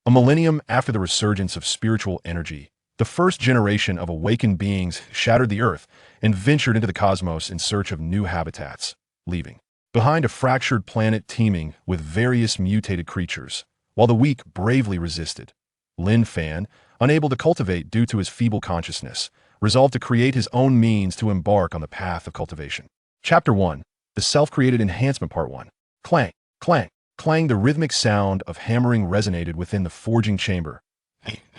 A millennium after the resurgence of spiritual energy, the first generation of awakened beings shattered the earth and ventured into the cosmos in search of new habitats, leaving behind a fractured planet teeming with various mutated creatures, while the weak bravely resisted. Lin Fan, unable to cultivate due to his feeble consciousness, resolved to create his own means to embark on the path of cultivation. Chapter 1. The Self-Created Enhancement Part 1. Clang, clang, clang. The rhythmic sound of hammering resonated within the forging chamber.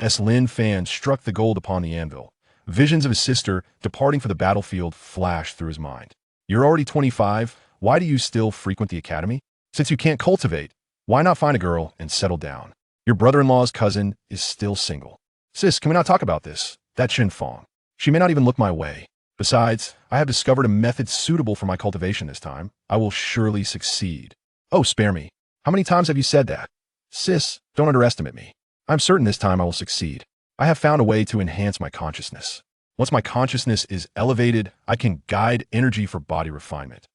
As Lin Fan struck the gold upon the anvil, visions of his sister departing for the battlefield flashed through his mind. You're already 25, why do you still frequent the academy? Since you can't cultivate, why not find a girl and settle down? Your brother-in-law's cousin is still single. Sis, can we not talk about this? That Chin Fong. She may not even look my way. Besides, I have discovered a method suitable for my cultivation this time. I will surely succeed. Oh, spare me. How many times have you said that? Sis, don't underestimate me. I'm certain this time I will succeed. I have found a way to enhance my consciousness. Once my consciousness is elevated, I can guide energy for body refinement.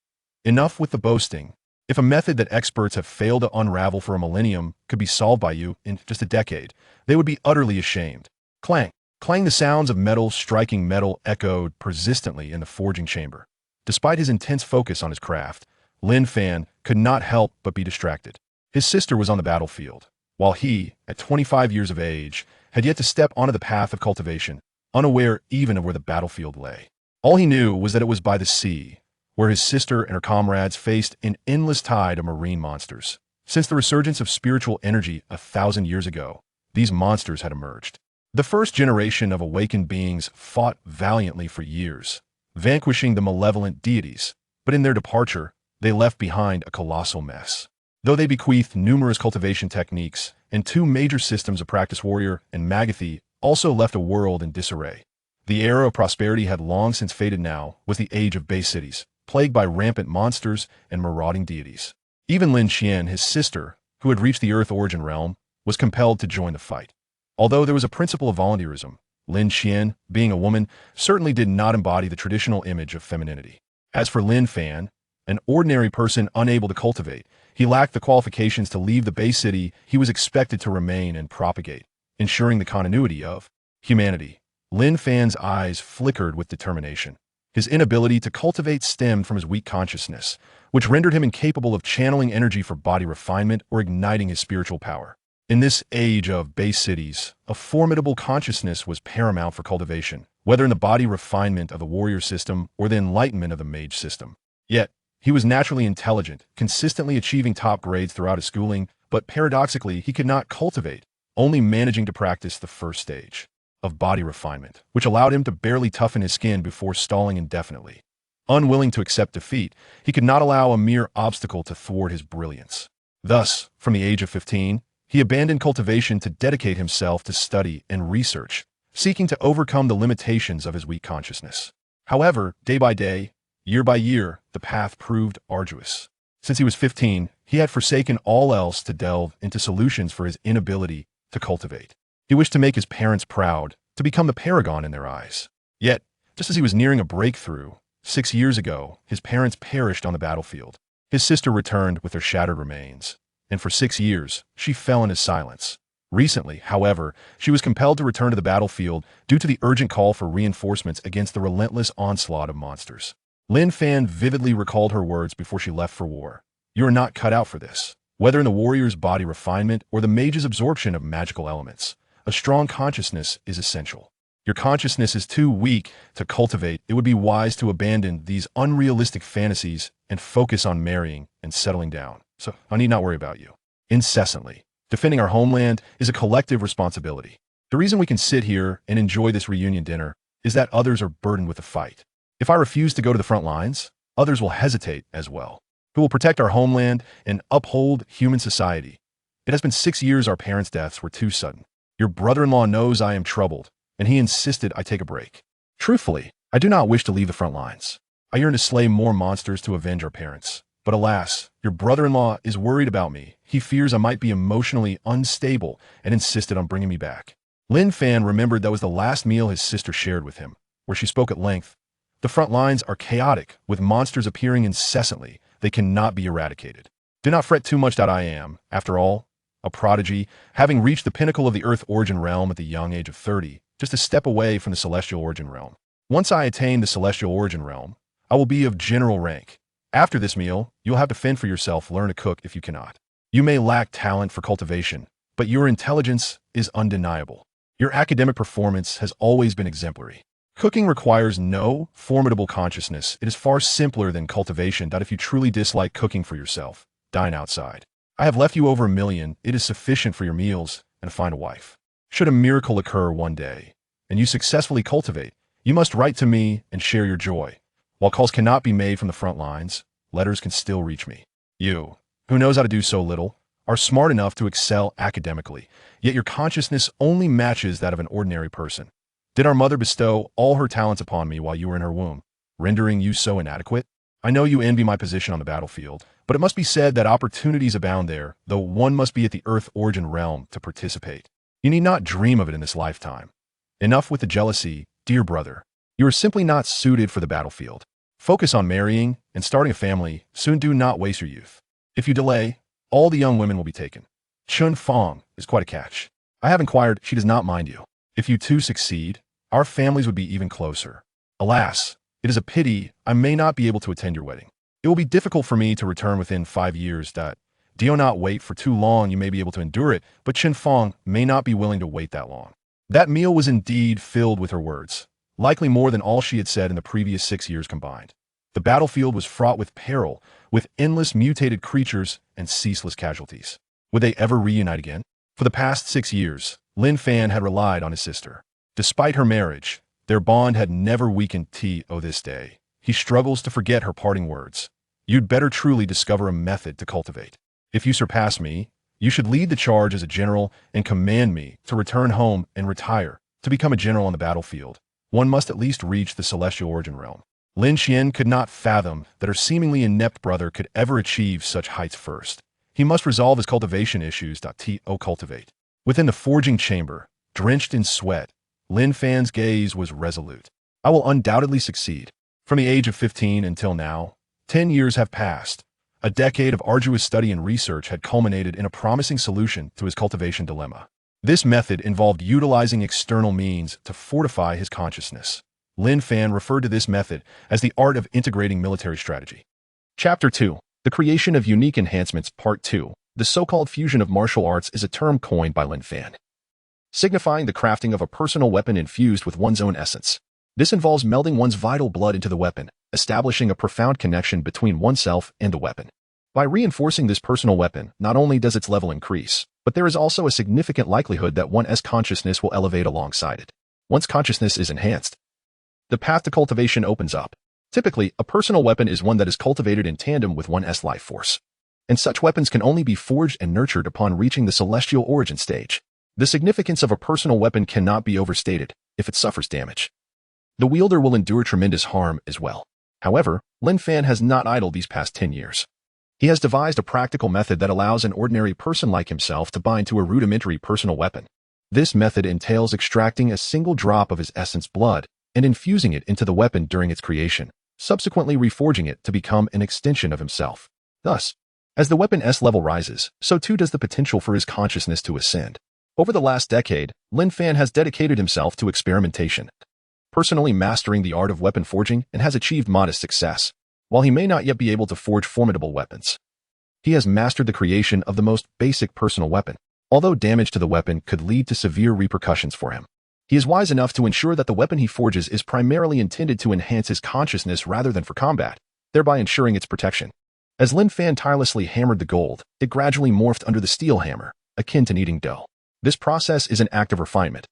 Enough with the boasting. If a method that experts have failed to unravel for a millennium could be solved by you in just a decade, they would be utterly ashamed. Clang, clang. The sounds of metal striking metal echoed persistently in the forging chamber. Despite his intense focus on his craft, Lin Fan could not help but be distracted. His sister was on the battlefield, while he, at 25 years of age, had yet to step onto the path of cultivation, unaware even of where the battlefield lay. All he knew was that it was by the sea, where his sister and her comrades faced an endless tide of marine monsters. Since the resurgence of spiritual energy 1,000 years ago, these monsters had emerged. The first generation of awakened beings fought valiantly for years, vanquishing the malevolent deities, but in their departure, they left behind a colossal mess. Though they bequeathed numerous cultivation techniques and 2 major systems of practice, warrior and Magathy, also left a world in disarray. The era of prosperity had long since faded. Now was the age of base cities, plagued by rampant monsters and marauding deities. Even Lin Qian, his sister, who had reached the Earth origin realm, was compelled to join the fight. Although there was a principle of volunteerism, Lin Qian, being a woman, certainly did not embody the traditional image of femininity. As for Lin Fan, an ordinary person unable to cultivate, he lacked the qualifications to leave the base city he was expected to remain and propagate, ensuring the continuity of humanity. Lin Fan's eyes flickered with determination. His inability to cultivate stemmed from his weak consciousness, which rendered him incapable of channeling energy for body refinement or igniting his spiritual power. In this age of base cities, a formidable consciousness was paramount for cultivation, whether in the body refinement of the warrior system or the enlightenment of the mage system. Yet, he was naturally intelligent, consistently achieving top grades throughout his schooling, but paradoxically, he could not cultivate, only managing to practice the first stage of body refinement, which allowed him to barely toughen his skin before stalling indefinitely. Unwilling to accept defeat, he could not allow a mere obstacle to thwart his brilliance. Thus, from the age of 15, he abandoned cultivation to dedicate himself to study and research, seeking to overcome the limitations of his weak consciousness. However, day by day, year by year, the path proved arduous. Since he was 15, he had forsaken all else to delve into solutions for his inability to cultivate. He wished to make his parents proud, to become the paragon in their eyes. Yet, just as he was nearing a breakthrough, 6 years ago, his parents perished on the battlefield. His sister returned with their shattered remains, and for 6 years, she fell in his silence. Recently, however, she was compelled to return to the battlefield due to the urgent call for reinforcements against the relentless onslaught of monsters. Lin Fan vividly recalled her words before she left for war. You are not cut out for this. Whether in the warrior's body refinement or the mage's absorption of magical elements, a strong consciousness is essential. Your consciousness is too weak to cultivate. It would be wise to abandon these unrealistic fantasies and focus on marrying and settling down. So I need not worry about you. Incessantly, defending our homeland is a collective responsibility. The reason we can sit here and enjoy this reunion dinner is that others are burdened with the fight. If I refuse to go to the front lines, others will hesitate as well. Who will protect our homeland and uphold human society? It has been 6 years our parents' deaths were too sudden. Your brother-in-law knows I am troubled, and he insisted I take a break. Truthfully, I do not wish to leave the front lines. I yearn to slay more monsters to avenge our parents. But alas, your brother-in-law is worried about me. He fears I might be emotionally unstable and insisted on bringing me back. Lin Fan remembered that was the last meal his sister shared with him, where she spoke at length. The front lines are chaotic, with monsters appearing incessantly. They cannot be eradicated. Do not fret too much that I am, after all, a prodigy, having reached the pinnacle of the Earth origin realm at the young age of 30, just a step away from the celestial origin realm. Once I attain the celestial origin realm, I will be of general rank. After this meal, you'll have to fend for yourself, learn to cook if you cannot. You may lack talent for cultivation, but your intelligence is undeniable. Your academic performance has always been exemplary. Cooking requires no formidable consciousness. It is far simpler than cultivation. If you truly dislike cooking for yourself, dine outside. I have left you over $1 million. It is sufficient for your meals and find a wife. Should a miracle occur one day, and you successfully cultivate, you must write to me and share your joy. While calls cannot be made from the front lines, letters can still reach me. You, who knows how to do so little, are smart enough to excel academically, yet your consciousness only matches that of an ordinary person. Did our mother bestow all her talents upon me while you were in her womb, rendering you so inadequate? I know you envy my position on the battlefield, but it must be said that opportunities abound there, though one must be at the Earth origin realm to participate. You need not dream of it in this lifetime. Enough with the jealousy, dear brother. You are simply not suited for the battlefield. Focus on marrying and starting a family. Soon, do not waste your youth. If you delay, all the young women will be taken. Chun Fong is quite a catch. I have inquired, she does not mind you. If you two succeed, our families would be even closer. Alas, it is a pity I may not be able to attend your wedding. It will be difficult for me to return within 5 years. Do not wait for too long. You may be able to endure it, but Chen Fong may not be willing to wait that long. That meal was indeed filled with her words, likely more than all she had said in the previous 6 years combined. The battlefield was fraught with peril, with endless mutated creatures and ceaseless casualties. Would they ever reunite again? For the past 6 years, Lin Fan had relied on his sister. Despite her marriage, their bond had never weakened to this day. He struggles to forget her parting words. You'd better truly discover a method to cultivate. If you surpass me, you should lead the charge as a general and command me to return home and retire. To become a general on the battlefield, one must at least reach the celestial origin realm. Lin Xian could not fathom that her seemingly inept brother could ever achieve such heights first. He must resolve his cultivation issues. Cultivate. Within the forging chamber, drenched in sweat, Lin Fan's gaze was resolute. I will undoubtedly succeed. From the age of 15 until now, 10 years have passed. A decade of arduous study and research had culminated in a promising solution to his cultivation dilemma. This method involved utilizing external means to fortify his consciousness. Lin Fan referred to this method as the art of integrating military strategy. Chapter 2. The creation of unique enhancements. Part 2. The so-called fusion of martial arts is a term coined by Lin Fan, signifying the crafting of a personal weapon infused with one's own essence. This involves melding one's vital blood into the weapon, establishing a profound connection between oneself and the weapon. By reinforcing this personal weapon, not only does its level increase, but there is also a significant likelihood that one's consciousness will elevate alongside it. Once consciousness is enhanced, the path to cultivation opens up. Typically, a personal weapon is one that is cultivated in tandem with one's life force. And such weapons can only be forged and nurtured upon reaching the celestial origin stage. The significance of a personal weapon cannot be overstated if it suffers damage. The wielder will endure tremendous harm as well. However, Lin Fan has not idled these past 10 years. He has devised a practical method that allows an ordinary person like himself to bind to a rudimentary personal weapon. This method entails extracting a single drop of his essence blood and infusing it into the weapon during its creation, subsequently reforging it to become an extension of himself. Thus, as the weapon's level rises, so too does the potential for his consciousness to ascend. Over the last decade, Lin Fan has dedicated himself to experimentation, personally mastering the art of weapon forging and has achieved modest success. While he may not yet be able to forge formidable weapons, he has mastered the creation of the most basic personal weapon. Although damage to the weapon could lead to severe repercussions for him, he is wise enough to ensure that the weapon he forges is primarily intended to enhance his consciousness rather than for combat, thereby ensuring its protection. As Lin Fan tirelessly hammered the gold, it gradually morphed under the steel hammer, akin to kneading dough. This process is an act of refinement,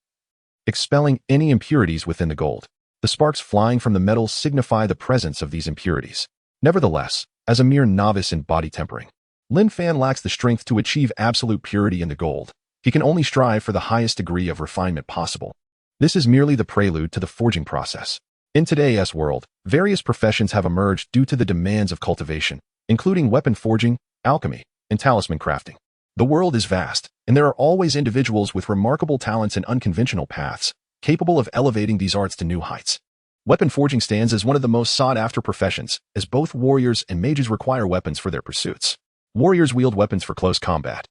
expelling any impurities within the gold. The sparks flying from the metal signify the presence of these impurities. Nevertheless, as a mere novice in body tempering, Lin Fan lacks the strength to achieve absolute purity in the gold. He can only strive for the highest degree of refinement possible. This is merely the prelude to the forging process. In today's world, various professions have emerged due to the demands of cultivation, including weapon forging, alchemy, and talisman crafting. The world is vast, and there are always individuals with remarkable talents and unconventional paths, capable of elevating these arts to new heights. Weapon forging stands as one of the most sought-after professions, as both warriors and mages require weapons for their pursuits. Warriors wield weapons for close combat,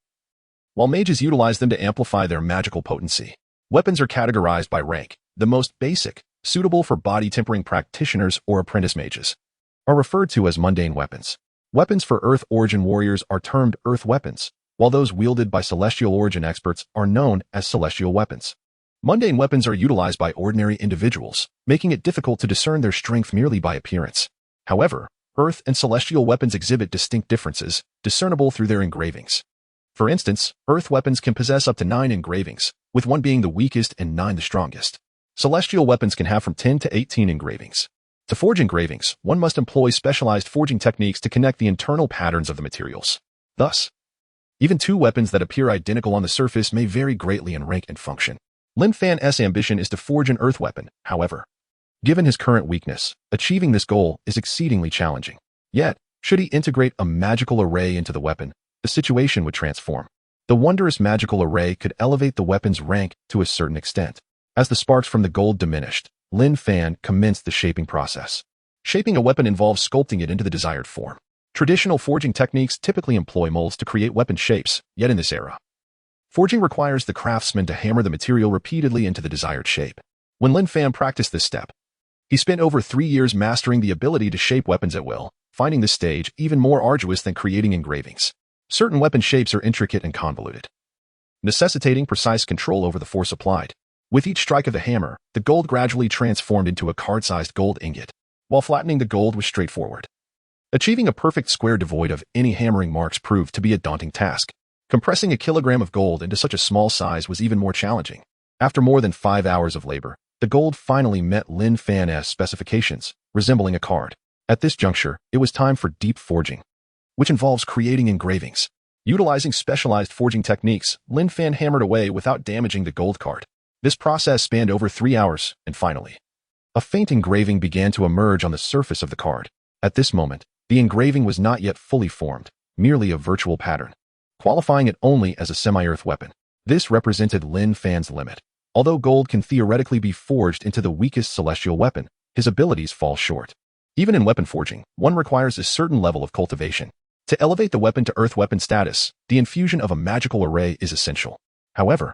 while mages utilize them to amplify their magical potency. Weapons are categorized by rank. The most basic, suitable for body-tempering practitioners or apprentice mages, are referred to as mundane weapons. Weapons for Earth Origin warriors are termed Earth weapons, while those wielded by Celestial Origin experts are known as Celestial weapons. Mundane weapons are utilized by ordinary individuals, making it difficult to discern their strength merely by appearance. However, Earth and Celestial weapons exhibit distinct differences, discernible through their engravings. For instance, Earth weapons can possess up to 9 engravings, with 1 being the weakest and 9 the strongest. Celestial weapons can have from 10 to 18 engravings. To forge engravings, one must employ specialized forging techniques to connect the internal patterns of the materials. Thus, even 2 weapons that appear identical on the surface may vary greatly in rank and function. Lin Fan's ambition is to forge an Earth weapon, however. Given his current weakness, achieving this goal is exceedingly challenging. Yet, should he integrate a magical array into the weapon, the situation would transform. The wondrous magical array could elevate the weapon's rank to a certain extent. As the sparks from the gold diminished, Lin Fan commenced the shaping process. Shaping a weapon involves sculpting it into the desired form. Traditional forging techniques typically employ molds to create weapon shapes, yet in this era, forging requires the craftsman to hammer the material repeatedly into the desired shape. When Lin Fan practiced this step, he spent over 3 years mastering the ability to shape weapons at will, finding this stage even more arduous than creating engravings. Certain weapon shapes are intricate and convoluted, necessitating precise control over the force applied. With each strike of the hammer, the gold gradually transformed into a card-sized gold ingot, while flattening the gold was straightforward. Achieving a perfect square devoid of any hammering marks proved to be a daunting task. Compressing a kilogram of gold into such a small size was even more challenging. After more than 5 hours of labor, the gold finally met Lin Fan's specifications, resembling a card. At this juncture, it was time for deep forging, which involves creating engravings. Utilizing specialized forging techniques, Lin Fan hammered away without damaging the gold card. This process spanned over 3 hours, and finally, a faint engraving began to emerge on the surface of the card. At this moment, the engraving was not yet fully formed, merely a virtual pattern, qualifying it only as a semi-earth weapon. This represented Lin Fan's limit. Although gold can theoretically be forged into the weakest celestial weapon, his abilities fall short. Even in weapon forging, one requires a certain level of cultivation. To elevate the weapon to earth weapon status, the infusion of a magical array is essential. However,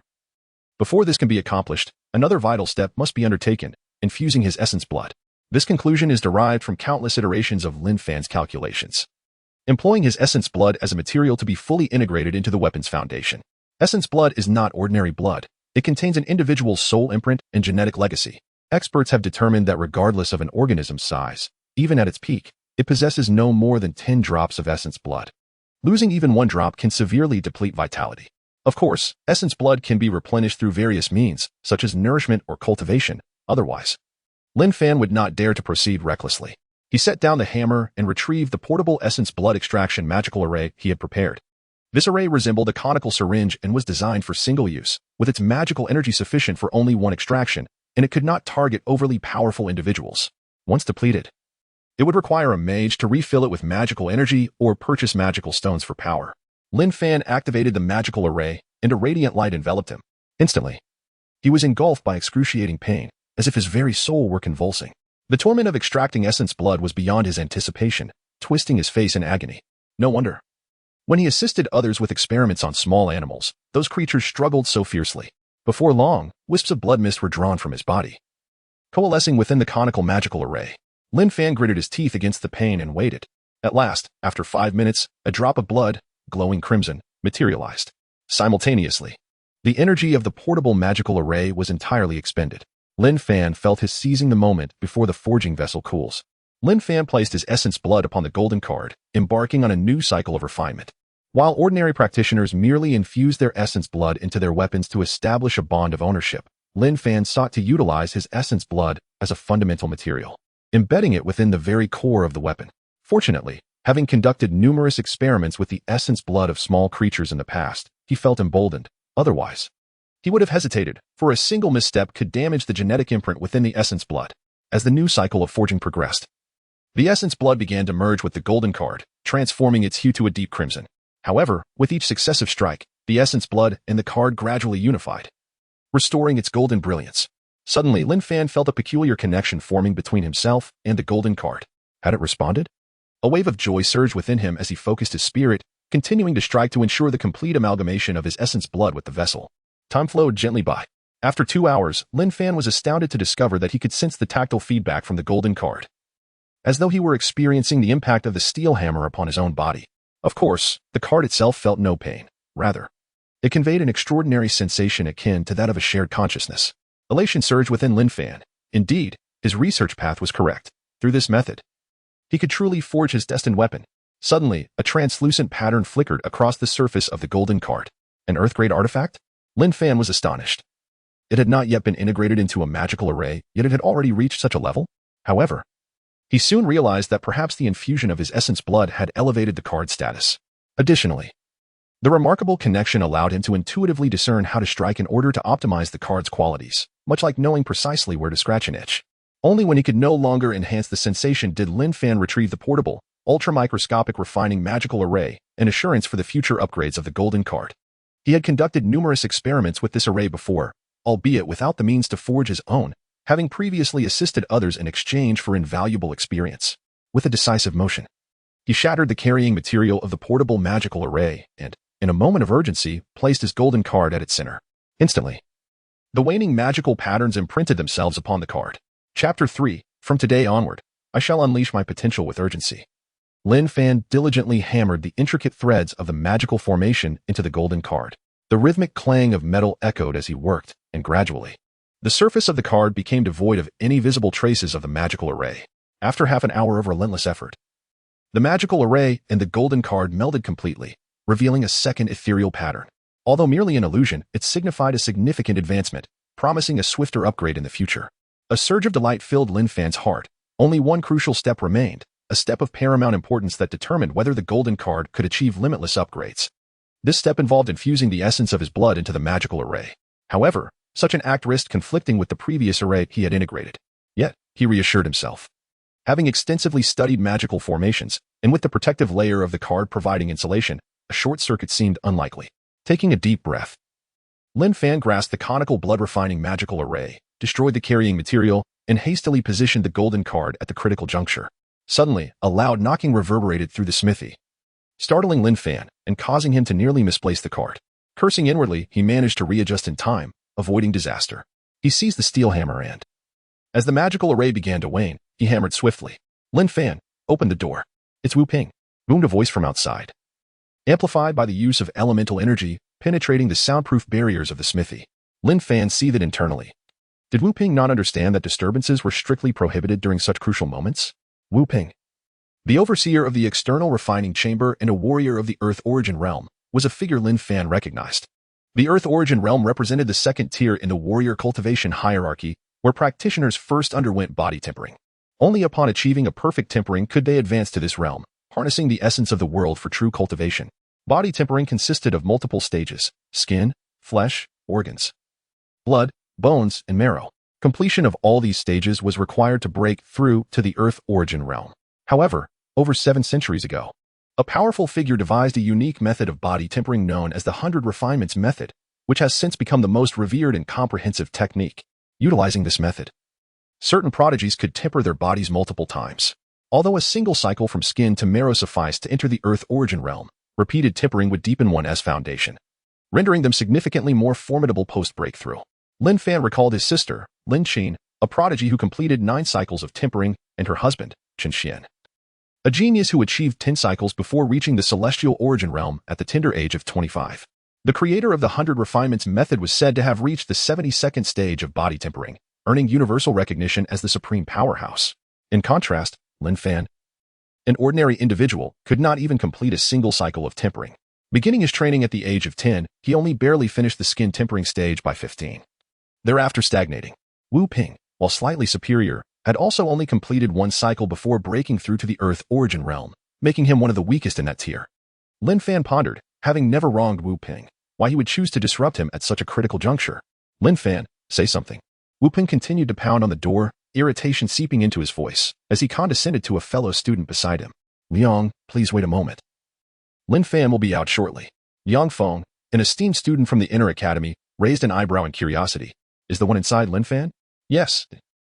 before this can be accomplished, another vital step must be undertaken, infusing his essence blood. This conclusion is derived from countless iterations of Lin Fan's calculations, employing his essence blood as a material to be fully integrated into the weapon's foundation. Essence blood is not ordinary blood. It contains an individual's soul imprint and genetic legacy. Experts have determined that regardless of an organism's size, even at its peak, it possesses no more than 10 drops of essence blood. Losing even 1 drop can severely deplete vitality. Of course, essence blood can be replenished through various means, such as nourishment or cultivation. Otherwise, Lin Fan would not dare to proceed recklessly. He set down the hammer and retrieved the portable essence blood extraction magical array he had prepared. This array resembled a conical syringe and was designed for single use, with its magical energy sufficient for only 1 extraction, and it could not target overly powerful individuals. Once depleted, it would require a mage to refill it with magical energy or purchase magical stones for power. Lin Fan activated the magical array, and a radiant light enveloped him. Instantly, he was engulfed by excruciating pain, as if his very soul were convulsing. The torment of extracting essence blood was beyond his anticipation, twisting his face in agony. No wonder. When he assisted others with experiments on small animals, those creatures struggled so fiercely. Before long, wisps of blood mist were drawn from his body, coalescing within the conical magical array. Lin Fan gritted his teeth against the pain and waited. At last, after 5 minutes, a drop of blood, glowing crimson, materialized. Simultaneously, the energy of the portable magical array was entirely expended. Lin Fan felt his seizing the moment before the forging vessel cools. Lin Fan placed his essence blood upon the golden card, embarking on a new cycle of refinement. While ordinary practitioners merely infused their essence blood into their weapons to establish a bond of ownership, Lin Fan sought to utilize his essence blood as a fundamental material, embedding it within the very core of the weapon. Fortunately, having conducted numerous experiments with the essence blood of small creatures in the past, he felt emboldened. Otherwise, he would have hesitated, for a single misstep could damage the genetic imprint within the essence blood. As the new cycle of forging progressed, the essence blood began to merge with the golden card, transforming its hue to a deep crimson. However, with each successive strike, the essence blood and the card gradually unified, restoring its golden brilliance. Suddenly, Lin Fan felt a peculiar connection forming between himself and the golden card. Had it responded? A wave of joy surged within him as he focused his spirit, continuing to strike to ensure the complete amalgamation of his essence blood with the vessel. Time flowed gently by. After 2 hours, Lin Fan was astounded to discover that he could sense the tactile feedback from the golden card, as though he were experiencing the impact of the steel hammer upon his own body. Of course, the card itself felt no pain. Rather, it conveyed an extraordinary sensation akin to that of a shared consciousness. Elation surged within Lin Fan. Indeed, his research path was correct. Through this method, he could truly forge his destined weapon. Suddenly, a translucent pattern flickered across the surface of the golden card. An Earth-grade artifact? Lin Fan was astonished. It had not yet been integrated into a magical array, yet it had already reached such a level. However, he soon realized that perhaps the infusion of his essence blood had elevated the card's status. Additionally, the remarkable connection allowed him to intuitively discern how to strike in order to optimize the card's qualities, much like knowing precisely where to scratch an itch. Only when he could no longer enhance the sensation did Lin Fan retrieve the portable, ultra-microscopic refining magical array, an assurance for the future upgrades of the golden card. He had conducted numerous experiments with this array before, albeit without the means to forge his own, having previously assisted others in exchange for invaluable experience. With a decisive motion, he shattered the carrying material of the portable magical array and, in a moment of urgency, placed his golden card at its center. Instantly, the waning magical patterns imprinted themselves upon the card. Chapter 3. From today onward, I shall unleash my potential with urgency. Lin Fan diligently hammered the intricate threads of the magical formation into the golden card. The rhythmic clang of metal echoed as he worked, and gradually, the surface of the card became devoid of any visible traces of the magical array. After half an hour of relentless effort, the magical array and the golden card melded completely, revealing a second ethereal pattern. Although merely an illusion, it signified a significant advancement, promising a swifter upgrade in the future. A surge of delight filled Lin Fan's heart. Only one crucial step remained, a step of paramount importance that determined whether the golden card could achieve limitless upgrades. This step involved infusing the essence of his blood into the magical array. However, such an act risked conflicting with the previous array he had integrated. Yet, he reassured himself. Having extensively studied magical formations, and with the protective layer of the card providing insulation, a short circuit seemed unlikely. Taking a deep breath, Lin Fan grasped the conical blood-refining magical array, destroyed the carrying material, and hastily positioned the golden card at the critical juncture. Suddenly, a loud knocking reverberated through the smithy, startling Lin Fan and causing him to nearly misplace the card. Cursing inwardly, he managed to readjust in time, avoiding disaster. He seized the steel hammer and, as the magical array began to wane, he hammered swiftly. Lin Fan, open the door. It's Wu Ping, boomed a voice from outside, amplified by the use of elemental energy, penetrating the soundproof barriers of the smithy. Lin Fan seethed internally. Did Wu Ping not understand that disturbances were strictly prohibited during such crucial moments? Wu Ping, the overseer of the external refining chamber and a warrior of the Earth Origin realm, was a figure Lin Fan recognized. The Earth Origin realm represented the second tier in the warrior cultivation hierarchy, where practitioners first underwent body tempering. Only upon achieving a perfect tempering could they advance to this realm, harnessing the essence of the world for true cultivation. Body tempering consisted of multiple stages: skin, flesh, organs, blood, bones, and marrow. Completion of all these stages was required to break through to the Earth Origin realm. However, over 7 centuries ago, a powerful figure devised a unique method of body tempering known as the 100 Refinements Method, which has since become the most revered and comprehensive technique. Utilizing this method, certain prodigies could temper their bodies multiple times. Although a single cycle from skin to marrow sufficed to enter the Earth Origin realm, repeated tempering would deepen one's foundation, rendering them significantly more formidable post-breakthrough. Lin Fan recalled his sister, Lin Qin, a prodigy who completed 9 cycles of tempering, and her husband, Chen Xian, a genius who achieved 10 cycles before reaching the celestial origin realm at the tender age of 25. The creator of the 100 Refinements Method was said to have reached the 72nd stage of body tempering, earning universal recognition as the supreme powerhouse. In contrast, Lin Fan, an ordinary individual, could not even complete a single cycle of tempering. Beginning his training at the age of 10, he only barely finished the skin tempering stage by 15. Thereafter stagnating. Wu Ping, while slightly superior, had also only completed 1 cycle before breaking through to the Earth Origin realm, making him one of the weakest in that tier. Lin Fan pondered, having never wronged Wu Ping, why he would choose to disrupt him at such a critical juncture. Lin Fan, say something. Wu Ping continued to pound on the door, irritation seeping into his voice, as he condescended to a fellow student beside him. Liang, please wait a moment. Lin Fan will be out shortly. Yang Feng, an esteemed student from the Inner Academy, raised an eyebrow in curiosity. Is the one inside Lin Fan? Yes.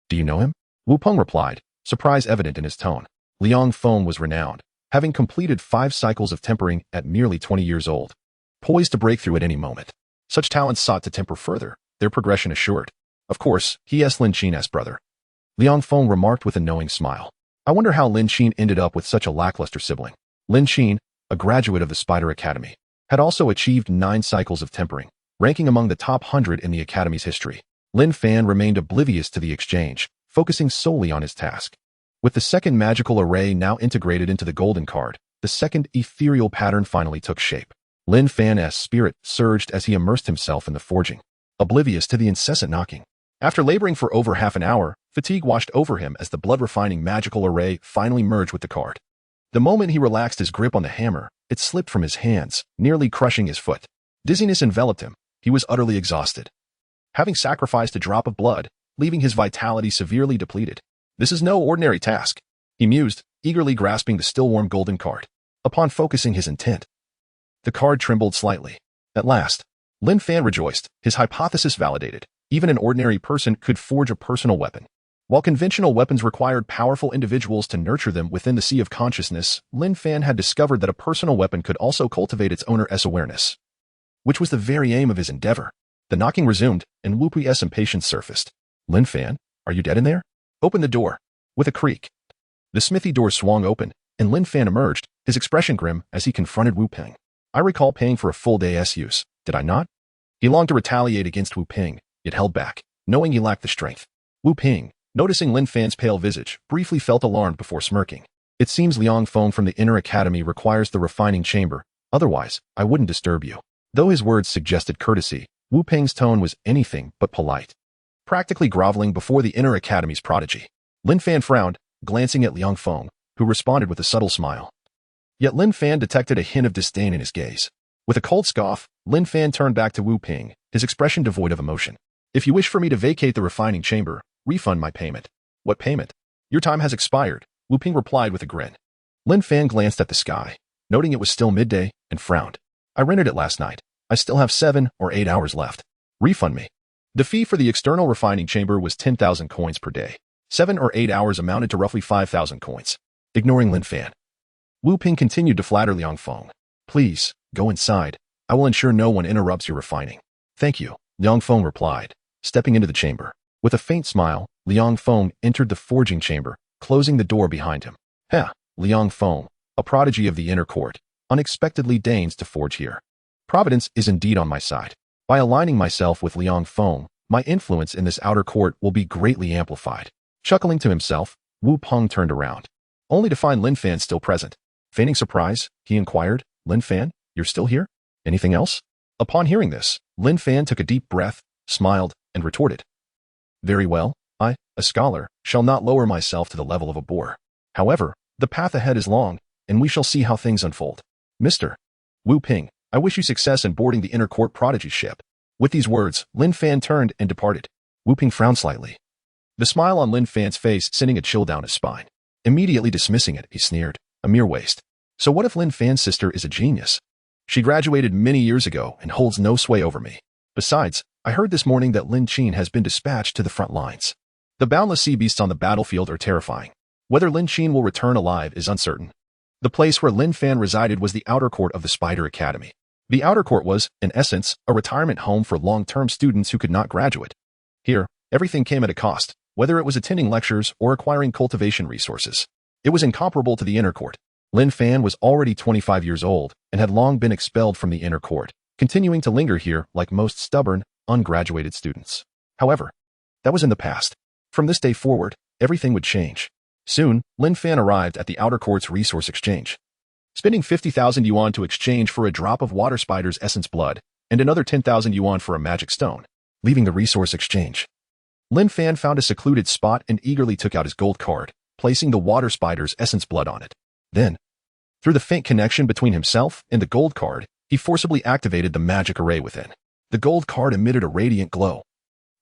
Do you know him? Wu Peng replied, surprise evident in his tone. Liang Feng was renowned, having completed 5 cycles of tempering at merely 20 years old, poised to break through at any moment. Such talents sought to temper further, their progression assured. Of course, he is Lin Fan's brother. Liang Feng remarked with a knowing smile. I wonder how Lin Fan ended up with such a lackluster sibling. Lin Fan, a graduate of the Spider Academy, had also achieved 9 cycles of tempering, ranking among the top 100 in the Academy's history. Lin Fan remained oblivious to the exchange, focusing solely on his task. With the second magical array now integrated into the golden card, the second ethereal pattern finally took shape. Lin Fan's spirit surged as he immersed himself in the forging, oblivious to the incessant knocking. After laboring for over half an hour, fatigue washed over him as the blood-refining magical array finally merged with the card. The moment he relaxed his grip on the hammer, it slipped from his hands, nearly crushing his foot. Dizziness enveloped him. He was utterly exhausted, having sacrificed a drop of blood, leaving his vitality severely depleted. This is no ordinary task, he mused, eagerly grasping the still-warm golden card. Upon focusing his intent, the card trembled slightly. At last, Lin Fan rejoiced, his hypothesis validated. Even an ordinary person could forge a personal weapon. While conventional weapons required powerful individuals to nurture them within the sea of consciousness, Lin Fan had discovered that a personal weapon could also cultivate its owner's awareness, which was the very aim of his endeavor. The knocking resumed, and Wu Pei's impatience surfaced. Lin Fan, are you dead in there? Open the door. With a creak, the smithy door swung open, and Lin Fan emerged, his expression grim as he confronted Wu Ping. I recall paying for a full day's use, did I not? He longed to retaliate against Wu Ping, yet held back, knowing he lacked the strength. Wu Ping, noticing Lin Fan's pale visage, briefly felt alarmed before smirking. It seems Liang Feng from the inner academy requires the refining chamber, otherwise, I wouldn't disturb you. Though his words suggested courtesy, Wu Ping's tone was anything but polite, practically groveling before the inner academy's prodigy. Lin Fan frowned, glancing at Liang Feng, who responded with a subtle smile. Yet Lin Fan detected a hint of disdain in his gaze. With a cold scoff, Lin Fan turned back to Wu Ping, his expression devoid of emotion. If you wish for me to vacate the refining chamber, refund my payment. What payment? Your time has expired, Wu Ping replied with a grin. Lin Fan glanced at the sky, noting it was still midday, and frowned. I rented it last night. I still have 7 or 8 hours left. Refund me. The fee for the external refining chamber was 10,000 coins per day. 7 or 8 hours amounted to roughly 5,000 coins. Ignoring Lin Fan, Wu Ping continued to flatter Liang Feng. Please, go inside. I will ensure no one interrupts your refining. Thank you, Liang Feng replied, stepping into the chamber. With a faint smile, Liang Feng entered the forging chamber, closing the door behind him. Liang Feng, a prodigy of the inner court, unexpectedly deigns to forge here. Providence is indeed on my side. By aligning myself with Liang Feng, my influence in this outer court will be greatly amplified. Chuckling to himself, Wu Peng turned around, only to find Lin Fan still present. Feigning surprise, he inquired, Lin Fan, you're still here? Anything else? Upon hearing this, Lin Fan took a deep breath, smiled, and retorted. Very well, I, a scholar, shall not lower myself to the level of a boor. However, the path ahead is long, and we shall see how things unfold. Mr. Wu Ping, I wish you success in boarding the inner court prodigy ship. With these words, Lin Fan turned and departed. Wu Ping frowned slightly, the smile on Lin Fan's face sending a chill down his spine. Immediately dismissing it, he sneered, a mere waste. So what if Lin Fan's sister is a genius? She graduated many years ago and holds no sway over me. Besides, I heard this morning that Lin Fan has been dispatched to the front lines. The boundless sea beasts on the battlefield are terrifying. Whether Lin Fan will return alive is uncertain. The place where Lin Fan resided was the outer court of the Spider Academy. The outer court was, in essence, a retirement home for long-term students who could not graduate. Here, everything came at a cost, whether it was attending lectures or acquiring cultivation resources. It was incomparable to the inner court. Lin Fan was already 25 years old and had long been expelled from the inner court, continuing to linger here like most stubborn, ungraduated students. However, that was in the past. From this day forward, everything would change. Soon, Lin Fan arrived at the outer court's resource exchange. Spending 50,000 yuan to exchange for a drop of water spider's essence blood, and another 10,000 yuan for a magic stone. Leaving the resource exchange, Lin Fan found a secluded spot and eagerly took out his gold card, placing the water spider's essence blood on it. Then, through the faint connection between himself and the gold card, he forcibly activated the magic array within. The gold card emitted a radiant glow,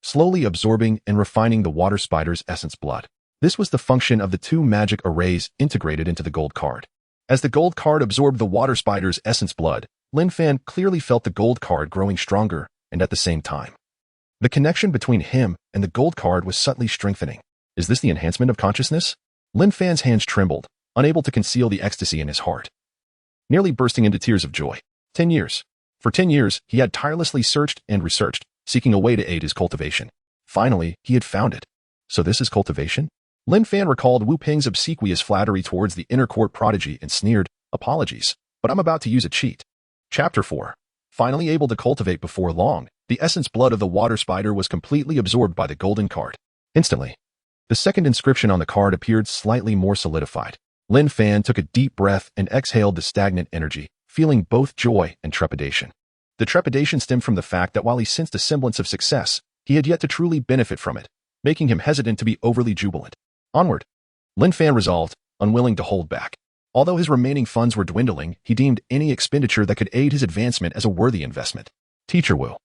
slowly absorbing and refining the water spider's essence blood. This was the function of the 2 magic arrays integrated into the gold card. As the gold card absorbed the water spider's essence blood, Lin Fan clearly felt the gold card growing stronger, and at the same time, the connection between him and the gold card was subtly strengthening. Is this the enhancement of consciousness? Lin Fan's hands trembled, unable to conceal the ecstasy in his heart, nearly bursting into tears of joy. 10 years. For 10 years, he had tirelessly searched and researched, seeking a way to aid his cultivation. Finally, he had found it. So this is cultivation? Lin Fan recalled Wu Ping's obsequious flattery towards the inner court prodigy and sneered, "Apologies, but I'm about to use a cheat." Chapter 4. Finally able to cultivate before long, the essence blood of the water spider was completely absorbed by the golden card. Instantly, the second inscription on the card appeared slightly more solidified. Lin Fan took a deep breath and exhaled the stagnant energy, feeling both joy and trepidation. The trepidation stemmed from the fact that while he sensed a semblance of success, he had yet to truly benefit from it, making him hesitant to be overly jubilant. Onward. Lin Fan resolved, unwilling to hold back. Although his remaining funds were dwindling, he deemed any expenditure that could aid his advancement as a worthy investment. Teacher Wu,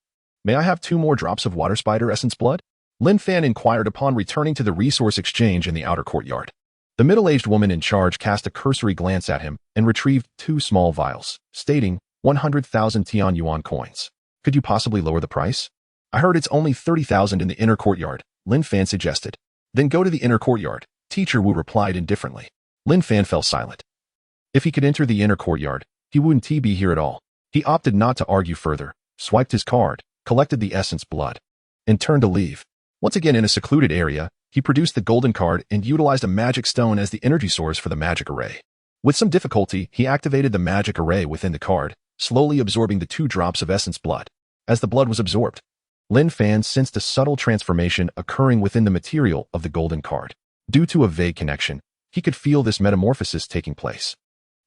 may I have 2 more drops of water spider essence blood? Lin Fan inquired upon returning to the resource exchange in the outer courtyard. The middle-aged woman in charge cast a cursory glance at him and retrieved 2 small vials, stating 100,000 Tian Yuan coins. Could you possibly lower the price? I heard it's only 30,000 in the inner courtyard, Lin Fan suggested. Then go to the inner courtyard, Teacher Wu replied indifferently. Lin Fan fell silent. If he could enter the inner courtyard, he wouldn't be here at all. He opted not to argue further, swiped his card, collected the essence blood, and turned to leave. Once again in a secluded area, he produced the golden card and utilized a magic stone as the energy source for the magic array. With some difficulty, he activated the magic array within the card, slowly absorbing the 2 drops of essence blood. As the blood was absorbed, Lin Fan sensed a subtle transformation occurring within the material of the golden card. Due to a vague connection, he could feel this metamorphosis taking place.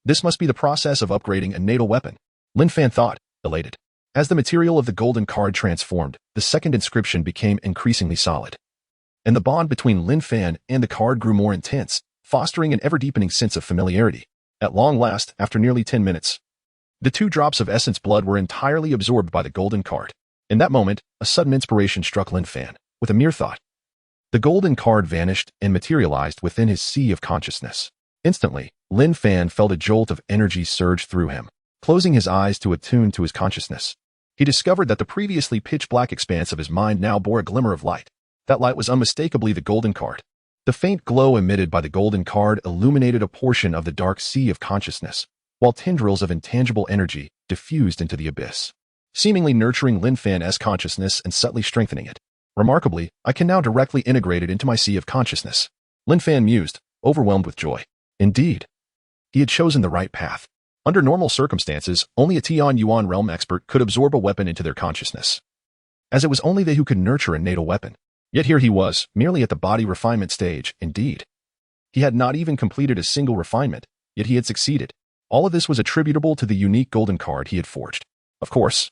This must be the process of upgrading a natal weapon, Lin Fan thought, elated. As the material of the golden card transformed, the second inscription became increasingly solid. And the bond between Lin Fan and the card grew more intense, fostering an ever-deepening sense of familiarity. At long last, after nearly 10 minutes, the 2 drops of essence blood were entirely absorbed by the golden card. In that moment, a sudden inspiration struck Lin Fan. With a mere thought, the golden card vanished and materialized within his sea of consciousness. Instantly, Lin Fan felt a jolt of energy surge through him. Closing his eyes to attune to his consciousness, he discovered that the previously pitch-black expanse of his mind now bore a glimmer of light. That light was unmistakably the golden card. The faint glow emitted by the golden card illuminated a portion of the dark sea of consciousness, while tendrils of intangible energy diffused into the abyss, seemingly nurturing Lin Fan's consciousness and subtly strengthening it. Remarkably, I can now directly integrate it into my sea of consciousness. Lin Fan mused, overwhelmed with joy. Indeed, he had chosen the right path. Under normal circumstances, only a Tian Yuan realm expert could absorb a weapon into their consciousness, as it was only they who could nurture a natal weapon. Yet here he was, merely at the body refinement stage. Indeed, he had not even completed a single refinement, yet he had succeeded. All of this was attributable to the unique golden card he had forged. Of course,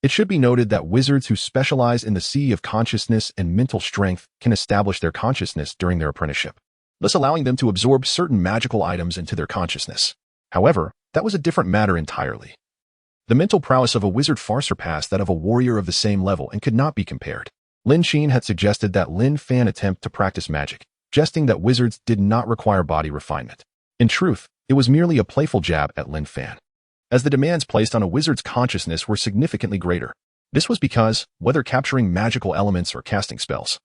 it should be noted that wizards who specialize in the sea of consciousness and mental strength can establish their consciousness during their apprenticeship, thus allowing them to absorb certain magical items into their consciousness. However, that was a different matter entirely. The mental prowess of a wizard far surpassed that of a warrior of the same level and could not be compared. Lin Xin had suggested that Lin Fan attempt to practice magic, jesting that wizards did not require body refinement. In truth, it was merely a playful jab at Lin Fan, as the demands placed on a wizard's consciousness were significantly greater. This was because, whether capturing magical elements or casting spells,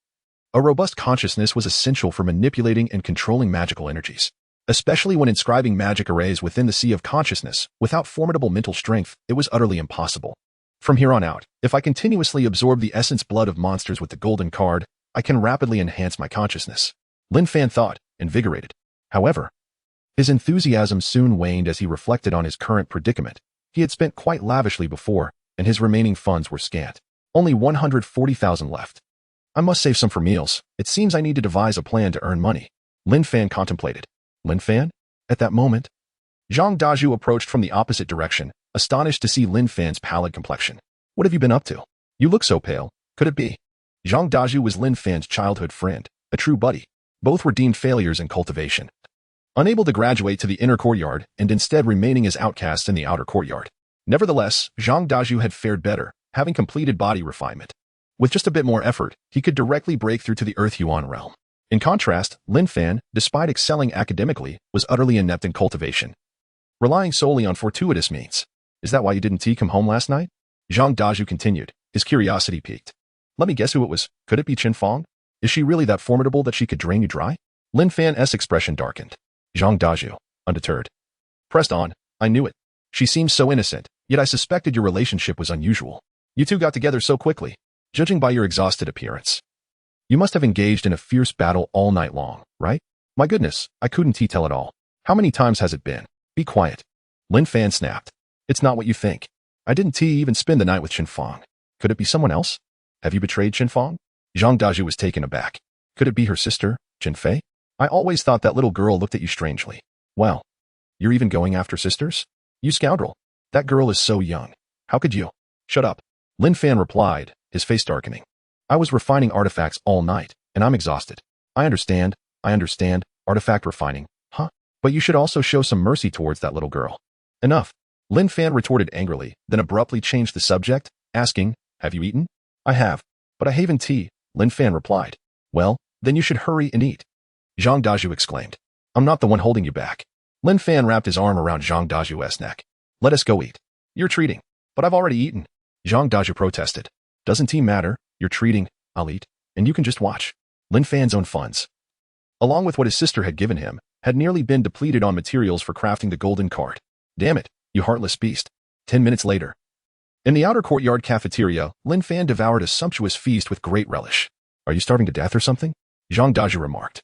a robust consciousness was essential for manipulating and controlling magical energies. Especially when inscribing magic arrays within the sea of consciousness, without formidable mental strength, it was utterly impossible. From here on out, if I continuously absorb the essence blood of monsters with the golden card, I can rapidly enhance my consciousness, Lin Fan thought, invigorated. However, his enthusiasm soon waned as he reflected on his current predicament. He had spent quite lavishly before, and his remaining funds were scant. Only 140,000 left. I must save some for meals. It seems I need to devise a plan to earn money, Lin Fan contemplated. Lin Fan? At that moment, Zhang Daju approached from the opposite direction, astonished to see Lin Fan's pallid complexion. What have you been up to? You look so pale. Could it be? Zhang Daju was Lin Fan's childhood friend, a true buddy. Both were deemed failures in cultivation, unable to graduate to the inner courtyard and instead remaining as outcasts in the outer courtyard. Nevertheless, Zhang Daju had fared better, having completed body refinement. With just a bit more effort, he could directly break through to the Earth Yuan realm. In contrast, Lin Fan, despite excelling academically, was utterly inept in cultivation, relying solely on fortuitous means. Is that why you didn't come home last night? Zhang Daju continued, his curiosity piqued. Let me guess who it was. Could it be Chen Fong? Is she really that formidable that she could drain you dry? Lin Fan's expression darkened. Zhang Dazhu, undeterred. Pressed on. I knew it. She seems so innocent, yet I suspected your relationship was unusual. You two got together so quickly, judging by your exhausted appearance. You must have engaged in a fierce battle all night long, right? My goodness, I couldn't tell at all. How many times has it been? Be quiet. Lin Fan snapped. It's not what you think. I didn't even spend the night with Qinfang. Could it be someone else? Have you betrayed Qinfang? Zhang Dazhu was taken aback. Could it be her sister, Qinfei? I always thought that little girl looked at you strangely. Well, you're even going after sisters? You scoundrel. That girl is so young. How could you? Shut up. Lin Fan replied, his face darkening. I was refining artifacts all night, and I'm exhausted. I understand, artifact refining, huh? But you should also show some mercy towards that little girl. Enough. Lin Fan retorted angrily, then abruptly changed the subject, asking, have you eaten? I have, but I haven't tea, Lin Fan replied. Well, then you should hurry and eat. Zhang Dazhu exclaimed. I'm not the one holding you back. Lin Fan wrapped his arm around Zhang Dazhu's neck. Let us go eat. You're treating. But I've already eaten. Zhang Dazhu protested. Doesn't tea matter? You're treating. I'll eat. And you can just watch. Lin Fan's own funds, along with what his sister had given him, had nearly been depleted on materials for crafting the golden cart. Damn it, you heartless beast. 10 minutes later. In the outer courtyard cafeteria, Lin Fan devoured a sumptuous feast with great relish. Are you starving to death or something? Zhang Dazhu remarked,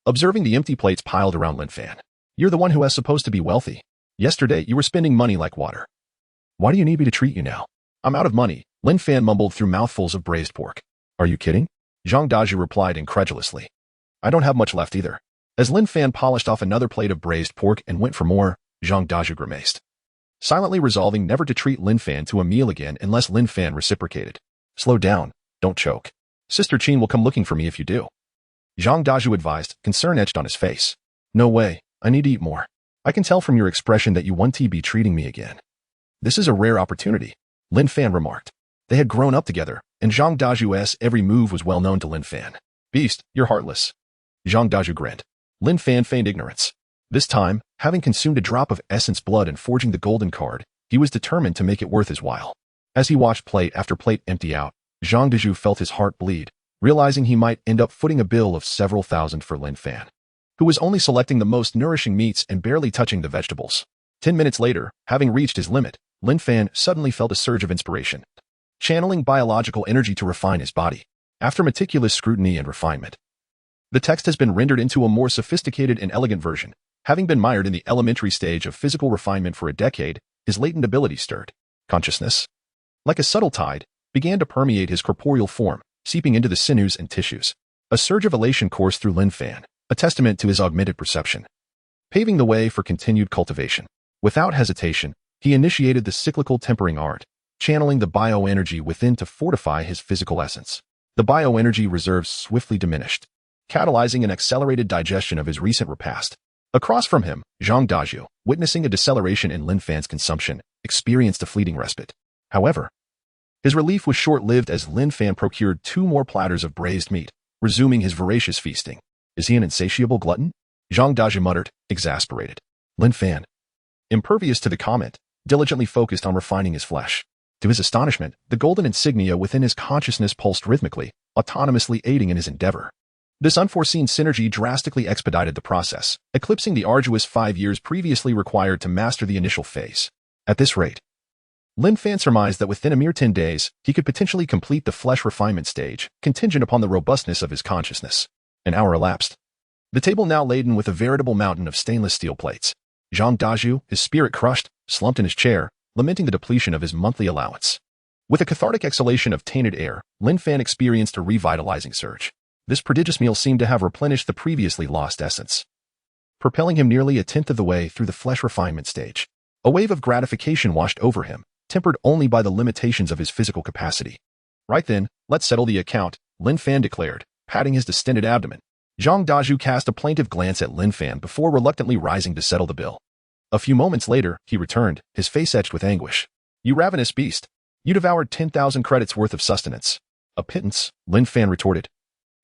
observing the empty plates piled around Lin Fan. You're the one who is supposed to be wealthy. Yesterday, you were spending money like water. Why do you need me to treat you now? I'm out of money, Lin Fan mumbled through mouthfuls of braised pork. Are you kidding? Zhang Dazhu replied incredulously. I don't have much left either. As Lin Fan polished off another plate of braised pork and went for more, Zhang Dazhu grimaced, silently resolving never to treat Lin Fan to a meal again unless Lin Fan reciprocated. Slow down, don't choke. Sister Qin will come looking for me if you do. Zhang Dazhu advised, concern etched on his face. No way, I need to eat more. I can tell from your expression that you want to be treating me again. This is a rare opportunity, Lin Fan remarked. They had grown up together, and Zhang Dazhu's every move was well known to Lin Fan. Beast, you're heartless. Zhang Dazhu grinned. Lin Fan feigned ignorance. This time, having consumed a drop of essence blood and forging the golden card, he was determined to make it worth his while. As he watched plate after plate empty out, Zhang Dazhu felt his heart bleed, realizing he might end up footing a bill of several thousand for Lin Fan, who was only selecting the most nourishing meats and barely touching the vegetables. 10 minutes later, having reached his limit, Lin Fan suddenly felt a surge of inspiration, channeling biological energy to refine his body. After meticulous scrutiny and refinement, the text has been rendered into a more sophisticated and elegant version. Having been mired in the elementary stage of physical refinement for a decade, his latent ability stirred. Consciousness, like a subtle tide, began to permeate his corporeal form, seeping into the sinews and tissues. A surge of elation coursed through Lin Fan, a testament to his augmented perception, paving the way for continued cultivation. Without hesitation, he initiated the cyclical tempering art, channeling the bioenergy within to fortify his physical essence. The bioenergy reserves swiftly diminished, catalyzing an accelerated digestion of his recent repast. Across from him, Zhang Dazhu, witnessing a deceleration in Lin Fan's consumption, experienced a fleeting respite. However, his relief was short-lived as Lin Fan procured 2 more platters of braised meat, resuming his voracious feasting. Is he an insatiable glutton? Zhang Dazhu muttered, exasperated. Lin Fan, impervious to the comment, diligently focused on refining his flesh. To his astonishment, the golden insignia within his consciousness pulsed rhythmically, autonomously aiding in his endeavor. This unforeseen synergy drastically expedited the process, eclipsing the arduous 5 years previously required to master the initial phase. At this rate, Lin Fan surmised that within a mere 10 days, he could potentially complete the flesh refinement stage, contingent upon the robustness of his consciousness. An hour elapsed. The table now laden with a veritable mountain of stainless steel plates. Zhang Dazhu, his spirit crushed, slumped in his chair, lamenting the depletion of his monthly allowance. With a cathartic exhalation of tainted air, Lin Fan experienced a revitalizing surge. This prodigious meal seemed to have replenished the previously lost essence, propelling him nearly a tenth of the way through the flesh refinement stage. A wave of gratification washed over him, tempered only by the limitations of his physical capacity. Right then, let's settle the account, Lin Fan declared, patting his distended abdomen. Zhang Dazhu cast a plaintive glance at Lin Fan before reluctantly rising to settle the bill. A few moments later, he returned, his face etched with anguish. You ravenous beast. You devoured 10,000 credits worth of sustenance. A pittance, Lin Fan retorted.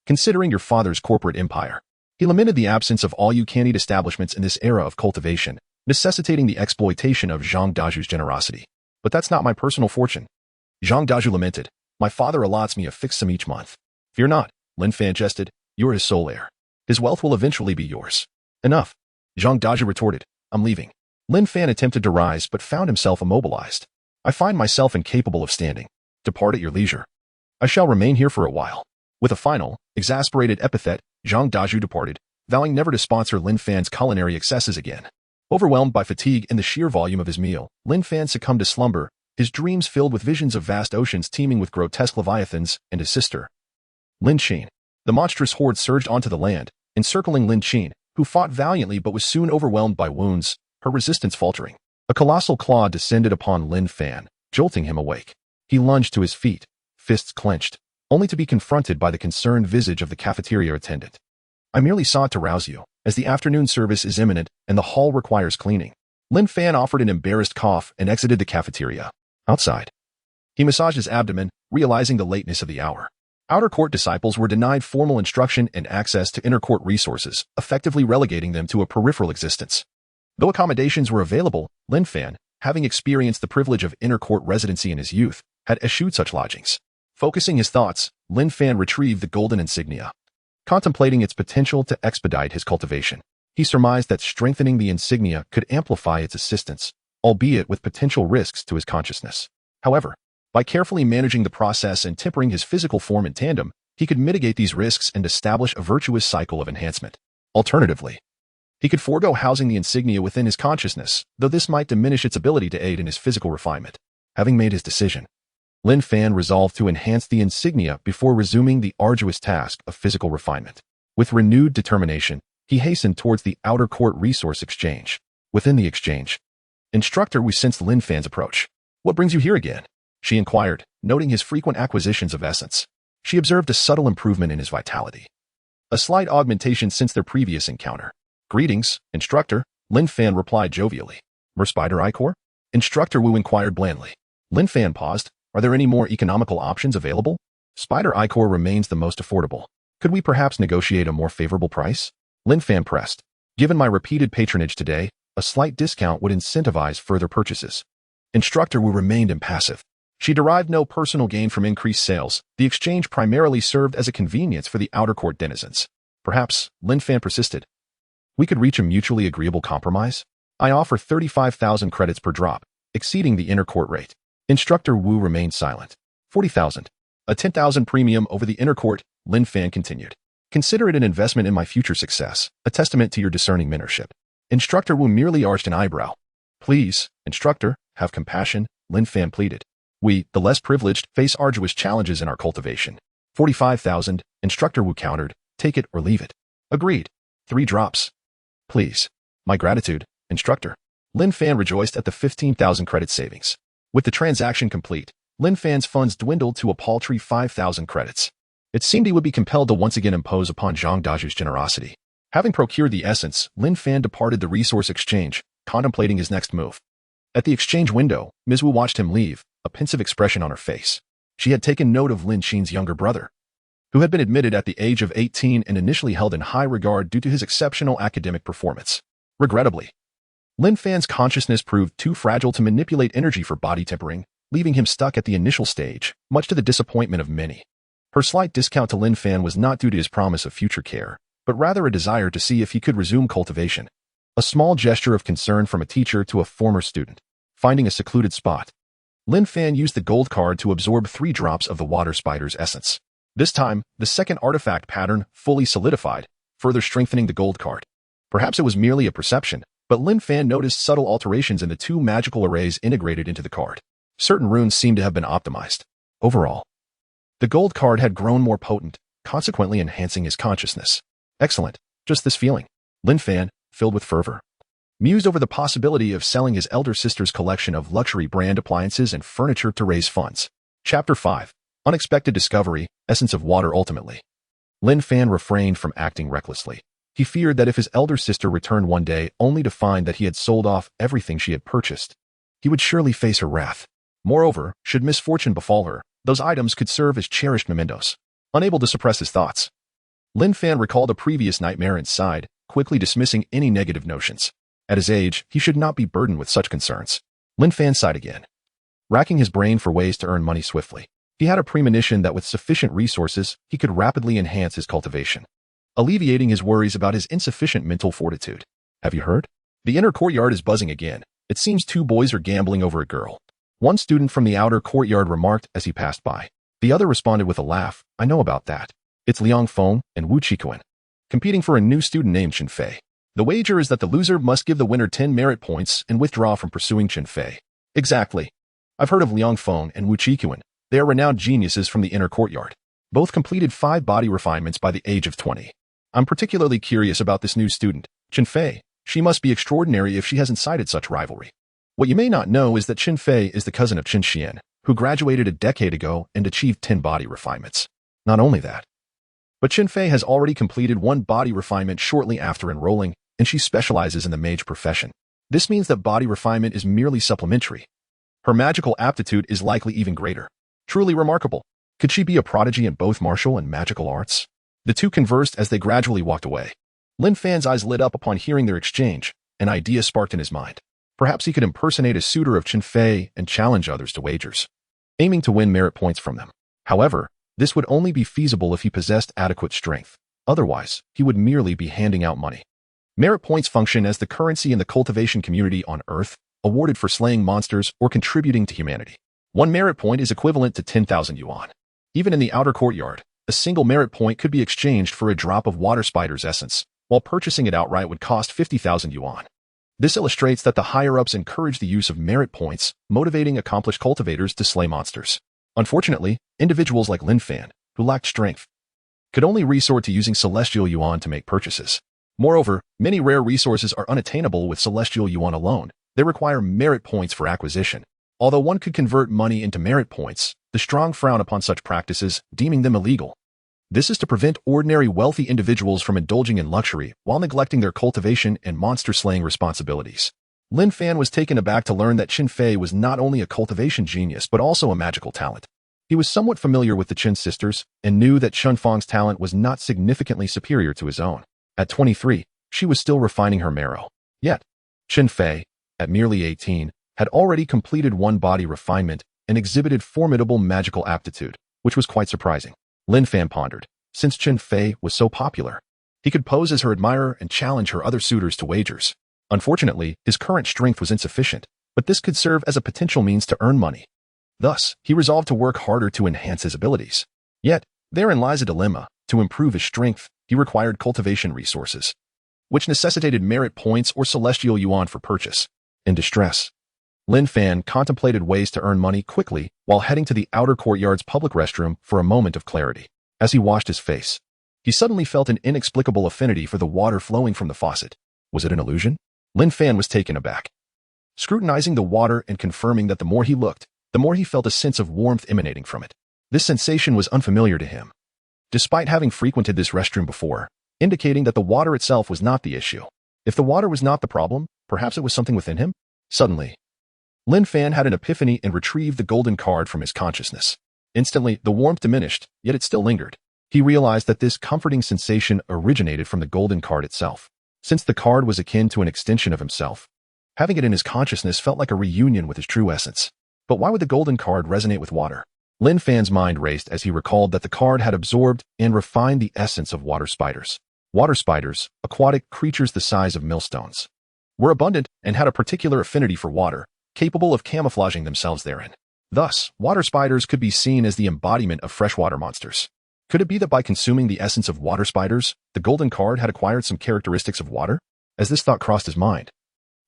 Considering your father's corporate empire. He lamented the absence of all-you-can-eat establishments in this era of cultivation, necessitating the exploitation of Zhang Dazhu's generosity. But that's not my personal fortune. Zhang Dazhu lamented. My father allots me a fixed sum each month. Fear not, Lin Fan jested. You're his sole heir. His wealth will eventually be yours. Enough. Zhang Dazhi retorted. I'm leaving. Lin Fan attempted to rise but found himself immobilized. I find myself incapable of standing. Depart at your leisure. I shall remain here for a while. With a final, exasperated epithet, Zhang Dazhi departed, vowing never to sponsor Lin Fan's culinary excesses again. Overwhelmed by fatigue and the sheer volume of his meal, Lin Fan succumbed to slumber, his dreams filled with visions of vast oceans teeming with grotesque leviathans and his sister, Lin Xin. The monstrous horde surged onto the land, encircling Lin Xin, who fought valiantly but was soon overwhelmed by wounds, her resistance faltering. A colossal claw descended upon Lin Fan, jolting him awake. He lunged to his feet, fists clenched, only to be confronted by the concerned visage of the cafeteria attendant. I merely sought to rouse you, as the afternoon service is imminent and the hall requires cleaning. Lin Fan offered an embarrassed cough and exited the cafeteria. Outside, he massaged his abdomen, realizing the lateness of the hour. Outer court disciples were denied formal instruction and access to inner court resources, effectively relegating them to a peripheral existence. Though accommodations were available, Lin Fan, having experienced the privilege of inner court residency in his youth, had eschewed such lodgings. Focusing his thoughts, Lin Fan retrieved the golden insignia. Contemplating its potential to expedite his cultivation, he surmised that strengthening the insignia could amplify its assistance, albeit with potential risks to his consciousness. However, by carefully managing the process and tempering his physical form in tandem, he could mitigate these risks and establish a virtuous cycle of enhancement. Alternatively, he could forego housing the insignia within his consciousness, though this might diminish its ability to aid in his physical refinement. Having made his decision, Lin Fan resolved to enhance the insignia before resuming the arduous task of physical refinement. With renewed determination, he hastened towards the outer court resource exchange. Within the exchange, Instructor Wu sensed Lin Fan's approach. What brings you here again? She inquired, noting his frequent acquisitions of essence. She observed a subtle improvement in his vitality, a slight augmentation since their previous encounter. Greetings, Instructor, Lin Fan replied jovially. Mer Spider Ichor? Instructor Wu inquired blandly. Lin Fan paused. Are there any more economical options available? Spider Ichor remains the most affordable. Could we perhaps negotiate a more favorable price? Lin Fan pressed. Given my repeated patronage today, a slight discount would incentivize further purchases. Instructor Wu remained impassive. She derived no personal gain from increased sales. The exchange primarily served as a convenience for the outer court denizens. Perhaps, Lin Fan persisted. We could reach a mutually agreeable compromise. I offer 35,000 credits per drop, exceeding the inner court rate. Instructor Wu remained silent. 40,000. A 10,000 premium over the inner court, Lin Fan continued. Consider it an investment in my future success, a testament to your discerning mentorship. Instructor Wu merely arched an eyebrow. Please, Instructor, have compassion, Lin Fan pleaded. We, the less privileged, face arduous challenges in our cultivation. 45,000, Instructor Wu countered. Take it or leave it. Agreed. 3 drops. Please. My gratitude, Instructor. Lin Fan rejoiced at the 15,000 credit savings. With the transaction complete, Lin Fan's funds dwindled to a paltry 5,000 credits. It seemed he would be compelled to once again impose upon Zhang Dazhi's generosity. Having procured the essence, Lin Fan departed the resource exchange, contemplating his next move. At the exchange window, Ms. Wu watched him leave, a pensive expression on her face. She had taken note of Lin Xin's younger brother, who had been admitted at the age of 18 and initially held in high regard due to his exceptional academic performance. Regrettably, Lin Fan's consciousness proved too fragile to manipulate energy for body tempering, leaving him stuck at the initial stage, much to the disappointment of many. Her slight discount to Lin Fan was not due to his promise of future care, but rather a desire to see if he could resume cultivation. A small gesture of concern from a teacher to a former student. Finding a secluded spot, Lin Fan used the gold card to absorb 3 drops of the water spider's essence. This time, the second artifact pattern fully solidified, further strengthening the gold card. Perhaps it was merely a perception, but Lin Fan noticed subtle alterations in the 2 magical arrays integrated into the card. Certain runes seemed to have been optimized. Overall, the gold card had grown more potent, consequently enhancing his consciousness. Excellent, just this feeling. Lin Fan, filled with fervor, mused over the possibility of selling his elder sister's collection of luxury brand appliances and furniture to raise funds. Chapter 5. Unexpected Discovery, Essence of Water Ultimately. Lin Fan refrained from acting recklessly. He feared that if his elder sister returned one day only to find that he had sold off everything she had purchased, he would surely face her wrath. Moreover, should misfortune befall her, those items could serve as cherished mementos. Unable to suppress his thoughts, Lin Fan recalled a previous nightmare and sighed, quickly dismissing any negative notions. At his age, he should not be burdened with such concerns. Lin Fan sighed again, racking his brain for ways to earn money swiftly. He had a premonition that with sufficient resources, he could rapidly enhance his cultivation, alleviating his worries about his insufficient mental fortitude. Have you heard? The inner courtyard is buzzing again. It seems two boys are gambling over a girl. One student from the outer courtyard remarked as he passed by. The other responded with a laugh. I know about that. It's Liang Feng and Wu Qikuan, competing for a new student named Chen Fei. The wager is that the loser must give the winner 10 merit points and withdraw from pursuing Chen Fei. Exactly. I've heard of Liang Feng and Wu Qikuan. They are renowned geniuses from the inner courtyard. Both completed 5 body refinements by the age of 20. I'm particularly curious about this new student, Chen Fei. She must be extraordinary if she has incited such rivalry. What you may not know is that Chen Fei is the cousin of Chen Xian, who graduated a decade ago and achieved 10 body refinements. Not only that, but Chen Fei has already completed 1 body refinement shortly after enrolling, and she specializes in the mage profession. This means that body refinement is merely supplementary. Her magical aptitude is likely even greater. Truly remarkable. Could she be a prodigy in both martial and magical arts? The two conversed as they gradually walked away. Lin Fan's eyes lit up upon hearing their exchange. An idea sparked in his mind. Perhaps he could impersonate a suitor of Chen Fei and challenge others to wagers, aiming to win merit points from them. However, this would only be feasible if he possessed adequate strength. Otherwise, he would merely be handing out money. Merit points function as the currency in the cultivation community on Earth, awarded for slaying monsters or contributing to humanity. 1 merit point is equivalent to 10,000 yuan. Even in the outer courtyard, a single merit point could be exchanged for a drop of water spider's essence, while purchasing it outright would cost 50,000 yuan. This illustrates that the higher-ups encourage the use of merit points, motivating accomplished cultivators to slay monsters. Unfortunately, individuals like Lin Fan, who lacked strength, could only resort to using celestial yuan to make purchases. Moreover, many rare resources are unattainable with celestial yuan alone. They require merit points for acquisition. Although one could convert money into merit points, the strong frown upon such practices, deeming them illegal. This is to prevent ordinary wealthy individuals from indulging in luxury while neglecting their cultivation and monster-slaying responsibilities. Lin Fan was taken aback to learn that Chen Fei was not only a cultivation genius but also a magical talent. He was somewhat familiar with the Chen sisters and knew that Chen Feng's talent was not significantly superior to his own. At 23, she was still refining her marrow. Yet, Chen Fei, at merely 18, had already completed 1 body refinement and exhibited formidable magical aptitude, which was quite surprising. Lin Fan pondered. Since Chen Fei was so popular, he could pose as her admirer and challenge her other suitors to wagers. Unfortunately, his current strength was insufficient, but this could serve as a potential means to earn money. Thus, he resolved to work harder to enhance his abilities. Yet, therein lies a dilemma. To improve his strength, he required cultivation resources, which necessitated merit points or celestial yuan for purchase. In distress, Lin Fan contemplated ways to earn money quickly while heading to the outer courtyard's public restroom for a moment of clarity. As he washed his face, he suddenly felt an inexplicable affinity for the water flowing from the faucet. Was it an illusion? Lin Fan was taken aback, scrutinizing the water and confirming that the more he looked, the more he felt a sense of warmth emanating from it. This sensation was unfamiliar to him, despite having frequented this restroom before, indicating that the water itself was not the issue. If the water was not the problem, perhaps it was something within him? Suddenly, Lin Fan had an epiphany and retrieved the golden card from his consciousness. Instantly, the warmth diminished, yet it still lingered. He realized that this comforting sensation originated from the golden card itself. Since the card was akin to an extension of himself, having it in his consciousness felt like a reunion with his true essence. But why would the golden card resonate with water? Lin Fan's mind raced as he recalled that the card had absorbed and refined the essence of water spiders. Water spiders, aquatic creatures the size of millstones, were abundant and had a particular affinity for water, capable of camouflaging themselves therein. Thus, water spiders could be seen as the embodiment of freshwater monsters. Could it be that by consuming the essence of water spiders, the golden card had acquired some characteristics of water? As this thought crossed his mind,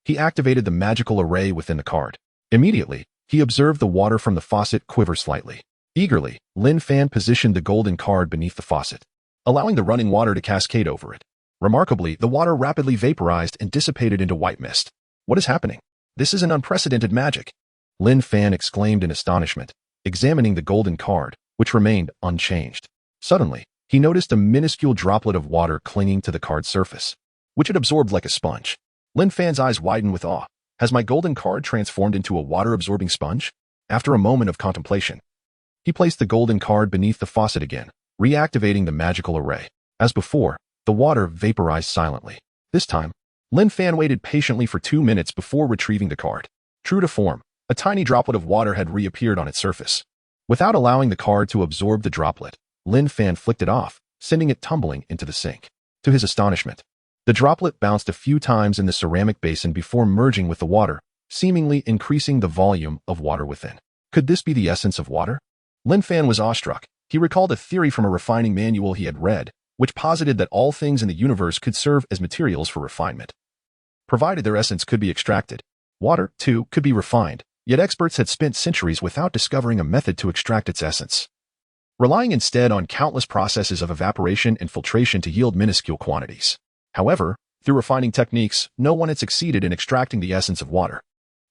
he activated the magical array within the card. Immediately, he observed the water from the faucet quiver slightly. Eagerly, Lin Fan positioned the golden card beneath the faucet, allowing the running water to cascade over it. Remarkably, the water rapidly vaporized and dissipated into white mist. What is happening? This is an unprecedented magic, Lin Fan exclaimed in astonishment, examining the golden card, which remained unchanged. Suddenly, he noticed a minuscule droplet of water clinging to the card's surface, which it absorbed like a sponge. Lin Fan's eyes widened with awe. Has my golden card transformed into a water-absorbing sponge? After a moment of contemplation, he placed the golden card beneath the faucet again, reactivating the magical array. As before, the water vaporized silently. This time, Lin Fan waited patiently for 2 minutes before retrieving the card. True to form, a tiny droplet of water had reappeared on its surface. Without allowing the card to absorb the droplet, Lin Fan flicked it off, sending it tumbling into the sink. To his astonishment, The droplet bounced a few times in the ceramic basin before merging with the water, seemingly increasing the volume of water within. Could this be the essence of water? Lin Fan was awestruck. He recalled a theory from a refining manual he had read, which posited that all things in the universe could serve as materials for refinement, provided their essence could be extracted. Water, too, could be refined, yet experts had spent centuries without discovering a method to extract its essence, relying instead on countless processes of evaporation and filtration to yield minuscule quantities. However, through refining techniques, no one had succeeded in extracting the essence of water.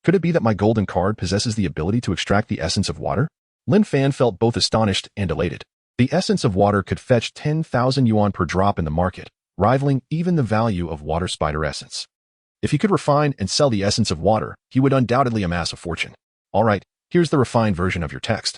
Could it be that my golden card possesses the ability to extract the essence of water? Lin Fan felt both astonished and elated. The essence of water could fetch 10,000 yuan per drop in the market, rivaling even the value of water spider essence. If he could refine and sell the essence of water, he would undoubtedly amass a fortune. All right, here's the refined version of your text.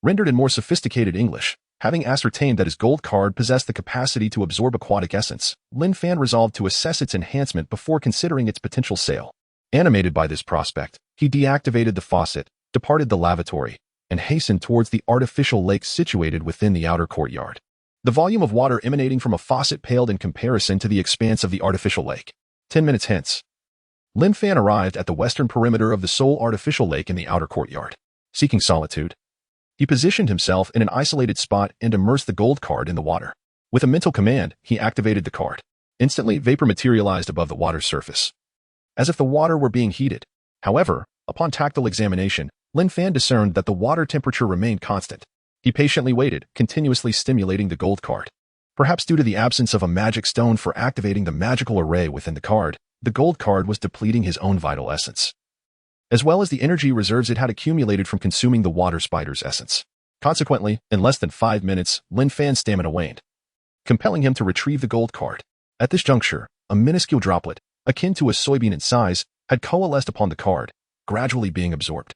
Rendered in more sophisticated English, having ascertained that his gold card possessed the capacity to absorb aquatic essence, Lin Fan resolved to assess its enhancement before considering its potential sale. Animated by this prospect, he deactivated the faucet, departed the lavatory, and hastened towards the artificial lake situated within the outer courtyard. The volume of water emanating from a faucet paled in comparison to the expanse of the artificial lake. 10 minutes hence, Lin Fan arrived at the western perimeter of the sole artificial lake in the outer courtyard. Seeking solitude, he positioned himself in an isolated spot and immersed the gold card in the water. With a mental command, he activated the card. Instantly, vapor materialized above the water's surface, as if the water were being heated. However, upon tactile examination, Lin Fan discerned that the water temperature remained constant. He patiently waited, continuously stimulating the gold card. Perhaps due to the absence of a magic stone for activating the magical array within the card, the gold card was depleting his own vital essence, as well as the energy reserves it had accumulated from consuming the water spider's essence. Consequently, in less than 5 minutes, Lin Fan's stamina waned, compelling him to retrieve the gold card. At this juncture, a minuscule droplet, akin to a soybean in size, had coalesced upon the card, gradually being absorbed.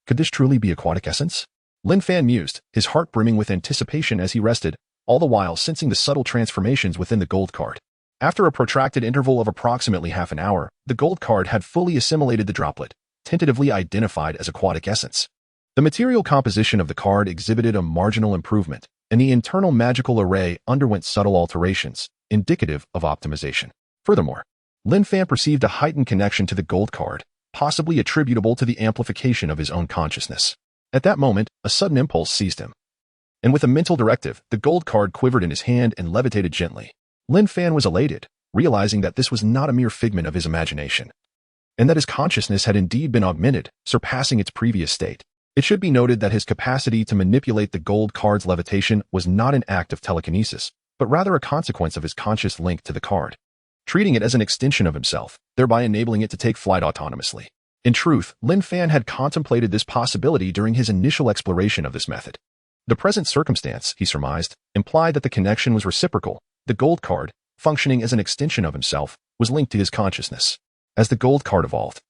Could this truly be aquatic essence? Lin Fan mused, his heart brimming with anticipation as he rested, all the while sensing the subtle transformations within the gold card. After a protracted interval of approximately half an hour, the gold card had fully assimilated the droplet, tentatively identified as aquatic essence. The material composition of the card exhibited a marginal improvement, and the internal magical array underwent subtle alterations, indicative of optimization. Furthermore, Lin Fan perceived a heightened connection to the gold card, possibly attributable to the amplification of his own consciousness. At that moment, a sudden impulse seized him, and with a mental directive, the gold card quivered in his hand and levitated gently. Lin Fan was elated, realizing that this was not a mere figment of his imagination, and that his consciousness had indeed been augmented, surpassing its previous state. It should be noted that his capacity to manipulate the gold card's levitation was not an act of telekinesis, but rather a consequence of his conscious link to the card, treating it as an extension of himself, thereby enabling it to take flight autonomously. In truth, Lin Fan had contemplated this possibility during his initial exploration of this method. The present circumstance, he surmised, implied that the connection was reciprocal. The gold card, functioning as an extension of himself, was linked to his consciousness. As the gold card evolved,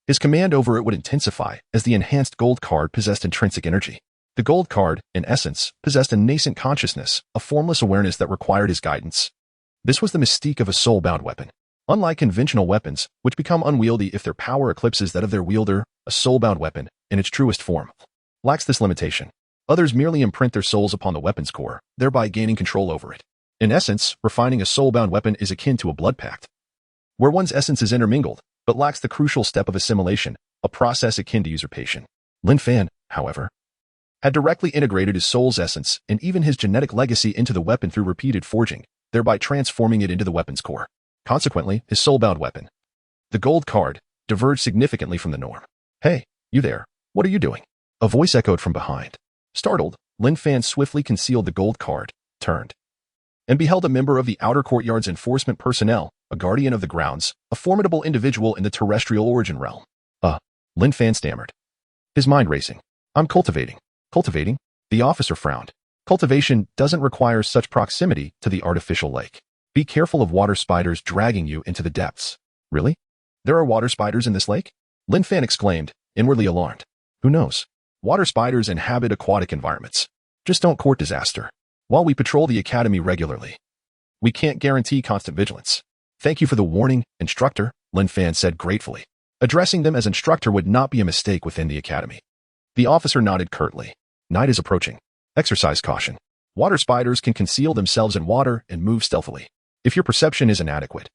his command over it would intensify as the enhanced gold card possessed intrinsic energy. The gold card, in essence, possessed a nascent consciousness, a formless awareness that required his guidance. This was the mystique of a soul-bound weapon. Unlike conventional weapons, which become unwieldy if their power eclipses that of their wielder, a soul-bound weapon, in its truest form, lacks this limitation. Others merely imprint their souls upon the weapon's core, thereby gaining control over it. In essence, refining a soul-bound weapon is akin to a blood pact, where one's essence is intermingled, but lacks the crucial step of assimilation, a process akin to usurpation. Lin Fan, however, had directly integrated his soul's essence and even his genetic legacy into the weapon through repeated forging, thereby transforming it into the weapon's core. Consequently, his soul-bound weapon, the gold card, diverged significantly from the norm. "Hey, you there, what are you doing?" A voice echoed from behind. Startled, Lin Fan swiftly concealed the gold card, turned, and beheld a member of the outer courtyard's enforcement personnel, a guardian of the grounds, a formidable individual in the terrestrial origin realm. Lin Fan stammered, his mind racing. "I'm cultivating." "Cultivating?" The officer frowned. "Cultivation doesn't require such proximity to the artificial lake. Be careful of water spiders dragging you into the depths." "Really? There are water spiders in this lake?" Lin Fan exclaimed, inwardly alarmed. "Who knows? Water spiders inhabit aquatic environments. Just don't court disaster. While we patrol the academy regularly, we can't guarantee constant vigilance." "Thank you for the warning, instructor," Lin Fan said gratefully. Addressing them as instructor would not be a mistake within the academy. The officer nodded curtly. "Night is approaching. Exercise caution. Water spiders can conceal themselves in water and move stealthily. If your perception is inadequate,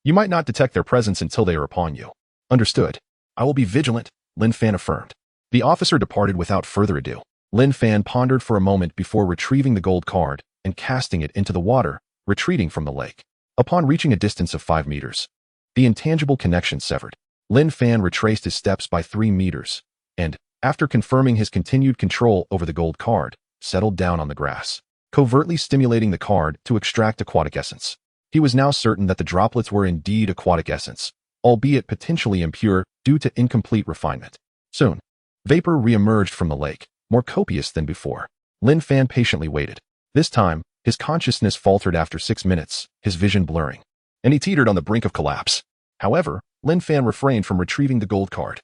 You might not detect their presence until they are upon you. Understood. I will be vigilant, Lin Fan affirmed. The officer departed without further ado. Lin Fan pondered for a moment before retrieving the gold card and casting it into the water, retreating from the lake. Upon reaching a distance of 5 meters, the intangible connection severed. Lin Fan retraced his steps by 3 meters, and, after confirming his continued control over the gold card, settled down on the grass, covertly stimulating the card to extract aquatic essence. He was now certain that the droplets were indeed aquatic essence, albeit potentially impure due to incomplete refinement. Soon, vapor re-emerged from the lake, more copious than before. Lin Fan patiently waited. This time, his consciousness faltered after 6 minutes, his vision blurring, and he teetered on the brink of collapse. However, Lin Fan refrained from retrieving the gold card,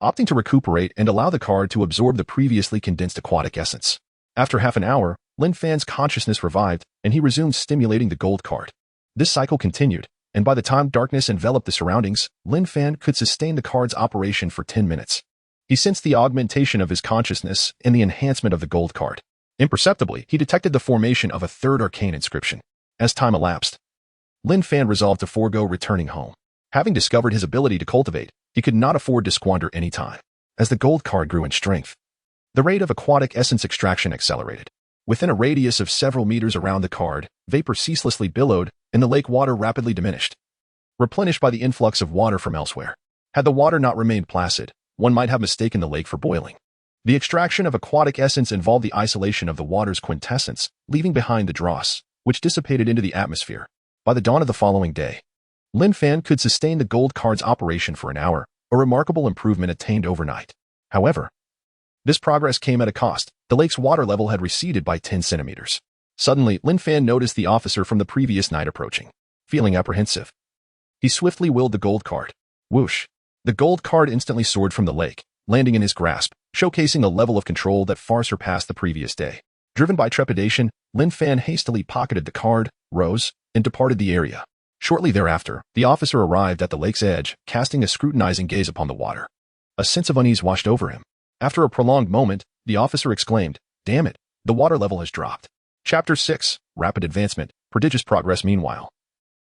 opting to recuperate and allow the card to absorb the previously condensed aquatic essence. After half an hour, Lin Fan's consciousness revived, and he resumed stimulating the gold card. This cycle continued, and by the time darkness enveloped the surroundings, Lin Fan could sustain the card's operation for 10 minutes. He sensed the augmentation of his consciousness and the enhancement of the gold card. Imperceptibly, he detected the formation of a third arcane inscription. As time elapsed, Lin Fan resolved to forego returning home. Having discovered his ability to cultivate, he could not afford to squander any time. As the gold card grew in strength, the rate of aquatic essence extraction accelerated. Within a radius of several meters around the card, vapor ceaselessly billowed, and the lake water rapidly diminished, replenished by the influx of water from elsewhere. Had the water not remained placid, one might have mistaken the lake for boiling. The extraction of aquatic essence involved the isolation of the water's quintessence, leaving behind the dross, which dissipated into the atmosphere. By the dawn of the following day, Lin Fan could sustain the gold card's operation for an hour, a remarkable improvement attained overnight. However, this progress came at a cost. The lake's water level had receded by 10 centimeters. Suddenly, Lin Fan noticed the officer from the previous night approaching. Feeling apprehensive, he swiftly willed the gold card. Whoosh! The gold card instantly soared from the lake, landing in his grasp, showcasing a level of control that far surpassed the previous day. Driven by trepidation, Lin Fan hastily pocketed the card, rose, and departed the area. Shortly thereafter, the officer arrived at the lake's edge, casting a scrutinizing gaze upon the water. A sense of unease washed over him. After a prolonged moment, the officer exclaimed, "Damn it, the water level has dropped." Chapter 6, Rapid Advancement, Prodigious Progress. Meanwhile,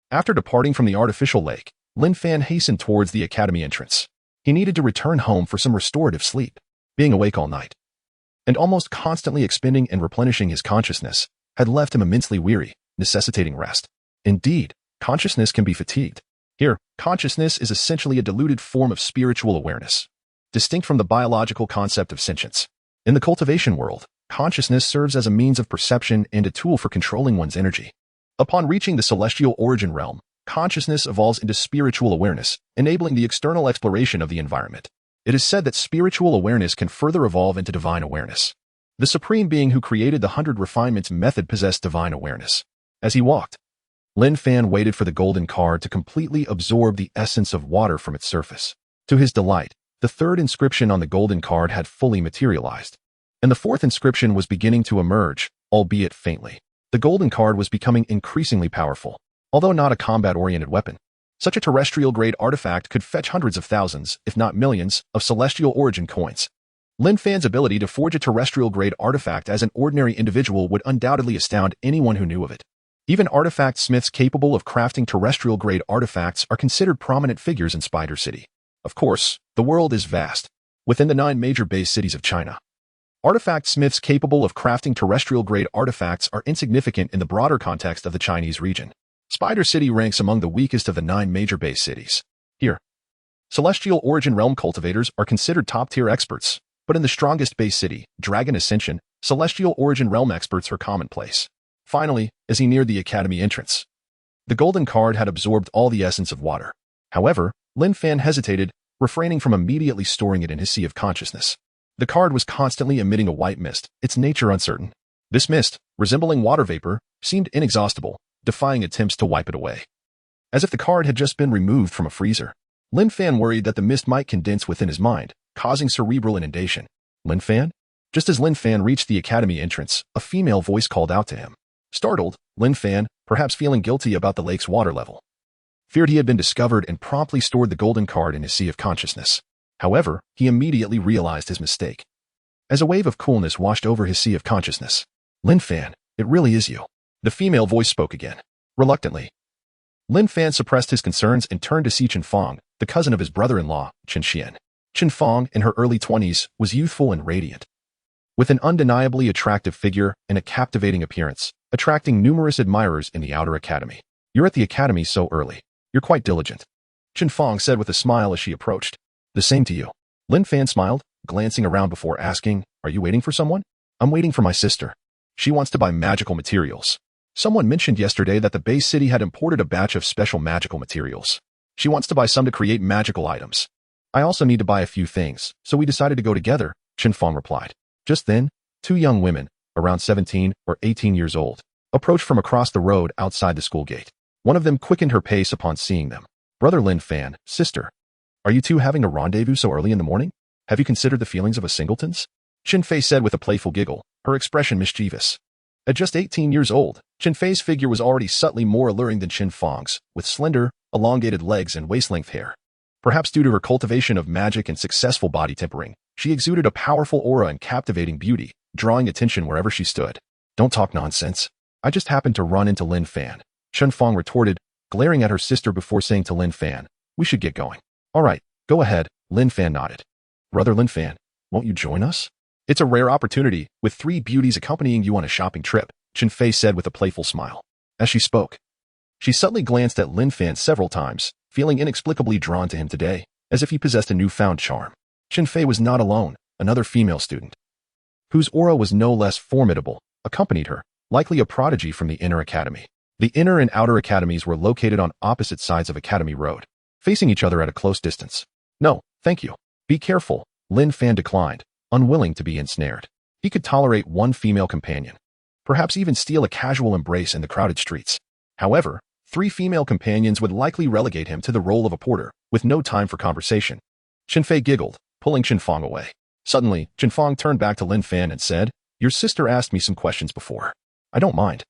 after departing from the artificial lake, Lin Fan hastened towards the academy entrance. He needed to return home for some restorative sleep. Being awake all night, and almost constantly expending and replenishing his consciousness, had left him immensely weary, necessitating rest. Indeed, consciousness can be fatigued. Here, consciousness is essentially a diluted form of spiritual awareness, distinct from the biological concept of sentience. In the cultivation world, consciousness serves as a means of perception and a tool for controlling one's energy. Upon reaching the celestial origin realm, consciousness evolves into spiritual awareness, enabling the external exploration of the environment. It is said that spiritual awareness can further evolve into divine awareness. The Supreme Being who created the 100 Refinements method possessed divine awareness. As he walked, Lin Fan waited for the golden card to completely absorb the essence of water from its surface. To his delight, the third inscription on the golden card had fully materialized, and the fourth inscription was beginning to emerge, albeit faintly. The golden card was becoming increasingly powerful, although not a combat-oriented weapon. Such a terrestrial-grade artifact could fetch hundreds of thousands, if not millions, of celestial origin coins. Lin Fan's ability to forge a terrestrial-grade artifact as an ordinary individual would undoubtedly astound anyone who knew of it. Even artifact smiths capable of crafting terrestrial-grade artifacts are considered prominent figures in Spider City. Of course, the world is vast. Within the 9 major base cities of China, artifact smiths capable of crafting terrestrial-grade artifacts are insignificant in the broader context of the Chinese region. Spider City ranks among the weakest of the 9 major base cities. Here, celestial origin realm cultivators are considered top-tier experts, but in the strongest base city, Dragon Ascension, celestial origin realm experts are commonplace. Finally, as he neared the academy entrance, the golden card had absorbed all the essence of water. However, Lin Fan hesitated, refraining from immediately storing it in his sea of consciousness. The card was constantly emitting a white mist, its nature uncertain. This mist, resembling water vapor, seemed inexhaustible, defying attempts to wipe it away. As if the card had just been removed from a freezer, Lin Fan worried that the mist might condense within his mind, causing cerebral inundation. Lin Fan? Just as Lin Fan reached the academy entrance, a female voice called out to him. Startled, Lin Fan, perhaps feeling guilty about the lake's water level, feared he had been discovered and promptly stored the golden card in his sea of consciousness. However, he immediately realized his mistake. As a wave of coolness washed over his sea of consciousness, "Lin Fan, it really is you." The female voice spoke again, reluctantly. Lin Fan suppressed his concerns and turned to see Chen Fong, the cousin of his brother-in-law, Chen Xian. Chen Fong, in her early 20s, was youthful and radiant, with an undeniably attractive figure and a captivating appearance, attracting numerous admirers in the outer academy. "You're at the academy so early. You're quite diligent," Chen Fong said with a smile as she approached. "The same to you." Lin Fan smiled, glancing around before asking, "Are you waiting for someone?" "I'm waiting for my sister. She wants to buy magical materials. Someone mentioned yesterday that the Bay City had imported a batch of special magical materials. She wants to buy some to create magical items. I also need to buy a few things, so we decided to go together," Chen Fong replied. Just then, two young women, around 17 or 18 years old, approached from across the road outside the school gate. One of them quickened her pace upon seeing them. "Brother Lin Fan, sister, are you two having a rendezvous so early in the morning? Have you considered the feelings of a singletons?" Chen Fei said with a playful giggle, her expression mischievous. At just 18 years old, Chen Fei's figure was already subtly more alluring than Chen Fong's, with slender, elongated legs and waist-length hair. Perhaps due to her cultivation of magic and successful body tempering, she exuded a powerful aura and captivating beauty, drawing attention wherever she stood. "Don't talk nonsense. I just happened to run into Lin Fan," Chen Fong retorted, glaring at her sister before saying to Lin Fan, "We should get going." "All right, go ahead," Lin Fan nodded. "Brother Lin Fan, won't you join us? It's a rare opportunity, with 3 beauties accompanying you on a shopping trip," Chen Fei said with a playful smile. As she spoke, she subtly glanced at Lin Fan several times, feeling inexplicably drawn to him today, as if he possessed a newfound charm. Chen Fei was not alone. Another female student, whose aura was no less formidable, accompanied her, likely a prodigy from the inner academy. The inner and outer academies were located on opposite sides of Academy Road, facing each other at a close distance. "No, thank you. Be careful," Lin Fan declined, unwilling to be ensnared. He could tolerate one female companion, perhaps even steal a casual embrace in the crowded streets. However, 3 female companions would likely relegate him to the role of a porter, with no time for conversation. Chen Fei giggled, pulling Chen Fong away. Suddenly, Chen Fong turned back to Lin Fan and said, "Your sister asked me some questions before. I don't mind."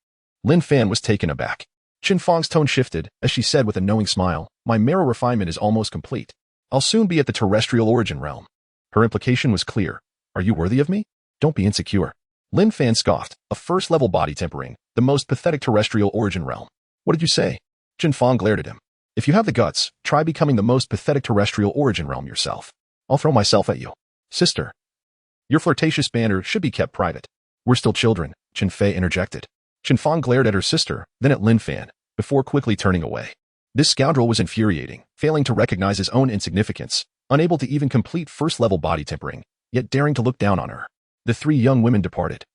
Lin Fan was taken aback. Chen Fong's tone shifted as she said with a knowing smile, "My marrow refinement is almost complete. I'll soon be at the terrestrial origin realm." Her implication was clear. "Are you worthy of me? Don't be insecure." Lin Fan scoffed, "A first-level body tempering, the most pathetic terrestrial origin realm. What did you say?" Chen Fong glared at him. "If you have the guts, try becoming the most pathetic terrestrial origin realm yourself. I'll throw myself at you." "Sister, your flirtatious banter should be kept private. We're still children," Chen Fei interjected. Chen Fong glared at her sister, then at Lin Fan, before quickly turning away. This scoundrel was infuriating, failing to recognize his own insignificance, unable to even complete first-level body tempering, yet daring to look down on her. The 3 young women departed,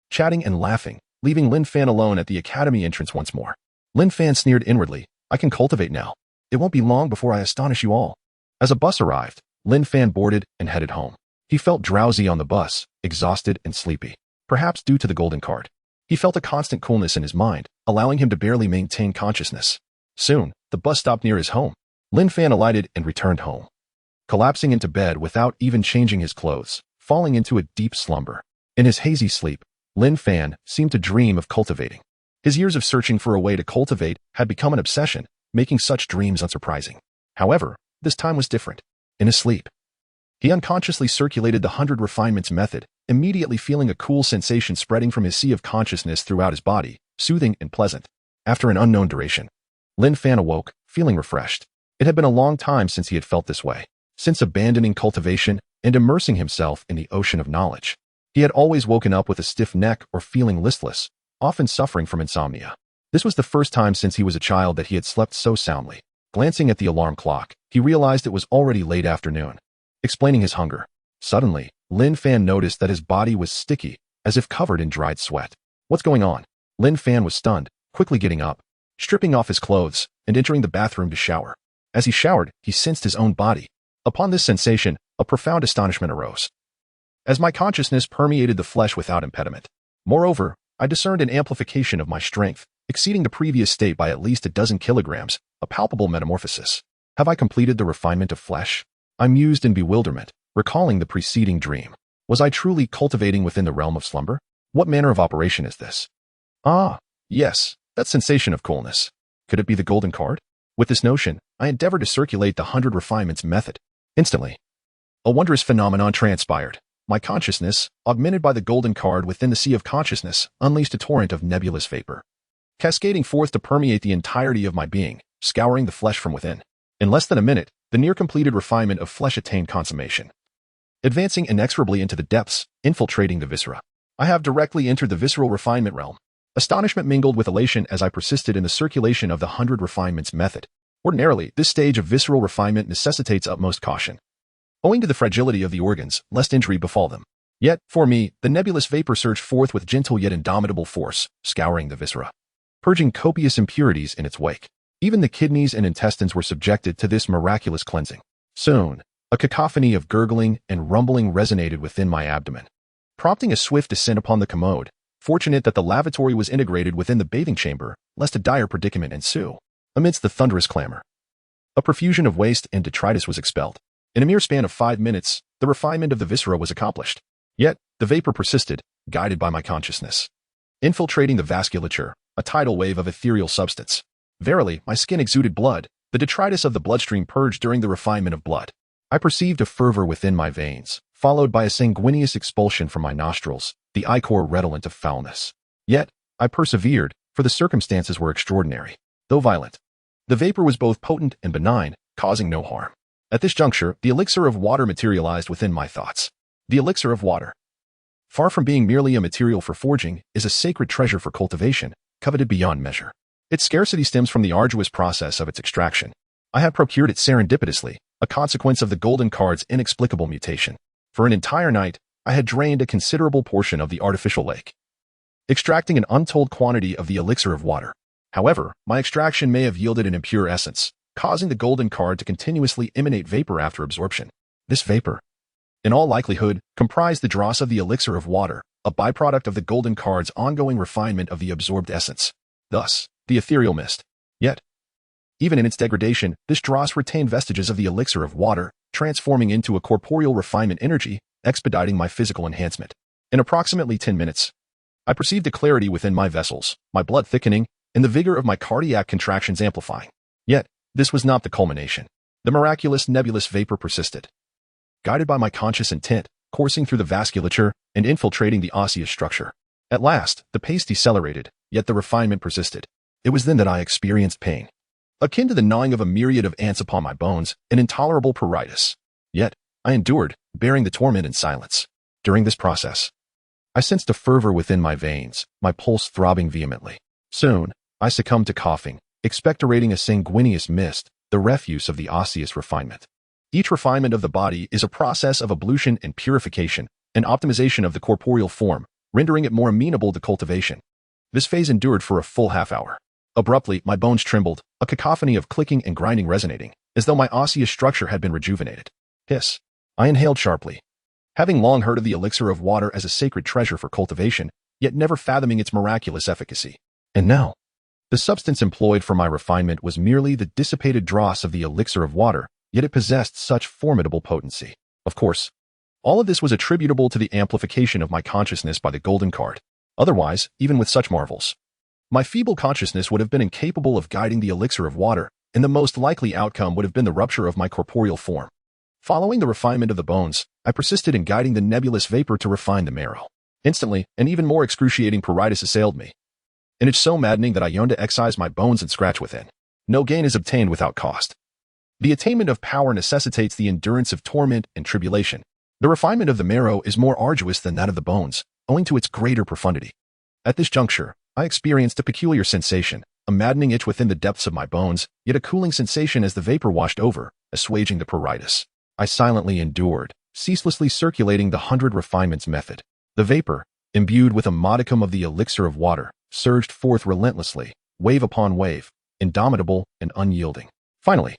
chatting and laughing, leaving Lin Fan alone at the academy entrance once more. Lin Fan sneered inwardly, "I can cultivate now. It won't be long before I astonish you all." As a bus arrived, Lin Fan boarded and headed home. He felt drowsy on the bus, exhausted and sleepy, perhaps due to the golden card. He felt a constant coolness in his mind, allowing him to barely maintain consciousness. Soon, the bus stopped near his home. Lin Fan alighted and returned home, collapsing into bed without even changing his clothes, falling into a deep slumber. In his hazy sleep, Lin Fan seemed to dream of cultivating. His years of searching for a way to cultivate had become an obsession, making such dreams unsurprising. However, this time was different. In his sleep, he unconsciously circulated the 100 refinements method, immediately feeling a cool sensation spreading from his sea of consciousness throughout his body, soothing and pleasant. After an unknown duration, Lin Fan awoke, feeling refreshed. It had been a long time since he had felt this way, since abandoning cultivation and immersing himself in the ocean of knowledge. He had always woken up with a stiff neck or feeling listless, often suffering from insomnia. This was the first time since he was a child that he had slept so soundly. Glancing at the alarm clock, he realized it was already late afternoon, explaining his hunger. Suddenly, Lin Fan noticed that his body was sticky, as if covered in dried sweat. "What's going on?" Lin Fan was stunned, quickly getting up, stripping off his clothes, and entering the bathroom to shower. As he showered, he sensed his own body. Upon this sensation, a profound astonishment arose, as my consciousness permeated the flesh without impediment. Moreover, I discerned an amplification of my strength, exceeding the previous state by at least a dozen kilograms, a palpable metamorphosis. Have I completed the refinement of flesh? I mused in bewilderment, recalling the preceding dream. Was I truly cultivating within the realm of slumber? What manner of operation is this? Ah, yes, that sensation of coolness. Could it be the golden card? With this notion, I endeavored to circulate the 100 refinements method. Instantly, a wondrous phenomenon transpired. My consciousness, augmented by the golden card within the sea of consciousness, unleashed a torrent of nebulous vapor. cascading forth to permeate the entirety of my being, scouring the flesh from within. In less than a minute, the near-completed refinement of flesh attained consummation. Advancing inexorably into the depths, infiltrating the viscera. I have directly entered the visceral refinement realm. Astonishment mingled with elation as I persisted in the circulation of the 100 refinements method. Ordinarily, this stage of visceral refinement necessitates utmost caution, owing to the fragility of the organs, lest injury befall them. Yet, for me, the nebulous vapor surged forth with gentle yet indomitable force, scouring the viscera, purging copious impurities in its wake. Even the kidneys and intestines were subjected to this miraculous cleansing. Soon, a cacophony of gurgling and rumbling resonated within my abdomen, prompting a swift descent upon the commode. Fortunate that the lavatory was integrated within the bathing chamber, lest a dire predicament ensue. Amidst the thunderous clamor, a profusion of waste and detritus was expelled. In a mere span of 5 minutes, the refinement of the viscera was accomplished. Yet, the vapor persisted, guided by my consciousness, infiltrating the vasculature, a tidal wave of ethereal substance. Verily, my skin exuded blood, the detritus of the bloodstream purged during the refinement of blood. I perceived a fervor within my veins, followed by a sanguineous expulsion from my nostrils, the ichor redolent of foulness. Yet, I persevered, for the circumstances were extraordinary, though violent. The vapor was both potent and benign, causing no harm. At this juncture, the elixir of water materialized within my thoughts. The elixir of water, far from being merely a material for forging, is a sacred treasure for cultivation, coveted beyond measure. Its scarcity stems from the arduous process of its extraction. I had procured it serendipitously, a consequence of the golden card's inexplicable mutation. For an entire night, I had drained a considerable portion of the artificial lake, extracting an untold quantity of the elixir of water. However, my extraction may have yielded an impure essence, causing the golden card to continuously emanate vapor after absorption. This vapor, in all likelihood, comprised the dross of the elixir of water, a byproduct of the golden card's ongoing refinement of the absorbed essence. Thus, the ethereal mist. Yet, even in its degradation, this dross retained vestiges of the elixir of water, transforming into a corporeal refinement energy, expediting my physical enhancement. In approximately 10 minutes, I perceived a clarity within my vessels, my blood thickening, and the vigor of my cardiac contractions amplifying. Yet, this was not the culmination. The miraculous nebulous vapor persisted, guided by my conscious intent, coursing through the vasculature and infiltrating the osseous structure. At last, the pace decelerated, yet the refinement persisted. It was then that I experienced pain, akin to the gnawing of a myriad of ants upon my bones, an intolerable pruritus. Yet, I endured, bearing the torment in silence. During this process, I sensed a fervor within my veins, my pulse throbbing vehemently. Soon, I succumbed to coughing, expectorating a sanguineous mist, the refuse of the osseous refinement. Each refinement of the body is a process of ablution and purification, an optimization of the corporeal form, rendering it more amenable to cultivation. This phase endured for a full half-hour. Abruptly, my bones trembled, a cacophony of clicking and grinding resonating, as though my osseous structure had been rejuvenated. Hiss. I inhaled sharply. Having long heard of the elixir of water as a sacred treasure for cultivation, yet never fathoming its miraculous efficacy. And now, the substance employed for my refinement was merely the dissipated dross of the elixir of water, yet it possessed such formidable potency. Of course, all of this was attributable to the amplification of my consciousness by the golden card. Otherwise, even with such marvels, my feeble consciousness would have been incapable of guiding the elixir of water, and the most likely outcome would have been the rupture of my corporeal form. Following the refinement of the bones, I persisted in guiding the nebulous vapor to refine the marrow. Instantly, an even more excruciating pruritus assailed me, and it's so maddening that I yearn to excise my bones and scratch within. No gain is obtained without cost. The attainment of power necessitates the endurance of torment and tribulation. The refinement of the marrow is more arduous than that of the bones, owing to its greater profundity. At this juncture, I experienced a peculiar sensation, a maddening itch within the depths of my bones, yet a cooling sensation as the vapor washed over, assuaging the pruritus. I silently endured, ceaselessly circulating the 100 refinements method. The vapor, imbued with a modicum of the elixir of water, surged forth relentlessly, wave upon wave, indomitable and unyielding. Finally,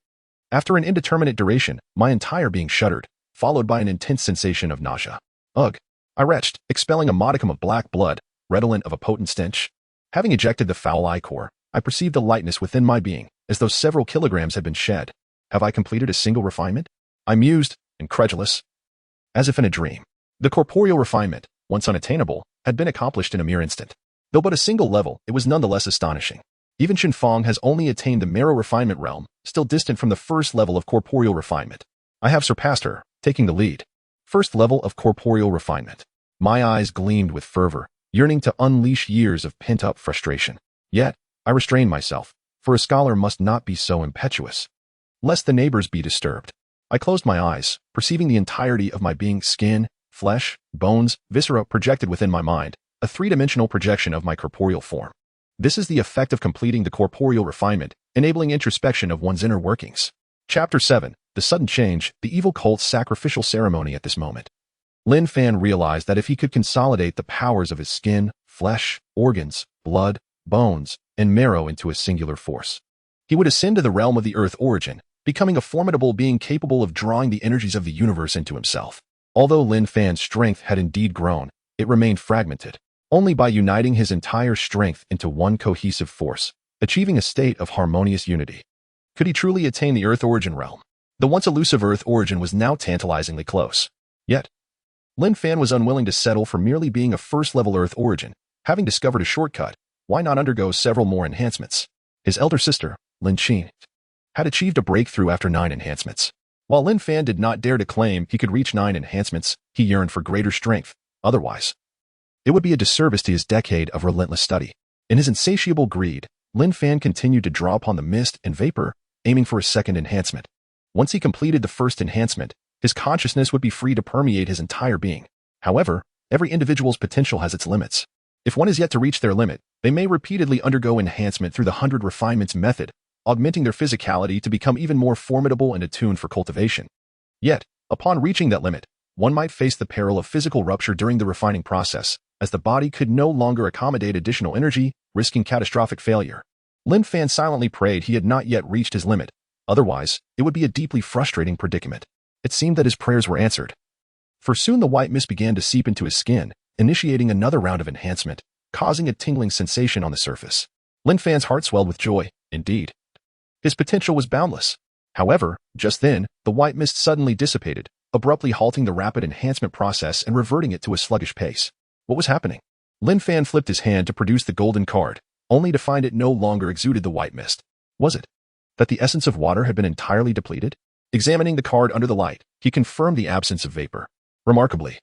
after an indeterminate duration, my entire being shuddered, followed by an intense sensation of nausea. Ugh! I retched, expelling a modicum of black blood, redolent of a potent stench. Having ejected the foul ichor, I perceived a lightness within my being, as though several kilograms had been shed. Have I completed a single refinement? I mused, incredulous, as if in a dream. The corporeal refinement, once unattainable, had been accomplished in a mere instant. Though but a single level, it was nonetheless astonishing. Even Shinfang has only attained the marrow refinement realm, still distant from the first level of corporeal refinement. I have surpassed her, taking the lead. First level of corporeal refinement. My eyes gleamed with fervor, yearning to unleash years of pent-up frustration. Yet, I restrained myself, for a scholar must not be so impetuous, lest the neighbors be disturbed. I closed my eyes, perceiving the entirety of my being: skin, flesh, bones, viscera projected within my mind, a three-dimensional projection of my corporeal form. This is the effect of completing the corporeal refinement, enabling introspection of one's inner workings. Chapter 7. The Sudden Change, the Evil Cult's Sacrificial Ceremony. At this moment, Lin Fan realized that if he could consolidate the powers of his skin, flesh, organs, blood, bones, and marrow into a singular force, he would ascend to the realm of the Earth origin, becoming a formidable being capable of drawing the energies of the universe into himself. Although Lin Fan's strength had indeed grown, it remained fragmented. Only by uniting his entire strength into one cohesive force, achieving a state of harmonious unity, could he truly attain the Earth origin realm. The once elusive Earth origin was now tantalizingly close. Yet, Lin Fan was unwilling to settle for merely being a first-level Earth origin. Having discovered a shortcut, why not undergo several more enhancements? His elder sister, Lin Qin, had achieved a breakthrough after 9 enhancements. While Lin Fan did not dare to claim he could reach 9 enhancements, he yearned for greater strength. Otherwise, it would be a disservice to his decade of relentless study. In his insatiable greed, Lin Fan continued to draw upon the mist and vapor, aiming for a second enhancement. Once he completed the first enhancement, his consciousness would be free to permeate his entire being. However, every individual's potential has its limits. If one is yet to reach their limit, they may repeatedly undergo enhancement through the 100 refinements method, augmenting their physicality to become even more formidable and attuned for cultivation. Yet, upon reaching that limit, one might face the peril of physical rupture during the refining process, as the body could no longer accommodate additional energy, risking catastrophic failure. Lin Fan silently prayed he had not yet reached his limit. Otherwise, it would be a deeply frustrating predicament. It seemed that his prayers were answered, for soon the white mist began to seep into his skin, initiating another round of enhancement, causing a tingling sensation on the surface. Lin Fan's heart swelled with joy. Indeed, his potential was boundless. However, just then, the white mist suddenly dissipated, abruptly halting the rapid enhancement process and reverting it to a sluggish pace. What was happening? Lin Fan flipped his hand to produce the golden card, only to find it no longer exuded the white mist. Was it that the essence of water had been entirely depleted? Examining the card under the light, he confirmed the absence of vapor. Remarkably,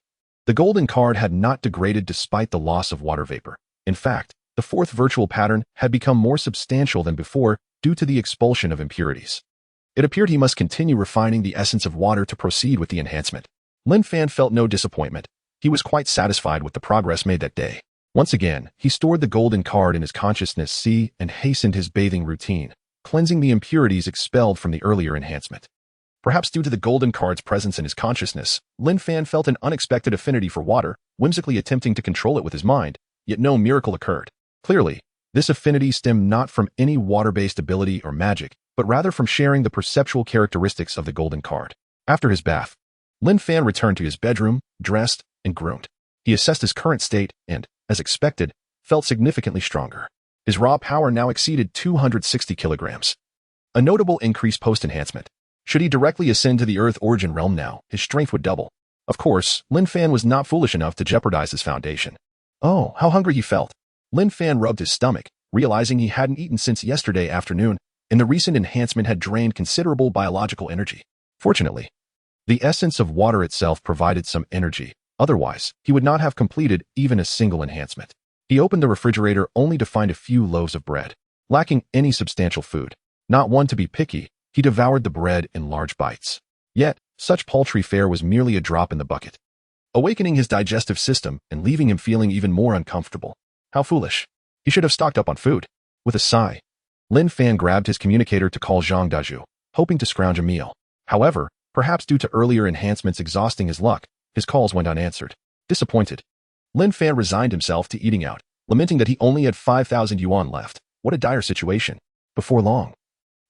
the golden card had not degraded despite the loss of water vapor. In fact, the fourth virtual pattern had become more substantial than before due to the expulsion of impurities. It appeared he must continue refining the essence of water to proceed with the enhancement. Lin Fan felt no disappointment. He was quite satisfied with the progress made that day. Once again, he stored the golden card in his consciousness and hastened his bathing routine, cleansing the impurities expelled from the earlier enhancement. Perhaps due to the golden card's presence in his consciousness, Lin Fan felt an unexpected affinity for water, whimsically attempting to control it with his mind, yet no miracle occurred. Clearly, this affinity stemmed not from any water-based ability or magic, but rather from sharing the perceptual characteristics of the golden card. After his bath, Lin Fan returned to his bedroom, dressed, and groomed. He assessed his current state and, as expected, felt significantly stronger. His raw power now exceeded 260 kilograms. A notable increase post-enhancement. Should he directly ascend to the Earth origin realm now, his strength would double. Of course, Lin Fan was not foolish enough to jeopardize his foundation. Oh, how hungry he felt. Lin Fan rubbed his stomach, realizing he hadn't eaten since yesterday afternoon, and the recent enhancement had drained considerable biological energy. Fortunately, the essence of water itself provided some energy. Otherwise, he would not have completed even a single enhancement. He opened the refrigerator only to find a few loaves of bread, lacking any substantial food. Not one to be picky, he devoured the bread in large bites. Yet, such paltry fare was merely a drop in the bucket, awakening his digestive system and leaving him feeling even more uncomfortable. How foolish. He should have stocked up on food. With a sigh, Lin Fan grabbed his communicator to call Zhang Daju, hoping to scrounge a meal. However, perhaps due to earlier enhancements exhausting his luck, his calls went unanswered. Disappointed, Lin Fan resigned himself to eating out, lamenting that he only had 5,000 yuan left. What a dire situation. Before long,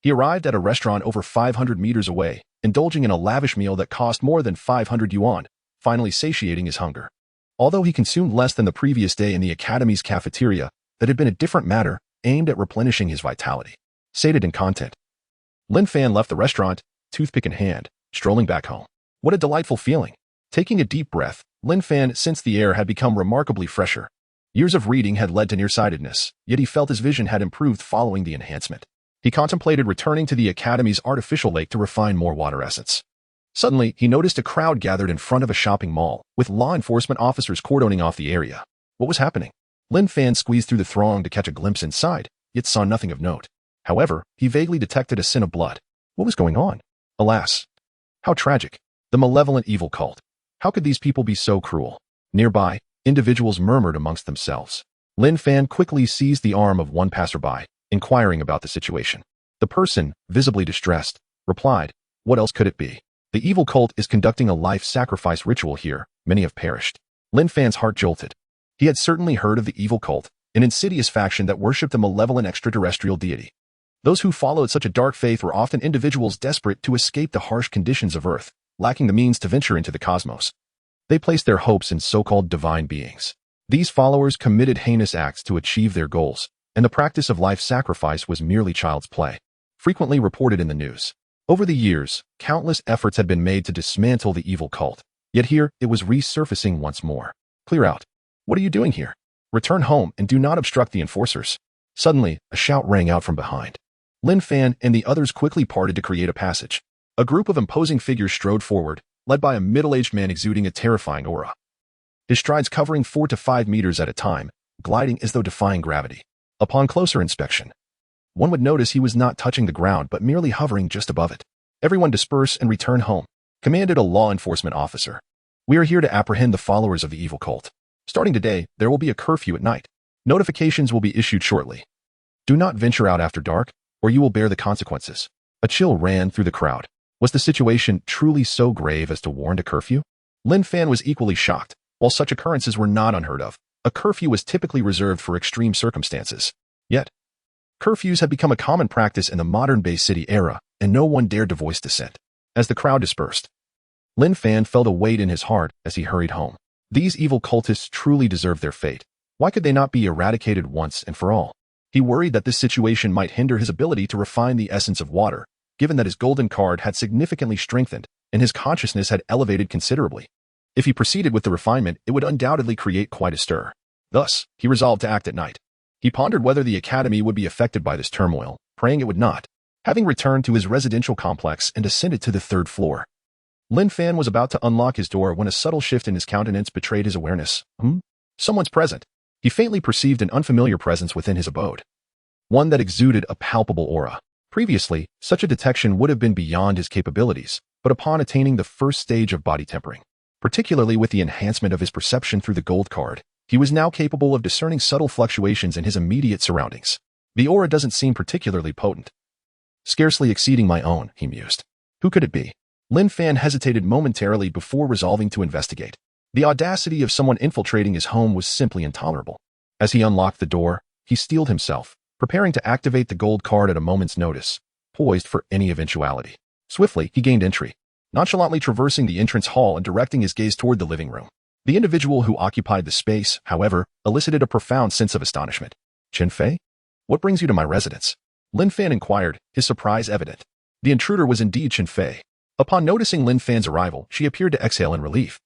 he arrived at a restaurant over 500 meters away, indulging in a lavish meal that cost more than 500 yuan, finally satiating his hunger. Although he consumed less than the previous day in the academy's cafeteria, that had been a different matter, aimed at replenishing his vitality. Sated in content, Lin Fan left the restaurant, toothpick in hand, strolling back home. What a delightful feeling. Taking a deep breath, Lin Fan sensed the air had become remarkably fresher. Years of reading had led to nearsightedness, yet he felt his vision had improved following the enhancement. He contemplated returning to the academy's artificial lake to refine more water essence. Suddenly, he noticed a crowd gathered in front of a shopping mall, with law enforcement officers cordoning off the area. What was happening? Lin Fan squeezed through the throng to catch a glimpse inside, yet saw nothing of note. However, he vaguely detected a scent of blood. What was going on? Alas! How tragic. The malevolent evil cult. How could these people be so cruel? Nearby, individuals murmured amongst themselves. Lin Fan quickly seized the arm of one passerby, inquiring about the situation. The person, visibly distressed, replied, "What else could it be? The evil cult is conducting a life sacrifice ritual here. Many have perished." Lin Fan's heart jolted. He had certainly heard of the evil cult, an insidious faction that worshipped a malevolent extraterrestrial deity. Those who followed such a dark faith were often individuals desperate to escape the harsh conditions of Earth, lacking the means to venture into the cosmos. They placed their hopes in so-called divine beings. These followers committed heinous acts to achieve their goals, and the practice of life sacrifice was merely child's play, frequently reported in the news. Over the years, countless efforts had been made to dismantle the evil cult, yet here it was resurfacing once more. "Clear out. What are you doing here? Return home and do not obstruct the enforcers." Suddenly, a shout rang out from behind. Lin Fan and the others quickly parted to create a passage. A group of imposing figures strode forward, led by a middle-aged man exuding a terrifying aura. His strides covering 4 to 5 meters at a time, gliding as though defying gravity. Upon closer inspection, one would notice he was not touching the ground but merely hovering just above it. "Everyone disperse and return home," commanded a law enforcement officer. "We are here to apprehend the followers of the evil cult. Starting today, there will be a curfew at night. Notifications will be issued shortly. Do not venture out after dark, or you will bear the consequences." A chill ran through the crowd. Was the situation truly so grave as to warrant a curfew? Lin Fan was equally shocked. While such occurrences were not unheard of, a curfew was typically reserved for extreme circumstances. Yet, curfews had become a common practice in the modern Bay City era, and no one dared to voice dissent. As the crowd dispersed, Lin Fan felt a weight in his heart as he hurried home. These evil cultists truly deserved their fate. Why could they not be eradicated once and for all? He worried that this situation might hinder his ability to refine the essence of water, given that his golden card had significantly strengthened and his consciousness had elevated considerably. If he proceeded with the refinement, it would undoubtedly create quite a stir. Thus, he resolved to act at night. He pondered whether the academy would be affected by this turmoil, praying it would not. Having returned to his residential complex and ascended to the 3rd floor, Lin Fan was about to unlock his door when a subtle shift in his countenance betrayed his awareness. Someone's present. He faintly perceived an unfamiliar presence within his abode, one that exuded a palpable aura. Previously, such a detection would have been beyond his capabilities, but upon attaining the first stage of body tempering, particularly with the enhancement of his perception through the gold card, he was now capable of discerning subtle fluctuations in his immediate surroundings. The aura doesn't seem particularly potent. Scarcely exceeding my own, he mused. Who could it be? Lin Fan hesitated momentarily before resolving to investigate. The audacity of someone infiltrating his home was simply intolerable. As he unlocked the door, he steeled himself, preparing to activate the gold card at a moment's notice, poised for any eventuality. Swiftly, he gained entry, nonchalantly traversing the entrance hall and directing his gaze toward the living room. The individual who occupied the space, however, elicited a profound sense of astonishment. "Chen Fei? What brings you to my residence?" Lin Fan inquired, his surprise evident. The intruder was indeed Chen Fei. Upon noticing Lin Fan's arrival, she appeared to exhale in relief.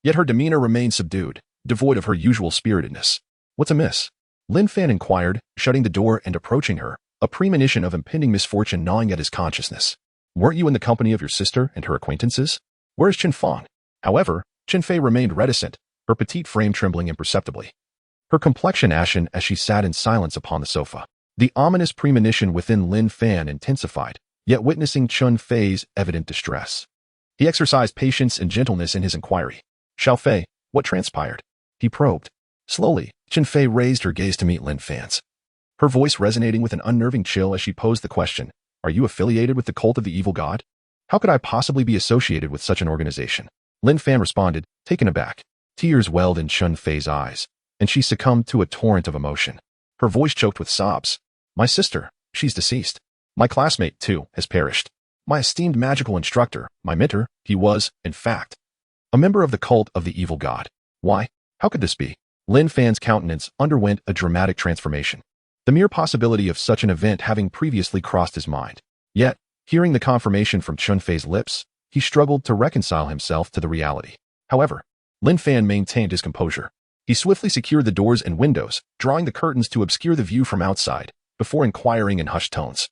Yet her demeanor remained subdued, devoid of her usual spiritedness. "What's amiss?" Lin Fan inquired, shutting the door and approaching her, a premonition of impending misfortune gnawing at his consciousness. "Weren't you in the company of your sister and her acquaintances? Where is Chen Fang?" However, Chen Fei remained reticent, her petite frame trembling imperceptibly. Her complexion ashen as she sat in silence upon the sofa. The ominous premonition within Lin Fan intensified, yet witnessing Chen Fei's evident distress, he exercised patience and gentleness in his inquiry. "Xiao Fei, what transpired?" he probed. Slowly, Chen Fei raised her gaze to meet Lin Fan's, her voice resonating with an unnerving chill as she posed the question, "Are you affiliated with the cult of the evil god? How could I possibly be associated with such an organization?" Lin Fan responded, taken aback. Tears welled in Chen Fei's eyes, and she succumbed to a torrent of emotion. Her voice choked with sobs. "My sister, she's deceased. My classmate, too, has perished. My esteemed magical instructor, my mentor, he was, in fact, a member of the cult of the evil god. Why? How could this be?" Lin Fan's countenance underwent a dramatic transformation, the mere possibility of such an event having previously crossed his mind. Yet, hearing the confirmation from Chen Fei's lips, he struggled to reconcile himself to the reality. However, Lin Fan maintained his composure. He swiftly secured the doors and windows, drawing the curtains to obscure the view from outside, before inquiring in hushed tones.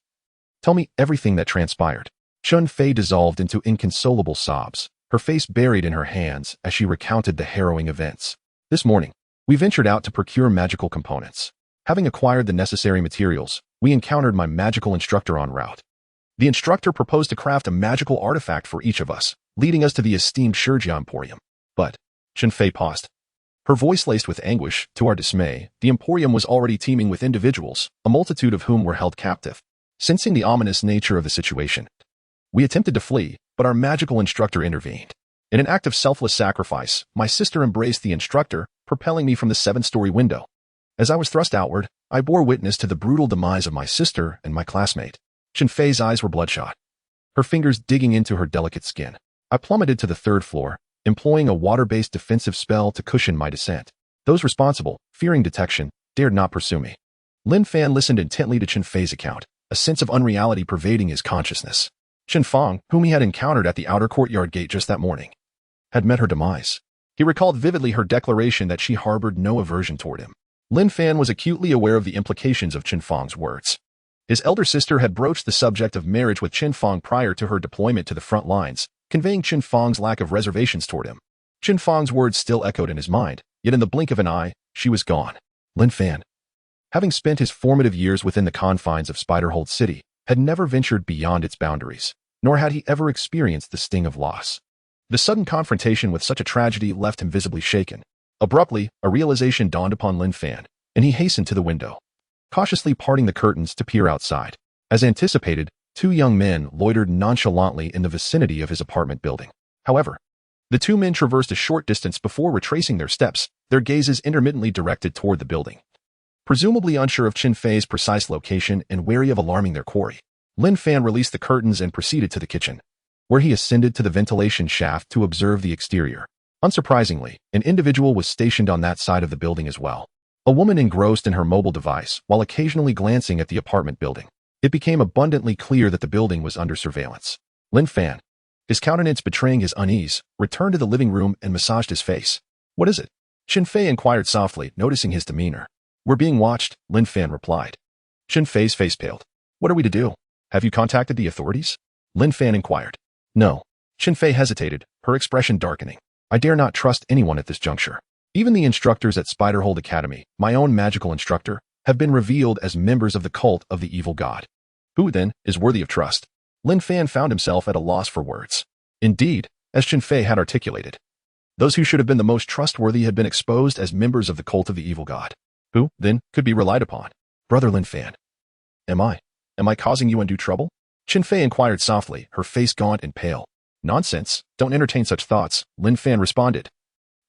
"Tell me everything that transpired." Chen Fei dissolved into inconsolable sobs, her face buried in her hands as she recounted the harrowing events. "This morning, we ventured out to procure magical components. Having acquired the necessary materials, we encountered my magical instructor en route. The instructor proposed to craft a magical artifact for each of us, leading us to the esteemed Shurjia Emporium. But Qianfei paused. Her voice laced with anguish. To our dismay, the Emporium was already teeming with individuals, a multitude of whom were held captive. Sensing the ominous nature of the situation, we attempted to flee, but our magical instructor intervened. In an act of selfless sacrifice, my sister embraced the instructor, propelling me from the 7th-story window. As I was thrust outward, I bore witness to the brutal demise of my sister and my classmate. Qianfei's eyes were bloodshot, her fingers digging into her delicate skin. I plummeted to the 3rd floor, employing a water-based defensive spell to cushion my descent. Those responsible, fearing detection, dared not pursue me. Lin Fan listened intently to Qianfei's account, a sense of unreality pervading his consciousness. Qianfang, whom he had encountered at the outer courtyard gate just that morning, had met her demise. He recalled vividly her declaration that she harbored no aversion toward him. Lin Fan was acutely aware of the implications of Qianfang's words. His elder sister had broached the subject of marriage with Qianfang prior to her deployment to the front lines, conveying Qianfang's lack of reservations toward him. Qianfang's words still echoed in his mind, yet in the blink of an eye, she was gone. Lin Fan, having spent his formative years within the confines of Spiderhold City, had never ventured beyond its boundaries, nor had he ever experienced the sting of loss. The sudden confrontation with such a tragedy left him visibly shaken. Abruptly, a realization dawned upon Lin Fan, and he hastened to the window, cautiously parting the curtains to peer outside. As anticipated, 2 young men loitered nonchalantly in the vicinity of his apartment building. However, the 2 men traversed a short distance before retracing their steps, their gazes intermittently directed toward the building. Presumably unsure of Qianfei's precise location and wary of alarming their quarry, Lin Fan released the curtains and proceeded to the kitchen, where he ascended to the ventilation shaft to observe the exterior. Unsurprisingly, an individual was stationed on that side of the building as well. A woman engrossed in her mobile device while occasionally glancing at the apartment building. It became abundantly clear that the building was under surveillance. Lin Fan, his countenance betraying his unease, returned to the living room and massaged his face. "What is it?" Qianfei inquired softly, noticing his demeanor. "We're being watched," Lin Fan replied. Qianfei's face paled. "What are we to do? Have you contacted the authorities?" Lin Fan inquired. "No." Qianfei hesitated, her expression darkening. "I dare not trust anyone at this juncture. Even the instructors at Spiderhold Academy, my own magical instructor, have been revealed as members of the cult of the evil god. Who, then, is worthy of trust?" Lin Fan found himself at a loss for words. Indeed, as Qianfei had articulated, those who should have been the most trustworthy had been exposed as members of the cult of the evil god. Who, then, could be relied upon? "Brother Lin Fan, am I causing you undue trouble?" Qianfei inquired softly, her face gaunt and pale. "Nonsense, don't entertain such thoughts," Lin Fan responded,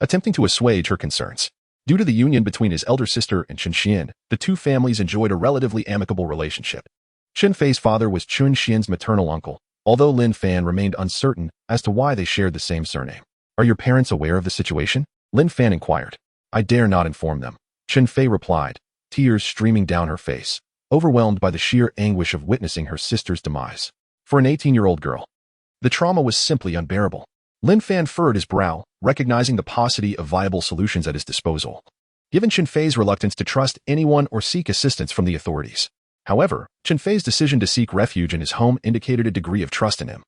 attempting to assuage her concerns. Due to the union between his elder sister and Qianxian, the 2 families enjoyed a relatively amicable relationship. Qianfei's father was Qianxian's maternal uncle, although Lin Fan remained uncertain as to why they shared the same surname. "Are your parents aware of the situation?" Lin Fan inquired. "I dare not inform them," Qianfei replied, tears streaming down her face, overwhelmed by the sheer anguish of witnessing her sister's demise. For an 18-year-old girl, the trauma was simply unbearable. Lin Fan furrowed his brow, recognizing the paucity of viable solutions at his disposal, given Qianfei's reluctance to trust anyone or seek assistance from the authorities. However, Qianfei's decision to seek refuge in his home indicated a degree of trust in him,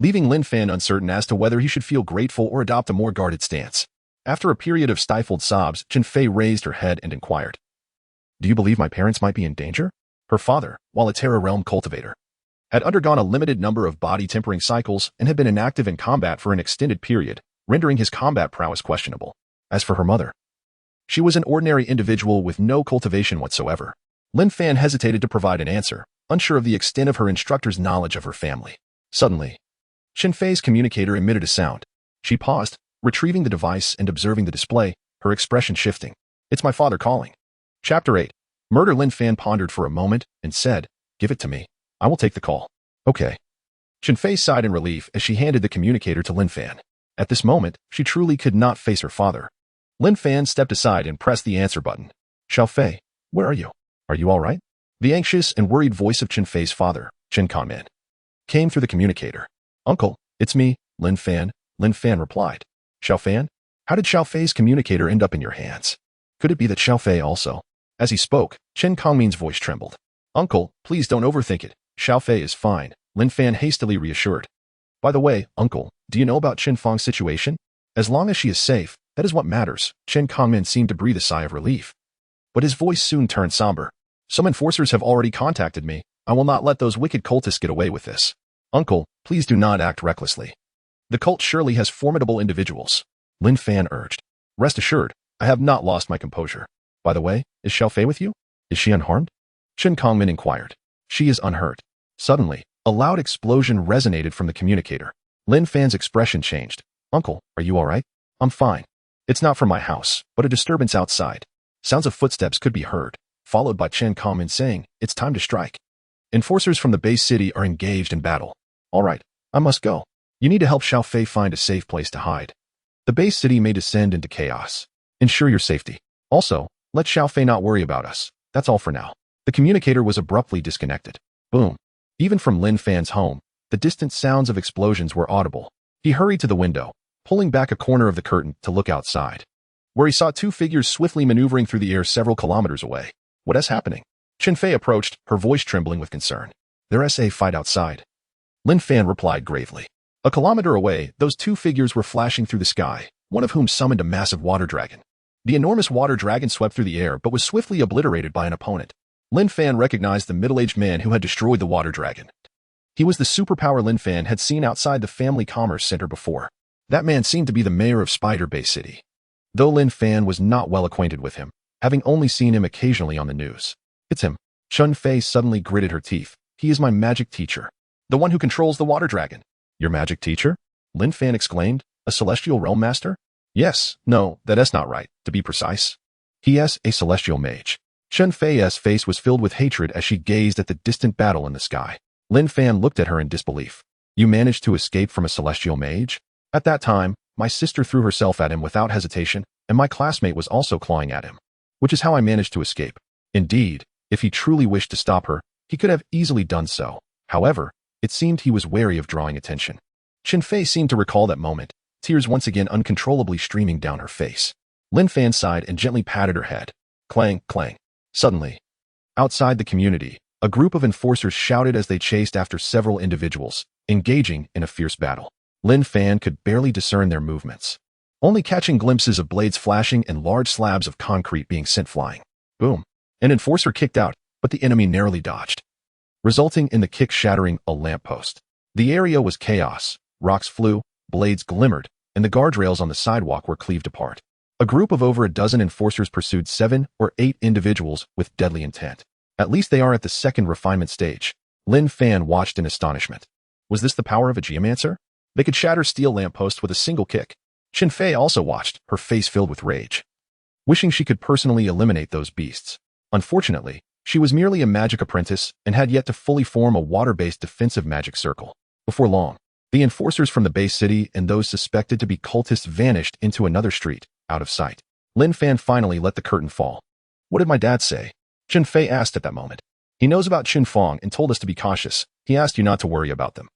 leaving Lin Fan uncertain as to whether he should feel grateful or adopt a more guarded stance. After a period of stifled sobs, Qianfei raised her head and inquired, "Do you believe my parents might be in danger?" Her father, while a Terra Realm cultivator, had undergone a limited number of body-tempering cycles and had been inactive in combat for an extended period, rendering his combat prowess questionable. As for her mother, she was an ordinary individual with no cultivation whatsoever. Lin Fan hesitated to provide an answer, unsure of the extent of her instructor's knowledge of her family. Suddenly, Qianfei's communicator emitted a sound. She paused, retrieving the device and observing the display, her expression shifting. "It's my father calling." Chapter 8. Murder. Lin Fan pondered for a moment and said, "Give it to me. I will take the call." "Okay." Qianfei sighed in relief as she handed the communicator to Lin Fan. At this moment, she truly could not face her father. Lin Fan stepped aside and pressed the answer button. "Xiaofei, where are you? Are you all right?" The anxious and worried voice of Qianfei's father, Chen Kanman, came through the communicator. "Uncle, it's me, Lin Fan," Lin Fan replied. "Xiaofan? How did Xiaofei's communicator end up in your hands? Could it be that Xiaofei also?" As he spoke, Chen Kangmin's voice trembled. "Uncle, please don't overthink it. Xiaofei is fine," Lin Fan hastily reassured. "By the way, Uncle, do you know about Qianfang's situation? As long as she is safe, that is what matters." Chen Kangmin seemed to breathe a sigh of relief. but his voice soon turned somber. Some enforcers have already contacted me. I will not let those wicked cultists get away with this. Uncle, please do not act recklessly. The cult surely has formidable individuals. Lin Fan urged. Rest assured, I have not lost my composure. By the way, is Xiao Fei with you? Is she unharmed? Chen Kongmin inquired. She is unhurt. Suddenly, a loud explosion resonated from the communicator. Lin Fan's expression changed. Uncle, are you all right? I'm fine. It's not from my house, but a disturbance outside. Sounds of footsteps could be heard, followed by Chen Kongmin saying, it's time to strike. Enforcers from the base city are engaged in battle. All right, I must go. You need to help Xiao Fei find a safe place to hide. The base city may descend into chaos. Ensure your safety. Also, let Xiao Fei not worry about us. That's all for now. The communicator was abruptly disconnected. Boom. Even from Lin Fan's home, the distant sounds of explosions were audible. He hurried to the window, pulling back a corner of the curtain to look outside, where he saw two figures swiftly maneuvering through the air several kilometers away. What is happening? Chen Fei approached, her voice trembling with concern. There's a fight outside. Lin Fan replied gravely. A kilometer away, those two figures were flashing through the sky, one of whom summoned a massive water dragon. The enormous water dragon swept through the air but was swiftly obliterated by an opponent. Lin Fan recognized the middle-aged man who had destroyed the water dragon. He was the superpower Lin Fan had seen outside the Family Commerce Center before. That man seemed to be the mayor of Spider Bay City. Though Lin Fan was not well acquainted with him, having only seen him occasionally on the news. It's him. Chen Fei suddenly gritted her teeth. He is my magic teacher. The one who controls the water dragon. Your magic teacher? Lin Fan exclaimed. A celestial realm master? Yes, no, that's not right, to be precise. He is a celestial mage. Chen Fei's face was filled with hatred as she gazed at the distant battle in the sky. Lin Fan looked at her in disbelief. You managed to escape from a celestial mage? At that time, my sister threw herself at him without hesitation, and my classmate was also clawing at him. Which is how I managed to escape. Indeed, if he truly wished to stop her, he could have easily done so. However, it seemed he was wary of drawing attention. Chen Fei seemed to recall that moment, tears once again uncontrollably streaming down her face. Lin Fan sighed and gently patted her head. Clang, clang. Suddenly, outside the community, a group of enforcers shouted as they chased after several individuals, engaging in a fierce battle. Lin Fan could barely discern their movements, only catching glimpses of blades flashing and large slabs of concrete being sent flying. Boom. An enforcer kicked out, but the enemy narrowly dodged, resulting in the kick shattering a lamppost. The area was chaos. Rocks flew, blades glimmered, and the guardrails on the sidewalk were cleaved apart. A group of over a dozen enforcers pursued 7 or 8 individuals with deadly intent. At least they are at the second refinement stage. Lin Fan watched in astonishment. Was this the power of a geomancer? They could shatter steel lampposts with a single kick. Chen Fei also watched, her face filled with rage, wishing she could personally eliminate those beasts. Unfortunately, she was merely a magic apprentice and had yet to fully form a water-based defensive magic circle. Before long, the enforcers from the base city and those suspected to be cultists vanished into another street, out of sight. Lin Fan finally let the curtain fall. What did my dad say? Chen Fei asked at that moment. He knows about Qin Fong and told us to be cautious. He asked you not to worry about them.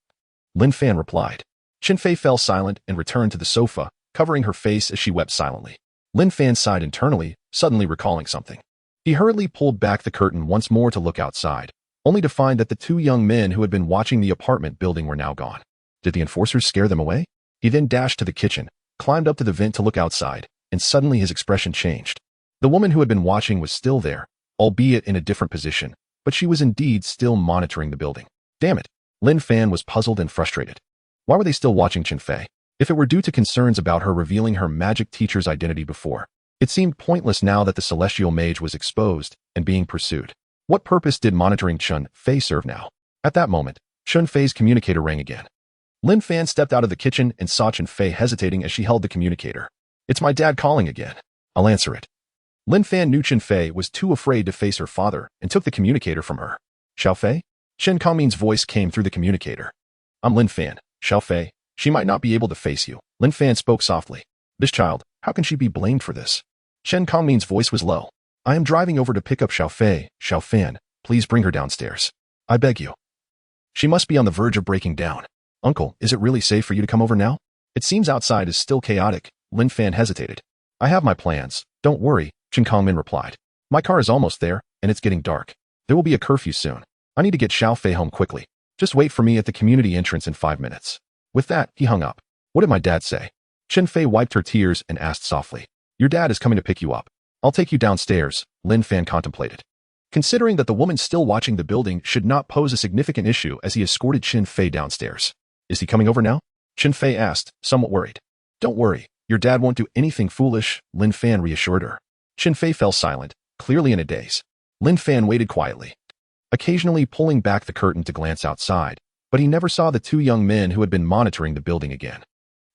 Lin Fan replied. Chen Fei fell silent and returned to the sofa, covering her face as she wept silently. Lin Fan sighed internally, suddenly recalling something. He hurriedly pulled back the curtain once more to look outside, only to find that the 2 young men who had been watching the apartment building were now gone. Did the enforcers scare them away? He then dashed to the kitchen, climbed up to the vent to look outside, and suddenly his expression changed. The woman who had been watching was still there, albeit in a different position, but she was indeed still monitoring the building. Damn it! Lin Fan was puzzled and frustrated. Why were they still watching Chen Fei? If it were due to concerns about her revealing her magic teacher's identity before, it seemed pointless now that the celestial mage was exposed and being pursued. What purpose did monitoring Chen Fei serve now? At that moment, Chen Fei's communicator rang again. Lin Fan stepped out of the kitchen and saw Chen Fei hesitating as she held the communicator. It's my dad calling again. I'll answer it. Lin Fan knew Chen Fei was too afraid to face her father and took the communicator from her. Xiao Fei? Chen Kongmin's voice came through the communicator. I'm Lin Fan. Xiao Fei, she might not be able to face you. Lin Fan spoke softly. This child, how can she be blamed for this? Chen Kongmin's voice was low. I am driving over to pick up Xiao Fei. Xiao Fan, please bring her downstairs. I beg you. She must be on the verge of breaking down. Uncle, is it really safe for you to come over now? It seems outside is still chaotic. Lin Fan hesitated. I have my plans. Don't worry, Chen Kongmin replied. My car is almost there, and it's getting dark. There will be a curfew soon. I need to get Xiao Fei home quickly. Just wait for me at the community entrance in 5 minutes. With that, he hung up. What did my dad say? Chen Fei wiped her tears and asked softly. Your dad is coming to pick you up. I'll take you downstairs, Lin Fan contemplated. Considering that the woman still watching the building should not pose a significant issue as he escorted Qin Fei downstairs. Is he coming over now? Qin Fei asked, somewhat worried. Don't worry, your dad won't do anything foolish, Lin Fan reassured her. Qin Fei fell silent, clearly in a daze. Lin Fan waited quietly, occasionally pulling back the curtain to glance outside, but he never saw the two young men who had been monitoring the building again.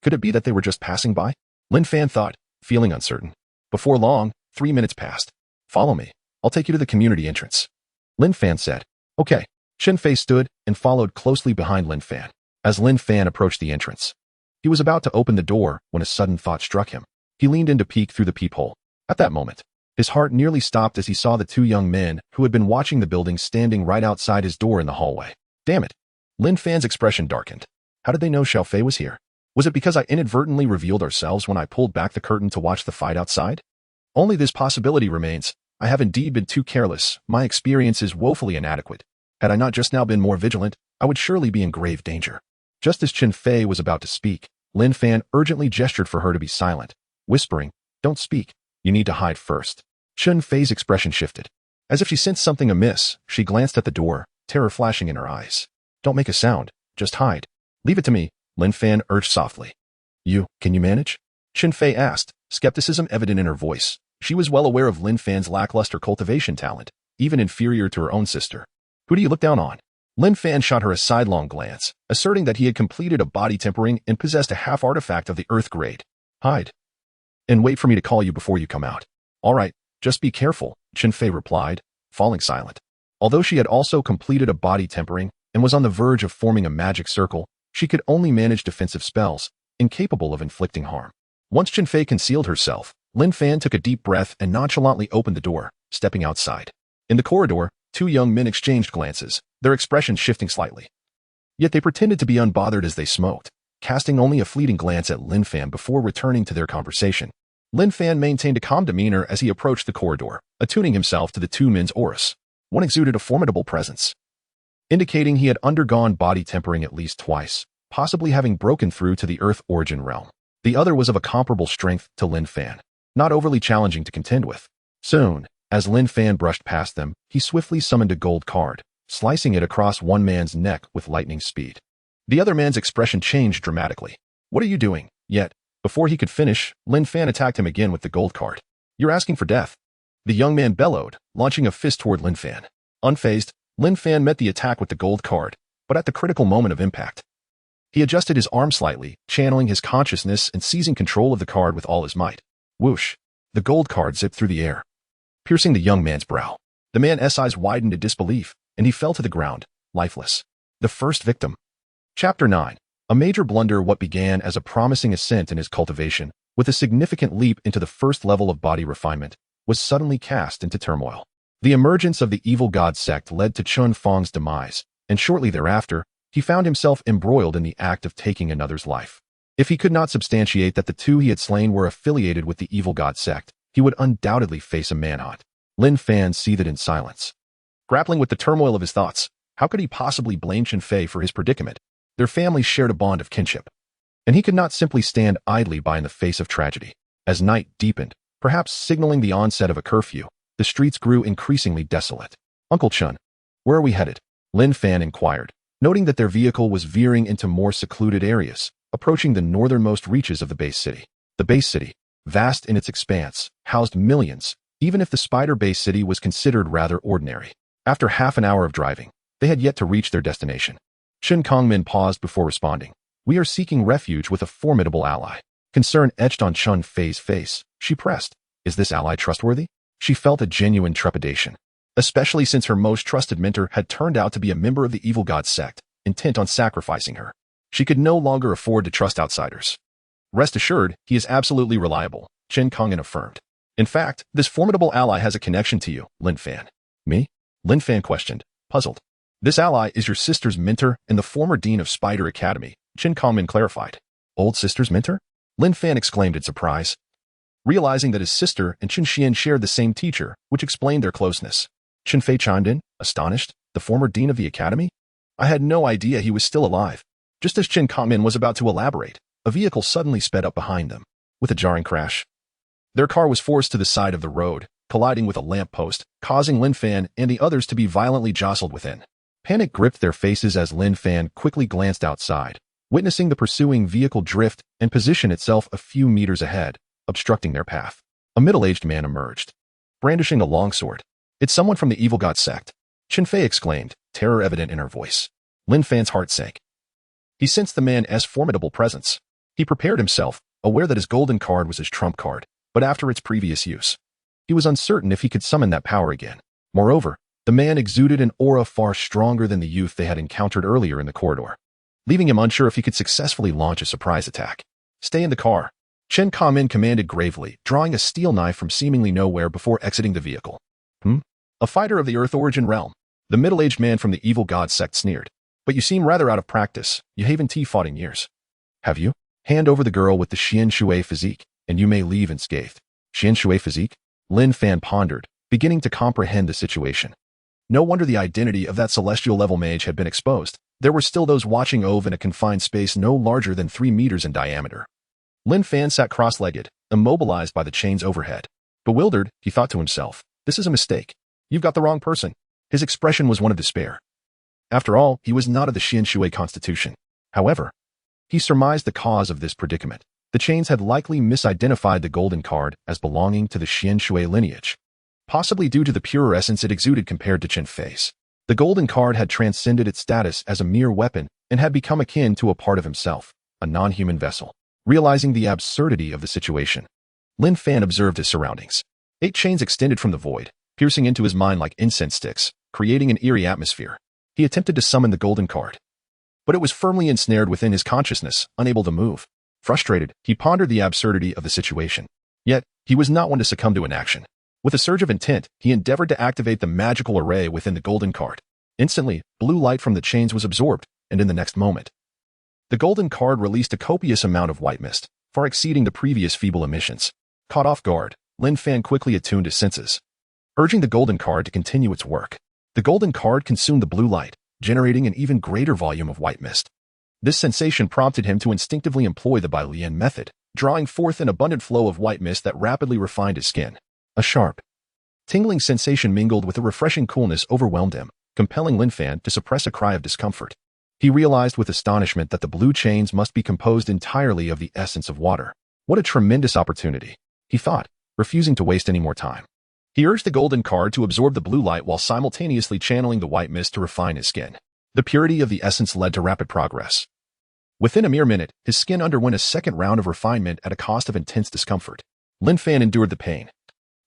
Could it be that they were just passing by? Lin Fan thought, feeling uncertain. Before long, 3 minutes passed. Follow me. I'll take you to the community entrance. Lin Fan said. Okay. Qin Fei stood and followed closely behind Lin Fan. As Lin Fan approached the entrance, he was about to open the door when a sudden thought struck him. He leaned in to peek through the peephole. At that moment, his heart nearly stopped as he saw the two young men who had been watching the building standing right outside his door in the hallway. Damn it. Lin Fan's expression darkened. How did they know Xiao Fei was here? Was it because I inadvertently revealed ourselves when I pulled back the curtain to watch the fight outside? Only this possibility remains. I have indeed been too careless. My experience is woefully inadequate. Had I not just now been more vigilant, I would surely be in grave danger. Just as Qin Fei was about to speak, Lin Fan urgently gestured for her to be silent, whispering, Don't speak. You need to hide first. Qin Fei's expression shifted. As if she sensed something amiss, she glanced at the door, terror flashing in her eyes. Don't make a sound. Just hide. Leave it to me, Lin Fan urged softly. Can you manage? Qin Fei asked, skepticism evident in her voice. She was well aware of Lin Fan's lackluster cultivation talent, even inferior to her own sister. Who do you look down on? Lin Fan shot her a sidelong glance, asserting that he had completed a body tempering and possessed a half artifact of the Earth grade. Hide. And wait for me to call you before you come out. All right, just be careful, Qin Fei replied, falling silent. Although she had also completed a body tempering and was on the verge of forming a magic circle, she could only manage defensive spells, incapable of inflicting harm. Once Qin Fei concealed herself, Lin Fan took a deep breath and nonchalantly opened the door, stepping outside. In the corridor, two young men exchanged glances, their expressions shifting slightly. Yet they pretended to be unbothered as they smoked, casting only a fleeting glance at Lin Fan before returning to their conversation. Lin Fan maintained a calm demeanor as he approached the corridor, attuning himself to the two men's auras. One exuded a formidable presence, indicating he had undergone body tempering at least twice, possibly having broken through to the Earth origin realm. The other was of a comparable strength to Lin Fan, not overly challenging to contend with. Soon, as Lin Fan brushed past them, he swiftly summoned a gold card, slicing it across one man's neck with lightning speed. The other man's expression changed dramatically. What are you doing? Yet, before he could finish, Lin Fan attacked him again with the gold card. You're asking for death. The young man bellowed, launching a fist toward Lin Fan. Unfazed, Lin Fan met the attack with the gold card, but at the critical moment of impact, he adjusted his arm slightly, channeling his consciousness and seizing control of the card with all his might. Whoosh! The gold card zipped through the air, piercing the young man's brow. The man's eyes widened in disbelief, and he fell to the ground, lifeless. The first victim. Chapter 9. A major blunder. What began as a promising ascent in his cultivation, with a significant leap into the first level of body refinement, was suddenly cast into turmoil. The emergence of the evil god sect led to Chun Fong's demise, and shortly thereafter, he found himself embroiled in the act of taking another's life. If he could not substantiate that the two he had slain were affiliated with the evil god sect, he would undoubtedly face a manhunt. Lin Fan seethed in silence. Grappling with the turmoil of his thoughts, how could he possibly blame Qin Fei for his predicament? Their families shared a bond of kinship, and he could not simply stand idly by in the face of tragedy. As night deepened, perhaps signaling the onset of a curfew, the streets grew increasingly desolate. Uncle Chun, where are we headed? Lin Fan inquired, noting that their vehicle was veering into more secluded areas, approaching the northernmost reaches of the base city. The base city, vast in its expanse, housed millions, even if the spider base city was considered rather ordinary. After half an hour of driving, they had yet to reach their destination. Shin Kongmin paused before responding. We are seeking refuge with a formidable ally. Concern etched on Chun Fei's face. She pressed. Is this ally trustworthy? She felt a genuine trepidation, especially since her most trusted mentor had turned out to be a member of the evil god sect, intent on sacrificing her. She could no longer afford to trust outsiders. Rest assured, he is absolutely reliable, Chen Kongin affirmed. In fact, this formidable ally has a connection to you, Lin Fan. Me? Lin Fan questioned, puzzled. This ally is your sister's mentor and the former dean of Spider Academy, Chen Kongmin clarified. Old sister's mentor? Lin Fan exclaimed in surprise, realizing that his sister and Chen Xian shared the same teacher, which explained their closeness. Chen Fei chimed in, astonished. The former dean of the academy? I had no idea he was still alive. Just as Chen Kongmin was about to elaborate, a vehicle suddenly sped up behind them. With a jarring crash, Their car was forced to the side of the road, colliding with a lamppost, causing Lin Fan and the others to be violently jostled within. Panic gripped their faces as Lin Fan quickly glanced outside, witnessing the pursuing vehicle drift and position itself a few meters ahead, obstructing their path. A middle-aged man emerged, brandishing a longsword. "It's someone from the evil god sect," Chen Fei exclaimed, terror evident in her voice. Lin Fan's heart sank. He sensed the man's formidable presence. He prepared himself, aware that his golden card was his trump card, but after its previous use, he was uncertain if he could summon that power again. Moreover, the man exuded an aura far stronger than the youth they had encountered earlier in the corridor, leaving him unsure if he could successfully launch a surprise attack. "Stay in the car," Chen Kamin commanded gravely, drawing a steel knife from seemingly nowhere before exiting the vehicle. A fighter of the Earth origin realm," the middle-aged man from the evil god sect sneered. "But you seem rather out of practice. You haven't fought in years." "Have you? Hand over the girl with the Xian Shui physique, and you may leave unscathed." "Xian Shui physique?" Lin Fan pondered, beginning to comprehend the situation. No wonder the identity of that celestial-level mage had been exposed. There were still those watching over in a confined space no larger than 3 meters in diameter. Lin Fan sat cross-legged, immobilized by the chains overhead. Bewildered, he thought to himself, "This is a mistake. You've got the wrong person." His expression was one of despair. After all, he was not of the Xian Shui constitution. However, he surmised the cause of this predicament. The chains had likely misidentified the golden card as belonging to the Xian Shui lineage, possibly due to the purer essence it exuded compared to Chen Fei's. The golden card had transcended its status as a mere weapon and had become akin to a part of himself, a non-human vessel. Realizing the absurdity of the situation, Lin Fan observed his surroundings. 8 chains extended from the void, piercing into his mind like incense sticks, creating an eerie atmosphere. He attempted to summon the golden card, but it was firmly ensnared within his consciousness, unable to move. Frustrated, he pondered the absurdity of the situation. Yet, he was not one to succumb to inaction. With a surge of intent, he endeavored to activate the magical array within the golden card. Instantly, blue light from the chains was absorbed, and in the next moment, the golden card released a copious amount of white mist, far exceeding the previous feeble emissions. Caught off guard, Lin Fan quickly attuned his senses, urging the golden card to continue its work. The golden card consumed the blue light, generating an even greater volume of white mist. This sensation prompted him to instinctively employ the Bai Lian method, drawing forth an abundant flow of white mist that rapidly refined his skin. A sharp, tingling sensation mingled with a refreshing coolness overwhelmed him, compelling Lin Fan to suppress a cry of discomfort. He realized with astonishment that the blue chains must be composed entirely of the essence of water. What a tremendous opportunity, he thought, refusing to waste any more time. He urged the golden card to absorb the blue light while simultaneously channeling the white mist to refine his skin. The purity of the essence led to rapid progress. Within a mere minute, his skin underwent a second round of refinement at a cost of intense discomfort. Lin Fan endured the pain,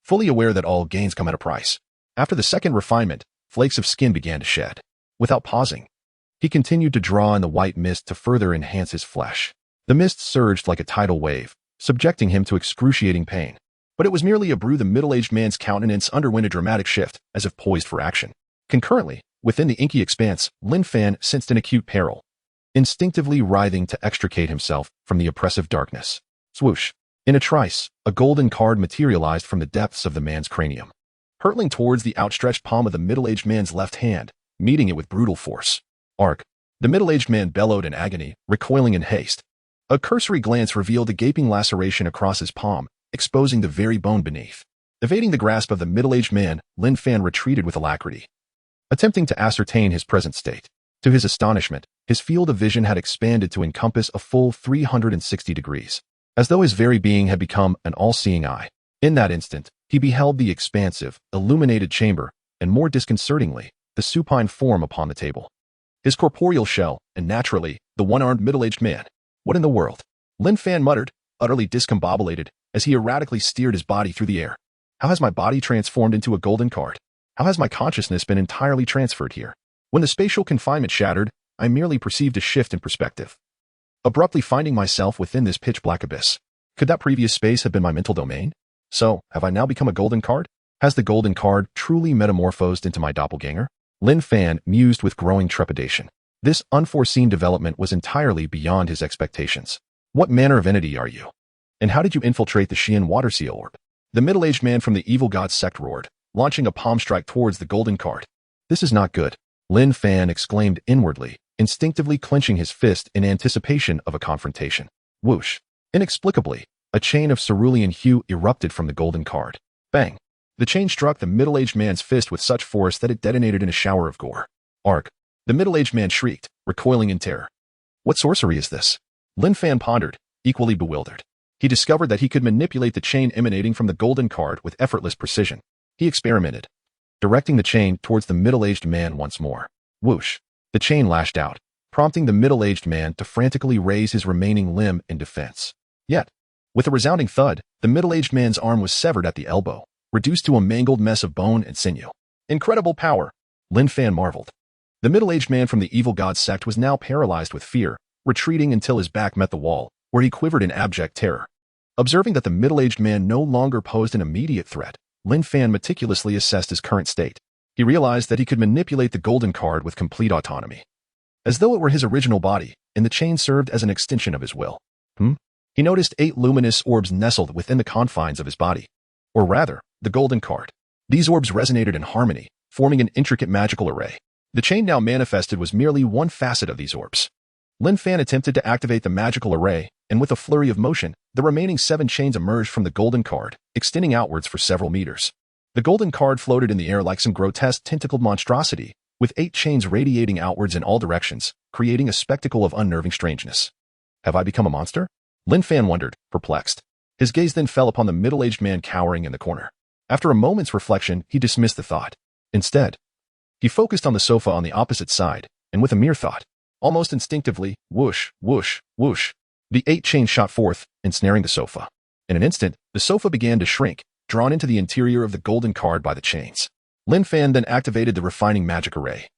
fully aware that all gains come at a price. After the second refinement, flakes of skin began to shed. Without pausing, he continued to draw in the white mist to further enhance his flesh. The mist surged like a tidal wave, subjecting him to excruciating pain. But it was merely a brew. The middle-aged man's countenance underwent a dramatic shift, as if poised for action. Concurrently, within the inky expanse, Lin Fan sensed an acute peril, instinctively writhing to extricate himself from the oppressive darkness. Swoosh! In a trice, a golden card materialized from the depths of the man's cranium, hurtling towards the outstretched palm of the middle-aged man's left hand, meeting it with brutal force. Arc! The middle-aged man bellowed in agony, recoiling in haste. A cursory glance revealed a gaping laceration across his palm, exposing the very bone beneath. Evading the grasp of the middle-aged man, Lin Fan retreated with alacrity, attempting to ascertain his present state. To his astonishment, his field of vision had expanded to encompass a full 360 degrees, as though his very being had become an all-seeing eye. In that instant, he beheld the expansive, illuminated chamber, and more disconcertingly, the supine form upon the table. His corporeal shell, and naturally, the one-armed middle-aged man. What in the world? Lin Fan muttered, utterly discombobulated, as he erratically steered his body through the air. How has my body transformed into a golden card? How has my consciousness been entirely transferred here? When the spatial confinement shattered, I merely perceived a shift in perspective, abruptly finding myself within this pitch-black abyss. Could that previous space have been my mental domain? So, have I now become a golden card? Has the golden card truly metamorphosed into my doppelganger? Lin Fan mused with growing trepidation. This unforeseen development was entirely beyond his expectations. What manner of entity are you? And how did you infiltrate the Xian water seal orb? The middle-aged man from the evil god sect roared, launching a palm strike towards the golden card. This is not good, Lin Fan exclaimed inwardly, instinctively clenching his fist in anticipation of a confrontation. Whoosh! Inexplicably, A chain of cerulean hue erupted from the golden card. Bang! The chain struck the middle-aged man's fist with such force that it detonated in a shower of gore. Arg! The middle-aged man shrieked, recoiling in terror. What sorcery is this? Lin Fan pondered, equally bewildered. He discovered that he could manipulate the chain emanating from the golden card with effortless precision. He experimented, directing the chain towards the middle-aged man once more. Whoosh! The chain lashed out, prompting the middle-aged man to frantically raise his remaining limb in defense. Yet, with a resounding thud, the middle-aged man's arm was severed at the elbow, reduced to a mangled mess of bone and sinew. Incredible power! Lin Fan marveled. The middle-aged man from the evil god sect was now paralyzed with fear, retreating until his back met the wall, where he quivered in abject terror. Observing that the middle-aged man no longer posed an immediate threat, Lin Fan meticulously assessed his current state. He realized that he could manipulate the golden card with complete autonomy, as though it were his original body, and the chain served as an extension of his will. He noticed 8 luminous orbs nestled within the confines of his body. Or rather, the golden card. These orbs resonated in harmony, forming an intricate magical array. The chain now manifested was merely one facet of these orbs. Lin Fan attempted to activate the magical array, and with a flurry of motion, the remaining 7 chains emerged from the golden card, extending outwards for several meters. The golden card floated in the air like some grotesque tentacled monstrosity, with 8 chains radiating outwards in all directions, creating a spectacle of unnerving strangeness. Have I become a monster? Lin Fan wondered, perplexed. His gaze then fell upon the middle-aged man cowering in the corner. After a moment's reflection, he dismissed the thought. Instead, he focused on the sofa on the opposite side, and with a mere thought, almost instinctively, whoosh, whoosh, whoosh, the 8 chains shot forth, ensnaring the sofa. In an instant, the sofa began to shrink, drawn into the interior of the golden card by the chains. Lin Fan then activated the refining magic array,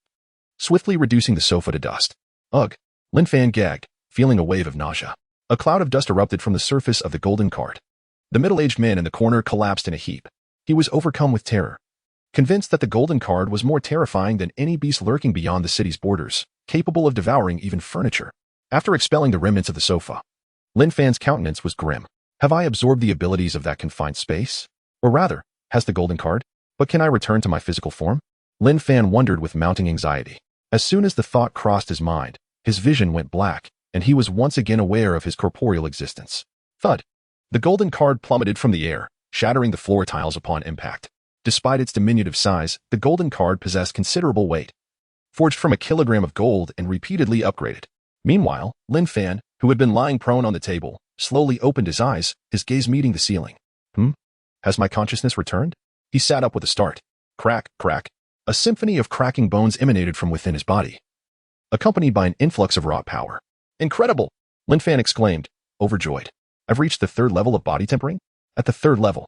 swiftly reducing the sofa to dust. Ugh! Lin Fan gagged, feeling a wave of nausea. A cloud of dust erupted from the surface of the golden card. The middle-aged man in the corner collapsed in a heap. He was overcome with terror, convinced that the golden card was more terrifying than any beast lurking beyond the city's borders, capable of devouring even furniture. After expelling the remnants of the sofa, Lin Fan's countenance was grim. Have I absorbed the abilities of that confined space? Or rather, has the golden card? But can I return to my physical form? Lin Fan wondered with mounting anxiety. As soon as the thought crossed his mind, his vision went black, and he was once again aware of his corporeal existence. Thud! The golden card plummeted from the air, shattering the floor tiles upon impact. Despite its diminutive size, the golden card possessed considerable weight, forged from a kilogram of gold and repeatedly upgraded. Meanwhile, Lin Fan, who had been lying prone on the table, slowly opened his eyes, his gaze meeting the ceiling. Has my consciousness returned? He sat up with a start. Crack, crack. A symphony of cracking bones emanated from within his body, accompanied by an influx of raw power. Incredible! Lin Fan exclaimed, overjoyed. I've reached the 3rd level of body tempering? At the 3rd level,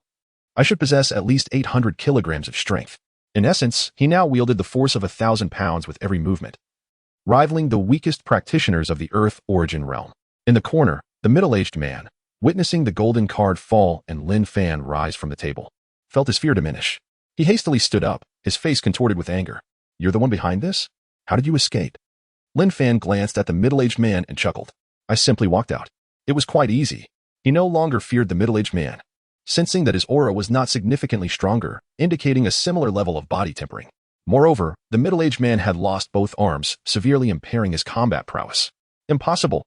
I should possess at least 800 kilograms of strength. In essence, he now wielded the force of 1,000 pounds with every movement, rivaling the weakest practitioners of the Earth origin realm. In the corner, the middle-aged man, witnessing the golden card fall and Lin Fan rise from the table, felt his fear diminish. He hastily stood up, his face contorted with anger. You're the one behind this? How did you escape? Lin Fan glanced at the middle-aged man and chuckled. I simply walked out. It was quite easy. He no longer feared the middle-aged man, sensing that his aura was not significantly stronger, indicating a similar level of body tempering. Moreover, the middle-aged man had lost both arms, severely impairing his combat prowess. Impossible.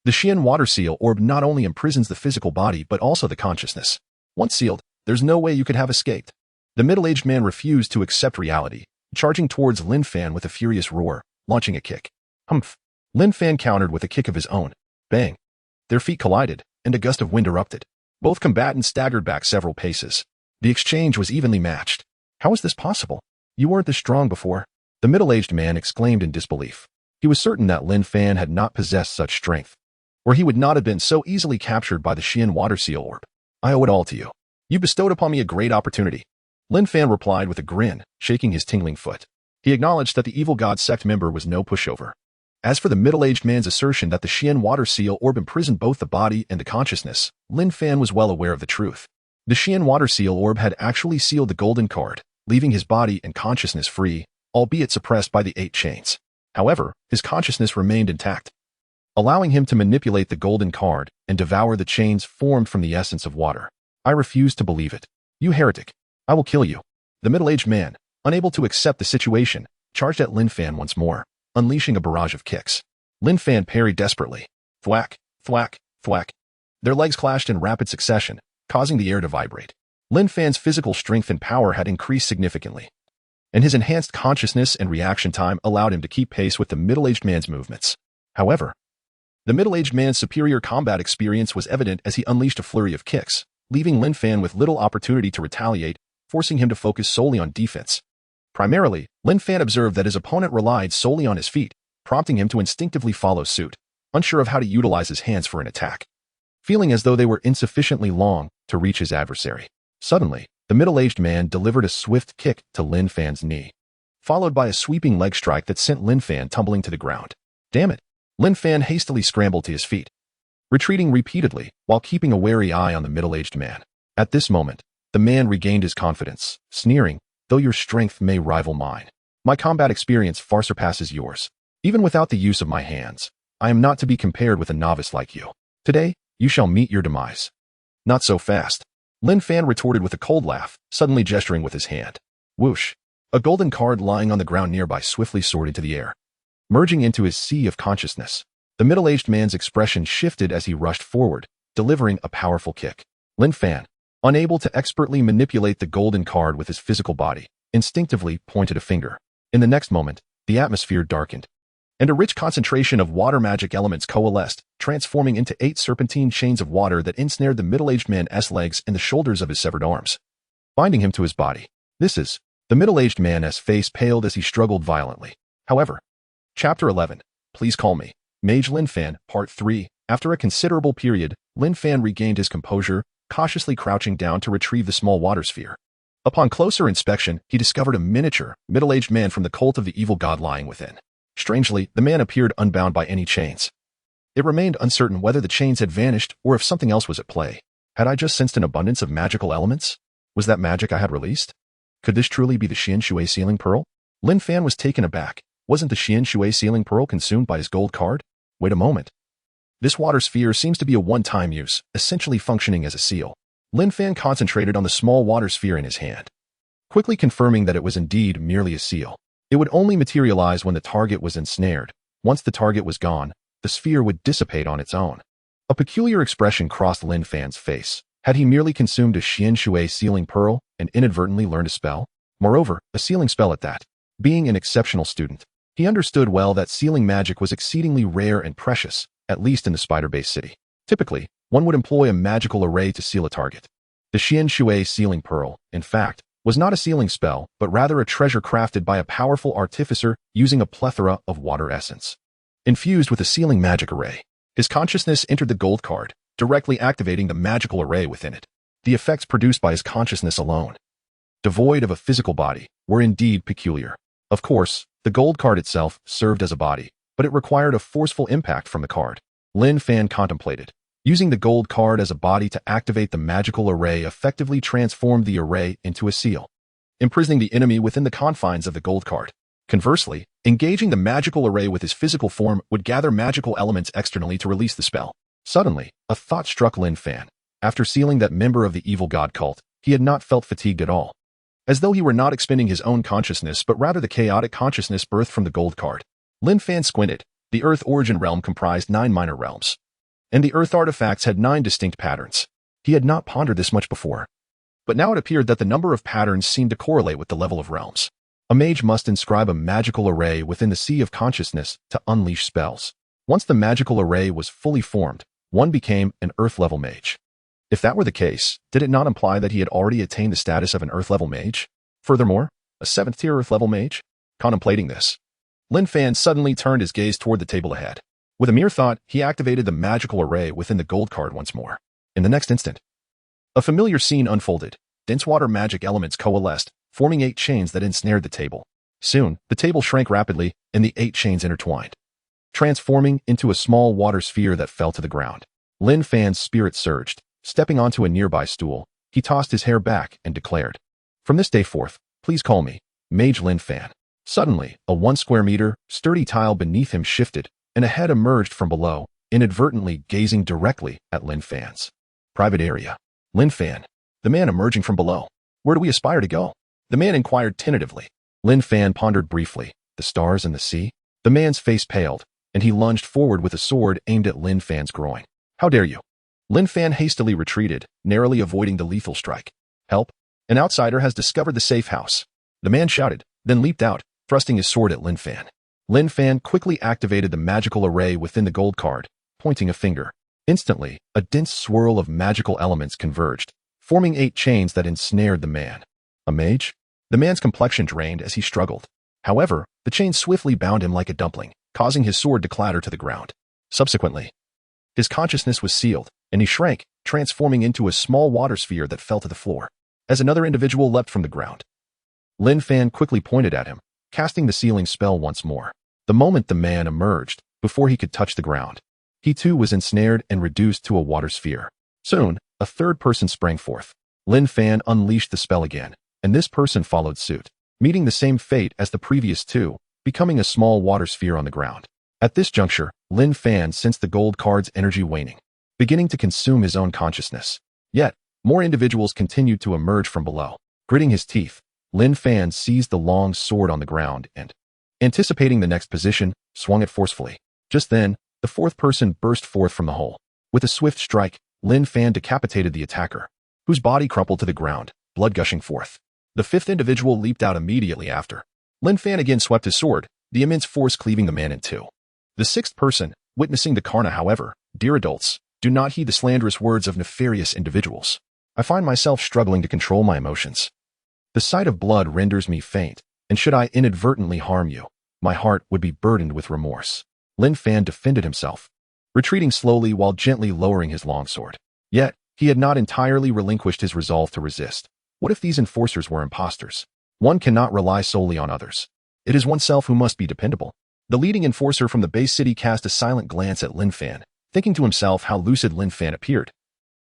The Xian water seal orb not only imprisons the physical body but also the consciousness. Once sealed, there's no way you could have escaped. The middle-aged man refused to accept reality, charging towards Lin Fan with a furious roar, launching a kick. Humph! Lin Fan countered with a kick of his own. Bang! Their feet collided, and a gust of wind erupted. Both combatants staggered back several paces. The exchange was evenly matched. How is this possible? You weren't this strong before. The middle-aged man exclaimed in disbelief. He was certain that Lin Fan had not possessed such strength, or he would not have been so easily captured by the Xian water seal orb. I owe it all to you. You bestowed upon me a great opportunity. Lin Fan replied with a grin, shaking his tingling foot. He acknowledged that the evil god sect member was no pushover. As for the middle-aged man's assertion that the Xian water seal orb imprisoned both the body and the consciousness, Lin Fan was well aware of the truth. The Xian water seal orb had actually sealed the golden card, leaving his body and consciousness free, albeit suppressed by the 8 chains. However, his consciousness remained intact, allowing him to manipulate the golden card and devour the chains formed from the essence of water. I refuse to believe it. You heretic. I will kill you. The middle-aged man, unable to accept the situation, charged at Lin Fan once more, unleashing a barrage of kicks. Lin Fan parried desperately. Thwack, thwack, thwack. Their legs clashed in rapid succession, causing the air to vibrate. Lin Fan's physical strength and power had increased significantly, and his enhanced consciousness and reaction time allowed him to keep pace with the middle-aged man's movements. However, the middle-aged man's superior combat experience was evident as he unleashed a flurry of kicks, leaving Lin Fan with little opportunity to retaliate, forcing him to focus solely on defense. Primarily, Lin Fan observed that his opponent relied solely on his feet, prompting him to instinctively follow suit, unsure of how to utilize his hands for an attack, feeling as though they were insufficiently long to reach his adversary. Suddenly, the middle-aged man delivered a swift kick to Lin Fan's knee, followed by a sweeping leg strike that sent Lin Fan tumbling to the ground. Damn it! Lin Fan hastily scrambled to his feet, retreating repeatedly while keeping a wary eye on the middle-aged man. At this moment, the man regained his confidence, sneering, "Though your strength may rival mine, my combat experience far surpasses yours. Even without the use of my hands, I am not to be compared with a novice like you. Today, you shall meet your demise." "Not so fast," Lin Fan retorted with a cold laugh, suddenly gesturing with his hand. Whoosh! A golden card lying on the ground nearby swiftly soared into the air, merging into his sea of consciousness. The middle-aged man's expression shifted as he rushed forward, delivering a powerful kick. Lin Fan, unable to expertly manipulate the golden card with his physical body, instinctively pointed a finger. In the next moment, the atmosphere darkened, and a rich concentration of water magic elements coalesced, transforming into 8 serpentine chains of water that ensnared the middle-aged man's legs and the shoulders of his severed arms, binding him to his body. The middle-aged man's face paled as he struggled violently. However, Chapter 11. Please call me Mage Lin Fan, Part 3. After a considerable period, Lin Fan regained his composure, cautiously crouching down to retrieve the small water sphere. Upon closer inspection, he discovered a miniature, middle-aged man from the cult of the evil god lying within. Strangely, the man appeared unbound by any chains. It remained uncertain whether the chains had vanished or if something else was at play. Had I just sensed an abundance of magical elements? Was that magic I had released? Could this truly be the Xian Shui sealing pearl? Lin Fan was taken aback. Wasn't the Xian Shui sealing pearl consumed by his gold card? Wait a moment. This water sphere seems to be a one-time use, essentially functioning as a seal. Lin Fan concentrated on the small water sphere in his hand, quickly confirming that it was indeed merely a seal. It would only materialize when the target was ensnared. Once the target was gone, the sphere would dissipate on its own. A peculiar expression crossed Lin Fan's face. Had he merely consumed a Xian Shui sealing pearl and inadvertently learned a spell? Moreover, a sealing spell at that. Being an exceptional student, he understood well that sealing magic was exceedingly rare and precious, at least in the spider-based city. Typically, one would employ a magical array to seal a target. The Xian Shui sealing pearl, in fact, was not a sealing spell, but rather a treasure crafted by a powerful artificer using a plethora of water essence, infused with a sealing magic array. His consciousness entered the gold card, directly activating the magical array within it. The effects produced by his consciousness alone, devoid of a physical body, were indeed peculiar. Of course, the gold card itself served as a body, but it required a forceful impact from the card. Lin Fan contemplated. Using the gold card as a body to activate the magical array effectively transformed the array into a seal, imprisoning the enemy within the confines of the gold card. Conversely, engaging the magical array with his physical form would gather magical elements externally to release the spell. Suddenly, a thought struck Lin Fan. After sealing that member of the evil god cult, he had not felt fatigued at all, as though he were not expending his own consciousness but rather the chaotic consciousness birthed from the gold card. Lin Fan squinted. The Earth origin realm comprised 9 minor realms, and the Earth artifacts had 9 distinct patterns. He had not pondered this much before, but now it appeared that the number of patterns seemed to correlate with the level of realms. A mage must inscribe a magical array within the sea of consciousness to unleash spells. Once the magical array was fully formed, one became an Earth-level mage. If that were the case, did it not imply that he had already attained the status of an Earth-level mage? Furthermore, a 7th-tier Earth-level mage? Contemplating this, Lin Fan suddenly turned his gaze toward the table ahead. With a mere thought, he activated the magical array within the gold card once more. In the next instant, a familiar scene unfolded. Dense water magic elements coalesced, forming 8 chains that ensnared the table. Soon, the table shrank rapidly, and the 8 chains intertwined, transforming into a small water sphere that fell to the ground. Lin Fan's spirit surged. Stepping onto a nearby stool, he tossed his hair back and declared, "From this day forth, please call me Mage Lin Fan." Suddenly, a 1 square meter, sturdy tile beneath him shifted, and a head emerged from below, inadvertently gazing directly at Lin Fan's private area. Lin Fan, the man emerging from below. "Where do we aspire to go?" The man inquired tentatively. Lin Fan pondered briefly. The stars and the sea? The man's face paled, and he lunged forward with a sword aimed at Lin Fan's groin. "How dare you?" Lin Fan hastily retreated, narrowly avoiding the lethal strike. Help! An outsider has discovered the safe house. The man shouted, then leaped out, thrusting his sword at Lin Fan. Lin Fan quickly activated the magical array within the gold card, pointing a finger. Instantly, a dense swirl of magical elements converged, forming 8 chains that ensnared the man. A mage? The man's complexion drained as he struggled. However, the chains swiftly bound him like a dumpling, causing his sword to clatter to the ground. Subsequently, his consciousness was sealed, and he shrank, transforming into a small water sphere that fell to the floor. As another individual leapt from the ground, Lin Fan quickly pointed at him, casting the sealing spell once more. The moment the man emerged, before he could touch the ground, he too was ensnared and reduced to a water sphere. Soon, a third person sprang forth. Lin Fan unleashed the spell again, and this person followed suit, meeting the same fate as the previous 2, becoming a small water sphere on the ground. At this juncture, Lin Fan sensed the gold card's energy waning, beginning to consume his own consciousness. Yet, more individuals continued to emerge from below. Gritting his teeth, Lin Fan seized the long sword on the ground and, anticipating the next position, swung it forcefully. Just then, the fourth person burst forth from the hole. With a swift strike, Lin Fan decapitated the attacker, whose body crumpled to the ground, blood gushing forth. The fifth individual leaped out immediately after. Lin Fan again swept his sword, the immense force cleaving the man in 2. The sixth person, witnessing the karna, however, dear adults, do not heed the slanderous words of nefarious individuals. I find myself struggling to control my emotions. The sight of blood renders me faint, and should I inadvertently harm you, my heart would be burdened with remorse. Lin Fan defended himself, retreating slowly while gently lowering his longsword. Yet, he had not entirely relinquished his resolve to resist. What if these enforcers were imposters? One cannot rely solely on others. It is oneself who must be dependable. The leading enforcer from the base city cast a silent glance at Lin Fan, thinking to himself how lucid Lin Fan appeared,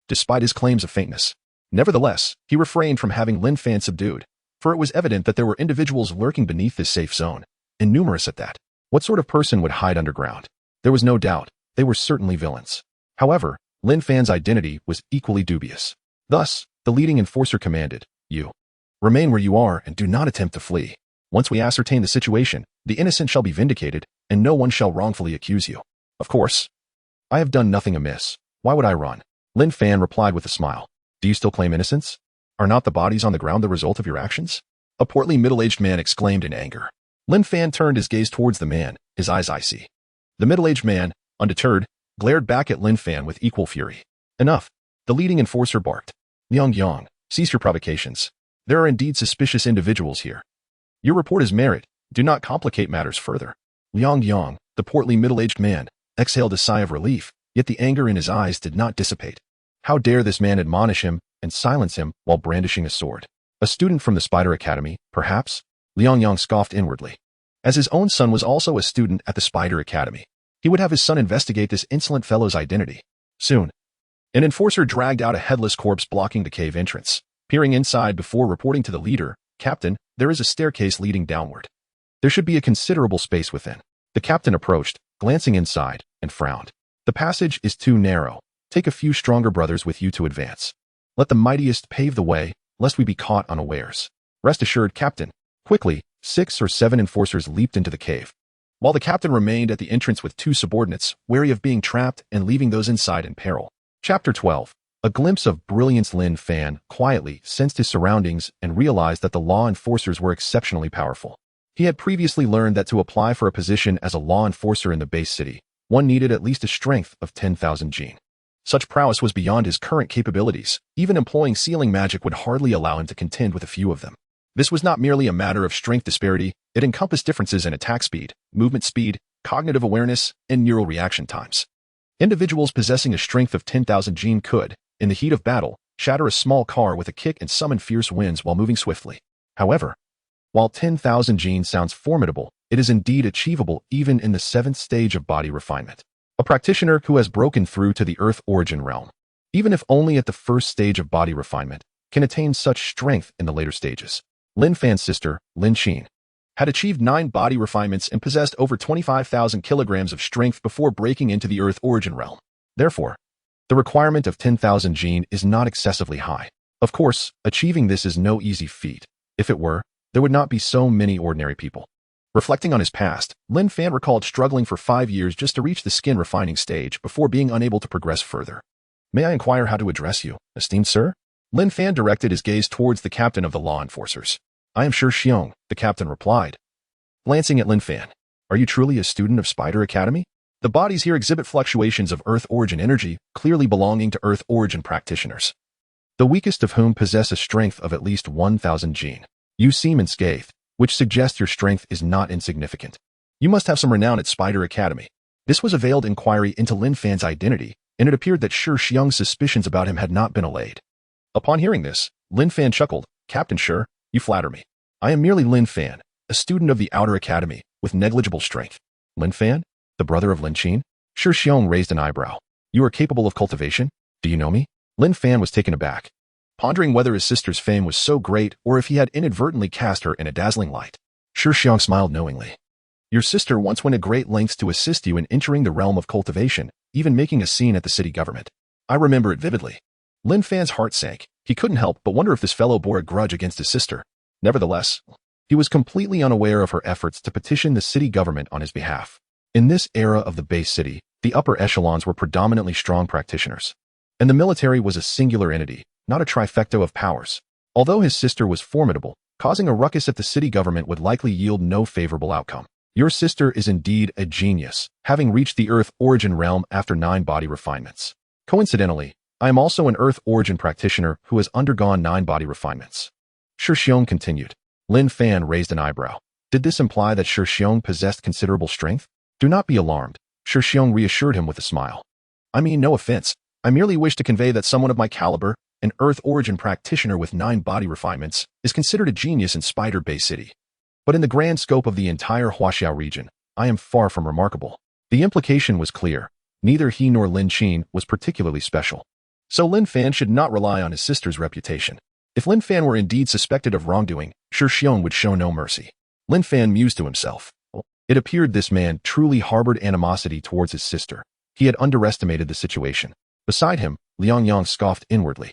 despite his claims of faintness. Nevertheless, he refrained from having Lin Fan subdued, for it was evident that there were individuals lurking beneath this safe zone, and numerous at that. What sort of person would hide underground? There was no doubt, they were certainly villains. However, Lin Fan's identity was equally dubious. Thus, the leading enforcer commanded, "You remain where you are and do not attempt to flee. Once we ascertain the situation, the innocent shall be vindicated, and no one shall wrongfully accuse you. Of course, I have done nothing amiss. Why would I run?" Lin Fan replied with a smile. "Do you still claim innocence? Are not the bodies on the ground the result of your actions?" A portly middle-aged man exclaimed in anger. Lin Fan turned his gaze towards the man, his eyes icy. The middle-aged man, undeterred, glared back at Lin Fan with equal fury. "Enough," the leading enforcer barked. "Yang, cease your provocations. There are indeed suspicious individuals here. Your report is merit. Do not complicate matters further." Yang, the portly middle-aged man, exhaled a sigh of relief, yet the anger in his eyes did not dissipate. How dare this man admonish him and silence him while brandishing a sword? A student from the Spider Academy, perhaps? Yang scoffed inwardly. As his own son was also a student at the Spider Academy, he would have his son investigate this insolent fellow's identity. Soon, an enforcer dragged out a headless corpse blocking the cave entrance. Peering inside before reporting to the leader, "Captain, there is a staircase leading downward. There should be a considerable space within." The captain approached, glancing inside, and frowned. "The passage is too narrow. Take a few stronger brothers with you to advance. Let the mightiest pave the way, lest we be caught unawares." "Rest assured, Captain." Quickly, 6 or 7 enforcers leaped into the cave, while the captain remained at the entrance with 2 subordinates, wary of being trapped and leaving those inside in peril. Chapter 12. A glimpse of brilliance. Lin Fan quietly sensed his surroundings and realized that the law enforcers were exceptionally powerful. He had previously learned that to apply for a position as a law enforcer in the base city, one needed at least a strength of 10,000 gene. Such prowess was beyond his current capabilities. Even employing sealing magic would hardly allow him to contend with a few of them. This was not merely a matter of strength disparity, it encompassed differences in attack speed, movement speed, cognitive awareness, and neural reaction times. Individuals possessing a strength of 10,000 gene could, in the heat of battle, shatter a small car with a kick and summon fierce winds while moving swiftly. However, while 10,000 gene sounds formidable, it is indeed achievable even in the 7th stage of body refinement. A practitioner who has broken through to the Earth origin realm, even if only at the 1st stage of body refinement, can attain such strength in the later stages. Lin Fan's sister, Lin Xin, had achieved 9 body refinements and possessed over 25,000 kilograms of strength before breaking into the Earth origin realm. Therefore, the requirement of 10,000 gene is not excessively high. Of course, achieving this is no easy feat. If it were, there would not be so many ordinary people. Reflecting on his past, Lin Fan recalled struggling for 5 years just to reach the skin refining stage before being unable to progress further. May I inquire how to address you, esteemed sir? Lin Fan directed his gaze towards the captain of the law enforcers. I am Shi Xiong, the captain replied. Glancing at Lin Fan, are you truly a student of Spider Academy? The bodies here exhibit fluctuations of Earth origin energy, clearly belonging to Earth origin practitioners, the weakest of whom possess a strength of at least 1,000 gene. You seem unscathed, which suggests your strength is not insignificant. You must have some renown at Spider Academy. This was a veiled inquiry into Lin Fan's identity, and it appeared that Shi Xiong's suspicions about him had not been allayed. Upon hearing this, Lin Fan chuckled. Captain Shi, you flatter me. I am merely Lin Fan, a student of the Outer Academy, with negligible strength. Lin Fan? The brother of Lin Qin? Shi Xiong raised an eyebrow. You are capable of cultivation? Do you know me? Lin Fan was taken aback, pondering whether his sister's fame was so great or if he had inadvertently cast her in a dazzling light. Shi Xiong smiled knowingly. Your sister once went to great lengths to assist you in entering the realm of cultivation, even making a scene at the city government. I remember it vividly. Lin Fan's heart sank. He couldn't help but wonder if this fellow bore a grudge against his sister. Nevertheless, he was completely unaware of her efforts to petition the city government on his behalf. In this era of the base city, the upper echelons were predominantly strong practitioners, and the military was a singular entity, not a trifecta of powers. Although his sister was formidable, causing a ruckus at the city government would likely yield no favorable outcome. Your sister is indeed a genius, having reached the Earth origin realm after 9 body refinements. Coincidentally, I am also an Earth origin practitioner who has undergone 9 body refinements. Shi Xiong continued. Lin Fan raised an eyebrow. Did this imply that Shi Xiong possessed considerable strength? Do not be alarmed, Shi Xiong reassured him with a smile. I mean no offense. I merely wish to convey that someone of my caliber, an Earth origin practitioner with 9 body refinements, is considered a genius in Spider Bay City. But in the grand scope of the entire Huaxiao region, I am far from remarkable. The implication was clear. Neither he nor Lin Qin was particularly special. So Lin Fan should not rely on his sister's reputation. If Lin Fan were indeed suspected of wrongdoing, Shi Xiong would show no mercy. Lin Fan mused to himself. It appeared this man truly harbored animosity towards his sister. He had underestimated the situation. Beside him, Liang Yang scoffed inwardly,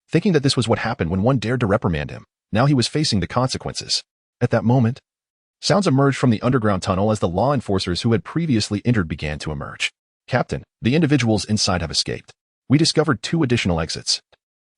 thinking that this was what happened when one dared to reprimand him. Now he was facing the consequences. At that moment, sounds emerged from the underground tunnel as the law enforcers who had previously entered began to emerge. Captain, the individuals inside have escaped. We discovered 2 additional exits.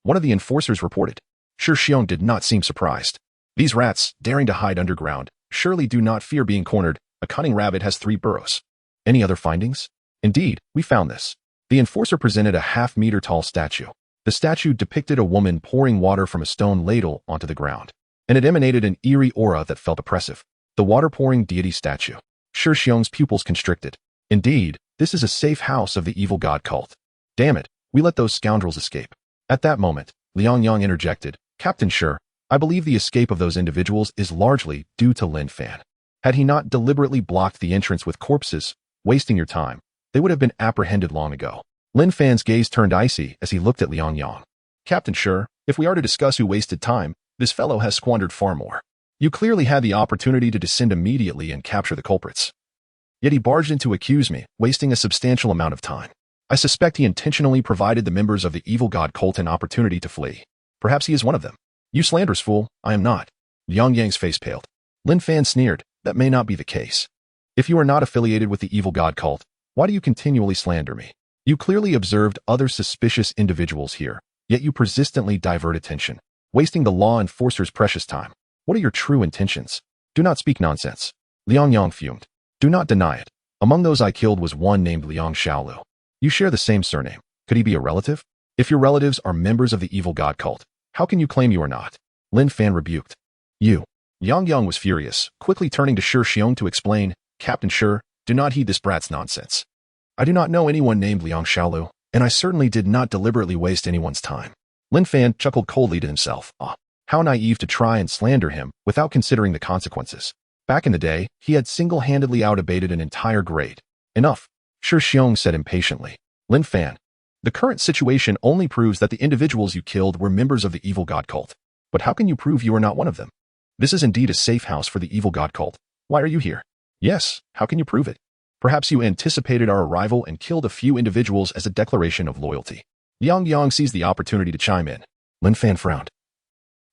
One of the enforcers reported. Shi Xiong did not seem surprised. These rats, daring to hide underground, surely do not fear being cornered. A cunning rabbit has 3 burrows. Any other findings? Indeed, we found this. The enforcer presented a half-meter tall statue. The statue depicted a woman pouring water from a stone ladle onto the ground, and it emanated an eerie aura that felt oppressive. The water-pouring deity statue. Shi Xiong's pupils constricted. Indeed, this is a safe house of the evil god cult. Damn it, we let those scoundrels escape. At that moment, Liang Yang interjected. Captain Shi, I believe the escape of those individuals is largely due to Lin Fan. Had he not deliberately blocked the entrance with corpses, wasting your time, they would have been apprehended long ago. Lin Fan's gaze turned icy as he looked at Liang Yang. Captain Shi, if we are to discuss who wasted time, this fellow has squandered far more. You clearly had the opportunity to descend immediately and capture the culprits. Yet he barged in to accuse me, wasting a substantial amount of time. I suspect he intentionally provided the members of the evil god cult an opportunity to flee. Perhaps he is one of them. You slanderous fool, I am not. Liang Yang's face paled. Lin Fan sneered. That may not be the case. If you are not affiliated with the evil god cult, why do you continually slander me? You clearly observed other suspicious individuals here, yet you persistently divert attention, wasting the law enforcer's precious time. What are your true intentions? Do not speak nonsense. Liang Yang fumed. Do not deny it. Among those I killed was one named Liang Xiaolu. You share the same surname. Could he be a relative? If your relatives are members of the evil god cult, how can you claim you are not? Lin Fan rebuked. You. Yang Yang was furious, quickly turning to Shi Xiong to explain. Captain Shi, do not heed this brat's nonsense. I do not know anyone named Liang Xiaolu, and I certainly did not deliberately waste anyone's time. Lin Fan chuckled coldly to himself. How naive to try and slander him without considering the consequences. Back in the day, he had single-handedly out-abated an entire grade. Enough, Shi Xiong said impatiently. Lin Fan, the current situation only proves that the individuals you killed were members of the evil god cult. But how can you prove you are not one of them? This is indeed a safe house for the evil god cult. Why are you here? Yes, how can you prove it? Perhaps you anticipated our arrival and killed a few individuals as a declaration of loyalty. Liang Yang seized the opportunity to chime in. Lin Fan frowned.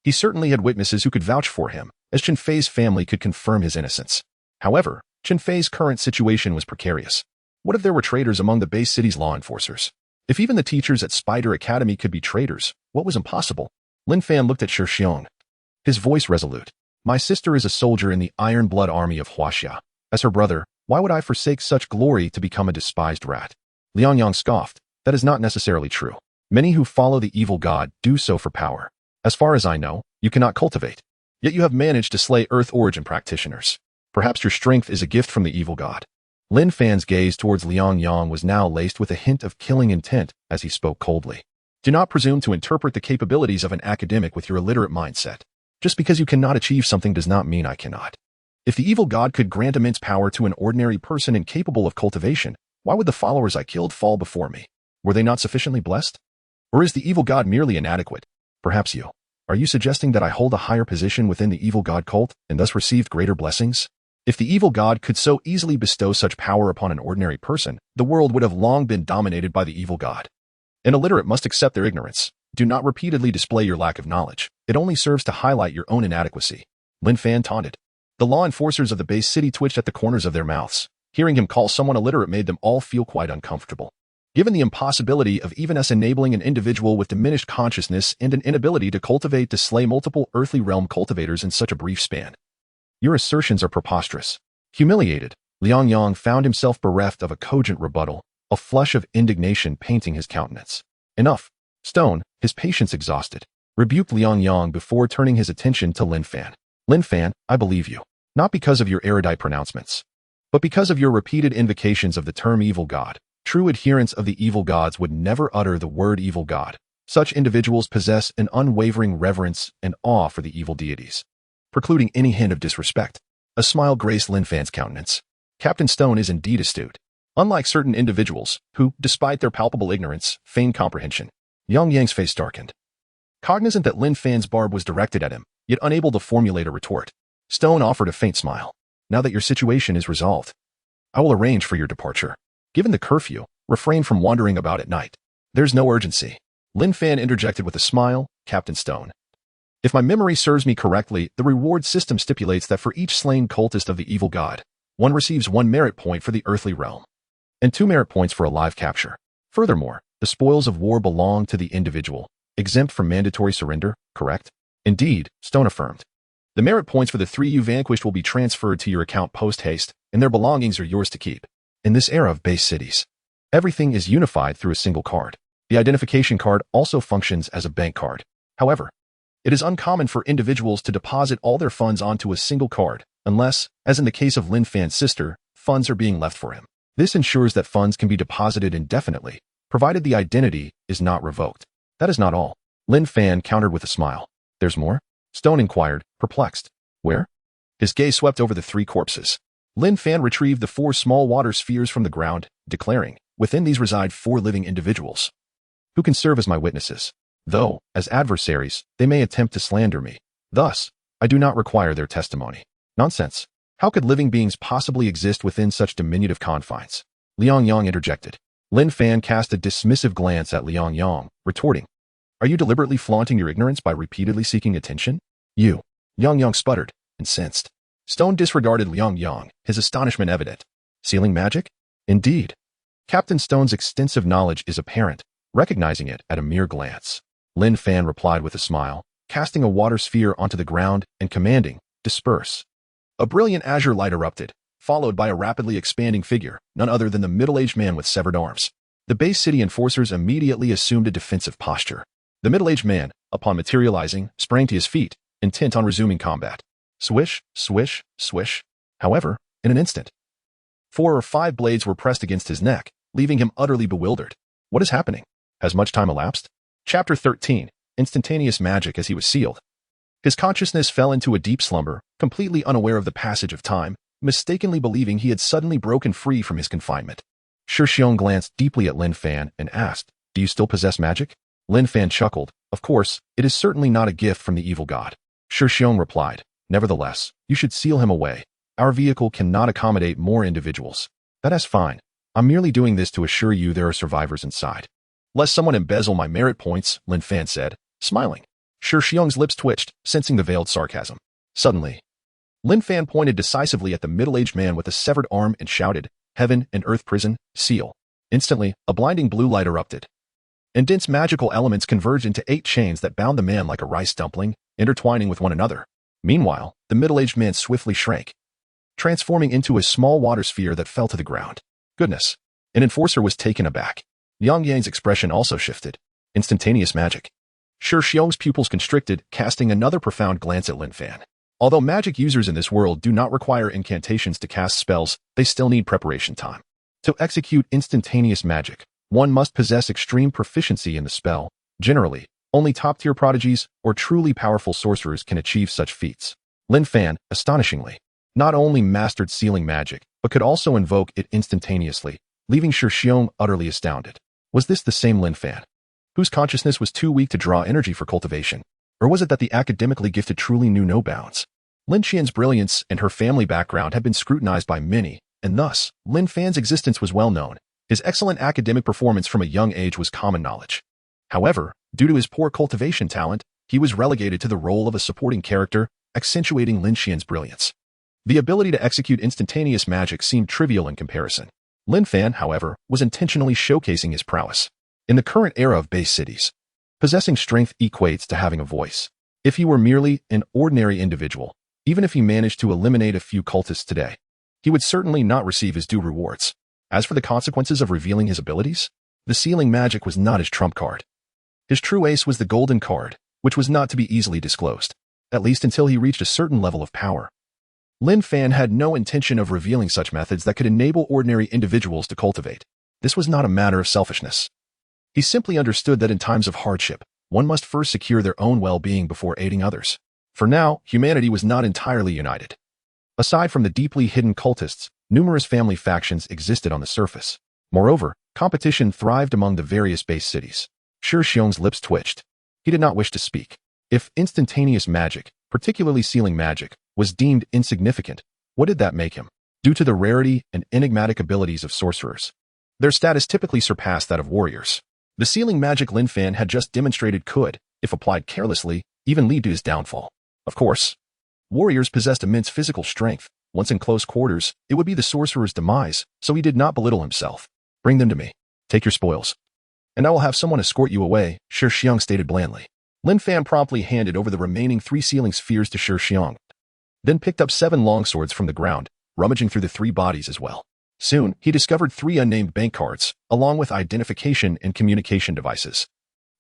He certainly had witnesses who could vouch for him, as Chen Fei's family could confirm his innocence. However, Chen Fei's current situation was precarious. What if there were traitors among the base city's law enforcers? If even the teachers at Spider Academy could be traitors, what was impossible? Lin Fan looked at Shi Xiong, his voice resolute. My sister is a soldier in the Iron Blood Army of Huaxia. As her brother, why would I forsake such glory to become a despised rat? Liang Yang scoffed. That is not necessarily true. Many who follow the evil god do so for power. As far as I know, you cannot cultivate. Yet you have managed to slay Earth origin practitioners. Perhaps your strength is a gift from the evil god. Lin Fan's gaze towards Liang Yang was now laced with a hint of killing intent as he spoke coldly. Do not presume to interpret the capabilities of an academic with your illiterate mindset. Just because you cannot achieve something does not mean I cannot. If the evil god could grant immense power to an ordinary person incapable of cultivation, why would the followers I killed fall before me? Were they not sufficiently blessed? Or is the evil god merely inadequate? Perhaps you. Are you suggesting that I hold a higher position within the evil god cult and thus received greater blessings? If the evil god could so easily bestow such power upon an ordinary person, the world would have long been dominated by the evil god. An illiterate must accept their ignorance. Do not repeatedly display your lack of knowledge. It only serves to highlight your own inadequacy. Lin Fan taunted. The law enforcers of the base city twitched at the corners of their mouths. Hearing him call someone illiterate made them all feel quite uncomfortable. Given the impossibility of even us enabling an individual with diminished consciousness and an inability to cultivate to slay multiple earthly realm cultivators in such a brief span. Your assertions are preposterous. Humiliated, Liang Yang found himself bereft of a cogent rebuttal, a flush of indignation painting his countenance. Enough. Stone, his patience exhausted, rebuked Liang Yang before turning his attention to Lin Fan. Lin Fan, I believe you. Not because of your erudite pronouncements, but because of your repeated invocations of the term evil god. True adherents of the evil gods would never utter the word evil god. Such individuals possess an unwavering reverence and awe for the evil deities, precluding any hint of disrespect. A smile graced Lin Fan's countenance. Captain Stone is indeed astute. Unlike certain individuals who, despite their palpable ignorance, feign comprehension. Yang Yang's face darkened. Cognizant that Lin Fan's barb was directed at him, yet unable to formulate a retort, Stone offered a faint smile. Now that your situation is resolved, I will arrange for your departure. Given the curfew, refrain from wandering about at night. There's no urgency. Lin Fan interjected with a smile. Captain Stone. If my memory serves me correctly, the reward system stipulates that for each slain cultist of the evil god, one receives 1 merit point for the earthly realm, and 2 merit points for a live capture. Furthermore, the spoils of war belong to the individual, exempt from mandatory surrender, correct? Indeed, Stone affirmed. The merit points for the 3 you vanquished will be transferred to your account post-haste, and their belongings are yours to keep. In this era of base cities, everything is unified through a single card. The identification card also functions as a bank card. However, it is uncommon for individuals to deposit all their funds onto a single card, unless, as in the case of Lin Fan's sister, funds are being left for him. This ensures that funds can be deposited indefinitely, provided the identity is not revoked. That is not all. Lin Fan countered with a smile. There's more? Stone inquired, perplexed. Where? His gaze swept over the 3 corpses. Lin Fan retrieved the 4 small water spheres from the ground, declaring, within these reside 4 living individuals, who can serve as my witnesses. Though, as adversaries, they may attempt to slander me. Thus, I do not require their testimony. Nonsense. How could living beings possibly exist within such diminutive confines? Liang Yang interjected. Lin Fan cast a dismissive glance at Liang Yang, retorting, Are you deliberately flaunting your ignorance by repeatedly seeking attention? You. Liang Yang sputtered, incensed. Stone disregarded Liang Yang, his astonishment evident. Sealing magic? Indeed. Captain Stone's extensive knowledge is apparent, recognizing it at a mere glance. Lin Fan replied with a smile, casting a water sphere onto the ground and commanding, disperse. A brilliant azure light erupted, followed by a rapidly expanding figure, none other than the middle-aged man with severed arms. The base city enforcers immediately assumed a defensive posture. The middle-aged man, upon materializing, sprang to his feet, intent on resuming combat. Swish, swish, swish. However, in an instant, 4 or 5 blades were pressed against his neck, leaving him utterly bewildered. What is happening? Has much time elapsed? Chapter 13. Instantaneous magic as he was sealed. His consciousness fell into a deep slumber, completely unaware of the passage of time, mistakenly believing he had suddenly broken free from his confinement. Shi Xiong glanced deeply at Lin Fan and asked, Do you still possess magic? Lin Fan chuckled. Of course, it is certainly not a gift from the evil god. Shi Xiong replied, Nevertheless, you should seal him away. Our vehicle cannot accommodate more individuals. That is fine. I'm merely doing this to assure you there are survivors inside. Lest someone embezzle my merit points, Lin Fan said, smiling. Shi Xiong's lips twitched, sensing the veiled sarcasm. Suddenly, Lin Fan pointed decisively at the middle-aged man with a severed arm and shouted, Heaven and Earth Prison, seal. Instantly, a blinding blue light erupted, and dense magical elements converged into 8 chains that bound the man like a rice dumpling, intertwining with one another. Meanwhile, the middle-aged man swiftly shrank, transforming into a small water sphere that fell to the ground. Goodness. An enforcer was taken aback. Yang Yang's expression also shifted. Instantaneous magic. Shi Xiong's pupils constricted, casting another profound glance at Lin Fan. Although magic users in this world do not require incantations to cast spells, they still need preparation time. To execute instantaneous magic, one must possess extreme proficiency in the spell. Generally, only top-tier prodigies or truly powerful sorcerers can achieve such feats. Lin Fan, astonishingly, not only mastered sealing magic, but could also invoke it instantaneously, leaving Shi Xiong utterly astounded. Was this the same Lin Fan, whose consciousness was too weak to draw energy for cultivation? Or was it that the academically gifted truly knew no bounds? Lin Qian's brilliance and her family background had been scrutinized by many, and thus, Lin Fan's existence was well known. His excellent academic performance from a young age was common knowledge. However, due to his poor cultivation talent, he was relegated to the role of a supporting character, accentuating Lin Qian's brilliance. The ability to execute instantaneous magic seemed trivial in comparison. Lin Fan, however, was intentionally showcasing his prowess. In the current era of base cities, possessing strength equates to having a voice. If he were merely an ordinary individual, even if he managed to eliminate a few cultists today, he would certainly not receive his due rewards. As for the consequences of revealing his abilities, the sealing magic was not his trump card. His true ace was the golden card, which was not to be easily disclosed, at least until he reached a certain level of power. Lin Fan had no intention of revealing such methods that could enable ordinary individuals to cultivate. This was not a matter of selfishness. He simply understood that in times of hardship, one must first secure their own well-being before aiding others. For now, humanity was not entirely united. Aside from the deeply hidden cultists, numerous family factions existed on the surface. Moreover, competition thrived among the various base cities. Shi Xiong's lips twitched. He did not wish to speak. If instantaneous magic, particularly sealing magic, was deemed insignificant, what did that make him? Due to the rarity and enigmatic abilities of sorcerers, their status typically surpassed that of warriors. The sealing magic Lin Fan had just demonstrated could, if applied carelessly, even lead to his downfall. Of course, warriors possessed immense physical strength. Once in close quarters, it would be the sorcerer's demise, so he did not belittle himself. Bring them to me. Take your spoils, and I will have someone escort you away, Shi Xiong stated blandly. Lin Fan promptly handed over the remaining 3 sealing spheres to Shi Xiong, then picked up 7 longswords from the ground, rummaging through the 3 bodies as well. Soon, he discovered 3 unnamed bank cards, along with identification and communication devices,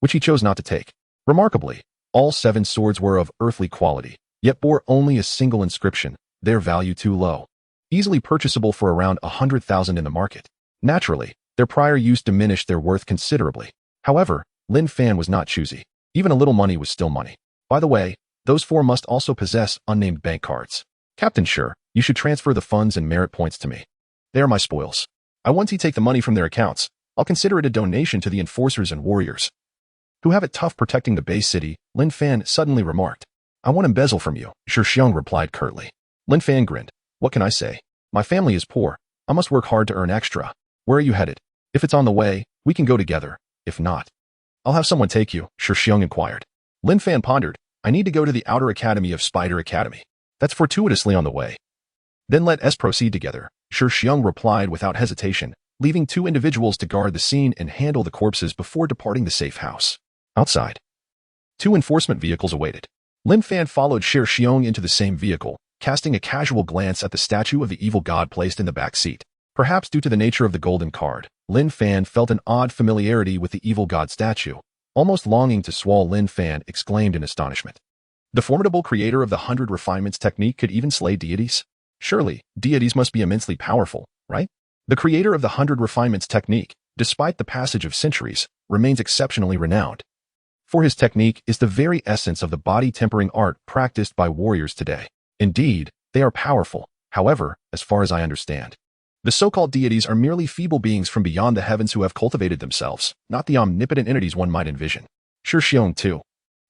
which he chose not to take. Remarkably, all 7 swords were of earthly quality, yet bore only a single inscription, their value too low, easily purchasable for around 100,000 in the market. Naturally, their prior use diminished their worth considerably. However, Lin Fan was not choosy. Even a little money was still money. By the way, those 4 must also possess unnamed bank cards. Captain Shi, you should transfer the funds and merit points to me. They are my spoils. Once you take the money from their accounts, I'll consider it a donation to the enforcers and warriors, who have it tough protecting the base city, Lin Fan suddenly remarked. I won't embezzle from you, Shi Xiong replied curtly. Lin Fan grinned. What can I say? My family is poor. I must work hard to earn extra. Where are you headed? If it's on the way, we can go together. If not, I'll have someone take you, Shi Xiong inquired. Lin Fan pondered. I need to go to the outer academy of Spider Academy. That's fortuitously on the way. Then let us proceed together, Shi Xiong replied without hesitation, leaving 2 individuals to guard the scene and handle the corpses before departing the safe house. Outside, 2 enforcement vehicles awaited. Lin Fan followed Shi Xiong into the same vehicle, casting a casual glance at the statue of the evil god placed in the back seat. Perhaps due to the nature of the golden card, Lin Fan felt an odd familiarity with the evil god statue. Almost longing to swallow, Lin Fan exclaimed in astonishment. The formidable creator of the 100 refinements technique could even slay deities? Surely, deities must be immensely powerful, right? The creator of the 100 refinements technique, despite the passage of centuries, remains exceptionally renowned. For his technique is the very essence of the body-tempering art practiced by warriors today. Indeed, they are powerful. However, as far as I understand, the so-called deities are merely feeble beings from beyond the heavens who have cultivated themselves, not the omnipotent entities one might envision. Shi Xiong, too,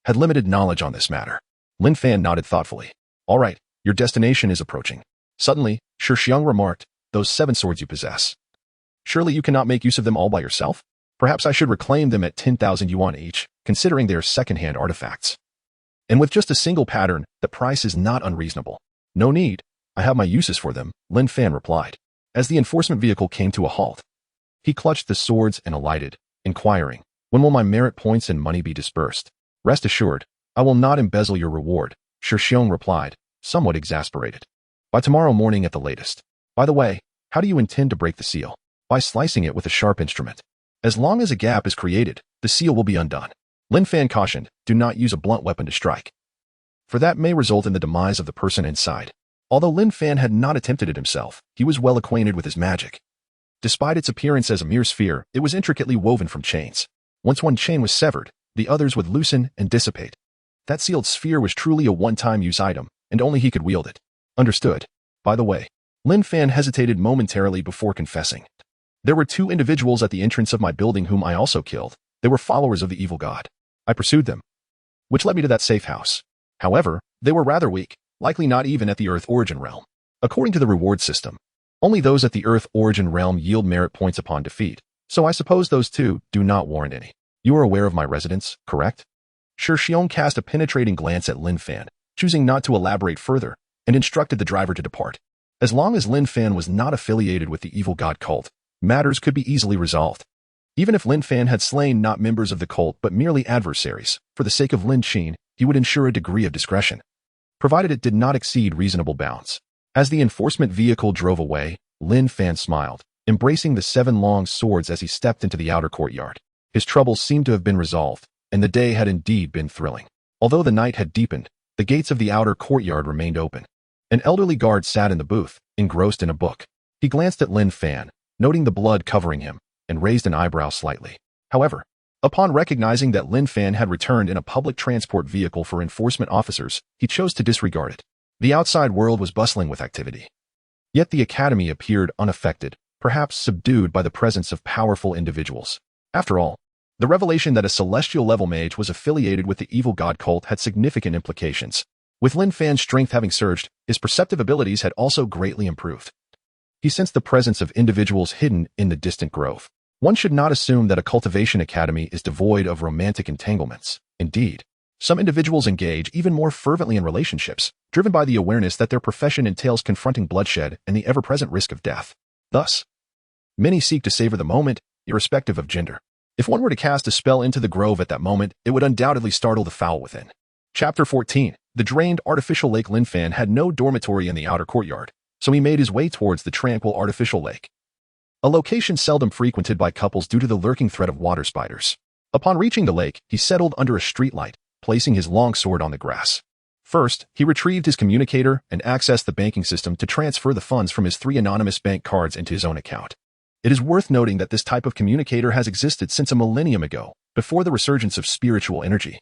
had limited knowledge on this matter. Lin Fan nodded thoughtfully. All right, your destination is approaching. Suddenly, Shi Xiong remarked, those 7 swords you possess. Surely you cannot make use of them all by yourself? Perhaps I should reclaim them at 10,000 yuan each, considering they are second-hand artifacts. And with just a single pattern, the price is not unreasonable. No need. I have my uses for them, Lin Fan replied. As the enforcement vehicle came to a halt, he clutched the swords and alighted, inquiring, When will my merit points and money be dispersed? Rest assured, I will not embezzle your reward, Shi Xiong replied, somewhat exasperated. By tomorrow morning at the latest. By the way, how do you intend to break the seal? By slicing it with a sharp instrument. As long as a gap is created, the seal will be undone. Lin Fan cautioned, do not use a blunt weapon to strike, for that may result in the demise of the person inside. Although Lin Fan had not attempted it himself, he was well acquainted with his magic. Despite its appearance as a mere sphere, it was intricately woven from chains. Once one chain was severed, the others would loosen and dissipate. That sealed sphere was truly a one-time use item, and only he could wield it. Understood. By the way, Lin Fan hesitated momentarily before confessing. There were 2 individuals at the entrance of my building whom I also killed. They were followers of the evil god. I pursued them, which led me to that safe house. However, they were rather weak, likely not even at the Earth origin realm. According to the reward system, only those at the Earth origin realm yield merit points upon defeat, so I suppose those 2 do not warrant any. You are aware of my residence, correct? Shi Xiong cast a penetrating glance at Lin Fan, choosing not to elaborate further, and instructed the driver to depart. As long as Lin Fan was not affiliated with the evil god cult, matters could be easily resolved. Even if Lin Fan had slain not members of the cult but merely adversaries, for the sake of Lin Qin, he would ensure a degree of discretion, provided it did not exceed reasonable bounds. As the enforcement vehicle drove away, Lin Fan smiled, embracing the 7 long swords as he stepped into the outer courtyard. His troubles seemed to have been resolved, and the day had indeed been thrilling. Although the night had deepened, the gates of the outer courtyard remained open. An elderly guard sat in the booth, engrossed in a book. He glanced at Lin Fan, noting the blood covering him, and raised an eyebrow slightly. However, upon recognizing that Lin Fan had returned in a public transport vehicle for enforcement officers, he chose to disregard it. The outside world was bustling with activity. Yet the academy appeared unaffected, perhaps subdued by the presence of powerful individuals. After all, the revelation that a celestial-level mage was affiliated with the evil god cult had significant implications. With Lin Fan's strength having surged, his perceptive abilities had also greatly improved. He sensed the presence of individuals hidden in the distant grove. One should not assume that a cultivation academy is devoid of romantic entanglements. Indeed, some individuals engage even more fervently in relationships, driven by the awareness that their profession entails confronting bloodshed and the ever-present risk of death. Thus, many seek to savor the moment, irrespective of gender. If one were to cast a spell into the grove at that moment, it would undoubtedly startle the fowl within. Chapter 14. The drained artificial lake. Lin Fan had no dormitory in the outer courtyard, so he made his way towards the tranquil artificial lake, a location seldom frequented by couples due to the lurking threat of water spiders. Upon reaching the lake, he settled under a streetlight, placing his long sword on the grass. First, he retrieved his communicator and accessed the banking system to transfer the funds from his 3 anonymous bank cards into his own account. It is worth noting that this type of communicator has existed since a millennium ago, before the resurgence of spiritual energy,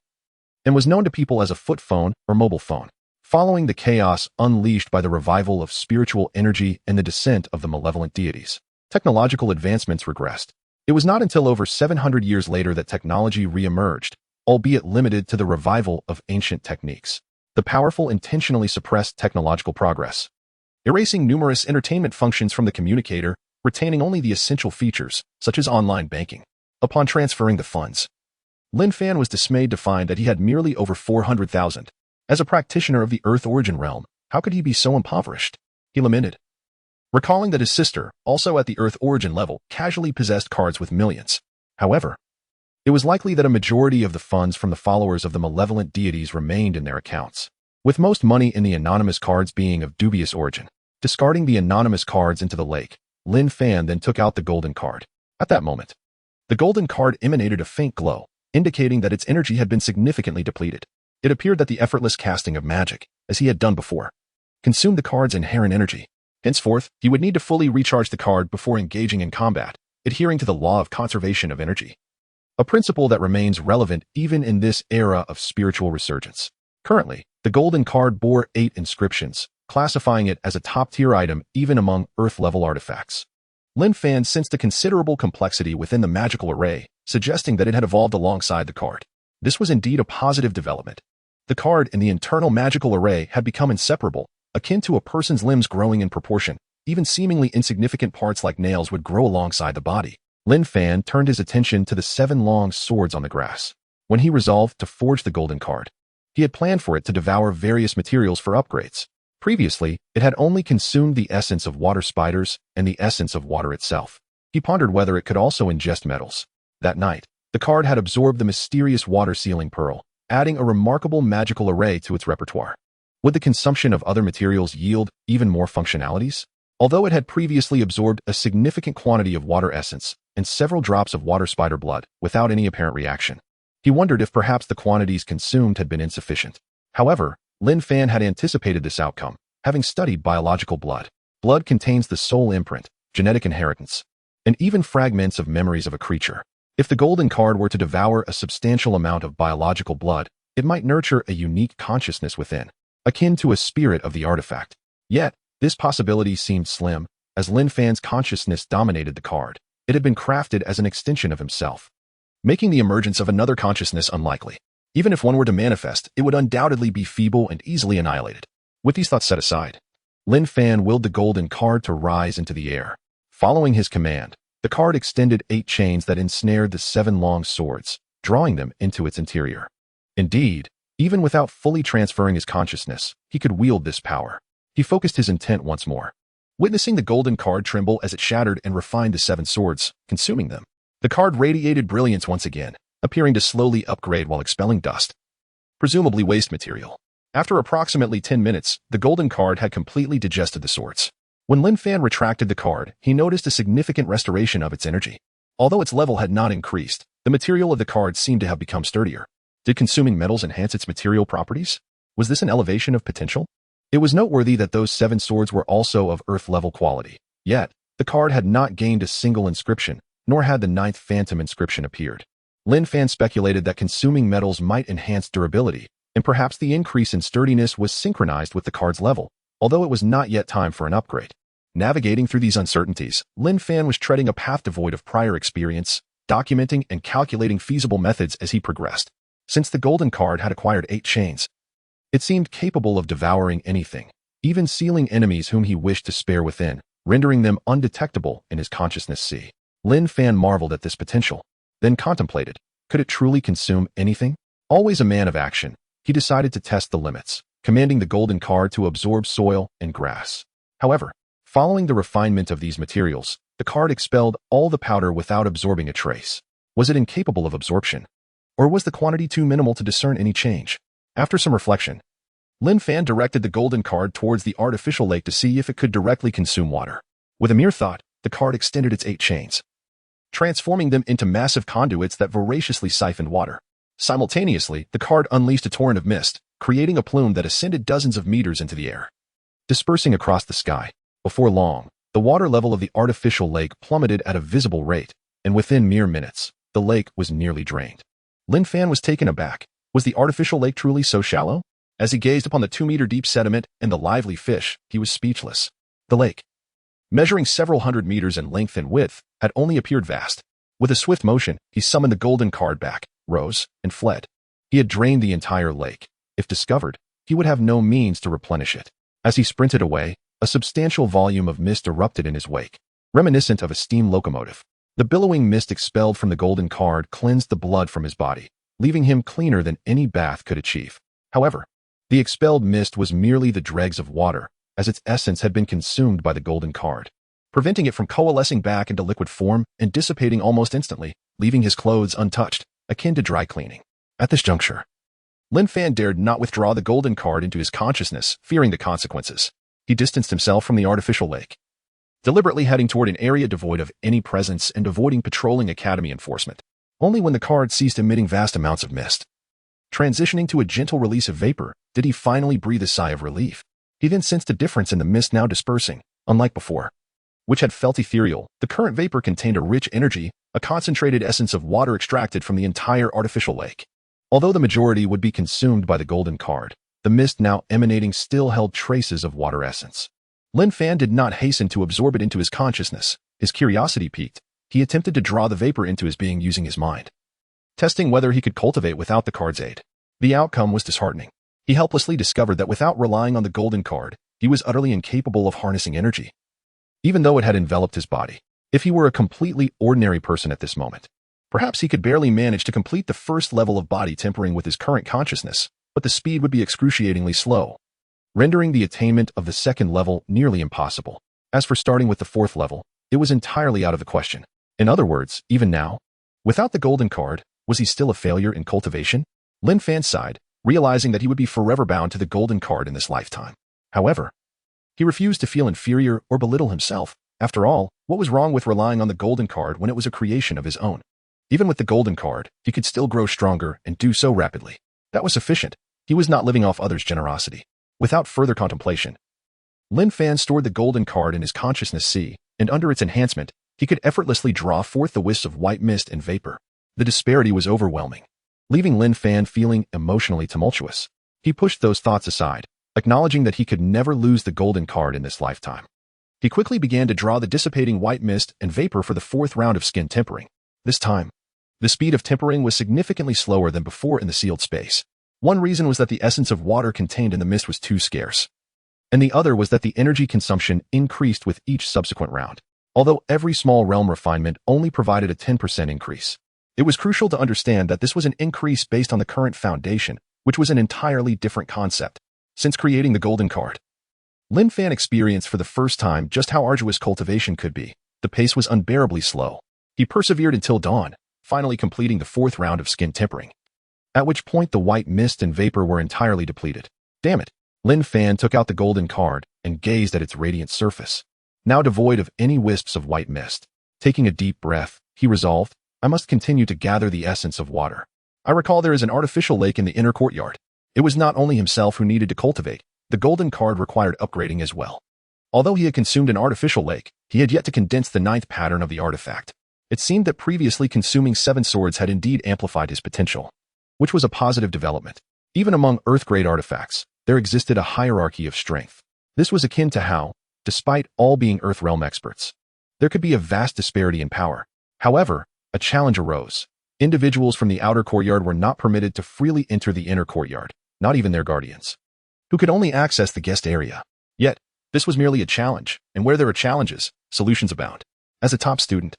and was known to people as a foot phone or mobile phone. Following the chaos unleashed by the revival of spiritual energy and the descent of the malevolent deities, technological advancements regressed. It was not until over 700 years later that technology re-emerged, albeit limited to the revival of ancient techniques. The powerful intentionally suppressed technological progress, erasing numerous entertainment functions from the communicator, retaining only the essential features, such as online banking. Upon transferring the funds, Lin Fan was dismayed to find that he had merely over 400,000. As a practitioner of the Earth origin realm, how could he be so impoverished? He lamented, recalling that his sister, also at the Earth origin level, casually possessed cards with millions. However, it was likely that a majority of the funds from the followers of the malevolent deities remained in their accounts, with most money in the anonymous cards being of dubious origin. Discarding the anonymous cards into the lake, Lin Fan then took out the golden card. At that moment, the golden card emanated a faint glow, indicating that its energy had been significantly depleted. It appeared that the effortless casting of magic, as he had done before, consumed the card's inherent energy. Henceforth, he would need to fully recharge the card before engaging in combat, adhering to the law of conservation of energy, a principle that remains relevant even in this era of spiritual resurgence. Currently, the golden card bore 8 inscriptions, classifying it as a top-tier item even among Earth-level artifacts. Lin Fan sensed a considerable complexity within the magical array, suggesting that it had evolved alongside the card. This was indeed a positive development. The card and the internal magical array had become inseparable, akin to a person's limbs growing in proportion. Even seemingly insignificant parts like nails would grow alongside the body. Lin Fan turned his attention to the 7 long swords on the grass. When he resolved to forge the golden card, he had planned for it to devour various materials for upgrades. Previously, it had only consumed the essence of water spiders and the essence of water itself. He pondered whether it could also ingest metals. That night, The card had absorbed the mysterious water-sealing pearl, adding a remarkable magical array to its repertoire. Would the consumption of other materials yield even more functionalities? Although it had previously absorbed a significant quantity of water essence and several drops of water spider blood without any apparent reaction, he wondered if perhaps the quantities consumed had been insufficient. However, Lin Fan had anticipated this outcome, having studied biological blood. Blood contains the soul imprint, genetic inheritance, and even fragments of memories of a creature. If the golden card were to devour a substantial amount of biological blood, it might nurture a unique consciousness within, akin to a spirit of the artifact. Yet, this possibility seemed slim, as Lin Fan's consciousness dominated the card. It had been crafted as an extension of himself, making the emergence of another consciousness unlikely. Even if one were to manifest, it would undoubtedly be feeble and easily annihilated. With these thoughts set aside, Lin Fan willed the golden card to rise into the air. Following his command, the card extended 8 chains that ensnared the 7 long swords, drawing them into its interior. Indeed, even without fully transferring his consciousness, he could wield this power. He focused his intent once more, witnessing the golden card tremble as it shattered and refined the 7 swords, consuming them. The card radiated brilliance once again, appearing to slowly upgrade while expelling dust, presumably waste material. After approximately 10 minutes, the golden card had completely digested the swords. When Lin Fan retracted the card, he noticed a significant restoration of its energy. Although its level had not increased, the material of the card seemed to have become sturdier. Did consuming metals enhance its material properties? Was this an elevation of potential? It was noteworthy that those 7 swords were also of earth-level quality. Yet, the card had not gained a single inscription, nor had the 9th phantom inscription appeared. Lin Fan speculated that consuming metals might enhance durability, and perhaps the increase in sturdiness was synchronized with the card's level, although it was not yet time for an upgrade. Navigating through these uncertainties, Lin Fan was treading a path devoid of prior experience, documenting and calculating feasible methods as he progressed. Since the golden card had acquired 8 chains, it seemed capable of devouring anything, even sealing enemies whom he wished to spare within, rendering them undetectable in his consciousness sea. Lin Fan marveled at this potential, then contemplated, could it truly consume anything? Always a man of action, he decided to test the limits, commanding the golden card to absorb soil and grass. However, following the refinement of these materials, the card expelled all the powder without absorbing a trace. Was it incapable of absorption? Or was the quantity too minimal to discern any change? After some reflection, Lin Fan directed the golden card towards the artificial lake to see if it could directly consume water. With a mere thought, the card extended its 8 chains, transforming them into massive conduits that voraciously siphoned water. Simultaneously, the card unleashed a torrent of mist, creating a plume that ascended dozens of meters into the air, dispersing across the sky. Before long, the water level of the artificial lake plummeted at a visible rate, and within mere minutes, the lake was nearly drained. Lin Fan was taken aback. Was the artificial lake truly so shallow? As he gazed upon the 2-meter-deep sediment and the lively fish, he was speechless. The lake, measuring several hundred meters in length and width, had only appeared vast. With a swift motion, he summoned the golden card back, rose, and fled. He had drained the entire lake. If discovered, he would have no means to replenish it. As he sprinted away, a substantial volume of mist erupted in his wake, reminiscent of a steam locomotive. The billowing mist expelled from the golden card cleansed the blood from his body, leaving him cleaner than any bath could achieve. However, the expelled mist was merely the dregs of water, as its essence had been consumed by the golden card, preventing it from coalescing back into liquid form and dissipating almost instantly, leaving his clothes untouched, akin to dry cleaning. At this juncture, Lin Fan dared not withdraw the golden card into his consciousness, fearing the consequences. He distanced himself from the artificial lake, deliberately heading toward an area devoid of any presence and avoiding patrolling academy enforcement. Only when the card ceased emitting vast amounts of mist, transitioning to a gentle release of vapor, did he finally breathe a sigh of relief. He then sensed a difference in the mist now dispersing. Unlike before, which had felt ethereal, the current vapor contained a rich energy, a concentrated essence of water extracted from the entire artificial lake. Although the majority would be consumed by the golden card, the mist now emanating still held traces of water essence. Lin Fan did not hasten to absorb it into his consciousness. His curiosity piqued. He attempted to draw the vapor into his being using his mind, testing whether he could cultivate without the card's aid. The outcome was disheartening. He helplessly discovered that without relying on the golden card, he was utterly incapable of harnessing energy, even though it had enveloped his body. If he were a completely ordinary person at this moment, perhaps he could barely manage to complete the first level of body tempering with his current consciousness, but the speed would be excruciatingly slow, rendering the attainment of the second level nearly impossible. As for starting with the 4th level, it was entirely out of the question. In other words, even now, Without the golden card, was he still a failure in cultivation? Lin Fan sighed, realizing that he would be forever bound to the golden card in this lifetime. However, he refused to feel inferior or belittle himself. After all, what was wrong with relying on the golden card when it was a creation of his own? Even with the golden card, he could still grow stronger and do so rapidly. That was sufficient. He was not living off others' generosity. Without further contemplation, Lin Fan stored the golden card in his consciousness sea, and under its enhancement, he could effortlessly draw forth the wisps of white mist and vapor. The disparity was overwhelming, leaving Lin Fan feeling emotionally tumultuous. He pushed those thoughts aside, acknowledging that he could never lose the golden card in this lifetime. He quickly began to draw the dissipating white mist and vapor for the fourth round of skin tempering. This time, the speed of tempering was significantly slower than before in the sealed space. One reason was that the essence of water contained in the mist was too scarce, and the other was that the energy consumption increased with each subsequent round. Although every small realm refinement only provided a 10% increase, it was crucial to understand that this was an increase based on the current foundation, which was an entirely different concept. Since creating the golden card, Lin Fan experienced for the first time just how arduous cultivation could be. The pace was unbearably slow. He persevered until dawn, finally completing the fourth round of skin tempering, at which point the white mist and vapor were entirely depleted. Damn it! Lin Fan took out the golden card and gazed at its radiant surface, now devoid of any wisps of white mist. Taking a deep breath, he resolved, I must continue to gather the essence of water. I recall there is an artificial lake in the inner courtyard. It was not only himself who needed to cultivate. The golden card required upgrading as well. Although he had consumed an artificial lake, he had yet to condense the ninth pattern of the artifact. It seemed that previously consuming 7 swords had indeed amplified his potential, which was a positive development. Even among Earth-grade artifacts, there existed a hierarchy of strength. This was akin to how, despite all being Earth realm experts, there could be a vast disparity in power. However, a challenge arose. Individuals from the outer courtyard were not permitted to freely enter the inner courtyard, not even their guardians, who could only access the guest area. Yet, this was merely a challenge, and where there are challenges, solutions abound. As a top student,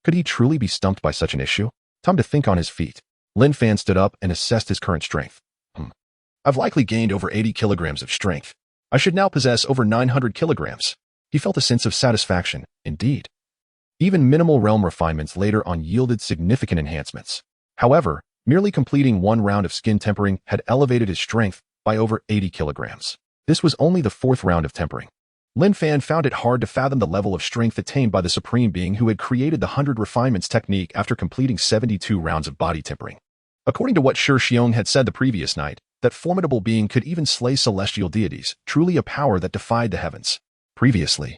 could he truly be stumped by such an issue? Time to think on his feet. Lin Fan stood up and assessed his current strength. I've likely gained over 80 kilograms of strength. I should now possess over 900 kilograms. He felt a sense of satisfaction, indeed. Even minimal realm refinements later on yielded significant enhancements. However, merely completing one round of skin tempering had elevated his strength by over 80 kilograms. This was only the fourth round of tempering. Lin Fan found it hard to fathom the level of strength attained by the Supreme Being who had created the 100 refinements technique after completing 72 rounds of body tempering. According to what Shi Xiong had said the previous night, that formidable being could even slay celestial deities, truly a power that defied the heavens. Previously,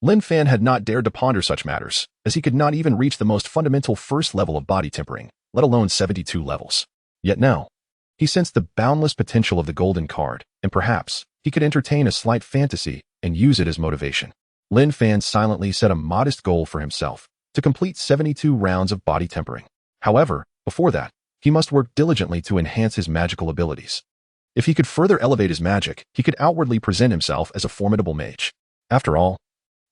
Lin Fan had not dared to ponder such matters, as he could not even reach the most fundamental first level of body tempering, let alone 72 levels. Yet now, he sensed the boundless potential of the golden card, and perhaps he could entertain a slight fantasy and use it as motivation. Lin Fan silently set a modest goal for himself, to complete 72 rounds of body tempering. However, before that, he must work diligently to enhance his magical abilities. If he could further elevate his magic, he could outwardly present himself as a formidable mage. After all,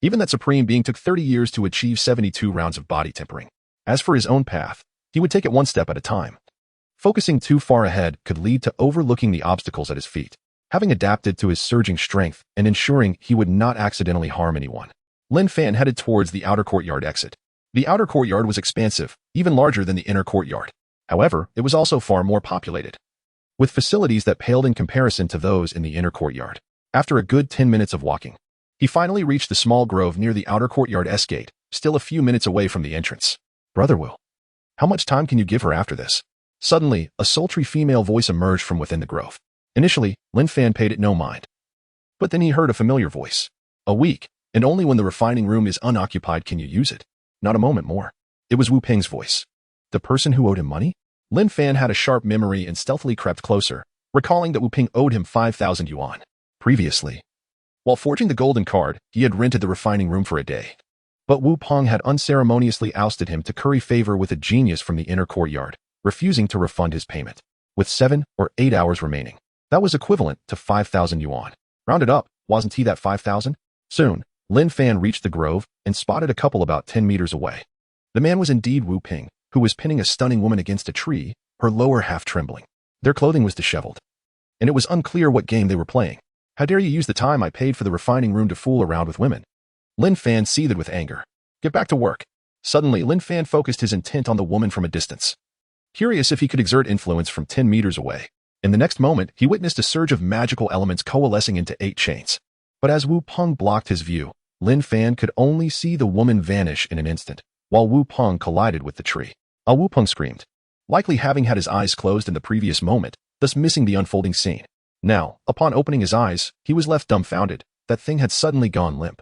even that Supreme Being took 30 years to achieve 72 rounds of body tempering. As for his own path, he would take it one step at a time. Focusing too far ahead could lead to overlooking the obstacles at his feet. Having adapted to his surging strength and ensuring he would not accidentally harm anyone, Lin Fan headed towards the outer courtyard exit. The outer courtyard was expansive, even larger than the inner courtyard. However, it was also far more populated, with facilities that paled in comparison to those in the inner courtyard. After a good 10 minutes of walking, he finally reached the small grove near the outer courtyard S-gate, still a few minutes away from the entrance. Brother Wu, how much time can you give her after this? Suddenly, a sultry female voice emerged from within the grove. Initially, Lin Fan paid it no mind. But then he heard a familiar voice. A week, and only when the refining room is unoccupied can you use it. Not a moment more. It was Wu Ping's voice. The person who owed him money? Lin Fan had a sharp memory and stealthily crept closer, recalling that Wu Ping owed him 5,000 yuan. Previously, while forging the golden card, he had rented the refining room for a day. But Wu Peng had unceremoniously ousted him to curry favor with a genius from the inner courtyard, refusing to refund his payment. With 7 or 8 hours remaining, that was equivalent to 5,000 yuan. Rounded up, wasn't he that 5,000? Soon, Lin Fan reached the grove and spotted a couple about 10 meters away. The man was indeed Wu Ping, who was pinning a stunning woman against a tree, her lower half trembling. Their clothing was disheveled, and it was unclear what game they were playing. How dare you use the time I paid for the refining room to fool around with women? Lin Fan seethed with anger. Get back to work. Suddenly, Lin Fan focused his intent on the woman from a distance, curious if he could exert influence from 10 meters away. In the next moment, he witnessed a surge of magical elements coalescing into 8 chains. But as Wu Peng blocked his view, Lin Fan could only see the woman vanish in an instant, while Wu Peng collided with the tree. Wu Peng screamed, likely having had his eyes closed in the previous moment, thus missing the unfolding scene. Now, upon opening his eyes, he was left dumbfounded. That thing had suddenly gone limp,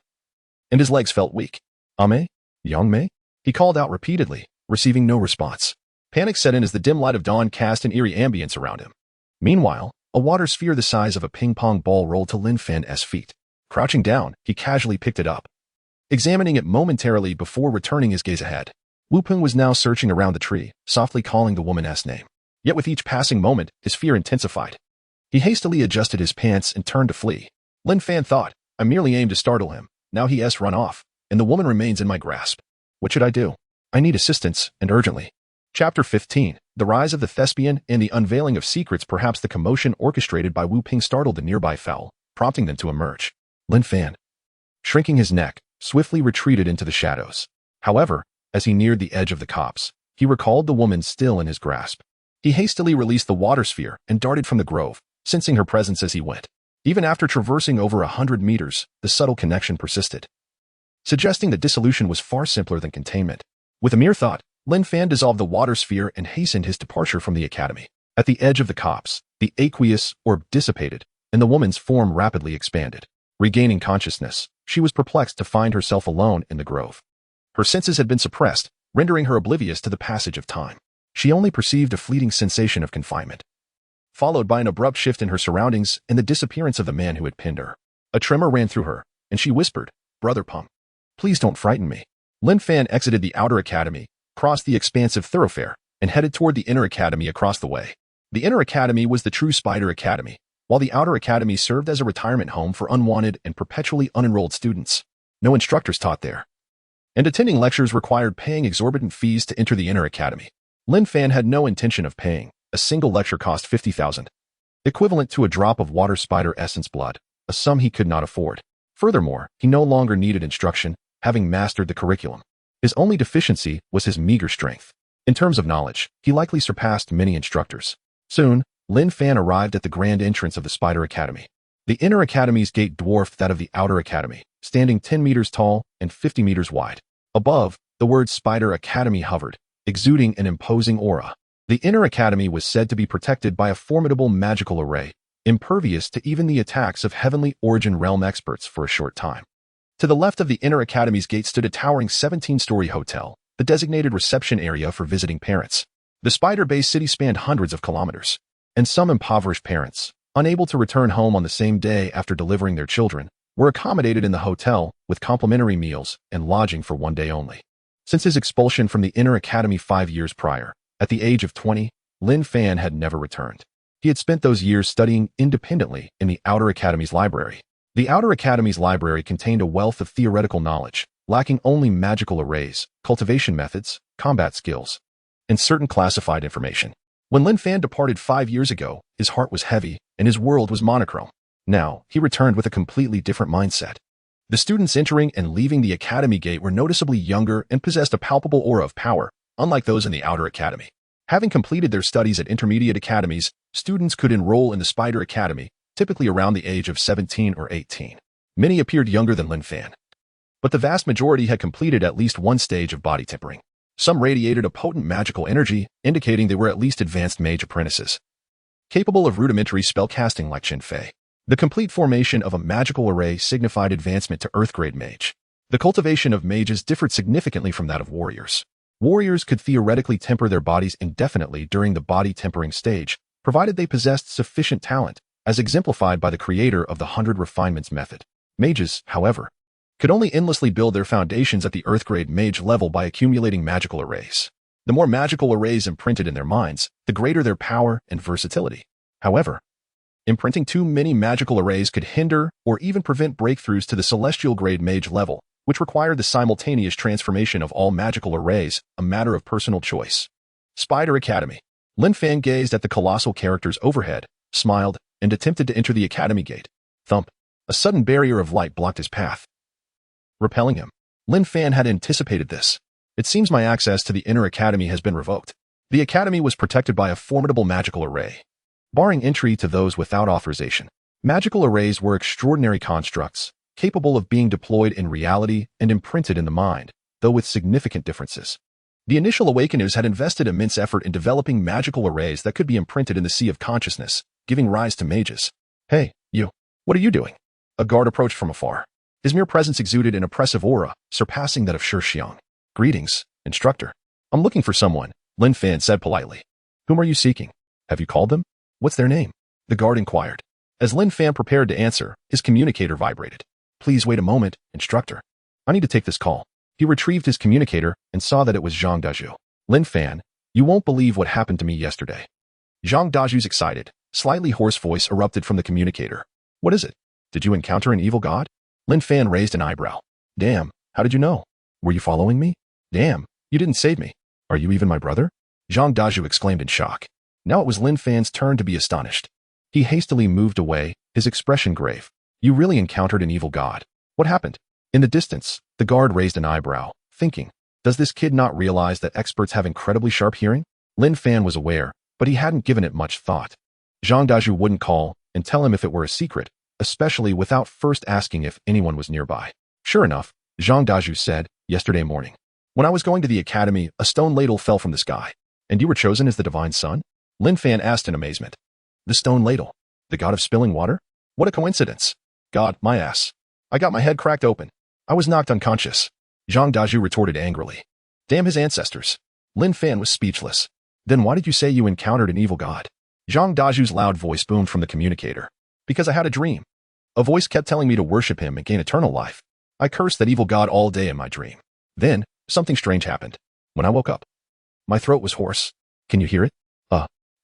and his legs felt weak. Ame? Yangmei? He called out repeatedly, receiving no response. Panic set in as the dim light of dawn cast an eerie ambience around him. Meanwhile, a water sphere the size of a ping-pong ball rolled to Lin Fan's feet. Crouching down, he casually picked it up, examining it momentarily before returning his gaze ahead. Wu Peng was now searching around the tree, softly calling the woman's name. Yet with each passing moment, his fear intensified. He hastily adjusted his pants and turned to flee. Lin Fan thought, I merely aimed to startle him. Now he has run off, and the woman remains in my grasp. What should I do? I need assistance, and urgently. Chapter 15. The Rise of the Thespian and the Unveiling of Secrets. Perhaps the commotion orchestrated by Wu Peng startled the nearby fowl, prompting them to emerge. Lin Fan, shrinking his neck, swiftly retreated into the shadows. However, as he neared the edge of the copse, he recalled the woman still in his grasp. He hastily released the water sphere and darted from the grove, sensing her presence as he went. Even after traversing over 100 meters, the subtle connection persisted, suggesting that dissolution was far simpler than containment. With a mere thought, Lin Fan dissolved the water sphere and hastened his departure from the academy. At the edge of the copse, the aqueous orb dissipated, and the woman's form rapidly expanded. Regaining consciousness, she was perplexed to find herself alone in the grove. Her senses had been suppressed, rendering her oblivious to the passage of time. She only perceived a fleeting sensation of confinement, followed by an abrupt shift in her surroundings and the disappearance of the man who had pinned her. A tremor ran through her, and she whispered, Brother Peng, please don't frighten me. Lin Fan exited the outer academy, crossed the expansive thoroughfare, and headed toward the inner academy across the way. The inner academy was the true Spider Academy, while the outer academy served as a retirement home for unwanted and perpetually unenrolled students. No instructors taught there, and attending lectures required paying exorbitant fees to enter the inner academy. Lin Fan had no intention of paying. A single lecture cost 50,000, equivalent to a drop of water spider essence blood, a sum he could not afford. Furthermore, he no longer needed instruction, having mastered the curriculum. His only deficiency was his meager strength. In terms of knowledge, he likely surpassed many instructors. Soon, Lin Fan arrived at the grand entrance of the Spider Academy. The inner academy's gate dwarfed that of the outer academy, standing 10 meters tall and 50 meters wide. Above, the word Spider Academy hovered, exuding an imposing aura. The inner academy was said to be protected by a formidable magical array, impervious to even the attacks of heavenly origin realm experts for a short time. To the left of the inner academy's gate stood a towering 17-story hotel, the designated reception area for visiting parents. The spider-based city spanned hundreds of kilometers, and some impoverished parents, unable to return home on the same day after delivering their children, were accommodated in the hotel with complimentary meals and lodging for one day only. Since his expulsion from the inner academy 5 years prior, at the age of 20, Lin Fan had never returned. He had spent those years studying independently in the Outer Academy's library. The Outer Academy's library contained a wealth of theoretical knowledge, lacking only magical arrays, cultivation methods, combat skills, and certain classified information. When Lin Fan departed 5 years ago, his heart was heavy and his world was monochrome. Now, he returned with a completely different mindset. The students entering and leaving the academy gate were noticeably younger and possessed a palpable aura of power, unlike those in the outer academy. Having completed their studies at intermediate academies, students could enroll in the Spider Academy, typically around the age of 17 or 18. Many appeared younger than Lin Fan, but the vast majority had completed at least one stage of body tempering. Some radiated a potent magical energy, indicating they were at least advanced mage apprentices, capable of rudimentary spellcasting like Qin Fei. The complete formation of a magical array signified advancement to Earth-grade mage. The cultivation of mages differed significantly from that of warriors. Warriors could theoretically temper their bodies indefinitely during the body tempering stage, provided they possessed sufficient talent, as exemplified by the creator of the 100 Refinements method. Mages, however, could only endlessly build their foundations at the Earth-grade mage level by accumulating magical arrays. The more magical arrays imprinted in their minds, the greater their power and versatility. However, imprinting too many magical arrays could hinder or even prevent breakthroughs to the celestial grade mage level, which required the simultaneous transformation of all magical arrays, a matter of personal choice. Spider Academy. Lin Fan gazed at the colossal characters overhead, smiled, and attempted to enter the academy gate. Thump. A sudden barrier of light blocked his path, repelling him. Lin Fan had anticipated this. It seems my access to the inner academy has been revoked. The academy was protected by a formidable magical array, barring entry to those without authorization. Magical arrays were extraordinary constructs, capable of being deployed in reality and imprinted in the mind, though with significant differences. The initial awakeners had invested immense effort in developing magical arrays that could be imprinted in the sea of consciousness, giving rise to mages. Hey, you. What are you doing? A guard approached from afar. His mere presence exuded an oppressive aura, surpassing that of Shi Xiang. Greetings, instructor. I'm looking for someone, Lin Fan said politely. Whom are you seeking? Have you called them? What's their name? The guard inquired. As Lin Fan prepared to answer, his communicator vibrated. Please wait a moment, instructor. I need to take this call. He retrieved his communicator and saw that it was Zhang Dazhu. Lin Fan, you won't believe what happened to me yesterday. Zhang Dazhu's excited, slightly hoarse voice erupted from the communicator. What is it? Did you encounter an evil god? Lin Fan raised an eyebrow. Damn, how did you know? Were you following me? Damn, you didn't save me. Are you even my brother? Zhang Dazhu exclaimed in shock. Now it was Lin Fan's turn to be astonished. He hastily moved away, his expression grave. You really encountered an evil god. What happened? In the distance, the guard raised an eyebrow, thinking, does this kid not realize that experts have incredibly sharp hearing? Lin Fan was aware, but he hadn't given it much thought. Zhang Dazhu wouldn't call and tell him if it were a secret, especially without first asking if anyone was nearby. Sure enough, Zhang Dazhu said, yesterday morning. When I was going to the academy, a stone ladle fell from the sky. And you were chosen as the divine son? Lin Fan asked in amazement. The stone ladle? The god of spilling water? What a coincidence. God, my ass. I got my head cracked open. I was knocked unconscious. Zhang Dazhu retorted angrily. Damn his ancestors. Lin Fan was speechless. Then why did you say you encountered an evil god? Zhang Dazhu's loud voice boomed from the communicator. Because I had a dream. A voice kept telling me to worship him and gain eternal life. I cursed that evil god all day in my dream. Then, something strange happened. When I woke up, my throat was hoarse. Can you hear it?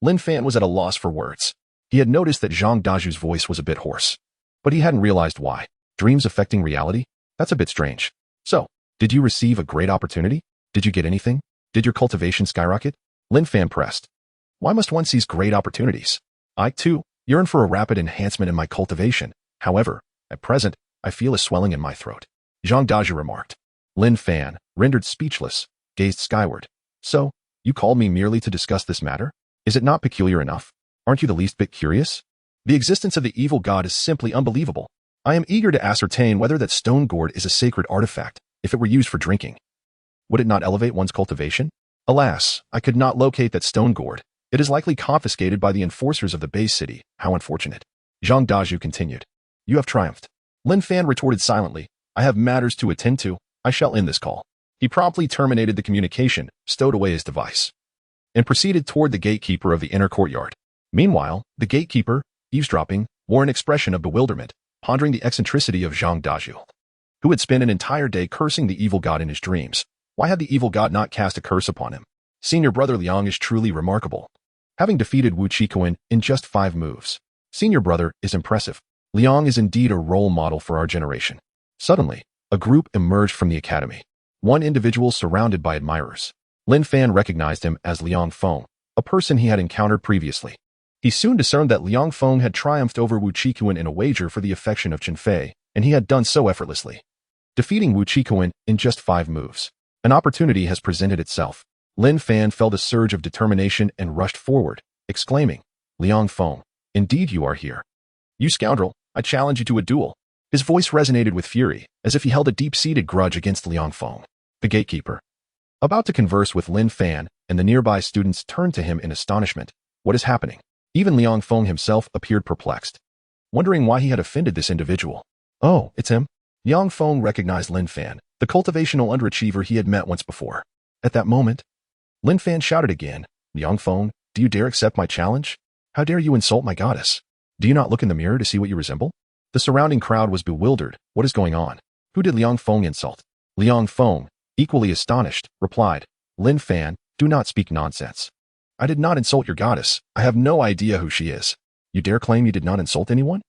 Lin Fan was at a loss for words. He had noticed that Zhang Dazhu's voice was a bit hoarse. But he hadn't realized why. Dreams affecting reality? That's a bit strange. So, did you receive a great opportunity? Did you get anything? Did your cultivation skyrocket? Lin Fan pressed. Why must one seize great opportunities? I, too, yearn for a rapid enhancement in my cultivation. However, at present, I feel a swelling in my throat. Zhang Dazhu remarked. Lin Fan, rendered speechless, gazed skyward. So, you called me merely to discuss this matter? Is it not peculiar enough? Aren't you the least bit curious? The existence of the evil god is simply unbelievable. I am eager to ascertain whether that stone gourd is a sacred artifact, if it were used for drinking. Would it not elevate one's cultivation? Alas, I could not locate that stone gourd. It is likely confiscated by the enforcers of the base city. How unfortunate. Zhang Dazhu continued. You have triumphed. Lin Fan retorted silently. I have matters to attend to. I shall end this call. He promptly terminated the communication, stowed away his device, and proceeded toward the gatekeeper of the inner courtyard. Meanwhile, the gatekeeper, eavesdropping, wore an expression of bewilderment, pondering the eccentricity of Zhang Dazhu, who had spent an entire day cursing the evil god in his dreams. Why had the evil god not cast a curse upon him? Senior brother Liang is truly remarkable, having defeated Wu Qikuan in just 5 moves. Senior brother is impressive. Liang is indeed a role model for our generation. Suddenly, a group emerged from the academy. One individual surrounded by admirers. Lin Fan recognized him as Liang Feng, a person he had encountered previously. He soon discerned that Liang Feng had triumphed over Wu Qikuan in a wager for the affection of Chen Fei, and he had done so effortlessly, defeating Wu Qikuan in just 5 moves. An opportunity has presented itself. Lin Fan felt a surge of determination and rushed forward, exclaiming, Liang Feng, indeed you are here. You scoundrel, I challenge you to a duel. His voice resonated with fury, as if he held a deep-seated grudge against Liang Feng. The gatekeeper, about to converse with Lin Fan, and the nearby students turned to him in astonishment. What is happening? Even Liang Feng himself appeared perplexed, wondering why he had offended this individual. Oh, it's him. Liang Feng recognized Lin Fan, the cultivational underachiever he had met once before. At that moment, Lin Fan shouted again, Liang Feng, do you dare accept my challenge? How dare you insult my goddess? Do you not look in the mirror to see what you resemble? The surrounding crowd was bewildered. What is going on? Who did Liang Feng insult? Liang Feng, equally astonished, replied, Lin Fan, do not speak nonsense. I did not insult your goddess. I have no idea who she is. You dare claim you did not insult anyone?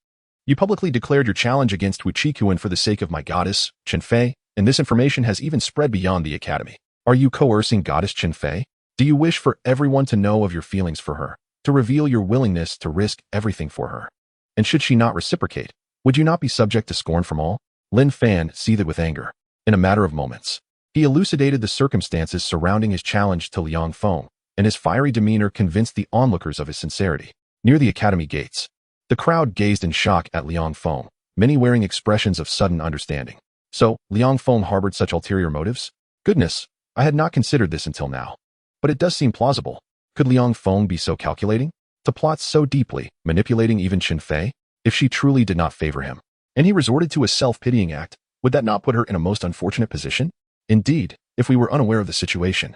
You publicly declared your challenge against Wu Qikuan for the sake of my goddess, Chen Fei, and this information has even spread beyond the academy. Are you coercing goddess Chen Fei? Do you wish for everyone to know of your feelings for her, to reveal your willingness to risk everything for her? And should she not reciprocate, would you not be subject to scorn from all? Lin Fan seethed with anger. In a matter of moments, He elucidated the circumstances surrounding his challenge to Liang Feng, and his fiery demeanor convinced the onlookers of his sincerity. Near the academy gates, the crowd gazed in shock at Liang Feng, many wearing expressions of sudden understanding. So, Liang Feng harbored such ulterior motives? Goodness, I had not considered this until now. But it does seem plausible. Could Liang Feng be so calculating? To plot so deeply, manipulating even Chen Fei? If she truly did not favor him, and he resorted to a self-pitying act, would that not put her in a most unfortunate position? Indeed, if we were unaware of the situation.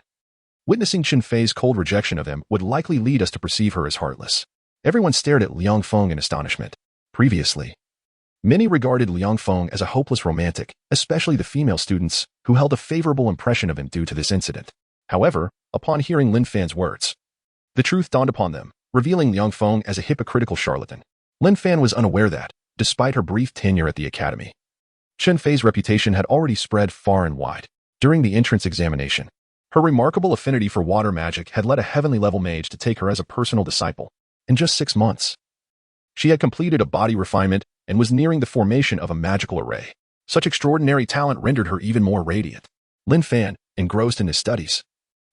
Witnessing Chen Fei's cold rejection of him would likely lead us to perceive her as heartless. Everyone stared at Liang Feng in astonishment. Previously, many regarded Liang Feng as a hopeless romantic, especially the female students, who held a favorable impression of him due to this incident. However, upon hearing Lin Fan's words, the truth dawned upon them, revealing Liang Feng as a hypocritical charlatan. Lin Fan was unaware that, despite her brief tenure at the academy, Chen Fei's reputation had already spread far and wide. During the entrance examination, her remarkable affinity for water magic had led a heavenly-level mage to take her as a personal disciple. In just 6 months, she had completed a body refinement and was nearing the formation of a magical array. Such extraordinary talent rendered her even more radiant. Lin Fan, engrossed in his studies,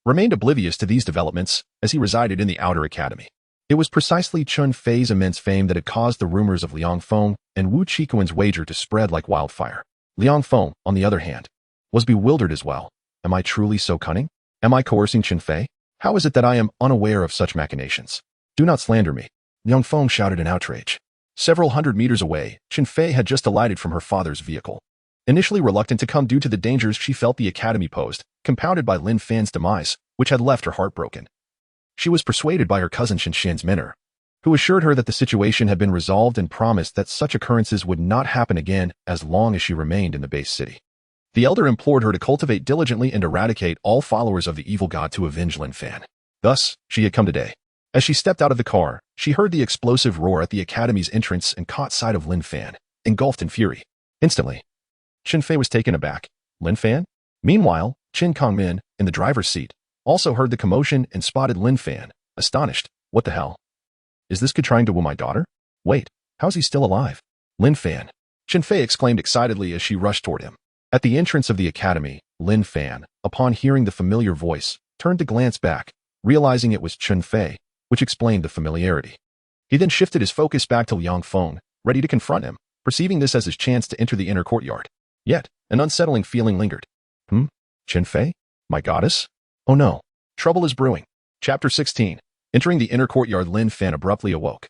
remained oblivious to these developments as he resided in the outer academy. It was precisely Chen Fei's immense fame that had caused the rumors of Liang Feng and Wu Qikuan's wager to spread like wildfire. Liang Feng, on the other hand, was bewildered as well. Am I truly so cunning? Am I coercing Chen Fei? How is it that I am unaware of such machinations? Do not slander me, Liang Feng shouted in outrage. Several hundred meters away, Chen Fei had just alighted from her father's vehicle. Initially reluctant to come due to the dangers she felt the academy posed, compounded by Lin Fan's demise, which had left her heartbroken. She was persuaded by her cousin Shin's manner, who assured her that the situation had been resolved and promised that such occurrences would not happen again as long as she remained in the base city. The elder implored her to cultivate diligently and eradicate all followers of the evil god to avenge Lin Fan. Thus, she had come today. As she stepped out of the car, she heard the explosive roar at the academy's entrance and caught sight of Lin Fan, engulfed in fury. Instantly, Chen Fei was taken aback. Lin Fan? Meanwhile, Qin Kongmin, in the driver's seat, also heard the commotion and spotted Lin Fan, astonished. What the hell? Is this kid trying to woo my daughter? Wait, how's he still alive? Lin Fan. Chen Fei exclaimed excitedly as she rushed toward him. At the entrance of the academy, Lin Fan, upon hearing the familiar voice, turned to glance back, realizing it was Chen Fei, which explained the familiarity. He then shifted his focus back to Liang Feng, ready to confront him, perceiving this as his chance to enter the inner courtyard. Yet, an unsettling feeling lingered. Chen Fei? My goddess? Oh no, trouble is brewing. Chapter 16. Entering the inner courtyard, Lin Fan abruptly awoke,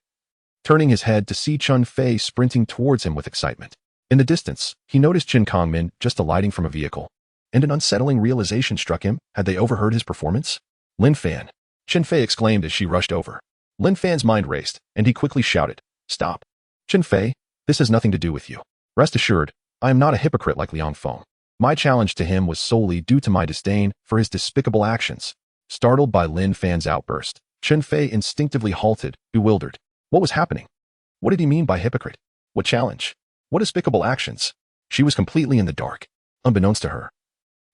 turning his head to see Chen Fei sprinting towards him with excitement. In the distance, he noticed Qin Kongmin just alighting from a vehicle, and an unsettling realization struck him. Had they overheard his performance? Lin Fan, Chen Fei exclaimed as she rushed over. Lin Fan's mind raced, and he quickly shouted, Stop. Chen Fei, this has nothing to do with you. Rest assured, I am not a hypocrite like Liang Feng. My challenge to him was solely due to my disdain for his despicable actions. Startled by Lin Fan's outburst, Chen Fei instinctively halted, bewildered. What was happening? What did he mean by hypocrite? What challenge? What despicable actions? She was completely in the dark, unbeknownst to her.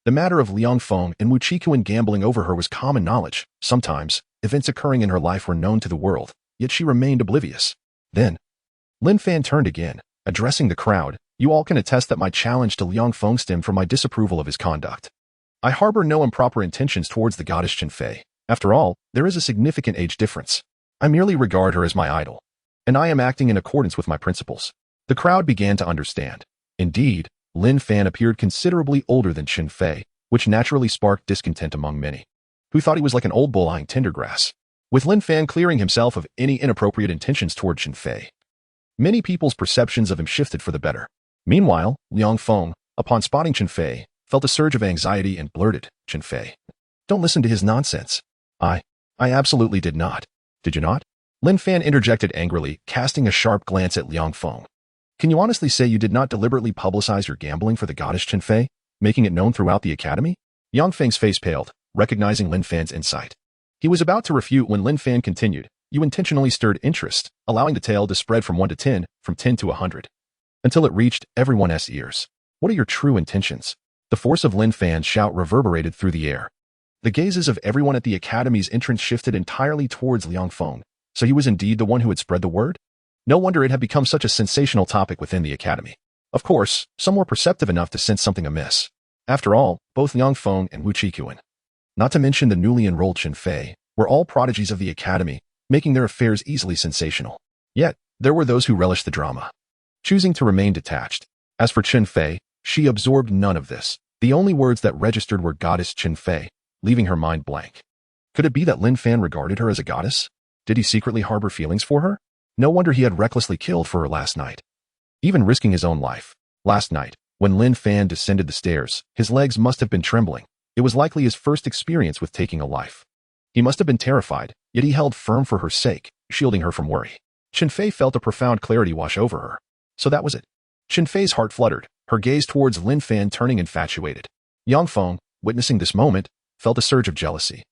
The matter of Liang Feng and Wu Qikuan gambling over her was common knowledge. Sometimes, events occurring in her life were known to the world, yet she remained oblivious. Then, Lin Fan turned again, addressing the crowd. You all can attest that my challenge to Liang Feng stemmed from my disapproval of his conduct. I harbor no improper intentions towards the goddess Chen Fei. After all, there is a significant age difference. I merely regard her as my idol, and I am acting in accordance with my principles. The crowd began to understand. Indeed, Lin Fan appeared considerably older than Chen Fei, which naturally sparked discontent among many, who thought he was like an old bull eyeing tender grass. With Lin Fan clearing himself of any inappropriate intentions toward Chen Fei, many people's perceptions of him shifted for the better. Meanwhile, Liang Feng, upon spotting Chen Fei, felt a surge of anxiety and blurted, Chen Fei, don't listen to his nonsense. I absolutely did not. Did you not? Lin Fan interjected angrily, casting a sharp glance at Liang Feng. Can you honestly say you did not deliberately publicize your gambling for the goddess Chen Fei, making it known throughout the academy? Liang Feng's face paled, recognizing Lin Fan's insight. He was about to refute when Lin Fan continued, You intentionally stirred interest, allowing the tale to spread from 1 to 10, from 10 to 100. Until it reached everyone's ears. What are your true intentions? The force of Lin Fan's shout reverberated through the air. The gazes of everyone at the academy's entrance shifted entirely towards Liang Feng. So he was indeed the one who had spread the word? No wonder it had become such a sensational topic within the academy. Of course, some were perceptive enough to sense something amiss. After all, both Liang Feng and Wu Qikuan, not to mention the newly enrolled Chen Fei, were all prodigies of the academy, making their affairs easily sensational. Yet, there were those who relished the drama, choosing to remain detached. As for Chen Fei, she absorbed none of this. The only words that registered were goddess Chen Fei, leaving her mind blank. Could it be that Lin Fan regarded her as a goddess? Did he secretly harbor feelings for her? No wonder he had recklessly killed for her last night, even risking his own life. Last night, when Lin Fan descended the stairs, his legs must have been trembling. It was likely his first experience with taking a life. He must have been terrified, yet he held firm for her sake, shielding her from worry. Chen Fei felt a profound clarity wash over her. So that was it. Chen Fei's heart fluttered, her gaze towards Lin Fan turning infatuated. Yang Feng, witnessing this moment, felt a surge of jealousy,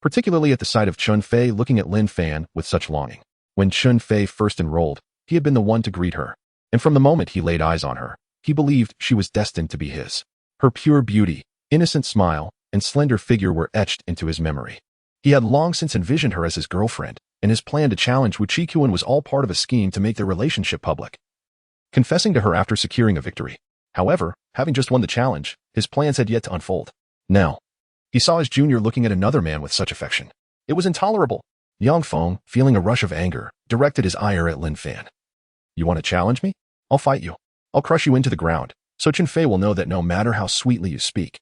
particularly at the sight of Chen Fei looking at Lin Fan with such longing. When Chen Fei first enrolled, he had been the one to greet her, and from the moment he laid eyes on her, he believed she was destined to be his. Her pure beauty, innocent smile, and slender figure were etched into his memory. He had long since envisioned her as his girlfriend, and his plan to challenge Wu Qikuan was all part of a scheme to make their relationship public. Confessing to her after securing a victory. However, having just won the challenge, his plans had yet to unfold. Now, he saw his junior looking at another man with such affection. It was intolerable. Yang Feng, feeling a rush of anger, directed his ire at Lin Fan. You want to challenge me? I'll fight you. I'll crush you into the ground, so Chen Fei will know that no matter how sweetly you speak,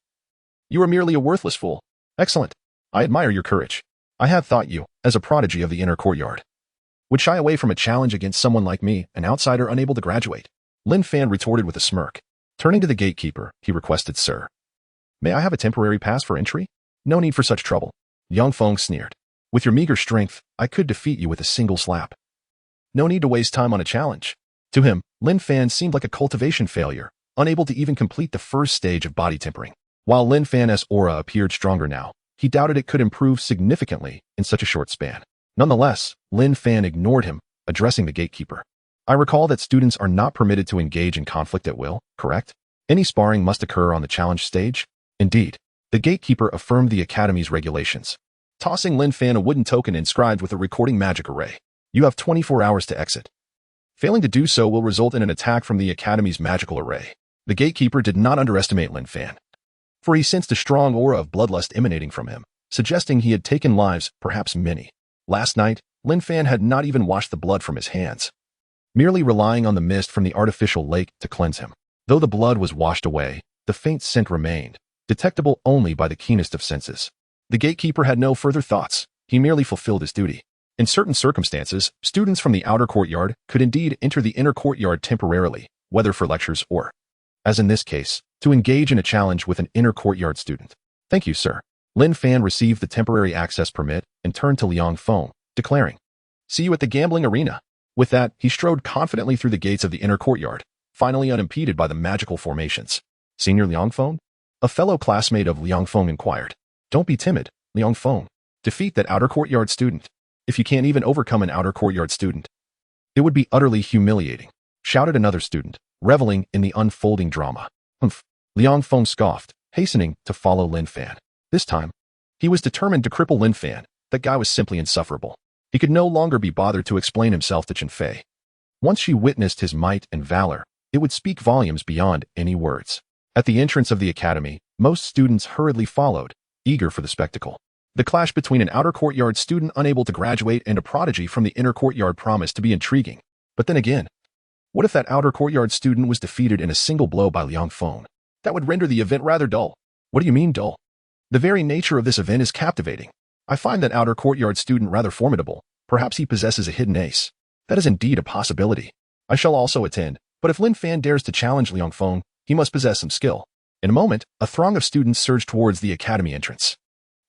you are merely a worthless fool. Excellent. I admire your courage. I had thought you, as a prodigy of the inner courtyard, would shy away from a challenge against someone like me, an outsider unable to graduate. Lin Fan retorted with a smirk. Turning to the gatekeeper, he requested, Sir, may I have a temporary pass for entry? No need for such trouble. Yang Feng sneered. With your meager strength, I could defeat you with a single slap. No need to waste time on a challenge. To him, Lin Fan seemed like a cultivation failure, unable to even complete the first stage of body tempering. While Lin Fan's aura appeared stronger now, he doubted it could improve significantly in such a short span. Nonetheless, Lin Fan ignored him, addressing the gatekeeper. I recall that students are not permitted to engage in conflict at will, correct? Any sparring must occur on the challenge stage? Indeed. The gatekeeper affirmed the academy's regulations, tossing Lin Fan a wooden token inscribed with a recording magic array. You have 24 hours to exit. Failing to do so will result in an attack from the academy's magical array. The gatekeeper did not underestimate Lin Fan, for he sensed a strong aura of bloodlust emanating from him, suggesting he had taken lives, perhaps many. Last night, Lin Fan had not even washed the blood from his hands, merely relying on the mist from the artificial lake to cleanse him. Though the blood was washed away, the faint scent remained, detectable only by the keenest of senses. The gatekeeper had no further thoughts. He merely fulfilled his duty. In certain circumstances, students from the outer courtyard could indeed enter the inner courtyard temporarily, whether for lectures or, as in this case, to engage in a challenge with an inner courtyard student. Thank you, sir. Lin Fan received the temporary access permit and turned to Liang Feng, declaring, See you at the gambling arena. With that, he strode confidently through the gates of the inner courtyard, finally unimpeded by the magical formations. Senior Liang Feng? A fellow classmate of Liang Feng inquired. Don't be timid, Liang Feng. Defeat that outer courtyard student. If you can't even overcome an outer courtyard student, it would be utterly humiliating, shouted another student, reveling in the unfolding drama. Humph. Liang Feng scoffed, hastening to follow Lin Fan. This time, he was determined to cripple Lin Fan. That guy was simply insufferable. He could no longer be bothered to explain himself to Chen Fei. Once she witnessed his might and valor, it would speak volumes beyond any words. At the entrance of the academy, most students hurriedly followed, eager for the spectacle. The clash between an outer courtyard student unable to graduate and a prodigy from the inner courtyard promised to be intriguing. But then again, what if that outer courtyard student was defeated in a single blow by Liang Feng? That would render the event rather dull. What do you mean dull? The very nature of this event is captivating. I find that outer courtyard student rather formidable. Perhaps he possesses a hidden ace. That is indeed a possibility. I shall also attend, but if Lin Fan dares to challenge Liang Feng, he must possess some skill. In a moment, a throng of students surged towards the academy entrance.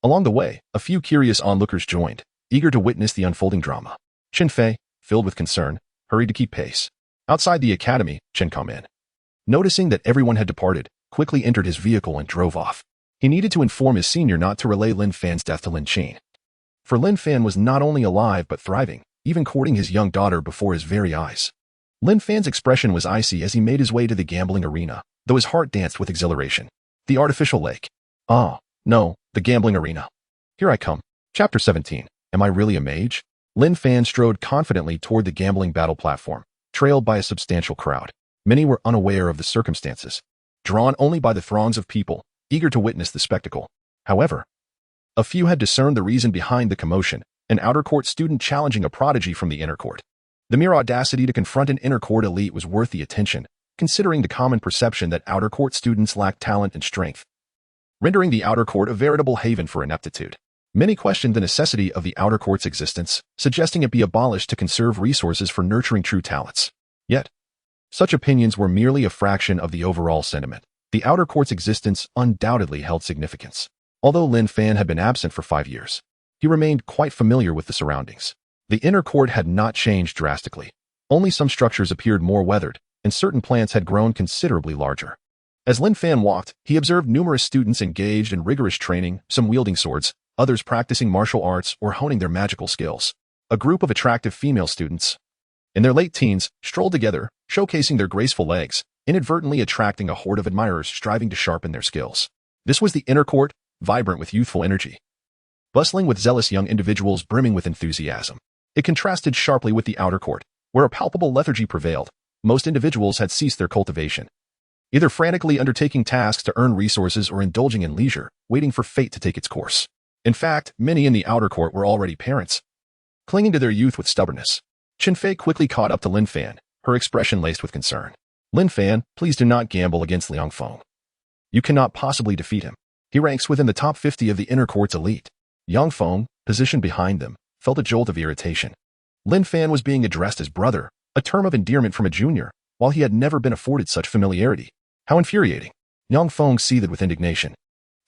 Along the way, a few curious onlookers joined, eager to witness the unfolding drama. Chen Fei, filled with concern, hurried to keep pace. Outside the academy, Chen Kamen, noticing that everyone had departed, quickly entered his vehicle and drove off. He needed to inform his senior not to relay Lin Fan's death to Lin Chen. For Lin Fan was not only alive but thriving, even courting his young daughter before his very eyes. Lin Fan's expression was icy as he made his way to the gambling arena, though his heart danced with exhilaration. The artificial lake. Ah, no, the gambling arena. Here I come. Chapter 17. Am I really a mage? Lin Fan strode confidently toward the gambling battle platform, trailed by a substantial crowd. Many were unaware of the circumstances. Drawn only by the throngs of people, eager to witness the spectacle. However, a few had discerned the reason behind the commotion, an outer court student challenging a prodigy from the inner court. The mere audacity to confront an inner court elite was worth the attention, considering the common perception that outer court students lack talent and strength, rendering the outer court a veritable haven for ineptitude. Many questioned the necessity of the outer court's existence, suggesting it be abolished to conserve resources for nurturing true talents. Yet, such opinions were merely a fraction of the overall sentiment. The outer court's existence undoubtedly held significance. Although Lin Fan had been absent for 5 years, he remained quite familiar with the surroundings. The inner court had not changed drastically. Only some structures appeared more weathered, and certain plants had grown considerably larger. As Lin Fan walked, he observed numerous students engaged in rigorous training, some wielding swords, others practicing martial arts or honing their magical skills. A group of attractive female students, in their late teens, strolled together, showcasing their graceful legs, inadvertently attracting a horde of admirers striving to sharpen their skills. This was the inner court, vibrant with youthful energy, bustling with zealous young individuals brimming with enthusiasm. It contrasted sharply with the outer court, where a palpable lethargy prevailed. Most individuals had ceased their cultivation, either frantically undertaking tasks to earn resources or indulging in leisure, waiting for fate to take its course. In fact, many in the outer court were already parents, clinging to their youth with stubbornness. Qinfei quickly caught up to Lin Fan, her expression laced with concern. Lin Fan, please do not gamble against Liang Feng. You cannot possibly defeat him. He ranks within the top 50 of the inner court's elite. Yang Feng, positioned behind them, felt a jolt of irritation. Lin Fan was being addressed as brother, a term of endearment from a junior, while he had never been afforded such familiarity. How infuriating. Yang Feng seethed with indignation.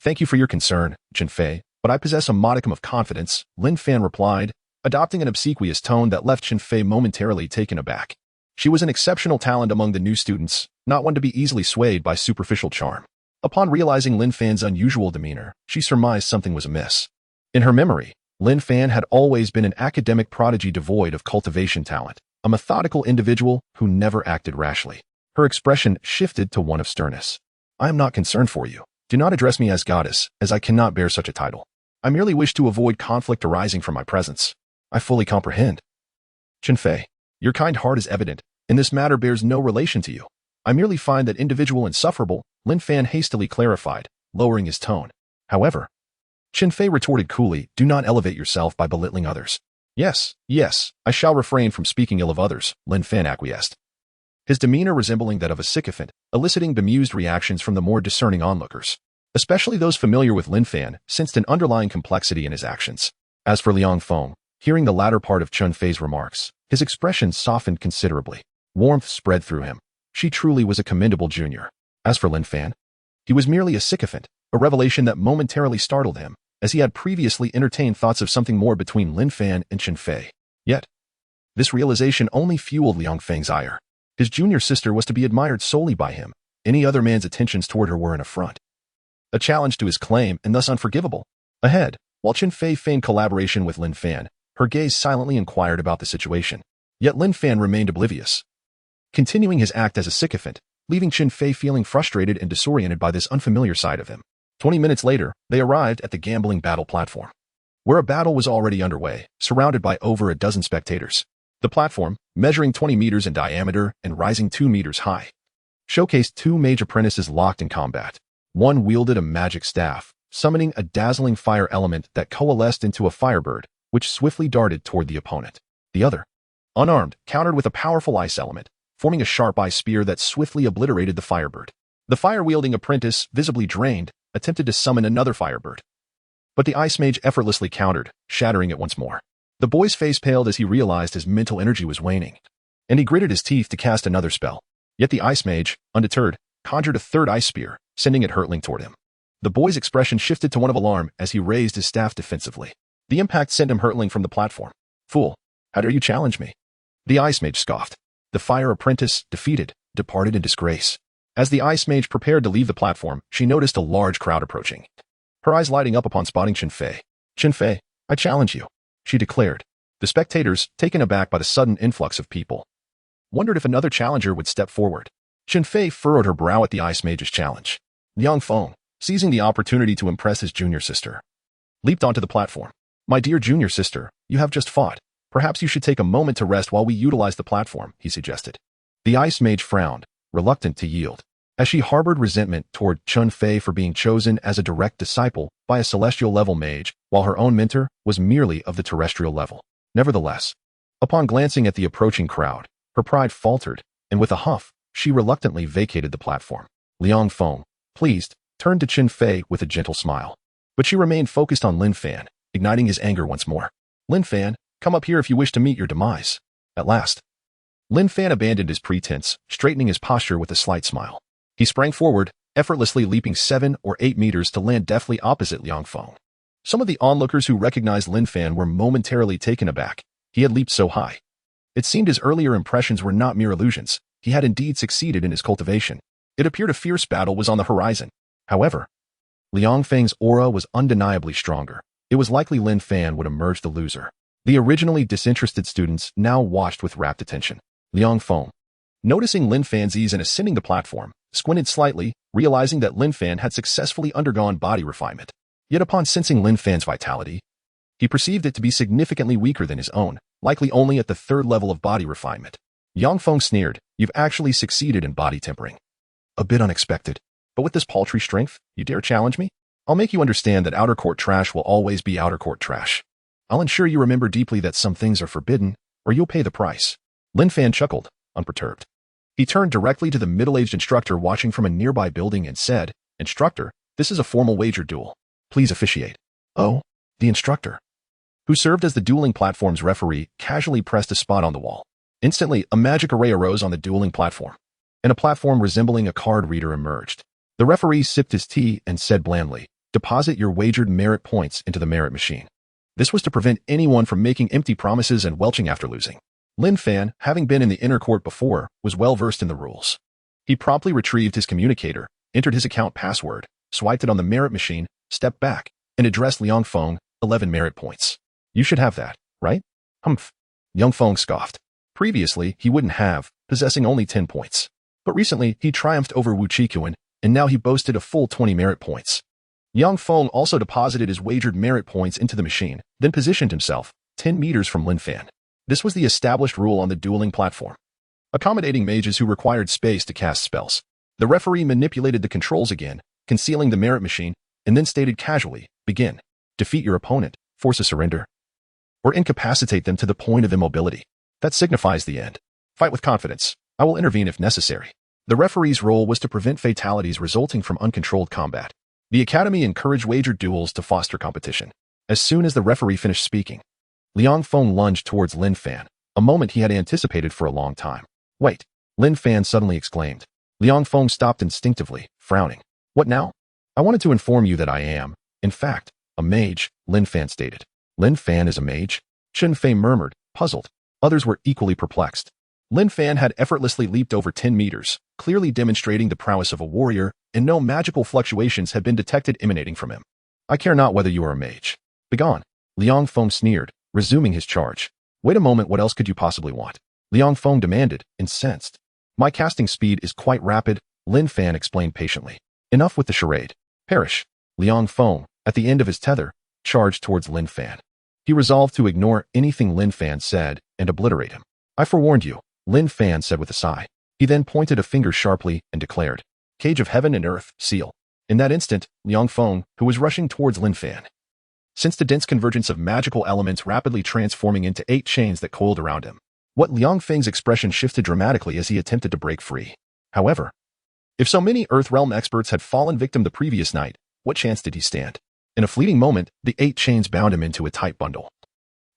Thank you for your concern, Qinfei, but I possess a modicum of confidence, Lin Fan replied, adopting an obsequious tone that left Qinfei momentarily taken aback. She was an exceptional talent among the new students, not one to be easily swayed by superficial charm. Upon realizing Lin Fan's unusual demeanor, she surmised something was amiss. In her memory, Lin Fan had always been an academic prodigy devoid of cultivation talent, a methodical individual who never acted rashly. Her expression shifted to one of sternness. I am not concerned for you. Do not address me as goddess, as I cannot bear such a title. I merely wish to avoid conflict arising from my presence. I fully comprehend. Qinfei, your kind heart is evident, and this matter bears no relation to you. I merely find that individual insufferable, Lin Fan hastily clarified, lowering his tone. However, Qinfei retorted coolly, do not elevate yourself by belittling others. Yes, I shall refrain from speaking ill of others, Lin Fan acquiesced, his demeanor resembling that of a sycophant, eliciting bemused reactions from the more discerning onlookers. Especially those familiar with Lin Fan sensed an underlying complexity in his actions. As for Liang Feng, hearing the latter part of Qinfei's remarks, his expression softened considerably. Warmth spread through him. She truly was a commendable junior. As for Lin Fan, he was merely a sycophant, a revelation that momentarily startled him, as he had previously entertained thoughts of something more between Lin Fan and Qinfei. Yet, this realization only fueled Liang Feng's ire. His junior sister was to be admired solely by him. Any other man's attentions toward her were an affront, a challenge to his claim, and thus unforgivable. Ahead, while Qinfei feigned collaboration with Lin Fan, her gaze silently inquired about the situation. Yet Lin Fan remained oblivious, continuing his act as a sycophant, leaving Qinfei feeling frustrated and disoriented by this unfamiliar side of him. 20 minutes later, they arrived at the gambling battle platform, where a battle was already underway, surrounded by over a dozen spectators. The platform, measuring 20 meters in diameter and rising 2 meters high, showcased 2 mage apprentices locked in combat. One wielded a magic staff, summoning a dazzling fire element that coalesced into a firebird, which swiftly darted toward the opponent. The other, unarmed, countered with a powerful ice element, forming a sharp ice spear that swiftly obliterated the firebird. The fire-wielding apprentice, visibly drained, attempted to summon another firebird, but the ice mage effortlessly countered, shattering it once more. The boy's face paled as he realized his mental energy was waning, and he gritted his teeth to cast another spell. Yet the ice mage, undeterred, conjured a third ice spear, sending it hurtling toward him. The boy's expression shifted to one of alarm as he raised his staff defensively. The impact sent him hurtling from the platform. Fool, how dare you challenge me? The ice mage scoffed. The fire apprentice, defeated, departed in disgrace. As the ice mage prepared to leave the platform, she noticed a large crowd approaching, her eyes lighting up upon spotting Qinfei. Qinfei, I challenge you, she declared. The spectators, taken aback by the sudden influx of people, wondered if another challenger would step forward. Qinfei furrowed her brow at the ice mage's challenge. Liang Feng, seizing the opportunity to impress his junior sister, leaped onto the platform. My dear junior sister, you have just fought. Perhaps you should take a moment to rest while we utilize the platform, he suggested. The ice mage frowned, reluctant to yield. as she harbored resentment toward Chun Fei for being chosen as a direct disciple by a celestial-level mage, while her own mentor was merely of the terrestrial level. Nevertheless, upon glancing at the approaching crowd, her pride faltered, and with a huff, she reluctantly vacated the platform. Liang Feng, pleased, turned to Chun Fei with a gentle smile. But she remained focused on Lin Fan, igniting his anger once more. Lin Fan, come up here if you wish to meet your demise. At last, Lin Fan abandoned his pretense, straightening his posture with a slight smile. He sprang forward, effortlessly leaping 7 or 8 meters to land deftly opposite Liang Feng. Some of the onlookers who recognized Lin Fan were momentarily taken aback. He had leaped so high. It seemed his earlier impressions were not mere illusions. He had indeed succeeded in his cultivation. It appeared a fierce battle was on the horizon. However, Liang Feng's aura was undeniably stronger. It was likely Lin Fan would emerge the loser. The originally disinterested students now watched with rapt attention. Liang Feng, noticing Lin Fan's ease in ascending the platform, squinted slightly, realizing that Lin Fan had successfully undergone body refinement. Yet upon sensing Lin Fan's vitality, he perceived it to be significantly weaker than his own, likely only at the 3rd level of body refinement. Yang Feng sneered, "You've actually succeeded in body tempering. A bit unexpected. But with this paltry strength, you dare challenge me? I'll make you understand that outer court trash will always be outer court trash. I'll ensure you remember deeply that some things are forbidden, or you'll pay the price." Lin Fan chuckled, unperturbed. He turned directly to the middle-aged instructor watching from a nearby building and said, "Instructor, this is a formal wager duel. Please officiate." Oh, the instructor, who served as the dueling platform's referee, casually pressed a spot on the wall. Instantly, a magic array arose on the dueling platform, and a platform resembling a card reader emerged. The referee sipped his tea and said blandly, "Deposit your wagered merit points into the merit machine." This was to prevent anyone from making empty promises and welching after losing. Lin Fan, having been in the inner court before, was well versed in the rules. He promptly retrieved his communicator, entered his account password, swiped it on the merit machine, stepped back, and addressed Liang Feng, 11 merit points. "You should have that, right?" "Humph." Liang Feng scoffed. Previously, he wouldn't have, possessing only 10 points. But recently, he triumphed over Wu Qikuan, and now he boasted a full 20 merit points. Liang Feng also deposited his wagered merit points into the machine, then positioned himself 10 meters from Lin Fan. This was the established rule on the dueling platform, accommodating mages who required space to cast spells. The referee manipulated the controls again, concealing the merit machine, and then stated casually, "Begin. Defeat your opponent, force a surrender, or incapacitate them to the point of immobility. That signifies the end. Fight with confidence. I will intervene if necessary." The referee's role was to prevent fatalities resulting from uncontrolled combat. The Academy encouraged wagered duels to foster competition. As soon as the referee finished speaking, Liang Feng lunged towards Lin Fan, a moment he had anticipated for a long time. "Wait!" Lin Fan suddenly exclaimed. Liang Feng stopped instinctively, frowning. "What now?" "I wanted to inform you that I am, in fact, a mage," Lin Fan stated. "Lin Fan is a mage?" Chun Fei murmured, puzzled. Others were equally perplexed. Lin Fan had effortlessly leaped over 10 meters, clearly demonstrating the prowess of a warrior, and no magical fluctuations had been detected emanating from him. "I care not whether you are a mage. Begone." Liang Feng sneered, resuming his charge. "Wait a moment, what else could you possibly want?" Liang Feng demanded, incensed. "My casting speed is quite rapid," Lin Fan explained patiently. "Enough with the charade. Perish." Liang Feng, at the end of his tether, charged towards Lin Fan. He resolved to ignore anything Lin Fan said and obliterate him. "I forewarned you," Lin Fan said with a sigh. He then pointed a finger sharply and declared, "Cage of heaven and earth, seal." In that instant, Liang Feng, who was rushing towards Lin Fan, sensed a dense convergence of magical elements rapidly transforming into 8 chains that coiled around him. What Liang Feng's expression shifted dramatically as he attempted to break free. However, if so many Earthrealm experts had fallen victim the previous night, what chance did he stand? In a fleeting moment, the 8 chains bound him into a tight bundle,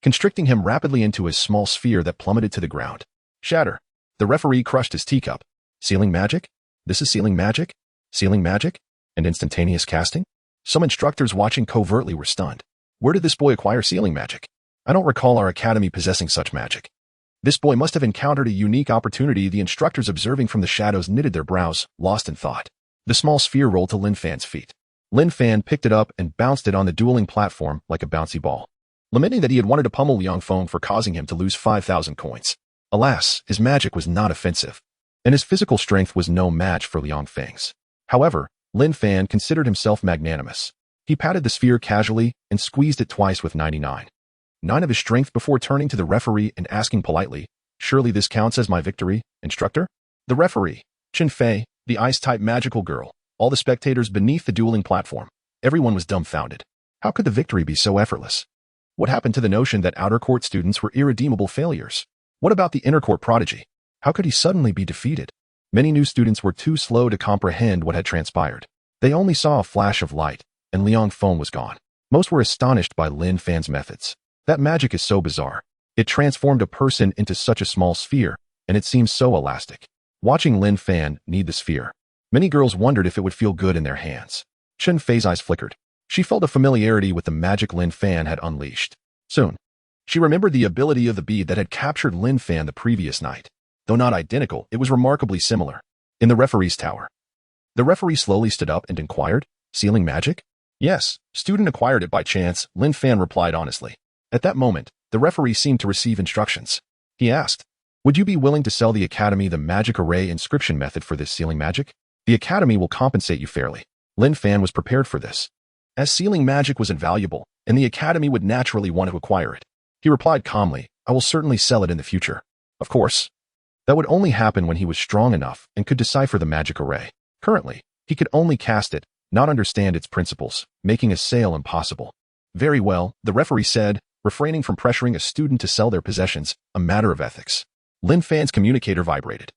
constricting him rapidly into a small sphere that plummeted to the ground. "Shatter." The referee crushed his teacup. "Sealing magic? This is sealing magic? Sealing magic? And instantaneous casting?" Some instructors watching covertly were stunned. Where did this boy acquire sealing magic? I don't recall our academy possessing such magic. This boy must have encountered a unique opportunity. The instructors observing from the shadows knitted their brows, lost in thought. The small sphere rolled to Lin Fan's feet. Lin Fan picked it up and bounced it on the dueling platform like a bouncy ball, lamenting that he had wanted to pummel Liang Feng for causing him to lose 5,000 coins. Alas, his magic was not offensive, and his physical strength was no match for Liang Feng's. However, Lin Fan considered himself magnanimous. He patted the sphere casually and squeezed it twice with 99.9 of his strength before turning to the referee and asking politely, "Surely this counts as my victory, instructor?" The referee, Chun Fei, The ice-type magical girl. All the spectators beneath the dueling platform. Everyone was dumbfounded. How could the victory be so effortless? What happened to the notion that outer court students were irredeemable failures? What about the inner court prodigy? How could he suddenly be defeated? Many new students were too slow to comprehend what had transpired. They only saw a flash of light, and Liang Feng was gone. Most were astonished by Lin Fan's methods. That magic is so bizarre. It transformed a person into such a small sphere, and it seems so elastic. Watching Lin Fan knead the sphere, many girls wondered if it would feel good in their hands. Chen Fei's eyes flickered. She felt a familiarity with the magic Lin Fan had unleashed. Soon, she remembered the ability of the bead that had captured Lin Fan the previous night. Though not identical, it was remarkably similar. In the referee's tower. The referee slowly stood up and inquired, "Sealing magic?" "Yes, student acquired it by chance," Lin Fan replied honestly. At that moment, the referee seemed to receive instructions. He asked, "Would you be willing to sell the Academy the magic array inscription method for this sealing magic? The Academy will compensate you fairly." Lin Fan was prepared for this, as sealing magic was invaluable, and the Academy would naturally want to acquire it. He replied calmly, "I will certainly sell it in the future." Of course, that would only happen when he was strong enough and could decipher the magic array. Currently, he could only cast it, not understand its principles, making a sale impossible. "Very well," the referee said, refraining from pressuring a student to sell their possessions, a matter of ethics. Lin Fan's communicator vibrated.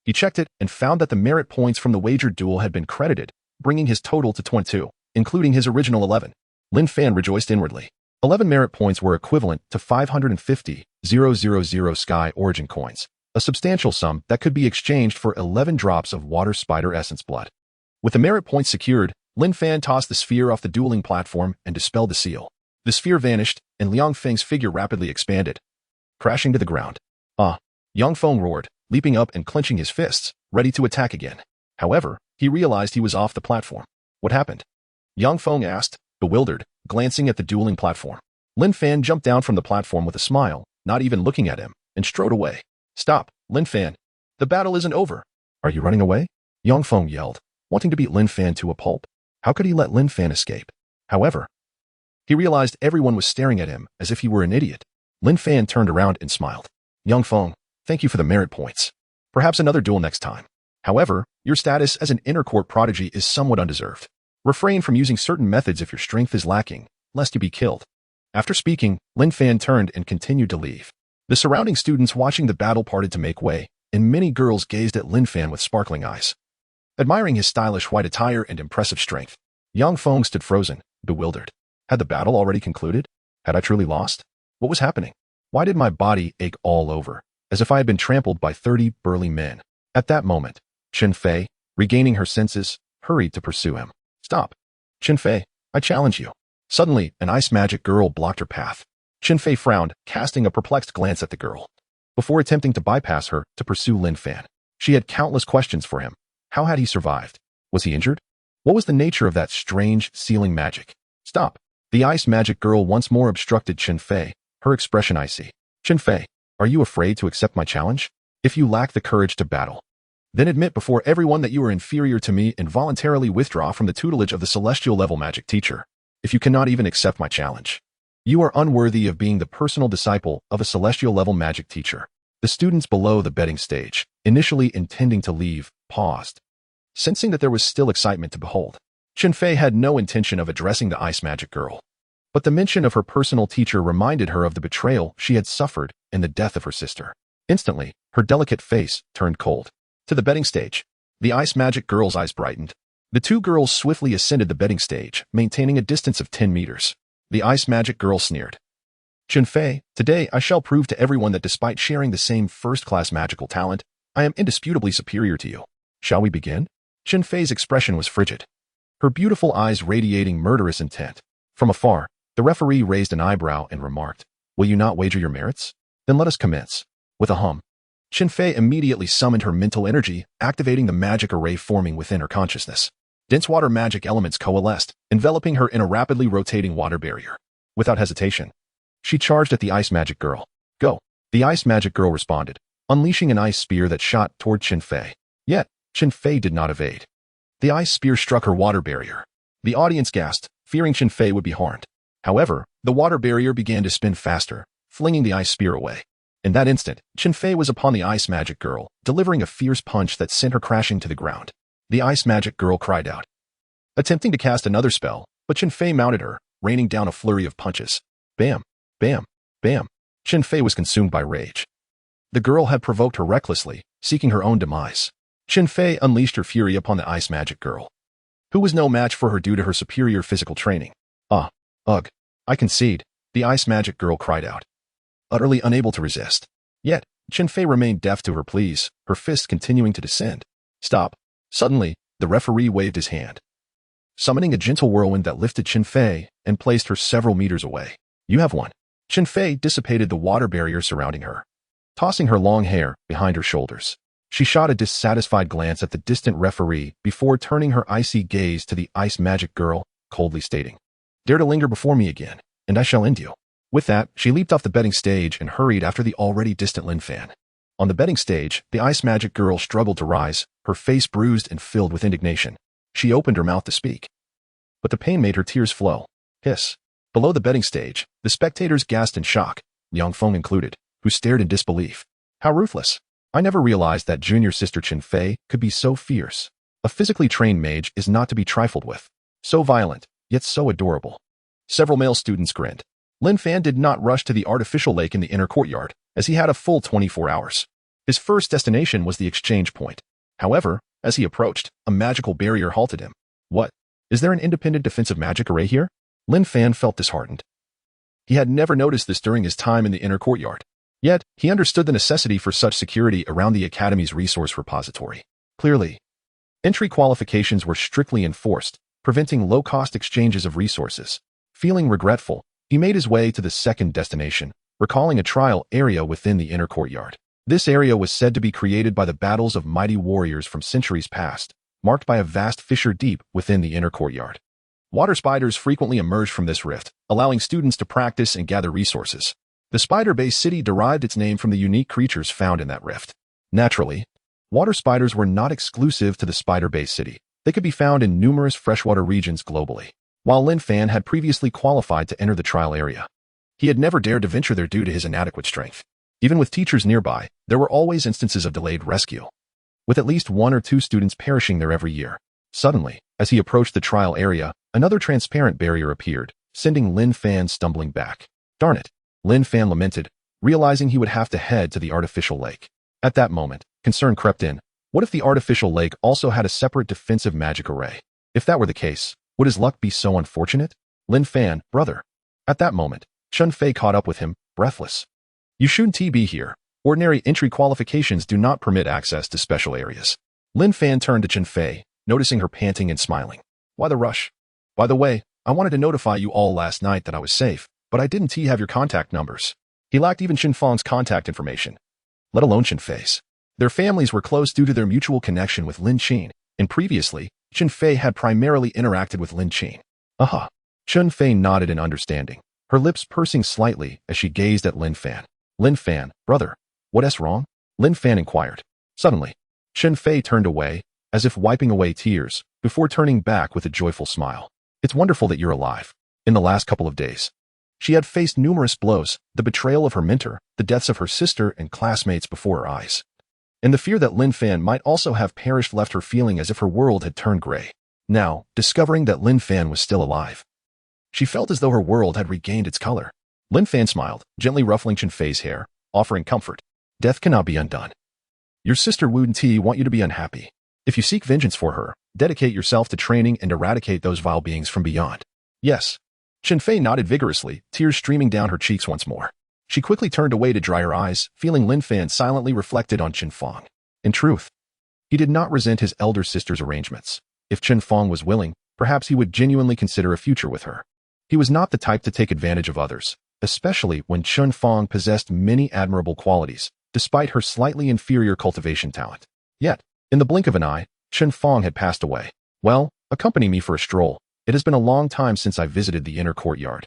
He checked it and found that the merit points from the wagered duel had been credited, bringing his total to 22, including his original 11. Lin Fan rejoiced inwardly. 11 merit points were equivalent to 550,000 Sky Origin coins, a substantial sum that could be exchanged for 11 drops of water spider essence blood. With the merit points secured, Lin Fan tossed the sphere off the dueling platform and dispelled the seal. The sphere vanished, and Liang Feng's figure rapidly expanded, crashing to the ground. "Ah!" Yang Feng roared, leaping up and clenching his fists, ready to attack again. However, he realized he was off the platform. What happened? Yang Feng asked, bewildered, glancing at the dueling platform. Lin Fan jumped down from the platform with a smile, not even looking at him, and strode away. "Stop, Lin Fan. The battle isn't over." "Are you running away?" Yang Feng yelled, wanting to beat Lin Fan to a pulp. How could he let Lin Fan escape? However, he realized everyone was staring at him as if he were an idiot. Lin Fan turned around and smiled. "Yang Feng, thank you for the merit points. Perhaps another duel next time. However, your status as an inner court prodigy is somewhat undeserved. Refrain from using certain methods if your strength is lacking, lest you be killed." After speaking, Lin Fan turned and continued to leave. The surrounding students watching the battle parted to make way, and many girls gazed at Lin Fan with sparkling eyes, admiring his stylish white attire and impressive strength. Yang Feng stood frozen, bewildered. Had the battle already concluded? Had I truly lost? What was happening? Why did my body ache all over, as if I had been trampled by 30 burly men? At that moment, Chen Fei, regaining her senses, hurried to pursue him. "Stop! Chen Fei, I challenge you." Suddenly, an ice magic girl blocked her path. Chen Fei frowned, casting a perplexed glance at the girl. Before attempting to bypass her to pursue Lin Fan, she had countless questions for him. How had he survived? Was he injured? What was the nature of that strange, sealing magic? "Stop!" The ice magic girl once more obstructed Chen Fei, her expression icy. "Chen Fei, are you afraid to accept my challenge? If you lack the courage to battle, then admit before everyone that you are inferior to me and voluntarily withdraw from the tutelage of the celestial level magic teacher. If you cannot even accept my challenge, you are unworthy of being the personal disciple of a celestial level magic teacher." The students below the betting stage, initially intending to leave, paused, sensing that there was still excitement to behold. Chen Fei had no intention of addressing the ice magic girl, but the mention of her personal teacher reminded her of the betrayal she had suffered and the death of her sister. Instantly, her delicate face turned cold. To the betting stage, the ice magic girl's eyes brightened. The two girls swiftly ascended the betting stage, maintaining a distance of 10 meters. The ice magic girl sneered. "Chen Fei, today I shall prove to everyone that despite sharing the same first-class magical talent, I am indisputably superior to you. Shall we begin?" Chen Fei's expression was frigid, her beautiful eyes radiating murderous intent. From afar, the referee raised an eyebrow and remarked, "Will you not wager your merits? Then let us commence." With a hum, Chen Fei immediately summoned her mental energy, activating the magic array forming within her consciousness. Dense water magic elements coalesced, enveloping her in a rapidly rotating water barrier. Without hesitation, she charged at the ice magic girl. "Go!" The ice magic girl responded, unleashing an ice spear that shot toward Chen Fei. Yet, Chen Fei did not evade. The ice spear struck her water barrier. The audience gasped, fearing Chen Fei would be harmed. However, the water barrier began to spin faster, flinging the ice spear away. In that instant, Chen Fei was upon the ice magic girl, delivering a fierce punch that sent her crashing to the ground. The ice magic girl cried out, attempting to cast another spell, but Chen Fei mounted her, raining down a flurry of punches. Bam, bam, bam. Chen Fei was consumed by rage. The girl had provoked her recklessly, seeking her own demise. Chen Fei unleashed her fury upon the ice magic girl, who was no match for her due to her superior physical training. Ugh, I concede, the ice magic girl cried out, utterly unable to resist. Yet, Chen Fei remained deaf to her pleas, her fists continuing to descend. Stop. Suddenly, the referee waved his hand, summoning a gentle whirlwind that lifted Chen Fei and placed her several meters away. You have won. Chen Fei dissipated the water barrier surrounding her, tossing her long hair behind her shoulders. She shot a dissatisfied glance at the distant referee before turning her icy gaze to the ice magic girl, coldly stating, Dare to linger before me again, and I shall end you. With that, she leaped off the betting stage and hurried after the already distant Lin Fan. On the betting stage, the ice magic girl struggled to rise, her face bruised and filled with indignation. She opened her mouth to speak, but the pain made her tears flow. Hiss. Below the betting stage, the spectators gasped in shock, Liang Feng included, who stared in disbelief. How ruthless. I never realized that junior sister Chen Fei could be so fierce. A physically trained mage is not to be trifled with. So violent, yet so adorable. Several male students grinned. Lin Fan did not rush to the artificial lake in the inner courtyard, as he had a full 24 hours. His first destination was the exchange point. However, as he approached, a magical barrier halted him. What? Is there an independent defensive magic array here? Lin Fan felt disheartened. He had never noticed this during his time in the inner courtyard. Yet, he understood the necessity for such security around the Academy's resource repository. Clearly, entry qualifications were strictly enforced, preventing low-cost exchanges of resources. Feeling regretful, he made his way to the second destination, recalling a trial area within the inner courtyard. This area was said to be created by the battles of mighty warriors from centuries past, marked by a vast fissure deep within the inner courtyard. Water spiders frequently emerged from this rift, allowing students to practice and gather resources. The spider-based city derived its name from the unique creatures found in that rift. Naturally, water spiders were not exclusive to the spider-based city. They could be found in numerous freshwater regions globally. While Lin Fan had previously qualified to enter the trial area, he had never dared to venture there due to his inadequate strength. Even with teachers nearby, there were always instances of delayed rescue, with at least 1 or 2 students perishing there every year. Suddenly, as he approached the trial area, another transparent barrier appeared, sending Lin Fan stumbling back. Darn it, Lin Fan lamented, realizing he would have to head to the artificial lake. At that moment, concern crept in. What if the artificial lake also had a separate defensive magic array? If that were the case, would his luck be so unfortunate? Lin Fan, brother. At that moment, Chen Fei caught up with him, breathless. You shouldn't be here. Ordinary entry qualifications do not permit access to special areas. Lin Fan turned to Chen Fei, noticing her panting and smiling. Why the rush? By the way, I wanted to notify you all last night that I was safe, but I didn't have your contact numbers. He lacked even Chen Fang's contact information, let alone Chen Fei's. Their families were close due to their mutual connection with Lin Qin, and previously, Chen Fei had primarily interacted with Lin Qin. Aha. Chen Fei nodded in understanding, her lips pursing slightly as she gazed at Lin Fan. Lin Fan, brother, what's wrong? Lin Fan inquired. Suddenly, Chen Fei turned away, as if wiping away tears, before turning back with a joyful smile. It's wonderful that you're alive. In the last couple of days, she had faced numerous blows, the betrayal of her mentor, the deaths of her sister and classmates before her eyes. And the fear that Lin Fan might also have perished left her feeling as if her world had turned gray. Now, discovering that Lin Fan was still alive, she felt as though her world had regained its color. Lin Fan smiled, gently ruffling Chen Fei's hair, offering comfort. Death cannot be undone. Your sister wouldn't want you to be unhappy. If you seek vengeance for her, dedicate yourself to training and eradicate those vile beings from beyond. Yes. Chen Fei nodded vigorously, tears streaming down her cheeks once more. She quickly turned away to dry her eyes, feeling Lin Fan silently reflected on Chen Fang. In truth, he did not resent his elder sister's arrangements. If Chen Fang was willing, perhaps he would genuinely consider a future with her. He was not the type to take advantage of others, especially when Chen Fang possessed many admirable qualities, despite her slightly inferior cultivation talent. Yet, in the blink of an eye, Chen Fang had passed away. Well, accompany me for a stroll. It has been a long time since I visited the inner courtyard,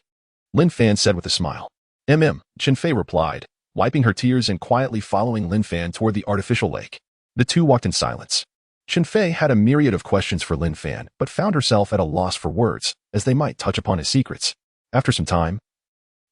Lin Fan said with a smile. Chen Fei replied, wiping her tears and quietly following Lin Fan toward the artificial lake. The two walked in silence. Chen Fei had a myriad of questions for Lin Fan, but found herself at a loss for words, as they might touch upon his secrets. After some time,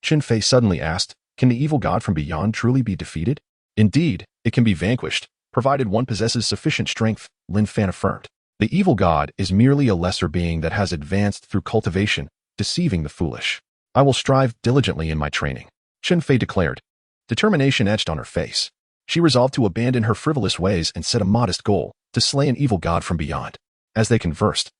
Chen Fei suddenly asked, can the evil god from beyond truly be defeated? Indeed, it can be vanquished, provided one possesses sufficient strength, Lin Fan affirmed. The evil god is merely a lesser being that has advanced through cultivation, deceiving the foolish. I will strive diligently in my training, Chen Fei declared. Determination etched on her face. She resolved to abandon her frivolous ways and set a modest goal, to slay an evil god from beyond. As they conversed,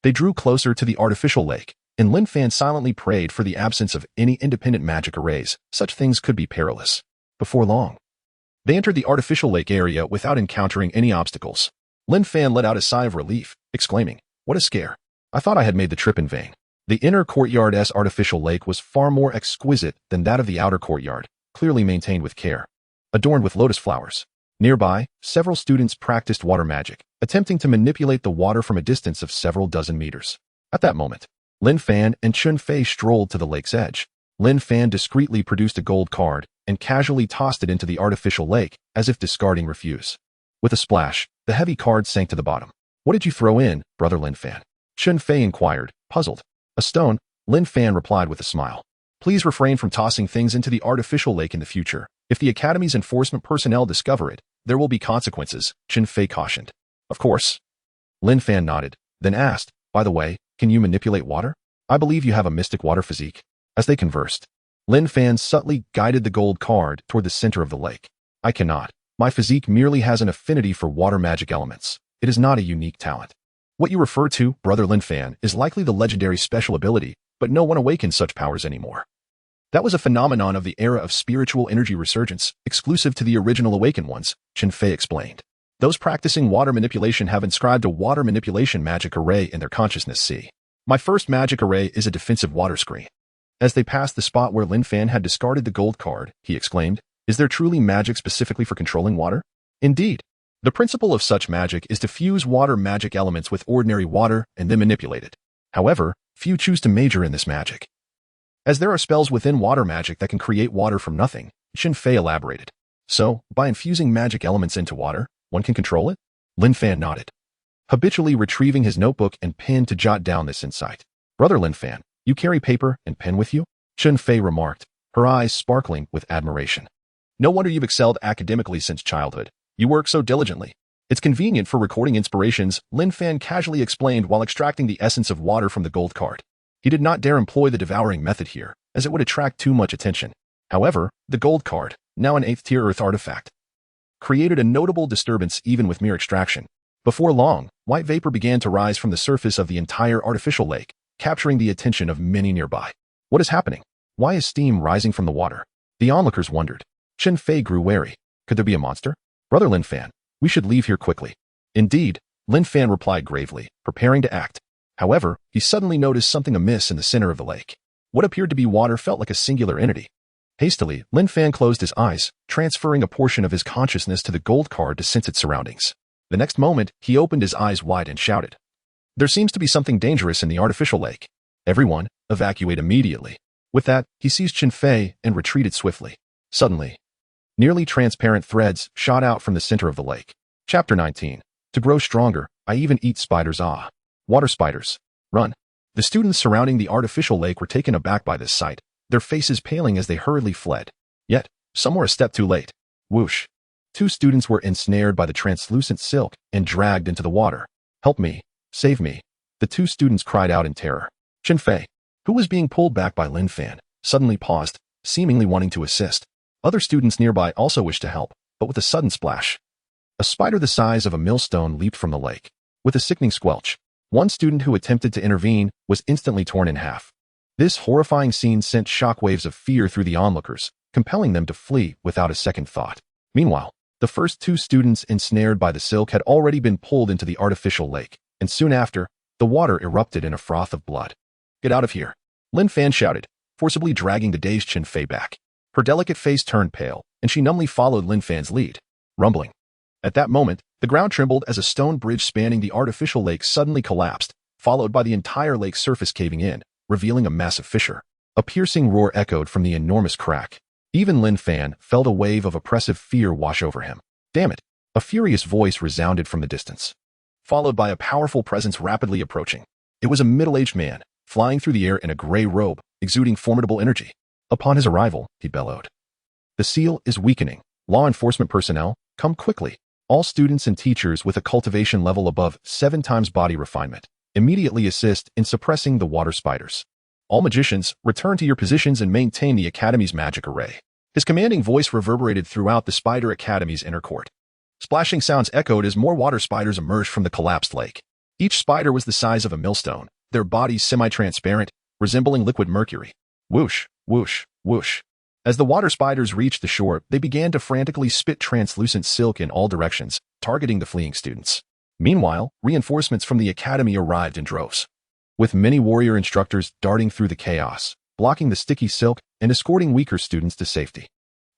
they drew closer to the artificial lake, and Lin Fan silently prayed for the absence of any independent magic arrays. Such things could be perilous. Before long, they entered the artificial lake area without encountering any obstacles. Lin Fan let out a sigh of relief, exclaiming, "What a scare. I thought I had made the trip in vain." The inner courtyard's artificial lake was far more exquisite than that of the outer courtyard, clearly maintained with care, adorned with lotus flowers. Nearby, several students practiced water magic, attempting to manipulate the water from a distance of several dozen meters. At that moment, Lin Fan and Chen Fei strolled to the lake's edge. Lin Fan discreetly produced a gold card and casually tossed it into the artificial lake, as if discarding refuse. With a splash, the heavy card sank to the bottom. "What did you throw in, brother Lin Fan?" Chen Fei inquired, puzzled. "A stone," Lin Fan replied with a smile. "Please refrain from tossing things into the artificial lake in the future. If the Academy's enforcement personnel discover it, there will be consequences," Chen Fei cautioned. "Of course." Lin Fan nodded, then asked, "By the way, can you manipulate water? I believe you have a mystic water physique." As they conversed, Lin Fan subtly guided the gold card toward the center of the lake. "I cannot. My physique merely has an affinity for water magic elements. It is not a unique talent. What you refer to, brother Lin Fan, is likely the legendary special ability, but no one awakens such powers anymore. That was a phenomenon of the era of spiritual energy resurgence, exclusive to the original awakened ones," Chen Fei explained. "Those practicing water manipulation have inscribed a water manipulation magic array in their consciousness. See, my first magic array is a defensive water screen." As they passed the spot where Lin Fan had discarded the gold card, he exclaimed, "Is there truly magic specifically for controlling water?" "Indeed. The principle of such magic is to fuse water magic elements with ordinary water and then manipulate it. However, few choose to major in this magic, as there are spells within water magic that can create water from nothing," Chen Fei elaborated. "So, by infusing magic elements into water, one can control it?" Lin Fan nodded, habitually retrieving his notebook and pen to jot down this insight. "Brother Lin Fan, you carry paper and pen with you?" Chen Fei remarked, her eyes sparkling with admiration. "No wonder you've excelled academically since childhood. You work so diligently. It's convenient for recording inspirations," Lin Fan casually explained while extracting the essence of water from the gold card. He did not dare employ the devouring method here, as it would attract too much attention. However, the gold card, now an 8th-tier Earth artifact, created a notable disturbance even with mere extraction. Before long, white vapor began to rise from the surface of the entire artificial lake, capturing the attention of many nearby. "What is happening? Why is steam rising from the water?" The onlookers wondered. Chen Fei grew wary. Could there be a monster? "Brother Lin Fan, we should leave here quickly." "Indeed," Lin Fan replied gravely, preparing to act. However, he suddenly noticed something amiss in the center of the lake. What appeared to be water felt like a singular entity. Hastily, Lin Fan closed his eyes, transferring a portion of his consciousness to the gold card to sense its surroundings. The next moment, he opened his eyes wide and shouted, "There seems to be something dangerous in the artificial lake. Everyone, evacuate immediately." With that, he seized Chen Fei and retreated swiftly. Suddenly, nearly transparent threads shot out from the center of the lake. Chapter 19. To grow stronger, I even eat spiders. Ah. Water spiders. Run. The students surrounding the artificial lake were taken aback by this sight, their faces paling as they hurriedly fled. Yet, some were a step too late. Whoosh. 2 students were ensnared by the translucent silk and dragged into the water. "Help me. Save me." The 2 students cried out in terror. Chen Fei, who was being pulled back by Lin Fan, suddenly paused, seemingly wanting to assist. Other students nearby also wished to help, but with a sudden splash, a spider the size of a millstone leaped from the lake. With a sickening squelch, one student who attempted to intervene was instantly torn in half. This horrifying scene sent shockwaves of fear through the onlookers, compelling them to flee without a second thought. Meanwhile, the first 2 students ensnared by the silk had already been pulled into the artificial lake, and soon after, the water erupted in a froth of blood. "Get out of here," Lin Fan shouted, forcibly dragging the dazed Chen Fei back. Her delicate face turned pale, and she numbly followed Lin Fan's lead. Rumbling. At that moment, the ground trembled as a stone bridge spanning the artificial lake suddenly collapsed, followed by the entire lake's surface caving in, revealing a massive fissure. A piercing roar echoed from the enormous crack. Even Lin Fan felt a wave of oppressive fear wash over him. "Damn it!" A furious voice resounded from the distance, followed by a powerful presence rapidly approaching. It was a middle-aged man, flying through the air in a gray robe, exuding formidable energy. Upon his arrival, he bellowed, "The seal is weakening. Law enforcement personnel, come quickly." All students and teachers with a cultivation level above 7 times body refinement immediately assist in suppressing the water spiders. All magicians, return to your positions and maintain the Academy's magic array. His commanding voice reverberated throughout the Spider Academy's inner court. Splashing sounds echoed as more water spiders emerged from the collapsed lake. Each spider was the size of a millstone, their bodies semi-transparent, resembling liquid mercury. Whoosh, whoosh, whoosh. As the water spiders reached the shore, they began to frantically spit translucent silk in all directions, targeting the fleeing students. Meanwhile, reinforcements from the academy arrived in droves, with many warrior instructors darting through the chaos, blocking the sticky silk and escorting weaker students to safety.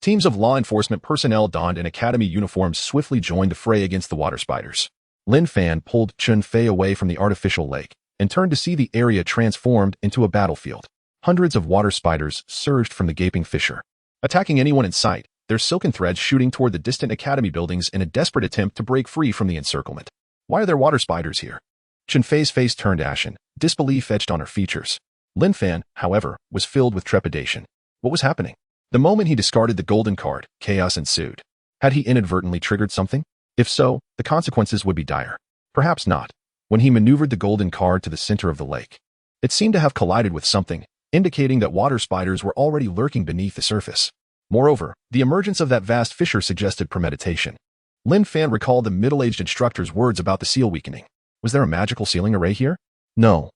Teams of law enforcement personnel donned in academy uniforms swiftly joined the fray against the water spiders. Lin Fan pulled Chun Fei away from the artificial lake and turned to see the area transformed into a battlefield. Hundreds of water spiders surged from the gaping fissure, attacking anyone in sight, their silken threads shooting toward the distant academy buildings in a desperate attempt to break free from the encirclement. Why are there water spiders here? Chun Fei's face turned ashen, disbelief etched on her features. Lin Fan, however, was filled with trepidation. What was happening? The moment he discarded the golden card, chaos ensued. Had he inadvertently triggered something? If so, the consequences would be dire. Perhaps not. When he maneuvered the golden card to the center of the lake, it seemed to have collided with something, indicating that water spiders were already lurking beneath the surface. Moreover, the emergence of that vast fissure suggested premeditation. Lin Fan recalled the middle-aged instructor's words about the seal weakening. Was there a magical sealing array here? No.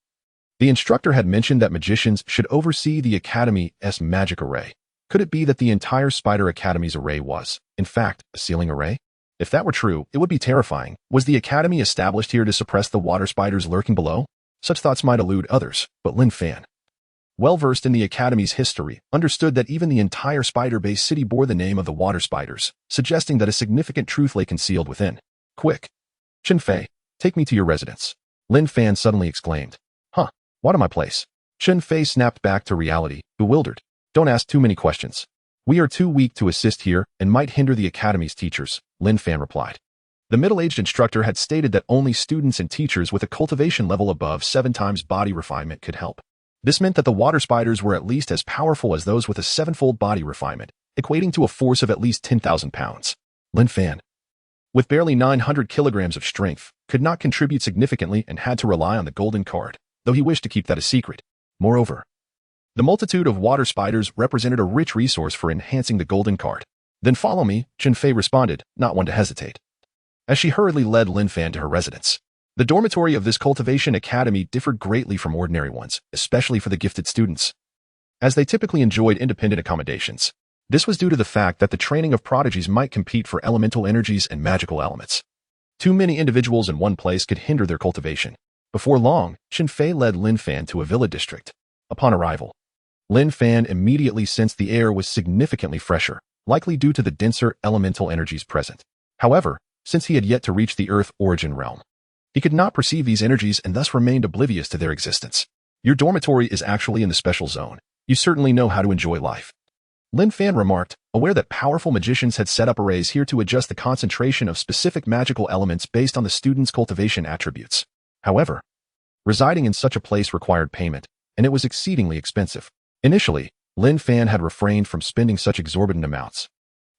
The instructor had mentioned that magicians should oversee the Academy's magic array. Could it be that the entire Spider Academy's array was, in fact, a sealing array? If that were true, it would be terrifying. Was the Academy established here to suppress the water spiders lurking below? Such thoughts might elude others, but Lin Fan, well-versed in the Academy's history, understood that even the entire spider-based city bore the name of the water spiders, suggesting that a significant truth lay concealed within. Quick! Chun Fei, take me to your residence. Lin Fan suddenly exclaimed. Huh, what am I place? Chun Fei snapped back to reality, bewildered. Don't ask too many questions. We are too weak to assist here and might hinder the Academy's teachers, Lin Fan replied. The middle-aged instructor had stated that only students and teachers with a cultivation level above 7 times body refinement could help. This meant that the water spiders were at least as powerful as those with a 7-fold body refinement, equating to a force of at least 10,000 pounds. Lin Fan, with barely 900 kilograms of strength, could not contribute significantly and had to rely on the golden card, though he wished to keep that a secret. Moreover, the multitude of water spiders represented a rich resource for enhancing the golden card. Then follow me, Chun Fei responded, not one to hesitate. As she hurriedly led Lin Fan to her residence. The dormitory of this cultivation academy differed greatly from ordinary ones, especially for the gifted students, as they typically enjoyed independent accommodations. This was due to the fact that the training of prodigies might compete for elemental energies and magical elements. Too many individuals in one place could hinder their cultivation. Before long, Chun Fei led Lin Fan to a villa district. Upon arrival, Lin Fan immediately sensed the air was significantly fresher, likely due to the denser elemental energies present. However, since he had yet to reach the Earth origin realm, he could not perceive these energies and thus remained oblivious to their existence. Your dormitory is actually in the special zone. You certainly know how to enjoy life. Lin Fan remarked, aware that powerful magicians had set up arrays here to adjust the concentration of specific magical elements based on the student's cultivation attributes. However, residing in such a place required payment, and it was exceedingly expensive. Initially, Lin Fan had refrained from spending such exorbitant amounts,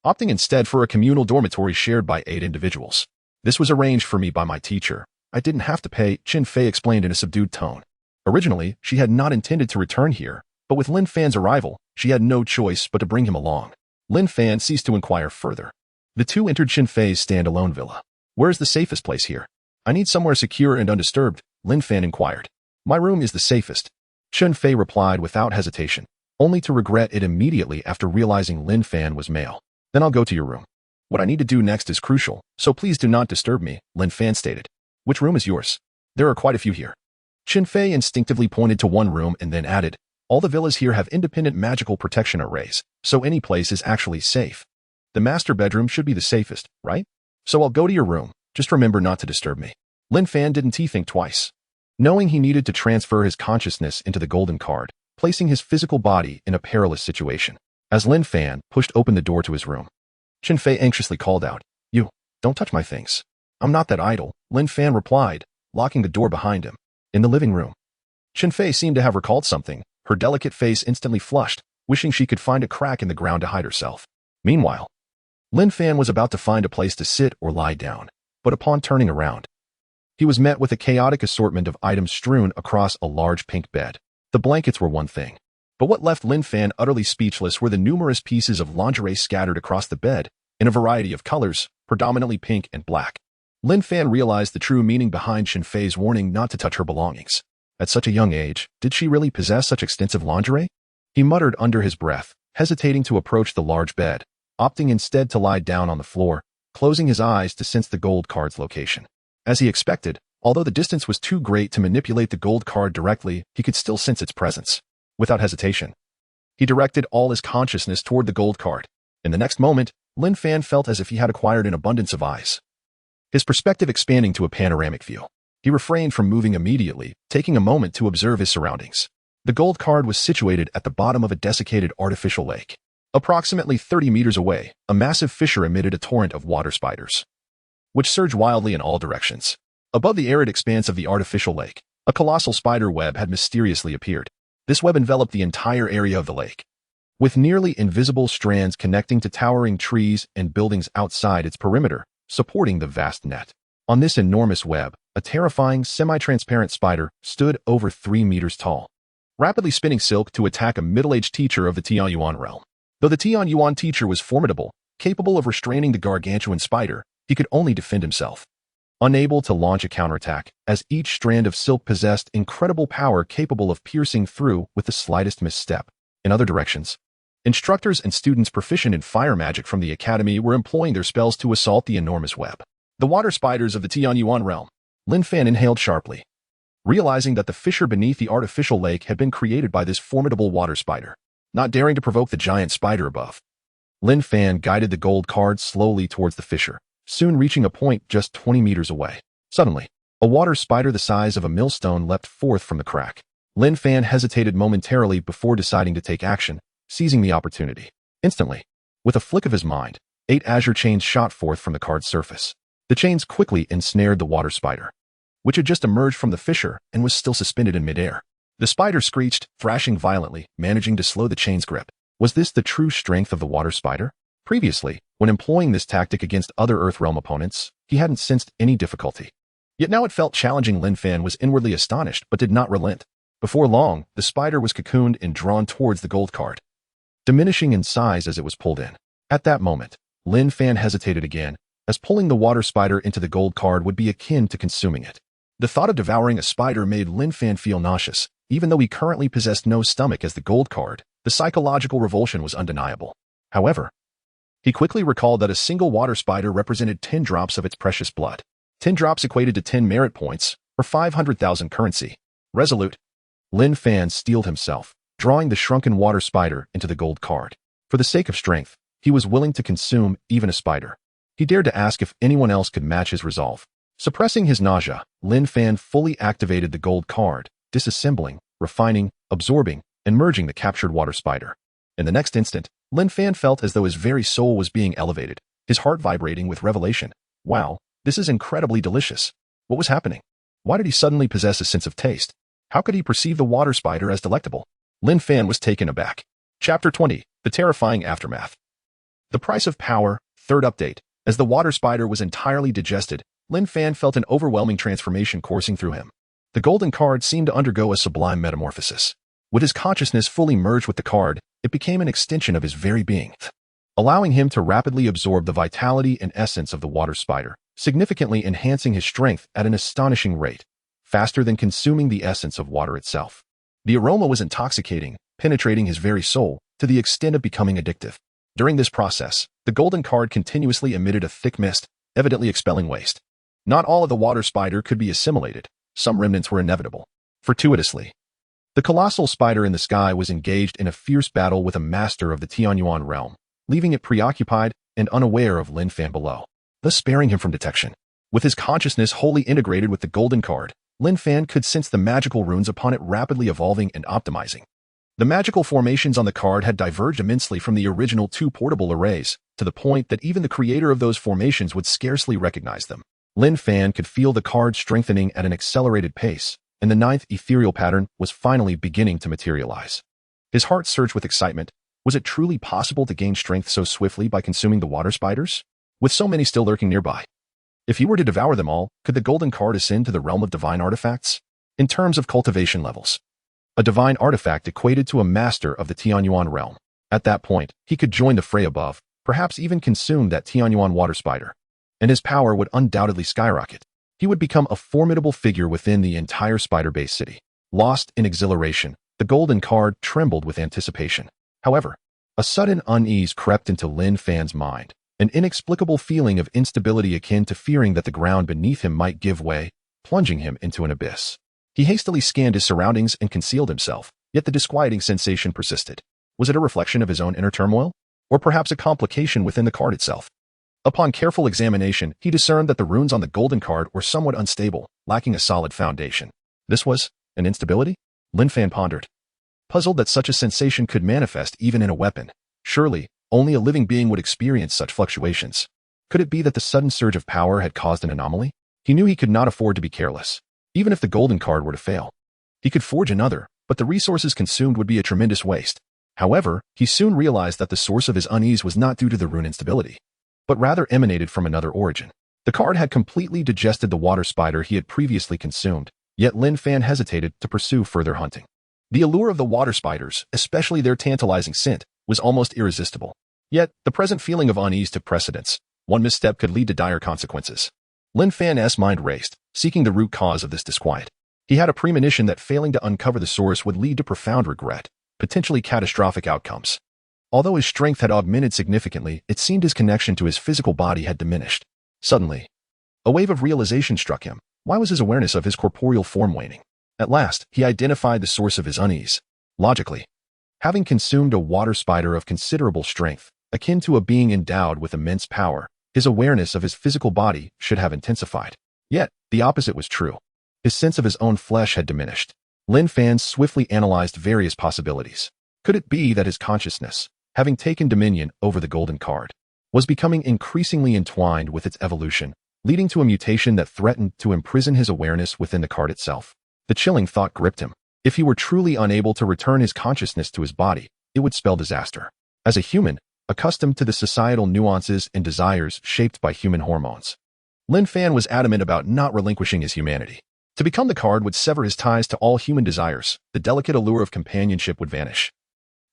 opting instead for a communal dormitory shared by 8 individuals. This was arranged for me by my teacher. I didn't have to pay, Chun Fei explained in a subdued tone. Originally, she had not intended to return here, but with Lin Fan's arrival, she had no choice but to bring him along. Lin Fan ceased to inquire further. The two entered Chun Fei's stand-alone villa. Where is the safest place here? I need somewhere secure and undisturbed, Lin Fan inquired. My room is the safest, Chun Fei replied without hesitation, only to regret it immediately after realizing Lin Fan was male. Then I'll go to your room. What I need to do next is crucial, so please do not disturb me, Lin Fan stated. Which room is yours? There are quite a few here. Chun Fei instinctively pointed to one room and then added, all the villas here have independent magical protection arrays, so any place is actually safe. The master bedroom should be the safest, right? So I'll go to your room, just remember not to disturb me. Lin Fan didn't think twice. Knowing he needed to transfer his consciousness into the golden card, placing his physical body in a perilous situation. As Lin Fan pushed open the door to his room, Chun Fei anxiously called out, You, don't touch my things. I'm not that idle, Lin Fan replied, locking the door behind him. In the living room, Chun Fei seemed to have recalled something. Her delicate face instantly flushed, wishing she could find a crack in the ground to hide herself. Meanwhile, Lin Fan was about to find a place to sit or lie down, but upon turning around, he was met with a chaotic assortment of items strewn across a large pink bed. The blankets were one thing, but what left Lin Fan utterly speechless were the numerous pieces of lingerie scattered across the bed in a variety of colors, predominantly pink and black. Lin Fan realized the true meaning behind Shen Fei's warning not to touch her belongings. At such a young age, did she really possess such extensive lingerie? He muttered under his breath, hesitating to approach the large bed, opting instead to lie down on the floor, closing his eyes to sense the gold card's location. As he expected, although the distance was too great to manipulate the gold card directly, he could still sense its presence. Without hesitation, he directed all his consciousness toward the gold card. In the next moment, Lin Fan felt as if he had acquired an abundance of eyes, his perspective expanding to a panoramic view. He refrained from moving immediately, taking a moment to observe his surroundings. The gold card was situated at the bottom of a desiccated artificial lake. Approximately 30 meters away, a massive fissure emitted a torrent of water spiders, which surged wildly in all directions. Above the arid expanse of the artificial lake, a colossal spider web had mysteriously appeared. This web enveloped the entire area of the lake, with nearly invisible strands connecting to towering trees and buildings outside its perimeter, supporting the vast net. On this enormous web, a terrifying, semi-transparent spider stood over 3 meters tall, rapidly spinning silk to attack a middle-aged teacher of the Tianyuan realm. Though the Tianyuan teacher was formidable, capable of restraining the gargantuan spider, he could only defend himself, unable to launch a counterattack, as each strand of silk possessed incredible power capable of piercing through with the slightest misstep. In other directions, instructors and students proficient in fire magic from the academy were employing their spells to assault the enormous web. The water spiders of the Tianyuan realm. Lin Fan inhaled sharply, realizing that the fissure beneath the artificial lake had been created by this formidable water spider. Not daring to provoke the giant spider above, Lin Fan guided the gold card slowly towards the fissure, soon reaching a point just 20 meters away. Suddenly, a water spider the size of a millstone leapt forth from the crack. Lin Fan hesitated momentarily before deciding to take action, seizing the opportunity. Instantly, with a flick of his mind, 8 azure chains shot forth from the card's surface. The chains quickly ensnared the water spider, which had just emerged from the fissure and was still suspended in midair. The spider screeched, thrashing violently, managing to slow the chain's grip. Was this the true strength of the water spider? Previously, when employing this tactic against other Earthrealm opponents, he hadn't sensed any difficulty. Yet now it felt challenging. Lin Fan was inwardly astonished but did not relent. Before long, the spider was cocooned and drawn towards the gold card, diminishing in size as it was pulled in. At that moment, Lin Fan hesitated again, as pulling the water spider into the gold card would be akin to consuming it. The thought of devouring a spider made Lin Fan feel nauseous. Even though he currently possessed no stomach as the gold card, the psychological revulsion was undeniable. However, he quickly recalled that a single water spider represented 10 drops of its precious blood. 10 drops equated to 10 merit points, or 500,000 currency. Resolute, Lin Fan steeled himself, drawing the shrunken water spider into the gold card. For the sake of strength, he was willing to consume even a spider. He dared to ask if anyone else could match his resolve. Suppressing his nausea, Lin Fan fully activated the gold card, disassembling, refining, absorbing, and merging the captured water spider. In the next instant, Lin Fan felt as though his very soul was being elevated, his heart vibrating with revelation. Wow, this is incredibly delicious. What was happening? Why did he suddenly possess a sense of taste? How could he perceive the water spider as delectable? Lin Fan was taken aback. Chapter 20, The Terrifying Aftermath. The Price of Power, third update. As the water spider was entirely digested, Lin Fan felt an overwhelming transformation coursing through him. The golden card seemed to undergo a sublime metamorphosis. With his consciousness fully merged with the card, it became an extension of his very being, allowing him to rapidly absorb the vitality and essence of the water spider, significantly enhancing his strength at an astonishing rate, faster than consuming the essence of water itself. The aroma was intoxicating, penetrating his very soul, to the extent of becoming addictive. During this process, the golden card continuously emitted a thick mist, evidently expelling waste. Not all of the water spider could be assimilated. Some remnants were inevitable. Fortuitously, the colossal spider in the sky was engaged in a fierce battle with a master of the Tianyuan realm, leaving it preoccupied and unaware of Lin Fan below, thus sparing him from detection. With his consciousness wholly integrated with the golden card, Lin Fan could sense the magical runes upon it rapidly evolving and optimizing. The magical formations on the card had diverged immensely from the original 2 portable arrays, to the point that even the creator of those formations would scarcely recognize them. Lin Fan could feel the card strengthening at an accelerated pace, and the 9th ethereal pattern was finally beginning to materialize. His heart surged with excitement, Was it truly possible to gain strength so swiftly by consuming the water spiders? With so many still lurking nearby. If he were to devour them all, could the golden card ascend to the realm of divine artifacts? In terms of cultivation levels, a divine artifact equated to a master of the Tianyuan realm. At that point, he could join the fray above, perhaps even consume that Tianyuan water spider, and his power would undoubtedly skyrocket. He would become a formidable figure within the entire spider-based city. Lost in exhilaration, the golden card trembled with anticipation. However, a sudden unease crept into Lin Fan's mind, an inexplicable feeling of instability akin to fearing that the ground beneath him might give way, plunging him into an abyss. He hastily scanned his surroundings and concealed himself, yet the disquieting sensation persisted. Was it a reflection of his own inner turmoil? Or perhaps a complication within the card itself? Upon careful examination, he discerned that the runes on the golden card were somewhat unstable, lacking a solid foundation. This was an instability? Lin Fan pondered, puzzled that such a sensation could manifest even in a weapon. Surely, only a living being would experience such fluctuations. Could it be that the sudden surge of power had caused an anomaly? He knew he could not afford to be careless. Even if the golden card were to fail, he could forge another, but the resources consumed would be a tremendous waste. However, he soon realized that the source of his unease was not due to the rune instability, but rather emanated from another origin. The card had completely digested the water spider he had previously consumed, yet Lin Fan hesitated to pursue further hunting. The allure of the water spiders, especially their tantalizing scent, was almost irresistible. Yet, the present feeling of unease took precedence. One misstep could lead to dire consequences. Lin Fan's mind raced, seeking the root cause of this disquiet. He had a premonition that failing to uncover the source would lead to profound regret, potentially catastrophic outcomes. Although his strength had augmented significantly, it seemed his connection to his physical body had diminished. Suddenly, a wave of realization struck him. Why was his awareness of his corporeal form waning? At last, he identified the source of his unease. Logically, having consumed a water spider of considerable strength, akin to a being endowed with immense power, his awareness of his physical body should have intensified. Yet, the opposite was true. His sense of his own flesh had diminished. Lin Fan swiftly analyzed various possibilities. Could it be that his consciousness, having taken dominion over the golden card, was becoming increasingly entwined with its evolution, leading to a mutation that threatened to imprison his awareness within the card itself? The chilling thought gripped him. If he were truly unable to return his consciousness to his body, it would spell disaster. As a human, accustomed to the societal nuances and desires shaped by human hormones, Lin Fan was adamant about not relinquishing his humanity. To become the card would sever his ties to all human desires, the delicate allure of companionship would vanish,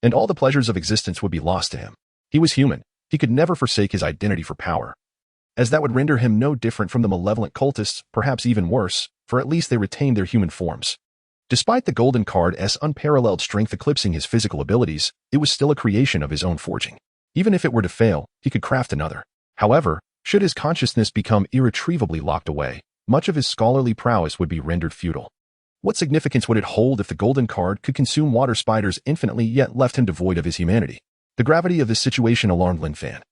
and all the pleasures of existence would be lost to him. He was human. He could never forsake his identity for power, as that would render him no different from the malevolent cultists, perhaps even worse, for at least they retained their human forms. Despite the golden card's unparalleled strength eclipsing his physical abilities, it was still a creation of his own forging. Even if it were to fail, he could craft another. However, should his consciousness become irretrievably locked away, much of his scholarly prowess would be rendered futile. What significance would it hold if the golden card could consume water spiders infinitely yet left him devoid of his humanity? The gravity of this situation alarmed Lin Fan,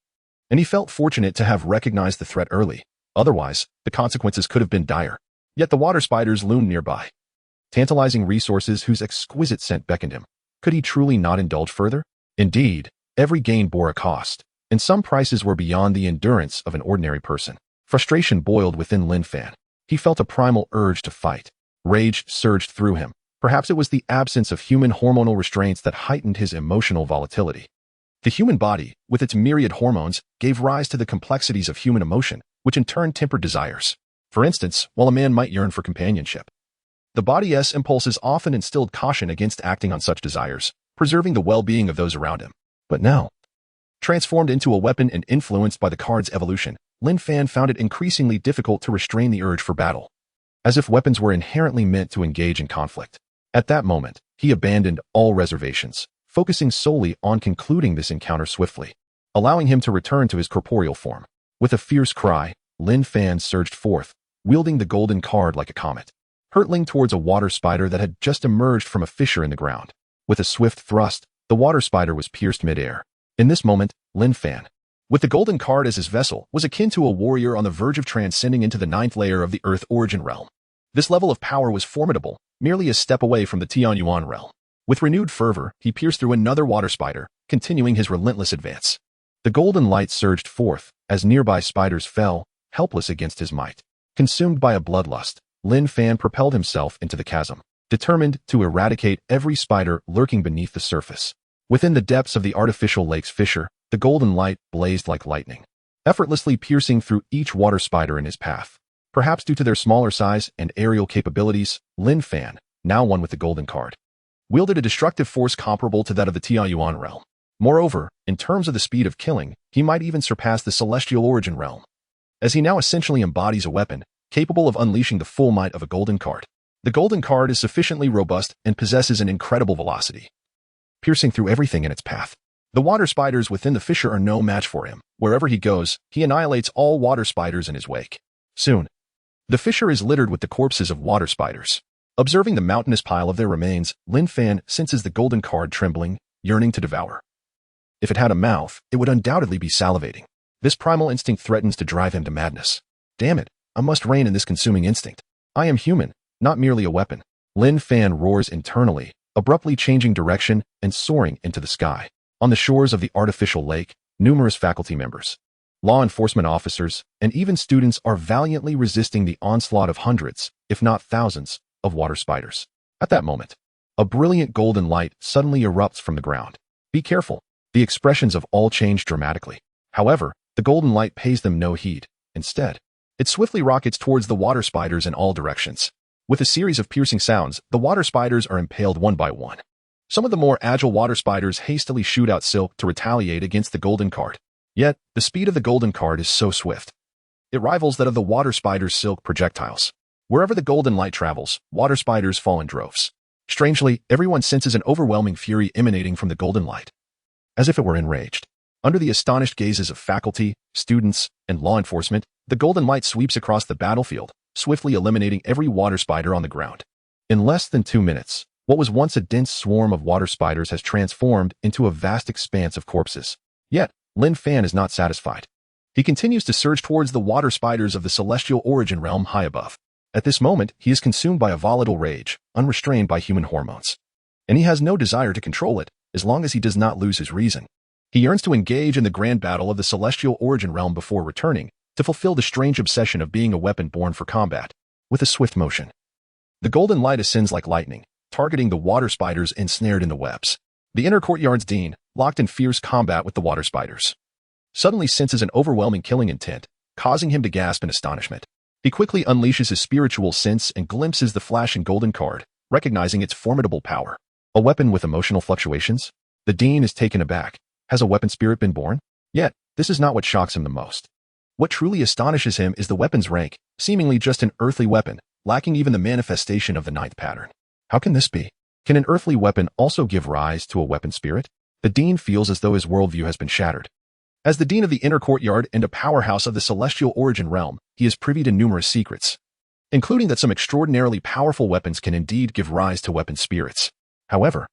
and he felt fortunate to have recognized the threat early. Otherwise, the consequences could have been dire. Yet the water spiders loomed nearby, tantalizing resources whose exquisite scent beckoned him. Could he truly not indulge further? Indeed, every gain bore a cost, and some prices were beyond the endurance of an ordinary person. Frustration boiled within Lin Fan. He felt a primal urge to fight. Rage surged through him. Perhaps it was the absence of human hormonal restraints that heightened his emotional volatility. The human body, with its myriad hormones, gave rise to the complexities of human emotion, which in turn tempered desires. For instance, while a man might yearn for companionship, the body's impulses often instilled caution against acting on such desires, preserving the well-being of those around him. But now, transformed into a weapon and influenced by the card's evolution, Lin Fan found it increasingly difficult to restrain the urge for battle, as if weapons were inherently meant to engage in conflict. At that moment, he abandoned all reservations, focusing solely on concluding this encounter swiftly, allowing him to return to his corporeal form. With a fierce cry, Lin Fan surged forth, wielding the golden card like a comet, hurtling towards a water spider that had just emerged from a fissure in the ground. With a swift thrust, the water spider was pierced midair. In this moment, Lin Fan, with the golden card as his vessel, was akin to a warrior on the verge of transcending into the ninth layer of the Earth origin realm. This level of power was formidable, merely a step away from the Tianyuan realm. With renewed fervor, he pierced through another water spider, continuing his relentless advance. The golden light surged forth, as nearby spiders fell, helpless against his might. Consumed by a bloodlust, Lin Fan propelled himself into the chasm, determined to eradicate every spider lurking beneath the surface. Within the depths of the artificial lake's fissure, the golden light blazed like lightning, effortlessly piercing through each water spider in his path. Perhaps due to their smaller size and aerial capabilities, Lin Fan, now one with the golden card, wielded a destructive force comparable to that of the Tianyuan realm. Moreover, in terms of the speed of killing, he might even surpass the celestial origin realm, as he now essentially embodies a weapon capable of unleashing the full might of a golden card. The golden card is sufficiently robust and possesses an incredible velocity, piercing through everything in its path. The water spiders within the fissure are no match for him. Wherever he goes, he annihilates all water spiders in his wake. Soon, the fissure is littered with the corpses of water spiders. Observing the mountainous pile of their remains, Lin Fan senses the golden card trembling, yearning to devour. If it had a mouth, it would undoubtedly be salivating. This primal instinct threatens to drive him to madness. Damn it, I must rein in this consuming instinct. I am human, not merely a weapon. Lin Fan roars internally, abruptly changing direction and soaring into the sky. On the shores of the artificial lake, numerous faculty members, law enforcement officers, and even students are valiantly resisting the onslaught of hundreds, if not thousands, of water spiders. At that moment, a brilliant golden light suddenly erupts from the ground. Be careful. The expressions of all change dramatically. However, the golden light pays them no heed. Instead, it swiftly rockets towards the water spiders in all directions. With a series of piercing sounds, the water spiders are impaled one by one. Some of the more agile water spiders hastily shoot out silk to retaliate against the golden card. Yet, the speed of the golden card is so swift. It rivals that of the water spider's silk projectiles. Wherever the golden light travels, water spiders fall in droves. Strangely, everyone senses an overwhelming fury emanating from the golden light, as if it were enraged. Under the astonished gazes of faculty, students, and law enforcement, the golden light sweeps across the battlefield, swiftly eliminating every water spider on the ground. In less than 2 minutes, what was once a dense swarm of water spiders has transformed into a vast expanse of corpses. Yet, Lin Fan is not satisfied. He continues to surge towards the water spiders of the celestial origin realm high above. At this moment, he is consumed by a volatile rage, unrestrained by human hormones. And he has no desire to control it, as long as he does not lose his reason. He yearns to engage in the grand battle of the celestial origin realm before returning, to fulfill the strange obsession of being a weapon born for combat. With a swift motion, the golden light ascends like lightning, targeting the water spiders ensnared in the webs. The inner courtyard's dean, locked in fierce combat with the water spiders, suddenly senses an overwhelming killing intent, causing him to gasp in astonishment. He quickly unleashes his spiritual sense and glimpses the flashing golden card, recognizing its formidable power. A weapon with emotional fluctuations? The dean is taken aback. Has a weapon spirit been born? Yet, this is not what shocks him the most. What truly astonishes him is the weapon's rank, seemingly just an earthly weapon, lacking even the manifestation of the ninth pattern. How can this be? Can an earthly weapon also give rise to a weapon spirit? The dean feels as though his worldview has been shattered. As the dean of the inner courtyard and a powerhouse of the celestial origin realm, he is privy to numerous secrets, including that some extraordinarily powerful weapons can indeed give rise to weapon spirits. However,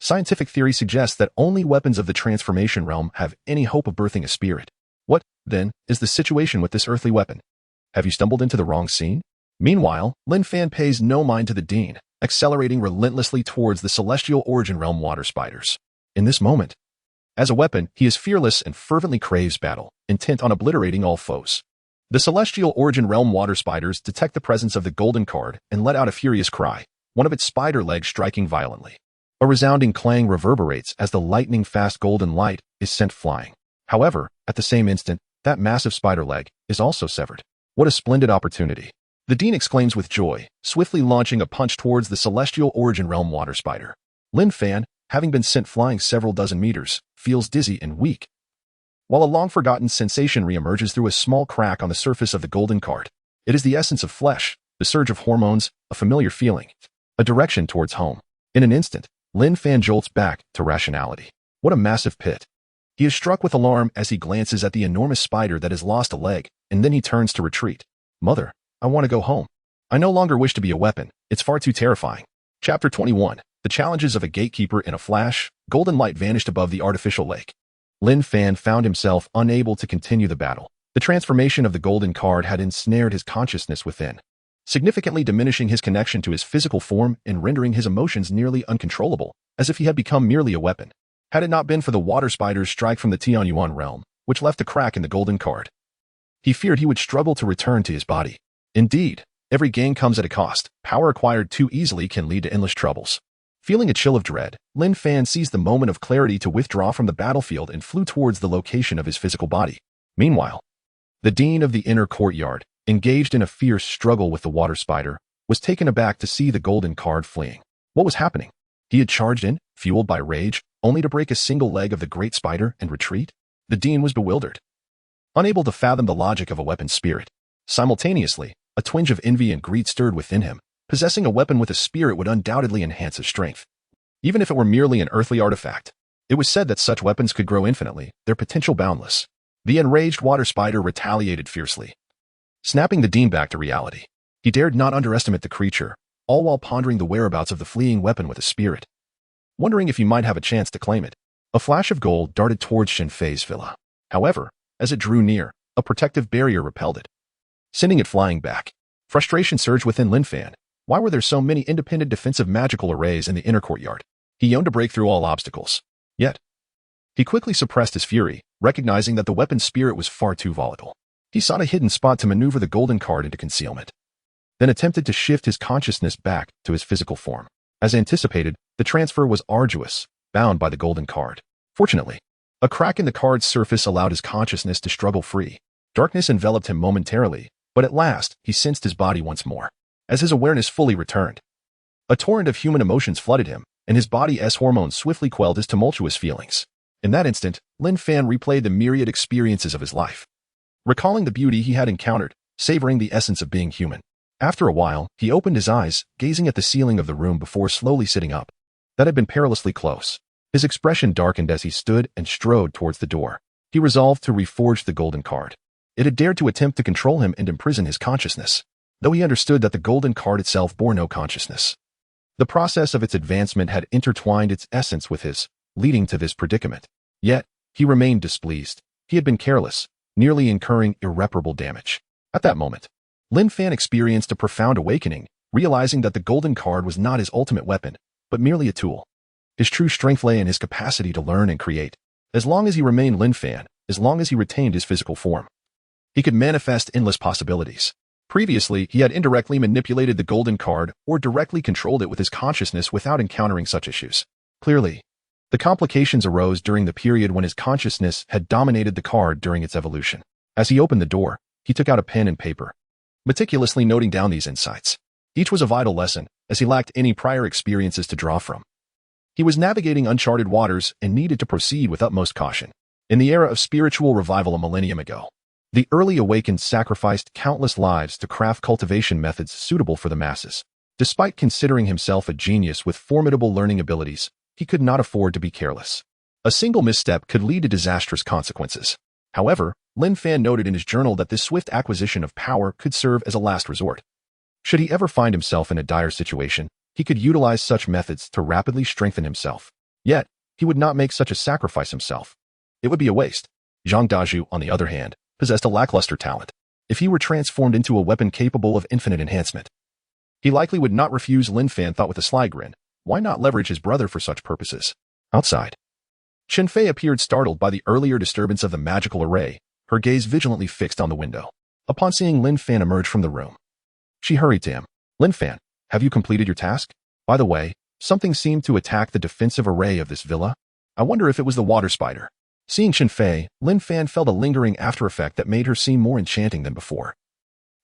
scientific theory suggests that only weapons of the transformation realm have any hope of birthing a spirit. What, then, is the situation with this earthly weapon? Have you stumbled into the wrong scene? Meanwhile, Lin Fan pays no mind to the dean, accelerating relentlessly towards the celestial origin realm water spiders. In this moment, as a weapon, he is fearless and fervently craves battle, intent on obliterating all foes. The celestial origin realm water spiders detect the presence of the golden card and let out a furious cry, one of its spider legs striking violently. A resounding clang reverberates as the lightning-fast golden light is sent flying. However, at the same instant, that massive spider leg is also severed. What a splendid opportunity! The dean exclaims with joy, swiftly launching a punch towards the celestial origin realm water spider. Lin Fan, having been sent flying several dozen meters, feels dizzy and weak, while a long-forgotten sensation reemerges through a small crack on the surface of the golden card. It is the essence of flesh, the surge of hormones, a familiar feeling, a direction towards home. In an instant, Lin Fan jolts back to rationality. What a massive pit! He is struck with alarm as he glances at the enormous spider that has lost a leg, and then he turns to retreat. Mother, I want to go home. I no longer wish to be a weapon. It's far too terrifying. Chapter 21. The challenges of a gatekeeper. In a flash, golden light vanished above the artificial lake. Lin Fan found himself unable to continue the battle. The transformation of the golden card had ensnared his consciousness within, significantly diminishing his connection to his physical form and rendering his emotions nearly uncontrollable, as if he had become merely a weapon. Had it not been for the water spider's strike from the Tianyuan realm, which left a crack in the golden card, he feared he would struggle to return to his body. Indeed, every gain comes at a cost. Power acquired too easily can lead to endless troubles. Feeling a chill of dread, Lin Fan seized the moment of clarity to withdraw from the battlefield and flew towards the location of his physical body. Meanwhile, the dean of the inner courtyard, engaged in a fierce struggle with the water spider, was taken aback to see the golden card fleeing. What was happening? He had charged in, fueled by rage, only to break a single leg of the great spider and retreat? The dean was bewildered, unable to fathom the logic of a weapon spirit. Simultaneously, a twinge of envy and greed stirred within him. Possessing a weapon with a spirit would undoubtedly enhance his strength. Even if it were merely an earthly artifact, it was said that such weapons could grow infinitely, their potential boundless. The enraged water spider retaliated fiercely, snapping the dean back to reality. He dared not underestimate the creature, all while pondering the whereabouts of the fleeing weapon with a spirit, wondering if he might have a chance to claim it. A flash of gold darted towards Shen Fei's villa. However, as it drew near, a protective barrier repelled it, sending it flying back. Frustration surged within Lin Fan. Why were there so many independent defensive magical arrays in the inner courtyard? He yearned to break through all obstacles. Yet, he quickly suppressed his fury, recognizing that the weapon's spirit was far too volatile. He sought a hidden spot to maneuver the golden card into concealment, then attempted to shift his consciousness back to his physical form. As anticipated, the transfer was arduous, bound by the golden card. Fortunately, a crack in the card's surface allowed his consciousness to struggle free. Darkness enveloped him momentarily, but at last, he sensed his body once more. As his awareness fully returned, a torrent of human emotions flooded him, and his body's hormones swiftly quelled his tumultuous feelings. In that instant, Lin Fan replayed the myriad experiences of his life, recalling the beauty he had encountered, savoring the essence of being human. After a while, he opened his eyes, gazing at the ceiling of the room before slowly sitting up. That had been perilously close. His expression darkened as he stood and strode towards the door. He resolved to reforge the golden card. It had dared to attempt to control him and imprison his consciousness, though he understood that the golden card itself bore no consciousness. The process of its advancement had intertwined its essence with his, leading to this predicament. Yet, he remained displeased. He had been careless, nearly incurring irreparable damage. At that moment, Lin Fan experienced a profound awakening, realizing that the golden card was not his ultimate weapon, but merely a tool. His true strength lay in his capacity to learn and create. As long as he remained Lin Fan, as long as he retained his physical form, he could manifest endless possibilities. Previously, he had indirectly manipulated the golden card or directly controlled it with his consciousness without encountering such issues. Clearly, the complications arose during the period when his consciousness had dominated the card during its evolution. As he opened the door, he took out a pen and paper, meticulously noting down these insights. Each was a vital lesson, as he lacked any prior experiences to draw from. He was navigating uncharted waters and needed to proceed with utmost caution. In the era of spiritual revival a millennium ago, the early awakened sacrificed countless lives to craft cultivation methods suitable for the masses. Despite considering himself a genius with formidable learning abilities, he could not afford to be careless. A single misstep could lead to disastrous consequences. However, Lin Fan noted in his journal that this swift acquisition of power could serve as a last resort. Should he ever find himself in a dire situation, he could utilize such methods to rapidly strengthen himself. Yet, he would not make such a sacrifice himself. It would be a waste. Zhang Daju, on the other hand, possessed a lackluster talent. If he were transformed into a weapon capable of infinite enhancement, he likely would not refuse. Lin Fan thought with a sly grin. Why not leverage his brother for such purposes? Outside, Shen Fei appeared startled by the earlier disturbance of the magical array, her gaze vigilantly fixed on the window. Upon seeing Lin Fan emerge from the room, she hurried to him. Lin Fan, have you completed your task? By the way, something seemed to attack the defensive array of this villa. I wonder if it was the water spider. Seeing Shen Fei, Lin Fan felt a lingering after effect that made her seem more enchanting than before.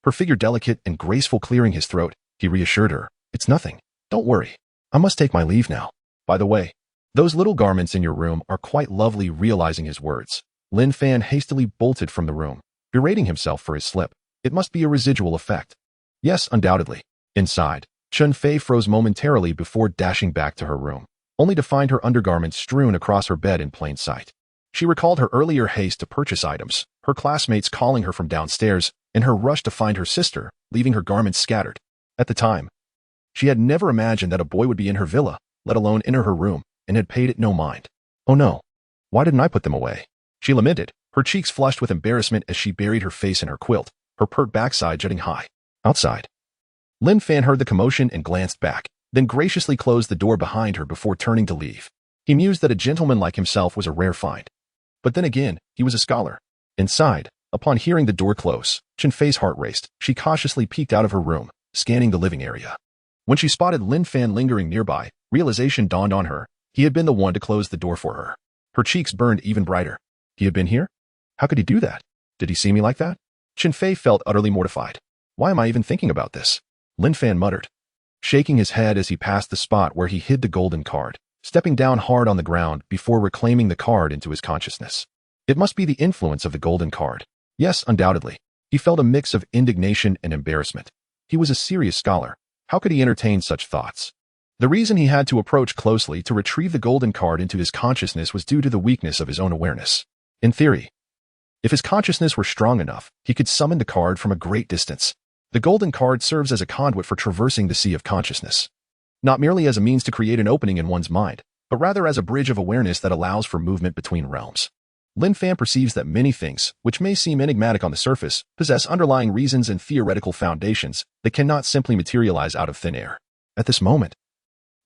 Her figure delicate and graceful clearing his throat, he reassured her. It's nothing. Don't worry. I must take my leave now. By the way, those little garments in your room are quite lovely. Realizing his words, Lin Fan hastily bolted from the room, berating himself for his slip. It must be a residual effect. Yes, undoubtedly. Inside, Shen Fei froze momentarily before dashing back to her room, only to find her undergarments strewn across her bed in plain sight. She recalled her earlier haste to purchase items, her classmates calling her from downstairs, and her rush to find her sister, leaving her garments scattered. At the time, she had never imagined that a boy would be in her villa, let alone enter her room, and had paid it no mind. Oh no, why didn't I put them away? She lamented, her cheeks flushed with embarrassment as she buried her face in her quilt, her pert backside jutting high. Outside, Lin Fan heard the commotion and glanced back, then graciously closed the door behind her before turning to leave. He mused that a gentleman like himself was a rare find. But then again, he was a scholar. Inside, upon hearing the door close, Shen Fei's heart raced. She cautiously peeked out of her room, scanning the living area. When she spotted Lin Fan lingering nearby, Realization dawned on her. He had been the one to close the door for her. Her cheeks burned even brighter. He had been here? How could he do that? Did he see me like that? Qinfei felt utterly mortified. Why am I even thinking about this? Lin Fan muttered, shaking his head as he passed the spot where he hid the golden card, stepping down hard on the ground before reclaiming the card into his consciousness. It must be the influence of the golden card. Yes, undoubtedly. He felt a mix of indignation and embarrassment. He was a serious scholar. How could he entertain such thoughts? The reason he had to approach closely to retrieve the golden card into his consciousness was due to the weakness of his own awareness. In theory, if his consciousness were strong enough, he could summon the card from a great distance. The golden card serves as a conduit for traversing the sea of consciousness. Not merely as a means to create an opening in one's mind, but rather as a bridge of awareness that allows for movement between realms. Lin Fan perceives that many things, which may seem enigmatic on the surface, possess underlying reasons and theoretical foundations that cannot simply materialize out of thin air. At this moment,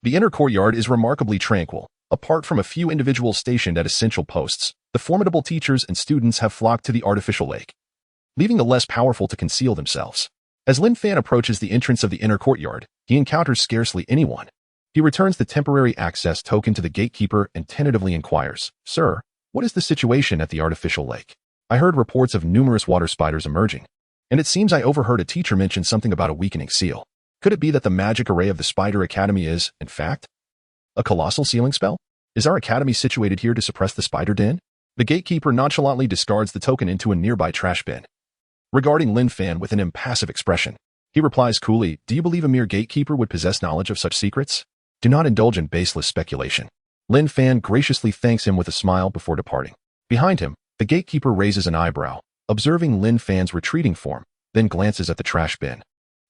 the inner courtyard is remarkably tranquil. Apart from a few individuals stationed at essential posts, the formidable teachers and students have flocked to the artificial lake, leaving the less powerful to conceal themselves. As Lin Fan approaches the entrance of the inner courtyard, he encounters scarcely anyone. He returns the temporary access token to the gatekeeper and tentatively inquires, "Sir, what is the situation at the artificial lake? I heard reports of numerous water spiders emerging, and it seems I overheard a teacher mention something about a weakening seal. Could it be that the magic array of the Spider Academy is, in fact, a colossal sealing spell? Is our academy situated here to suppress the spider den?" The gatekeeper nonchalantly discards the token into a nearby trash bin. Regarding Lin Fan with an impassive expression, he replies coolly, "Do you believe a mere gatekeeper would possess knowledge of such secrets? Do not indulge in baseless speculation." Lin Fan graciously thanks him with a smile before departing. Behind him, the gatekeeper raises an eyebrow, observing Lin Fan's retreating form, then glances at the trash bin.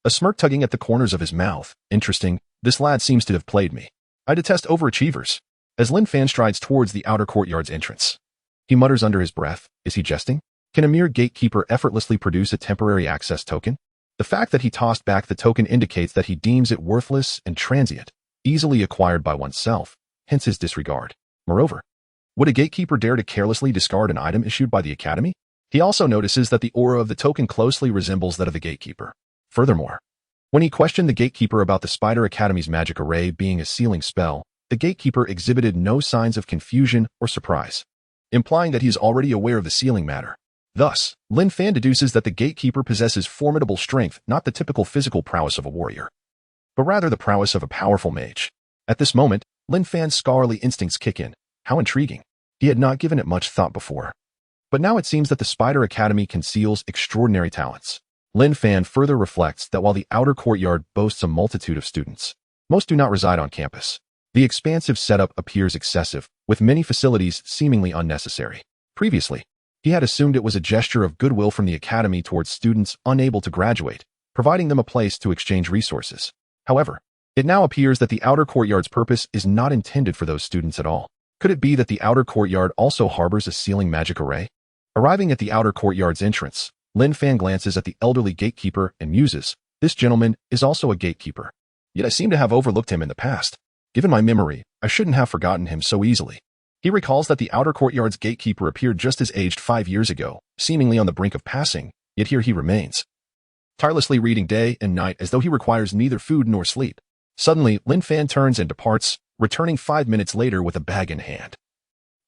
A smirk tugging at the corners of his mouth. Interesting, this lad seems to have played me. I detest overachievers. As Lin Fan strides towards the outer courtyard's entrance, he mutters under his breath, is he jesting? Can a mere gatekeeper effortlessly produce a temporary access token? The fact that he tossed back the token indicates that he deems it worthless and transient, easily acquired by oneself, hence his disregard. Moreover, would a gatekeeper dare to carelessly discard an item issued by the academy? He also notices that the aura of the token closely resembles that of the gatekeeper. Furthermore, when he questioned the gatekeeper about the Spider Academy's magic array being a sealing spell, the gatekeeper exhibited no signs of confusion or surprise, implying that he is already aware of the sealing matter. Thus, Lin Fan deduces that the gatekeeper possesses formidable strength, not the typical physical prowess of a warrior, but rather the prowess of a powerful mage. At this moment, Lin Fan's scholarly instincts kick in. How intriguing. He had not given it much thought before. But now it seems that the Spider Academy conceals extraordinary talents. Lin Fan further reflects that while the outer courtyard boasts a multitude of students, most do not reside on campus. The expansive setup appears excessive, with many facilities seemingly unnecessary. Previously, he had assumed it was a gesture of goodwill from the academy towards students unable to graduate, providing them a place to exchange resources. However, it now appears that the outer courtyard's purpose is not intended for those students at all. Could it be that the outer courtyard also harbors a sealing magic array? Arriving at the outer courtyard's entrance, Lin Fan glances at the elderly gatekeeper and muses, this gentleman is also a gatekeeper. Yet I seem to have overlooked him in the past. Given my memory, I shouldn't have forgotten him so easily. He recalls that the outer courtyard's gatekeeper appeared just as aged 5 years ago, seemingly on the brink of passing, yet here he remains, tirelessly reading day and night as though he requires neither food nor sleep. Suddenly, Lin Fan turns and departs, returning 5 minutes later with a bag in hand.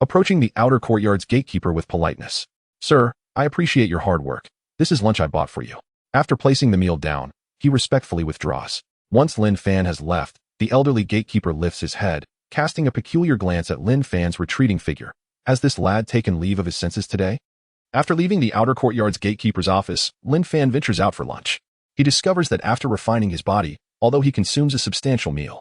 Approaching the outer courtyard's gatekeeper with politeness, "Sir, I appreciate your hard work. This is lunch I bought for you." After placing the meal down, he respectfully withdraws. Once Lin Fan has left, the elderly gatekeeper lifts his head, casting a peculiar glance at Lin Fan's retreating figure. Has this lad taken leave of his senses today? After leaving the outer courtyard's gatekeeper's office, Lin Fan ventures out for lunch. He discovers that after refining his body, although he consumes a substantial meal,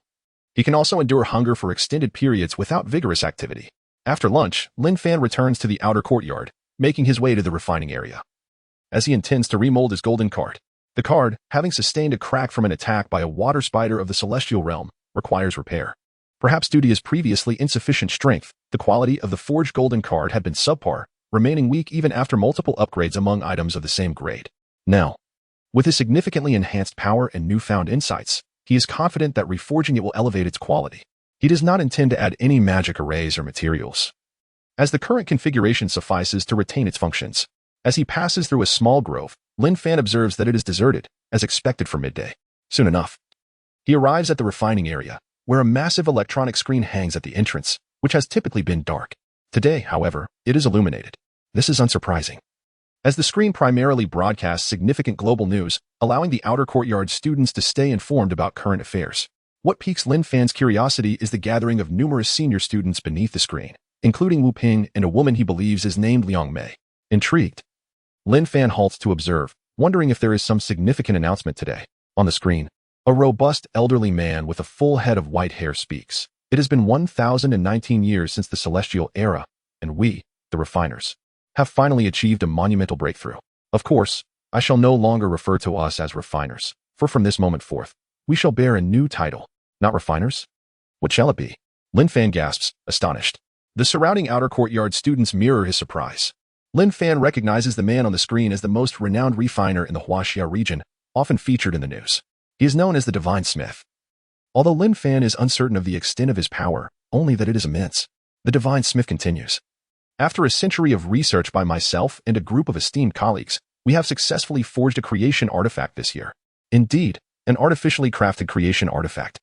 he can also endure hunger for extended periods without vigorous activity. After lunch, Lin Fan returns to the outer courtyard, making his way to the refining area, as he intends to remold his golden card. The card, having sustained a crack from an attack by a water spider of the celestial realm, requires repair. Perhaps due to his previously insufficient strength, the quality of the forged golden card had been subpar, remaining weak even after multiple upgrades among items of the same grade. Now, with his significantly enhanced power and newfound insights, he is confident that reforging it will elevate its quality. He does not intend to add any magic arrays or materials, as the current configuration suffices to retain its functions. As he passes through a small grove, Lin Fan observes that it is deserted, as expected for midday. Soon enough, he arrives at the refining area, where a massive electronic screen hangs at the entrance, which has typically been dark. Today, however, it is illuminated. This is unsurprising, as the screen primarily broadcasts significant global news, allowing the outer courtyard students to stay informed about current affairs. What piques Lin Fan's curiosity is the gathering of numerous senior students beneath the screen, including Wu Ping and a woman he believes is named Liang Mei. Intrigued, Lin Fan halts to observe, wondering if there is some significant announcement today. On the screen, a robust elderly man with a full head of white hair speaks. It has been 1,019 years since the Celestial Era, and we, the refiners, have finally achieved a monumental breakthrough. Of course, I shall no longer refer to us as refiners, for from this moment forth, we shall bear a new title. Not refiners? What shall it be? Lin Fan gasps, astonished. The surrounding outer courtyard students mirror his surprise. Lin Fan recognizes the man on the screen as the most renowned refiner in the Huaxia region, often featured in the news. He is known as the Divine Smith. Although Lin Fan is uncertain of the extent of his power, only that it is immense, the Divine Smith continues. After a century of research by myself and a group of esteemed colleagues, we have successfully forged a creation artifact this year. Indeed, an artificially crafted creation artifact.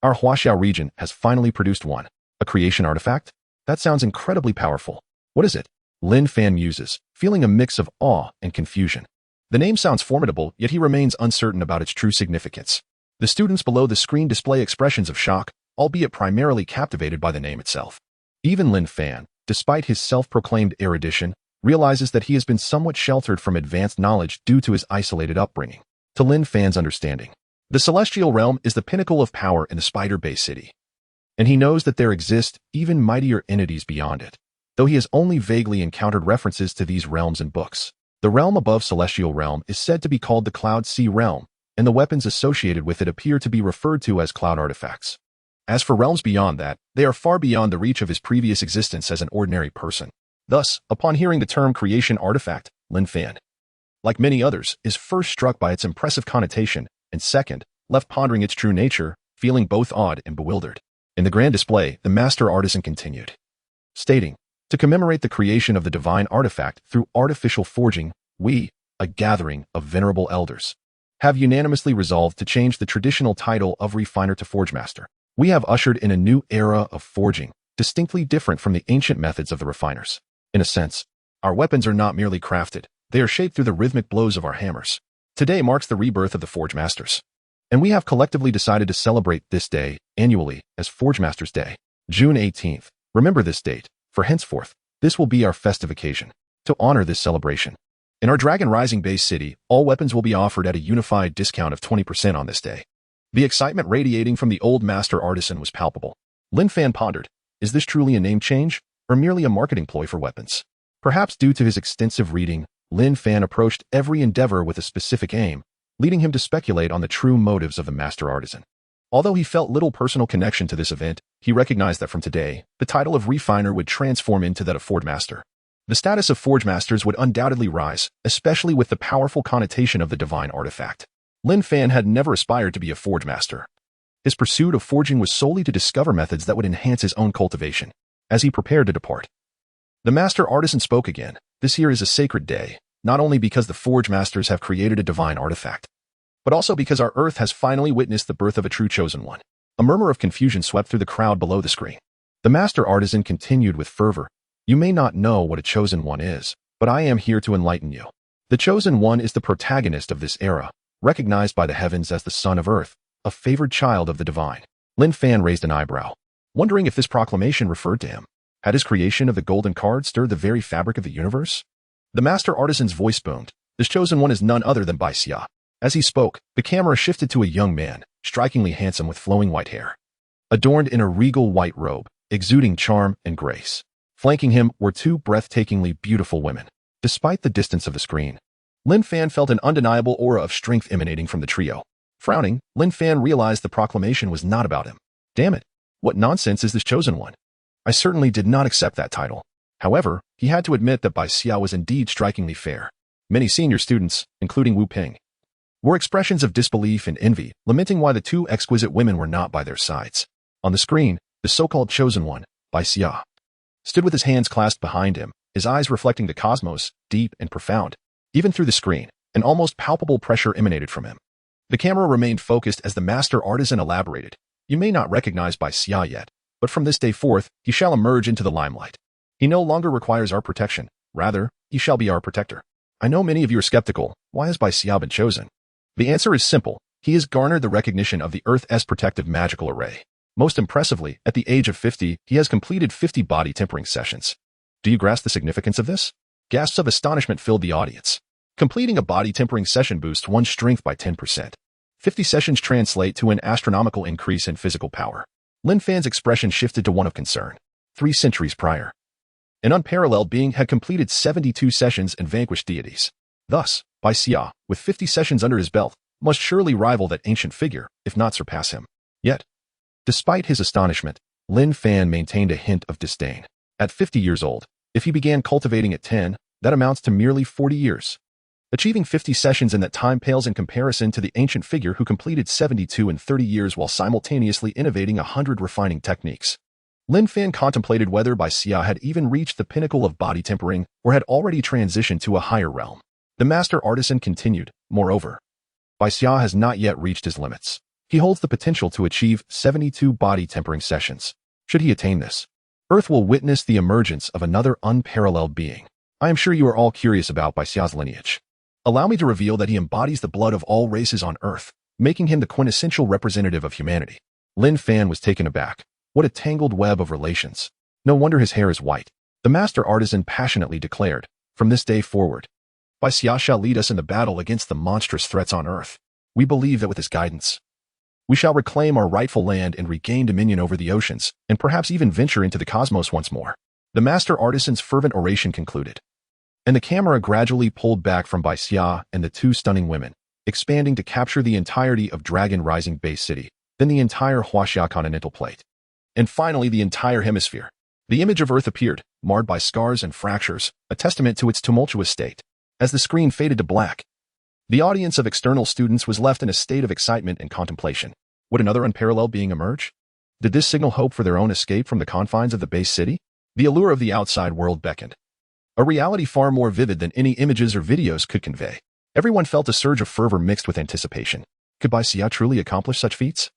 Our Huaxia region has finally produced one. A creation artifact? That sounds incredibly powerful. What is it? Lin Fan muses, feeling a mix of awe and confusion. The name sounds formidable, yet he remains uncertain about its true significance. The students below the screen display expressions of shock, albeit primarily captivated by the name itself. Even Lin Fan, despite his self-proclaimed erudition, realizes that he has been somewhat sheltered from advanced knowledge due to his isolated upbringing. To Lin Fan's understanding, the Celestial Realm is the pinnacle of power in the Spider Bay City, and he knows that there exist even mightier entities beyond it, though he has only vaguely encountered references to these realms in books. The realm above Celestial Realm is said to be called the Cloud Sea Realm, and the weapons associated with it appear to be referred to as cloud artifacts. As for realms beyond that, they are far beyond the reach of his previous existence as an ordinary person. Thus, upon hearing the term creation artifact, Lin Fan, like many others, is first struck by its impressive connotation, and second, left pondering its true nature, feeling both awed and bewildered. In the grand display, the master artisan continued, stating, to commemorate the creation of the divine artifact through artificial forging, we, a gathering of venerable elders, have unanimously resolved to change the traditional title of refiner to forge master. We have ushered in a new era of forging, distinctly different from the ancient methods of the refiners. In a sense, our weapons are not merely crafted, they are shaped through the rhythmic blows of our hammers. Today marks the rebirth of the Forge Masters, and we have collectively decided to celebrate this day annually as Forge Masters Day, June 18th. Remember this date, for henceforth, this will be our festive occasion. To honor this celebration, in our Dragon Rising base city, all weapons will be offered at a unified discount of 20% on this day. The excitement radiating from the old master artisan was palpable. Lin Fan pondered, is this truly a name change, or merely a marketing ploy for weapons? Perhaps due to his extensive reading, Lin Fan approached every endeavor with a specific aim, leading him to speculate on the true motives of the master artisan. Although he felt little personal connection to this event, he recognized that from today, the title of refiner would transform into that of Forge Master. The status of Forge Masters would undoubtedly rise, especially with the powerful connotation of the divine artifact. Lin Fan had never aspired to be a Forge Master. His pursuit of forging was solely to discover methods that would enhance his own cultivation. As he prepared to depart, the master artisan spoke again. This here is a sacred day, not only because the Forge Masters have created a divine artifact, but also because our Earth has finally witnessed the birth of a true chosen one. A murmur of confusion swept through the crowd below the screen. The master artisan continued with fervor, you may not know what a chosen one is, but I am here to enlighten you. The chosen one is the protagonist of this era, recognized by the heavens as the son of Earth, a favored child of the divine. Lin Fan raised an eyebrow, wondering if this proclamation referred to him. Had his creation of the golden card stirred the very fabric of the universe? The master artisan's voice boomed. This chosen one is none other than Bai Xia. As he spoke, the camera shifted to a young man, strikingly handsome with flowing white hair, adorned in a regal white robe, exuding charm and grace. Flanking him were two breathtakingly beautiful women. Despite the distance of the screen, Lin Fan felt an undeniable aura of strength emanating from the trio. Frowning, Lin Fan realized the proclamation was not about him. Damn it, what nonsense is this chosen one? I certainly did not accept that title. However, he had to admit that Bai Xia was indeed strikingly fair. Many senior students, including Wu Ping, were expressions of disbelief and envy, lamenting why the two exquisite women were not by their sides. On the screen, the so-called chosen one, Bai Xia, stood with his hands clasped behind him, his eyes reflecting the cosmos, deep and profound. Even through the screen, an almost palpable pressure emanated from him. The camera remained focused as the master artisan elaborated. You may not recognize Bai Xia yet, but from this day forth, he shall emerge into the limelight. He no longer requires our protection. Rather, he shall be our protector. I know many of you are skeptical. Why has Bai Xia been chosen? The answer is simple. He has garnered the recognition of the Earth's protective magical array. Most impressively, at the age of 50, he has completed 50 body tempering sessions. Do you grasp the significance of this? Gasps of astonishment filled the audience. Completing a body tempering session boosts one's strength by 10%. 50 sessions translate to an astronomical increase in physical power. Lin Fan's expression shifted to one of concern. 3 centuries prior, an unparalleled being had completed 72 sessions and vanquished deities. Thus, Bai Xia, with 50 sessions under his belt, must surely rival that ancient figure, if not surpass him. Yet, despite his astonishment, Lin Fan maintained a hint of disdain. At 50 years old, if he began cultivating at 10, that amounts to merely 40 years. Achieving 50 sessions in that time pales in comparison to the ancient figure who completed 72 in 30 years while simultaneously innovating 100 refining techniques. Lin Fan contemplated whether Bai Xia had even reached the pinnacle of body tempering or had already transitioned to a higher realm. The master artisan continued, moreover, Bai Xia has not yet reached his limits. He holds the potential to achieve 72 body tempering sessions. Should he attain this, Earth will witness the emergence of another unparalleled being. I am sure you are all curious about Bai Xia's lineage. Allow me to reveal that he embodies the blood of all races on Earth, making him the quintessential representative of humanity. Lin Fan was taken aback. What a tangled web of relations. No wonder his hair is white. The master artisan passionately declared, from this day forward, Bai Xia shall lead us in the battle against the monstrous threats on Earth. We believe that with his guidance, we shall reclaim our rightful land and regain dominion over the oceans, and perhaps even venture into the cosmos once more. The master artisan's fervent oration concluded, and the camera gradually pulled back from Bai Xia and the 2 stunning women, expanding to capture the entirety of Dragon Rising Base City, then the entire Huaxia continental plate, and finally the entire hemisphere. The image of Earth appeared, marred by scars and fractures, a testament to its tumultuous state. As the screen faded to black, the audience of external students was left in a state of excitement and contemplation. Would another unparalleled being emerge? Did this signal hope for their own escape from the confines of the base city? The allure of the outside world beckoned. A reality far more vivid than any images or videos could convey. Everyone felt a surge of fervor mixed with anticipation. Could Bai Xia truly accomplish such feats?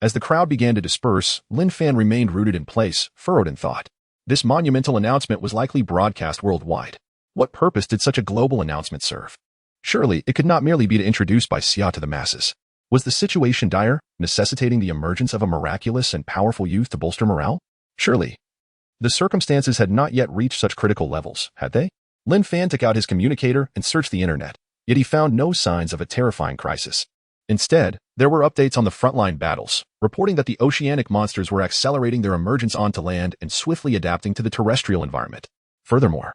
As the crowd began to disperse, Lin Fan remained rooted in place, furrowed in thought. This monumental announcement was likely broadcast worldwide. What purpose did such a global announcement serve? Surely, it could not merely be to introduce Bai Xia to the masses. Was the situation dire, necessitating the emergence of a miraculous and powerful youth to bolster morale? Surely, the circumstances had not yet reached such critical levels, had they? Lin Fan took out his communicator and searched the internet, yet he found no signs of a terrifying crisis. Instead, there were updates on the frontline battles, reporting that the oceanic monsters were accelerating their emergence onto land and swiftly adapting to the terrestrial environment. Furthermore,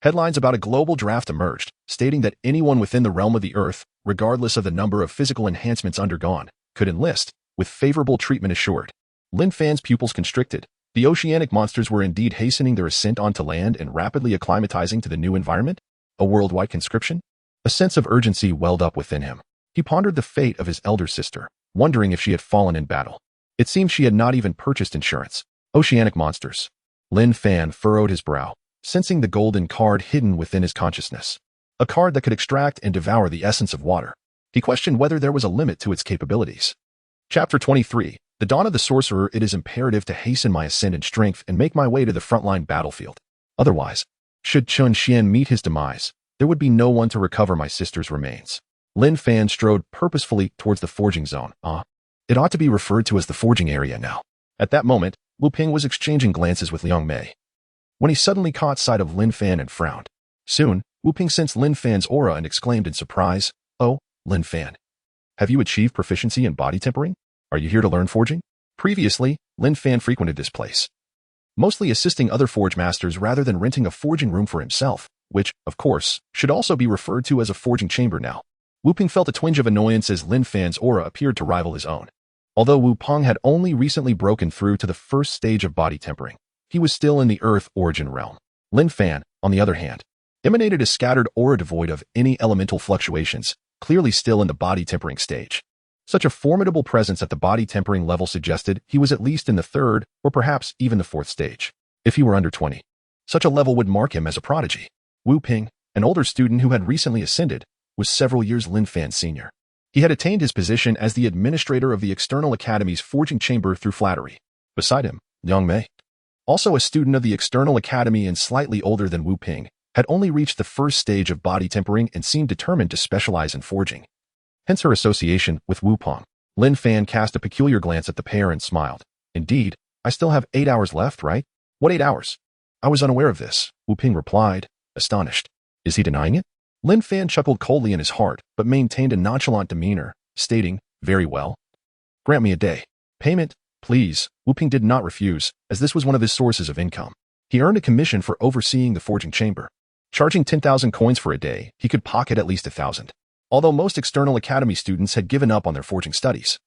headlines about a global draft emerged, stating that anyone within the realm of the Earth, regardless of the number of physical enhancements undergone, could enlist, with favorable treatment assured. Lin Fan's pupils constricted. The oceanic monsters were indeed hastening their ascent onto land and rapidly acclimatizing to the new environment? A worldwide conscription? A sense of urgency welled up within him. He pondered the fate of his elder sister, wondering if she had fallen in battle. It seemed she had not even purchased insurance. Oceanic monsters. Lin Fan furrowed his brow, sensing the golden card hidden within his consciousness. A card that could extract and devour the essence of water. He questioned whether there was a limit to its capabilities. Chapter 23. The Dawn of the Sorcerer. It is imperative to hasten my ascent in strength and make my way to the frontline battlefield. Otherwise, should Chun Xian meet his demise, there would be no one to recover my sister's remains. Lin Fan strode purposefully towards the forging zone. It ought to be referred to as the forging area now. At that moment, Wu Ping was exchanging glances with Liang Mei, when he suddenly caught sight of Lin Fan and frowned. Soon, Wu Ping sensed Lin Fan's aura and exclaimed in surprise, "Oh, Lin Fan. Have you achieved proficiency in body tempering? Are you here to learn forging?" Previously, Lin Fan frequented this place, mostly assisting other forge masters rather than renting a forging room for himself, which, of course, should also be referred to as a forging chamber now. Wu Ping felt a twinge of annoyance as Lin Fan's aura appeared to rival his own. Although Wu Peng had only recently broken through to the first stage of body tempering, he was still in the Earth origin realm. Lin Fan, on the other hand, emanated a scattered aura devoid of any elemental fluctuations, clearly still in the body tempering stage. Such a formidable presence at the body tempering level suggested he was at least in the 3rd or perhaps even the 4th stage. If he were under 20, such a level would mark him as a prodigy. Wu Ping, an older student who had recently ascended, was several years Lin Fan's senior. He had attained his position as the administrator of the External Academy's forging chamber through flattery. Beside him, Liang Mei, also a student of the External Academy and slightly older than Wu Ping, had only reached the first stage of body tempering and seemed determined to specialize in forging. Hence her association with Wu Peng. Lin Fan cast a peculiar glance at the pair and smiled. Indeed, I still have 8 hours left, right? What 8 hours? I was unaware of this, Wu Ping replied, astonished. Is he denying it? Lin Fan chuckled coldly in his heart, but maintained a nonchalant demeanor, stating, very well. Grant me a day. Payment, please. Wu Ping did not refuse, as this was one of his sources of income. He earned a commission for overseeing the forging chamber. Charging 10,000 coins for a day, he could pocket at least 1,000. Although most External Academy students had given up on their forging studies,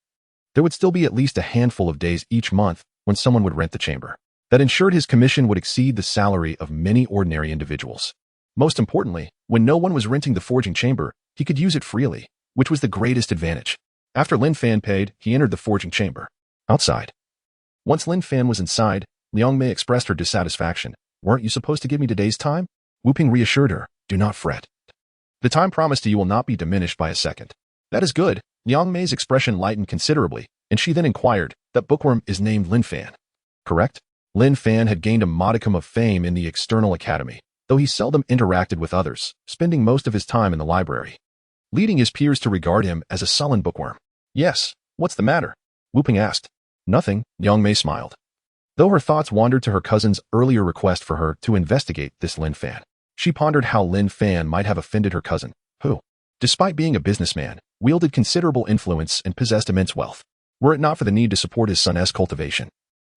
there would still be at least a handful of days each month when someone would rent the chamber. That ensured his commission would exceed the salary of many ordinary individuals. Most importantly, when no one was renting the forging chamber, he could use it freely, which was the greatest advantage. After Lin Fan paid, he entered the forging chamber. Outside. Once Lin Fan was inside, Liang Mei expressed her dissatisfaction. Weren't you supposed to give me today's time? Wu Ping reassured her, do not fret. The time promised to you will not be diminished by a second. That is good. Liang Mei's expression lightened considerably, and she then inquired, that bookworm is named Lin Fan, correct? Lin Fan had gained a modicum of fame in the External Academy, though he seldom interacted with others, spending most of his time in the library, leading his peers to regard him as a sullen bookworm. Yes, what's the matter? Wu Ping asked. Nothing, Liang Mei smiled. Though her thoughts wandered to her cousin's earlier request for her to investigate this Lin Fan, she pondered how Lin Fan might have offended her cousin, who, despite being a businessman, wielded considerable influence and possessed immense wealth. Were it not for the need to support his son's cultivation,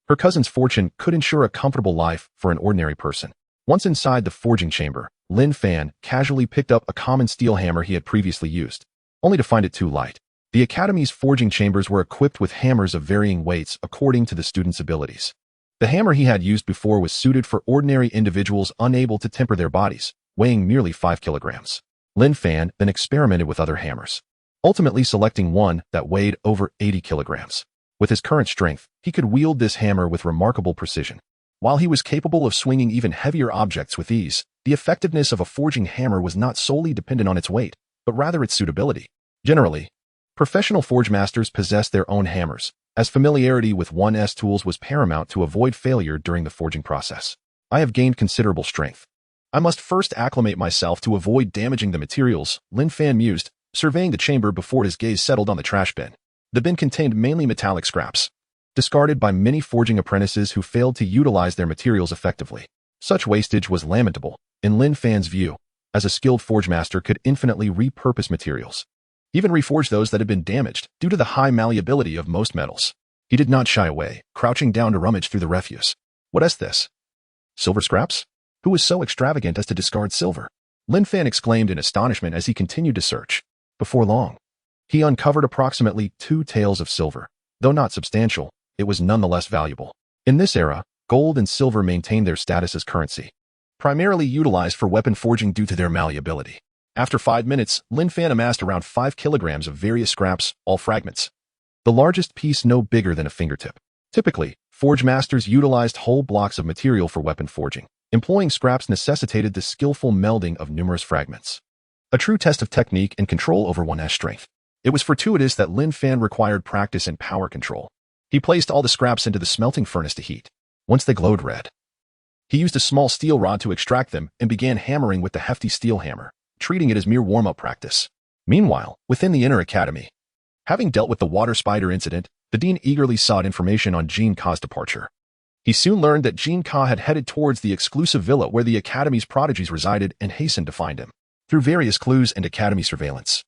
her cousin's fortune could ensure a comfortable life for an ordinary person. Once inside the forging chamber, Lin Fan casually picked up a common steel hammer he had previously used, only to find it too light. The Academy's forging chambers were equipped with hammers of varying weights according to the student's abilities. The hammer he had used before was suited for ordinary individuals unable to temper their bodies, weighing merely 5 kilograms. Lin Fan then experimented with other hammers, ultimately selecting one that weighed over 80 kilograms. With his current strength, he could wield this hammer with remarkable precision. While he was capable of swinging even heavier objects with ease, the effectiveness of a forging hammer was not solely dependent on its weight, but rather its suitability. Generally, professional forge masters possessed their own hammers, as familiarity with one's tools was paramount to avoid failure during the forging process. I have gained considerable strength. I must first acclimate myself to avoid damaging the materials, Lin Fan mused, surveying the chamber before his gaze settled on the trash bin. The bin contained mainly metallic scraps, discarded by many forging apprentices who failed to utilize their materials effectively. Such wastage was lamentable, in Lin Fan's view, as a skilled forge master could infinitely repurpose materials, even reforge those that had been damaged due to the high malleability of most metals. He did not shy away, crouching down to rummage through the refuse. What is this? Silver scraps? Who was so extravagant as to discard silver? Lin Fan exclaimed in astonishment as he continued to search. Before long, he uncovered approximately 2 taels of silver. Though not substantial, it was nonetheless valuable. In this era, gold and silver maintained their status as currency, primarily utilized for weapon forging due to their malleability. After 5 minutes, Lin Fan amassed around 5 kilograms of various scraps, all fragments, the largest piece no bigger than a fingertip. Typically, forge masters utilized whole blocks of material for weapon forging. Employing scraps necessitated the skillful melding of numerous fragments, a true test of technique and control over one's strength. It was fortuitous that Lin Fan required practice in power control. He placed all the scraps into the smelting furnace to heat. Once they glowed red, he used a small steel rod to extract them and began hammering with the hefty steel hammer, treating it as mere warm-up practice. Meanwhile, within the inner academy, having dealt with the water spider incident, the dean eagerly sought information on Jean Ka's departure. He soon learned that Jean Ka had headed towards the exclusive villa where the Academy's prodigies resided and hastened to find him. Through various clues and Academy surveillance,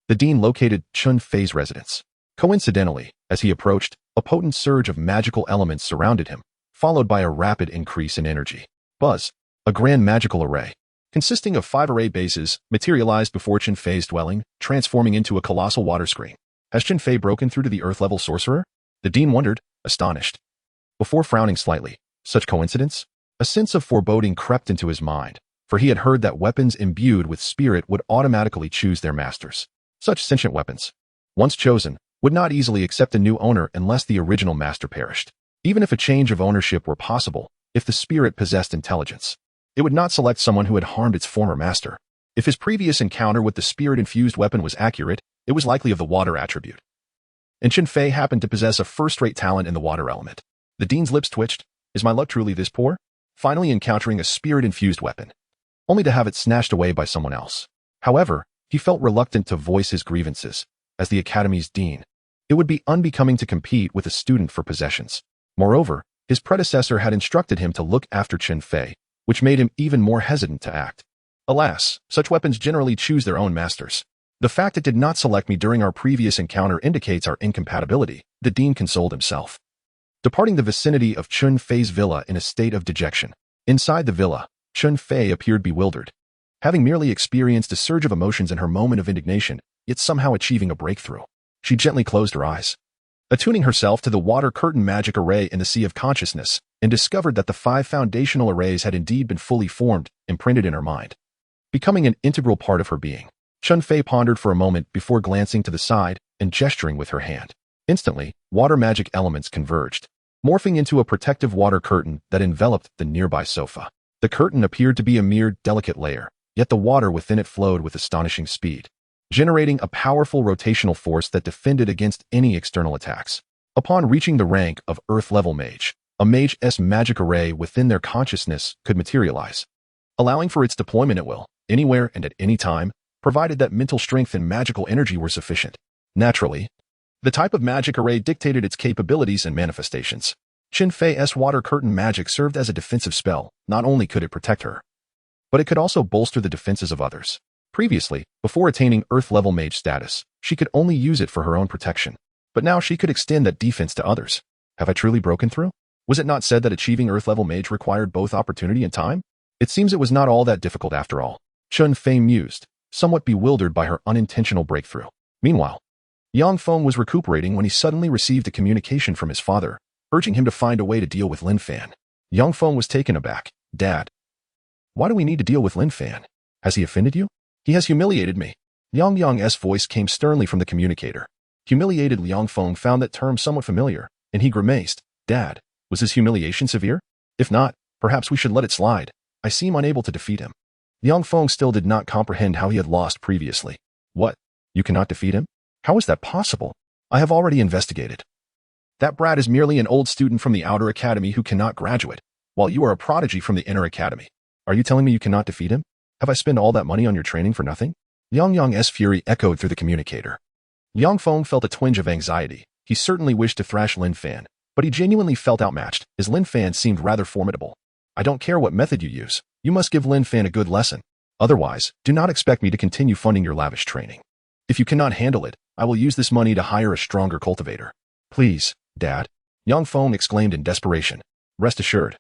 the dean located Chun Fei's residence. Coincidentally, as he approached, a potent surge of magical elements surrounded him, followed by a rapid increase in energy. Buzz, a grand magical array, consisting of 5 array bases, materialized before Chun Fei's dwelling, transforming into a colossal water screen. Has Chun Fei broken through to the Earth-level sorcerer? The dean wondered, astonished. Before frowning slightly, such coincidence? A sense of foreboding crept into his mind, for he had heard that weapons imbued with spirit would automatically choose their masters. Such sentient weapons, once chosen, would not easily accept a new owner unless the original master perished. Even if a change of ownership were possible, if the spirit possessed intelligence, it would not select someone who had harmed its former master. If his previous encounter with the spirit-infused weapon was accurate, it was likely of the water attribute. And Chen Fei happened to possess a first-rate talent in the water element. The dean's lips twitched. Is my luck truly this poor? Finally encountering a spirit-infused weapon, only to have it snatched away by someone else. However, he felt reluctant to voice his grievances. As the academy's dean, it would be unbecoming to compete with a student for possessions. Moreover, his predecessor had instructed him to look after Chen Fei, which made him even more hesitant to act. Alas, such weapons generally choose their own masters. The fact it did not select me during our previous encounter indicates our incompatibility, the dean consoled himself. Departing the vicinity of Chen Fei's villa in a state of dejection. Inside the villa, Chen Fei appeared bewildered. Having merely experienced a surge of emotions in her moment of indignation, yet somehow achieving a breakthrough, she gently closed her eyes, attuning herself to the water curtain magic array in the sea of consciousness, and discovered that the 5 foundational arrays had indeed been fully formed, imprinted in her mind, becoming an integral part of her being. Chen Fei pondered for a moment before glancing to the side and gesturing with her hand. Instantly, water magic elements converged, morphing into a protective water curtain that enveloped the nearby sofa. The curtain appeared to be a mere delicate layer, yet the water within it flowed with astonishing speed, generating a powerful rotational force that defended against any external attacks. Upon reaching the rank of Earth-level mage, a mage's magic array within their consciousness could materialize, allowing for its deployment at will, anywhere and at any time, provided that mental strength and magical energy were sufficient. Naturally, the type of magic array dictated its capabilities and manifestations. Chen Fei's water curtain magic served as a defensive spell. Not only could it protect her, but it could also bolster the defenses of others. Previously, before attaining Earth-level mage status, she could only use it for her own protection. But now she could extend that defense to others. Have I truly broken through? Was it not said that achieving Earth-level mage required both opportunity and time? It seems it was not all that difficult after all. Chen Fei mused, somewhat bewildered by her unintentional breakthrough. Meanwhile, Yang Feng was recuperating when he suddenly received a communication from his father, urging him to find a way to deal with Lin Fan. Yang Feng was taken aback. Dad, why do we need to deal with Lin Fan? Has he offended you? He has humiliated me. Yang's voice came sternly from the communicator. Humiliated. Yang Feng found that term somewhat familiar, and he grimaced. Dad, was his humiliation severe? If not, perhaps we should let it slide. I seem unable to defeat him. Yang Feng still did not comprehend how he had lost previously. What? You cannot defeat him? How is that possible? I have already investigated. That brat is merely an old student from the outer academy who cannot graduate, while you are a prodigy from the inner academy. Are you telling me you cannot defeat him? Have I spent all that money on your training for nothing? Yang's fury echoed through the communicator. Yang Feng felt a twinge of anxiety. He certainly wished to thrash Lin Fan, but he genuinely felt outmatched, as Lin Fan seemed rather formidable. I don't care what method you use. You must give Lin Fan a good lesson. Otherwise, do not expect me to continue funding your lavish training. If you cannot handle it, I will use this money to hire a stronger cultivator. Please, Dad, Yang Feng exclaimed in desperation. Rest assured,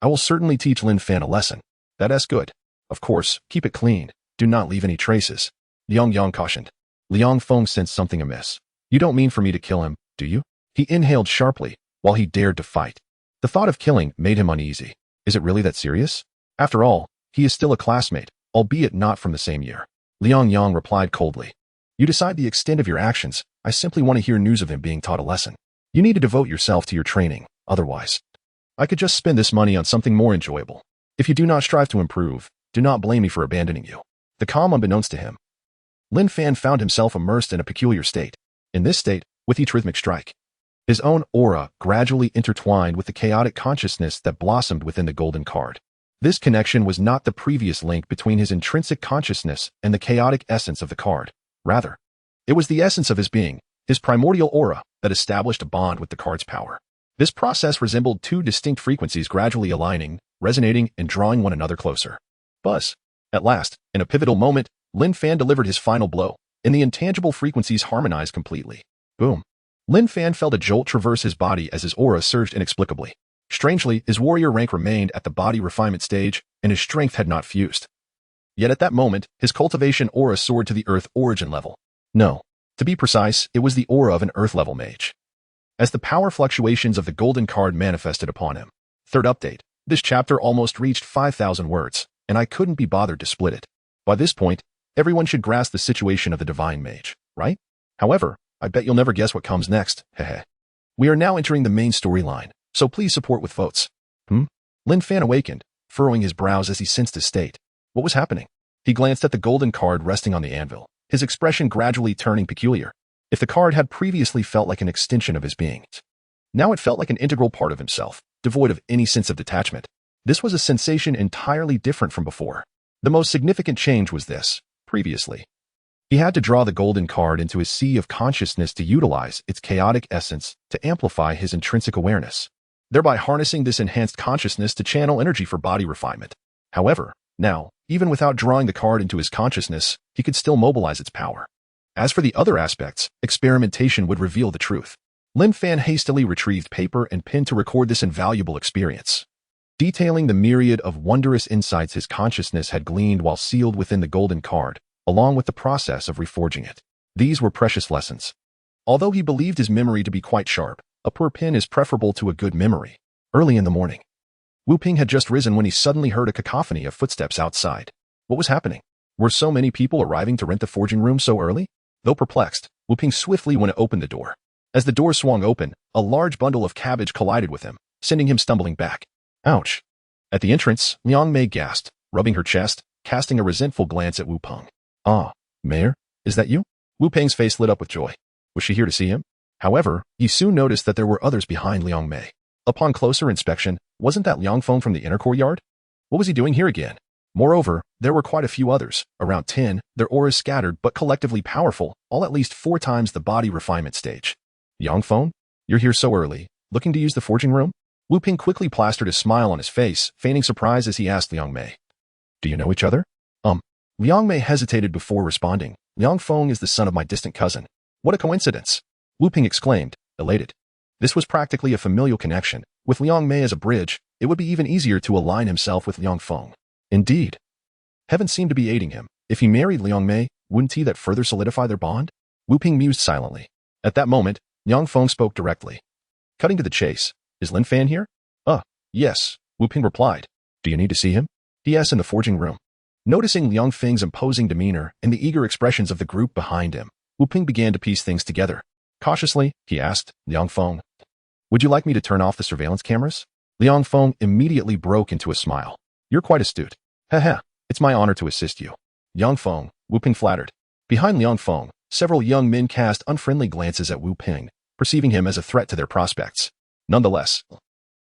I will certainly teach Lin Fan a lesson. That's good. Of course, keep it clean. Do not leave any traces. Yang cautioned. Liang Feng sensed something amiss. You don't mean for me to kill him, do you? He inhaled sharply, while he dared to fight. The thought of killing made him uneasy. Is it really that serious? After all, he is still a classmate, albeit not from the same year. Liang replied coldly. You decide the extent of your actions. I simply want to hear news of him being taught a lesson. You need to devote yourself to your training, otherwise, I could just spend this money on something more enjoyable. If you do not strive to improve, do not blame me for abandoning you. The calm unbeknownst to him, Lin Fan found himself immersed in a peculiar state. In this state, with each rhythmic strike, his own aura gradually intertwined with the chaotic consciousness that blossomed within the golden card. This connection was not the previous link between his intrinsic consciousness and the chaotic essence of the card. Rather, it was the essence of his being, his primordial aura, that established a bond with the card's power. This process resembled 2 distinct frequencies gradually aligning, resonating, and drawing one another closer. Buzz. At last, in a pivotal moment, Lin Fan delivered his final blow, and the intangible frequencies harmonized completely. Boom. Lin Fan felt a jolt traverse his body as his aura surged inexplicably. Strangely, his warrior rank remained at the body refinement stage, and his strength had not fused. Yet at that moment, his cultivation aura soared to the Earth origin level. No. To be precise, it was the aura of an Earth-level mage. As the power fluctuations of the golden card manifested upon him. Third update. This chapter almost reached 5,000 words, and I couldn't be bothered to split it. By this point, everyone should grasp the situation of the divine mage, right? However, I bet you'll never guess what comes next, heh. We are now entering the main storyline, so please support with votes. Lin Fan awakened, furrowing his brows as he sensed his state. What was happening? He glanced at the golden card resting on the anvil. his expression gradually turning peculiar. If the card had previously felt like an extension of his being, now it felt like an integral part of himself, devoid of any sense of detachment. This was a sensation entirely different from before. The most significant change was this. Previously, he had to draw the golden card into his sea of consciousness to utilize its chaotic essence to amplify his intrinsic awareness, thereby harnessing this enhanced consciousness to channel energy for body refinement. However, now, even without drawing the card into his consciousness, he could still mobilize its power. As for the other aspects, experimentation would reveal the truth. Lin Fan hastily retrieved paper and pen to record this invaluable experience, detailing the myriad of wondrous insights his consciousness had gleaned while sealed within the golden card, along with the process of reforging it. These were precious lessons. Although he believed his memory to be quite sharp, a poor pen is preferable to a good memory. Early in the morning, Wu Ping had just risen when he suddenly heard a cacophony of footsteps outside. What was happening? Were so many people arriving to rent the forging room so early? Though perplexed, Wu Ping swiftly went to open the door. As the door swung open, a large bundle of cabbage collided with him, sending him stumbling back. Ouch. At the entrance, Liang Mei gasped, rubbing her chest, casting a resentful glance at Wu Peng. Ah, Mayor, is that you? Wu Peng's face lit up with joy. Was she here to see him? However, he soon noticed that there were others behind Liang Mei. Upon closer inspection, wasn't that Liang Feng from the inner courtyard? What was he doing here again? Moreover, there were quite a few others, around 10, their auras scattered but collectively powerful, all at least 4 times the body refinement stage. Yang Feng? You're here so early, looking to use the forging room? Wu Ping quickly plastered a smile on his face, feigning surprise as he asked Liang Mei. Do you know each other? Liang Mei hesitated before responding. Liang Feng is the son of my distant cousin. What a coincidence! Wu Ping exclaimed, elated. This was practically a familial connection. With Liang Mei as a bridge, it would be even easier to align himself with Liang Feng. Indeed. Heaven seemed to be aiding him. If he married Liang Mei, wouldn't he that further solidify their bond? Wu Ping mused silently. At that moment, Liang Feng spoke directly. Cutting to the chase, is Lin Fan here? Yes, Wu Ping replied. Do you need to see him? He asked in the forging room. Noticing Liang Feng's imposing demeanor and the eager expressions of the group behind him, Wu Ping began to piece things together. Cautiously, he asked, Liang Feng, would you like me to turn off the surveillance cameras? Liang Feng immediately broke into a smile. You're quite astute. Haha, it's my honor to assist you. Liang Feng, Wu Ping flattered. Behind Liang Feng, several young men cast unfriendly glances at Wu Ping, perceiving him as a threat to their prospects. Nonetheless,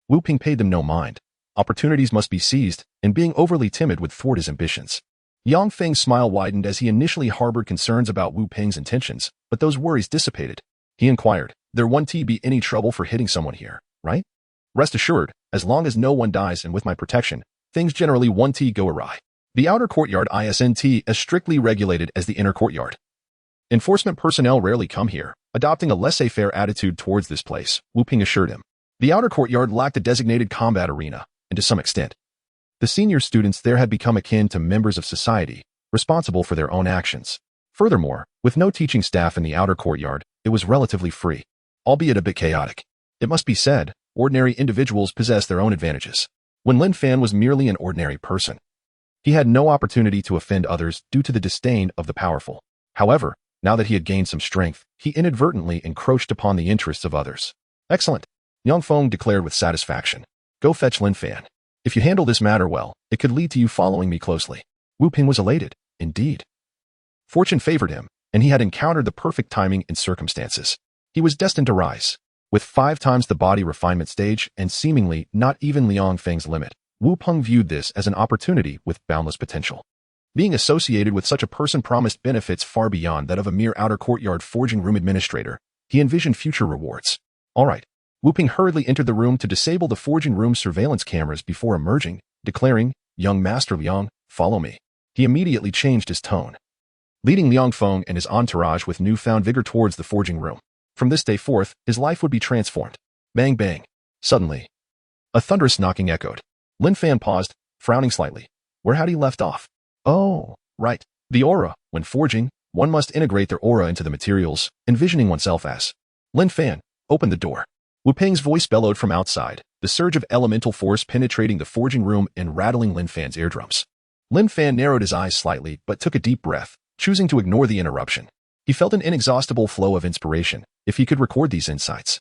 Wu Ping paid them no mind. Opportunities must be seized, and being overly timid would thwart his ambitions. Yang Feng's smile widened as he initially harbored concerns about Wu Ping's intentions, but those worries dissipated. He inquired, there won't be any trouble for hitting someone here, right? Rest assured, as long as no one dies and with my protection, things generally won't go awry. The outer courtyard isn't as strictly regulated as the inner courtyard. Enforcement personnel rarely come here, adopting a laissez-faire attitude towards this place, Wu Ping assured him. The outer courtyard lacked a designated combat arena, and to some extent, the senior students there had become akin to members of society, responsible for their own actions. Furthermore, with no teaching staff in the outer courtyard, it was relatively free, albeit a bit chaotic. It must be said, ordinary individuals possess their own advantages. When Lin Fan was merely an ordinary person, he had no opportunity to offend others due to the disdain of the powerful. However, now that he had gained some strength, he inadvertently encroached upon the interests of others. Excellent, Yang Feng declared with satisfaction. Go fetch Lin Fan. If you handle this matter well, it could lead to you following me closely. Wu Ping was elated. Indeed. Fortune favored him, and he had encountered the perfect timing and circumstances. He was destined to rise. With 5 times the body refinement stage and seemingly not even Liang Feng's limit, Wu Peng viewed this as an opportunity with boundless potential. Being associated with such a person promised benefits far beyond that of a mere outer courtyard forging room administrator. He envisioned future rewards. All right. Wu Ping hurriedly entered the room to disable the forging room surveillance cameras before emerging, declaring, Young Master Liang, follow me. He immediately changed his tone, leading Liang Feng and his entourage with newfound vigor towards the forging room. From this day forth, his life would be transformed. Bang bang. Suddenly, a thunderous knocking echoed. Lin Fan paused, frowning slightly. Where had he left off? Oh, right. The aura. When forging, one must integrate their aura into the materials, envisioning oneself as. Lin Fan, open the door. Wu Ping's voice bellowed from outside, the surge of elemental force penetrating the forging room and rattling Lin Fan's eardrums. Lin Fan narrowed his eyes slightly but took a deep breath, choosing to ignore the interruption. He felt an inexhaustible flow of inspiration if he could record these insights.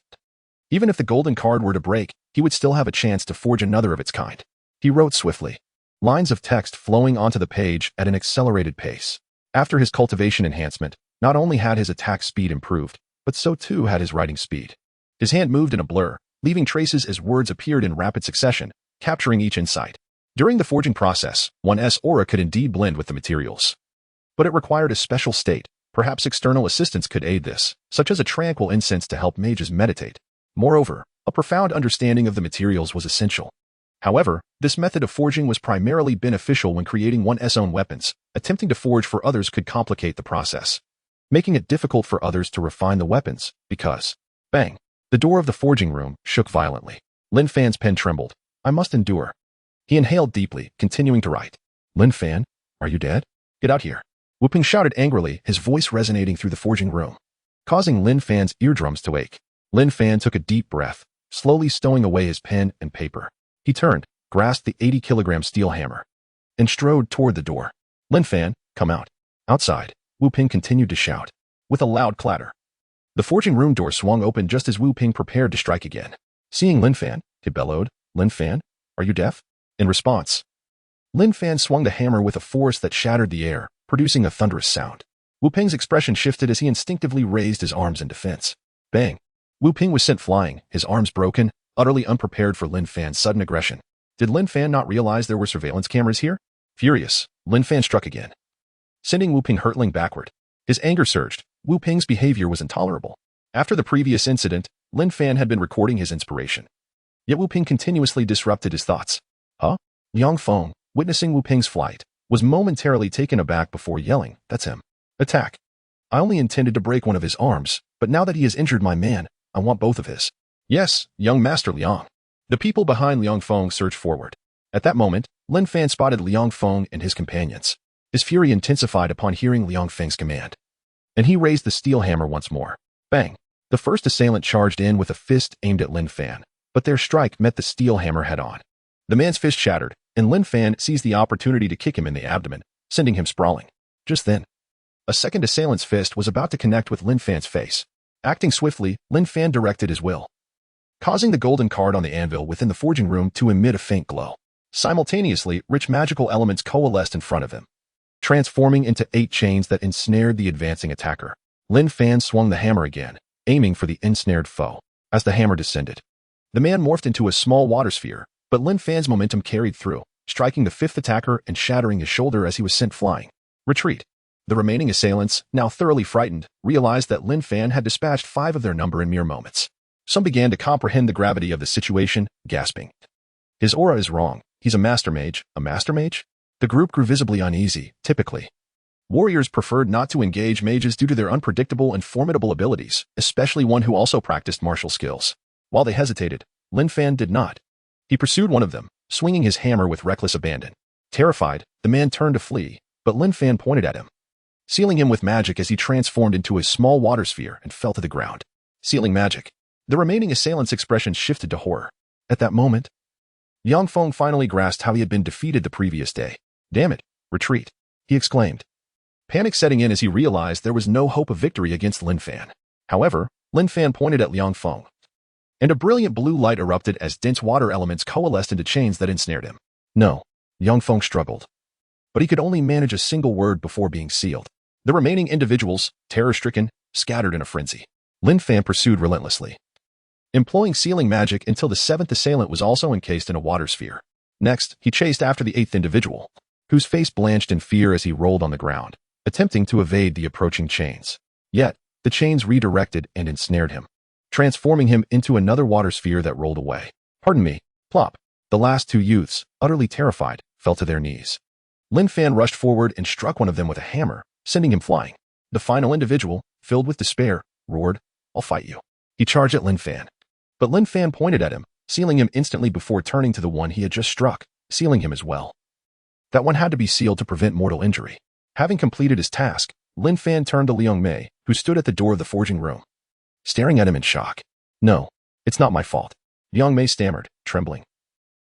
Even if the golden card were to break, he would still have a chance to forge another of its kind. He wrote swiftly, lines of text flowing onto the page at an accelerated pace. After his cultivation enhancement, not only had his attack speed improved, but so too had his writing speed. His hand moved in a blur, leaving traces as words appeared in rapid succession, capturing each insight. During the forging process, one's aura could indeed blend with the materials. But it required a special state. Perhaps external assistance could aid this, such as a tranquil incense to help mages meditate. Moreover, a profound understanding of the materials was essential. However, this method of forging was primarily beneficial when creating one's own weapons. Attempting to forge for others could complicate the process, making it difficult for others to refine the weapons, because, bang, the door of the forging room shook violently. Lin Fan's pen trembled. I must endure. He inhaled deeply, continuing to write. Lin Fan, are you dead? Get out here. Wu Ping shouted angrily, his voice resonating through the forging room, causing Lin Fan's eardrums to ache. Lin Fan took a deep breath, slowly stowing away his pen and paper. He turned, grasped the 80-kilogram steel hammer, and strode toward the door. Lin Fan, come out. Outside, Wu Ping continued to shout, with a loud clatter. The forging room door swung open just as Wu Ping prepared to strike again. Seeing Lin Fan, he bellowed, Lin Fan, are you deaf? In response, Lin Fan swung the hammer with a force that shattered the air, producing a thunderous sound. Wu Ping's expression shifted as he instinctively raised his arms in defense. Bang! Wu Ping was sent flying, his arms broken, utterly unprepared for Lin Fan's sudden aggression. Did Lin Fan not realize there were surveillance cameras here? Furious, Lin Fan struck again, sending Wu Ping hurtling backward. His anger surged. Wu Ping's behavior was intolerable. After the previous incident, Lin Fan had been recording his inspiration. Yet Wu Ping continuously disrupted his thoughts. Huh? Liang Feng, witnessing Wu Ping's flight, was momentarily taken aback before yelling, that's him. Attack. I only intended to break one of his arms, but now that he has injured my man, I want both of his. Yes, young Master Liang. The people behind Liang Feng surged forward. At that moment, Lin Fan spotted Liang Feng and his companions. His fury intensified upon hearing Liang Feng's command, and he raised the steel hammer once more. Bang! The first assailant charged in with a fist aimed at Lin Fan, but their strike met the steel hammer head-on. The man's fist shattered, and Lin Fan seized the opportunity to kick him in the abdomen, sending him sprawling. Just then, a second assailant's fist was about to connect with Lin Fan's face. Acting swiftly, Lin Fan directed his will, causing the golden card on the anvil within the forging room to emit a faint glow. Simultaneously, rich magical elements coalesced in front of him, transforming into 8 chains that ensnared the advancing attacker. Lin Fan swung the hammer again, aiming for the ensnared foe. As the hammer descended, the man morphed into a small water sphere, but Lin Fan's momentum carried through, striking the 5th attacker and shattering his shoulder as he was sent flying. Retreat. The remaining assailants, now thoroughly frightened, realized that Lin Fan had dispatched 5 of their number in mere moments. Some began to comprehend the gravity of the situation, gasping. His aura is wrong. He's a master mage. A master mage? The group grew visibly uneasy. Typically, warriors preferred not to engage mages due to their unpredictable and formidable abilities, especially one who also practiced martial skills. While they hesitated, Lin Fan did not. He pursued one of them, swinging his hammer with reckless abandon. Terrified, the man turned to flee, but Lin Fan pointed at him, sealing him with magic as he transformed into a small water sphere and fell to the ground. Sealing magic. The remaining assailant's expression shifted to horror. At that moment, Liang Feng finally grasped how he had been defeated the previous day. Damn it, retreat, he exclaimed, panic setting in as he realized there was no hope of victory against Lin Fan. However, Lin Fan pointed at Liang Feng, and a brilliant blue light erupted as dense water elements coalesced into chains that ensnared him. No, Liang Feng struggled, but he could only manage a single word before being sealed. The remaining individuals, terror-stricken, scattered in a frenzy. Lin Fan pursued relentlessly, employing sealing magic until the 7th assailant was also encased in a water sphere. Next, he chased after the 8th individual, whose face blanched in fear as he rolled on the ground, attempting to evade the approaching chains. Yet, the chains redirected and ensnared him, transforming him into another water sphere that rolled away. Pardon me, plop. The last 2 youths, utterly terrified, fell to their knees. Lin Fan rushed forward and struck one of them with a hammer, sending him flying. The final individual, filled with despair, roared, I'll fight you. He charged at Lin Fan, but Lin Fan pointed at him, sealing him instantly before turning to the one he had just struck, sealing him as well. That one had to be sealed to prevent mortal injury. Having completed his task, Lin Fan turned to Liang Mei, who stood at the door of the forging room, staring at him in shock. No, it's not my fault, Liang Mei stammered, trembling.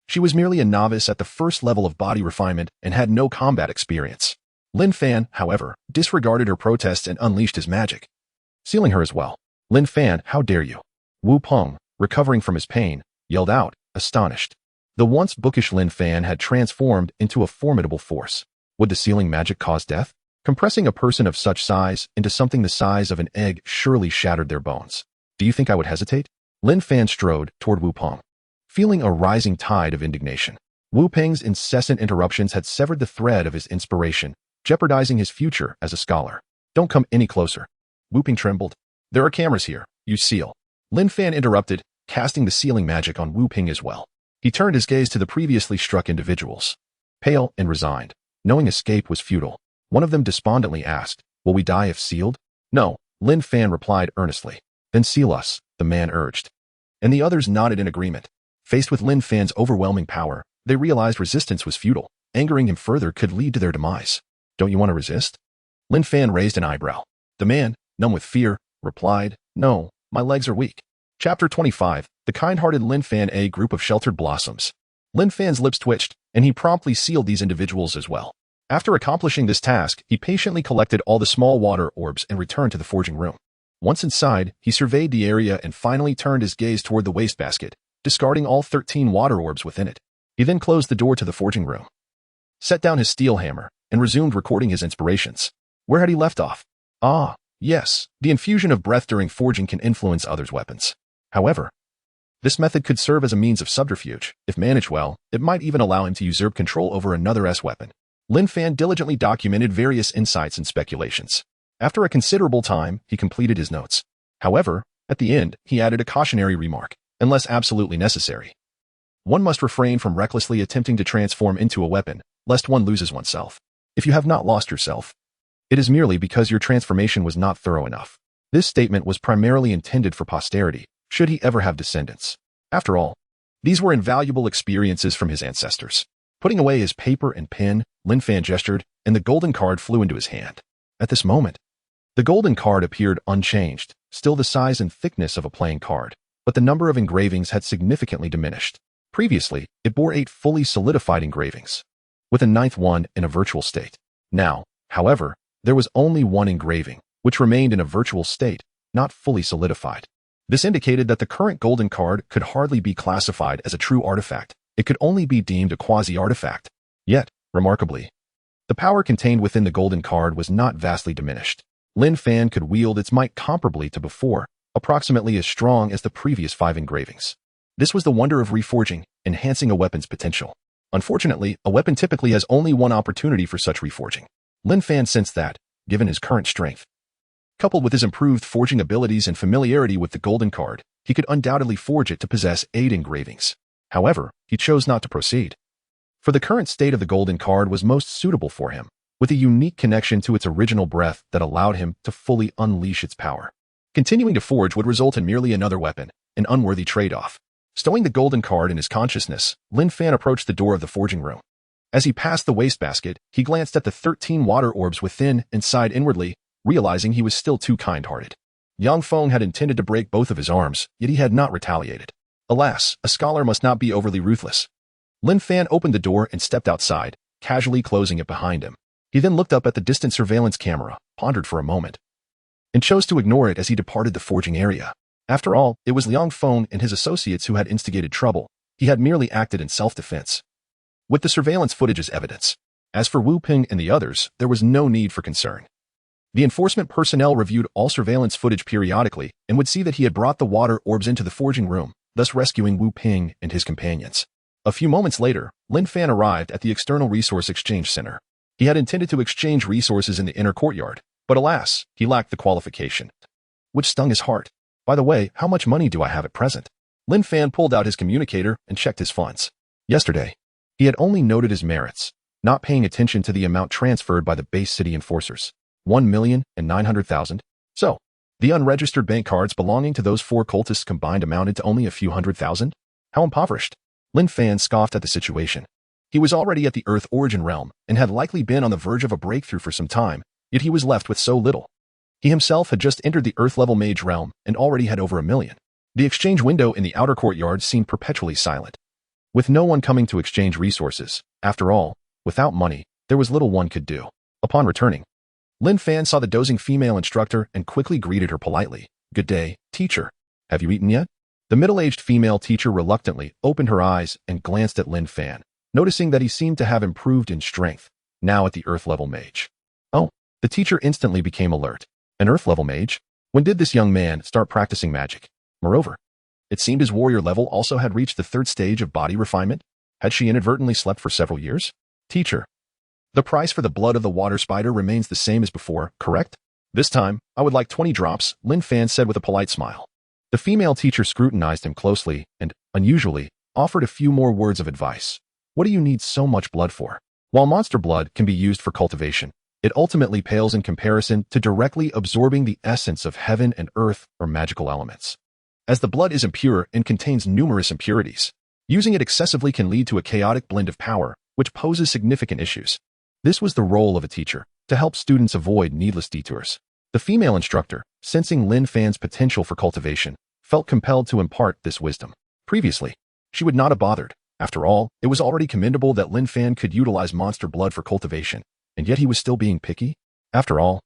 She was merely a novice at the first level of body refinement and had no combat experience. Lin Fan, however, disregarded her protests and unleashed his magic, sealing her as well. Lin Fan, how dare you? Wu Peng, recovering from his pain, yelled out, astonished. The once bookish Lin Fan had transformed into a formidable force. Would the sealing magic cause death? Compressing a person of such size into something the size of an egg surely shattered their bones. Do you think I would hesitate? Lin Fan strode toward Wu Peng, feeling a rising tide of indignation. Wu Peng's incessant interruptions had severed the thread of his inspiration, jeopardizing his future as a scholar. Don't come any closer. Wu Peng trembled. There are cameras here. You seal. Lin Fan interrupted, casting the sealing magic on Wu Peng as well. He turned his gaze to the previously struck individuals. Pale and resigned, knowing escape was futile, one of them despondently asked, "Will we die if sealed?" "No," Lin Fan replied earnestly. "Then seal us," the man urged. And the others nodded in agreement. Faced with Lin Fan's overwhelming power, they realized resistance was futile. Angering him further could lead to their demise. "Don't you want to resist?" Lin Fan raised an eyebrow. The man, numb with fear, replied, "No, my legs are weak." Chapter 25, The Kind-Hearted Lin Fan. A group of sheltered blossoms. Lin Fan's lips twitched, and he promptly sealed these individuals as well. After accomplishing this task, he patiently collected all the small water orbs and returned to the forging room. Once inside, he surveyed the area and finally turned his gaze toward the wastebasket, discarding all 13 water orbs within it. He then closed the door to the forging room, set down his steel hammer, and resumed recording his inspirations. Where had he left off? Ah, yes, the infusion of breath during forging can influence others' weapons. However, this method could serve as a means of subterfuge. If managed well, it might even allow him to usurp control over another's weapon. Lin Fan diligently documented various insights and speculations. After a considerable time, he completed his notes. However, at the end, he added a cautionary remark, unless absolutely necessary. One must refrain from recklessly attempting to transform into a weapon, lest one loses oneself. If you have not lost yourself, it is merely because your transformation was not thorough enough. This statement was primarily intended for posterity, should he ever have descendants. After all, these were invaluable experiences from his ancestors. Putting away his paper and pen, Lin Fan gestured, and the golden card flew into his hand. At this moment, the golden card appeared unchanged, still the size and thickness of a playing card, but the number of engravings had significantly diminished. Previously, it bore 8 fully solidified engravings, with a 9th one in a virtual state. Now, however, there was only 1 engraving, which remained in a virtual state, not fully solidified. This indicated that the current golden card could hardly be classified as a true artifact. It could only be deemed a quasi-artifact. Yet, remarkably, the power contained within the golden card was not vastly diminished. Lin Fan could wield its might comparably to before, approximately as strong as the previous 5 engravings. This was the wonder of reforging, enhancing a weapon's potential. Unfortunately, a weapon typically has only one opportunity for such reforging. Lin Fan sensed that, given his current strength, coupled with his improved forging abilities and familiarity with the golden card, he could undoubtedly forge it to possess 8 engravings. However, he chose not to proceed. For the current state of the golden card was most suitable for him, with a unique connection to its original breath that allowed him to fully unleash its power. Continuing to forge would result in merely another weapon, an unworthy trade-off. Stowing the golden card in his consciousness, Lin Fan approached the door of the forging room. As he passed the wastebasket, he glanced at the 13 water orbs within and sighed inwardly, realizing he was still too kind-hearted. Yang Feng had intended to break both of his arms, yet he had not retaliated. Alas, a scholar must not be overly ruthless. Lin Fan opened the door and stepped outside, casually closing it behind him. He then looked up at the distant surveillance camera, pondered for a moment, and chose to ignore it as he departed the forging area. After all, it was Liang Feng and his associates who had instigated trouble. He had merely acted in self-defense, with the surveillance footage as evidence. As for Wu Peng and the others, there was no need for concern. The enforcement personnel reviewed all surveillance footage periodically and would see that he had brought the water orbs into the forging room, thus rescuing Wu Peng and his companions. A few moments later, Lin Fan arrived at the External Resource Exchange Center. He had intended to exchange resources in the inner courtyard, but alas, he lacked the qualification, which stung his heart. By the way, how much money do I have at present? Lin Fan pulled out his communicator and checked his funds. Yesterday, he had only noted his merits, not paying attention to the amount transferred by the base city enforcers. 1,900,000. So, the unregistered bank cards belonging to those 4 cultists combined amounted to only a few 100,000? How impoverished. Lin Fan scoffed at the situation. He was already at the Earth origin realm and had likely been on the verge of a breakthrough for some time, yet he was left with so little. He himself had just entered the Earth-level mage realm and already had over 1 million. The exchange window in the outer courtyard seemed perpetually silent, with no one coming to exchange resources. After all, without money, there was little one could do. Upon returning, Lin Fan saw the dozing female instructor and quickly greeted her politely. "Good day, teacher. Have you eaten yet?" The middle-aged female teacher reluctantly opened her eyes and glanced at Lin Fan, noticing that he seemed to have improved in strength, now at the Earth-level mage. "Oh, The teacher instantly became alert. An Earth-level mage? When did this young man start practicing magic? Moreover, it seemed his warrior level also had reached the third stage of body refinement. Had she inadvertently slept for several years? Teacher, the price for the blood of the water spider remains the same as before, correct? This time, I would like 20 drops, Lin Fan said with a polite smile. The female teacher scrutinized him closely and, unusually, offered a few more words of advice. What do you need so much blood for? While monster blood can be used for cultivation, it ultimately pales in comparison to directly absorbing the essence of heaven and earth or magical elements. As the blood is impure and contains numerous impurities, using it excessively can lead to a chaotic blend of power, which poses significant issues. This was the role of a teacher, to help students avoid needless detours. The female instructor, sensing Lin Fan's potential for cultivation, felt compelled to impart this wisdom. Previously, she would not have bothered. After all, it was already commendable that Lin Fan could utilize monster blood for cultivation, and yet he was still being picky? After all,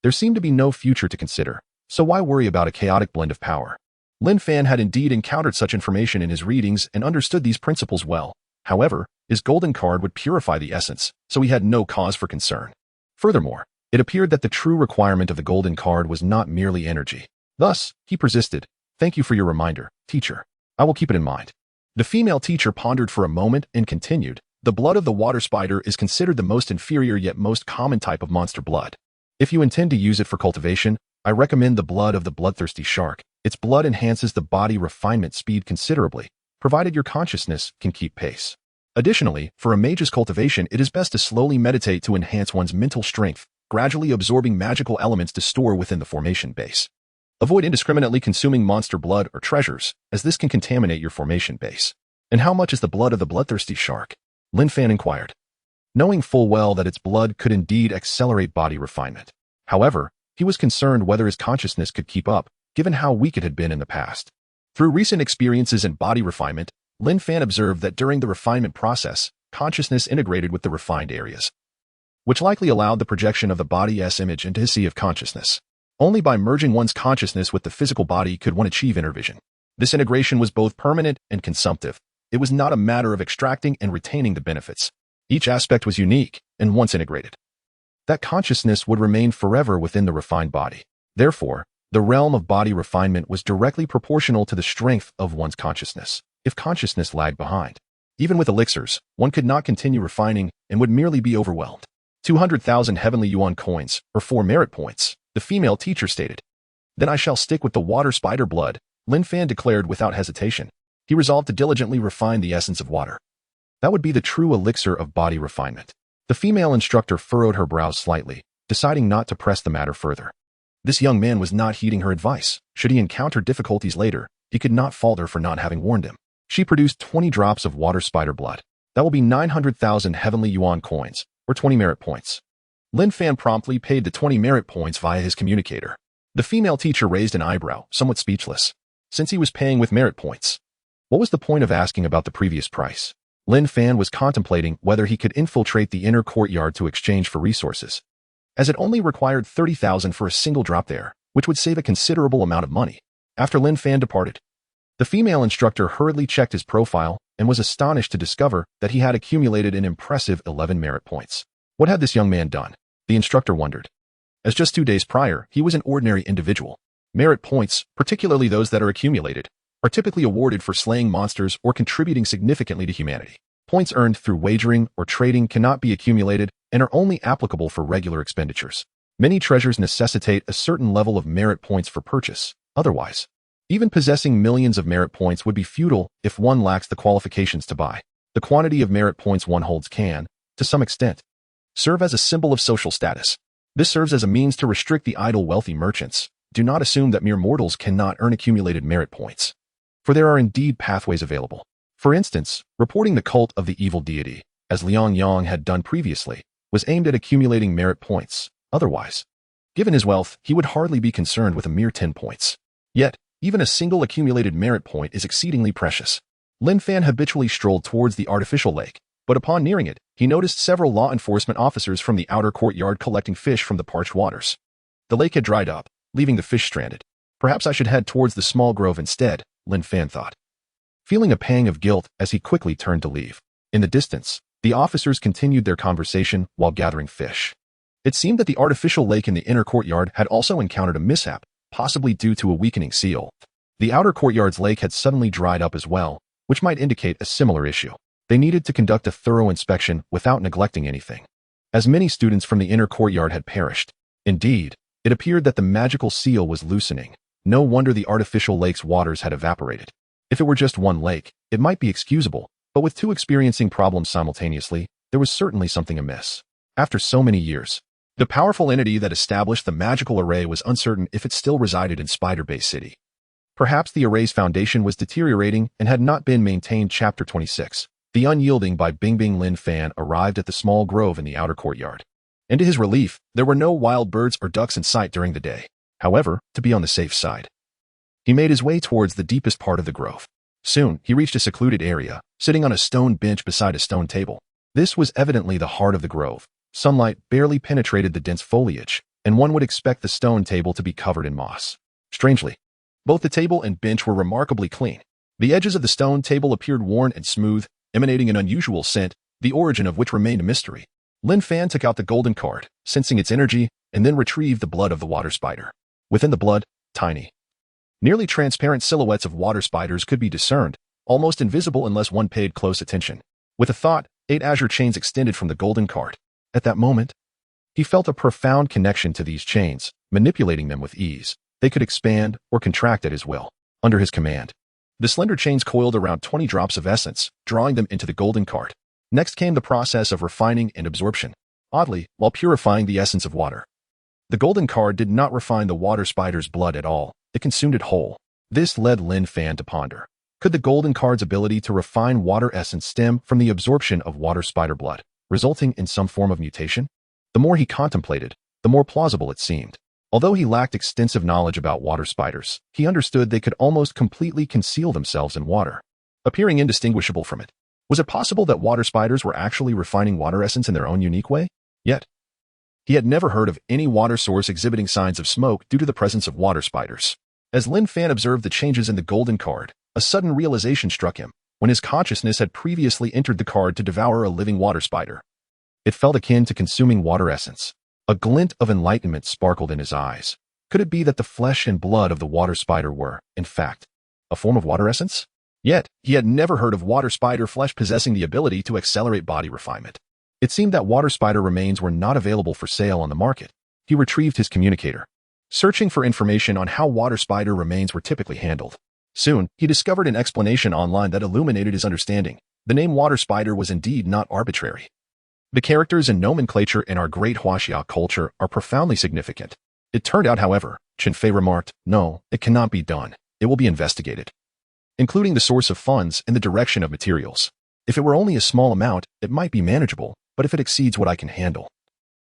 there seemed to be no future to consider, so why worry about a chaotic blend of power? Lin Fan had indeed encountered such information in his readings and understood these principles well. However, his golden card would purify the essence, so he had no cause for concern. Furthermore, it appeared that the true requirement of the golden card was not merely energy. Thus, he persisted. Thank you for your reminder, teacher. I will keep it in mind. The female teacher pondered for a moment and continued. The blood of the water spider is considered the most inferior yet most common type of monster blood. If you intend to use it for cultivation, I recommend the blood of the bloodthirsty shark. Its blood enhances the body refinement speed considerably, provided your consciousness can keep pace. Additionally, for a mage's cultivation, it is best to slowly meditate to enhance one's mental strength, gradually absorbing magical elements to store within the formation base. Avoid indiscriminately consuming monster blood or treasures, as this can contaminate your formation base. And how much is the blood of the bloodthirsty shark? Lin Fan inquired, knowing full well that its blood could indeed accelerate body refinement. However, he was concerned whether his consciousness could keep up, given how weak it had been in the past. Through recent experiences in body refinement, Lin Fan observed that during the refinement process, consciousness integrated with the refined areas, which likely allowed the projection of the body's image into his sea of consciousness. Only by merging one's consciousness with the physical body could one achieve inner vision. This integration was both permanent and consumptive. It was not a matter of extracting and retaining the benefits. Each aspect was unique, and once integrated, that consciousness would remain forever within the refined body. Therefore, the realm of body refinement was directly proportional to the strength of one's consciousness. If consciousness lagged behind, even with elixirs, one could not continue refining and would merely be overwhelmed. 200,000 heavenly yuan coins, or 4 merit points, the female teacher stated. Then I shall stick with the water spider blood, Lin Fan declared without hesitation. He resolved to diligently refine the essence of water. That would be the true elixir of body refinement. The female instructor furrowed her brows slightly, deciding not to press the matter further. This young man was not heeding her advice. Should he encounter difficulties later, he could not fault her for not having warned him. She produced 20 drops of water spider blood. That will be 900,000 heavenly yuan coins, or 20 merit points. Lin Fan promptly paid the 20 merit points via his communicator. The female teacher raised an eyebrow, somewhat speechless. Since he was paying with merit points, what was the point of asking about the previous price? Lin Fan was contemplating whether he could infiltrate the inner courtyard to exchange for resources, as it only required 30,000 for a single drop there, which would save a considerable amount of money. After Lin Fan departed, the female instructor hurriedly checked his profile and was astonished to discover that he had accumulated an impressive 11 merit points. What had this young man done? The instructor wondered. As just 2 days prior, he was an ordinary individual. Merit points, particularly those that are accumulated, are typically awarded for slaying monsters or contributing significantly to humanity. Points earned through wagering or trading cannot be accumulated and are only applicable for regular expenditures. Many treasures necessitate a certain level of merit points for purchase. Otherwise, even possessing millions of merit points would be futile if one lacks the qualifications to buy. The quantity of merit points one holds can, to some extent, serve as a symbol of social status. This serves as a means to restrict the idle wealthy merchants. Do not assume that mere mortals cannot earn accumulated merit points, for there are indeed pathways available. For instance, reporting the cult of the evil deity, as Liang Yang had done previously, was aimed at accumulating merit points. Otherwise, given his wealth, he would hardly be concerned with a mere 10 points. Yet, even a single accumulated merit point is exceedingly precious. Lin Fan habitually strolled towards the artificial lake, but upon nearing it, he noticed several law enforcement officers from the outer courtyard collecting fish from the parched waters. The lake had dried up, leaving the fish stranded. Perhaps I should head towards the small grove instead, Lin Fan thought, feeling a pang of guilt as he quickly turned to leave. In the distance, the officers continued their conversation while gathering fish. It seemed that the artificial lake in the inner courtyard had also encountered a mishap, possibly due to a weakening seal. The outer courtyard's lake had suddenly dried up as well, which might indicate a similar issue. They needed to conduct a thorough inspection without neglecting anything, as many students from the inner courtyard had perished. Indeed, it appeared that the magical seal was loosening. No wonder the artificial lake's waters had evaporated. If it were just one lake, it might be excusable, but with two experiencing problems simultaneously, there was certainly something amiss. After so many years, the powerful entity that established the magical array was uncertain if it still resided in Spider Bay City. Perhaps the array's foundation was deteriorating and had not been maintained. Chapter 26. The Unyielding by Bingbing. Lin Fan arrived at the small grove in the outer courtyard. And to his relief, there were no wild birds or ducks in sight during the day. However, to be on the safe side, he made his way towards the deepest part of the grove. Soon, he reached a secluded area, sitting on a stone bench beside a stone table. This was evidently the heart of the grove. Sunlight barely penetrated the dense foliage, and one would expect the stone table to be covered in moss. Strangely, both the table and bench were remarkably clean. The edges of the stone table appeared worn and smooth, emanating an unusual scent, the origin of which remained a mystery. Lin Fan took out the golden card, sensing its energy, and then retrieved the blood of the water spider. Within the blood, tiny, nearly transparent silhouettes of water spiders could be discerned, almost invisible unless one paid close attention. With a thought, 8 azure chains extended from the golden card. At that moment, he felt a profound connection to these chains, manipulating them with ease. They could expand or contract at his will. Under his command, the slender chains coiled around 20 drops of essence, drawing them into the golden card. Next came the process of refining and absorption. Oddly, while purifying the essence of water, the golden card did not refine the water spider's blood at all. It consumed it whole. This led Lin Fan to ponder. Could the golden card's ability to refine water essence stem from the absorption of water spider blood, resulting in some form of mutation? The more he contemplated, the more plausible it seemed. Although he lacked extensive knowledge about water spiders, he understood they could almost completely conceal themselves in water, appearing indistinguishable from it. Was it possible that water spiders were actually refining water essence in their own unique way? Yet, he had never heard of any water source exhibiting signs of smoke due to the presence of water spiders. As Lin Fan observed the changes in the golden card, a sudden realization struck him, when his consciousness had previously entered the card to devour a living water spider. It felt akin to consuming water essence. A glint of enlightenment sparkled in his eyes. Could it be that the flesh and blood of the water spider were, in fact, a form of water essence? Yet, he had never heard of water spider flesh possessing the ability to accelerate body refinement. It seemed that water spider remains were not available for sale on the market. He retrieved his communicator, searching for information on how water spider remains were typically handled. Soon, he discovered an explanation online that illuminated his understanding. The name water spider was indeed not arbitrary. The characters and nomenclature in our great Huaxia culture are profoundly significant. It turned out, however, Chen Fei remarked, no, it cannot be done. It will be investigated, including the source of funds and the direction of materials. If it were only a small amount, it might be manageable, but if it exceeds what I can handle,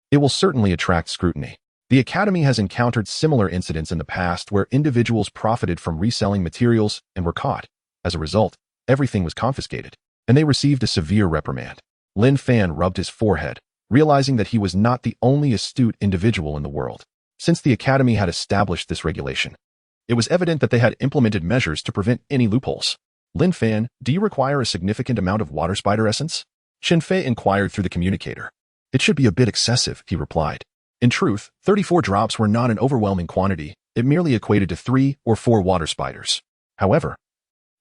it will certainly attract scrutiny. The Academy has encountered similar incidents in the past where individuals profited from reselling materials and were caught. As a result, everything was confiscated, and they received a severe reprimand. Lin Fan rubbed his forehead, realizing that he was not the only astute individual in the world. Since the Academy had established this regulation, it was evident that they had implemented measures to prevent any loopholes. Lin Fan, do you require a significant amount of water spider essence? Chen Fei inquired through the communicator. It should be a bit excessive, he replied. In truth, 34 drops were not an overwhelming quantity. It merely equated to 3 or 4 water spiders. However,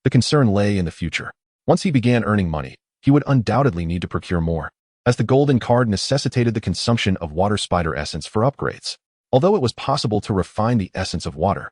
the concern lay in the future. Once he began earning money, he would undoubtedly need to procure more, as the golden card necessitated the consumption of water spider essence for upgrades. Although it was possible to refine the essence of water,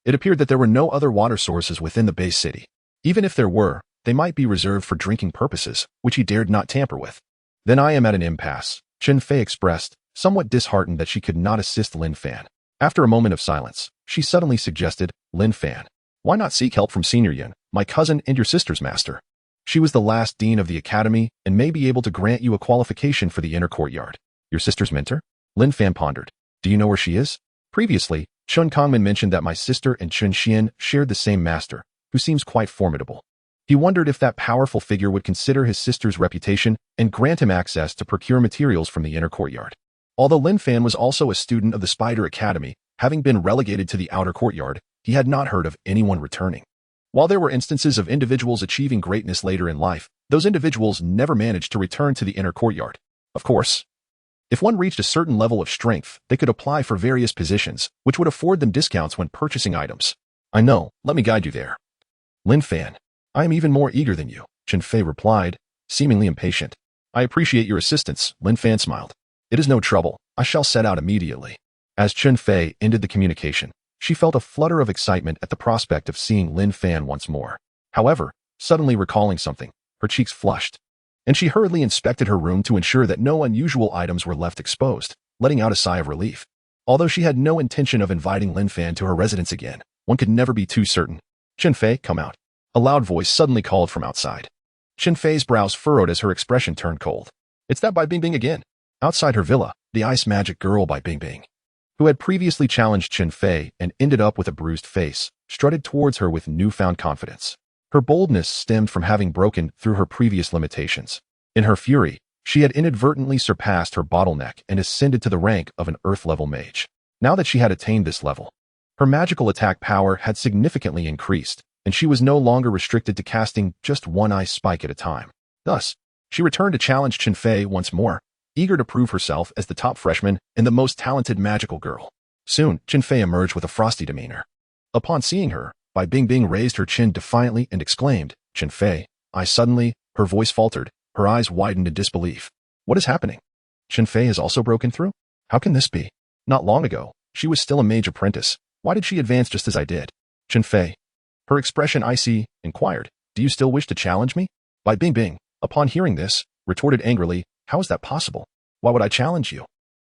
it appeared that there were no other water sources within the base city. Even if there were, they might be reserved for drinking purposes, which he dared not tamper with. Then I am at an impasse, Chen Fei expressed, somewhat disheartened that she could not assist Lin Fan. After a moment of silence, she suddenly suggested, Lin Fan, why not seek help from Senior Yin, my cousin and your sister's master? She was the last dean of the academy and may be able to grant you a qualification for the inner courtyard. Your sister's mentor? Lin Fan pondered. Do you know where she is? Previously, Chun Kongman mentioned that my sister and Chun Xian shared the same master, who seems quite formidable. He wondered if that powerful figure would consider his sister's reputation and grant him access to procure materials from the inner courtyard. Although Lin Fan was also a student of the Spider Academy, having been relegated to the outer courtyard, he had not heard of anyone returning. While there were instances of individuals achieving greatness later in life, those individuals never managed to return to the inner courtyard. Of course, If one reached a certain level of strength, they could apply for various positions, which would afford them discounts when purchasing items. I know, let me guide you there. Lin Fan, I am even more eager than you, Chen Fei replied, seemingly impatient. I appreciate your assistance, Lin Fan smiled. It is no trouble, I shall set out immediately. As Chen Fei ended the communication, she felt a flutter of excitement at the prospect of seeing Lin Fan once more. However, suddenly recalling something, her cheeks flushed, and she hurriedly inspected her room to ensure that no unusual items were left exposed, letting out a sigh of relief. Although she had no intention of inviting Lin Fan to her residence again, one could never be too certain. Chen Fei, come out. A loud voice suddenly called from outside. Chen Fei's brows furrowed as her expression turned cold. It's that Bai Bingbing again. Outside her villa, the ice magic girl Bai Bingbing, who had previously challenged Chen Fei and ended up with a bruised face, strutted towards her with newfound confidence. Her boldness stemmed from having broken through her previous limitations. In her fury, she had inadvertently surpassed her bottleneck and ascended to the rank of an Earth-level mage. Now that she had attained this level, her magical attack power had significantly increased, and she was no longer restricted to casting just one ice spike at a time. Thus, she returned to challenge Chen Fei once more, eager to prove herself as the top freshman and the most talented magical girl. Soon, Chen Fei emerged with a frosty demeanor. Upon seeing her, Bai Bingbing raised her chin defiantly and exclaimed, Chen Fei, her voice faltered, her eyes widened in disbelief. What is happening? Chen Fei has also broken through? How can this be? Not long ago, she was still a mage apprentice. Why did she advance just as I did? Chen Fei, her expression icy, inquired, do you still wish to challenge me? Bai Bingbing, upon hearing this, retorted angrily, how is that possible? Why would I challenge you?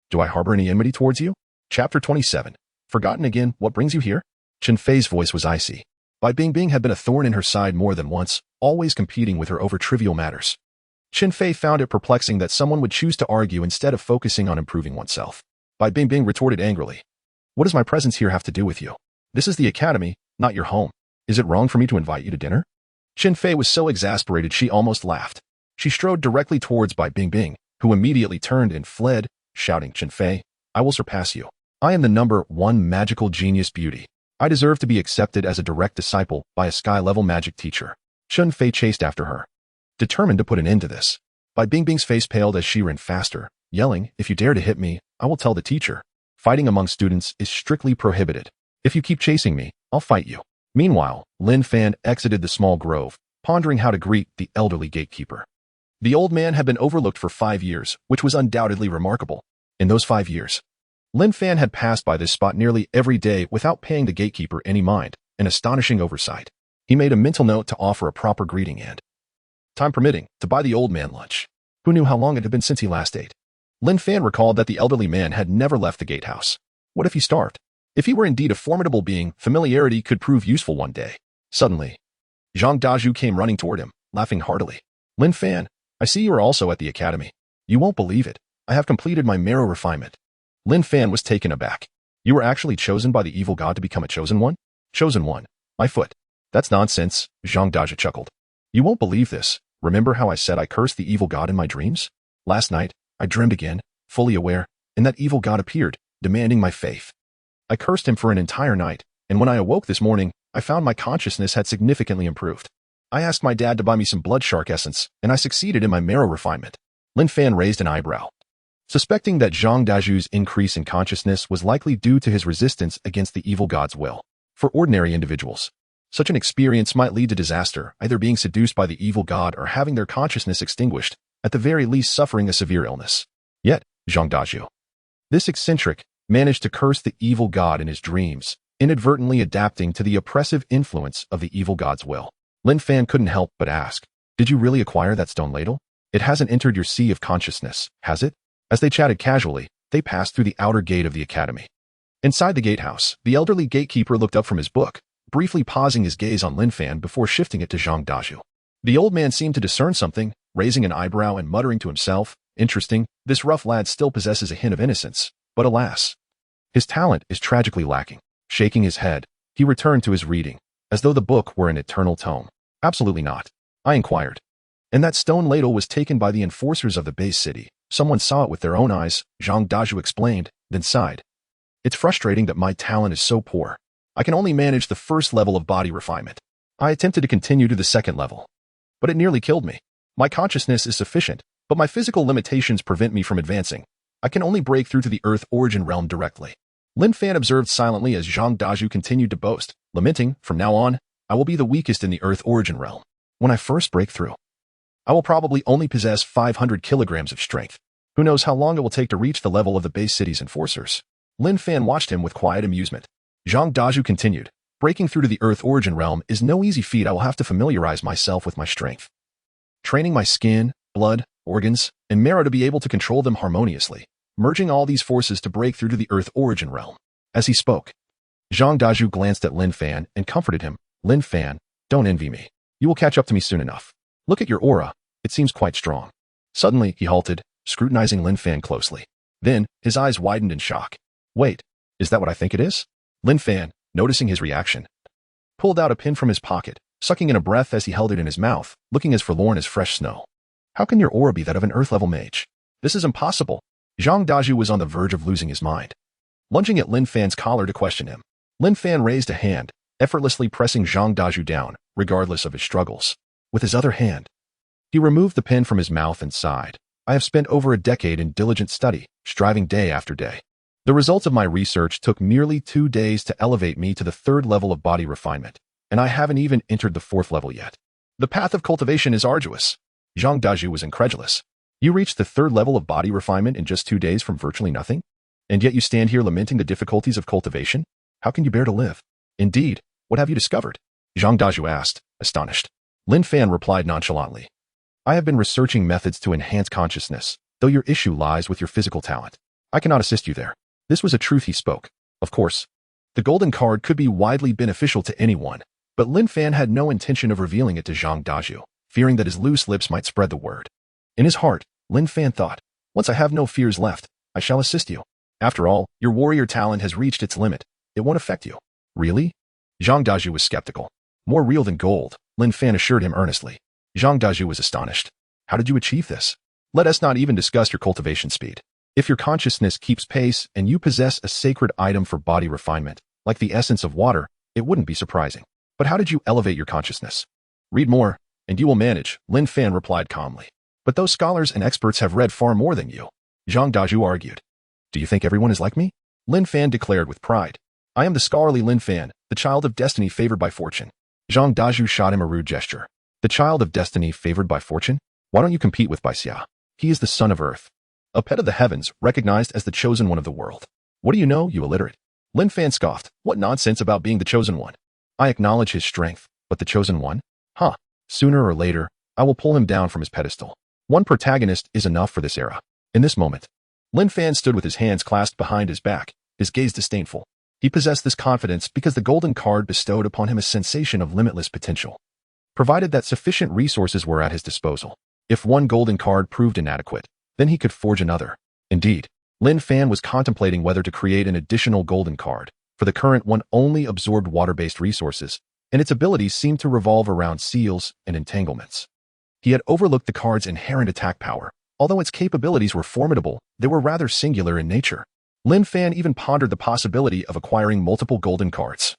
Do I harbor any enmity towards you? Chapter 27. Forgotten again, what brings you here? Chen Fei's voice was icy. Bai Bingbing had been a thorn in her side more than once, always competing with her over trivial matters. Chen Fei found it perplexing that someone would choose to argue instead of focusing on improving oneself. Bai Bingbing retorted angrily. What does my presence here have to do with you? This is the academy, not your home. Is it wrong for me to invite you to dinner? Chen Fei was so exasperated she almost laughed. She strode directly towards Bai Bingbing, who immediately turned and fled, shouting, Chen Fei, I will surpass you. I am the #1 magical genius beauty. I deserve to be accepted as a direct disciple by a sky-level magic teacher. Chen Fei chased after her, determined to put an end to this. Bai Bingbing's face paled as she ran faster, yelling, if you dare to hit me, I will tell the teacher. Fighting among students is strictly prohibited. If you keep chasing me, I'll fight you. Meanwhile, Lin Fan exited the small grove, pondering how to greet the elderly gatekeeper. The old man had been overlooked for 5 years, which was undoubtedly remarkable. In those 5 years, Lin Fan had passed by this spot nearly every day without paying the gatekeeper any mind, an astonishing oversight. He made a mental note to offer a proper greeting and, time permitting, to buy the old man lunch. Who knew how long it had been since he last ate? Lin Fan recalled that the elderly man had never left the gatehouse. What if he starved? If he were indeed a formidable being, familiarity could prove useful one day. Suddenly, Zhang Dazhu came running toward him, laughing heartily. Lin Fan, I see you are also at the academy. You won't believe it. I have completed my marrow refinement. Lin Fan was taken aback. You were actually chosen by the evil god to become a chosen one? Chosen one. My foot. That's nonsense, Zhang Dazhu chuckled. You won't believe this. Remember how I said I cursed the evil god in my dreams? Last night, I dreamed again, fully aware, and that evil god appeared, demanding my faith. I cursed him for an entire night, and when I awoke this morning, I found my consciousness had significantly improved. I asked my dad to buy me some blood shark essence, and I succeeded in my marrow refinement. Lin Fan raised an eyebrow, suspecting that Zhang Dazhu's increase in consciousness was likely due to his resistance against the evil god's will. For ordinary individuals, such an experience might lead to disaster, either being seduced by the evil god or having their consciousness extinguished, at the very least suffering a severe illness. Yet, Zhang Dazhu, this eccentric, managed to curse the evil god in his dreams, inadvertently adapting to the oppressive influence of the evil god's will. Lin Fan couldn't help but ask, did you really acquire that stone ladle? It hasn't entered your sea of consciousness, has it? As they chatted casually, they passed through the outer gate of the academy. Inside the gatehouse, the elderly gatekeeper looked up from his book, briefly pausing his gaze on Lin Fan before shifting it to Zhang Dazhu. The old man seemed to discern something, raising an eyebrow and muttering to himself, interesting, this rough lad still possesses a hint of innocence, but alas, his talent is tragically lacking. Shaking his head, he returned to his reading, as though the book were an eternal tome. Absolutely not, I inquired. And that stone ladle was taken by the enforcers of the base city. Someone saw it with their own eyes, Zhang Dazhu explained, then sighed. It's frustrating that my talent is so poor. I can only manage the first level of body refinement. I attempted to continue to the second level, but it nearly killed me. My consciousness is sufficient, but my physical limitations prevent me from advancing. I can only break through to the Earth origin realm directly. Lin Fan observed silently as Zhang Daju continued to boast, lamenting, from now on, I will be the weakest in the Earth origin realm. When I first break through, I will probably only possess 500 kilograms of strength. Who knows how long it will take to reach the level of the base city's enforcers? Lin Fan watched him with quiet amusement. Zhang Daju continued, breaking through to the Earth origin realm is no easy feat. I will have to familiarize myself with my strength, training my skin, blood, organs, and marrow to be able to control them harmoniously, merging all these forces to break through to the Earth origin realm. As he spoke, Zhang Daju glanced at Lin Fan and comforted him. Lin Fan, don't envy me. You will catch up to me soon enough. Look at your aura. It seems quite strong. Suddenly, he halted, scrutinizing Lin Fan closely. Then, his eyes widened in shock. Wait, is that what I think it is? Lin Fan, noticing his reaction, pulled out a pin from his pocket, sucking in a breath as he held it in his mouth, looking as forlorn as fresh snow. How can your aura be that of an Earth-level mage? This is impossible. Zhang Daju was on the verge of losing his mind. Lunging at Lin Fan's collar to question him, Lin Fan raised a hand, effortlessly pressing Zhang Daju down, regardless of his struggles. With his other hand, he removed the pin from his mouth and sighed. I have spent over a decade in diligent study, striving day after day. The results of my research took merely 2 days to elevate me to the 3rd level of body refinement, and I haven't even entered the 4th level yet. The path of cultivation is arduous. Zhang Daju was incredulous. You reached the 3rd level of body refinement in just 2 days from virtually nothing? And yet you stand here lamenting the difficulties of cultivation? How can you bear to live? Indeed, what have you discovered? Zhang Daju asked, astonished. Lin Fan replied nonchalantly. I have been researching methods to enhance consciousness, though your issue lies with your physical talent. I cannot assist you there. This was a truth he spoke. Of course, the golden card could be widely beneficial to anyone, but Lin Fan had no intention of revealing it to Zhang Daju, fearing that his loose lips might spread the word. In his heart, Lin Fan thought, once I have no fears left, I shall assist you. After all, your warrior talent has reached its limit. It won't affect you. Really? Zhang Daju was skeptical. More real than gold, Lin Fan assured him earnestly. Zhang Daju was astonished. How did you achieve this? Let us not even discuss your cultivation speed. If your consciousness keeps pace and you possess a sacred item for body refinement, like the essence of water, it wouldn't be surprising. But how did you elevate your consciousness? Read more, and you will manage, Lin Fan replied calmly. But those scholars and experts have read far more than you, Zhang Daju argued. Do you think everyone is like me? Lin Fan declared with pride. I am the scholarly Lin Fan, the child of destiny favored by fortune. Zhang Daju shot him a rude gesture. The child of destiny favored by fortune? Why don't you compete with Baixia? He is the son of Earth, a pet of the heavens, recognized as the chosen one of the world. What do you know, you illiterate? Lin Fan scoffed. What nonsense about being the chosen one? I acknowledge his strength, but the chosen one? Huh. Sooner or later, I will pull him down from his pedestal. One protagonist is enough for this era. In this moment, Lin Fan stood with his hands clasped behind his back, his gaze disdainful. He possessed this confidence because the golden card bestowed upon him a sensation of limitless potential, provided that sufficient resources were at his disposal. If one golden card proved inadequate, then he could forge another. Indeed, Lin Fan was contemplating whether to create an additional golden card, for the current one only absorbed water-based resources, and its abilities seemed to revolve around seals and entanglements. He had overlooked the card's inherent attack power. Although its capabilities were formidable, they were rather singular in nature. Lin Fan even pondered the possibility of acquiring multiple golden cards,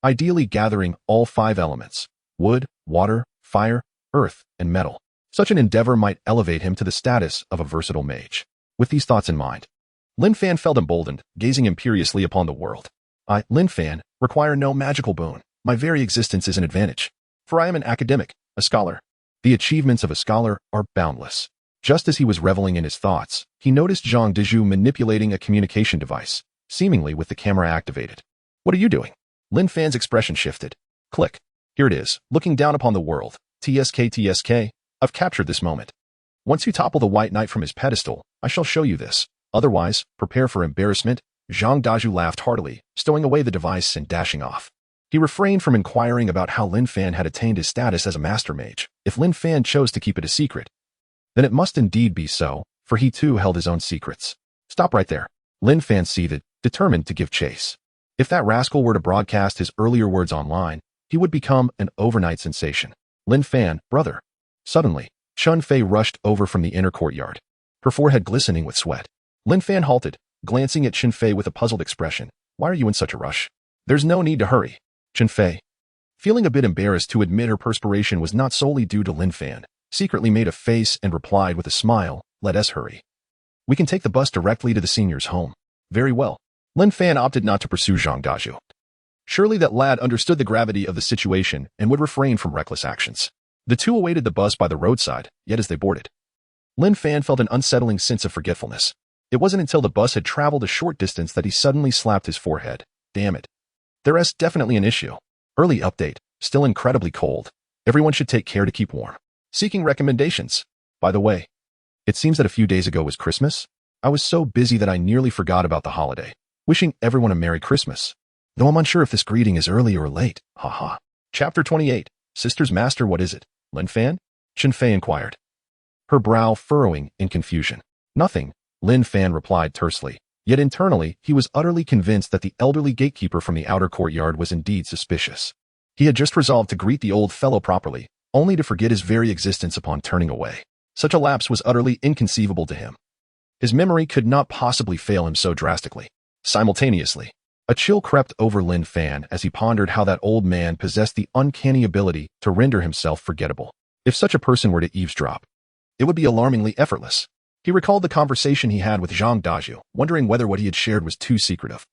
ideally gathering all 5 elements: wood, water, fire, earth, and metal. Such an endeavor might elevate him to the status of a versatile mage. With these thoughts in mind, Lin Fan felt emboldened, gazing imperiously upon the world. I, Lin Fan, require no magical boon. My very existence is an advantage. For I am an academic, a scholar. The achievements of a scholar are boundless. Just as he was reveling in his thoughts, he noticed Zhang Daju manipulating a communication device, seemingly with the camera activated. What are you doing? Lin Fan's expression shifted. Click. Here it is, looking down upon the world. TSK. I've captured this moment. Once you topple the White Knight from his pedestal, I shall show you this. Otherwise, prepare for embarrassment. Zhang Daju laughed heartily, stowing away the device and dashing off. He refrained from inquiring about how Lin Fan had attained his status as a master mage. If Lin Fan chose to keep it a secret, then it must indeed be so, for he too held his own secrets. Stop right there. Lin Fan seethed, determined to give chase. If that rascal were to broadcast his earlier words online, he would become an overnight sensation. Lin Fan, brother. Suddenly, Chun Fei rushed over from the inner courtyard, her forehead glistening with sweat. Lin Fan halted, glancing at Chun Fei with a puzzled expression. Why are you in such a rush? There's no need to hurry. Chun Fei, feeling a bit embarrassed to admit her perspiration was not solely due to Lin Fan, secretly made a face and replied with a smile, let us hurry. We can take the bus directly to the senior's home. Very well. Lin Fan opted not to pursue Zhang Daju. Surely that lad understood the gravity of the situation and would refrain from reckless actions. The two awaited the bus by the roadside, yet as they boarded, Lin Fan felt an unsettling sense of forgetfulness. It wasn't until the bus had traveled a short distance that he suddenly slapped his forehead. Damn it. There's definitely an issue. Early update. Still incredibly cold. Everyone should take care to keep warm. Seeking recommendations. By the way, it seems that a few days ago was Christmas. I was so busy that I nearly forgot about the holiday. Wishing everyone a Merry Christmas. Though I'm unsure if this greeting is early or late. Haha. Chapter 28. Sister's Master, what is it? Lin Fan? Chen Fei inquired, her brow furrowing in confusion. Nothing, Lin Fan replied tersely. Yet internally, he was utterly convinced that the elderly gatekeeper from the outer courtyard was indeed suspicious. He had just resolved to greet the old fellow properly, only to forget his very existence upon turning away. Such a lapse was utterly inconceivable to him. His memory could not possibly fail him so drastically. Simultaneously, a chill crept over Lin Fan as he pondered how that old man possessed the uncanny ability to render himself forgettable. If such a person were to eavesdrop, it would be alarmingly effortless. He recalled the conversation he had with Zhang Daju, wondering whether what he had shared was too secretive.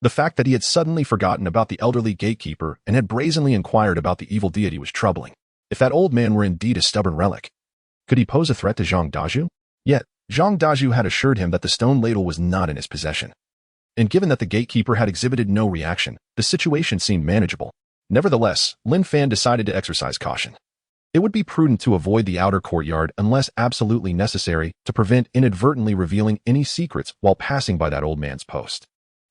The fact that he had suddenly forgotten about the elderly gatekeeper and had brazenly inquired about the evil deity was troubling. If that old man were indeed a stubborn relic, could he pose a threat to Zhang Daju? Yet, Zhang Daju had assured him that the stone ladle was not in his possession. And given that the gatekeeper had exhibited no reaction, the situation seemed manageable. Nevertheless, Lin Fan decided to exercise caution. It would be prudent to avoid the outer courtyard unless absolutely necessary to prevent inadvertently revealing any secrets while passing by that old man's post.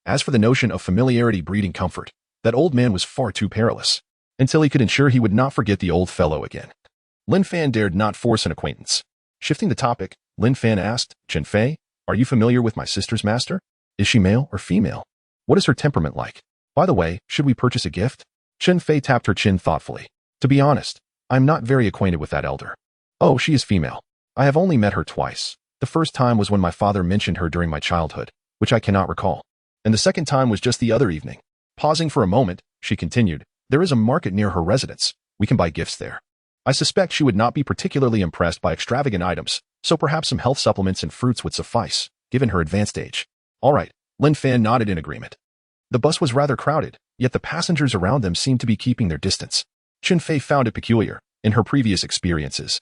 As for the notion of familiarity breeding comfort, that old man was far too perilous, until he could ensure he would not forget the old fellow again. Lin Fan dared not force an acquaintance. Shifting the topic, Lin Fan asked, Chen Fei, are you familiar with my sister's master? Is she male or female? What is her temperament like? By the way, should we purchase a gift? Chen Fei tapped her chin thoughtfully. To be honest, I'm not very acquainted with that elder. Oh, she is female. I have only met her twice. The first time was when my father mentioned her during my childhood, which I cannot recall. And the second time was just the other evening. Pausing for a moment, she continued, there is a market near her residence. We can buy gifts there. I suspect she would not be particularly impressed by extravagant items, so perhaps some health supplements and fruits would suffice, given her advanced age. All right, Lin Fan nodded in agreement. The bus was rather crowded, yet the passengers around them seemed to be keeping their distance. Chen Fei found it peculiar. In her previous experiences,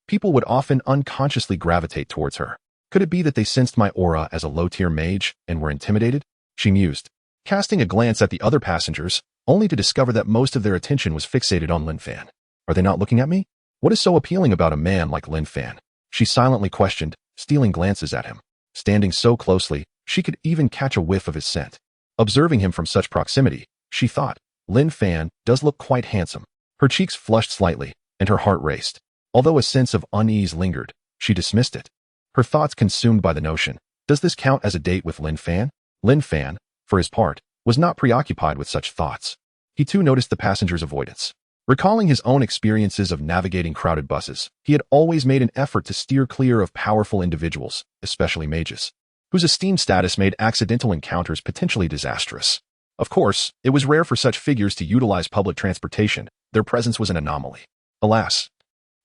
people would often unconsciously gravitate towards her. Could it be that they sensed my aura as a low-tier mage and were intimidated? She mused, casting a glance at the other passengers, only to discover that most of their attention was fixated on Lin Fan. Are they not looking at me? What is so appealing about a man like Lin Fan? She silently questioned, stealing glances at him. Standing so closely, she could even catch a whiff of his scent. Observing him from such proximity, she thought, Lin Fan does look quite handsome. Her cheeks flushed slightly, and her heart raced. Although a sense of unease lingered, she dismissed it. Her thoughts consumed by the notion, does this count as a date with Lin Fan? Lin Fan, for his part, was not preoccupied with such thoughts. He too noticed the passenger's avoidance. Recalling his own experiences of navigating crowded buses, he had always made an effort to steer clear of powerful individuals, especially mages, whose esteemed status made accidental encounters potentially disastrous. Of course, it was rare for such figures to utilize public transportation. Their presence was an anomaly. Alas,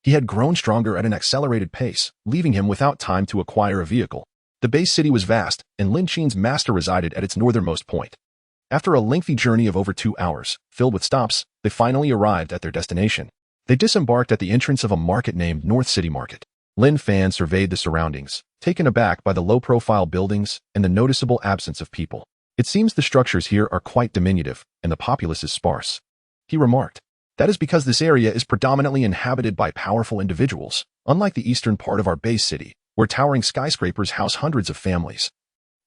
he had grown stronger at an accelerated pace, leaving him without time to acquire a vehicle. The base city was vast, and Lin Qin's master resided at its northernmost point. After a lengthy journey of over 2 hours, filled with stops, they finally arrived at their destination. They disembarked at the entrance of a market named North City Market. Lin Fan surveyed the surroundings, taken aback by the low-profile buildings and the noticeable absence of people. It seems the structures here are quite diminutive, and the populace is sparse. He remarked. That is because this area is predominantly inhabited by powerful individuals, unlike the eastern part of our base city, where towering skyscrapers house hundreds of families.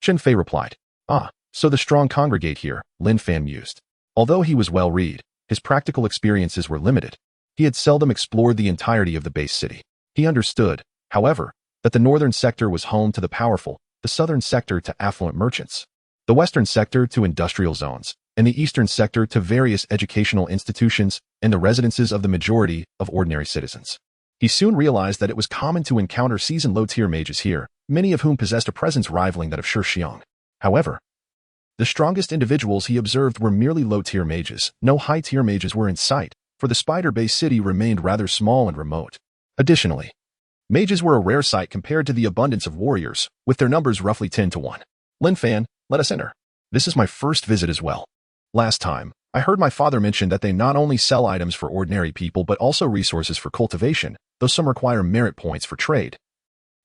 Chen Fei replied. Ah, so the strong congregate here, Lin Fan mused. Although he was well-read, his practical experiences were limited. He had seldom explored the entirety of the base city. He understood, however, that the northern sector was home to the powerful, the southern sector to affluent merchants, the western sector to industrial zones, and the eastern sector to various educational institutions and the residences of the majority of ordinary citizens. He soon realized that it was common to encounter seasoned low-tier mages here, many of whom possessed a presence rivaling that of Shixiang. However, the strongest individuals he observed were merely low-tier mages. No high-tier mages were in sight, for the spider-based city remained rather small and remote. Additionally, Mages were a rare sight compared to the abundance of warriors, with their numbers roughly 10 to 1. Lin Fan, let us enter. This is my first visit as well. Last time, I heard my father mention that they not only sell items for ordinary people but also resources for cultivation, though some require merit points for trade.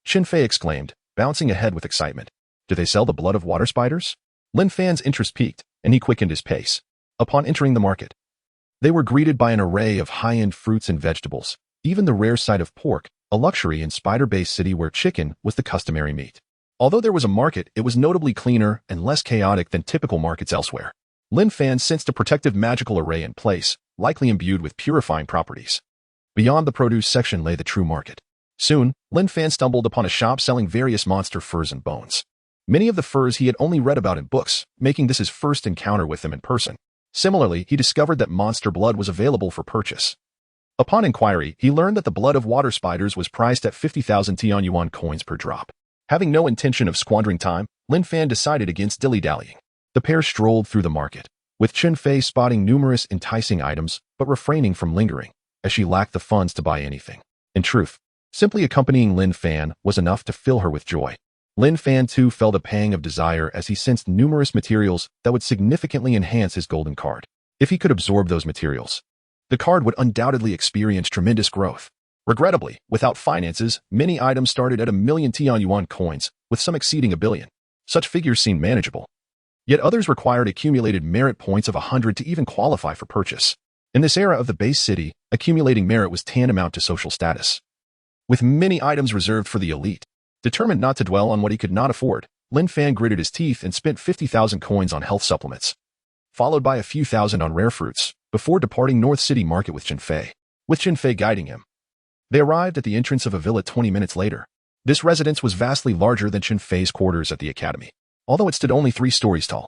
Qin Fei exclaimed, bouncing ahead with excitement. Do they sell the blood of water spiders? Lin Fan's interest piqued, and he quickened his pace. Upon entering the market, they were greeted by an array of high-end fruits and vegetables, even the rare sight of pork, a luxury in spider-based city where chicken was the customary meat. Although there was a market, it was notably cleaner and less chaotic than typical markets elsewhere. Lin Fan sensed a protective magical array in place, likely imbued with purifying properties. Beyond the produce section lay the true market. Soon, Lin Fan stumbled upon a shop selling various monster furs and bones. Many of the furs he had only read about in books, making this his first encounter with them in person. Similarly, he discovered that monster blood was available for purchase. Upon inquiry, he learned that the blood of water spiders was priced at 50,000 Tianyuan coins per drop. Having no intention of squandering time, Lin Fan decided against dilly-dallying. The pair strolled through the market, with Qin Fei spotting numerous enticing items but refraining from lingering, as she lacked the funds to buy anything. In truth, simply accompanying Lin Fan was enough to fill her with joy. Lin Fan too felt a pang of desire as he sensed numerous materials that would significantly enhance his golden card. If he could absorb those materials, the card would undoubtedly experience tremendous growth. Regrettably, without finances, many items started at 1,000,000 Tianyuan coins, with some exceeding 1,000,000,000. Such figures seemed manageable. Yet others required accumulated merit points of 100 to even qualify for purchase. In this era of the base city, accumulating merit was tantamount to social status. With many items reserved for the elite, determined not to dwell on what he could not afford, Lin Fan gritted his teeth and spent 50,000 coins on health supplements, followed by a few thousand on rare fruits, before departing North City Market with Qin Fei, guiding him. They arrived at the entrance of a villa 20 minutes later. This residence was vastly larger than Qin Fei's quarters at the academy, although it stood only 3 stories tall.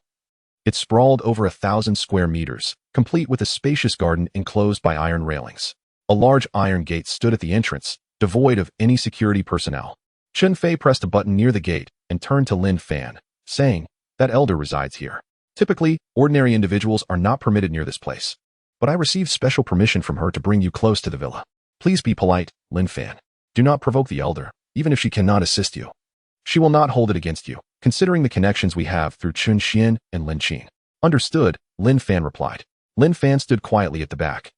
It sprawled over 1,000 square meters, complete with a spacious garden enclosed by iron railings. A large iron gate stood at the entrance, devoid of any security personnel. Qin Fei pressed a button near the gate and turned to Lin Fan, saying, "That elder resides here. Typically, ordinary individuals are not permitted near this place, but I received special permission from her to bring you close to the villa. Please be polite, Lin Fan. Do not provoke the elder, even if she cannot assist you. She will not hold it against you, considering the connections we have through Chun Xian and Lin Qin." Understood, Lin Fan replied. Lin Fan stood quietly at the back,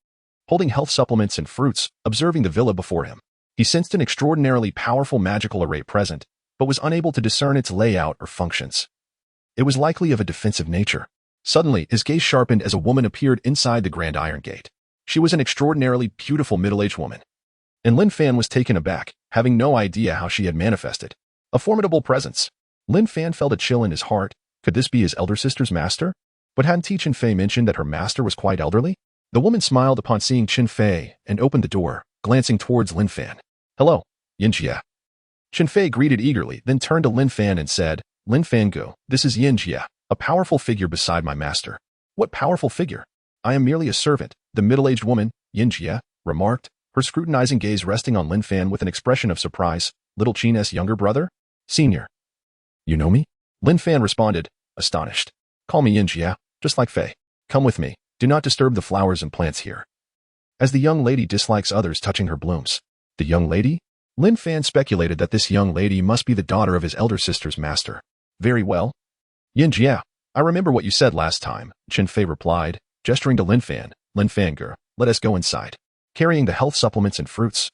holding health supplements and fruits, observing the villa before him. He sensed an extraordinarily powerful magical array present, but was unable to discern its layout or functions. It was likely of a defensive nature. Suddenly, his gaze sharpened as a woman appeared inside the grand iron gate. She was an extraordinarily beautiful middle-aged woman, and Lin Fan was taken aback, having no idea how she had manifested. A formidable presence. Lin Fan felt a chill in his heart. Could this be his elder sister's master? But hadn't Qin Fei mentioned that her master was quite elderly? The woman smiled upon seeing Qin Fei and opened the door, glancing towards Lin Fan. "Hello, Yin Jie." Qin Fei greeted eagerly, then turned to Lin Fan and said, "Lin Fan go, this is Yin Jie, a powerful figure beside my master." "What powerful figure?" "I am merely a servant," the middle-aged woman, Yin Jie, remarked, her scrutinizing gaze resting on Lin Fan with an expression of surprise. "Little Qin's younger brother? Senior." "You know me?" Lin Fan responded, astonished. "Call me Yin Jie, just like Fei. Come with me. Do not disturb the flowers and plants here, as the young lady dislikes others touching her blooms." The young lady? Lin Fan speculated that this young lady must be the daughter of his elder sister's master. "Very well. Yin Jie, I remember what you said last time," Qin Fei replied, gesturing to Lin Fan. "Lin Fan girl, let us go inside." Carrying the health supplements and fruits,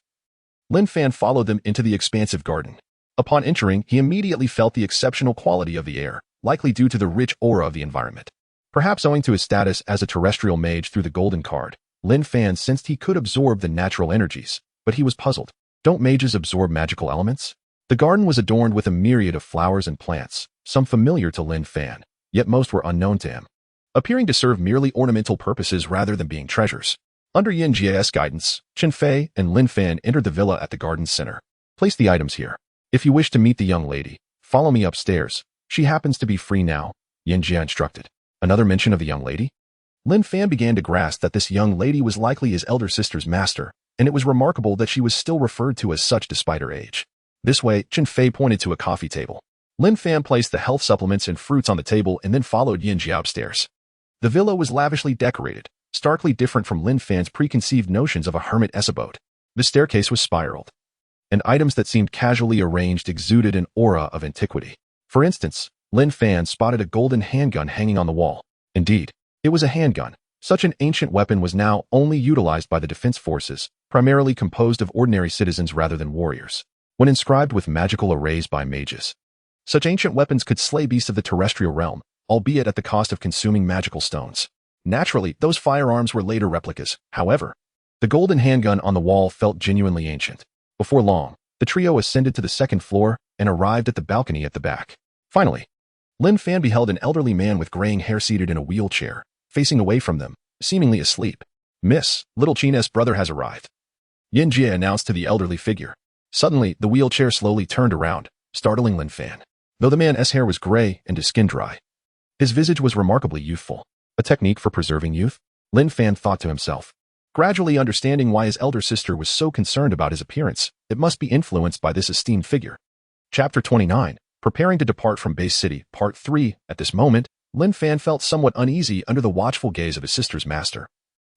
Lin Fan followed them into the expansive garden. Upon entering, he immediately felt the exceptional quality of the air, likely due to the rich aura of the environment. Perhaps owing to his status as a terrestrial mage through the golden card, Lin Fan sensed he could absorb the natural energies, but he was puzzled. Don't mages absorb magical elements? The garden was adorned with a myriad of flowers and plants, some familiar to Lin Fan, yet most were unknown to him, appearing to serve merely ornamental purposes rather than being treasures. Under Yin Jie's guidance, Qin Fei and Lin Fan entered the villa at the garden's center. "Place the items here. If you wish to meet the young lady, follow me upstairs. She happens to be free now," Yin Jie instructed. Another mention of the young lady? Lin Fan began to grasp that this young lady was likely his elder sister's master, and it was remarkable that she was still referred to as such despite her age. This way, Qin Fei pointed to a coffee table. Lin Fan placed the health supplements and fruits on the table and then followed Yin Jie upstairs. The villa was lavishly decorated, starkly different from Lin Fan's preconceived notions of a hermit abode. The staircase was spiraled, and items that seemed casually arranged exuded an aura of antiquity. For instance, Lin Fan spotted a golden handgun hanging on the wall. Indeed, it was a handgun. Such an ancient weapon was now only utilized by the defense forces, primarily composed of ordinary citizens rather than warriors. When inscribed with magical arrays by mages, such ancient weapons could slay beasts of the terrestrial realm, albeit at the cost of consuming magical stones. Naturally, those firearms were later replicas. However, the golden handgun on the wall felt genuinely ancient. Before long, the trio ascended to the second floor and arrived at the balcony at the back. Finally, Lin Fan beheld an elderly man with graying hair seated in a wheelchair, facing away from them, seemingly asleep. "Miss, little China's brother has arrived," Yin Jie announced to the elderly figure. Suddenly, the wheelchair slowly turned around, startling Lin Fan. Though the man's hair was gray and his skin dry, his visage was remarkably youthful. A technique for preserving youth? Lin Fan thought to himself. Gradually understanding why his elder sister was so concerned about his appearance, it must be influenced by this esteemed figure. Chapter 29, Preparing to Depart from Base City, Part 3. At this moment, Lin Fan felt somewhat uneasy under the watchful gaze of his sister's master.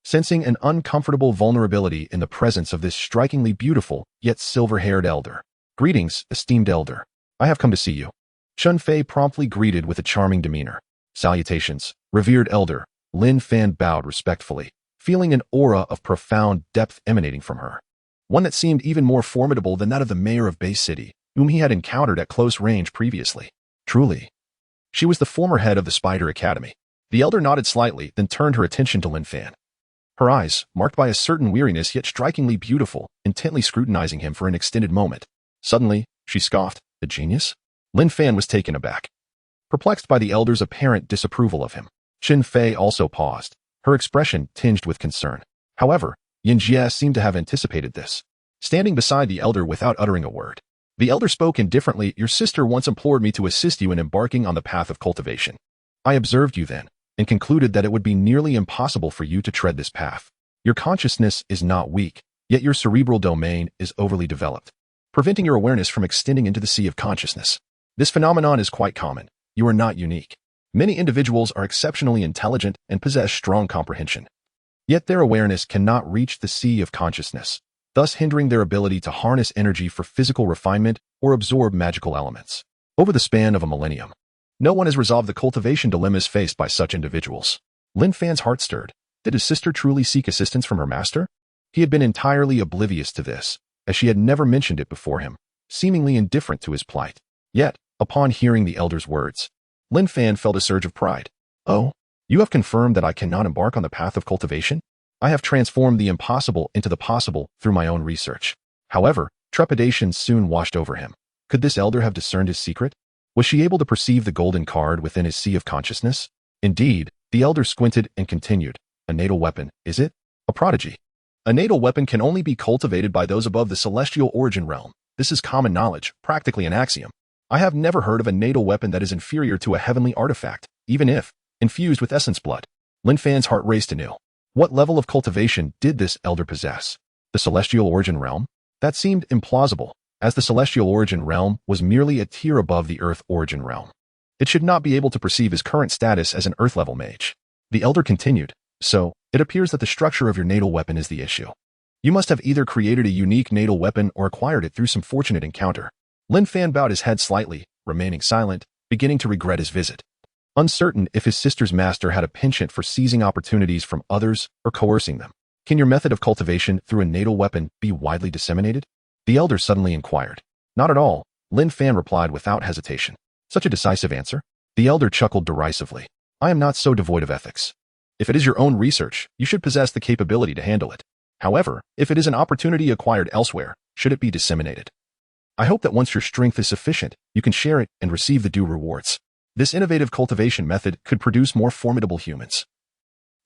Sensing an uncomfortable vulnerability in the presence of this strikingly beautiful, yet silver-haired elder. "Greetings, esteemed elder. I have come to see you." Chun Fei promptly greeted with a charming demeanor. "Salutations, revered elder." Lin Fan bowed respectfully, feeling an aura of profound depth emanating from her. One that seemed even more formidable than that of the mayor of Bay City, whom he had encountered at close range previously. Truly, she was the former head of the Spider Academy. The elder nodded slightly, then turned her attention to Lin Fan. Her eyes, marked by a certain weariness yet strikingly beautiful, intently scrutinizing him for an extended moment. Suddenly, she scoffed, "A genius?" Lin Fan was taken aback, perplexed by the elder's apparent disapproval of him. Chun Fei also paused, her expression tinged with concern. However, Yin Jie seemed to have anticipated this. Standing beside the elder without uttering a word, the elder spoke indifferently. "Your sister once implored me to assist you in embarking on the path of cultivation. I observed you then, and concluded that it would be nearly impossible for you to tread this path. Your consciousness is not weak, yet your cerebral domain is overly developed, preventing your awareness from extending into the sea of consciousness. This phenomenon is quite common. You are not unique. Many individuals are exceptionally intelligent and possess strong comprehension. Yet their awareness cannot reach the sea of consciousness, thus hindering their ability to harness energy for physical refinement or absorb magical elements. Over the span of a millennium, no one has resolved the cultivation dilemmas faced by such individuals." Lin Fan's heart stirred. Did his sister truly seek assistance from her master? He had been entirely oblivious to this, as she had never mentioned it before him, seemingly indifferent to his plight. Yet, upon hearing the elder's words, Lin Fan felt a surge of pride. "Oh, you have confirmed that I cannot embark on the path of cultivation? I have transformed the impossible into the possible through my own research." However, trepidation soon washed over him. Could this elder have discerned his secret? Was she able to perceive the golden card within his sea of consciousness? Indeed, the elder squinted and continued. "A natal weapon, is it? A prodigy. A natal weapon can only be cultivated by those above the celestial origin realm. This is common knowledge, practically an axiom. I have never heard of a natal weapon that is inferior to a heavenly artifact, even if infused with essence blood." Lin Fan's heart raced anew. What level of cultivation did this elder possess? The celestial origin realm? That seemed implausible, as the celestial origin realm was merely a tier above the earth origin realm. It should not be able to perceive his current status as an earth-level mage. The elder continued, "So, it appears that the structure of your natal weapon is the issue. You must have either created a unique natal weapon or acquired it through some fortunate encounter." Lin Fan bowed his head slightly, remaining silent, beginning to regret his visit. Uncertain if his sister's master had a penchant for seizing opportunities from others or coercing them. "Can your method of cultivation through a natal weapon be widely disseminated?" the elder suddenly inquired. "Not at all," Lin Fan replied without hesitation. "Such a decisive answer?" The elder chuckled derisively. "I am not so devoid of ethics. If it is your own research, you should possess the capability to handle it. However, if it is an opportunity acquired elsewhere, should it be disseminated? I hope that once your strength is sufficient, you can share it and receive the due rewards. This innovative cultivation method could produce more formidable humans.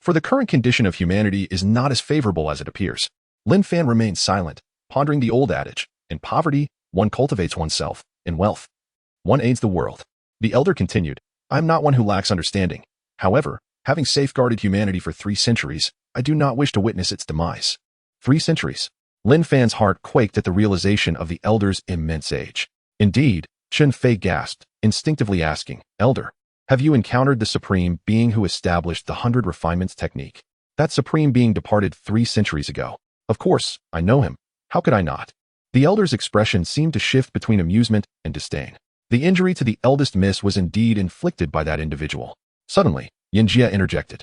For the current condition of humanity is not as favorable as it appears." Lin Fan remained silent, pondering the old adage, "In poverty, one cultivates oneself. In wealth, one aids the world." The elder continued, "I am not one who lacks understanding. However, having safeguarded humanity for 3 centuries, I do not wish to witness its demise." 3 centuries. Lin Fan's heart quaked at the realization of the elder's immense age. Indeed, Chun Fei gasped, instinctively asking, "Elder, have you encountered the supreme being who established the 100 refinements technique? That supreme being departed 3 centuries ago." "Of course, I know him. How could I not?" The elder's expression seemed to shift between amusement and disdain. The injury to the eldest miss was indeed inflicted by that individual. Suddenly, Yinjia interjected,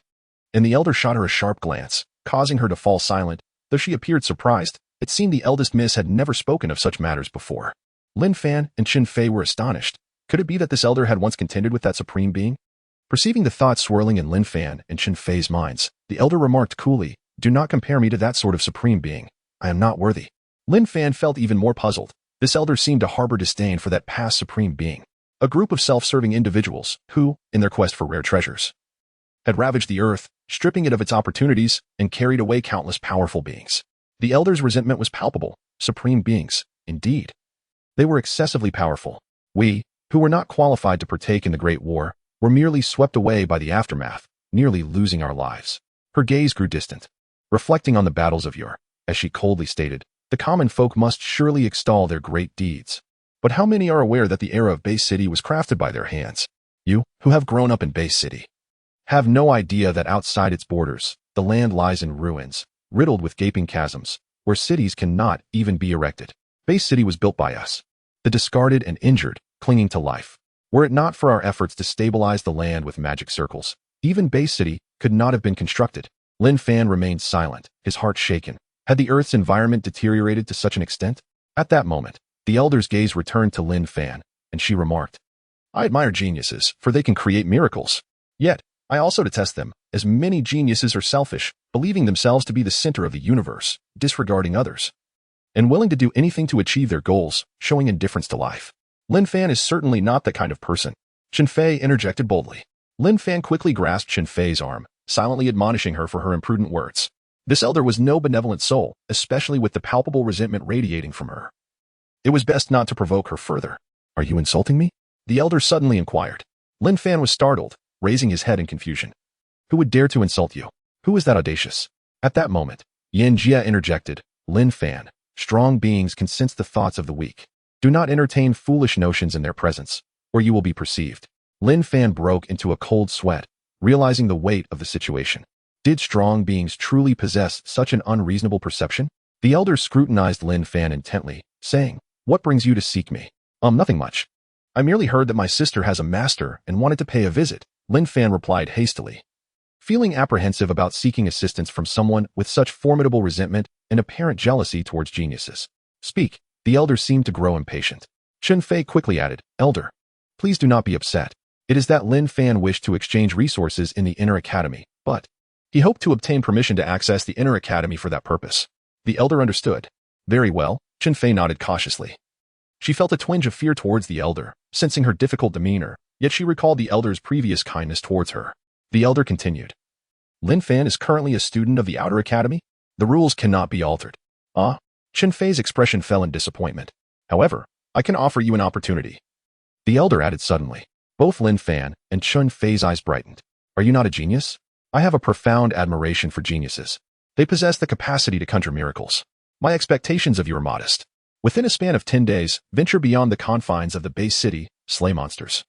and the elder shot her a sharp glance, causing her to fall silent. Though she appeared surprised, it seemed the eldest miss had never spoken of such matters before. Lin Fan and Qin Fei were astonished. Could it be that this elder had once contended with that supreme being? Perceiving the thoughts swirling in Lin Fan and Qin Fei's minds, the elder remarked coolly, "Do not compare me to that sort of supreme being. I am not worthy." Lin Fan felt even more puzzled. This elder seemed to harbor disdain for that past supreme being, a group of self-serving individuals who, in their quest for rare treasures, had ravaged the earth, stripping it of its opportunities, and carried away countless powerful beings. The elder's resentment was palpable. Supreme beings, indeed. They were excessively powerful. We, who were not qualified to partake in the Great War, were merely swept away by the aftermath, nearly losing our lives. Her gaze grew distant. Reflecting on the battles of yore, as she coldly stated, the common folk must surely extol their great deeds. But how many are aware that the era of Bay City was crafted by their hands? You, who have grown up in Bay City, have no idea that outside its borders, the land lies in ruins, riddled with gaping chasms, where cities cannot even be erected. Bay City was built by us, the discarded and injured, clinging to life. Were it not for our efforts to stabilize the land with magic circles, even Bay City could not have been constructed. Lin Fan remained silent, his heart shaken. Had the Earth's environment deteriorated to such an extent? At that moment, the elder's gaze returned to Lin Fan, and she remarked, "I admire geniuses, for they can create miracles. Yet, I also detest them, as many geniuses are selfish, believing themselves to be the center of the universe, disregarding others, and willing to do anything to achieve their goals, showing indifference to life." Lin Fan is certainly not that kind of person. Qin Fei interjected boldly. Lin Fan quickly grasped Qin Fei's arm, silently admonishing her for her imprudent words. This elder was no benevolent soul, especially with the palpable resentment radiating from her. It was best not to provoke her further. "Are you insulting me?" the elder suddenly inquired. Lin Fan was startled, raising his head in confusion. "Who would dare to insult you? Who is that audacious?" At that moment, Yan Jia interjected, "Lin Fan, strong beings can sense the thoughts of the weak. Do not entertain foolish notions in their presence, or you will be perceived." Lin Fan broke into a cold sweat, realizing the weight of the situation. Did strong beings truly possess such an unreasonable perception? The elder scrutinized Lin Fan intently, saying, "What brings you to seek me?" Nothing much. I merely heard that my sister has a master and wanted to pay a visit," Lin Fan replied hastily. Feeling apprehensive about seeking assistance from someone with such formidable resentment and apparent jealousy towards geniuses. "Speak." The elder seemed to grow impatient. Qin Fei quickly added, "Elder, please do not be upset. It is that Lin Fan wished to exchange resources in the Inner Academy, but he hoped to obtain permission to access the Inner Academy for that purpose." The elder understood. "Very well," Qin Fei nodded cautiously. She felt a twinge of fear towards the elder, sensing her difficult demeanor, yet she recalled the elder's previous kindness towards her. The elder continued, "Lin Fan is currently a student of the Outer Academy? The rules cannot be altered." "Ah?" Qin Fei's expression fell in disappointment. "However, I can offer you an opportunity," the elder added suddenly. Both Lin Fan and Qin Fei's eyes brightened. "Are you not a genius? I have a profound admiration for geniuses. They possess the capacity to conjure miracles. My expectations of you are modest. Within a span of 10 days, venture beyond the confines of the base city, slay monsters,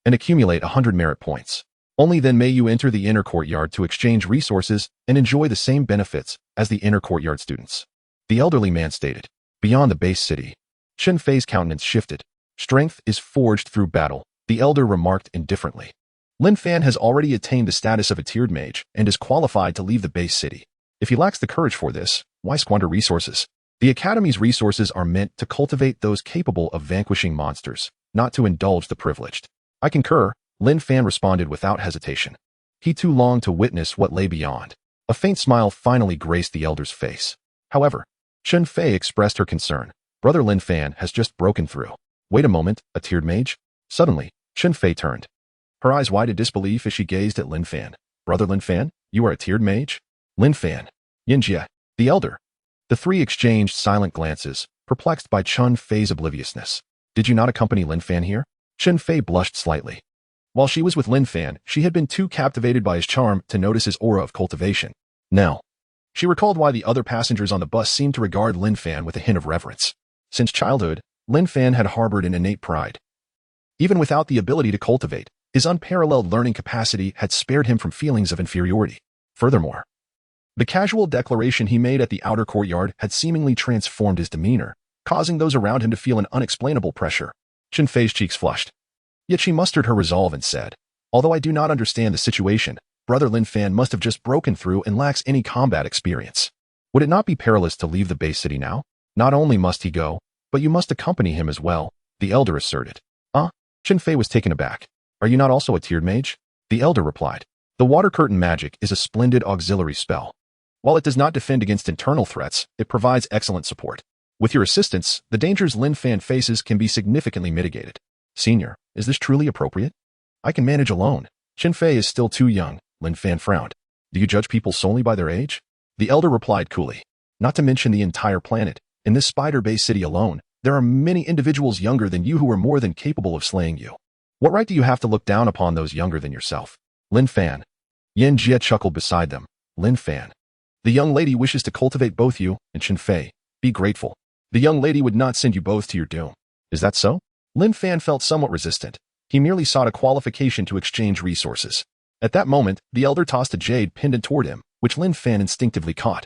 and accumulate 100 merit points. Only then may you enter the inner courtyard to exchange resources and enjoy the same benefits as the inner courtyard students," the elderly man stated. Beyond the base city, Qin Fei's countenance shifted. "Strength is forged through battle," the elder remarked indifferently. "Lin Fan has already attained the status of a tiered mage and is qualified to leave the base city. If he lacks the courage for this, why squander resources? The Academy's resources are meant to cultivate those capable of vanquishing monsters, not to indulge the privileged." "I concur," Lin Fan responded without hesitation. He too longed to witness what lay beyond. A faint smile finally graced the elder's face. However, Qin Fei expressed her concern. "Brother Lin Fan has just broken through." "Wait a moment, a tiered mage?" Suddenly, Qin Fei turned, her eyes wide in disbelief as she gazed at Lin Fan. "Brother Lin Fan, you are a tiered mage?" "Lin Fan, Yinjia, the elder." The three exchanged silent glances, perplexed by Qin Fei's obliviousness. "Did you not accompany Lin Fan here?" Qin Fei blushed slightly. While she was with Lin Fan, she had been too captivated by his charm to notice his aura of cultivation. Now, she recalled why the other passengers on the bus seemed to regard Lin Fan with a hint of reverence. Since childhood, Lin Fan had harbored an innate pride. Even without the ability to cultivate, his unparalleled learning capacity had spared him from feelings of inferiority. Furthermore, the casual declaration he made at the outer courtyard had seemingly transformed his demeanor, causing those around him to feel an unexplainable pressure. Chen Fei's cheeks flushed. Yet she mustered her resolve and said, "Although I do not understand the situation, Brother Lin Fan must have just broken through and lacks any combat experience. Would it not be perilous to leave the base city now? Not only must he go, but you must accompany him as well," the elder asserted. Chen Fei was taken aback. "Are you not also a tiered mage?" The elder replied. "The water curtain magic is a splendid auxiliary spell. While it does not defend against internal threats, it provides excellent support. With your assistance, the dangers Lin Fan faces can be significantly mitigated. Senior, is this truly appropriate? I can manage alone. Chen Fei is still too young," Lin Fan frowned. "Do you judge people solely by their age?" The elder replied coolly. "Not to mention the entire planet. In this spider-based city alone, there are many individuals younger than you who are more than capable of slaying you. What right do you have to look down upon those younger than yourself?" Lin Fan. Yan Jie chuckled beside them. "Lin Fan. The young lady wishes to cultivate both you and Chen Fei. Be grateful. The young lady would not send you both to your doom. Is that so?" Lin Fan felt somewhat resistant. He merely sought a qualification to exchange resources. At that moment, the elder tossed a jade pendant toward him, which Lin Fan instinctively caught.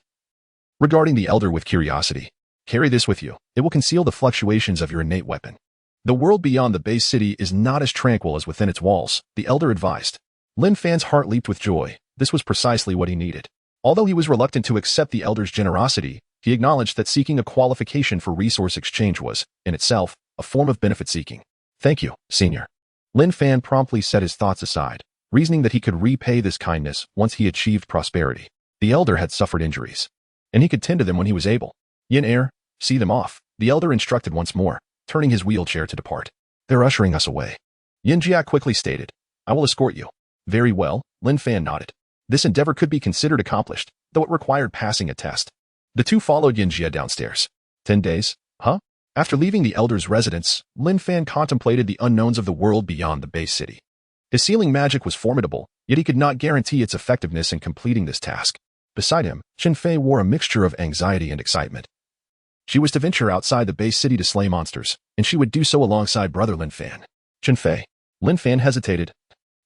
Regarding the elder with curiosity, "Carry this with you. It will conceal the fluctuations of your innate weapon. The world beyond the base city is not as tranquil as within its walls," the elder advised. Lin Fan's heart leaped with joy. This was precisely what he needed. Although he was reluctant to accept the elder's generosity, he acknowledged that seeking a qualification for resource exchange was, in itself, a form of benefit-seeking. "Thank you, Senior." Lin Fan promptly set his thoughts aside, reasoning that he could repay this kindness once he achieved prosperity. The elder had suffered injuries, and he could tend to them when he was able. "Yin Air, see them off," the elder instructed once more, turning his wheelchair to depart. "They're ushering us away," Yin Jia quickly stated. "I will escort you." "Very well," Lin Fan nodded. This endeavor could be considered accomplished, though it required passing a test. The two followed Yin Jia downstairs. 10 days? Huh? After leaving the elder's residence, Lin Fan contemplated the unknowns of the world beyond the base city. His sealing magic was formidable, yet he could not guarantee its effectiveness in completing this task. Beside him, Chen Fei wore a mixture of anxiety and excitement. She was to venture outside the base city to slay monsters, and she would do so alongside Brother Lin Fan. "Chen Fei." Lin Fan hesitated,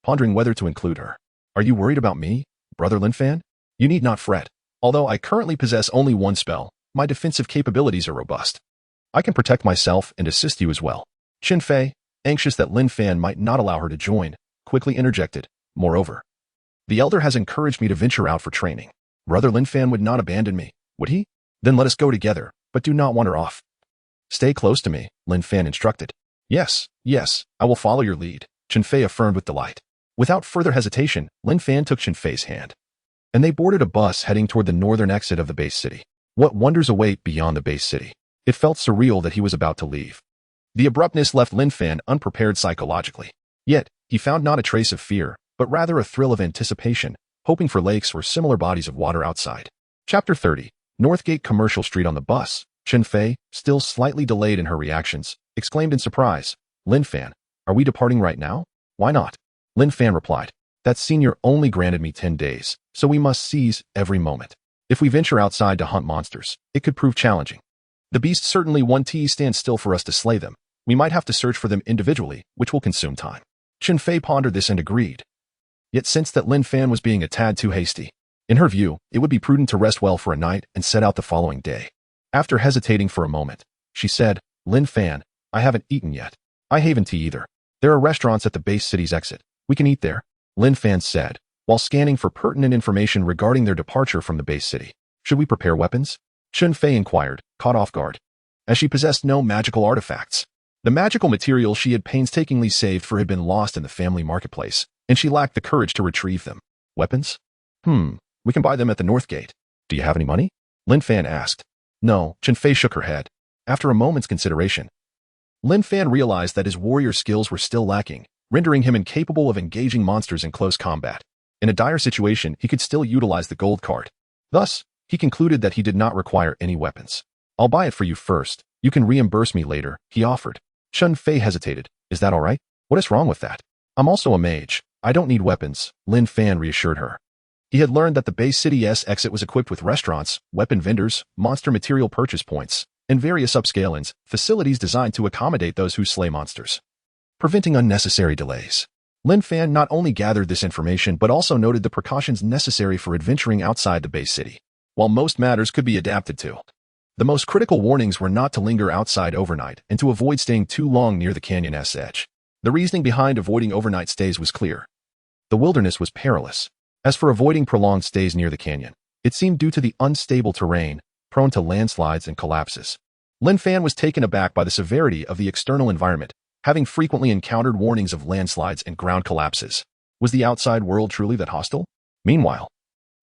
pondering whether to include her. "Are you worried about me, Brother Lin Fan?" "You need not fret. Although I currently possess only one spell, my defensive capabilities are robust. I can protect myself and assist you as well." Chen Fei, anxious that Lin Fan might not allow her to join, quickly interjected. "Moreover, the elder has encouraged me to venture out for training. Brother Lin Fan would not abandon me, would he? Then let us go together, but do not wander off." "Stay close to me," Lin Fan instructed. Yes, I will follow your lead," Chen Fei affirmed with delight. Without further hesitation, Lin Fan took Chen Fei's hand, and they boarded a bus heading toward the northern exit of the base city. What wonders await beyond the base city? It felt surreal that he was about to leave. The abruptness left Lin Fan unprepared psychologically. Yet, he found not a trace of fear, but rather a thrill of anticipation, hoping for lakes or similar bodies of water outside. Chapter 30. Northgate Commercial Street. On the bus, Chen Fei, still slightly delayed in her reactions, exclaimed in surprise, "Lin Fan, are we departing right now?" "Why not?" Lin Fan replied. "That senior only granted me 10 days, so we must seize every moment. If we venture outside to hunt monsters, it could prove challenging. The beasts certainly won't stand still for us to slay them. We might have to search for them individually, which will consume time." Chen Fei pondered this and agreed, yet sensed that Lin Fan was being a tad too hasty. In her view, it would be prudent to rest well for a night and set out the following day. After hesitating for a moment, she said, "Lin Fan, I haven't eaten yet. I haven't tea either. There are restaurants at the base city's exit. We can eat there," Lin Fan said, while scanning for pertinent information regarding their departure from the base city. "Should we prepare weapons?" Chen Fei inquired, caught off guard, as she possessed no magical artifacts. The magical materials she had painstakingly saved for had been lost in the family marketplace, and she lacked the courage to retrieve them. "Weapons? We can buy them at the North Gate. Do you have any money?" Lin Fan asked. "No," Chen Fei shook her head. After a moment's consideration, Lin Fan realized that his warrior skills were still lacking, rendering him incapable of engaging monsters in close combat. In a dire situation, he could still utilize the gold card. Thus, he concluded that he did not require any weapons. "I'll buy it for you first. You can reimburse me later," he offered. Chen Fei hesitated. "Is that all right?" "What is wrong with that? I'm also a mage. I don't need weapons," Lin Fan reassured her. He had learned that the base city's exit was equipped with restaurants, weapon vendors, monster material purchase points, and various upscale inns, facilities designed to accommodate those who slay monsters, preventing unnecessary delays. Lin Fan not only gathered this information but also noted the precautions necessary for adventuring outside the base city. While most matters could be adapted to, The most critical warnings were not to linger outside overnight and to avoid staying too long near the canyon's edge. The reasoning behind avoiding overnight stays was clear. The wilderness was perilous. As for avoiding prolonged stays near the canyon, it seemed due to the unstable terrain, prone to landslides and collapses. Lin Fan was taken aback by the severity of the external environment, having frequently encountered warnings of landslides and ground collapses. Was the outside world truly that hostile? Meanwhile,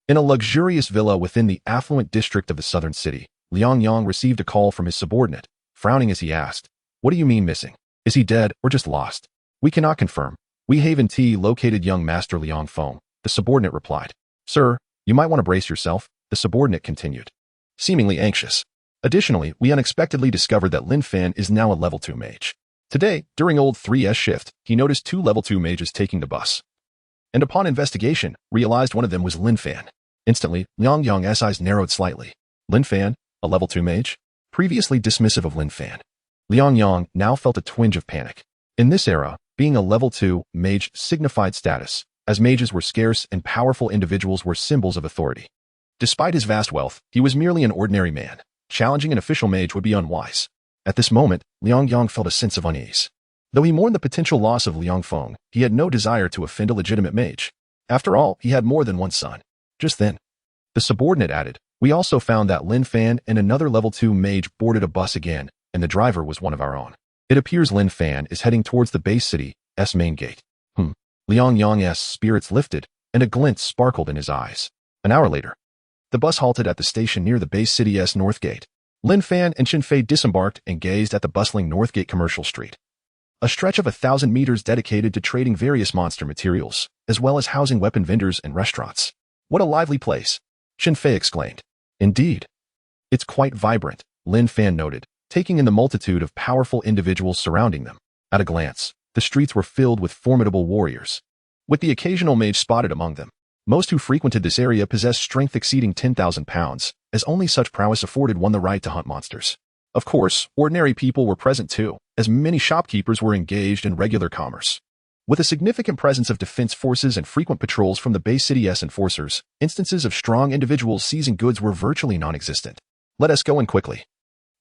in a luxurious villa within the affluent district of the southern city, Liang Yang received a call from his subordinate, frowning as he asked, "What do you mean missing? Is he dead or just lost?" "We cannot confirm. We haven't located young Master Liang Feng," the subordinate replied. "Sir, you might want to brace yourself," the subordinate continued, seemingly anxious. "Additionally, we unexpectedly discovered that Lin Fan is now a level 2 mage. Today, during old 3's shift, he noticed 2 level 2 mages taking the bus. And upon investigation, realized one of them was Lin Fan." Instantly, Liang Yang's eyes narrowed slightly. Lin Fan, a level 2 mage? Previously dismissive of Lin Fan, Liang Yang now felt a twinge of panic. In this era, being a level 2 mage signified status, as mages were scarce and powerful individuals were symbols of authority. Despite his vast wealth, he was merely an ordinary man. Challenging an official mage would be unwise. At this moment, Liang Yang felt a sense of unease. Though he mourned the potential loss of Liang Feng, he had no desire to offend a legitimate mage. After all, he had more than one son. Just then, the subordinate added, "We also found that Lin Fan and another level 2 mage boarded a bus again, and the driver was one of our own. It appears Lin Fan is heading towards the base city's main gate." Liang Yang's spirits lifted, and a glint sparkled in his eyes. An hour later, the bus halted at the station near the base city's north gate. Lin Fan and Chen Fei disembarked and gazed at the bustling North Gate commercial street. A stretch of 1,000 meters dedicated to trading various monster materials, as well as housing weapon vendors and restaurants. "What a lively place," Chen Fei exclaimed. "Indeed. It's quite vibrant," Lin Fan noted, taking in the multitude of powerful individuals surrounding them. At a glance, the streets were filled with formidable warriors, with the occasional mage spotted among them. Most who frequented this area possessed strength exceeding 10,000 pounds, as only such prowess afforded one the right to hunt monsters. Of course, ordinary people were present too, as many shopkeepers were engaged in regular commerce. With a significant presence of defense forces and frequent patrols from the base city's enforcers, instances of strong individuals seizing goods were virtually non-existent. "Let us go in quickly."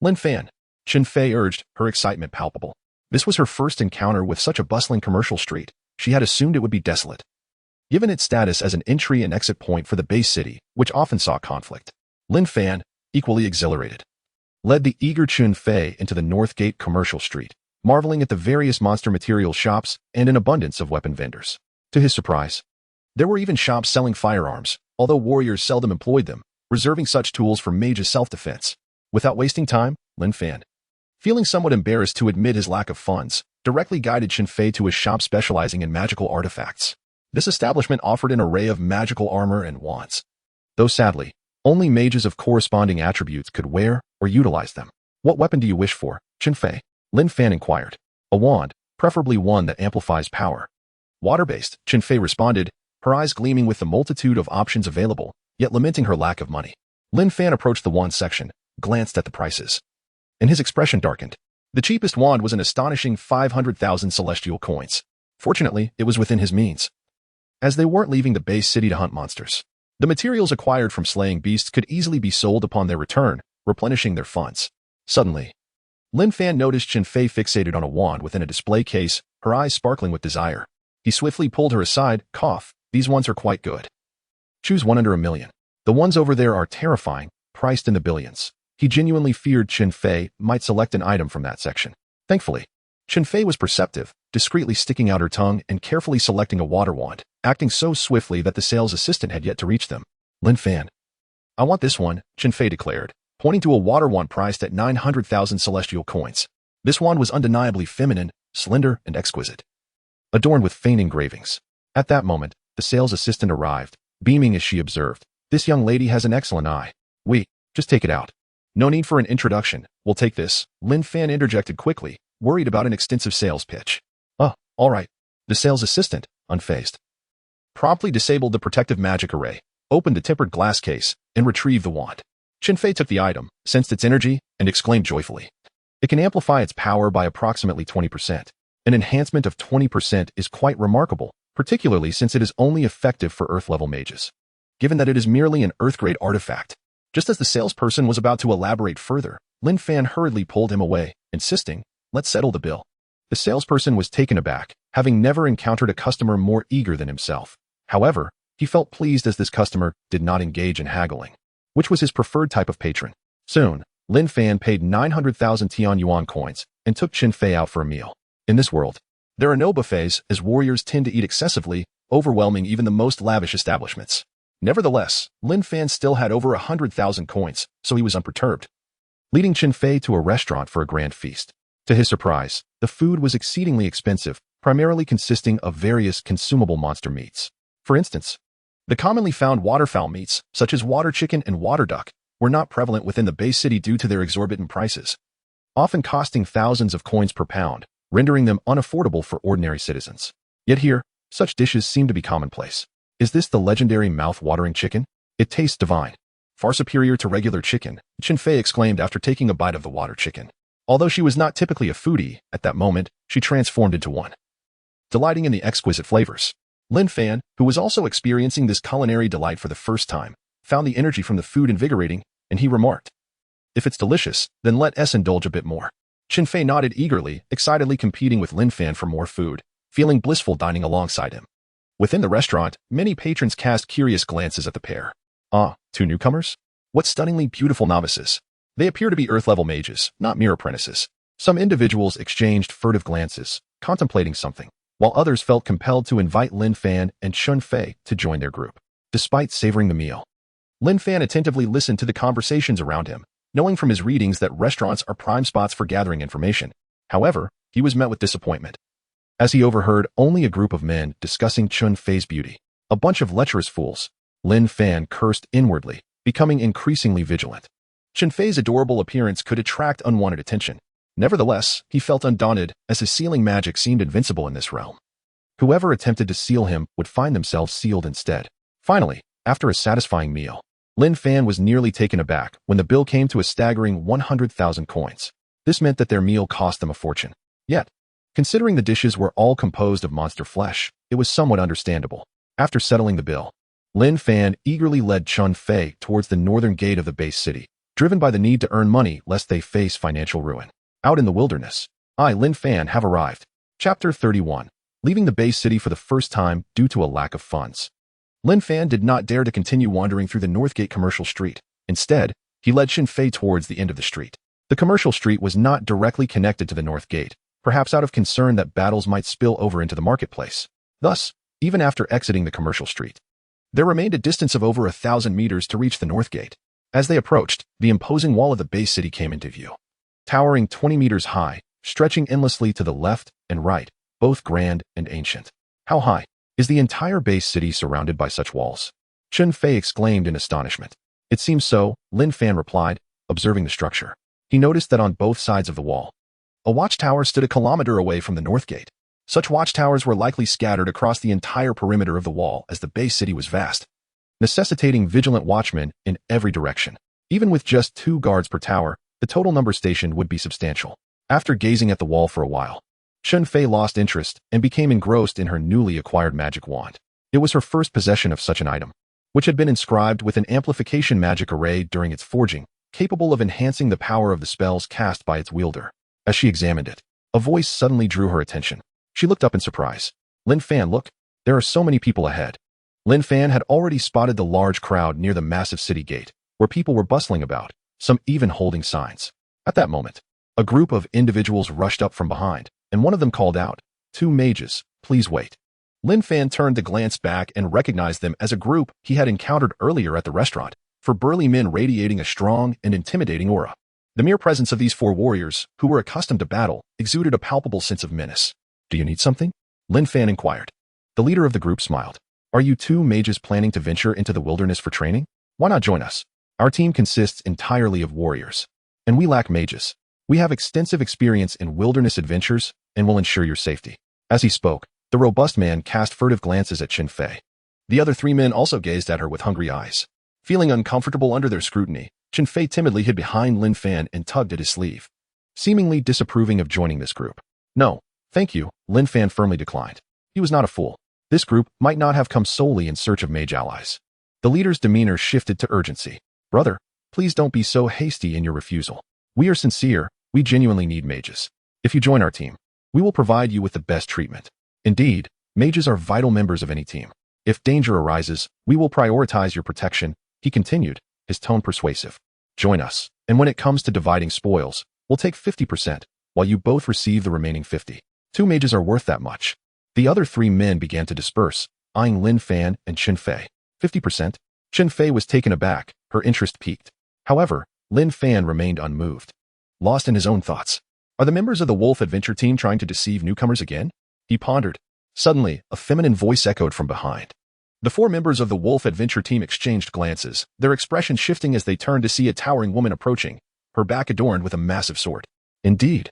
Lin Fan, Chen Fei urged, her excitement palpable. This was her first encounter with such a bustling commercial street. She had assumed it would be desolate, given its status as an entry and exit point for the base city, which often saw conflict. Lin Fan, equally exhilarated, led the eager Chen Fei into the North Gate commercial street, marveling at the various monster material shops and an abundance of weapon vendors. To his surprise, there were even shops selling firearms, although warriors seldom employed them, reserving such tools for mages' self-defense. Without wasting time, Lin Fan, feeling somewhat embarrassed to admit his lack of funds, directly guided Chen Fei to a shop specializing in magical artifacts. This establishment offered an array of magical armor and wands, though sadly, only mages of corresponding attributes could wear or utilize them. "What weapon do you wish for, Chen Fei?" Lin Fan inquired. "A wand, preferably one that amplifies power." "Water-based," Chen Fei responded, her eyes gleaming with the multitude of options available, yet lamenting her lack of money. Lin Fan approached the wand section, glanced at the prices, and his expression darkened. The cheapest wand was an astonishing 500,000 celestial coins. Fortunately, it was within his means, as they weren't leaving the base city to hunt monsters. The materials acquired from slaying beasts could easily be sold upon their return, replenishing their funds. Suddenly, Lin Fan noticed Chen Fei fixated on a wand within a display case, her eyes sparkling with desire. He swiftly pulled her aside, cough, "These ones are quite good. Choose one under 1,000,000. The ones over there are terrifying, priced in the billions." He genuinely feared Chen Fei might select an item from that section. Thankfully, Chen Fei was perceptive, discreetly sticking out her tongue and carefully selecting a water wand, acting so swiftly that the sales assistant had yet to reach them. "Lin Fan, I want this one," Chen Fei declared, pointing to a water wand priced at 900,000 celestial coins. This wand was undeniably feminine, slender, and exquisite, adorned with faint engravings. At that moment, the sales assistant arrived, beaming as she observed, "This young lady has an excellent eye. Just take it out." "No need for an introduction, we'll take this," Lin Fan interjected quickly, worried about an extensive sales pitch. "Oh, all right." The sales assistant, unfazed, promptly disabled the protective magic array, opened the tempered glass case, and retrieved the wand. Chen Fei took the item, sensed its energy, and exclaimed joyfully, "It can amplify its power by approximately 20%. An enhancement of 20% is quite remarkable, particularly since it is only effective for Earth-level mages. Given that it is merely an Earth-grade artifact, Just as the salesperson was about to elaborate further, Lin Fan hurriedly pulled him away, insisting, "Let's settle the bill." The salesperson was taken aback, having never encountered a customer more eager than himself. However, he felt pleased as this customer did not engage in haggling, which was his preferred type of patron. Soon, Lin Fan paid 900,000 Tian Yuan coins and took Qin Fei out for a meal. In this world, there are no buffets, as warriors tend to eat excessively, overwhelming even the most lavish establishments. Nevertheless, Lin Fan still had over 100,000 coins, so he was unperturbed, leading Qin Fei to a restaurant for a grand feast. To his surprise, the food was exceedingly expensive, primarily consisting of various consumable monster meats. For instance, the commonly found waterfowl meats, such as water chicken and water duck, were not prevalent within the base city due to their exorbitant prices, often costing thousands of coins per pound, rendering them unaffordable for ordinary citizens. Yet here, such dishes seem to be commonplace. Is this the legendary mouth-watering chicken? It tastes divine. Far superior to regular chicken, Qin Fei exclaimed after taking a bite of the water chicken. Although she was not typically a foodie, at that moment, she transformed into one, delighting in the exquisite flavors. Lin Fan, who was also experiencing this culinary delight for the first time, found the energy from the food invigorating, and he remarked, "If it's delicious, then let us indulge a bit more." Qin Fei nodded eagerly, excitedly competing with Lin Fan for more food, feeling blissful dining alongside him. Within the restaurant, many patrons cast curious glances at the pair. Ah, two newcomers? What stunningly beautiful novices. They appear to be Earth-level mages, not mere apprentices. Some individuals exchanged furtive glances, contemplating something, while others felt compelled to invite Lin Fan and Qin Fei to join their group. Despite savoring the meal, Lin Fan attentively listened to the conversations around him, knowing from his readings that restaurants are prime spots for gathering information. However, he was met with disappointment, as he overheard only a group of men discussing Qin Fei's beauty. A bunch of lecherous fools. Lin Fan cursed inwardly, becoming increasingly vigilant. Qin Fei's adorable appearance could attract unwanted attention. Nevertheless, he felt undaunted, as his sealing magic seemed invincible in this realm. Whoever attempted to seal him would find themselves sealed instead. Finally, after a satisfying meal, Lin Fan was nearly taken aback when the bill came to a staggering 100,000 coins. This meant that their meal cost them a fortune. Yet, considering the dishes were all composed of monster flesh, it was somewhat understandable. After settling the bill, Lin Fan eagerly led Qin Fei towards the northern gate of the base city, driven by the need to earn money lest they face financial ruin. Out in the wilderness, I, Lin Fan, have arrived. Chapter 31. Leaving the base city for the first time due to a lack of funds. Lin Fan did not dare to continue wandering through the Northgate commercial street. Instead, he led Qin Fei towards the end of the street. The commercial street was not directly connected to the North Gate, perhaps out of concern that battles might spill over into the marketplace. Thus, even after exiting the commercial street, there remained a distance of over 1,000 meters to reach the North Gate. As they approached, the imposing wall of the base city came into view. Towering 20 meters high, stretching endlessly to the left and right, both grand and ancient. How high? Is the entire base city surrounded by such walls? Qin Fei exclaimed in astonishment. It seems so, Lin Fan replied, observing the structure. He noticed that on both sides of the wall, a watchtower stood a kilometer away from the North Gate. Such watchtowers were likely scattered across the entire perimeter of the wall as the base city was vast, necessitating vigilant watchmen in every direction. Even with just 2 guards per tower, the total number stationed would be substantial. After gazing at the wall for a while, Qin Fei lost interest and became engrossed in her newly acquired magic wand. It was her first possession of such an item, which had been inscribed with an amplification magic array during its forging, capable of enhancing the power of the spells cast by its wielder. As she examined it, a voice suddenly drew her attention. She looked up in surprise. Lin Fan, look, there are so many people ahead. Lin Fan had already spotted the large crowd near the massive city gate, where people were bustling about, some even holding signs. At that moment, a group of individuals rushed up from behind, and one of them called out, "Two mages, please wait." Lin Fan turned to glance back and recognized them as a group he had encountered earlier at the restaurant, for burly men radiating a strong and intimidating aura. The mere presence of these 4 warriors, who were accustomed to battle, exuded a palpable sense of menace. "Do you need something?" Lin Fan inquired. The leader of the group smiled. "Are you 2 mages planning to venture into the wilderness for training? Why not join us? Our team consists entirely of warriors, and we lack mages. We have extensive experience in wilderness adventures and will ensure your safety." As he spoke, the robust man cast furtive glances at Qin Fei. The other 3 men also gazed at her with hungry eyes. Feeling uncomfortable under their scrutiny, Qin Fei timidly hid behind Lin Fan and tugged at his sleeve, seemingly disapproving of joining this group. "No, thank you," Lin Fan firmly declined. He was not a fool. This group might not have come solely in search of mage allies. The leader's demeanor shifted to urgency. "Brother, Please don't be so hasty in your refusal. We are sincere. We genuinely need mages. If you join our team, we will provide you with the best treatment. Indeed, mages are vital members of any team. If danger arises, we will prioritize your protection, he continued, his tone persuasive. Join us, and when it comes to dividing spoils, we'll take 50%, while you both receive the remaining 50. 2 mages are worth that much. The other 3 men began to disperse, eyeing Lin Fan and Qin Fei. 50%? Qin Fei was taken aback, her interest piqued. However, Lin Fan remained unmoved. Lost in his own thoughts. Are the members of the Wolf Adventure team trying to deceive newcomers again? He pondered. Suddenly, a feminine voice echoed from behind. The 4 members of the Wolf Adventure team exchanged glances, their expressions shifting as they turned to see a towering woman approaching, her back adorned with a massive sword. Indeed,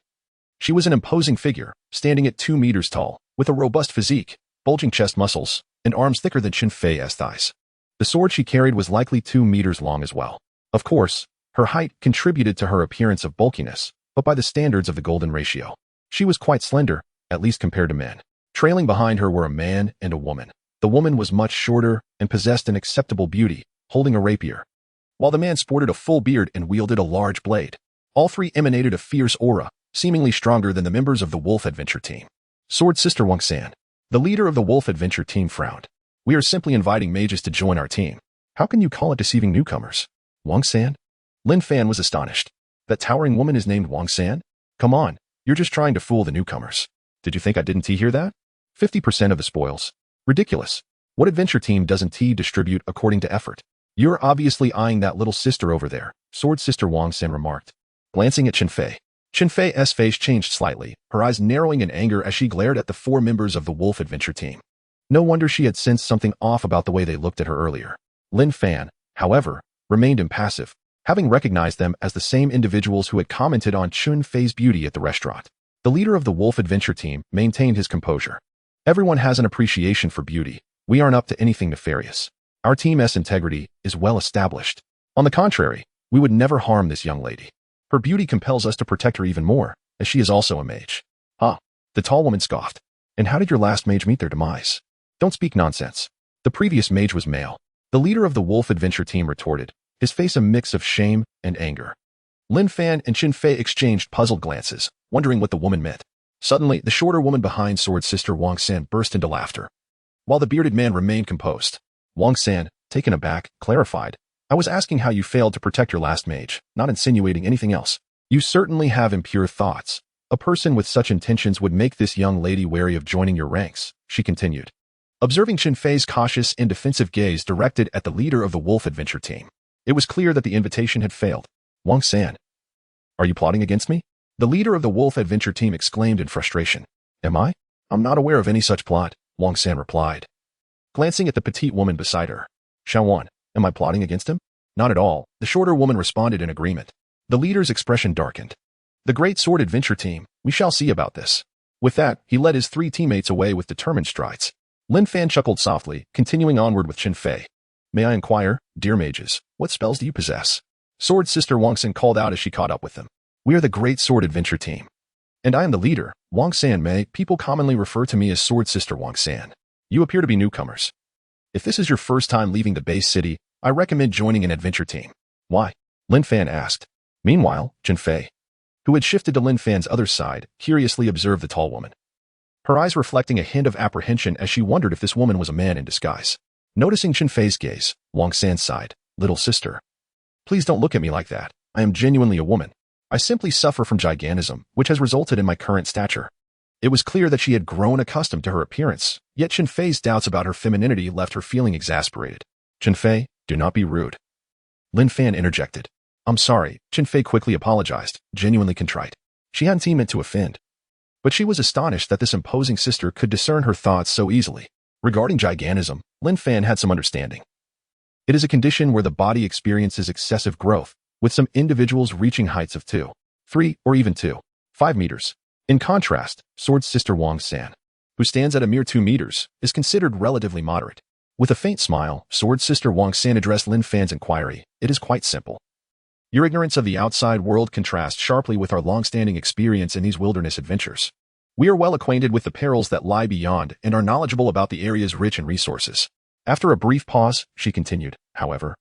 she was an imposing figure, standing at 2 meters tall, with a robust physique, bulging chest muscles, and arms thicker than Qin Fei's thighs. The sword she carried was likely 2 meters long as well. Of course, her height contributed to her appearance of bulkiness, but by the standards of the golden ratio, she was quite slender, at least compared to men. Trailing behind her were a man and a woman. The woman was much shorter and possessed an acceptable beauty, holding a rapier, while the man sported a full beard and wielded a large blade. All 3 emanated a fierce aura, seemingly stronger than the members of the Wolf Adventure team. Sword Sister Wang San, the leader of the Wolf Adventure team, frowned. We are simply inviting mages to join our team. How can you call it deceiving newcomers? Wang San? Lin Fan was astonished. That towering woman is named Wang San? Come on, you're just trying to fool the newcomers. Did you think I didn't hear that? 50% of the spoils. Ridiculous. What adventure team doesn't distribute according to effort? You're obviously eyeing that little sister over there, Sword Sister Wang San remarked, glancing at Qin Fei. Qin Fei's face changed slightly, her eyes narrowing in anger as she glared at the 4 members of the Wolf Adventure team. No wonder she had sensed something off about the way they looked at her earlier. Lin Fan, however, remained impassive, having recognized them as the same individuals who had commented on Qin Fei's beauty at the restaurant. The leader of the Wolf Adventure team maintained his composure. Everyone has an appreciation for beauty. We aren't up to anything nefarious. Our team's integrity is well established. On the contrary, we would never harm this young lady. Her beauty compels us to protect her even more, as she is also a mage. Ah, the tall woman scoffed. And how did your last mage meet their demise? Don't speak nonsense. The previous mage was male. The leader of the Wolf Adventure team retorted, his face a mix of shame and anger. Lin Fan and Qin Fei exchanged puzzled glances, wondering what the woman meant. Suddenly, the shorter woman behind Sword Sister Wang San burst into laughter, while the bearded man remained composed. Wang San, taken aback, clarified, I was asking how you failed to protect your last mage, not insinuating anything else. You certainly have impure thoughts. A person with such intentions would make this young lady wary of joining your ranks, she continued. Observing Qin Fei's cautious and defensive gaze directed at the leader of the Wolf Adventure team, it was clear that the invitation had failed. Wang San, are you plotting against me? The leader of the Wolf Adventure team exclaimed in frustration. Am I? I'm not aware of any such plot, Wang San replied, glancing at the petite woman beside her. Xiaowan, am I plotting against him? Not at all, the shorter woman responded in agreement. The leader's expression darkened. The Great Sword Adventure team, we shall see about this. With that, he led his 3 teammates away with determined strides. Lin Fan chuckled softly, continuing onward with Qin Fei. May I inquire, dear mages, what spells do you possess? Sword Sister Wang San called out as she caught up with them. We are the Great Sword Adventure team. And I am the leader, Wang San Mei. People commonly refer to me as Sword Sister Wang San. You appear to be newcomers. If this is your first time leaving the base city, I recommend joining an adventure team. Why? Lin Fan asked. Meanwhile, Qin Fei, who had shifted to Lin Fan's other side, curiously observed the tall woman, her eyes reflecting a hint of apprehension as she wondered if this woman was a man in disguise. Noticing Qin Fei's gaze, Wang San sighed. Little sister, please don't look at me like that. I am genuinely a woman. I simply suffer from gigantism, which has resulted in my current stature. It was clear that she had grown accustomed to her appearance, yet Qin Fei's doubts about her femininity left her feeling exasperated. Qin Fei, do not be rude. Lin Fan interjected. I'm sorry, Qin Fei quickly apologized, genuinely contrite. She hadn't meant to offend, but she was astonished that this imposing sister could discern her thoughts so easily. Regarding gigantism, Lin Fan had some understanding. It is a condition where the body experiences excessive growth, with some individuals reaching heights of 2, 3, or even 5 meters. In contrast, Sword Sister Wang San, who stands at a mere 2 meters, is considered relatively moderate. With a faint smile, Sword Sister Wang San addressed Lin Fan's inquiry. It is quite simple. Your ignorance of the outside world contrasts sharply with our long-standing experience in these wilderness adventures. We are well acquainted with the perils that lie beyond and are knowledgeable about the areas rich in resources. After a brief pause, she continued, however,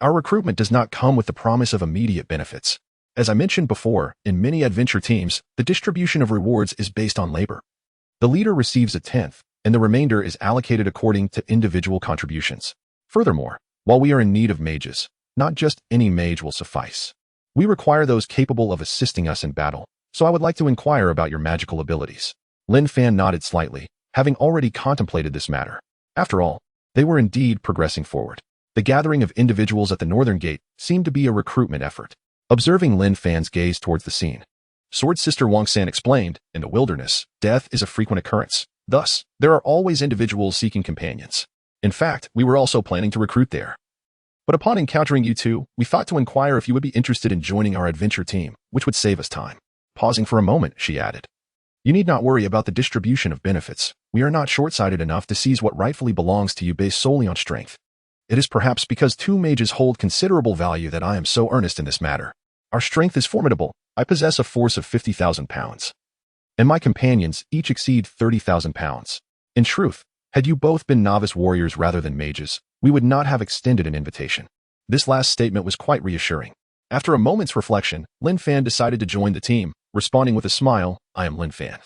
Our recruitment does not come with the promise of immediate benefits. As I mentioned before, in many adventure teams, the distribution of rewards is based on labor. The leader receives a tenth, and the remainder is allocated according to individual contributions. Furthermore, while we are in need of mages, not just any mage will suffice. We require those capable of assisting us in battle, so I would like to inquire about your magical abilities. Lin Fan nodded slightly, having already contemplated this matter. After all, they were indeed progressing forward. The gathering of individuals at the northern gate seemed to be a recruitment effort. Observing Lin Fan's gaze towards the scene, Sword Sister Wang San explained, in the wilderness, death is a frequent occurrence. Thus, there are always individuals seeking companions. In fact, we were also planning to recruit there. But upon encountering you two, we thought to inquire if you would be interested in joining our adventure team, which would save us time. Pausing for a moment, she added. You need not worry about the distribution of benefits. We are not short-sighted enough to seize what rightfully belongs to you based solely on strength. It is perhaps because two mages hold considerable value that I am so earnest in this matter. Our strength is formidable. I possess a force of 50,000 pounds. And my companions each exceed 30,000 pounds. In truth, had you both been novice warriors rather than mages, we would not have extended an invitation. This last statement was quite reassuring. After a moment's reflection, Lin Fan decided to join the team, responding with a smile, I am Lin Fan.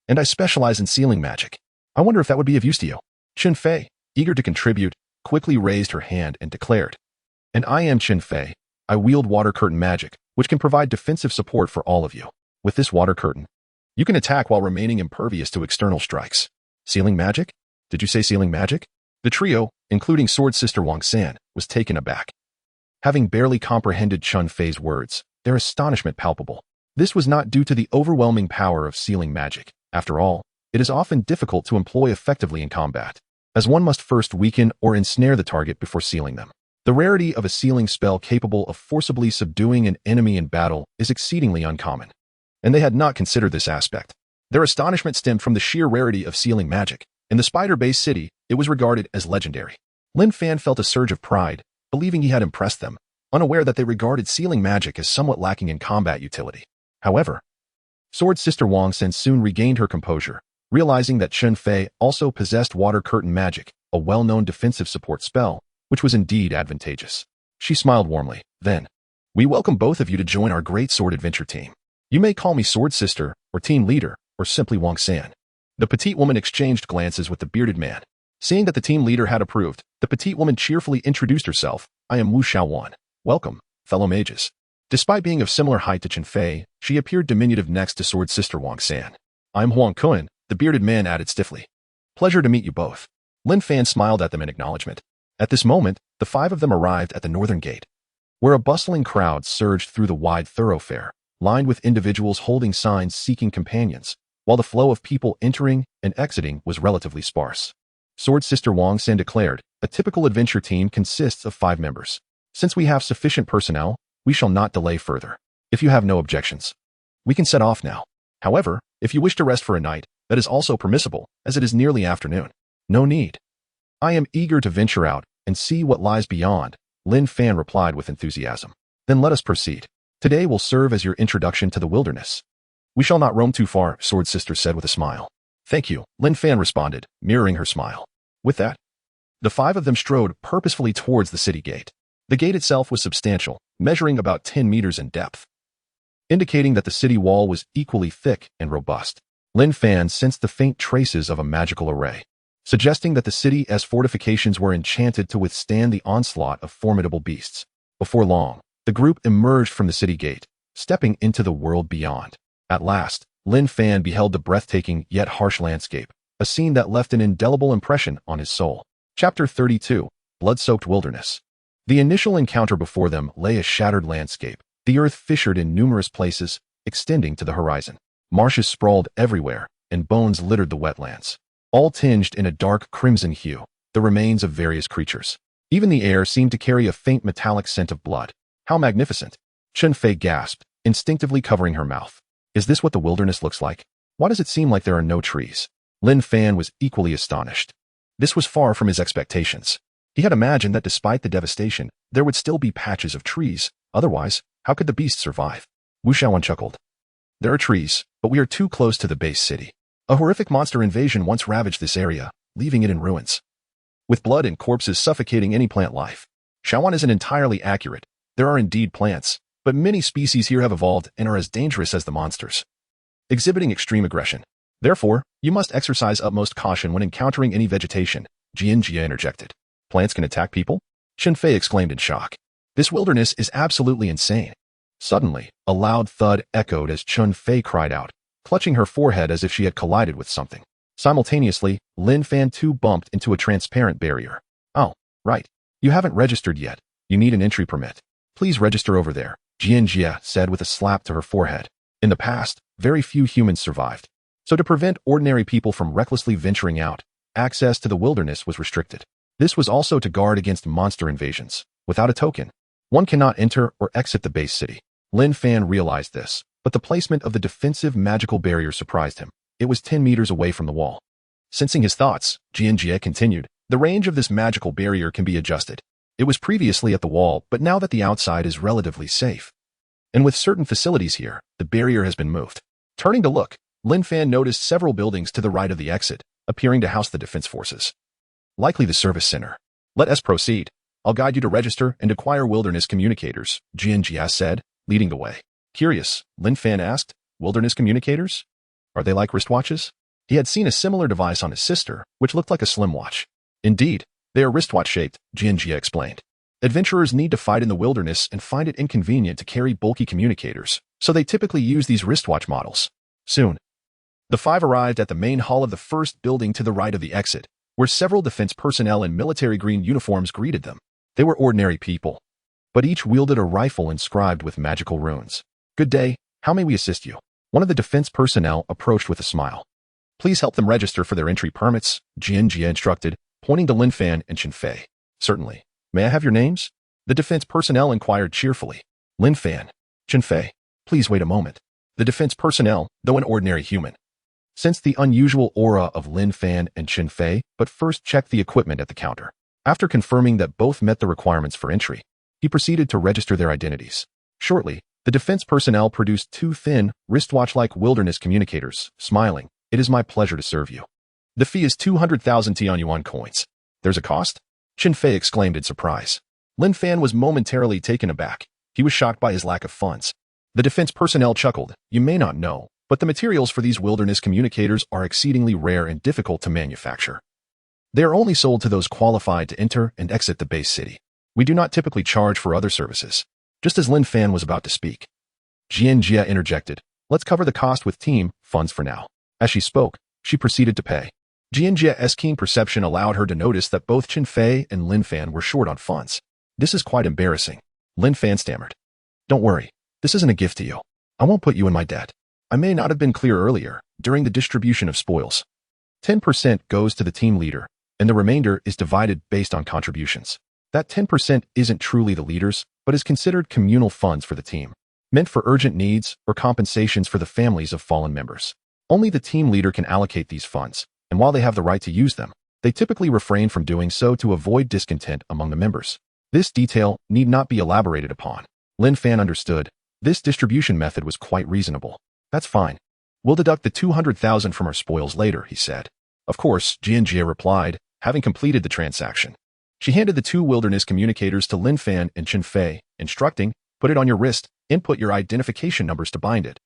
And I specialize in sealing magic. I wonder if that would be of use to you. Chen Fei, eager to contribute, quickly raised her hand and declared. And I am Chen Fei. I wield water curtain magic, which can provide defensive support for all of you. With this water curtain, you can attack while remaining impervious to external strikes. Sealing magic? Did you say sealing magic? The trio, including Sword Sister Wang San, was taken aback. Having barely comprehended Chen Fei's words, their astonishment palpable. This was not due to the overwhelming power of sealing magic. After all, it is often difficult to employ effectively in combat, as one must first weaken or ensnare the target before sealing them. The rarity of a sealing spell capable of forcibly subduing an enemy in battle is exceedingly uncommon, and they had not considered this aspect. Their astonishment stemmed from the sheer rarity of sealing magic. In the spider-based city, it was regarded as legendary. Lin Fan felt a surge of pride, believing he had impressed them, unaware that they regarded sealing magic as somewhat lacking in combat utility. However, Sword Sister Wang San soon regained her composure, realizing that Chen Fei also possessed water curtain magic, a well-known defensive support spell, which was indeed advantageous. She smiled warmly. Then, we welcome both of you to join our great sword adventure team. You may call me Sword Sister, or Team Leader, or simply Wang San. The petite woman exchanged glances with the bearded man. Seeing that the team leader had approved, the petite woman cheerfully introduced herself. I am Wu Xiaowan. Welcome, fellow mages. Despite being of similar height to Chen Fei, she appeared diminutive next to Sword Sister Wang San. I'm Huang Kun, the bearded man added stiffly. Pleasure to meet you both. Lin Fan smiled at them in acknowledgement. At this moment, the five of them arrived at the northern gate, where a bustling crowd surged through the wide thoroughfare, lined with individuals holding signs seeking companions, while the flow of people entering and exiting was relatively sparse. Sword Sister Wang San declared, a typical adventure team consists of 5 members. Since we have sufficient personnel, we shall not delay further. If you have no objections, we can set off now. However, if you wish to rest for a night, that is also permissible, as it is nearly afternoon. No need. I am eager to venture out and see what lies beyond, Lin Fan replied with enthusiasm. Then let us proceed. Today will serve as your introduction to the wilderness. We shall not roam too far, Sword Sister said with a smile. Thank you, Lin Fan responded, mirroring her smile. With that, the 5 of them strode purposefully towards the city gate. The gate itself was substantial, measuring about 10 meters in depth, indicating that the city wall was equally thick and robust. Lin Fan sensed the faint traces of a magical array, suggesting that the city's fortifications were enchanted to withstand the onslaught of formidable beasts. Before long, the group emerged from the city gate, stepping into the world beyond. At last, Lin Fan beheld the breathtaking yet harsh landscape, a scene that left an indelible impression on his soul. Chapter 32, Blood-Soaked Wilderness. The initial encounter before them lay a shattered landscape, the earth fissured in numerous places, extending to the horizon. Marshes sprawled everywhere, and bones littered the wetlands, all tinged in a dark crimson hue, the remains of various creatures. Even the air seemed to carry a faint metallic scent of blood. How magnificent! Chen Fei gasped, instinctively covering her mouth. Is this what the wilderness looks like? Why does it seem like there are no trees? Lin Fan was equally astonished. This was far from his expectations. He had imagined that despite the devastation, there would still be patches of trees. Otherwise, how could the beasts survive? Wu Xiaowan chuckled. There are trees, but we are too close to the base city. A horrific monster invasion once ravaged this area, leaving it in ruins, with blood and corpses suffocating any plant life. Shawan isn't entirely accurate. There are indeed plants, but many species here have evolved and are as dangerous as the monsters, exhibiting extreme aggression. Therefore, you must exercise utmost caution when encountering any vegetation, Jia interjected. Plants can attack people? Shenfei exclaimed in shock. This wilderness is absolutely insane. Suddenly, a loud thud echoed as Chun Fei cried out, clutching her forehead as if she had collided with something. Simultaneously, Lin Fan too bumped into a transparent barrier. Oh, right. You haven't registered yet. You need an entry permit. Please register over there, Jia said with a slap to her forehead. In the past, very few humans survived. So to prevent ordinary people from recklessly venturing out, access to the wilderness was restricted. This was also to guard against monster invasions. Without a token, one cannot enter or exit the base city. Lin Fan realized this, but the placement of the defensive magical barrier surprised him. It was 10 meters away from the wall. Sensing his thoughts, Jia continued, the range of this magical barrier can be adjusted. It was previously at the wall, but now that the outside is relatively safe. And with certain facilities here, the barrier has been moved. Turning to look, Lin Fan noticed several buildings to the right of the exit, appearing to house the defense forces. Likely the service center. Let us proceed. I'll guide you to register and acquire wilderness communicators, Jia said, leading the way. Curious, Lin Fan asked, wilderness communicators? Are they like wristwatches? He had seen a similar device on his sister, which looked like a slim watch. Indeed, they are wristwatch-shaped, Jia explained. Adventurers need to fight in the wilderness and find it inconvenient to carry bulky communicators, so they typically use these wristwatch models. Soon, the five arrived at the main hall of the first building to the right of the exit, where several defense personnel in military green uniforms greeted them. They were ordinary people, but each wielded a rifle inscribed with magical runes. Good day, how may we assist you? One of the defense personnel approached with a smile. Please help them register for their entry permits, Jia instructed, pointing to Lin Fan and Chen Fei. Certainly. May I have your names? The defense personnel inquired cheerfully. Lin Fan, Chen Fei. Please wait a moment. The defense personnel, though an ordinary human, sensed the unusual aura of Lin Fan and Chen Fei, but first checked the equipment at the counter. After confirming that both met the requirements for entry, he proceeded to register their identities. Shortly, the defense personnel produced two thin, wristwatch-like wilderness communicators, smiling. It is my pleasure to serve you. The fee is 200,000 Tianyuan coins. There's a cost? Chen Fei exclaimed in surprise. Lin Fan was momentarily taken aback. He was shocked by his lack of funds. The defense personnel chuckled. You may not know, but the materials for these wilderness communicators are exceedingly rare and difficult to manufacture. They are only sold to those qualified to enter and exit the base city. We do not typically charge for other services. Just as Lin Fan was about to speak, Jia interjected. Let's cover the cost with team funds for now. As she spoke, she proceeded to pay. Jia's keen perception allowed her to notice that both Chen Fei and Lin Fan were short on funds. This is quite embarrassing. Lin Fan stammered. Don't worry. This isn't a gift to you. I won't put you in my debt. I may not have been clear earlier, during the distribution of spoils. 10% goes to the team leader, and the remainder is divided based on contributions. That 10% isn't truly the leader's, but is considered communal funds for the team, meant for urgent needs or compensations for the families of fallen members. Only the team leader can allocate these funds, and while they have the right to use them, they typically refrain from doing so to avoid discontent among the members. This detail need not be elaborated upon. Lin Fan understood. This distribution method was quite reasonable. That's fine. We'll deduct the 200,000 from our spoils later, he said. Of course, Jia replied, having completed the transaction. She handed the two wilderness communicators to Lin Fan and Chen Fei, instructing, put it on your wrist, input your identification numbers to bind it.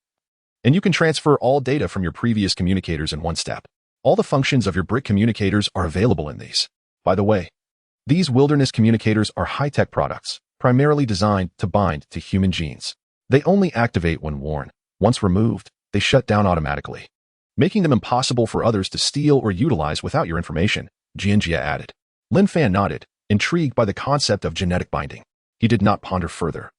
And you can transfer all data from your previous communicators in one step. All the functions of your brick communicators are available in these. By the way, these wilderness communicators are high-tech products, primarily designed to bind to human genes. They only activate when worn. Once removed, they shut down automatically, making them impossible for others to steal or utilize without your information, Jia added. Lin Fan nodded, intrigued by the concept of genetic binding. He did not ponder further,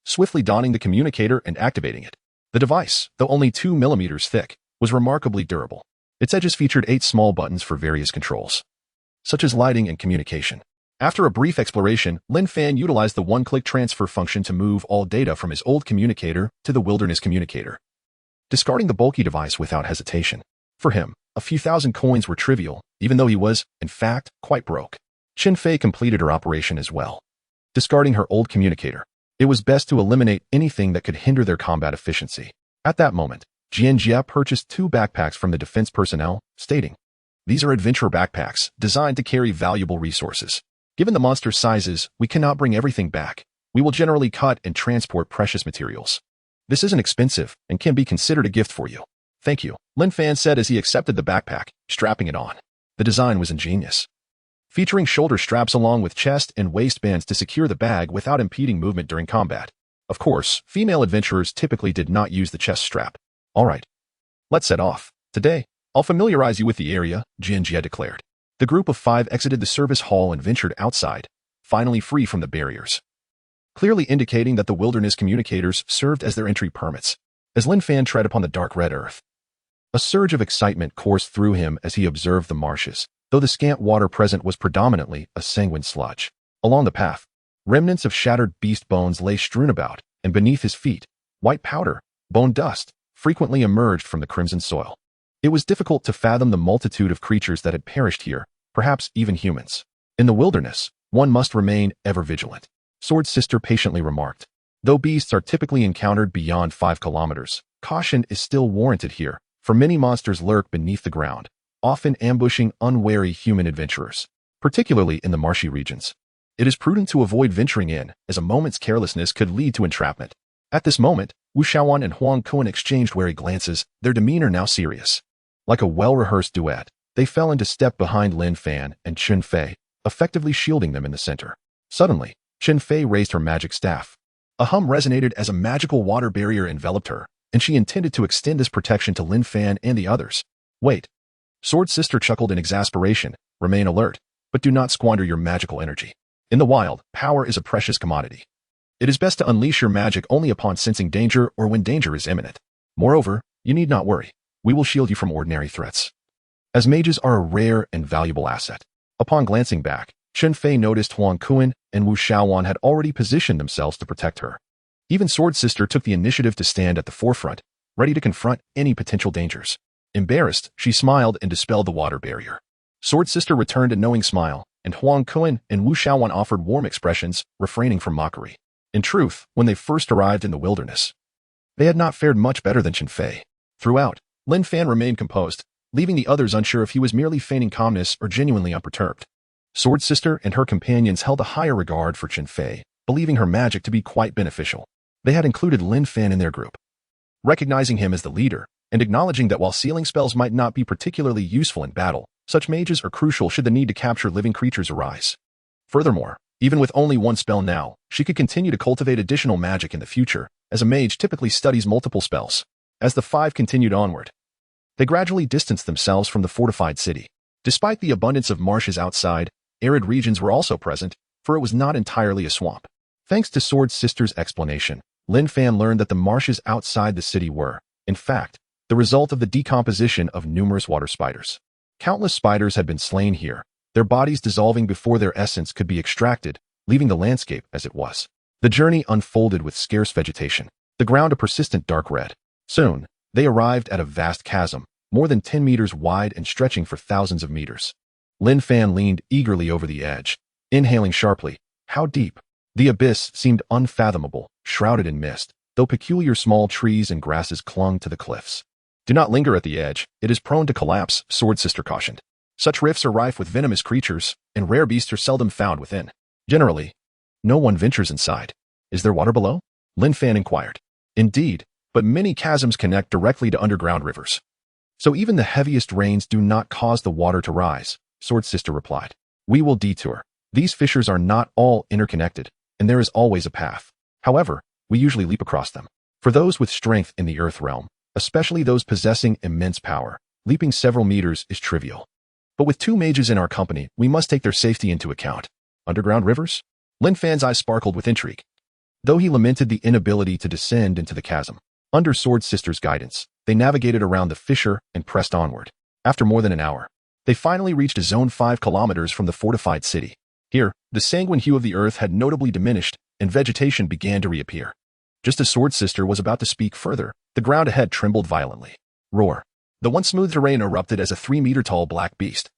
swiftly donning the communicator and activating it. The device, though only 2 millimeters thick, was remarkably durable. Its edges featured 8 small buttons for various controls, such as lighting and communication. After a brief exploration, Lin Fan utilized the one-click transfer function to move all data from his old communicator to the wilderness communicator, discarding the bulky device without hesitation. For him, a few thousand coins were trivial, even though he was, in fact, quite broke. Chen Fei completed her operation as well, discarding her old communicator. It was best to eliminate anything that could hinder their combat efficiency. At that moment, Jia purchased 2 backpacks from the defense personnel, stating, "These are adventure backpacks designed to carry valuable resources. Given the monster's sizes, we cannot bring everything back. We will generally cut and transport precious materials. This isn't expensive and can be considered a gift for you. Thank you, Lin Fan said as he accepted the backpack, strapping it on. The design was ingenious, featuring shoulder straps along with chest and waistbands to secure the bag without impeding movement during combat. Of course, female adventurers typically did not use the chest strap. All right, let's set off. Today, I'll familiarize you with the area, Jin Jie declared. The group of 5 exited the service hall and ventured outside, finally free from the barriers, clearly indicating that the wilderness communicators served as their entry permits. As Lin Fan tread upon the dark red earth, a surge of excitement coursed through him as he observed the marshes, though the scant water present was predominantly a sanguine sludge. Along the path, remnants of shattered beast bones lay strewn about, and beneath his feet, white powder, bone dust, frequently emerged from the crimson soil. It was difficult to fathom the multitude of creatures that had perished here, perhaps even humans. In the wilderness, one must remain ever vigilant, Sword Sister patiently remarked. Though beasts are typically encountered beyond 5 kilometers, caution is still warranted here, for many monsters lurk beneath the ground, often ambushing unwary human adventurers, particularly in the marshy regions. It is prudent to avoid venturing in, as a moment's carelessness could lead to entrapment. At this moment, Wu Shaoan and Huang Kuan exchanged wary glances, their demeanor now serious. Like a well-rehearsed duet, they fell into step behind Lin Fan and Chen Fei, effectively shielding them in the center. Suddenly, Chen Fei raised her magic staff. A hum resonated as a magical water barrier enveloped her, and she intended to extend this protection to Lin Fan and the others. Wait. Sword Sister chuckled in exasperation. Remain alert, but do not squander your magical energy. In the wild, power is a precious commodity. It is best to unleash your magic only upon sensing danger or when danger is imminent. Moreover, you need not worry. We will shield you from ordinary threats, as mages are a rare and valuable asset. Upon glancing back, Chen Fei noticed Huang Kuan and Wu Shaoan had already positioned themselves to protect her. Even Sword Sister took the initiative to stand at the forefront, ready to confront any potential dangers. Embarrassed, she smiled and dispelled the water barrier. Sword Sister returned a knowing smile, and Huang Kuan and Wu Shaoan offered warm expressions, refraining from mockery. In truth, when they first arrived in the wilderness, they had not fared much better than Chen Fei. Throughout, Lin Fan remained composed, leaving the others unsure if he was merely feigning calmness or genuinely unperturbed. Sword Sister and her companions held a higher regard for Chen Fei, believing her magic to be quite beneficial. They had included Lin Fan in their group, recognizing him as the leader, and acknowledging that while sealing spells might not be particularly useful in battle, such mages are crucial should the need to capture living creatures arise. Furthermore, even with only one spell now, she could continue to cultivate additional magic in the future, as a mage typically studies multiple spells. As the 5 continued onward, they gradually distanced themselves from the fortified city. Despite the abundance of marshes outside, arid regions were also present, for it was not entirely a swamp. Thanks to Sword Sister's explanation, Lin Fan learned that the marshes outside the city were, in fact, the result of the decomposition of numerous water spiders. Countless spiders had been slain here, their bodies dissolving before their essence could be extracted, leaving the landscape as it was. The journey unfolded with scarce vegetation, the ground a persistent dark red. Soon, they arrived at a vast chasm, more than 10 meters wide and stretching for thousands of meters. Lin Fan leaned eagerly over the edge, inhaling sharply. How deep? The abyss seemed unfathomable, shrouded in mist, though peculiar small trees and grasses clung to the cliffs. Do not linger at the edge, it is prone to collapse, Sword Sister cautioned. Such rifts are rife with venomous creatures, and rare beasts are seldom found within. Generally, no one ventures inside. Is there water below? Lin Fan inquired. Indeed, but many chasms connect directly to underground rivers. So even the heaviest rains do not cause the water to rise, Sword Sister replied. We will detour. These fissures are not all interconnected, and there is always a path. However, we usually leap across them. For those with strength in the earth realm, especially those possessing immense power, leaping several meters is trivial. But with 2 mages in our company, we must take their safety into account. Underground rivers? Lin Fan's eyes sparkled with intrigue, though he lamented the inability to descend into the chasm. Under Sword Sister's guidance, they navigated around the fissure and pressed onward. After more than an hour, they finally reached a zone 5 kilometers from the fortified city. Here, the sanguine hue of the earth had notably diminished, and vegetation began to reappear. Just as Sword Sister was about to speak further, the ground ahead trembled violently. Roar. The once smooth terrain erupted as a 3-meter-tall black beast,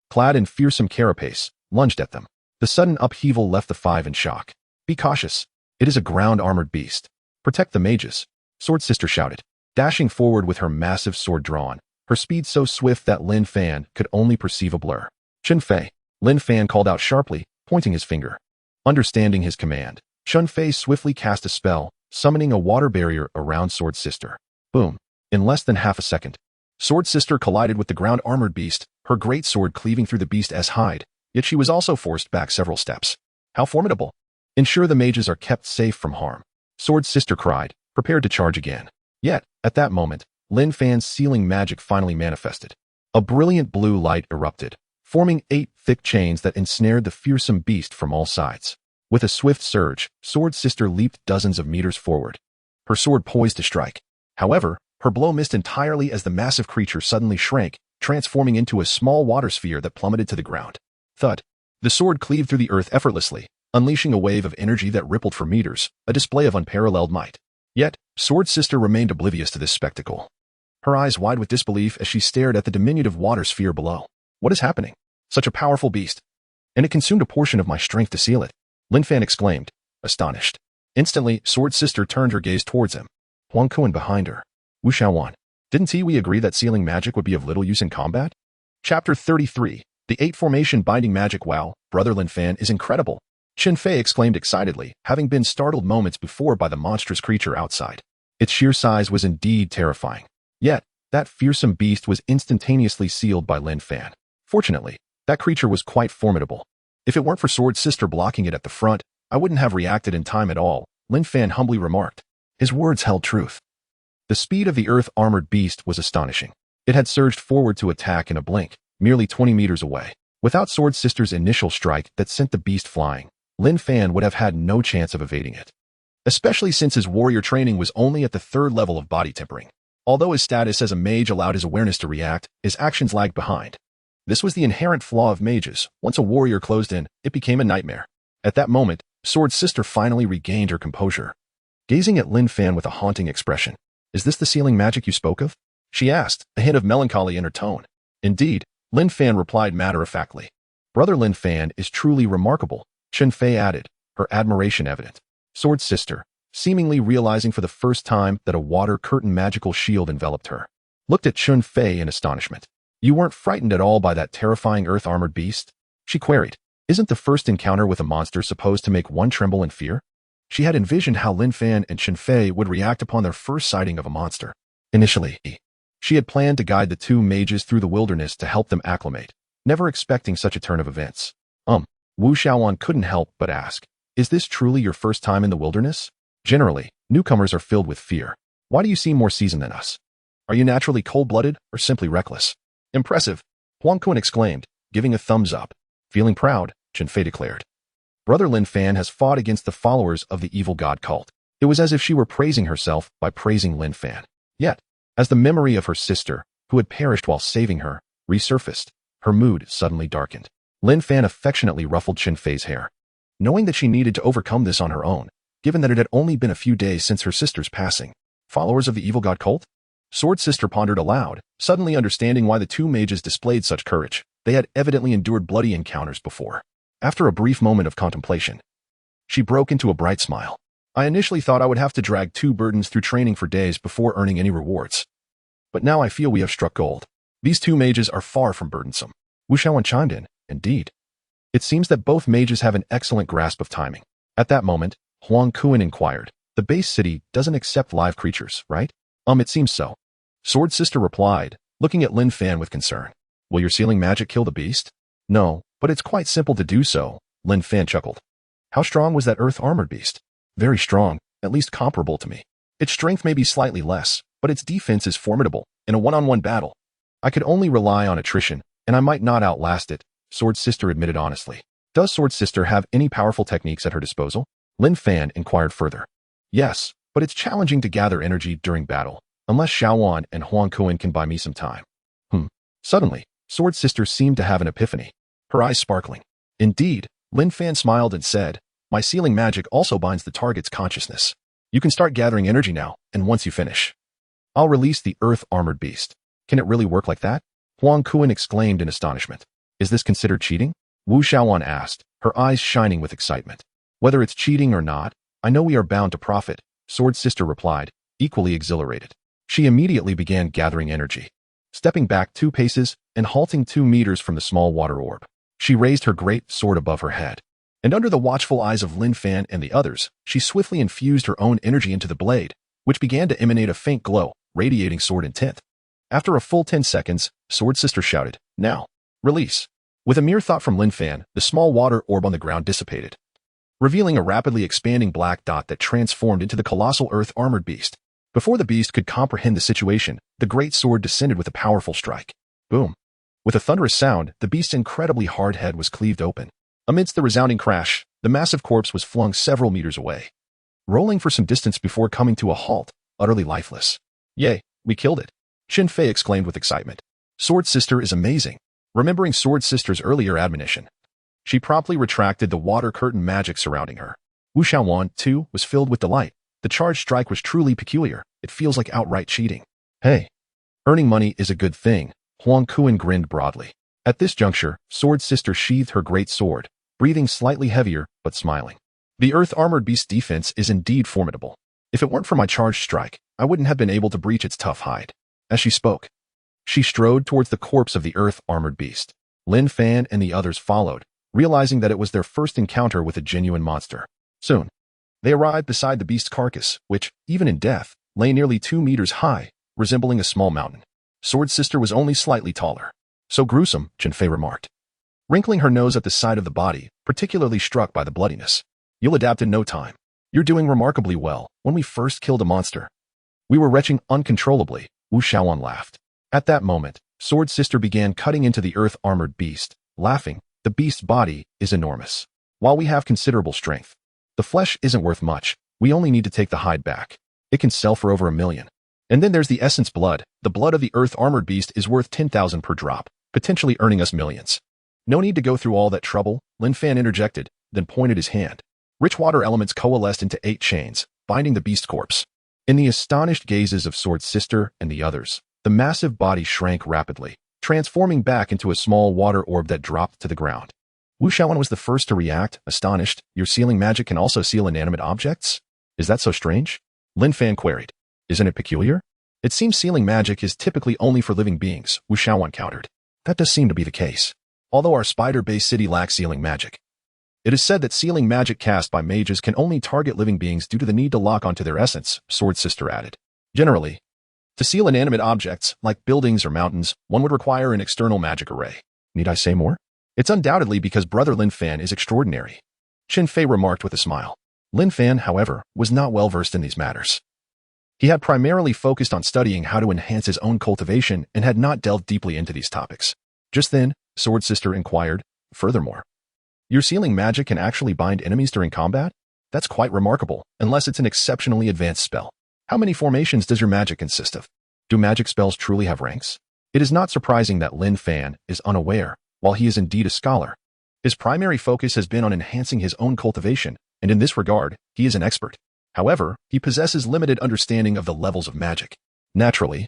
clad in fearsome carapace, lunged at them. The sudden upheaval left the 5 in shock. Be cautious. It is a ground-armored beast. Protect the mages, Sword Sister shouted, dashing forward with her massive sword drawn, her speed so swift that Lin Fan could only perceive a blur. Chen Fei, Lin Fan called out sharply, pointing his finger. Understanding his command, Chun Fei swiftly cast a spell, summoning a water barrier around Sword Sister. Boom. In less than half a second, Sword Sister collided with the ground-armored beast, her great sword cleaving through the beast's hide, yet she was also forced back several steps. How formidable! Ensure the mages are kept safe from harm, Sword Sister cried, prepared to charge again. Yet, at that moment, Lin Fan's sealing magic finally manifested. A brilliant blue light erupted, forming 8 thick chains that ensnared the fearsome beast from all sides. With a swift surge, Sword Sister leaped dozens of meters forward, her sword poised to strike. However, her blow missed entirely as the massive creature suddenly shrank, transforming into a small water sphere that plummeted to the ground. Thud. The sword cleaved through the earth effortlessly, unleashing a wave of energy that rippled for meters, a display of unparalleled might. Yet, Sword Sister remained oblivious to this spectacle, her eyes wide with disbelief as she stared at the diminutive water sphere below. What is happening? Such a powerful beast. And it consumed a portion of my strength to seal it, Lin Fan exclaimed, astonished. Instantly, Sword Sister turned her gaze towards him. Huang Kuan behind her. Wu Xiaowan. Didn't we agree that sealing magic would be of little use in combat? Chapter 33. The 8 formation binding magic. Wow, Brother Lin Fan is incredible, Chun Fei exclaimed excitedly, having been startled moments before by the monstrous creature outside. Its sheer size was indeed terrifying. Yet, that fearsome beast was instantaneously sealed by Lin Fan. Fortunately, that creature was quite formidable. If it weren't for Sword Sister blocking it at the front, I wouldn't have reacted in time at all, Lin Fan humbly remarked. His words held truth. The speed of the earth-armored beast was astonishing. It had surged forward to attack in a blink, merely 20 meters away. Without Sword Sister's initial strike that sent the beast flying, Lin Fan would have had no chance of evading it. Especially since his warrior training was only at the 3rd level of body tempering. Although his status as a mage allowed his awareness to react, his actions lagged behind. This was the inherent flaw of mages. Once a warrior closed in, it became a nightmare. At that moment, Sword Sister finally regained her composure. Gazing at Lin Fan with a haunting expression. Is this the sealing magic you spoke of? She asked, a hint of melancholy in her tone. Indeed, Lin Fan replied matter-of-factly. Brother Lin Fan is truly remarkable, Chun Fei added, her admiration evident. Sword Sister, seemingly realizing for the first time that a water curtain magical shield enveloped her, looked at Chun Fei in astonishment. You weren't frightened at all by that terrifying earth-armored beast? She queried. Isn't the first encounter with a monster supposed to make one tremble in fear? She had envisioned how Lin Fan and Chun Fei would react upon their first sighting of a monster. Initially, she had planned to guide the 2 mages through the wilderness to help them acclimate, never expecting such a turn of events. Wu Xiaowan couldn't help but ask, is this truly your first time in the wilderness? Generally, newcomers are filled with fear. Why do you seem more seasoned than us? Are you naturally cold-blooded or simply reckless? Impressive, Huang Kuan exclaimed, giving a thumbs up. Feeling proud, Chun Fei declared. Brother Lin Fan has fought against the followers of the evil god cult. It was as if she were praising herself by praising Lin Fan. Yet, as the memory of her sister, who had perished while saving her, resurfaced, her mood suddenly darkened. Lin Fan affectionately ruffled Chun Fei's hair. Knowing that she needed to overcome this on her own, given that it had only been a few days since her sister's passing. Followers of the evil god cult? Sword Sister pondered aloud, suddenly understanding why the 2 mages displayed such courage. They had evidently endured bloody encounters before. After a brief moment of contemplation, she broke into a bright smile. I initially thought I would have to drag 2 burdens through training for days before earning any rewards. But now I feel we have struck gold. These 2 mages are far from burdensome. Wu Xiaowan chimed in. Indeed. It seems that both mages have an excellent grasp of timing. At that moment, Huang Kuan inquired. The base city doesn't accept live creatures, right? It seems so. Sword Sister replied, looking at Lin Fan with concern. Will your sealing magic kill the beast? No, but it's quite simple to do so, Lin Fan chuckled. How strong was that earth-armored beast? Very strong, at least comparable to me. Its strength may be slightly less, but its defense is formidable. In a one-on-one battle, I could only rely on attrition, and I might not outlast it, Sword Sister admitted honestly. Does Sword Sister have any powerful techniques at her disposal? Lin Fan inquired further. Yes, but it's challenging to gather energy during battle, unless Xiaowan and Huang Kuan can buy me some time. Suddenly, Sword Sister seemed to have an epiphany, her eyes sparkling. Indeed, Lin Fan smiled and said, my sealing magic also binds the target's consciousness. You can start gathering energy now, and once you finish, I'll release the earth-armored beast. Can it really work like that? Huang Kuan exclaimed in astonishment. Is this considered cheating? Wu Xiaowan asked, her eyes shining with excitement. Whether it's cheating or not, I know we are bound to profit, Sword Sister replied, equally exhilarated. She immediately began gathering energy. Stepping back 2 paces and halting 2 meters from the small water orb, she raised her great sword above her head. and under the watchful eyes of Lin Fan and the others, she swiftly infused her own energy into the blade, which began to emanate a faint glow, radiating sword intent. After a full 10 seconds, Sword Sister shouted, "Now, release." With a mere thought from Lin Fan, the small water orb on the ground dissipated, revealing a rapidly expanding black dot that transformed into the colossal earth-armored beast. Before the beast could comprehend the situation, the great sword descended with a powerful strike. Boom! With a thunderous sound, the beast's incredibly hard head was cleaved open. Amidst the resounding crash, the massive corpse was flung several meters away, rolling for some distance before coming to a halt, utterly lifeless. "Yay, we killed it!" Qin Fei exclaimed with excitement. Sword Sister is amazing. Remembering Sword Sister's earlier admonition, she promptly retracted the water curtain magic surrounding her. Wu Xiaowan, too, was filled with delight. The charged strike was truly peculiar. It feels like outright cheating. "Hey, earning money is a good thing," Huang Kuan grinned broadly. At this juncture, Sword Sister sheathed her great sword, breathing slightly heavier, but smiling. "The earth-armored beast's defense is indeed formidable. If it weren't for my charged strike, I wouldn't have been able to breach its tough hide." As she spoke, she strode towards the corpse of the earth-armored beast. Lin Fan and the others followed, realizing that it was their first encounter with a genuine monster. Soon, they arrived beside the beast's carcass, which, even in death, lay nearly 2 meters high, resembling a small mountain. Sword Sister was only slightly taller. "So gruesome," Qin Fei remarked, wrinkling her nose at the side of the body, particularly struck by the bloodiness. "You'll adapt in no time. You're doing remarkably well. When we first killed a monster, we were retching uncontrollably," Wu Xiaowan laughed. At that moment, Sword Sister began cutting into the earth-armored beast, laughing. "The beast's body is enormous. While we have considerable strength, the flesh isn't worth much. We only need to take the hide back. It can sell for over 1 million. And then there's the essence blood. The blood of the earth-armored beast is worth 10,000 per drop, potentially earning us millions." "No need to go through all that trouble," Lin Fan interjected, then pointed his hand. Rich water elements coalesced into 8 chains, binding the beast corpse. In the astonished gazes of Sword Sister and the others, the massive body shrank rapidly, transforming back into a small water orb that dropped to the ground. Wu Xiaowan was the first to react, astonished. "Your sealing magic can also seal inanimate objects? Is that so strange?" Lin Fan queried. "Isn't it peculiar? It seems sealing magic is typically only for living beings," Wu Xiaowan countered. "That does seem to be the case. Although our spider-based city lacks sealing magic, it is said that sealing magic cast by mages can only target living beings due to the need to lock onto their essence," Sword Sister added. "Generally, to seal inanimate objects, like buildings or mountains, one would require an external magic array. Need I say more? It's undoubtedly because Brother Lin Fan is extraordinary," Qin Fei remarked with a smile. Lin Fan, however, was not well versed in these matters. He had primarily focused on studying how to enhance his own cultivation and had not delved deeply into these topics. Just then, Sword Sister inquired, "Furthermore, your sealing magic can actually bind enemies during combat? That's quite remarkable, unless it's an exceptionally advanced spell. How many formations does your magic consist of? Do magic spells truly have ranks?" It is not surprising that Lin Fan is unaware. While he is indeed a scholar, his primary focus has been on enhancing his own cultivation, and in this regard, he is an expert. However, he possesses limited understanding of the levels of magic. Naturally,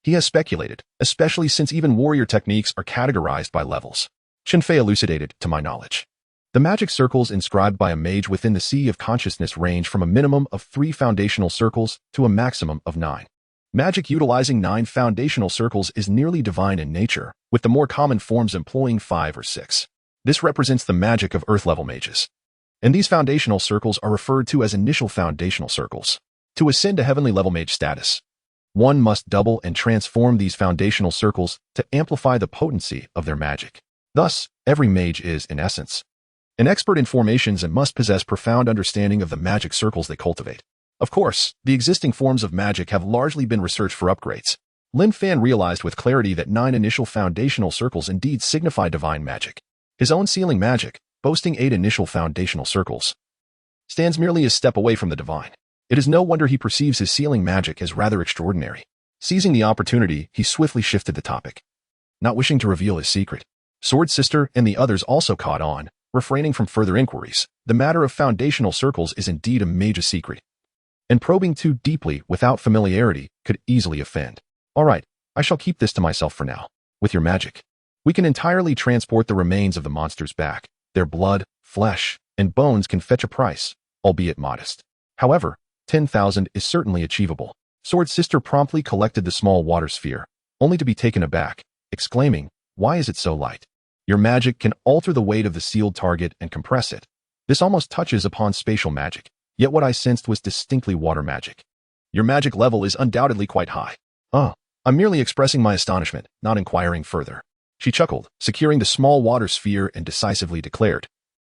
he has speculated, especially since even warrior techniques are categorized by levels. Qin Fei elucidated, "To my knowledge, the magic circles inscribed by a mage within the sea of consciousness range from a minimum of 3 foundational circles to a maximum of 9. Magic utilizing 9 foundational circles is nearly divine in nature, with the more common forms employing 5 or 6. This represents the magic of earth-level mages. And these foundational circles are referred to as initial foundational circles. To ascend to heavenly level mage status, one must double and transform these foundational circles to amplify the potency of their magic. Thus, every mage is, in essence, an expert in formations and must possess profound understanding of the magic circles they cultivate. Of course, the existing forms of magic have largely been researched for upgrades. Lin Fan realized with clarity that 9 initial foundational circles indeed signify divine magic. His own sealing magic, boasting 8 initial foundational circles, stands merely a step away from the divine. It is no wonder he perceives his sealing magic as rather extraordinary. Seizing the opportunity, he swiftly shifted the topic, not wishing to reveal his secret. Sword Sister and the others also caught on, refraining from further inquiries. The matter of foundational circles is indeed a major secret, and probing too deeply without familiarity could easily offend. "All right, I shall keep this to myself for now. With your magic, we can entirely transport the remains of the monsters back. Their blood, flesh, and bones can fetch a price, albeit modest. However, 10,000 is certainly achievable." Sword Sister promptly collected the small water sphere, only to be taken aback, exclaiming, "Why is it so light? Your magic can alter the weight of the sealed target and compress it. This almost touches upon spatial magic, yet what I sensed was distinctly water magic. Your magic level is undoubtedly quite high. Oh, I'm merely expressing my astonishment, not inquiring further. She chuckled, securing the small water sphere and decisively declared,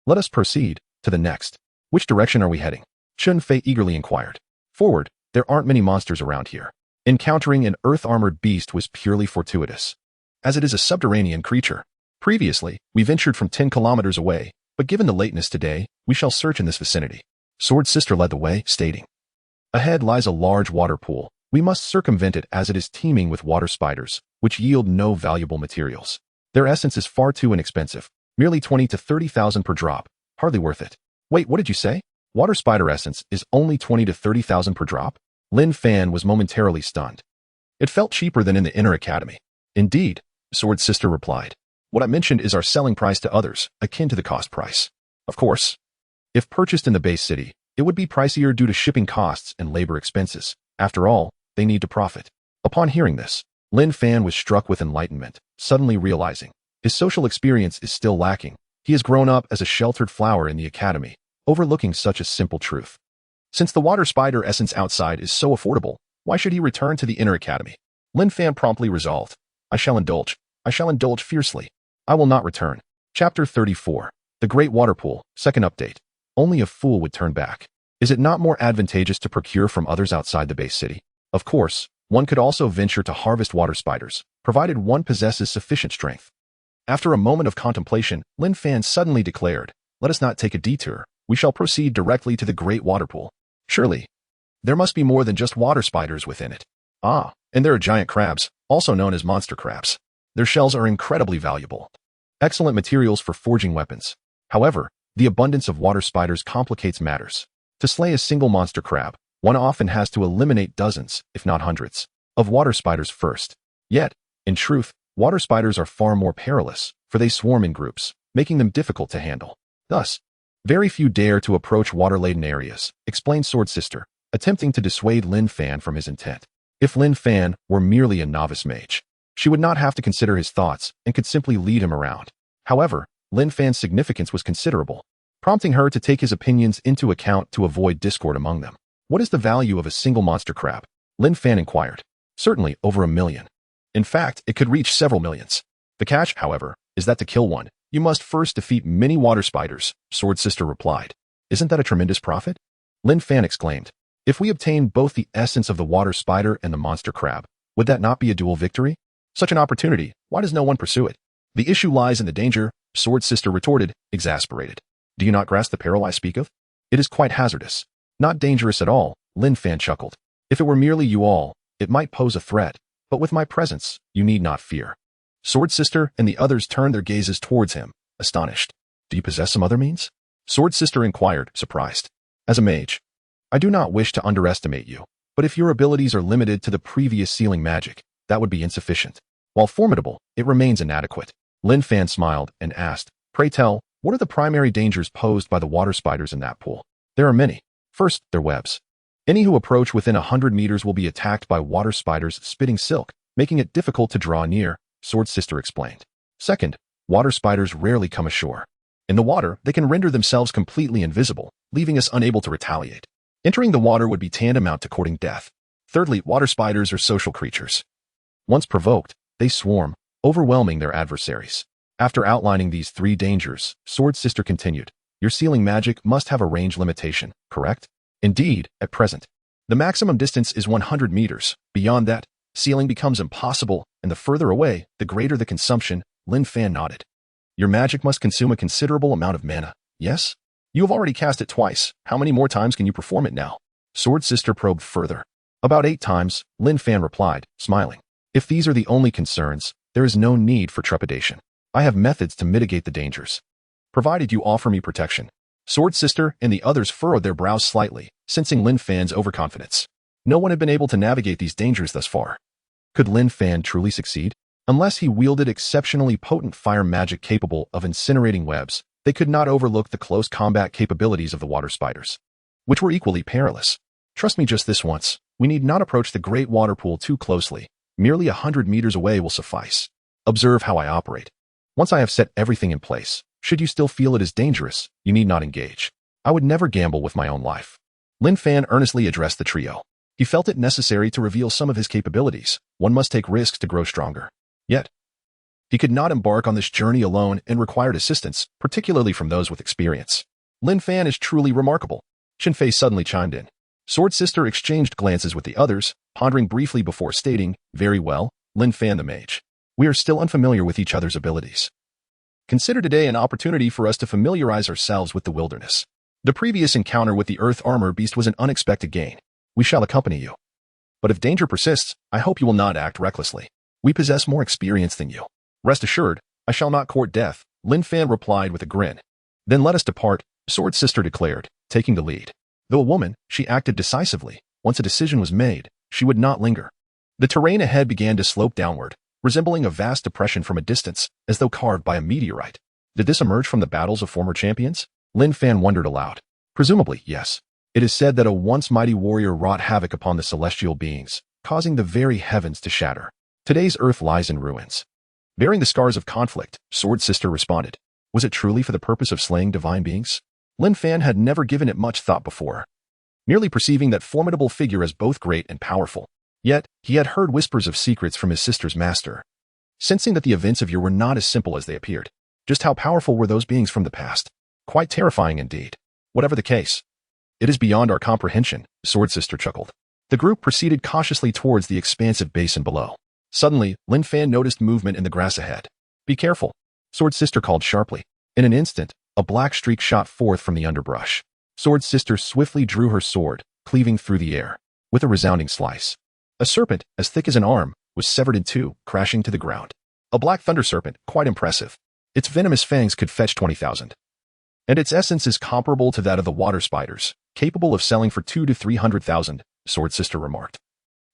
"Let us proceed to the next. Which direction are we heading?" Chun Fei eagerly inquired. "Forward, there aren't many monsters around here. Encountering an earth-armored beast was purely fortuitous, as it is a subterranean creature. Previously, we ventured from 10 kilometers away, but given the lateness today, we shall search in this vicinity." Sword Sister led the way, stating, "Ahead lies a large water pool. We must circumvent it as it is teeming with water spiders, which yield no valuable materials. Their essence is far too inexpensive, merely 20 to 30,000 per drop, hardly worth it." "Wait, what did you say? Water spider essence is only 20 to 30,000 per drop?" Lin Fan was momentarily stunned. "It felt cheaper than in the inner academy." "Indeed," Sword Sister replied. "What I mentioned is our selling price to others, akin to the cost price. Of course, if purchased in the base city, it would be pricier due to shipping costs and labor expenses. After all, they need to profit." Upon hearing this, Lin Fan was struck with enlightenment, suddenly realizing his social experience is still lacking. He has grown up as a sheltered flower in the academy, overlooking such a simple truth. Since the water spider essence outside is so affordable, why should he return to the inner academy? Lin Fan promptly resolved, I shall indulge fiercely. I will not return." Chapter 34. The Great Water Pool, Second Update. Only a fool would turn back. Is it not more advantageous to procure from others outside the base city? Of course, one could also venture to harvest water spiders, provided one possesses sufficient strength. After a moment of contemplation, Lin Fan suddenly declared, "Let us not take a detour. We shall proceed directly to the Great Water Pool. Surely, there must be more than just water spiders within it. Ah, and there are giant crabs, also known as monster crabs. Their shells are incredibly valuable. Excellent materials for forging weapons. However, the abundance of water spiders complicates matters. To slay a single monster crab, one often has to eliminate dozens, if not hundreds, of water spiders first. Yet, in truth, water spiders are far more perilous, for they swarm in groups, making them difficult to handle. Thus, very few dare to approach water-laden areas," explained Sword Sister, attempting to dissuade Lin Fan from his intent. If Lin Fan were merely a novice mage, she would not have to consider his thoughts and could simply lead him around. However, Lin Fan's significance was considerable, prompting her to take his opinions into account to avoid discord among them. "What is the value of a single monster crab?" Lin Fan inquired. "Certainly over 1 million. In fact, it could reach several millions. The catch, however, is that to kill one, you must first defeat many water spiders," Sword Sister replied. "Isn't that a tremendous profit?" Lin Fan exclaimed. "If we obtain both the essence of the water spider and the monster crab, would that not be a dual victory? Such an opportunity, why does no one pursue it?" "The issue lies in the danger," Sword Sister retorted, exasperated. "Do you not grasp the peril I speak of? It is quite hazardous." "Not dangerous at all," Lin Fan chuckled. "If it were merely you all, it might pose a threat, but with my presence, you need not fear." Sword Sister and the others turned their gazes towards him, astonished. "Do you possess some other means?" Sword Sister inquired, surprised. "As a mage, I do not wish to underestimate you, but if your abilities are limited to the previous sealing magic, that would be insufficient. While formidable, it remains inadequate." Lin Fan smiled and asked, "Pray tell, what are the primary dangers posed by the water spiders in that pool?" "There are many. First, their webs. Any who approach within 100 meters will be attacked by water spiders spitting silk, making it difficult to draw near," Sword Sister explained. "Second, water spiders rarely come ashore. In the water, they can render themselves completely invisible, leaving us unable to retaliate. Entering the water would be tantamount to courting death. Thirdly, water spiders are social creatures. Once provoked, they swarm, overwhelming their adversaries." After outlining these 3 dangers, Sword Sister continued, "Your sealing magic must have a range limitation, correct?" "Indeed, at present. The maximum distance is 100 meters. Beyond that, sealing becomes impossible, and the further away, the greater the consumption." Lin Fan nodded. "Your magic must consume a considerable amount of mana, yes? You have already cast it twice. How many more times can you perform it now?" Sword Sister probed further. "About 8 times, Lin Fan replied, smiling. "If these are the only concerns, there is no need for trepidation. I have methods to mitigate the dangers, provided you offer me protection." Sword Sister and the others furrowed their brows slightly, sensing Lin Fan's overconfidence. No one had been able to navigate these dangers thus far. Could Lin Fan truly succeed? Unless he wielded exceptionally potent fire magic capable of incinerating webs, they could not overlook the close combat capabilities of the water spiders, which were equally perilous. "Trust me just this once. We need not approach the great water pool too closely. Merely 100 meters away will suffice. Observe how I operate. Once I have set everything in place, Should you still feel it is dangerous, you need not engage. I would never gamble with my own life. Lin Fan earnestly addressed the trio. He felt it necessary to reveal some of his capabilities. One must take risks to grow stronger. Yet, he could not embark on this journey alone and required assistance, particularly from those with experience. Lin Fan is truly remarkable. Chen Fei suddenly chimed in. Sword Sister exchanged glances with the others, pondering briefly before stating, very well, Lin Fan the mage. We are still unfamiliar with each other's abilities. Consider today an opportunity for us to familiarize ourselves with the wilderness. The previous encounter with the Earth Armor Beast was an unexpected gain. We shall accompany you. But if danger persists, I hope you will not act recklessly. We possess more experience than you. Rest assured, I shall not court death, Lin Fan replied with a grin. Then let us depart, Sword Sister declared, taking the lead. Though a woman, she acted decisively. Once a decision was made, she would not linger. The terrain ahead began to slope downward, resembling a vast depression from a distance, as though carved by a meteorite. Did this emerge from the battles of former champions? Lin Fan wondered aloud. Presumably, yes. It is said that a once mighty warrior wrought havoc upon the celestial beings, causing the very heavens to shatter. Today's earth lies in ruins. Bearing the scars of conflict, Sword Sister responded. Was it truly for the purpose of slaying divine beings? Lin Fan had never given it much thought before, merely perceiving that formidable figure as both great and powerful. Yet, he had heard whispers of secrets from his sister's master, sensing that the events of yore were not as simple as they appeared. Just how powerful were those beings from the past? Quite terrifying indeed. Whatever the case, it is beyond our comprehension, Sword Sister chuckled. The group proceeded cautiously towards the expansive basin below. Suddenly, Lin Fan noticed movement in the grass ahead. Be careful, Sword Sister called sharply. In an instant, a black streak shot forth from the underbrush. Sword Sister swiftly drew her sword, cleaving through the air, with a resounding slice. A serpent, as thick as an arm, was severed in two, crashing to the ground. A black thunder serpent, quite impressive. Its venomous fangs could fetch 20,000. And its essence is comparable to that of the water spiders, capable of selling for 200 to 300,000, Sword Sister remarked,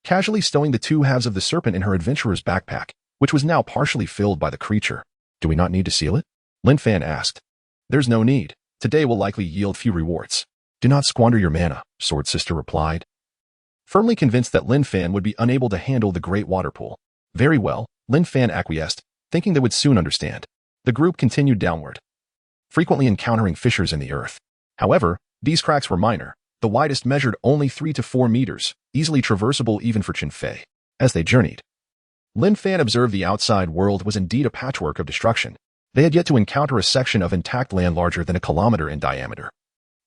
casually stowing the two halves of the serpent in her adventurer's backpack, which was now partially filled by the creature. Do we not need to seal it? Lin Fan asked. There's no need. Today will likely yield few rewards. Do not squander your mana, Sword Sister replied, firmly convinced that Lin Fan would be unable to handle the great water pool. Very well, Lin Fan acquiesced, thinking they would soon understand. The group continued downward, frequently encountering fissures in the earth. However, these cracks were minor. The widest measured only 3 to 4 meters, easily traversable even for Chen Fei. As they journeyed, Lin Fan observed the outside world was indeed a patchwork of destruction. They had yet to encounter a section of intact land larger than a kilometer in diameter.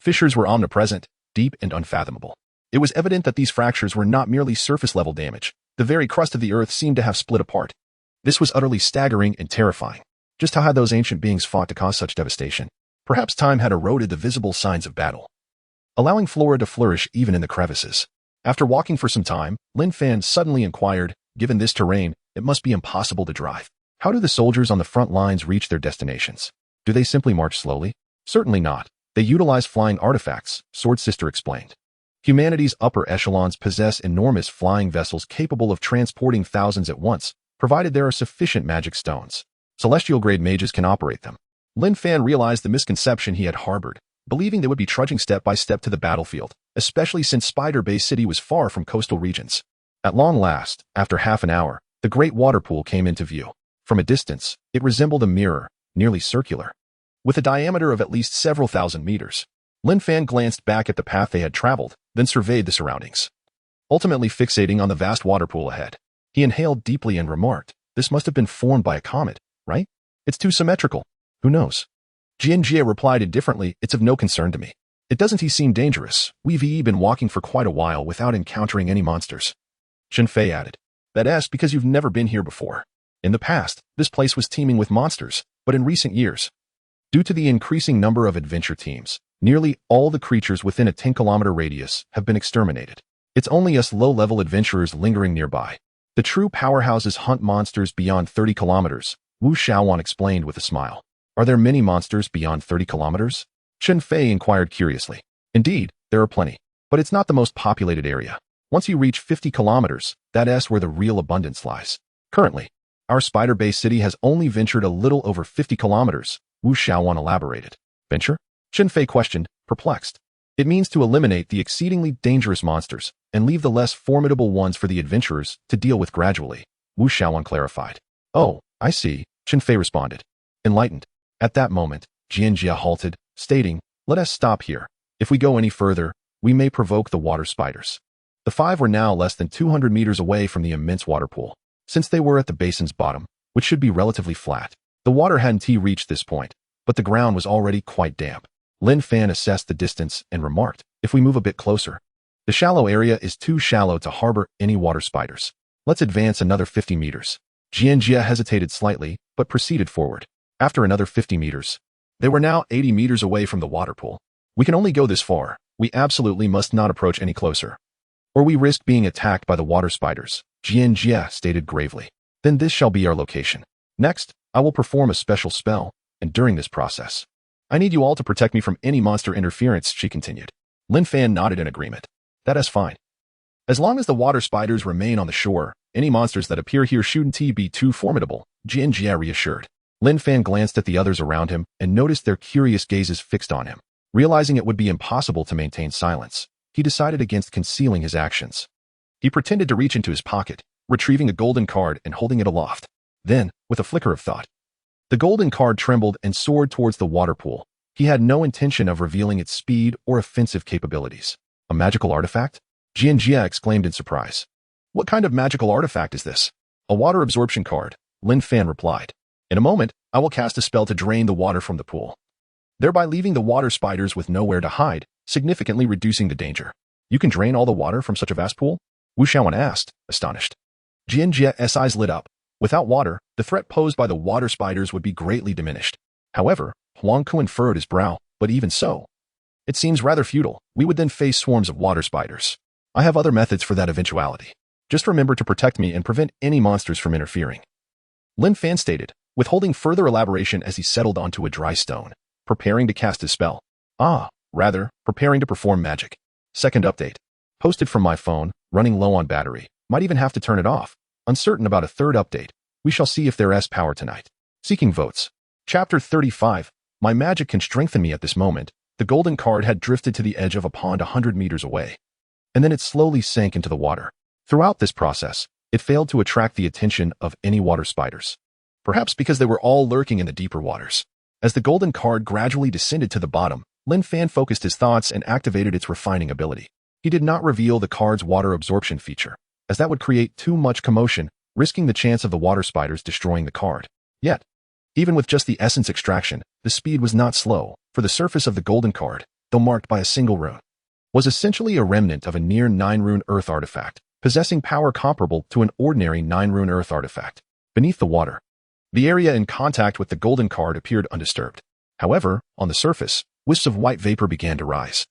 Fissures were omnipresent, deep and unfathomable. It was evident that these fractures were not merely surface-level damage. The very crust of the earth seemed to have split apart. This was utterly staggering and terrifying. Just how had those ancient beings fought to cause such devastation? Perhaps time had eroded the visible signs of battle, allowing flora to flourish even in the crevices. After walking for some time, Lin Fan suddenly inquired, given this terrain, it must be impossible to drive. How do the soldiers on the front lines reach their destinations? Do they simply march slowly? Certainly not. They utilize flying artifacts, Sword Sister explained. Humanity's upper echelons possess enormous flying vessels capable of transporting thousands at once, provided there are sufficient magic stones. Celestial-grade mages can operate them. Lin Fan realized the misconception he had harbored, believing they would be trudging step by step to the battlefield, especially since Spider Bay City was far from coastal regions. At long last, after half an hour, the great water pool came into view. From a distance, it resembled a mirror, nearly circular, with a diameter of at least several thousand meters. Lin Fan glanced back at the path they had traveled, then surveyed the surroundings, ultimately fixating on the vast water pool ahead. He inhaled deeply and remarked, this must have been formed by a comet, right? It's too symmetrical. Who knows? Jian Jie replied indifferently, it's of no concern to me. It doesn't he seem dangerous? We've been walking for quite a while without encountering any monsters. Chen Fei added, that's because you've never been here before. In the past, this place was teeming with monsters, but in recent years, due to the increasing number of adventure teams, nearly all the creatures within a 10-kilometer radius have been exterminated. It's only us low-level adventurers lingering nearby. The true powerhouses hunt monsters beyond 30 kilometers, Wu Xiaowan explained with a smile. Are there many monsters beyond 30 kilometers? Chen Fei inquired curiously. Indeed, there are plenty, but it's not the most populated area. Once you reach 50 kilometers, that's where the real abundance lies. Currently, our Spider Bay City has only ventured a little over 50 kilometers, Wu Xiaowan elaborated. Venture? Chen Fei questioned, perplexed. It means to eliminate the exceedingly dangerous monsters and leave the less formidable ones for the adventurers to deal with gradually, Wu Xiaowan clarified. Oh, I see, Chen Fei responded, enlightened. At that moment, Jianjia halted, stating, "Let us stop here. If we go any further, we may provoke the water spiders." The five were now less than 200 meters away from the immense water pool. Since they were at the basin's bottom, which should be relatively flat, the water hadn't reached this point, but the ground was already quite damp. Lin Fan assessed the distance and remarked, "If we move a bit closer, the shallow area is too shallow to harbor any water spiders. Let's advance another 50 meters. Jianjia hesitated slightly, but proceeded forward. After another 50 meters, they were now 80 meters away from the water pool. "We can only go this far. We absolutely must not approach any closer, or we risk being attacked by the water spiders," Jianjia stated gravely. "Then this shall be our location. Next, I will perform a special spell, and during this process, I need you all to protect me from any monster interference," she continued. Lin Fan nodded in agreement. "That is fine. As long as the water spiders remain on the shore, any monsters that appear here shouldn't be too formidable," Jianjia reassured. Lin Fan glanced at the others around him and noticed their curious gazes fixed on him. Realizing it would be impossible to maintain silence, he decided against concealing his actions. He pretended to reach into his pocket, retrieving a golden card and holding it aloft. Then, with a flicker of thought, the golden card trembled and soared towards the water pool. He had no intention of revealing its speed or offensive capabilities. "A magical artifact?" Jianjia exclaimed in surprise. "What kind of magical artifact is this?" "A water absorption card," Lin Fan replied. "In a moment, I will cast a spell to drain the water from the pool, thereby leaving the water spiders with nowhere to hide, significantly reducing the danger." "You can drain all the water from such a vast pool?" Wu Xiaowan asked, astonished. Jianjia's eyes lit up. Without water, the threat posed by the water spiders would be greatly diminished. However, Huang Ku furrowed his brow, "But even so, it seems rather futile. We would then face swarms of water spiders. I have other methods for that eventuality. Just remember to protect me and prevent any monsters from interfering," Lin Fan stated, withholding further elaboration as he settled onto a dry stone, preparing to cast his spell. Rather, preparing to perform magic. Second update. Posted from my phone, running low on battery. Might even have to turn it off. Uncertain about a third update. We shall see if there's power tonight. Seeking votes. Chapter 35. My magic can strengthen me at this moment. The golden card had drifted to the edge of a pond 100 meters away, and then it slowly sank into the water. Throughout this process, it failed to attract the attention of any water spiders, perhaps because they were all lurking in the deeper waters. As the golden card gradually descended to the bottom, Lin Fan focused his thoughts and activated its refining ability. He did not reveal the card's water absorption feature, as that would create too much commotion, risking the chance of the water spiders destroying the card. Yet, even with just the essence extraction, the speed was not slow, for the surface of the golden card, though marked by a single rune, was essentially a remnant of a near 9-rune earth artifact, possessing power comparable to an ordinary 9-rune earth artifact. Beneath the water, the area in contact with the golden card appeared undisturbed. However, on the surface, wisps of white vapor began to rise,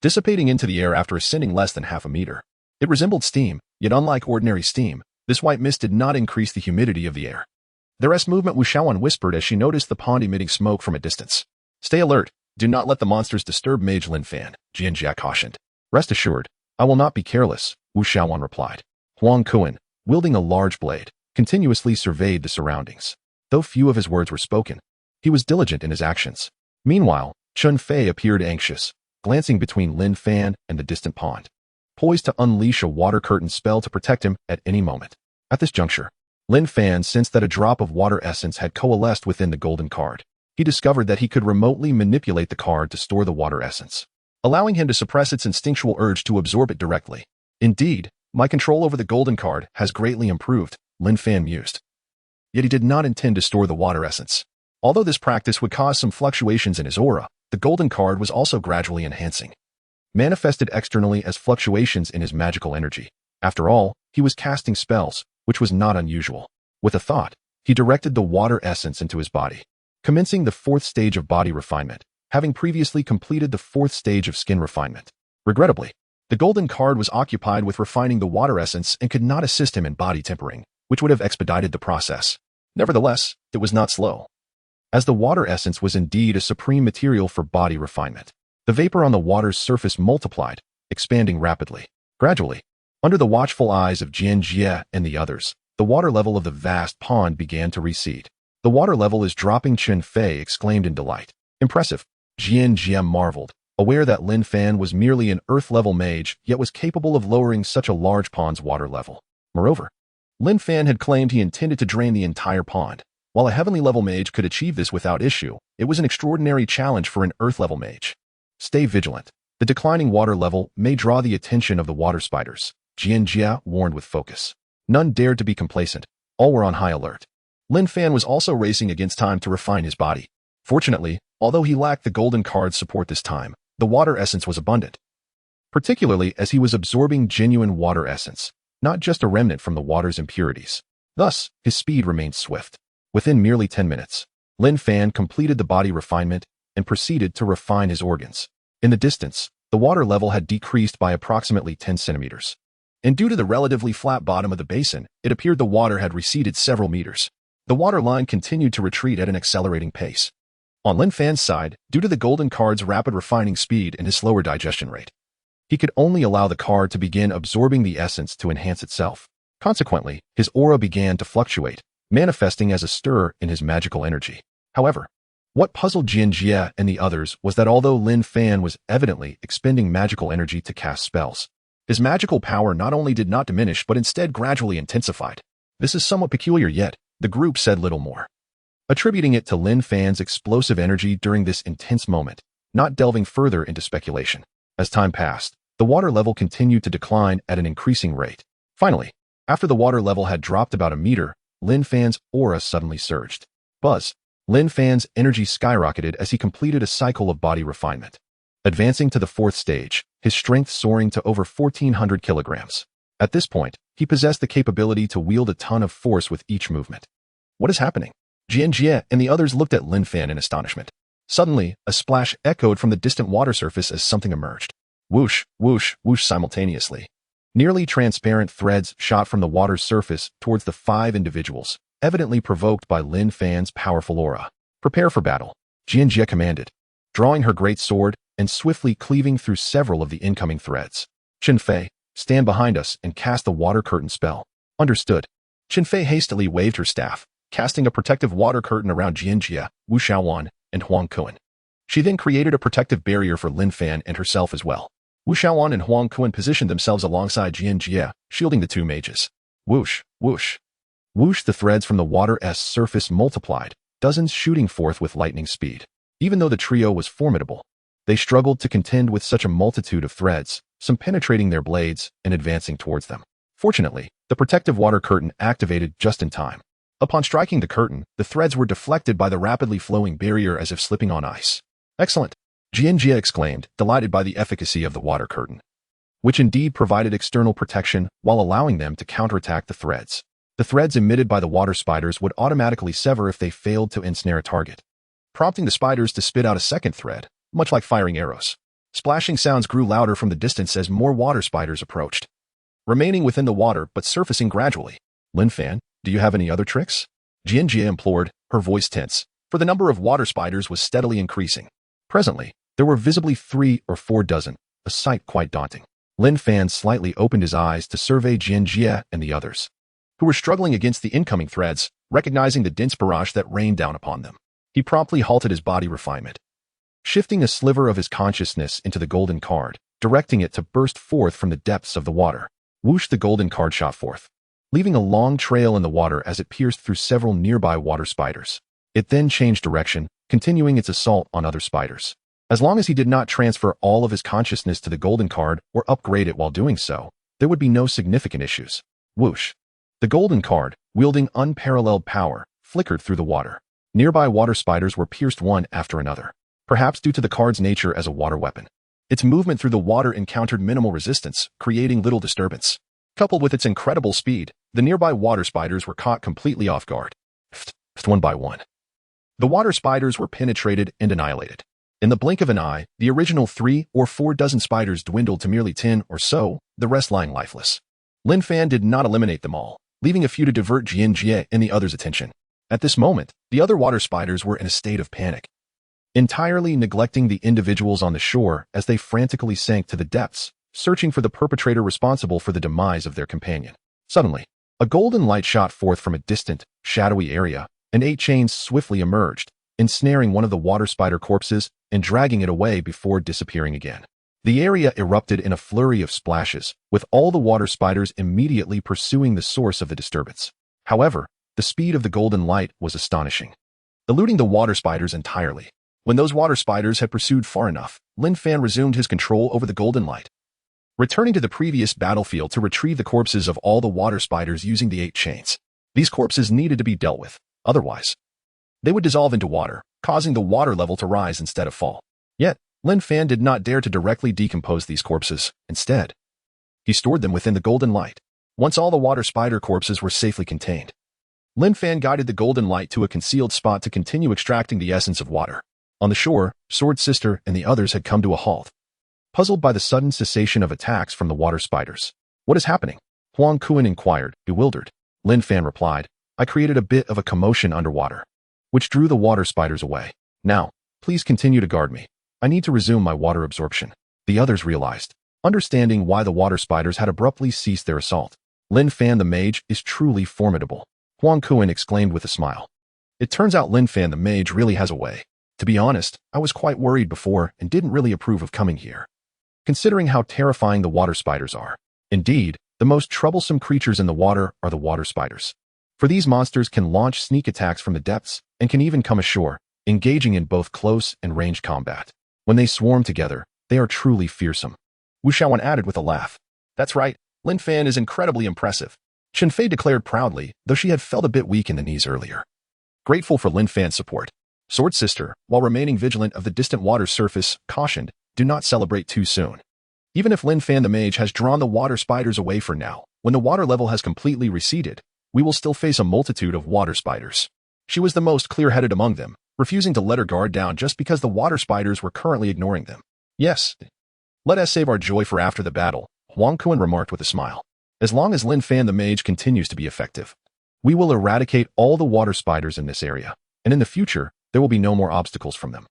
dissipating into the air after ascending less than half a meter. It resembled steam, yet unlike ordinary steam, this white mist did not increase the humidity of the air. "The rest movement," Wu Xiaowan whispered as she noticed the pond emitting smoke from a distance. "Stay alert. Do not let the monsters disturb Mage Lin Fan," Jianjia cautioned. "Rest assured, I will not be careless," Wu Xiaowan replied. Huang Ku, wielding a large blade, continuously surveyed the surroundings. Though few of his words were spoken, he was diligent in his actions. Meanwhile, Chun Fei appeared anxious, glancing between Lin Fan and the distant pond, poised to unleash a water curtain spell to protect him at any moment. At this juncture, Lin Fan sensed that a drop of water essence had coalesced within the golden card. He discovered that he could remotely manipulate the card to store the water essence, allowing him to suppress its instinctual urge to absorb it directly. "Indeed, my control over the golden card has greatly improved," Lin Fan mused. Yet he did not intend to store the water essence. Although this practice would cause some fluctuations in his aura, the golden card was also gradually enhancing, manifested externally as fluctuations in his magical energy. After all, he was casting spells, which was not unusual. With a thought, he directed the water essence into his body, commencing the 4th stage of body refinement, having previously completed the 4th stage of skin refinement. Regrettably, the golden card was occupied with refining the water essence and could not assist him in body tempering, which would have expedited the process. Nevertheless, it was not slow, as the water essence was indeed a supreme material for body refinement. The vapor on the water's surface multiplied, expanding rapidly. Gradually, under the watchful eyes of Jianjia and the others, the water level of the vast pond began to recede. "The water level is dropping," Chun Fei exclaimed in delight. "Impressive." Jianjia marveled, aware that Lin Fan was merely an earth-level mage, yet was capable of lowering such a large pond's water level. Moreover, Lin Fan had claimed he intended to drain the entire pond. While a heavenly-level mage could achieve this without issue, it was an extraordinary challenge for an earth-level mage. Stay vigilant. The declining water level may draw the attention of the water spiders, Jianjia warned with focus. None dared to be complacent. All were on high alert. Lin Fan was also racing against time to refine his body. Fortunately, although he lacked the golden card's support this time, the water essence was abundant, particularly as he was absorbing genuine water essence, not just a remnant from the water's impurities. Thus, his speed remained swift. Within merely 10 minutes, Lin Fan completed the body refinement and proceeded to refine his organs. In the distance, the water level had decreased by approximately 10 centimeters. And due to the relatively flat bottom of the basin, it appeared the water had receded several meters. The water line continued to retreat at an accelerating pace. On Lin Fan's side, due to the golden card's rapid refining speed and his slower digestion rate, he could only allow the card to begin absorbing the essence to enhance itself. Consequently, his aura began to fluctuate, manifesting as a stir in his magical energy. However, what puzzled Jianjia and the others was that although Lin Fan was evidently expending magical energy to cast spells, his magical power not only did not diminish but instead gradually intensified. This is somewhat peculiar, yet the group said little more, attributing it to Lin Fan's explosive energy during this intense moment, not delving further into speculation. As time passed, the water level continued to decline at an increasing rate. Finally, after the water level had dropped about a meter, Lin Fan's aura suddenly surged. Buzz! Lin Fan's energy skyrocketed as he completed a cycle of body refinement, advancing to the 4th stage, his strength soaring to over 1,400 kilograms. At this point, he possessed the capability to wield a ton of force with each movement. What is happening? Jianjia and the others looked at Lin Fan in astonishment. Suddenly, a splash echoed from the distant water surface as something emerged. Whoosh, whoosh, whoosh simultaneously. Nearly transparent threads shot from the water's surface towards the 5 individuals, evidently provoked by Lin Fan's powerful aura. Prepare for battle, Jianjia commanded, drawing her great sword and swiftly cleaving through several of the incoming threads. Qinfei, stand behind us and cast the water curtain spell. Understood. Qinfei hastily waved her staff, casting a protective water curtain around Jianjia, Wu Shaowan, and Huang Kuan. She then created a protective barrier for Lin Fan and herself as well. Wu Shaowan and Huang Kuan positioned themselves alongside Jianjia, shielding the 2 mages. Whoosh, whoosh. Whoosh, the threads from the water's surface multiplied, dozens shooting forth with lightning speed. Even though the trio was formidable, they struggled to contend with such a multitude of threads, some penetrating their blades and advancing towards them. Fortunately, the protective water curtain activated just in time. Upon striking the curtain, the threads were deflected by the rapidly flowing barrier as if slipping on ice. Excellent! Jianjia exclaimed, delighted by the efficacy of the water curtain, which indeed provided external protection while allowing them to counterattack the threads. The threads emitted by the water spiders would automatically sever if they failed to ensnare a target, prompting the spiders to spit out a second thread, much like firing arrows. Splashing sounds grew louder from the distance as more water spiders approached, remaining within the water but surfacing gradually. Lin Fan, do you have any other tricks? Jianjia implored, her voice tense, for the number of water spiders was steadily increasing. Presently, there were visibly 3 or 4 dozen, a sight quite daunting. Lin Fan slightly opened his eyes to survey Jianjia and the others, who were struggling against the incoming threads, recognizing the dense barrage that rained down upon them. He promptly halted his body refinement, shifting a sliver of his consciousness into the golden card, directing it to burst forth from the depths of the water. Whoosh, the golden card shot forth, leaving a long trail in the water as it pierced through several nearby water spiders. It then changed direction, continuing its assault on other spiders. As long as he did not transfer all of his consciousness to the golden card or upgrade it while doing so, there would be no significant issues. Whoosh. The golden card, wielding unparalleled power, flickered through the water. Nearby water spiders were pierced one after another, perhaps due to the card's nature as a water weapon. Its movement through the water encountered minimal resistance, creating little disturbance. Coupled with its incredible speed, the nearby water spiders were caught completely off guard. One by one, the water spiders were penetrated and annihilated. In the blink of an eye, the original 3 or 4 dozen spiders dwindled to merely 10 or so, the rest lying lifeless. Lin Fan did not eliminate them all, leaving a few to divert Jianjia and the others' attention. At this moment, the other water spiders were in a state of panic, entirely neglecting the individuals on the shore as they frantically sank to the depths, searching for the perpetrator responsible for the demise of their companion. Suddenly, a golden light shot forth from a distant, shadowy area, and 8 chains swiftly emerged, ensnaring one of the water spider corpses and dragging it away before disappearing again. The area erupted in a flurry of splashes, with all the water spiders immediately pursuing the source of the disturbance. However, the speed of the golden light was astonishing, eluding the water spiders entirely. When those water spiders had pursued far enough, Lin Fan resumed his control over the golden light, returning to the previous battlefield to retrieve the corpses of all the water spiders using the 8 chains. These corpses needed to be dealt with, otherwise they would dissolve into water, causing the water level to rise instead of fall. Yet, Lin Fan did not dare to directly decompose these corpses. Instead, he stored them within the golden light. Once all the water spider corpses were safely contained, Lin Fan guided the golden light to a concealed spot to continue extracting the essence of water. On the shore, Sword Sister and the others had come to a halt, puzzled by the sudden cessation of attacks from the water spiders. "What is happening?" Huang Kuan inquired, bewildered. Lin Fan replied, "I created a bit of a commotion underwater, which drew the water spiders away. Now, please continue to guard me. I need to resume my water absorption." The others realized, understanding why the water spiders had abruptly ceased their assault. "Lin Fan the mage is truly formidable," Huang Kuan exclaimed with a smile. "It turns out Lin Fan the mage really has a way. To be honest, I was quite worried before and didn't really approve of coming here, considering how terrifying the water spiders are. Indeed, the most troublesome creatures in the water are the water spiders. For these monsters can launch sneak attacks from the depths and can even come ashore, engaging in both close and ranged combat. When they swarm together, they are truly fearsome." Wu Xiaowan added with a laugh. "That's right, Lin Fan is incredibly impressive," Chen Fei declared proudly, though she had felt a bit weak in the knees earlier. Grateful for Lin Fan's support, Sword Sister, while remaining vigilant of the distant water's surface, cautioned, "Do not celebrate too soon. Even if Lin Fan the mage has drawn the water spiders away for now, when the water level has completely receded, we will still face a multitude of water spiders." She was the most clear-headed among them, refusing to let her guard down just because the water spiders were currently ignoring them. "Yes, let us save our joy for after the battle," Huang Kuan remarked with a smile. "As long as Lin Fan the mage continues to be effective, we will eradicate all the water spiders in this area, and in the future, there will be no more obstacles from them.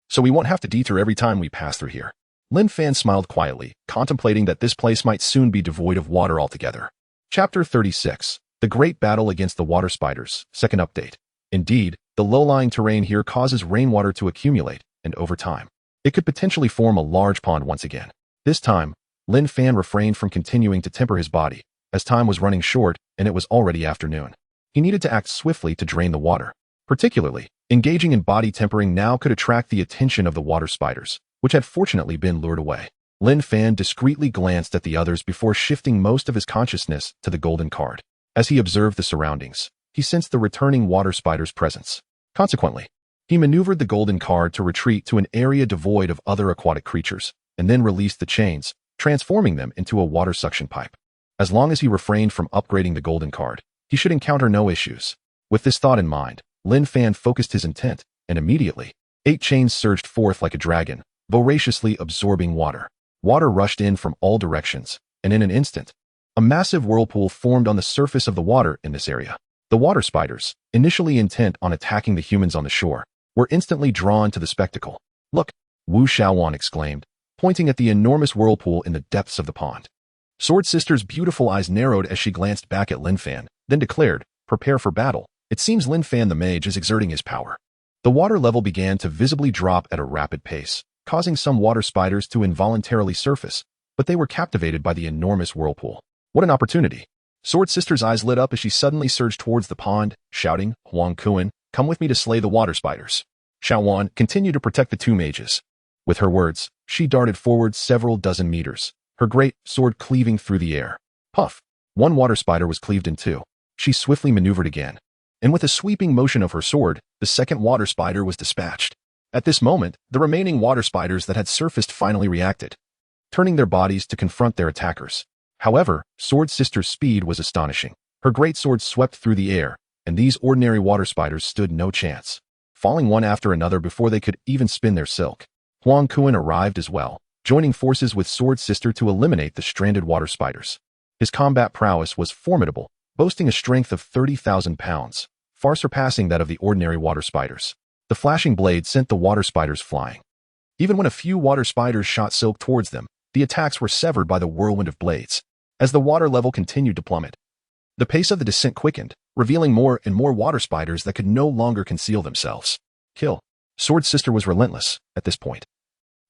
So we won't have to detour every time we pass through here." Lin Fan smiled quietly, contemplating that this place might soon be devoid of water altogether. Chapter 36. The Great Battle Against the Water Spiders. Second update. Indeed, the low-lying terrain here causes rainwater to accumulate, and over time, it could potentially form a large pond once again. This time, Lin Fan refrained from continuing to temper his body, as time was running short and it was already afternoon. He needed to act swiftly to drain the water. Particularly, engaging in body tempering now could attract the attention of the water spiders, which had fortunately been lured away. Lin Fan discreetly glanced at the others before shifting most of his consciousness to the golden card. As he observed the surroundings, he sensed the returning water spider's presence. Consequently, he maneuvered the golden card to retreat to an area devoid of other aquatic creatures, and then released the chains, transforming them into a water suction pipe. As long as he refrained from upgrading the golden card, he should encounter no issues. With this thought in mind, Lin Fan focused his intent, and immediately, 8 chains surged forth like a dragon, voraciously absorbing water. Water rushed in from all directions, and in an instant, a massive whirlpool formed on the surface of the water in this area. The water spiders, initially intent on attacking the humans on the shore, were instantly drawn to the spectacle. "Look!" Wu Xiaowan exclaimed, pointing at the enormous whirlpool in the depths of the pond. Sword Sister's beautiful eyes narrowed as she glanced back at Lin Fan, then declared, "Prepare for battle." It seems Lin Fan the mage is exerting his power. The water level began to visibly drop at a rapid pace, causing some water spiders to involuntarily surface, but they were captivated by the enormous whirlpool. What an opportunity! Sword Sister's eyes lit up as she suddenly surged towards the pond, shouting, "Huang Kuan, come with me to slay the water spiders. Xiaowan, continue to protect the 2 mages." With her words, she darted forward several dozen meters, her great sword cleaving through the air. Puff! 1 water spider was cleaved in 2. She swiftly maneuvered again, and with a sweeping motion of her sword, the second water spider was dispatched. At this moment, the remaining water spiders that had surfaced finally reacted, turning their bodies to confront their attackers. However, Sword Sister's speed was astonishing. Her great sword swept through the air, and these ordinary water spiders stood no chance, falling one after another before they could even spin their silk. Huang Kuan arrived as well, joining forces with Sword Sister to eliminate the stranded water spiders. His combat prowess was formidable, boasting a strength of 30,000 pounds, far surpassing that of the ordinary water spiders. The flashing blade sent the water spiders flying. Even when a few water spiders shot silk towards them, the attacks were severed by the whirlwind of blades. As the water level continued to plummet, the pace of the descent quickened, revealing more and more water spiders that could no longer conceal themselves. Kill. Sword Sister was relentless at this point.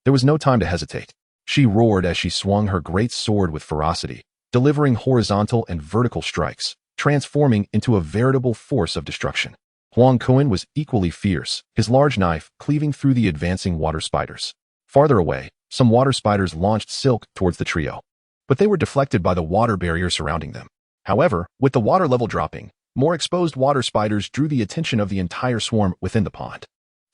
There was no time to hesitate. She roared as she swung her great sword with ferocity, delivering horizontal and vertical strikes, transforming into a veritable force of destruction. Huang Kun was equally fierce, his large knife cleaving through the advancing water spiders. Farther away, some water spiders launched silk towards the trio, but they were deflected by the water barrier surrounding them. However, with the water level dropping, more exposed water spiders drew the attention of the entire swarm within the pond.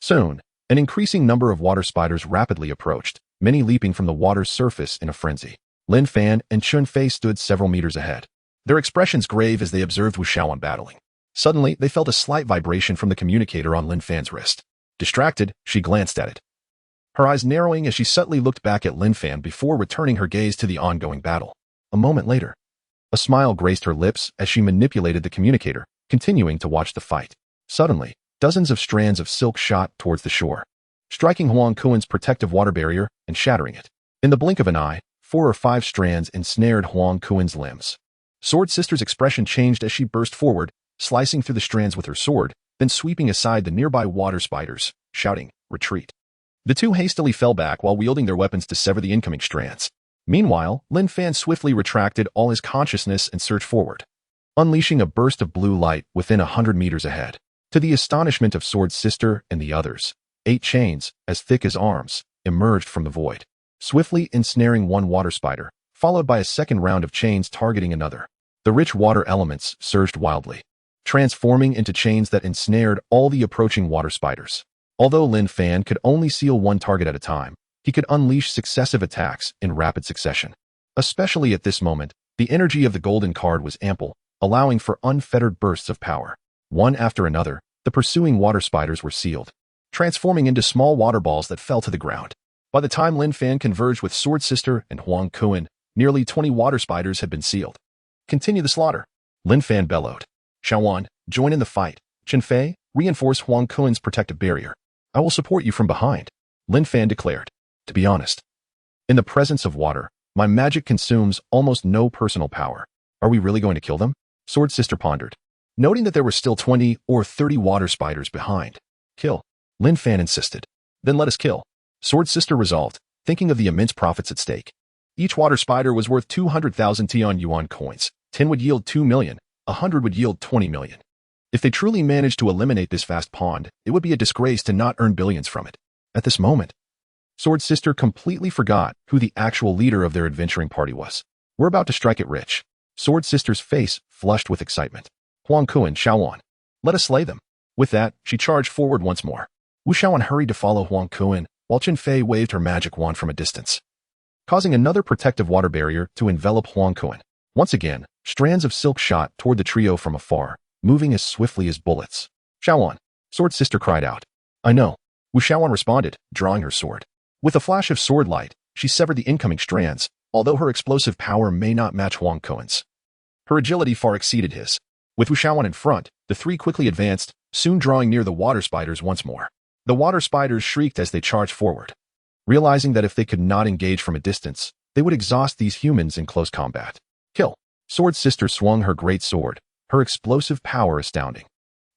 Soon, an increasing number of water spiders rapidly approached, many leaping from the water's surface in a frenzy. Lin Fan and Chun Fei stood several meters ahead, their expressions grave as they observed Wu Xiaoan battling. Suddenly, they felt a slight vibration from the communicator on Lin Fan's wrist. Distracted, she glanced at it, her eyes narrowing as she subtly looked back at Lin Fan before returning her gaze to the ongoing battle. A moment later, a smile graced her lips as she manipulated the communicator, continuing to watch the fight. Suddenly, dozens of strands of silk shot towards the shore, striking Huang Kun's protective water barrier and shattering it. In the blink of an eye, 4 or 5 strands ensnared Huang Kun's limbs. Sword Sister's expression changed as she burst forward, slicing through the strands with her sword, then sweeping aside the nearby water spiders, shouting, "Retreat." The two hastily fell back while wielding their weapons to sever the incoming strands. Meanwhile, Lin Fan swiftly retracted all his consciousness and surged forward, unleashing a burst of blue light within 100 meters ahead. To the astonishment of Sword Sister and the others, 8 chains, as thick as arms, emerged from the void, swiftly ensnaring one water spider, followed by a second round of chains targeting another. The rich water elements surged wildly, transforming into chains that ensnared all the approaching water spiders. Although Lin Fan could only seal one target at a time, he could unleash successive attacks in rapid succession. Especially at this moment, the energy of the golden card was ample, allowing for unfettered bursts of power. One after another, the pursuing water spiders were sealed, transforming into small water balls that fell to the ground. By the time Lin Fan converged with Sword Sister and Huang Kun, nearly 20 water spiders had been sealed. "Continue the slaughter," Lin Fan bellowed. "Xiaoan, join in the fight. Chun Fei, reinforce Huang Kun's protective barrier. I will support you from behind," Lin Fan declared. "To be honest, in the presence of water, my magic consumes almost no personal power. Are we really going to kill them?" Sword Sister pondered, noting that there were still 20 or 30 water spiders behind. "Kill," Lin Fan insisted. "Then let us kill," Sword Sister resolved, thinking of the immense profits at stake. Each water spider was worth 200,000 Tian Yuan coins. 10 would yield 2 million, 100 would yield 20 million. If they truly managed to eliminate this vast pond, it would be a disgrace to not earn billions from it. At this moment, Sword Sister completely forgot who the actual leader of their adventuring party was. "We're about to strike it rich." Sword Sister's face flushed with excitement. "Huang Kun, Xiaoan, let us slay them." With that, she charged forward once more. Wu Xiaoan hurried to follow Huang Kun, while Chun Fei waved her magic wand from a distance, causing another protective water barrier to envelop Huang Kun. Once again, strands of silk shot toward the trio from afar, moving as swiftly as bullets. "Xiaoan," Sword Sister cried out. "I know," Wu Xiaoan responded, drawing her sword. With a flash of sword light, she severed the incoming strands, although her explosive power may not match Huang Kun's. Her agility far exceeded his. With Wu Xiaoan in front, the three quickly advanced, soon drawing near the water spiders once more. The water spiders shrieked as they charged forward, realizing that if they could not engage from a distance, they would exhaust these humans in close combat. "Kill." Sword Sister swung her great sword, her explosive power astounding,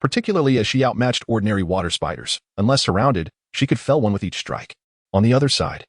particularly as she outmatched ordinary water spiders. Unless surrounded, she could fell one with each strike. On the other side,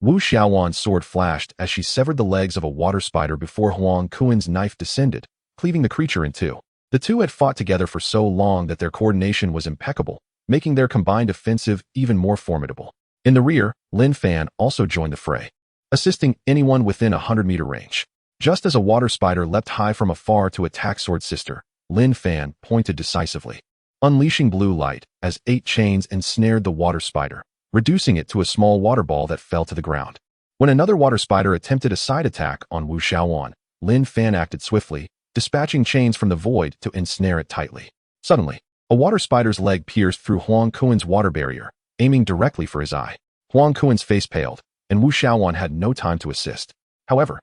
Wu Xiaoan's sword flashed as she severed the legs of a water spider before Huang Kun's knife descended, cleaving the creature in two. The two had fought together for so long that their coordination was impeccable, making their combined offensive even more formidable. In the rear, Lin Fan also joined the fray, assisting anyone within 100-meter range. Just as a water spider leapt high from afar to attack Sword Sister, Lin Fan pointed decisively, unleashing blue light as 8 chains ensnared the water spider, reducing it to a small water ball that fell to the ground. When another water spider attempted a side attack on Wu Xiaoan, Lin Fan acted swiftly, dispatching chains from the void to ensnare it tightly. Suddenly, a water spider's leg pierced through Huang Kun's water barrier, aiming directly for his eye. Huang Kun's face paled, and Wu Xiaoan had no time to assist. However,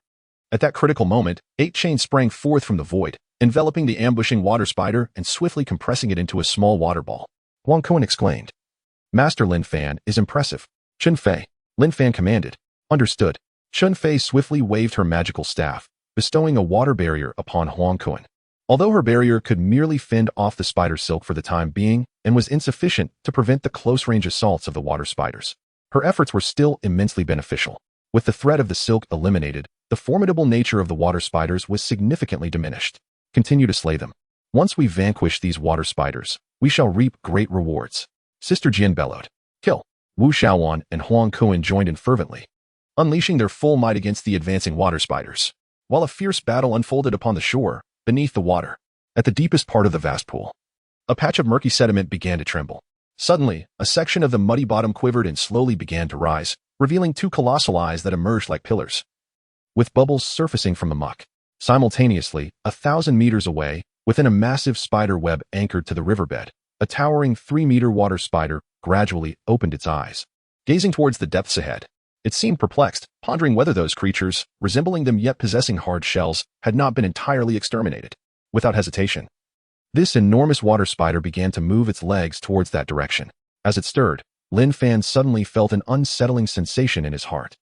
at that critical moment, 8 chains sprang forth from the void, enveloping the ambushing water spider and swiftly compressing it into a small water ball. Huang Kun exclaimed, "Master Lin Fan is impressive." "Chun Fei," Lin Fan commanded. "Understood." Chun Fei swiftly waved her magical staff, bestowing a water barrier upon Huang Kun. Although her barrier could merely fend off the spider silk for the time being and was insufficient to prevent the close-range assaults of the water spiders, her efforts were still immensely beneficial. With the threat of the silk eliminated, the formidable nature of the water spiders was significantly diminished. Continue to slay them. Once we vanquish these water spiders, we shall reap great rewards. Sister Jian bellowed. Kill. Wu Xiaowan and Huang Kuan joined in fervently, unleashing their full might against the advancing water spiders, while a fierce battle unfolded upon the shore, beneath the water. At the deepest part of the vast pool, a patch of murky sediment began to tremble. Suddenly, a section of the muddy bottom quivered and slowly began to rise, revealing two colossal eyes that emerged like pillars, with bubbles surfacing from the muck. Simultaneously, 1,000 meters away, within a massive spider web anchored to the riverbed, a towering 3-meter water spider gradually opened its eyes, gazing towards the depths ahead. It seemed perplexed, pondering whether those creatures, resembling them yet possessing hard shells, had not been entirely exterminated. Without hesitation, this enormous water spider began to move its legs towards that direction. As it stirred, Lin Fan suddenly felt an unsettling sensation in his heart.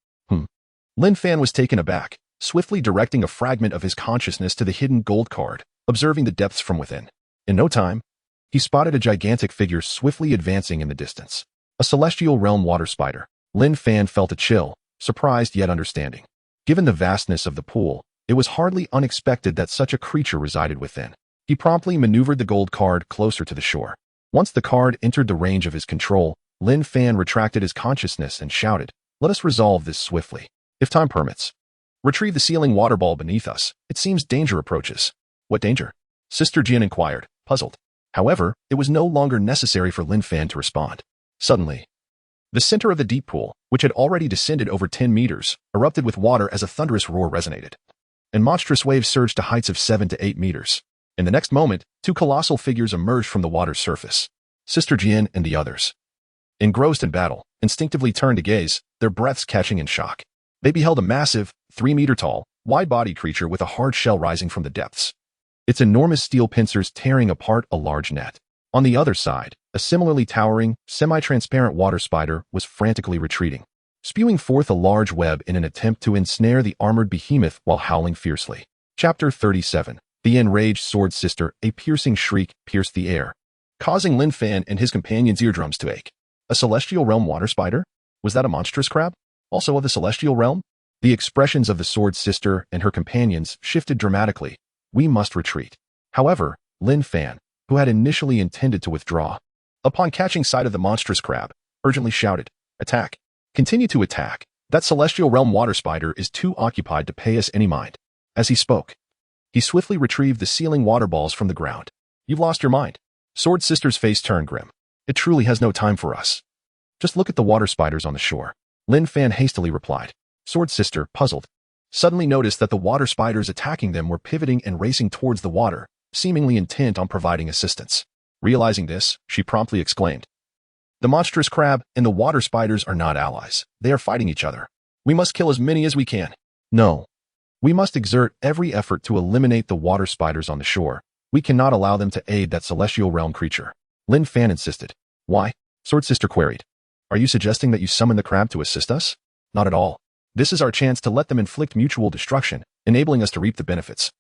Lin Fan was taken aback, swiftly directing a fragment of his consciousness to the hidden gold card, observing the depths from within. In no time, he spotted a gigantic figure swiftly advancing in the distance. A celestial realm water spider. Lin Fan felt a chill, surprised yet understanding. Given the vastness of the pool, it was hardly unexpected that such a creature resided within. He promptly maneuvered the gold card closer to the shore. Once the card entered the range of his control, Lin Fan retracted his consciousness and shouted, "Let us resolve this swiftly. If time permits. Retrieve the sealing water ball beneath us. It seems danger approaches." "What danger?" Sister Jian inquired, puzzled. However, it was no longer necessary for Lin Fan to respond. Suddenly, the center of the deep pool, which had already descended over 10 meters, erupted with water as a thunderous roar resonated, and monstrous waves surged to heights of 7 to 8 meters. In the next moment, two colossal figures emerged from the water's surface. Sister Jian and the others, engrossed in battle, instinctively turned to gaze, their breaths catching in shock. They beheld a massive, 3-meter-tall, wide-bodied creature with a hard shell rising from the depths, its enormous steel pincers tearing apart a large net. On the other side, a similarly towering, semi-transparent water spider was frantically retreating, spewing forth a large web in an attempt to ensnare the armored behemoth while howling fiercely. Chapter 37. The enraged sword sister. A piercing shriek pierced the air, causing Lin Fan and his companions' eardrums to ache. A celestial realm water spider? Was that a monstrous crab? Also of the celestial realm? The expressions of the sword sister and her companions shifted dramatically. "We must retreat." However, Lin Fan, who had initially intended to withdraw, upon catching sight of the monstrous crab, urgently shouted, "Attack! Continue to attack! That celestial realm water spider is too occupied to pay us any mind." As he spoke, he swiftly retrieved the sealing water balls from the ground. "You've lost your mind." Sword Sister's face turned grim. "It truly has no time for us. Just look at the water spiders on the shore." Lin Fan hastily replied. Sword Sister, puzzled, suddenly noticed that the water spiders attacking them were pivoting and racing towards the water, seemingly intent on providing assistance. Realizing this, she promptly exclaimed, "The monstrous crab and the water spiders are not allies. They are fighting each other. We must kill as many as we can. No. We must exert every effort to eliminate the water spiders on the shore. We cannot allow them to aid that celestial realm creature." Lin Fan insisted. "Why?" Sword Sister queried. "Are you suggesting that you summon the crab to assist us?" "Not at all. This is our chance to let them inflict mutual destruction, enabling us to reap the benefits."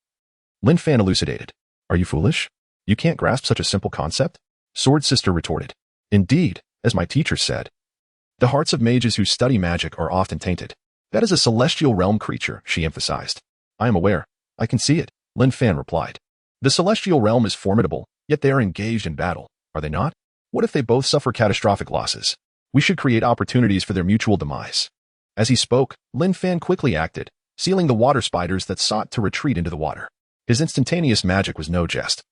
Lin Fan elucidated. "Are you foolish? You can't grasp such a simple concept?" Sword Sister retorted. "Indeed, as my teacher said, the hearts of mages who study magic are often tainted. That is a celestial realm creature," she emphasized. "I am aware. I can see it," Lin Fan replied. "The celestial realm is formidable, yet they are engaged in battle, are they not? What if they both suffer catastrophic losses? We should create opportunities for their mutual demise." As he spoke, Lin Fan quickly acted, sealing the water spiders that sought to retreat into the water. His instantaneous magic was no jest.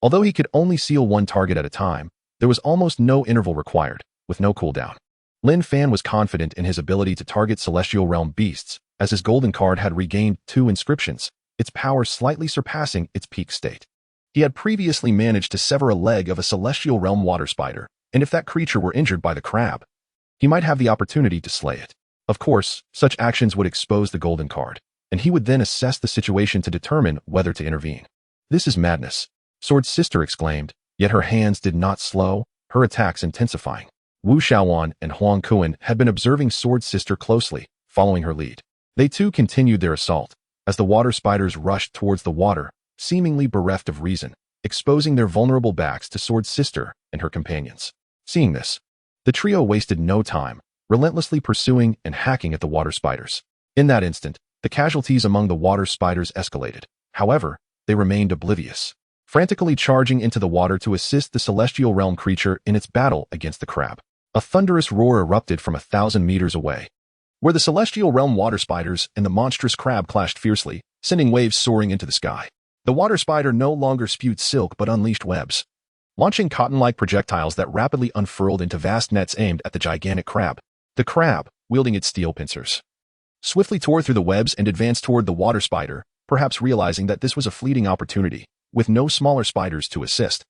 Although he could only seal one target at a time, there was almost no interval required, with no cooldown. Lin Fan was confident in his ability to target celestial realm beasts, as his golden card had regained 2 inscriptions, its power slightly surpassing its peak state. He had previously managed to sever a leg of a celestial realm water spider, and if that creature were injured by the crab, he might have the opportunity to slay it. Of course, such actions would expose the golden card, and he would then assess the situation to determine whether to intervene. "This is madness," Sword Sister exclaimed, yet her hands did not slow, her attacks intensifying. Wu Xiaowan and Huang Kuan had been observing Sword Sister closely, following her lead. They too continued their assault, as the water spiders rushed towards the water, seemingly bereft of reason, exposing their vulnerable backs to Sword Sister and her companions. Seeing this, the trio wasted no time, relentlessly pursuing and hacking at the water spiders. In that instant, the casualties among the water spiders escalated. However, they remained oblivious, frantically charging into the water to assist the celestial realm creature in its battle against the crab. A thunderous roar erupted from 1,000 meters away, where the celestial realm water spiders and the monstrous crab clashed fiercely, sending waves soaring into the sky. The water spider no longer spewed silk but unleashed webs, launching cotton-like projectiles that rapidly unfurled into vast nets aimed at the gigantic crab. The crab, wielding its steel pincers, swiftly tore through the webs and advanced toward the water spider, perhaps realizing that this was a fleeting opportunity, with no smaller spiders to assist.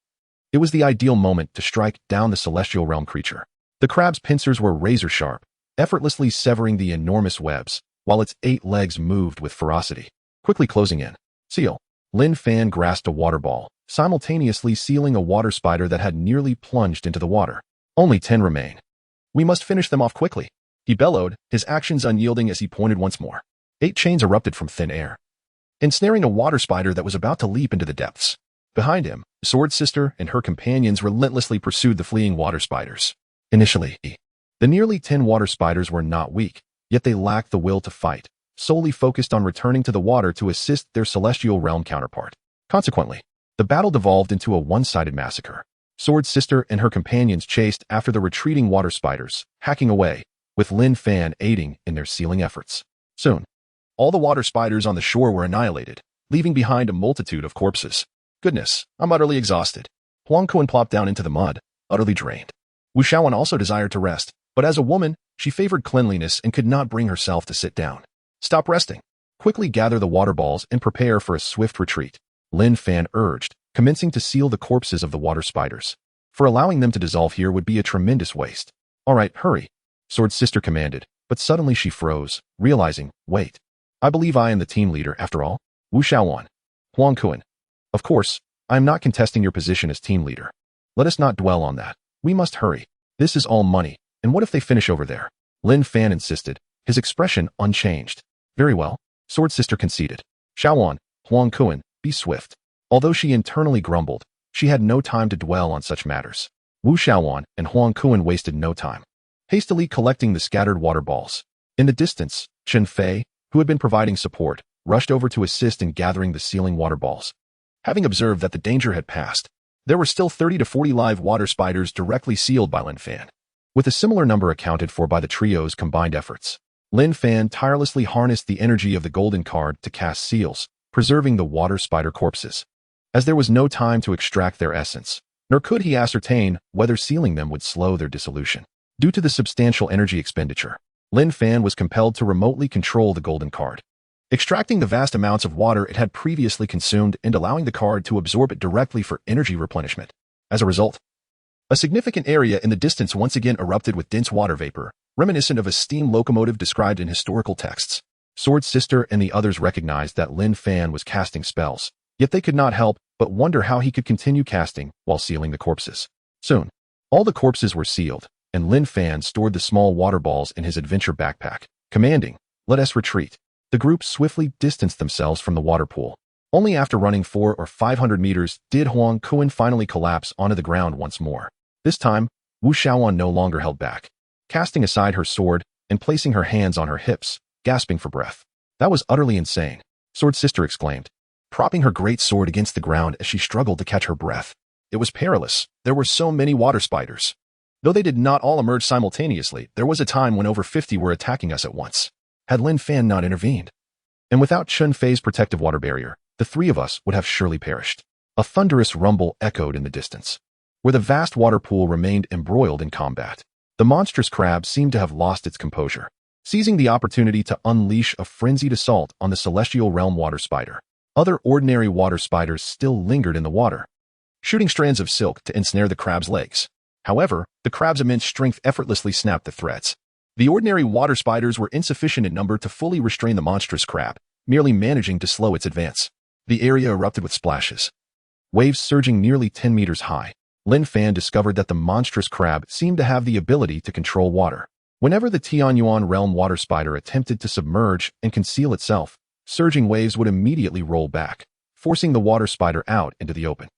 It was the ideal moment to strike down the celestial realm creature. The crab's pincers were razor-sharp, effortlessly severing the enormous webs, while its 8 legs moved with ferocity, quickly closing in. Seal. Lin Fan grasped a water ball, simultaneously sealing a water spider that had nearly plunged into the water. Only 10 remain. We must finish them off quickly, he bellowed, his actions unyielding as he pointed once more. 8 chains erupted from thin air, ensnaring a water spider that was about to leap into the depths. Behind him, Sword Sister and her companions relentlessly pursued the fleeing water spiders. Initially, the nearly 10 water spiders were not weak, yet they lacked the will to fight, solely focused on returning to the water to assist their celestial realm counterpart. Consequently, the battle devolved into a one-sided massacre. Sword Sister and her companions chased after the retreating water spiders, hacking away, with Lin Fan aiding in their sealing efforts. Soon, all the water spiders on the shore were annihilated, leaving behind a multitude of corpses. Goodness, I'm utterly exhausted. Huang Kuan plopped down into the mud, utterly drained. Wu Shaoan also desired to rest, but as a woman, she favored cleanliness and could not bring herself to sit down. Stop resting. Quickly gather the water balls and prepare for a swift retreat, Lin Fan urged, commencing to seal the corpses of the water spiders. For allowing them to dissolve here would be a tremendous waste. All right, hurry, Sword Sister commanded, but suddenly she froze, realizing, wait. I believe I am the team leader after all. Wu Shaoan. Huang Kuan. Of course, I am not contesting your position as team leader. Let us not dwell on that. We must hurry. This is all money, and what if they finish over there? Lin Fan insisted, his expression unchanged. Very well, Sword Sister conceded. Shaoan, Huang Kuan, be swift. Although she internally grumbled, she had no time to dwell on such matters. Wu Shaoan and Huang Kuan wasted no time, hastily collecting the scattered water balls. In the distance, Chen Fei, who had been providing support, rushed over to assist in gathering the sealing water balls. Having observed that the danger had passed, there were still 30 to 40 live water spiders directly sealed by Lin Fan, with a similar number accounted for by the trio's combined efforts. Lin Fan tirelessly harnessed the energy of the golden card to cast seals, preserving the water spider corpses, as there was no time to extract their essence, nor could he ascertain whether sealing them would slow their dissolution. Due to the substantial energy expenditure, Lin Fan was compelled to remotely control the golden card, extracting the vast amounts of water it had previously consumed and allowing the card to absorb it directly for energy replenishment. As a result, a significant area in the distance once again erupted with dense water vapor, reminiscent of a steam locomotive described in historical texts. Sword Sister and the others recognized that Lin Fan was casting spells, yet they could not help but wonder how he could continue casting while sealing the corpses. Soon, all the corpses were sealed, and Lin Fan stored the small water balls in his adventure backpack, commanding, "Let us retreat." The group swiftly distanced themselves from the water pool. Only after running 400 or 500 meters did Huang Kuan finally collapse onto the ground once more. This time, Wu Shaoan no longer held back, casting aside her sword and placing her hands on her hips, gasping for breath. That was utterly insane, Sword Sister exclaimed, propping her great sword against the ground as she struggled to catch her breath. It was perilous. There were so many water spiders. Though they did not all emerge simultaneously, there was a time when over 50 were attacking us at once. Had Lin Fan not intervened, and without Chen Fei's protective water barrier, the 3 of us would have surely perished. A thunderous rumble echoed in the distance, where the vast water pool remained embroiled in combat. The monstrous crab seemed to have lost its composure, seizing the opportunity to unleash a frenzied assault on the celestial realm water spider. Other ordinary water spiders still lingered in the water, shooting strands of silk to ensnare the crab's legs. However, the crab's immense strength effortlessly snapped the threads. The ordinary water spiders were insufficient in number to fully restrain the monstrous crab, merely managing to slow its advance. The area erupted with splashes, waves surging nearly 10 meters high. Lin Fan discovered that the monstrous crab seemed to have the ability to control water. Whenever the Tianyuan realm water spider attempted to submerge and conceal itself, surging waves would immediately roll back, forcing the water spider out into the open.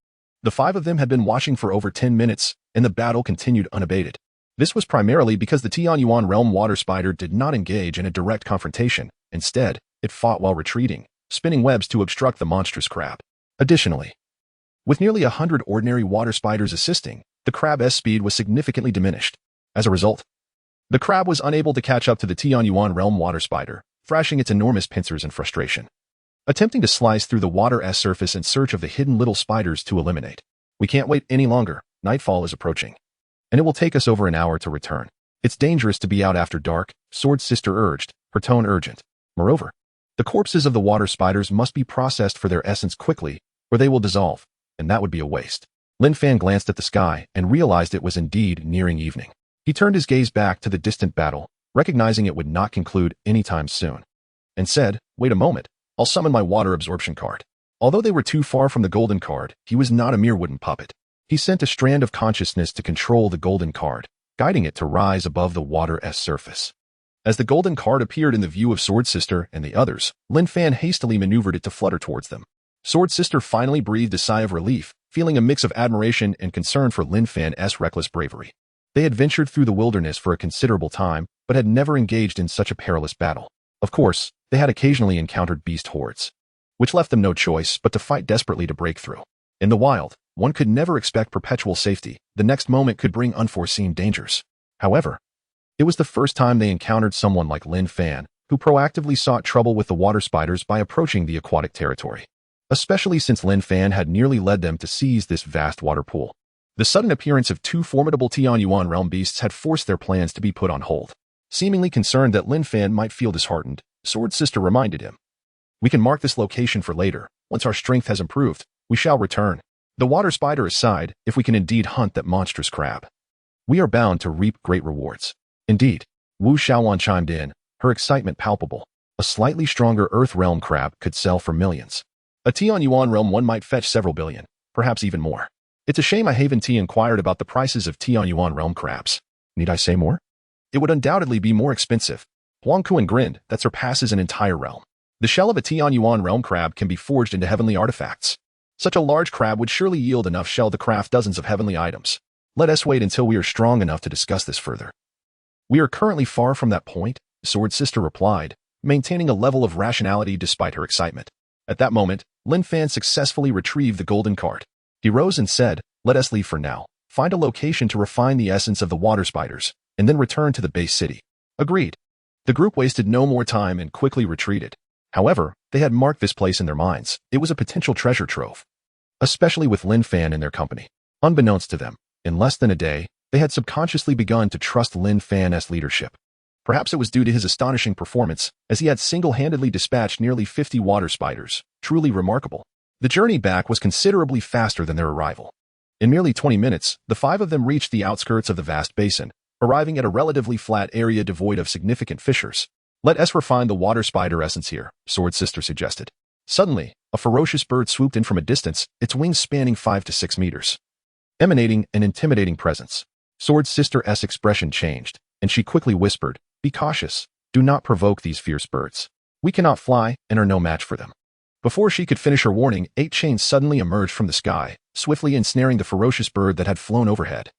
The 5 of them had been watching for over 10 minutes, and the battle continued unabated. This was primarily because the Tianyuan realm water spider did not engage in a direct confrontation. Instead, it fought while retreating, spinning webs to obstruct the monstrous crab. Additionally, with nearly 100 ordinary water spiders assisting, the crab's speed was significantly diminished. As a result, the crab was unable to catch up to the Tianyuan realm water spider, thrashing its enormous pincers in frustration, attempting to slice through the water's surface in search of the hidden little spiders to eliminate. We can't wait any longer. Nightfall is approaching, and it will take us over an hour to return. It's dangerous to be out after dark, Sword Sister urged, her tone urgent. Moreover, the corpses of the water spiders must be processed for their essence quickly, or they will dissolve, and that would be a waste. Lin Fan glanced at the sky and realized it was indeed nearing evening. He turned his gaze back to the distant battle, recognizing it would not conclude anytime soon, and said, "Wait a moment, I'll summon my water absorption card." Although they were too far from the golden card, he was not a mere wooden puppet. He sent a strand of consciousness to control the golden card, guiding it to rise above the water's surface. As the golden card appeared in the view of Sword Sister and the others, Lin Fan hastily maneuvered it to flutter towards them. Sword Sister finally breathed a sigh of relief, feeling a mix of admiration and concern for Lin Fan's reckless bravery. They had ventured through the wilderness for a considerable time, but had never engaged in such a perilous battle. Of course, they had occasionally encountered beast hordes, which left them no choice but to fight desperately to break through. In the wild, one could never expect perpetual safety. The next moment could bring unforeseen dangers. However, it was the first time they encountered someone like Lin Fan, who proactively sought trouble with the water spiders by approaching the aquatic territory, especially since Lin Fan had nearly led them to seize this vast water pool. The sudden appearance of two formidable Tianyuan realm beasts had forced their plans to be put on hold. Seemingly concerned that Lin Fan might feel disheartened, Sword Sister reminded him, "We can mark this location for later. Once our strength has improved, we shall return. The water spider aside, if we can indeed hunt that monstrous crab, we are bound to reap great rewards." Indeed, Wu Xiaowan chimed in, her excitement palpable. A slightly stronger Earth realm crab could sell for millions. A Tianyuan realm one might fetch several billion, perhaps even more. It's a shame I haven't inquired about the prices of Tianyuan realm crabs. Need I say more? It would undoubtedly be more expensive. Huang Kuan grinned. That surpasses an entire realm. The shell of a Tianyuan realm crab can be forged into heavenly artifacts. Such a large crab would surely yield enough shell to craft dozens of heavenly items. Let us wait until we are strong enough to discuss this further. We are currently far from that point, Sword Sister replied, maintaining a level of rationality despite her excitement. At that moment, Lin Fan successfully retrieved the golden card. He rose and said, "Let us leave for now, find a location to refine the essence of the water spiders, and then return to the base city." Agreed. The group wasted no more time and quickly retreated. However, they had marked this place in their minds. It was a potential treasure trove, especially with Lin Fan in their company. Unbeknownst to them, in less than a day, they had subconsciously begun to trust Lin Fan's leadership. Perhaps it was due to his astonishing performance, as he had single-handedly dispatched nearly 50 water spiders. Truly remarkable. The journey back was considerably faster than their arrival. In merely 20 minutes, the five of them reached the outskirts of the vast basin, arriving at a relatively flat area devoid of significant fissures. "Let us refine the water spider essence here," Sword Sister suggested. Suddenly, a ferocious bird swooped in from a distance, its wings spanning 5 to 6 meters, emanating an intimidating presence. Sword Sister's expression changed, and she quickly whispered, "Be cautious. Do not provoke these fierce birds. We cannot fly and are no match for them." Before she could finish her warning, 8 chains suddenly emerged from the sky, swiftly ensnaring the ferocious bird that had flown overhead,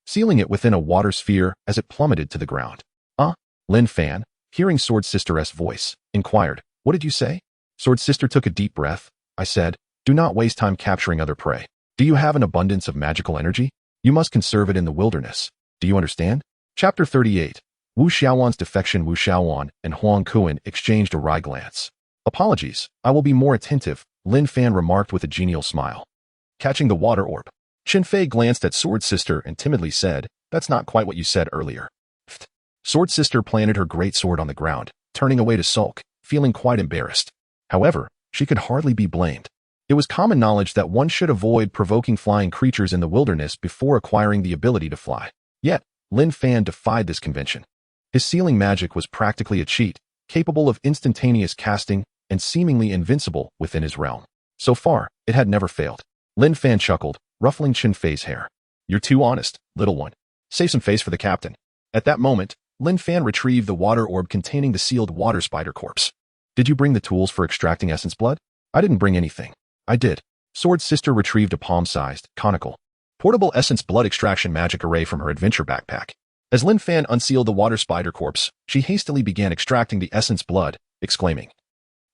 sealing it within a water sphere as it plummeted to the ground. Lin Fan, hearing Sword Sister's voice, inquired, "What did you say?" Sword Sister took a deep breath. "I said, do not waste time capturing other prey. Do you have an abundance of magical energy? You must conserve it in the wilderness. Do you understand?" Chapter 38. Wu Xiaowan's defection. Wu Xiaowan and Huang Kuan exchanged a wry glance. "Apologies, I will be more attentive," Lin Fan remarked with a genial smile. Catching the water orb. Qin Fei glanced at Sword Sister and timidly said, "That's not quite what you said earlier." Pfft. Sword Sister planted her great sword on the ground, turning away to sulk, feeling quite embarrassed. However, she could hardly be blamed. It was common knowledge that one should avoid provoking flying creatures in the wilderness before acquiring the ability to fly. Yet, Lin Fan defied this convention. His sealing magic was practically a cheat, capable of instantaneous casting and seemingly invincible within his realm. So far, it had never failed. Lin Fan chuckled, ruffling Qin Fei's hair. "You're too honest, little one. Save some face for the captain." At that moment, Lin Fan retrieved the water orb containing the sealed water spider corpse. "Did you bring the tools for extracting essence blood?" "I didn't bring anything." "I did." Sword Sister retrieved a palm-sized, conical, portable essence blood extraction magic array from her adventure backpack. As Lin Fan unsealed the water spider corpse, she hastily began extracting the essence blood, exclaiming,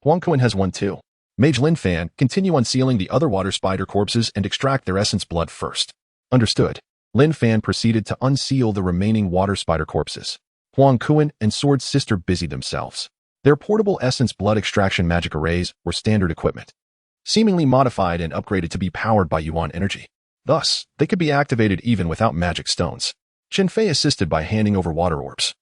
"Huang Kuan has one too." Mage Lin Fan, continue unsealing the other water spider corpses and extract their essence blood first. Understood. Lin Fan proceeded to unseal the remaining water spider corpses. Huang Kuan and Sword Sister busied themselves. Their portable essence blood extraction magic arrays were standard equipment, seemingly modified and upgraded to be powered by Yuan energy. Thus, they could be activated even without magic stones. Qin Fei assisted by handing over water orbs,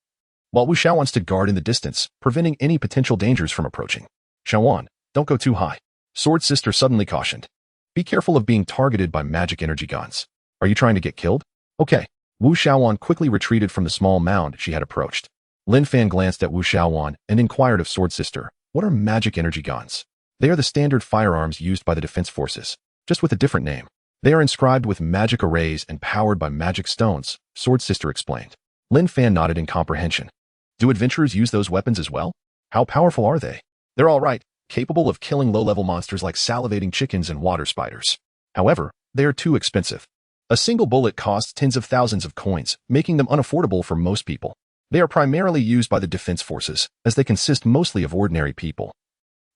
while Wu Xiaowan stood guard in the distance, preventing any potential dangers from approaching. Xiaowan, don't go too high. Sword Sister suddenly cautioned. Be careful of being targeted by magic energy guns. Are you trying to get killed? Okay. Wu Xiaowan quickly retreated from the small mound she had approached. Lin Fan glanced at Wu Xiaowan and inquired of Sword Sister, what are magic energy guns? They are the standard firearms used by the defense forces, just with a different name. They are inscribed with magic arrays and powered by magic stones, Sword Sister explained. Lin Fan nodded in comprehension. Do adventurers use those weapons as well? How powerful are they? They're all right, capable of killing low-level monsters like salivating chickens and water spiders. However, they are too expensive. A single bullet costs tens of thousands of coins, making them unaffordable for most people. They are primarily used by the defense forces, as they consist mostly of ordinary people.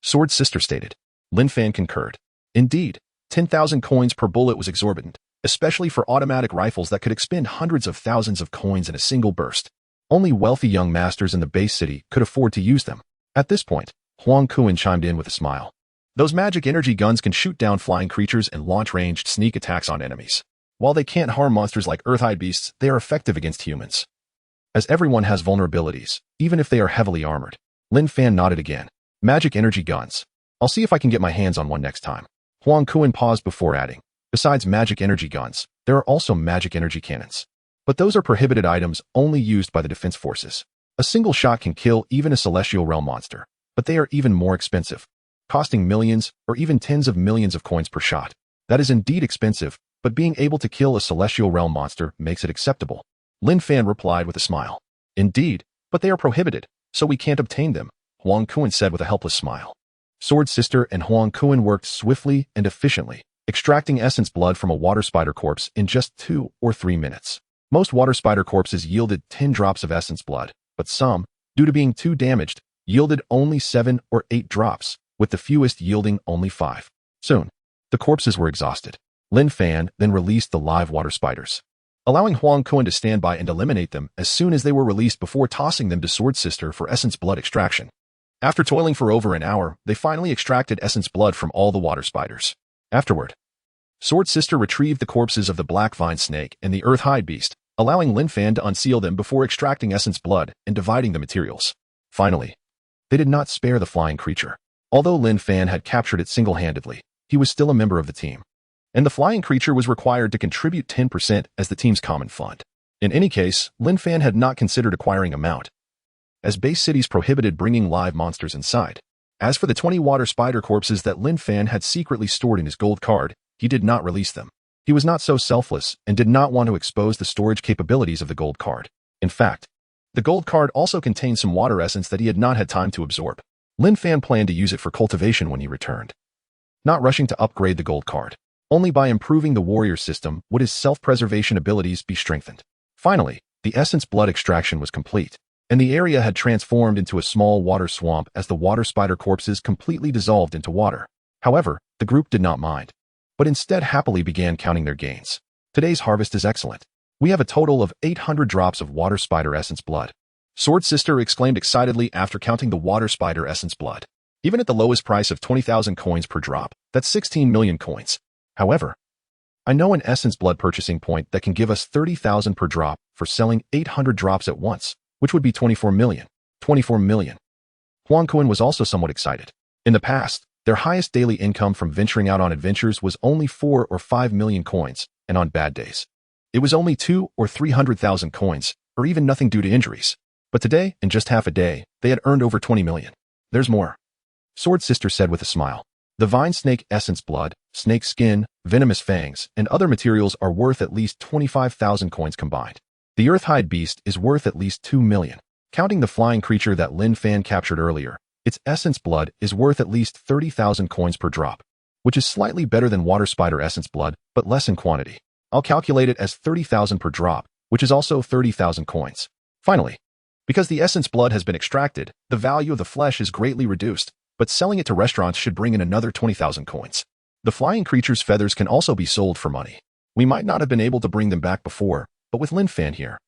Sword Sister stated. Lin Fan concurred. Indeed, 10,000 coins per bullet was exorbitant, especially for automatic rifles that could expend hundreds of thousands of coins in a single burst. Only wealthy young masters in the base city could afford to use them. At this point, Huang Kuan chimed in with a smile. Those magic energy guns can shoot down flying creatures and launch ranged sneak attacks on enemies. While they can't harm monsters like earth-hide beasts, they are effective against humans, as everyone has vulnerabilities, even if they are heavily armored. Lin Fan nodded again. Magic energy guns. I'll see if I can get my hands on one next time. Huang Kuan paused before adding, besides magic energy guns, there are also magic energy cannons. But those are prohibited items only used by the defense forces. A single shot can kill even a celestial realm monster, but they are even more expensive, costing millions or even tens of millions of coins per shot. That is indeed expensive, but being able to kill a celestial realm monster makes it acceptable. Lin Fan replied with a smile. Indeed, but they are prohibited, so we can't obtain them, Huang Kuan said with a helpless smile. Sword Sister and Huang Kuan worked swiftly and efficiently, extracting essence blood from a water spider corpse in just 2 or 3 minutes. Most water spider corpses yielded 10 drops of essence blood, but some, due to being too damaged, yielded only 7 or 8 drops, with the fewest yielding only 5. Soon, the corpses were exhausted. Lin Fan then released the live water spiders, allowing Huang Kuan to stand by and eliminate them as soon as they were released before tossing them to Sword Sister for essence blood extraction. After toiling for over an hour, they finally extracted essence blood from all the water spiders. Afterward, Sword Sister retrieved the corpses of the black vine snake and the earth-hide beast, allowing Lin Fan to unseal them before extracting essence blood and dividing the materials. Finally, they did not spare the flying creature. Although Lin Fan had captured it single-handedly, he was still a member of the team, and the flying creature was required to contribute 10% as the team's common fund. In any case, Lin Fan had not considered acquiring a mount, as base cities prohibited bringing live monsters inside. As for the 20 water spider corpses that Lin Fan had secretly stored in his gold card, he did not release them. He was not so selfless and did not want to expose the storage capabilities of the gold card. In fact, the gold card also contained some water essence that he had not had time to absorb. Lin Fan planned to use it for cultivation when he returned, not rushing to upgrade the gold card. Only by improving the warrior system would his self-preservation abilities be strengthened. Finally, the essence blood extraction was complete, and the area had transformed into a small water swamp as the water spider corpses completely dissolved into water. However, the group did not mind, but instead happily began counting their gains. Today's harvest is excellent. We have a total of 800 drops of water spider essence blood. Sword Sister exclaimed excitedly after counting the water spider essence blood. Even at the lowest price of 20,000 coins per drop, that's 16 million coins. However, I know an essence blood purchasing point that can give us 30,000 per drop for selling 800 drops at once, which would be 24 million. 24 million. Huang Kuan was also somewhat excited. In the past, their highest daily income from venturing out on adventures was only 4 or 5 million coins, and on bad days, it was only 2 or 300,000 coins, or even nothing due to injuries. But today, in just half a day, they had earned over 20 million. There's more, Sword Sister said with a smile. The vine snake essence blood, snake skin, venomous fangs, and other materials are worth at least 25,000 coins combined. The earth-hide beast is worth at least 2 million. Counting the flying creature that Lin Fan captured earlier, its essence blood is worth at least 30,000 coins per drop, which is slightly better than water spider essence blood, but less in quantity. I'll calculate it as 30,000 per drop, which is also 30,000 coins. Finally, because the essence blood has been extracted, the value of the flesh is greatly reduced, but selling it to restaurants should bring in another 20,000 coins. The flying creature's feathers can also be sold for money. We might not have been able to bring them back before, but with Lin Fan here,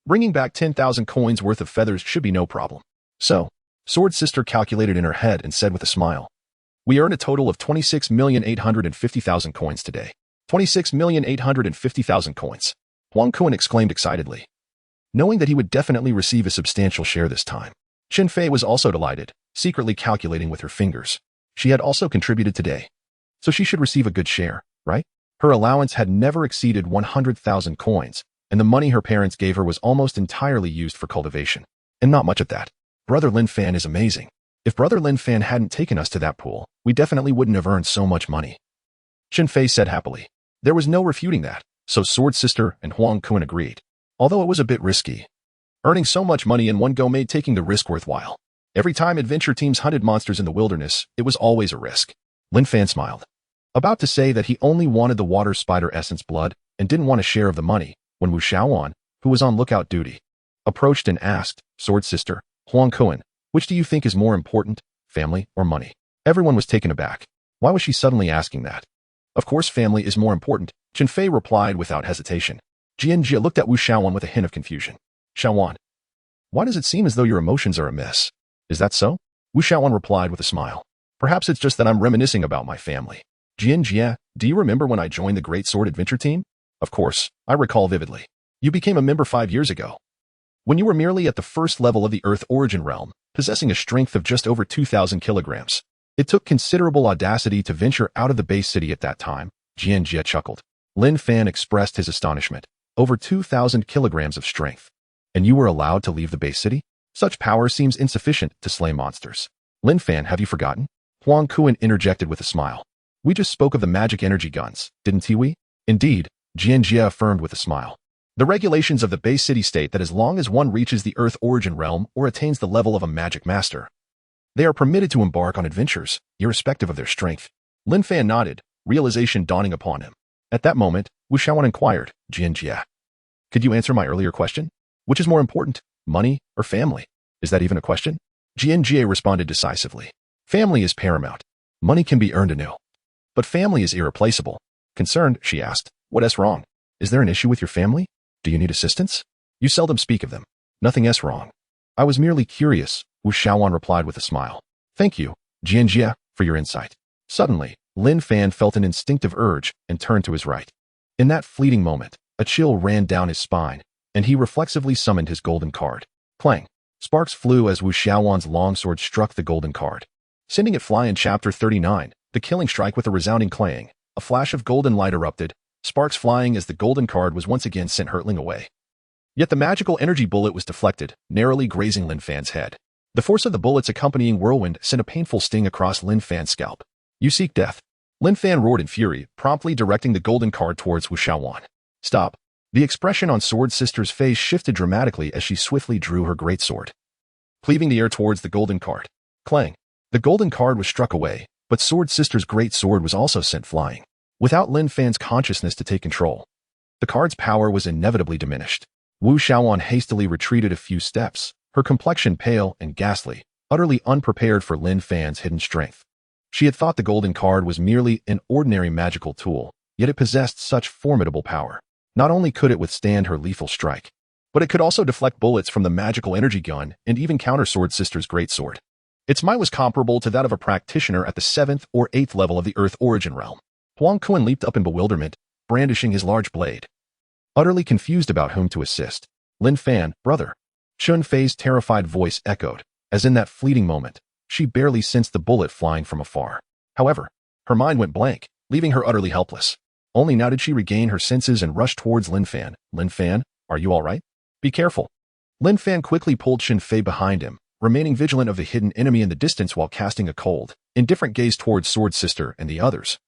bringing back 10,000 coins worth of feathers should be no problem. So, Sword Sister calculated in her head and said with a smile, "We earned a total of 26,850,000 coins today." 26,850,000 coins. Huang Kun exclaimed excitedly, knowing that he would definitely receive a substantial share this time. Xin Fei was also delighted, secretly calculating with her fingers. She had also contributed today, so she should receive a good share, right? Her allowance had never exceeded 100,000 coins, and the money her parents gave her was almost entirely used for cultivation. And not much of that. Brother Lin Fan is amazing. If Brother Lin Fan hadn't taken us to that pool, we definitely wouldn't have earned so much money. Xin Fei said happily. There was no refuting that, so Sword Sister and Huang Kun agreed, although it was a bit risky. Earning so much money in one go made taking the risk worthwhile. Every time adventure teams hunted monsters in the wilderness, it was always a risk. Lin Fan smiled, about to say that he only wanted the water spider essence blood and didn't want a share of the money, when Wu Xiaoan, who was on lookout duty, approached and asked, Sword Sister, Huang Kun, which do you think is more important, family or money? Everyone was taken aback. Why was she suddenly asking that? Of course family is more important, Xin Fei replied without hesitation. Jian Jia looked at Wu Xiaoan with a hint of confusion. Xiaoan, why does it seem as though your emotions are amiss? Is that so? Wu Xiaoan replied with a smile. Perhaps it's just that I'm reminiscing about my family. Jian Jia, do you remember when I joined the Great Sword Adventure team? Of course, I recall vividly. You became a member 5 years ago, when you were merely at the first level of the Earth Origin realm, possessing a strength of just over 2,000 kilograms. It took considerable audacity to venture out of the base city at that time, Jian Jia chuckled. Lin Fan expressed his astonishment. Over 2,000 kilograms of strength. And you were allowed to leave the base city? Such power seems insufficient to slay monsters. Lin Fan, have you forgotten? Huang Kun interjected with a smile. We just spoke of the magic energy guns, didn't we? Indeed, Jian Jia affirmed with a smile. The regulations of the base city state that as long as one reaches the Earth Origin realm or attains the level of a magic master, they are permitted to embark on adventures, irrespective of their strength. Lin Fan nodded, realization dawning upon him. At that moment, Wu Xiaoan inquired, Jian Jia, could you answer my earlier question? Which is more important, money or family? Is that even a question? Jian Jia responded decisively. Family is paramount. Money can be earned anew. But family is irreplaceable. Concerned, she asked, what is wrong? Is there an issue with your family? Do you need assistance? You seldom speak of them. Nothing else wrong. I was merely curious, Wu Xiaoan replied with a smile. Thank you, Jian Jia, for your insight. Suddenly, Lin Fan felt an instinctive urge and turned to his right. In that fleeting moment, a chill ran down his spine, and he reflexively summoned his golden card. Clang! Sparks flew as Wu Xiaoan's longsword struck the golden card, sending it flying. Chapter 39, the killing strike with a resounding clang. A flash of golden light erupted, sparks flying as the golden card was once again sent hurtling away. Yet the magical energy bullet was deflected, narrowly grazing Lin Fan's head. The force of the bullet's accompanying whirlwind sent a painful sting across Lin Fan's scalp. You seek death. Lin Fan roared in fury, promptly directing the golden card towards Wu Xiaoan. Stop. The expression on Sword Sister's face shifted dramatically as she swiftly drew her greatsword, cleaving the air towards the golden card. Clang. The golden card was struck away, but Sword Sister's great sword was also sent flying. Without Lin Fan's consciousness to take control, the card's power was inevitably diminished. Wu Xiaoan hastily retreated a few steps, her complexion pale and ghastly, utterly unprepared for Lin Fan's hidden strength. She had thought the golden card was merely an ordinary magical tool, yet it possessed such formidable power. Not only could it withstand her lethal strike, but it could also deflect bullets from the magical energy gun and even counter Sword Sister's greatsword. Its might was comparable to that of a practitioner at the 7th or 8th level of the Earth Origin realm. Huang Kun leaped up in bewilderment, brandishing his large blade, utterly confused about whom to assist. Lin Fan, brother. Xin Fei's terrified voice echoed, as in that fleeting moment, she barely sensed the bullet flying from afar. However, her mind went blank, leaving her utterly helpless. Only now did she regain her senses and rush towards Lin Fan. Lin Fan, are you all right? Be careful. Lin Fan quickly pulled Xin Fei behind him, remaining vigilant of the hidden enemy in the distance while casting a cold, indifferent gaze towards Sword Sister and the others.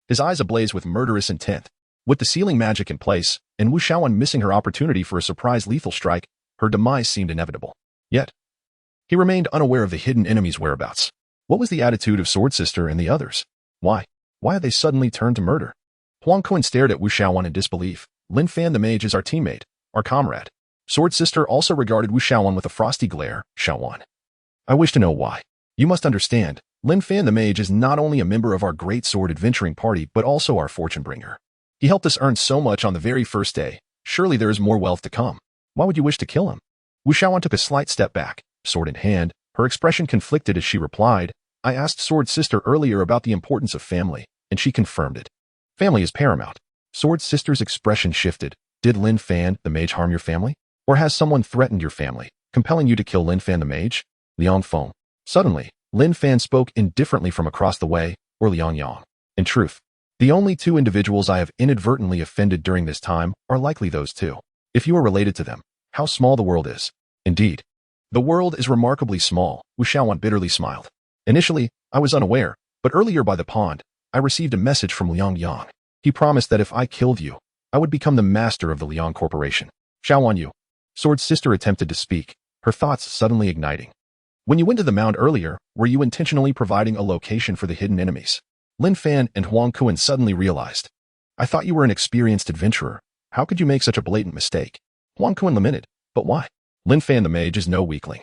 His eyes ablaze with murderous intent. With the sealing magic in place, and Wu Xiaoan missing her opportunity for a surprise lethal strike, her demise seemed inevitable. Yet, he remained unaware of the hidden enemy's whereabouts. What was the attitude of Sword Sister and the others? Why had they suddenly turned to murder? Huang Kun stared at Wu Xiaoan in disbelief. Lin Fan the mage is our teammate, our comrade. Sword Sister also regarded Wu Xiaoan with a frosty glare. Xiaoan, I wish to know why. You must understand, Lin Fan the Mage is not only a member of our great sword adventuring party, but also our fortune bringer. He helped us earn so much on the very first day. Surely there is more wealth to come. Why would you wish to kill him? Wu Xiaowan took a slight step back, sword in hand. Her expression conflicted as she replied, I asked Sword Sister earlier about the importance of family, and she confirmed it. Family is paramount. Sword Sister's expression shifted. Did Lin Fan the Mage harm your family? Or has someone threatened your family, compelling you to kill Lin Fan the Mage? Liang Feng. Suddenly, Lin Fan spoke indifferently from across the way, or Liang Yang. In truth, the only two individuals I have inadvertently offended during this time are likely those two. If you are related to them, how small the world is. Indeed, the world is remarkably small, Wu Xiaowan bitterly smiled. Initially, I was unaware, but earlier by the pond, I received a message from Liang Yang. He promised that if I killed you, I would become the master of the Liang Corporation. Xiaowan Yu. Sword Sister attempted to speak, her thoughts suddenly igniting. When you went to the mound earlier, were you intentionally providing a location for the hidden enemies? Lin Fan and Huang Kuan suddenly realized. I thought you were an experienced adventurer. How could you make such a blatant mistake? Huang Kuan lamented. But why? Lin Fan the Mage is no weakling.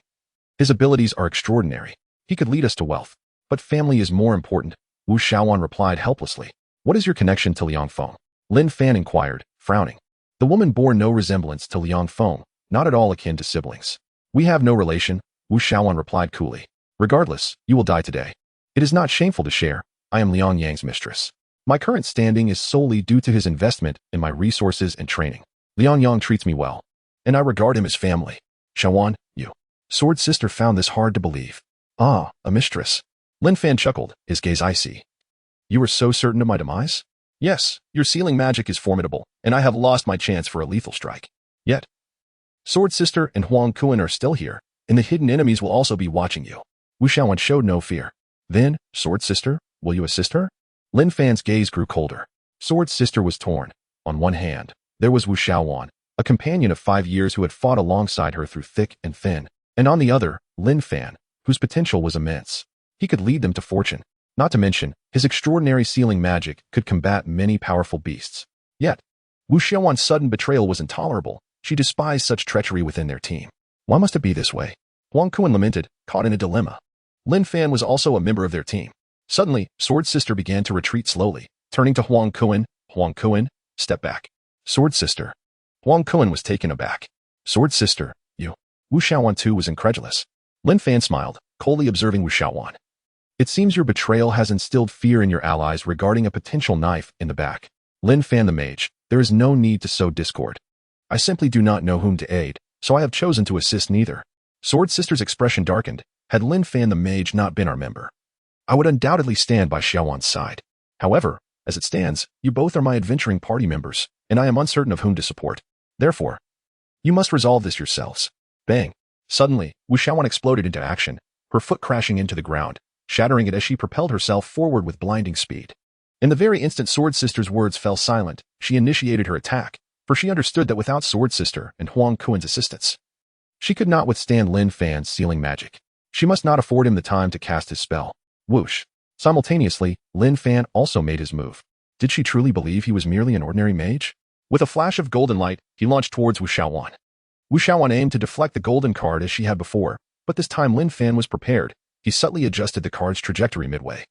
His abilities are extraordinary. He could lead us to wealth. But family is more important, Wu Xiaowan replied helplessly. What is your connection to Liang Feng? Lin Fan inquired, frowning. The woman bore no resemblance to Liang Feng, not at all akin to siblings. We have no relation, Wu Xiaowan replied coolly. Regardless, you will die today. It is not shameful to share. I am Liang Yang's mistress. My current standing is solely due to his investment in my resources and training. Liang Yang treats me well, and I regard him as family. Xiaowan, you. Sword Sister found this hard to believe. Ah, a mistress. Lin Fan chuckled, his gaze icy. You are so certain of my demise? Yes, your sealing magic is formidable, and I have lost my chance for a lethal strike. Yet, Sword Sister and Huang Kuan are still here, and the hidden enemies will also be watching you. Wu Xiaowan showed no fear. Then, Sword Sister, will you assist her? Lin Fan's gaze grew colder. Sword Sister was torn. On one hand, there was Wu Xiaowan, a companion of 5 years who had fought alongside her through thick and thin, and on the other, Lin Fan, whose potential was immense. He could lead them to fortune. Not to mention, his extraordinary sealing magic could combat many powerful beasts. Yet, Wu Xiaowan's sudden betrayal was intolerable. She despised such treachery within their team. Why must it be this way? Huang Kuan lamented, caught in a dilemma. Lin Fan was also a member of their team. Suddenly, Sword Sister began to retreat slowly, turning to Huang Kuan. Huang Kuan, step back. Sword Sister. Huang Kuan was taken aback. Sword Sister, you. Wu Xiaowan too was incredulous. Lin Fan smiled, coldly observing Wu Xiaowan. It seems your betrayal has instilled fear in your allies regarding a potential knife in the back. Lin Fan the Mage, there is no need to sow discord. I simply do not know whom to aid, so I have chosen to assist neither. Sword Sister's expression darkened. Had Lin Fan the Mage not been our member, I would undoubtedly stand by Xiaowan's side. However, as it stands, you both are my adventuring party members, and I am uncertain of whom to support. Therefore, you must resolve this yourselves. Bang. Suddenly, Wu Xiaowan exploded into action, her foot crashing into the ground, shattering it as she propelled herself forward with blinding speed. In the very instant Sword Sister's words fell silent, she initiated her attack, for she understood that without Sword Sister and Huang Kuan's assistance, she could not withstand Lin Fan's sealing magic. She must not afford him the time to cast his spell. Whoosh. Simultaneously, Lin Fan also made his move. Did she truly believe he was merely an ordinary mage? With a flash of golden light, he launched towards Wu Xiaowan. Wu Xiaowan aimed to deflect the golden card as she had before, but this time Lin Fan was prepared. He subtly adjusted the card's trajectory midway,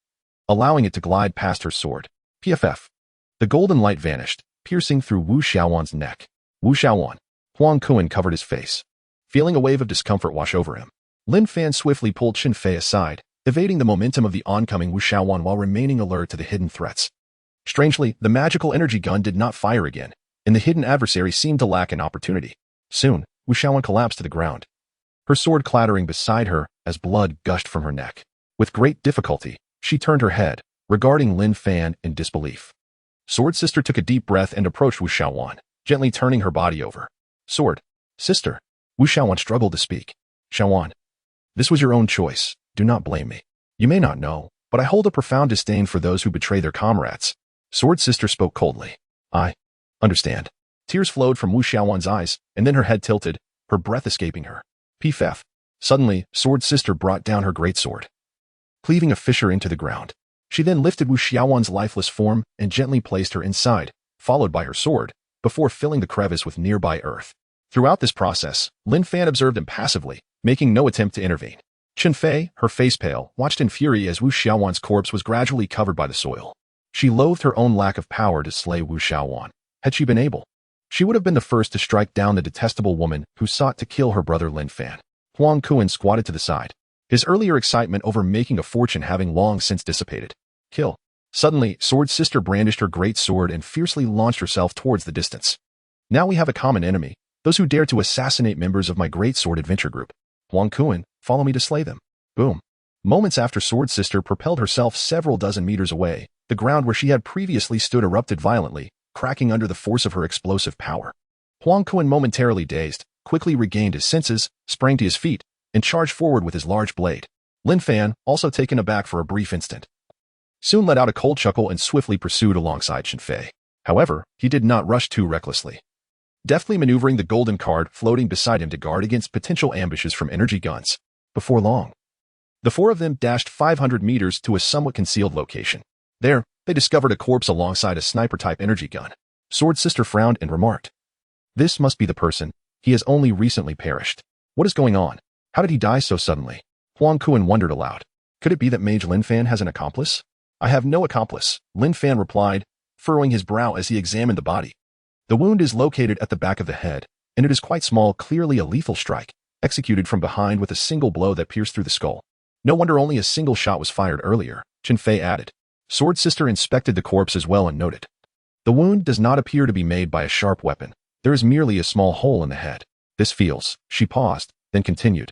allowing it to glide past her sword. PFF. The golden light vanished, piercing through Wu Xiaowan's neck. Wu Xiaowan. Huang Kuan covered his face, feeling a wave of discomfort wash over him. Lin Fan swiftly pulled Qin Fei aside, evading the momentum of the oncoming Wu Xiaowan while remaining alert to the hidden threats. Strangely, the magical energy gun did not fire again, and the hidden adversary seemed to lack an opportunity. Soon, Wu Xiaowan collapsed to the ground, her sword clattering beside her as blood gushed from her neck. With great difficulty, she turned her head, regarding Lin Fan in disbelief. Sword Sister took a deep breath and approached Wu Xiaowan, gently turning her body over. Sword Sister. Wu Xiaowan struggled to speak. Xiaowan, this was your own choice. Do not blame me. You may not know, but I hold a profound disdain for those who betray their comrades. Sword Sister spoke coldly. I understand. Tears flowed from Wu Xiaowan's eyes, and then her head tilted, her breath escaping her. PFF. Suddenly, Sword Sister brought down her greatsword, cleaving a fissure into the ground. She then lifted Wu Xiaowan's lifeless form and gently placed her inside, followed by her sword, before filling the crevice with nearby earth. Throughout this process, Lin Fan observed impassively, making no attempt to intervene. Chen Fei, her face pale, watched in fury as Wu Xiaowan's corpse was gradually covered by the soil. She loathed her own lack of power to slay Wu Xiaowan. Had she been able, she would have been the first to strike down the detestable woman who sought to kill her brother Lin Fan. Huang Kuan squatted to the side, his earlier excitement over making a fortune having long since dissipated. Kill. Suddenly, Sword Sister brandished her great sword and fiercely launched herself towards the distance. Now we have a common enemy, those who dare to assassinate members of my Great Sword Adventure Group. Huang Kuan, follow me to slay them. Boom. Moments after Sword Sister propelled herself several dozen meters away, the ground where she had previously stood erupted violently, cracking under the force of her explosive power. Huang Kuan, momentarily dazed, quickly regained his senses, sprang to his feet, and charged forward with his large blade. Lin Fan, also taken aback for a brief instant, soon let out a cold chuckle and swiftly pursued alongside Chen Fei. However, he did not rush too recklessly, deftly maneuvering the golden card floating beside him to guard against potential ambushes from energy guns. Before long, the four of them dashed 500 meters to a somewhat concealed location. There, they discovered a corpse alongside a sniper-type energy gun. Sword Sister frowned and remarked, "This must be the person. He has only recently perished. What is going on? How did he die so suddenly?" Huang Kuan wondered aloud. Could it be that Mage Lin Fan has an accomplice? "I have no accomplice," Lin Fan replied, furrowing his brow as he examined the body. The wound is located at the back of the head, and it is quite small, clearly a lethal strike, executed from behind with a single blow that pierced through the skull. No wonder only a single shot was fired earlier, Chen Fei added. Sword Sister inspected the corpse as well and noted, the wound does not appear to be made by a sharp weapon. There is merely a small hole in the head. This feels, she paused, then continued,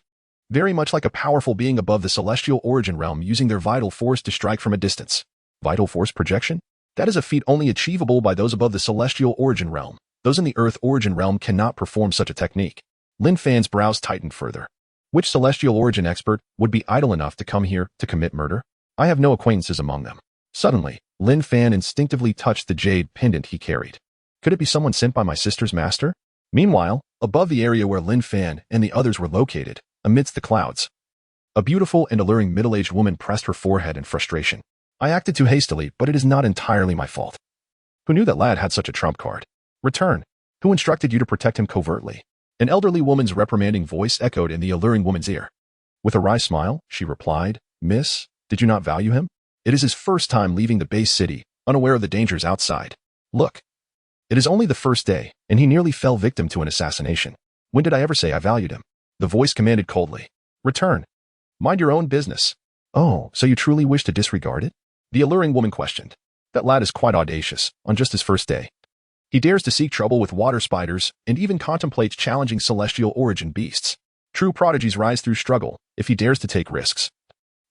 very much like a powerful being above the celestial origin realm using their vital force to strike from a distance. Vital force projection? That is a feat only achievable by those above the celestial origin realm. Those in the earth origin realm cannot perform such a technique. Lin Fan's brows tightened further. Which celestial origin expert would be idle enough to come here to commit murder? I have no acquaintances among them. Suddenly, Lin Fan instinctively touched the jade pendant he carried. Could it be someone sent by my sister's master? Meanwhile, above the area where Lin Fan and the others were located, amidst the clouds, a beautiful and alluring middle-aged woman pressed her forehead in frustration. I acted too hastily, but it is not entirely my fault. Who knew that lad had such a trump card? Return. Who instructed you to protect him covertly? An elderly woman's reprimanding voice echoed in the alluring woman's ear. With a wry smile, she replied, Miss, did you not value him? It is his first time leaving the base city, unaware of the dangers outside. Look. It is only the first day, and he nearly fell victim to an assassination. When did I ever say I valued him? The voice commanded coldly. Return. Mind your own business. Oh, so you truly wish to disregard it? The alluring woman questioned. That lad is quite audacious, on just his first day. He dares to seek trouble with water spiders and even contemplates challenging celestial origin beasts. True prodigies rise through struggle if he dares to take risks.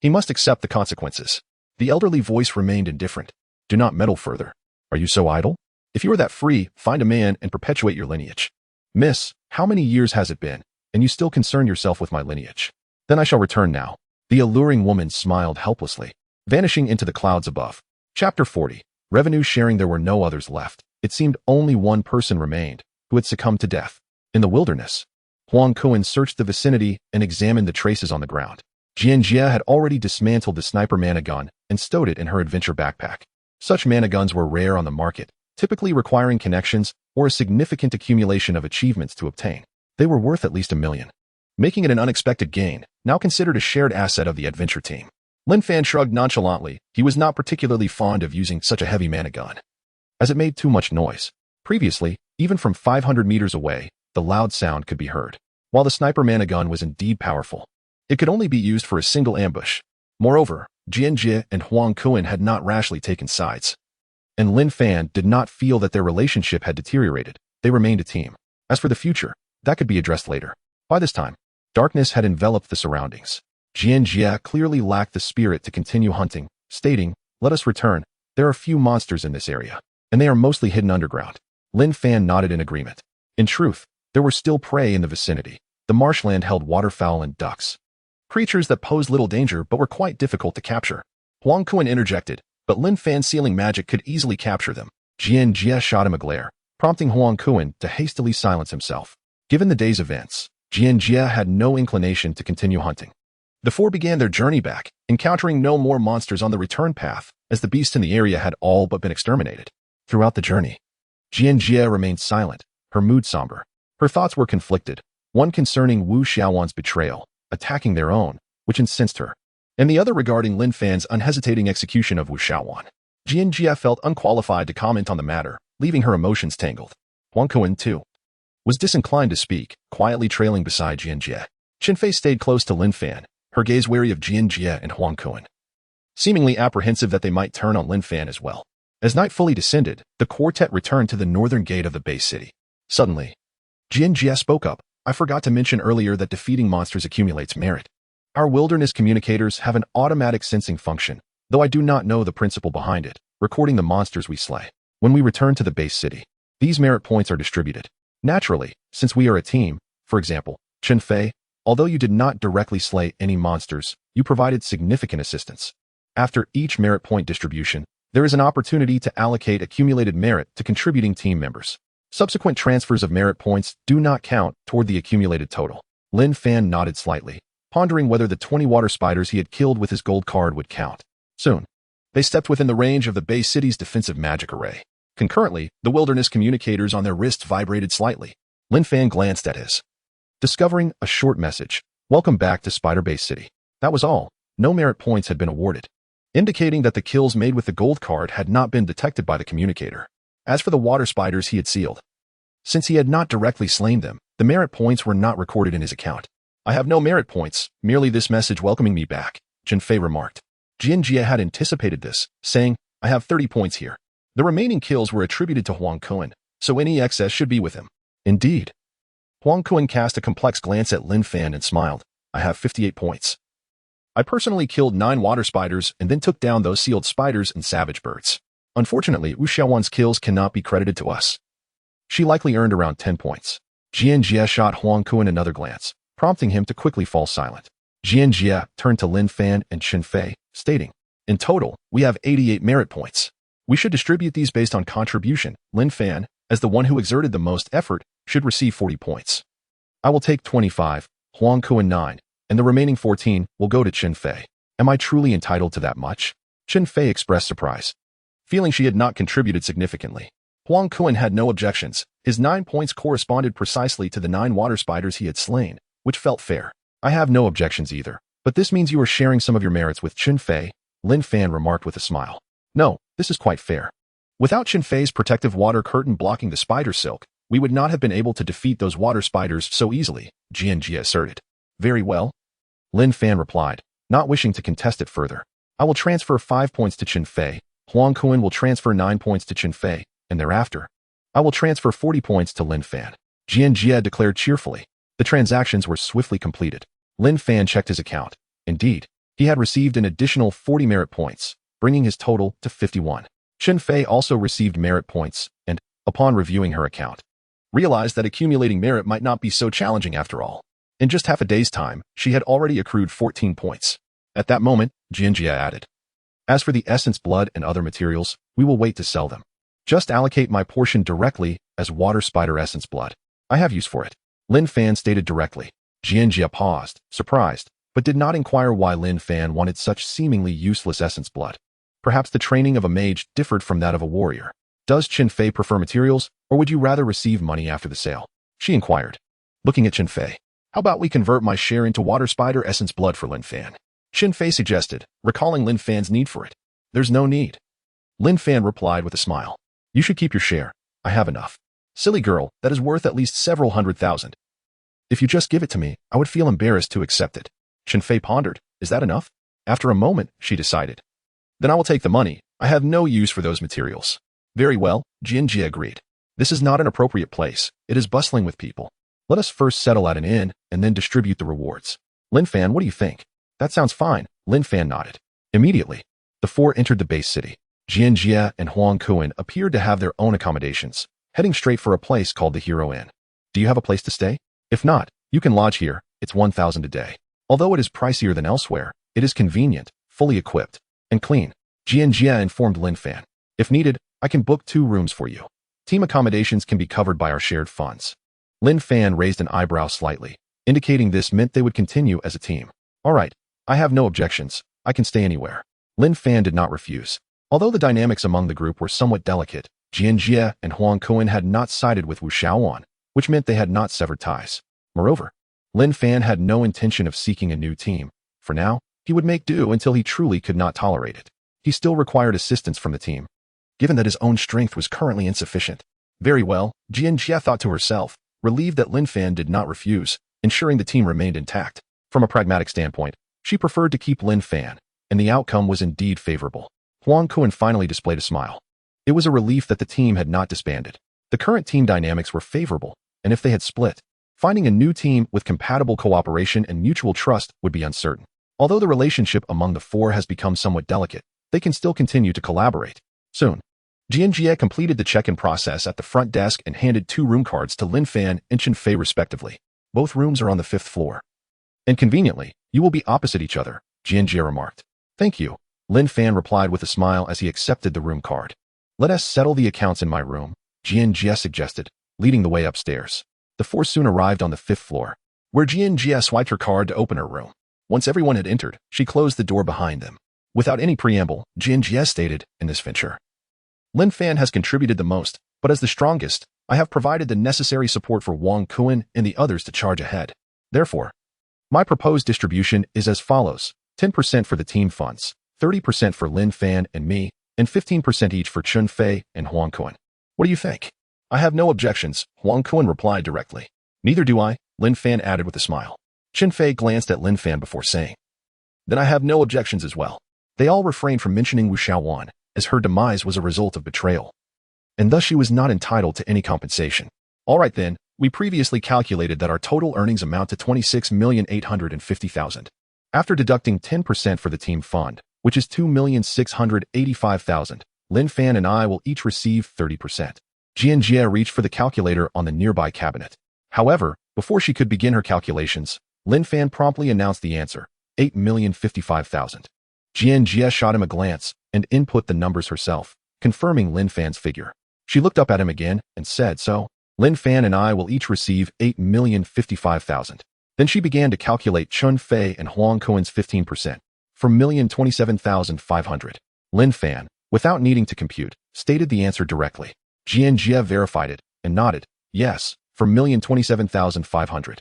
He must accept the consequences. The elderly voice remained indifferent. Do not meddle further. Are you so idle? If you are that free, find a man and perpetuate your lineage. Miss, how many years has it been, and you still concern yourself with my lineage? Then I shall return now. The alluring woman smiled helplessly, vanishing into the clouds above. Chapter 40. Revenue sharing. There were no others left. It seemed only one person remained, who had succumbed to death. In the wilderness, Huang Kuan searched the vicinity and examined the traces on the ground. Jian Jia had already dismantled the sniper mana gun and stowed it in her adventure backpack. Such mana guns were rare on the market, typically requiring connections or a significant accumulation of achievements to obtain. They were worth at least 1 million, making it an unexpected gain, now considered a shared asset of the adventure team. Lin Fan shrugged nonchalantly. He was not particularly fond of using such a heavy mana gun, as it made too much noise. Previously, even from 500 meters away, the loud sound could be heard. While the sniper mana gun was indeed powerful, it could only be used for a single ambush. Moreover, Jian Jie and Huang Kuan had not rashly taken sides, and Lin Fan did not feel that their relationship had deteriorated. They remained a team. As for the future, that could be addressed later. By this time, darkness had enveloped the surroundings. Jian Jie clearly lacked the spirit to continue hunting, stating, Let us return. There are few monsters in this area, and they are mostly hidden underground. Lin Fan nodded in agreement. In truth, there were still prey in the vicinity. The marshland held waterfowl and ducks, creatures that posed little danger but were quite difficult to capture. Huang Kuan interjected, but Lin Fan's sealing magic could easily capture them. Jian Jie shot him a glare, prompting Huang Kuan to hastily silence himself. Given the day's events, Jian Jie had no inclination to continue hunting. The four began their journey back, encountering no more monsters on the return path, as the beasts in the area had all but been exterminated. Throughout the journey, Jian Jie remained silent, her mood somber. Her thoughts were conflicted, one concerning Wu Xiaowan's betrayal, attacking their own, which incensed her, and the other regarding Lin Fan's unhesitating execution of Wu Shaowan. Jianjie felt unqualified to comment on the matter, leaving her emotions tangled. Huang Kuan, too, was disinclined to speak, quietly trailing beside Jianjie. Qinfei stayed close to Lin Fan, her gaze wary of Jianjie and Huang Kuan, seemingly apprehensive that they might turn on Lin Fan as well. As night fully descended, the quartet returned to the northern gate of the base city. Suddenly, Jianjie spoke up. I forgot to mention earlier that defeating monsters accumulates merit. Our wilderness communicators have an automatic sensing function, though I do not know the principle behind it, recording the monsters we slay. When we return to the base city, these merit points are distributed. Naturally, since we are a team, for example, Qinfei, although you did not directly slay any monsters, you provided significant assistance. After each merit point distribution, there is an opportunity to allocate accumulated merit to contributing team members. Subsequent transfers of merit points do not count toward the accumulated total. Lin Fan nodded slightly, pondering whether the 20 water spiders he had killed with his gold card would count. Soon, they stepped within the range of the base city's defensive magic array. Concurrently, the wilderness communicators on their wrists vibrated slightly. Lin Fan glanced at his, discovering a short message. Welcome back to Spider Base City. That was all. No merit points had been awarded, indicating that the kills made with the gold card had not been detected by the communicator. As for the water spiders he had sealed, since he had not directly slain them, the merit points were not recorded in his account. I have no merit points, merely this message welcoming me back, Qinfei remarked. Jianjie had anticipated this, saying, I have 30 points here. The remaining kills were attributed to Huang Kuan, so any excess should be with him. Indeed. Huang Kuan cast a complex glance at Lin Fan and smiled. I have 58 points. I personally killed 9 water spiders and then took down those sealed spiders and savage birds. Unfortunately, Wu Xiaowan's kills cannot be credited to us. She likely earned around 10 points. Jianjie shot Huang Kuan another glance, prompting him to quickly fall silent. Jianjie turned to Lin Fan and Qinfei, stating, in total, we have 88 merit points. We should distribute these based on contribution. Lin Fan, as the one who exerted the most effort, should receive 40 points. I will take 25, Huang Kuan 9, and the remaining 14 will go to Qinfei. Am I truly entitled to that much? Qinfei expressed surprise, feeling she had not contributed significantly. Huang Kuan had no objections. His 9 points corresponded precisely to the 9 water spiders he had slain, which felt fair. I have no objections either, but this means you are sharing some of your merits with Qinfei, Lin Fan remarked with a smile. No, this is quite fair. Without Qinfei's protective water curtain blocking the spider silk, we would not have been able to defeat those water spiders so easily, Jianjie asserted. Very well, Lin Fan replied, not wishing to contest it further. I will transfer 5 points to Qinfei. Huang Kuan will transfer 9 points to Qinfei, and thereafter, I will transfer 40 points to Lin Fan. Jianjie declared cheerfully. The transactions were swiftly completed. Lin Fan checked his account. Indeed, he had received an additional 40 merit points, bringing his total to 51. Qinfei also received merit points and, upon reviewing her account, realized that accumulating merit might not be so challenging after all. In just half a day's time, she had already accrued 14 points. At that moment, Jianjie added, as for the essence blood and other materials, we will wait to sell them. Just allocate my portion directly as water spider essence blood. I have use for it. Lin Fan stated directly. Jianjie paused, surprised, but did not inquire why Lin Fan wanted such seemingly useless essence blood. Perhaps the training of a mage differed from that of a warrior. Does Qinfei prefer materials, or would you rather receive money after the sale? She inquired, looking at Qinfei. How about we convert my share into water spider essence blood for Lin Fan? Qinfei suggested, recalling Lin Fan's need for it. There's no need. Lin Fan replied with a smile. You should keep your share. I have enough. Silly girl, that is worth at least several 100,000. If you just give it to me, I would feel embarrassed to accept it. Qinfei pondered. Is that enough? After a moment, she decided. Then I will take the money. I have no use for those materials. Very well, Jianjie agreed. This is not an appropriate place. It is bustling with people. Let us first settle at an inn and then distribute the rewards. Lin Fan, what do you think? That sounds fine. Lin Fan nodded. Immediately, the four entered the base city. Jianjie and Huang Kuan appeared to have their own accommodations, heading straight for a place called the Hero Inn. Do you have a place to stay? If not, you can lodge here. It's 1,000 a day. Although it is pricier than elsewhere, it is convenient, fully equipped, and clean. Jianjie informed Lin Fan. If needed, I can book 2 rooms for you. Team accommodations can be covered by our shared funds. Lin Fan raised an eyebrow slightly, indicating this meant they would continue as a team. All right, I have no objections. I can stay anywhere. Lin Fan did not refuse. Although the dynamics among the group were somewhat delicate, Jianjie and Huang Kuan had not sided with Wu Shaowan, which meant they had not severed ties. Moreover, Lin Fan had no intention of seeking a new team, For now, he would make do until he truly could not tolerate it. He still required assistance from the team, given that his own strength was currently insufficient. Very well, Jianjia thought to herself, relieved that Lin Fan did not refuse, ensuring the team remained intact. From a pragmatic standpoint, she preferred to keep Lin Fan, and the outcome was indeed favorable. Huang Kuan finally displayed a smile. It was a relief that the team had not disbanded. The current team dynamics were favorable, and if they had split, finding a new team with compatible cooperation and mutual trust would be uncertain. Although the relationship among the four has become somewhat delicate, they can still continue to collaborate. Soon, Jianjie completed the check-in process at the front desk and handed 2 room cards to Lin Fan and Chen Fei respectively. Both rooms are on the 5th floor. And conveniently, you will be opposite each other, Jianjie remarked. Thank you, Lin Fan replied with a smile as he accepted the room card. Let us settle the accounts in my room, Jianjie suggested, leading the way upstairs. The 4 soon arrived on the 5th floor, where Jianjie swiped her card to open her room. Once everyone had entered, she closed the door behind them. Without any preamble, Jianjie stated, in this venture, Lin Fan has contributed the most, but as the strongest, I have provided the necessary support for Huang Kuan and the others to charge ahead. Therefore, my proposed distribution is as follows: 10% for the team funds, 30% for Lin Fan and me, and 15% each for Chen Fei and Huang Kuan. What do you think? I have no objections, Huang Kuan replied directly. Neither do I, Lin Fan added with a smile. Chen Fei glanced at Lin Fan before saying, Then I have no objections as well. They all refrained from mentioning Wu Xiaowan, as her demise was a result of betrayal, and thus she was not entitled to any compensation. All right then, we previously calculated that our total earnings amount to 26,850,000. After deducting 10% for the team fund, which is 2,685,000, Lin Fan and I will each receive 30%. Jianjie reached for the calculator on the nearby cabinet. However, before she could begin her calculations, Lin Fan promptly announced the answer, 8,055,000. Jianjie shot him a glance and input the numbers herself, confirming Lin Fan's figure. She looked up at him again and said, So, Lin Fan and I will each receive 8,055,000. Then she began to calculate Chen Fei and Huang Kuan's 15%, for 1,027,500. Lin Fan, without needing to compute, stated the answer directly. Jianjie verified it and nodded, yes, for 1,027,500.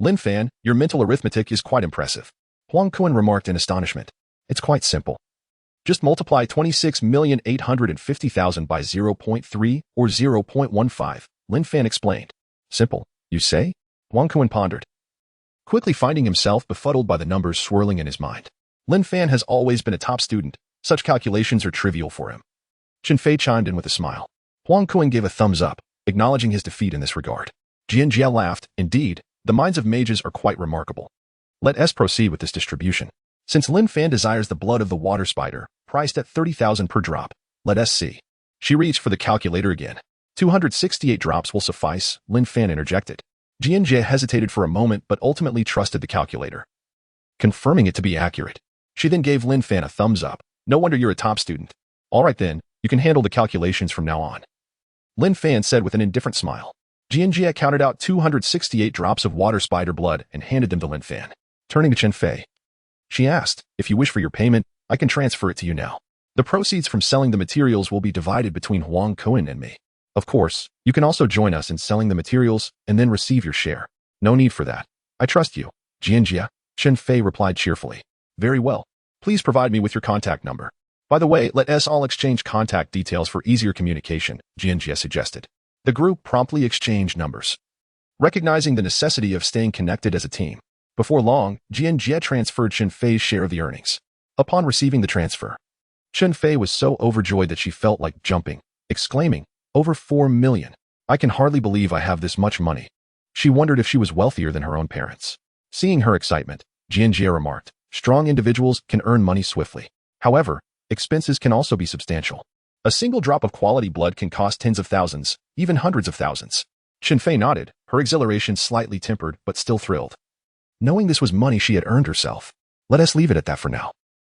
Lin Fan, your mental arithmetic is quite impressive. Huang Kuan remarked in astonishment. It's quite simple. Just multiply 26,850,000 by 0.3 or 0.15, Lin Fan explained. Simple, you say? Huang Kuan pondered, quickly finding himself befuddled by the numbers swirling in his mind. Lin Fan has always been a top student. Such calculations are trivial for him. Chen Fei chimed in with a smile. Huang Kuan gave a thumbs up, acknowledging his defeat in this regard. Jianjie laughed. Indeed, the minds of mages are quite remarkable. Let us proceed with this distribution. Since Lin Fan desires the blood of the water spider, priced at 30,000 per drop, let us see. She reached for the calculator again. 268 drops will suffice, Lin Fan interjected. Jianjie hesitated for a moment but ultimately trusted the calculator, confirming it to be accurate. She then gave Lin Fan a thumbs up. No wonder you're a top student. All right then, you can handle the calculations from now on, Lin Fan said with an indifferent smile. Jianjie counted out 268 drops of water spider blood and handed them to Lin Fan. Turning to Chen Fei, she asked, if you wish for your payment, I can transfer it to you now. The proceeds from selling the materials will be divided between Huang Kuan and me. Of course, you can also join us in selling the materials and then receive your share. No need for that. I trust you, Jianjie, Chen Fei replied cheerfully. Very well. Please provide me with your contact number. By the way, let us all exchange contact details for easier communication, Jianjie suggested. The group promptly exchanged numbers, recognizing the necessity of staying connected as a team. Before long, Jianjie transferred Chen Fei's share of the earnings. Upon receiving the transfer, Chen Fei was so overjoyed that she felt like jumping, exclaiming, over 4 million. I can hardly believe I have this much money. She wondered if she was wealthier than her own parents. Seeing her excitement, Jianjie remarked, strong individuals can earn money swiftly. However, expenses can also be substantial. A single drop of quality blood can cost tens of thousands, even hundreds of thousands. Chen Fei nodded, her exhilaration slightly tempered but still thrilled, knowing this was money she had earned herself. Let us leave it at that for now.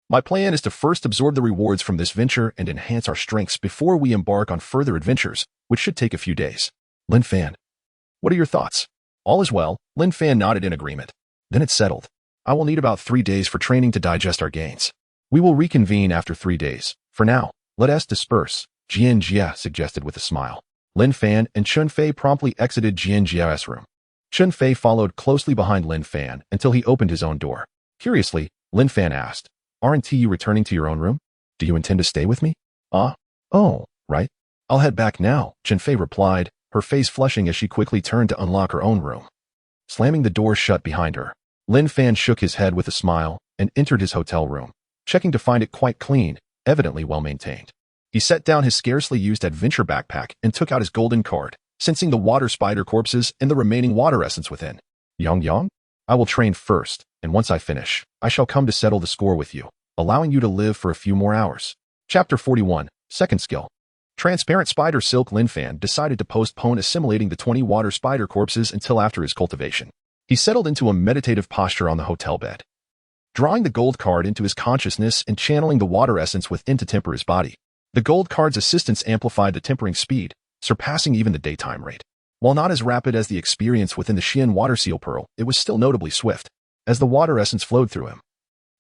My plan is to first absorb the rewards from this venture and enhance our strengths before we embark on further adventures, which should take a few days. Lin Fan, what are your thoughts? All is well, Lin Fan nodded in agreement. Then it's settled. I will need about 3 days for training to digest our gains. We will reconvene after 3 days. For now, let us disperse, Jianjie suggested with a smile. Lin Fan and Chen Fei promptly exited Jianjie's room. Chen Fei followed closely behind Lin Fan until he opened his own door. Curiously, Lin Fan asked. Aren't you returning to your own room? Do you intend to stay with me? Oh, right. I'll head back now, Chen-Fei replied, her face flushing as she quickly turned to unlock her own room. Slamming the door shut behind her, Lin Fan shook his head with a smile and entered his hotel room, checking to find it quite clean, evidently well-maintained. He set down his scarcely used adventure backpack and took out his golden card, sensing the water spider corpses and the remaining water essence within. Yang, I will train first, and once I finish, I shall come to settle the score with you, allowing you to live for a few more hours. Chapter 41, Second Skill. Transparent Spider Silk. Lin Fan decided to postpone assimilating the 20 water spider corpses until after his cultivation. He settled into a meditative posture on the hotel bed, drawing the gold card into his consciousness and channeling the water essence within to temper his body. The gold card's assistance amplified the tempering speed, surpassing even the daytime rate. While not as rapid as the experience within the Xian water seal pearl, it was still notably swift. As the water essence flowed through him,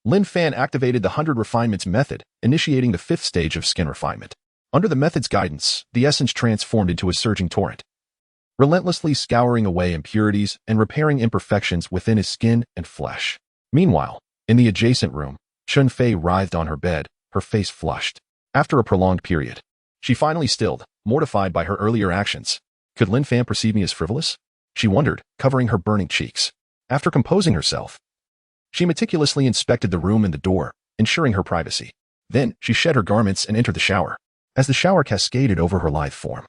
Lin Fan activated the 100 refinements method, initiating the 5th stage of skin refinement. Under the method's guidance, the essence transformed into a surging torrent, relentlessly scouring away impurities and repairing imperfections within his skin and flesh. Meanwhile, in the adjacent room, Chen-Fei writhed on her bed, her face flushed. After a prolonged period, she finally stilled, mortified by her earlier actions. Could Lin Fan perceive me as frivolous? She wondered, covering her burning cheeks. After composing herself, she meticulously inspected the room and the door, ensuring her privacy. Then, she shed her garments and entered the shower. As the shower cascaded over her lithe form,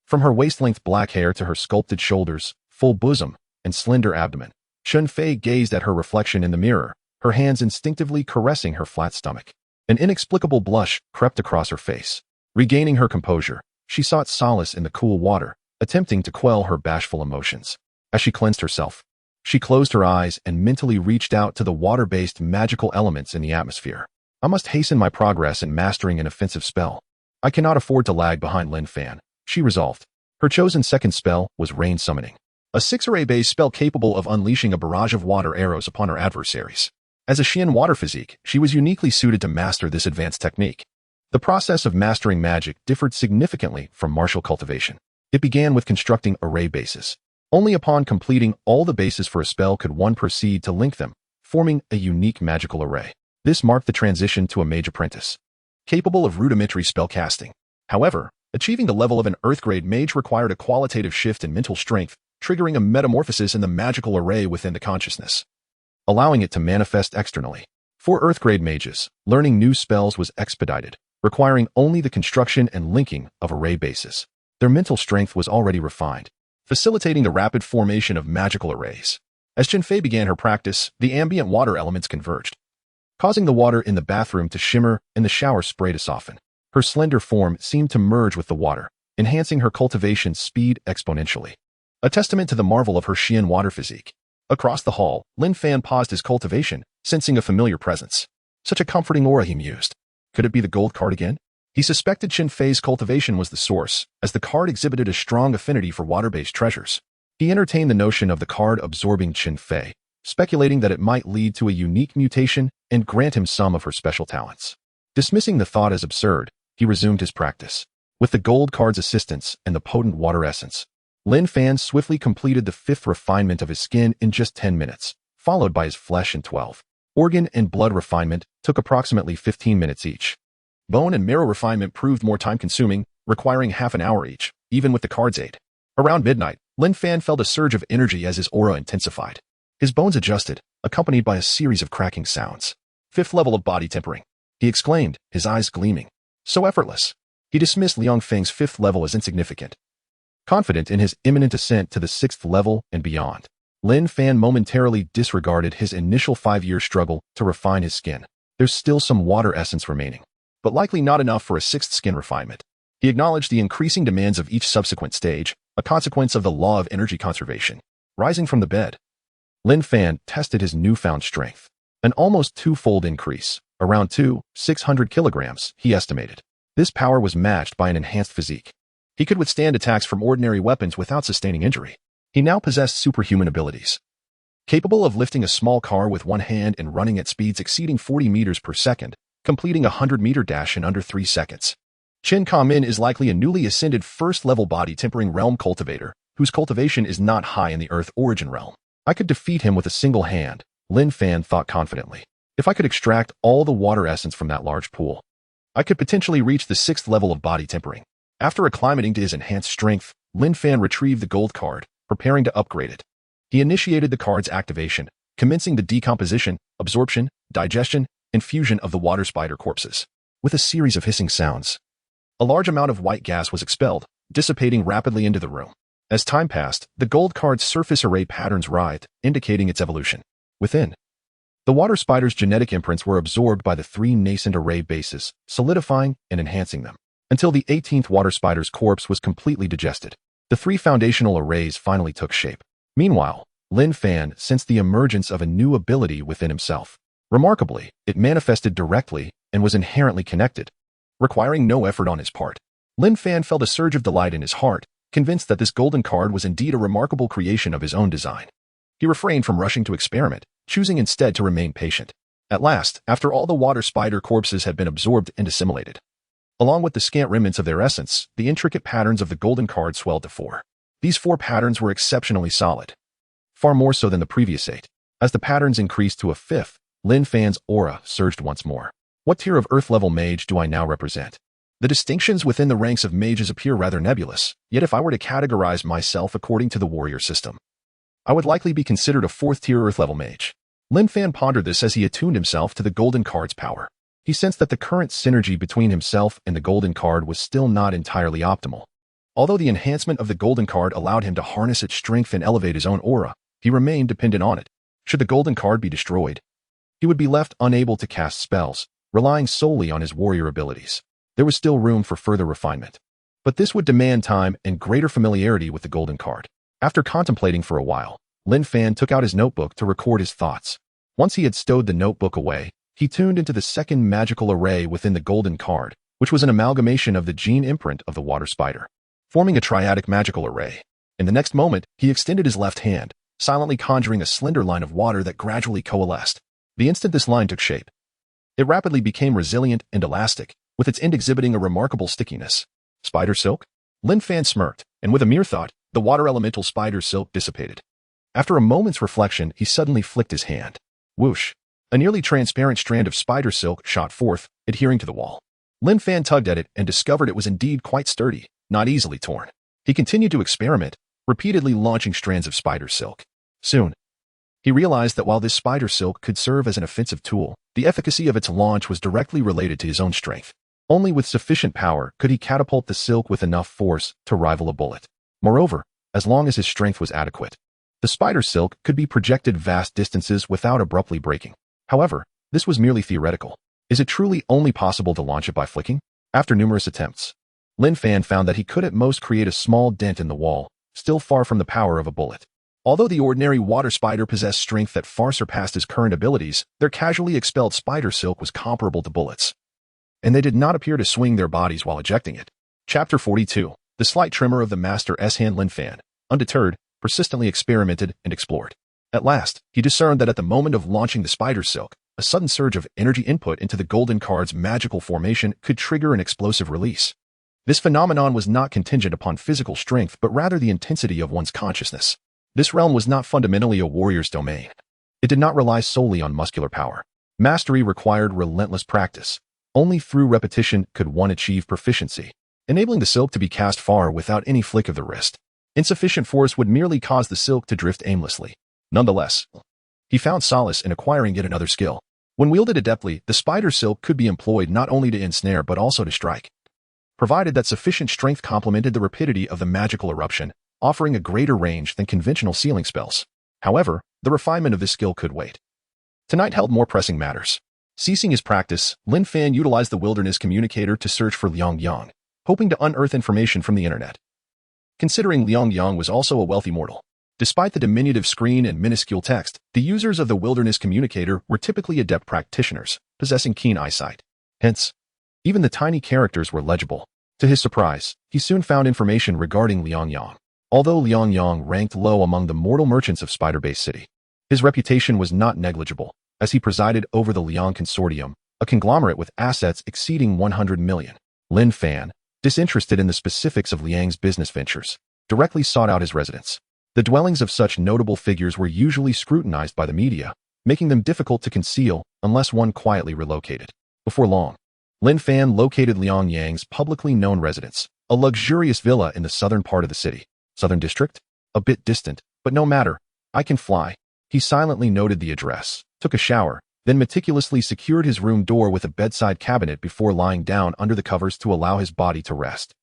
from her waist-length black hair to her sculpted shoulders, full bosom, and slender abdomen, Chen-Fei gazed at her reflection in the mirror, her hands instinctively caressing her flat stomach. An inexplicable blush crept across her face. Regaining her composure, she sought solace in the cool water, attempting to quell her bashful emotions. As she cleansed herself, she closed her eyes and mentally reached out to the water-based magical elements in the atmosphere. I must hasten my progress in mastering an offensive spell. I cannot afford to lag behind Lin Fan, she resolved. Her chosen second spell was Rain Summoning, a 6-array-based spell capable of unleashing a barrage of water arrows upon her adversaries. As a Xian water physique, she was uniquely suited to master this advanced technique. The process of mastering magic differed significantly from martial cultivation. It began with constructing array bases. Only upon completing all the bases for a spell could one proceed to link them, forming a unique magical array. This marked the transition to a mage apprentice, capable of rudimentary spell casting. However, achieving the level of an Earth-grade mage required a qualitative shift in mental strength, triggering a metamorphosis in the magical array within the consciousness, allowing it to manifest externally. For Earth-grade mages, learning new spells was expedited, requiring only the construction and linking of array bases. Their mental strength was already refined, facilitating the rapid formation of magical arrays. As Chen-Fei began her practice, the ambient water elements converged, causing the water in the bathroom to shimmer and the shower spray to soften. Her slender form seemed to merge with the water, enhancing her cultivation speed exponentially, a testament to the marvel of her Xian water physique. Across the hall, Lin Fan paused his cultivation, sensing a familiar presence. Such a comforting aura, he mused. Could it be the gold card again? He suspected Chen-Fei's cultivation was the source, as the card exhibited a strong affinity for water-based treasures. He entertained the notion of the card absorbing Chen-Fei, speculating that it might lead to a unique mutation and grant him some of her special talents. Dismissing the thought as absurd, he resumed his practice. With the gold card's assistance and the potent water essence, Lin Fan swiftly completed the 5th refinement of his skin in just 10 minutes, followed by his flesh in 12. Organ and blood refinement took approximately 15 minutes each. Bone and marrow refinement proved more time-consuming, requiring half an hour each, even with the card's aid. Around midnight, Lin Fan felt a surge of energy as his aura intensified. His bones adjusted, accompanied by a series of cracking sounds. 5th level of body tempering, he exclaimed, his eyes gleaming. So effortless. He dismissed Liang Feng's 5th level as insignificant, confident in his imminent ascent to the 6th level and beyond. Lin Fan momentarily disregarded his initial 5-year struggle to refine his skin. There's still some water essence remaining, but likely not enough for a 6th skin refinement. He acknowledged the increasing demands of each subsequent stage, a consequence of the law of energy conservation. Rising from the bed, Lin Fan tested his newfound strength. An almost 2-fold increase, around 600 kilograms, he estimated. This power was matched by an enhanced physique. He could withstand attacks from ordinary weapons without sustaining injury. He now possessed superhuman abilities, capable of lifting a small car with one hand and running at speeds exceeding 40 meters per second, completing a 100-meter dash in under 3 seconds. Chen Kamin is likely a newly ascended 1st-level body tempering realm cultivator, whose cultivation is not high in the Earth origin realm. I could defeat him with a single hand, Lin Fan thought confidently. If I could extract all the water essence from that large pool, I could potentially reach the 6th level of body tempering. After acclimating to his enhanced strength, Lin Fan retrieved the gold card, preparing to upgrade it. He initiated the card's activation, commencing the decomposition, absorption, digestion, and fusion of the water spider corpses. With a series of hissing sounds, a large amount of white gas was expelled, dissipating rapidly into the room. As time passed, the gold card's surface array patterns writhed, indicating its evolution. Within, the water spider's genetic imprints were absorbed by the 3 nascent array bases, solidifying and enhancing them, until the 18th water spider's corpse was completely digested. The 3 foundational arrays finally took shape. Meanwhile, Lin Fan sensed the emergence of a new ability within himself. Remarkably, it manifested directly and was inherently connected, requiring no effort on his part. Lin Fan felt a surge of delight in his heart, convinced that this golden card was indeed a remarkable creation of his own design. He refrained from rushing to experiment, choosing instead to remain patient. At last, after all the water spider corpses had been absorbed and assimilated, along with the scant remnants of their essence, the intricate patterns of the golden card swelled to 4. These 4 patterns were exceptionally solid, far more so than the previous 8. As the patterns increased to a 5th, Lin Fan's aura surged once more. What tier of Earth-level mage do I now represent? The distinctions within the ranks of mages appear rather nebulous, yet if I were to categorize myself according to the warrior system, I would likely be considered a 4th-tier Earth-level mage. Lin Fan pondered this as he attuned himself to the golden card's power. He sensed that the current synergy between himself and the golden card was still not entirely optimal. Although the enhancement of the golden card allowed him to harness its strength and elevate his own aura, he remained dependent on it. Should the golden card be destroyed, he would be left unable to cast spells, relying solely on his warrior abilities. There was still room for further refinement, but this would demand time and greater familiarity with the golden card. After contemplating for a while, Lin Fan took out his notebook to record his thoughts. Once he had stowed the notebook away, he tuned into the 2nd magical array within the golden card, which was an amalgamation of the gene imprint of the water spider, forming a triadic magical array. In the next moment, he extended his left hand, silently conjuring a slender line of water that gradually coalesced. The instant this line took shape, it rapidly became resilient and elastic, with its end exhibiting a remarkable stickiness. Spider silk? Lin Fan smirked, and with a mere thought, the water elemental spider silk dissipated. After a moment's reflection, he suddenly flicked his hand. Whoosh! A nearly transparent strand of spider silk shot forth, adhering to the wall. Lin Fan tugged at it and discovered it was indeed quite sturdy, not easily torn. He continued to experiment, repeatedly launching strands of spider silk. Soon, he realized that while this spider silk could serve as an offensive tool, the efficacy of its launch was directly related to his own strength. Only with sufficient power could he catapult the silk with enough force to rival a bullet. Moreover, as long as his strength was adequate, the spider silk could be projected vast distances without abruptly breaking. However, this was merely theoretical. Is it truly only possible to launch it by flicking? After numerous attempts, Lin Fan found that he could at most create a small dent in the wall, still far from the power of a bullet. Although the ordinary water spider possessed strength that far surpassed his current abilities, their casually expelled spider silk was comparable to bullets, and they did not appear to swing their bodies while ejecting it. Chapter 42. The slight tremor of the Master S-Hand. Lin Fan, undeterred, persistently experimented and explored. At last, he discerned that at the moment of launching the spider silk, a sudden surge of energy input into the golden card's magical formation could trigger an explosive release. This phenomenon was not contingent upon physical strength but rather the intensity of one's consciousness. This realm was not fundamentally a warrior's domain. It did not rely solely on muscular power. Mastery required relentless practice. Only through repetition could one achieve proficiency, enabling the silk to be cast far without any flick of the wrist. Insufficient force would merely cause the silk to drift aimlessly. Nonetheless, he found solace in acquiring yet another skill. When wielded adeptly, the spider silk could be employed not only to ensnare but also to strike, provided that sufficient strength complemented the rapidity of the magical eruption, offering a greater range than conventional sealing spells. However, the refinement of this skill could wait. Tonight held more pressing matters. Ceasing his practice, Lin Fan utilized the wilderness communicator to search for Liang Yang, hoping to unearth information from the internet. Considering Liang Yang was also a wealthy mortal, despite the diminutive screen and minuscule text, the users of the wilderness communicator were typically adept practitioners, possessing keen eyesight. Hence, even the tiny characters were legible. To his surprise, he soon found information regarding Liang Yang. Although Liang Yang ranked low among the mortal merchants of Spider Base City, his reputation was not negligible, as he presided over the Liang Consortium, a conglomerate with assets exceeding 100 million. Lin Fan, disinterested in the specifics of Liang's business ventures, directly sought out his residence. The dwellings of such notable figures were usually scrutinized by the media, making them difficult to conceal unless one quietly relocated. Before long, Lin Fan located Liang Yang's publicly known residence, a luxurious villa in the southern part of the city. Southern district? A bit distant, but no matter. I can fly. He silently noted the address, took a shower, then meticulously secured his room door with a bedside cabinet before lying down under the covers to allow his body to rest.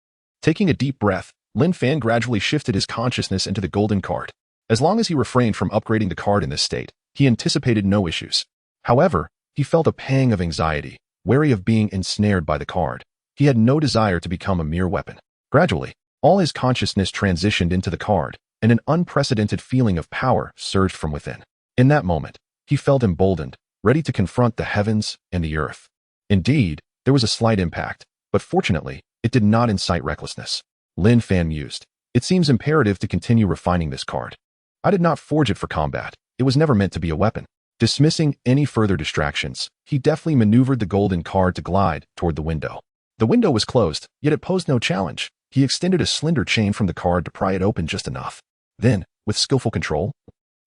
Taking a deep breath, Lin Fan gradually shifted his consciousness into the golden card. As long as he refrained from upgrading the card in this state, he anticipated no issues. However, he felt a pang of anxiety, wary of being ensnared by the card. He had no desire to become a mere weapon. Gradually, all his consciousness transitioned into the card, and an unprecedented feeling of power surged from within. In that moment, he felt emboldened, ready to confront the heavens and the earth. Indeed, there was a slight impact, but fortunately, it did not incite recklessness. Lin Fan mused. It seems imperative to continue refining this card. I did not forge it for combat. It was never meant to be a weapon. Dismissing any further distractions, he deftly maneuvered the golden card to glide toward the window. The window was closed, yet it posed no challenge. He extended a slender chain from the card to pry it open just enough. Then, with skillful control,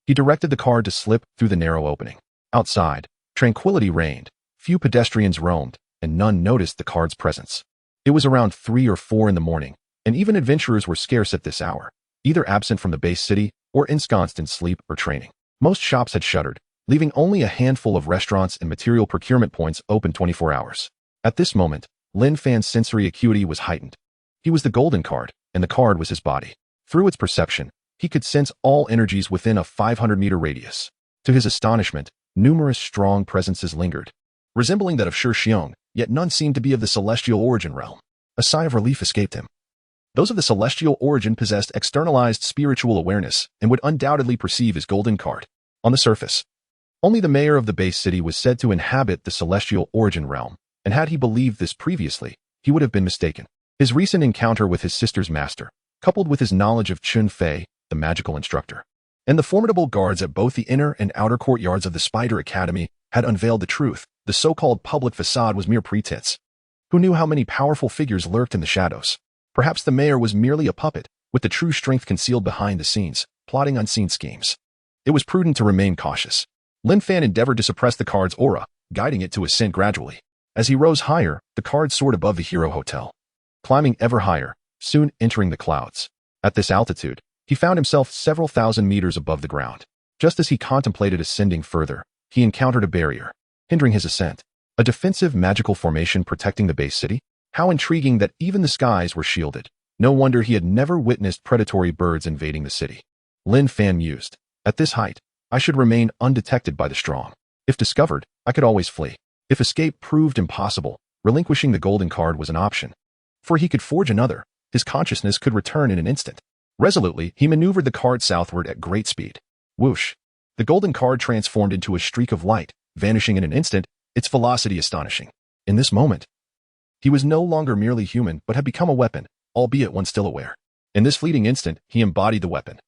he directed the card to slip through the narrow opening. Outside, tranquility reigned. Few pedestrians roamed, and none noticed the card's presence. It was around 3 or 4 in the morning, and even adventurers were scarce at this hour, either absent from the base city or ensconced in sleep or training. Most shops had shuttered, leaving only a handful of restaurants and material procurement points open 24 hours. At this moment, Lin Fan's sensory acuity was heightened. He was the golden card, and the card was his body. Through its perception, he could sense all energies within a 500-meter radius. To his astonishment, numerous strong presences lingered, resembling that of Shi Xiong, yet none seemed to be of the celestial origin realm. A sigh of relief escaped him. Those of the celestial origin possessed externalized spiritual awareness and would undoubtedly perceive his golden card. On the surface, only the mayor of the base city was said to inhabit the celestial origin realm, and had he believed this previously, he would have been mistaken. His recent encounter with his sister's master, coupled with his knowledge of Chun Fei, the magical instructor, and the formidable guards at both the inner and outer courtyards of the Spider Academy had unveiled the truth. The so-called public facade was mere pretense. Who knew how many powerful figures lurked in the shadows? Perhaps the mayor was merely a puppet, with the true strength concealed behind the scenes, plotting unseen schemes. It was prudent to remain cautious. Lin Fan endeavored to suppress the card's aura, guiding it to ascend gradually. As he rose higher, the card soared above the Hero Hotel, climbing ever higher, soon entering the clouds. At this altitude, he found himself several thousand meters above the ground. Just as he contemplated ascending further, he encountered a barrier, hindering his ascent. A defensive magical formation protecting the base city? How intriguing that even the skies were shielded. No wonder he had never witnessed predatory birds invading the city. Lin Fan mused. At this height, I should remain undetected by the strong. If discovered, I could always flee. If escape proved impossible, relinquishing the golden card was an option. For he could forge another. His consciousness could return in an instant. Resolutely, he maneuvered the card southward at great speed. Whoosh! The golden card transformed into a streak of light, vanishing in an instant, its velocity astonishing. In this moment, he was no longer merely human but had become a weapon, albeit one still aware. In this fleeting instant, he embodied the weapon,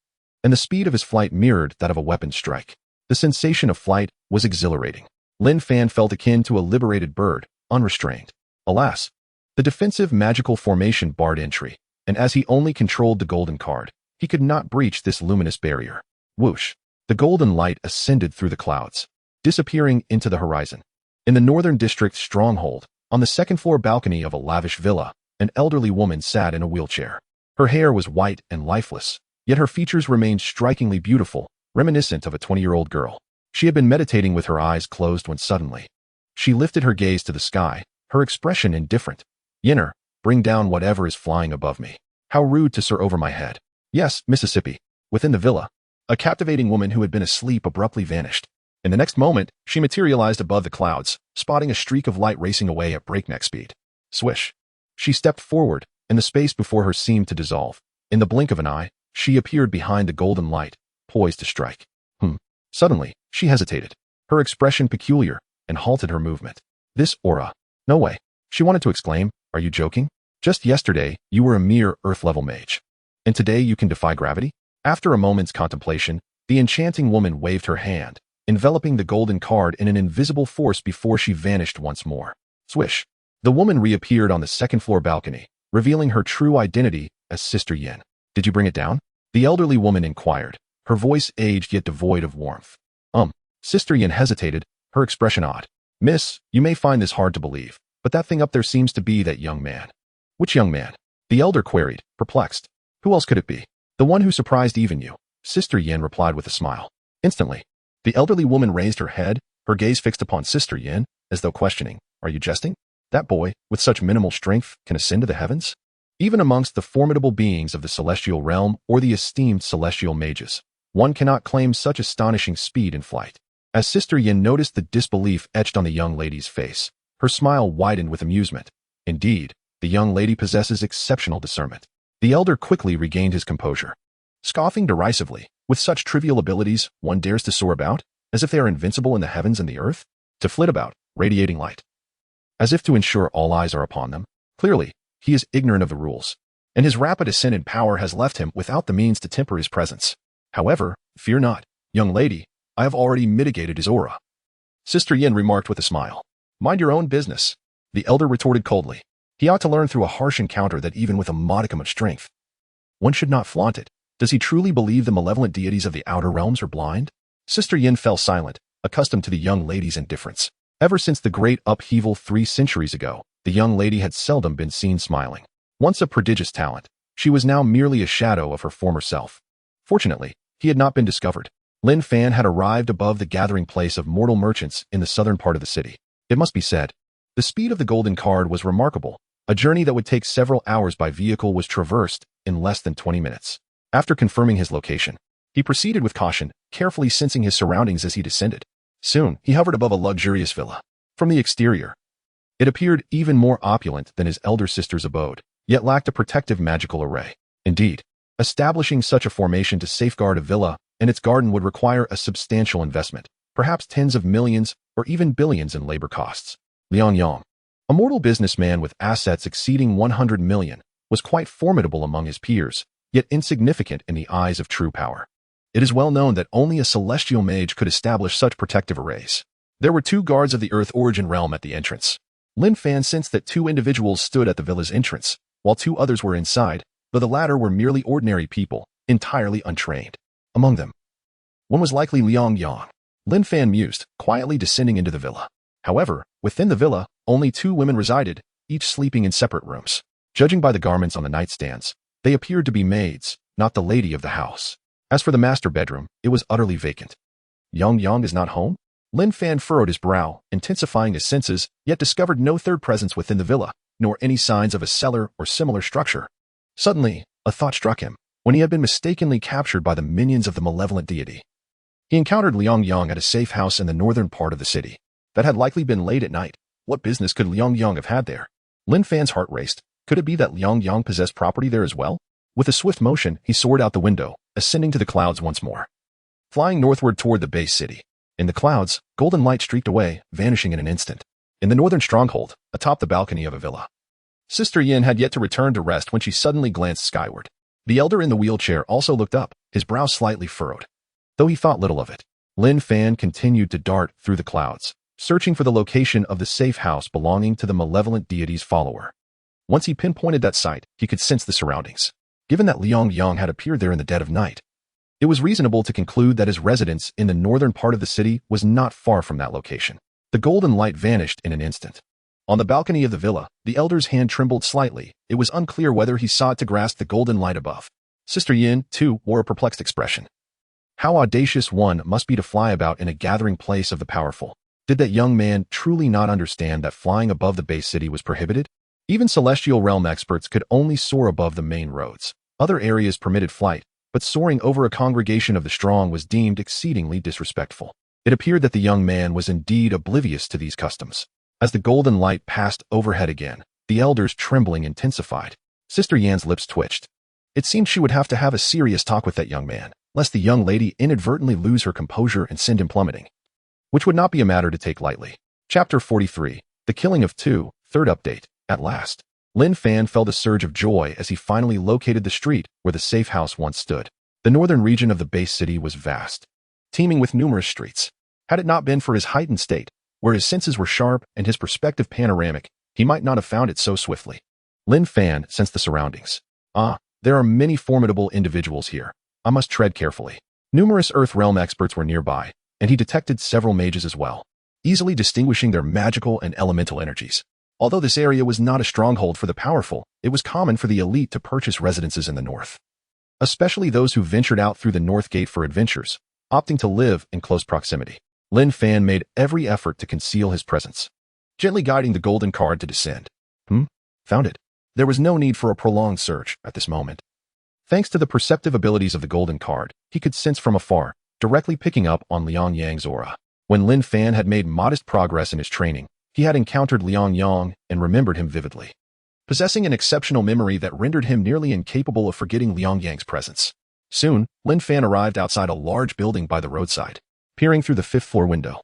and the speed of his flight mirrored that of a weapon strike. The sensation of flight was exhilarating. Lin Fan felt akin to a liberated bird, unrestrained. Alas, the defensive magical formation barred entry, and as he only controlled the golden card, he could not breach this luminous barrier. Whoosh! The golden light ascended through the clouds, disappearing into the horizon. In the northern district stronghold, on the second-floor balcony of a lavish villa, an elderly woman sat in a wheelchair. Her hair was white and lifeless, yet her features remained strikingly beautiful, reminiscent of a 20-year-old girl. She had been meditating with her eyes closed when suddenly she lifted her gaze to the sky, her expression indifferent. Yinner, bring down whatever is flying above me. How rude to soar over my head. Yes, Mississippi. Within the villa, a captivating woman who had been asleep abruptly vanished. In the next moment, she materialized above the clouds, spotting a streak of light racing away at breakneck speed. Swish! She stepped forward, and the space before her seemed to dissolve. In the blink of an eye, she appeared behind the golden light, poised to strike. Suddenly, she hesitated, her expression peculiar, and halted her movement. This aura. No way. She wanted to exclaim, are you joking? Just yesterday, you were a mere earth-level mage. And today you can defy gravity? After a moment's contemplation, the enchanting woman waved her hand, enveloping the golden card in an invisible force before she vanished once more. Swish! The woman reappeared on the second-floor balcony, revealing her true identity as Sister Yin. Did you bring it down? The elderly woman inquired, her voice aged yet devoid of warmth. Sister Yin hesitated, her expression odd. Miss, you may find this hard to believe, but that thing up there seems to be that young man. Which young man? The elder queried, perplexed. Who else could it be? The one who surprised even you, Sister Yin replied with a smile. Instantly, the elderly woman raised her head, her gaze fixed upon Sister Yin, as though questioning, are you jesting? That boy, with such minimal strength, can ascend to the heavens? Even amongst the formidable beings of the celestial realm or the esteemed celestial mages, one cannot claim such astonishing speed in flight. As Sister Yin noticed the disbelief etched on the young lady's face, her smile widened with amusement. Indeed, the young lady possesses exceptional discernment. The elder quickly regained his composure. Scoffing derisively, with such trivial abilities, one dares to soar about, as if they are invincible in the heavens and the earth, to flit about, radiating light. As if to ensure all eyes are upon them. Clearly, he is ignorant of the rules, and his rapid ascent in power has left him without the means to temper his presence. However, fear not, young lady, I have already mitigated his aura. Sister Yin remarked with a smile. Mind your own business, the elder retorted coldly. He ought to learn through a harsh encounter that even with a modicum of strength, one should not flaunt it. Does he truly believe the malevolent deities of the outer realms are blind? Sister Yin fell silent, accustomed to the young lady's indifference. Ever since the great upheaval 3 centuries ago, the young lady had seldom been seen smiling. Once a prodigious talent, she was now merely a shadow of her former self. Fortunately, he had not been discovered. Lin Fan had arrived above the gathering place of mortal merchants in the southern part of the city. It must be said, the speed of the golden card was remarkable. A journey that would take several hours by vehicle was traversed in less than 20 minutes. After confirming his location, he proceeded with caution, carefully sensing his surroundings as he descended. Soon, he hovered above a luxurious villa. From the exterior, it appeared even more opulent than his elder sister's abode, yet lacked a protective magical array. Indeed, establishing such a formation to safeguard a villa and its garden would require a substantial investment, perhaps tens of millions or even billions in labor costs. Liang Yang, a mortal businessman with assets exceeding 100 million, was quite formidable among his peers, yet insignificant in the eyes of true power. It is well known that only a celestial mage could establish such protective arrays. There were 2 guards of the Earth Origin realm at the entrance. Lin Fan sensed that 2 individuals stood at the villa's entrance, while 2 others were inside, though the latter were merely ordinary people, entirely untrained. Among them, one was likely Liang Yang. Lin Fan mused, quietly descending into the villa. However, within the villa, only 2 women resided, each sleeping in separate rooms. Judging by the garments on the nightstands, they appeared to be maids, not the lady of the house. As for the master bedroom, it was utterly vacant. Yang Yang is not home? Lin Fan furrowed his brow, intensifying his senses, yet discovered no third presence within the villa, nor any signs of a cellar or similar structure. Suddenly, a thought struck him, when he had been mistakenly captured by the minions of the malevolent deity. He encountered Liang Yang at a safe house in the northern part of the city. That had likely been late at night. What business could Liang Yang have had there? Lin Fan's heart raced. Could it be that Liang Yang possessed property there as well? With a swift motion, he soared out the window, ascending to the clouds once more. Flying northward toward the base city. In the clouds, golden light streaked away, vanishing in an instant. In the northern stronghold, atop the balcony of a villa. Sister Yin had yet to return to rest when she suddenly glanced skyward. The elder in the wheelchair also looked up, his brow slightly furrowed. Though he thought little of it, Lin Fan continued to dart through the clouds, searching for the location of the safe house belonging to the malevolent deity's follower. Once he pinpointed that site, he could sense the surroundings. Given that Liang Yang had appeared there in the dead of night, it was reasonable to conclude that his residence in the northern part of the city was not far from that location. The golden light vanished in an instant. On the balcony of the villa, the elder's hand trembled slightly. It was unclear whether he sought to grasp the golden light above. Sister Yin, too, wore a perplexed expression. How audacious one must be to fly about in a gathering place of the powerful. Did that young man truly not understand that flying above the base city was prohibited? Even celestial realm experts could only soar above the main roads. Other areas permitted flight, but soaring over a congregation of the strong was deemed exceedingly disrespectful. It appeared that the young man was indeed oblivious to these customs. As the golden light passed overhead again, the elder's trembling intensified. Sister Yan's lips twitched. It seemed she would have to have a serious talk with that young man, lest the young lady inadvertently lose her composure and send him plummeting. Which would not be a matter to take lightly. Chapter 43. The Killing of Two, third update. At last. Lin Fan felt a surge of joy as he finally located the street where the safe house once stood. The northern region of the base city was vast, teeming with numerous streets. Had it not been for his heightened state, where his senses were sharp and his perspective panoramic, he might not have found it so swiftly. Lin Fan sensed the surroundings. There are many formidable individuals here. I must tread carefully. Numerous Earth Realm experts were nearby, and he detected several mages as well, easily distinguishing their magical and elemental energies. Although this area was not a stronghold for the powerful, it was common for the elite to purchase residences in the north, especially those who ventured out through the North Gate for adventures, opting to live in close proximity. Lin Fan made every effort to conceal his presence, gently guiding the golden card to descend. Found it. There was no need for a prolonged search at this moment. Thanks to the perceptive abilities of the golden card, he could sense from afar, directly picking up on Liang Yang's aura. When Lin Fan had made modest progress in his training, he had encountered Liang Yang and remembered him vividly, possessing an exceptional memory that rendered him nearly incapable of forgetting Liang Yang's presence. Soon, Lin Fan arrived outside a large building by the roadside. Peering through the fifth-floor window,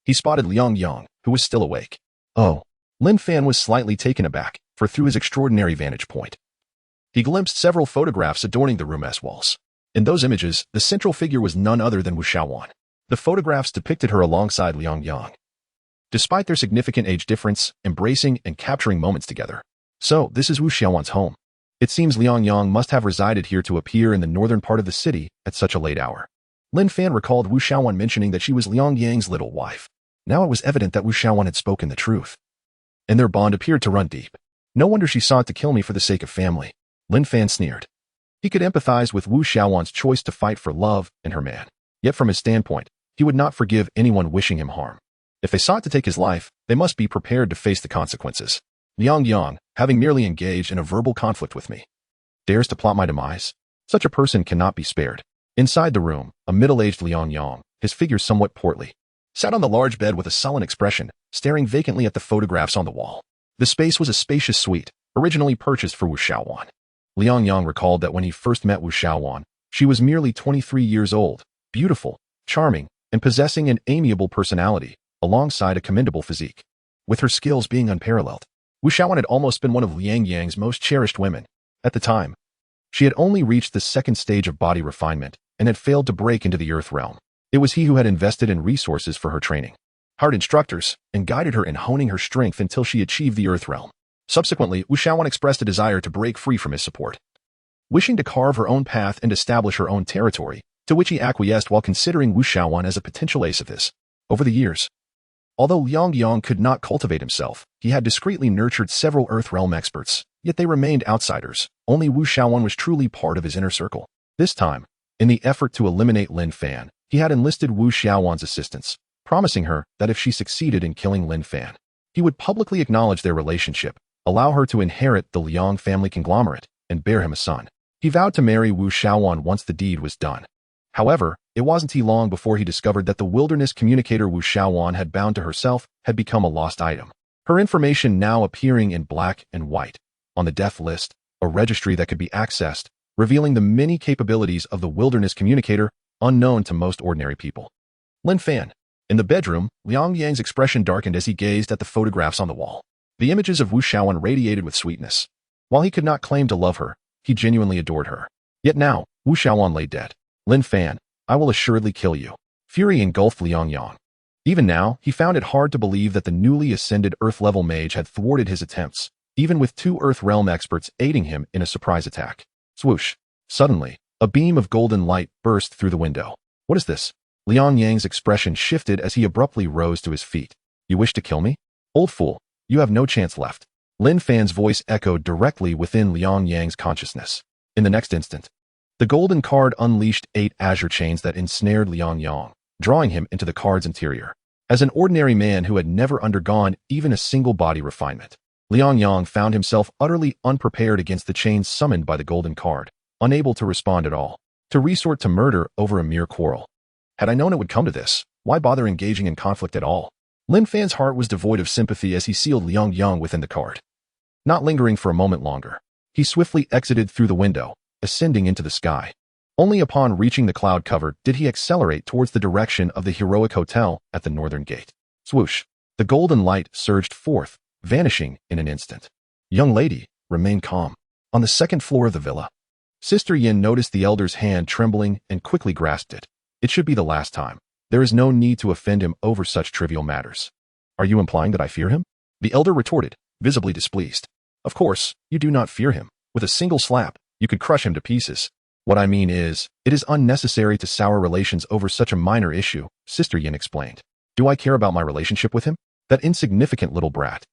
he spotted Liang Yang, who was still awake. Oh, Lin Fan was slightly taken aback, for through his extraordinary vantage point, he glimpsed several photographs adorning the room's walls. In those images, the central figure was none other than Wu Xiaowan. The photographs depicted her alongside Liang Yang, despite their significant age difference, embracing and capturing moments together. So, this is Wu Xiaowan's home. It seems Liang Yang must have resided here to appear in the northern part of the city at such a late hour. Lin Fan recalled Wu Xiaowan mentioning that she was Liang Yang's little wife. Now it was evident that Wu Xiaowan had spoken the truth, and their bond appeared to run deep. No wonder she sought to kill me for the sake of family. Lin Fan sneered. He could empathize with Wu Xiaowan's choice to fight for love and her man. Yet from his standpoint, he would not forgive anyone wishing him harm. If they sought to take his life, they must be prepared to face the consequences. Liang Yang, having merely engaged in a verbal conflict with me, dares to plot my demise? Such a person cannot be spared. Inside the room, a middle-aged Liang Yang, his figure somewhat portly, sat on the large bed with a sullen expression, staring vacantly at the photographs on the wall. The space was a spacious suite, originally purchased for Wu Xiaowan. Liang Yang recalled that when he first met Wu Xiaowan, she was merely 23 years old, beautiful, charming, and possessing an amiable personality, alongside a commendable physique. With her skills being unparalleled, Wu Xiaowan had almost been one of Liang Yang's most cherished women. At the time, she had only reached the second stage of body refinement and had failed to break into the Earth realm. It was he who had invested in resources for her training, hired instructors, and guided her in honing her strength until she achieved the Earth realm. Subsequently, Wu Xiaowan expressed a desire to break free from his support, wishing to carve her own path and establish her own territory, to which he acquiesced while considering Wu Xiaowan as a potential ace of his. Over the years, although Liang Yang could not cultivate himself, he had discreetly nurtured several Earth realm experts, yet they remained outsiders. Only Wu Xiaowan was truly part of his inner circle. This time, in the effort to eliminate Lin Fan, he had enlisted Wu Xiaowan's assistance, promising her that if she succeeded in killing Lin Fan, he would publicly acknowledge their relationship, allow her to inherit the Liang family conglomerate, and bear him a son. He vowed to marry Wu Xiaowan once the deed was done. However, it wasn't long before he discovered that the wilderness communicator Wu Xiaowan had bound to herself had become a lost item. Her information now appearing in black and white on the death list, a registry that could be accessed, revealing the many capabilities of the wilderness communicator unknown to most ordinary people. Lin Fan. In the bedroom, Liang Yang's expression darkened as he gazed at the photographs on the wall. The images of Wu Xiaowan radiated with sweetness. While he could not claim to love her, he genuinely adored her. Yet now, Wu Xiaowan lay dead. Lin Fan, I will assuredly kill you. Fury engulfed Liang Yang. Even now, he found it hard to believe that the newly ascended Earth-level mage had thwarted his attempts, even with 2 Earth realm experts aiding him in a surprise attack. Swoosh. Suddenly, a beam of golden light burst through the window. What is this? Liang Yang's expression shifted as he abruptly rose to his feet. You wish to kill me? Old fool, you have no chance left. Lin Fan's voice echoed directly within Liang Yang's consciousness. In the next instant, the golden card unleashed 8 azure chains that ensnared Liang Yang, drawing him into the card's interior. As an ordinary man who had never undergone even a single body refinement, Liang Yang found himself utterly unprepared against the chains summoned by the golden card, unable to respond at all, to resort to murder over a mere quarrel. Had I known it would come to this, why bother engaging in conflict at all? Lin Fan's heart was devoid of sympathy as he sealed Liang Yang within the card. Not lingering for a moment longer, he swiftly exited through the window, ascending into the sky. Only upon reaching the cloud cover did he accelerate towards the direction of the heroic hotel at the northern gate. Swoosh! The golden light surged forth, vanishing in an instant. Young lady, remain calm. On the second floor of the villa, Sister Yin noticed the elder's hand trembling and quickly grasped it. It should be the last time. There is no need to offend him over such trivial matters. Are you implying that I fear him? The elder retorted, visibly displeased. Of course, you do not fear him. With a single slap, you could crush him to pieces. What I mean is, it is unnecessary to sour relations over such a minor issue, Sister Yin explained. Do I care about my relationship with him? That insignificant little brat.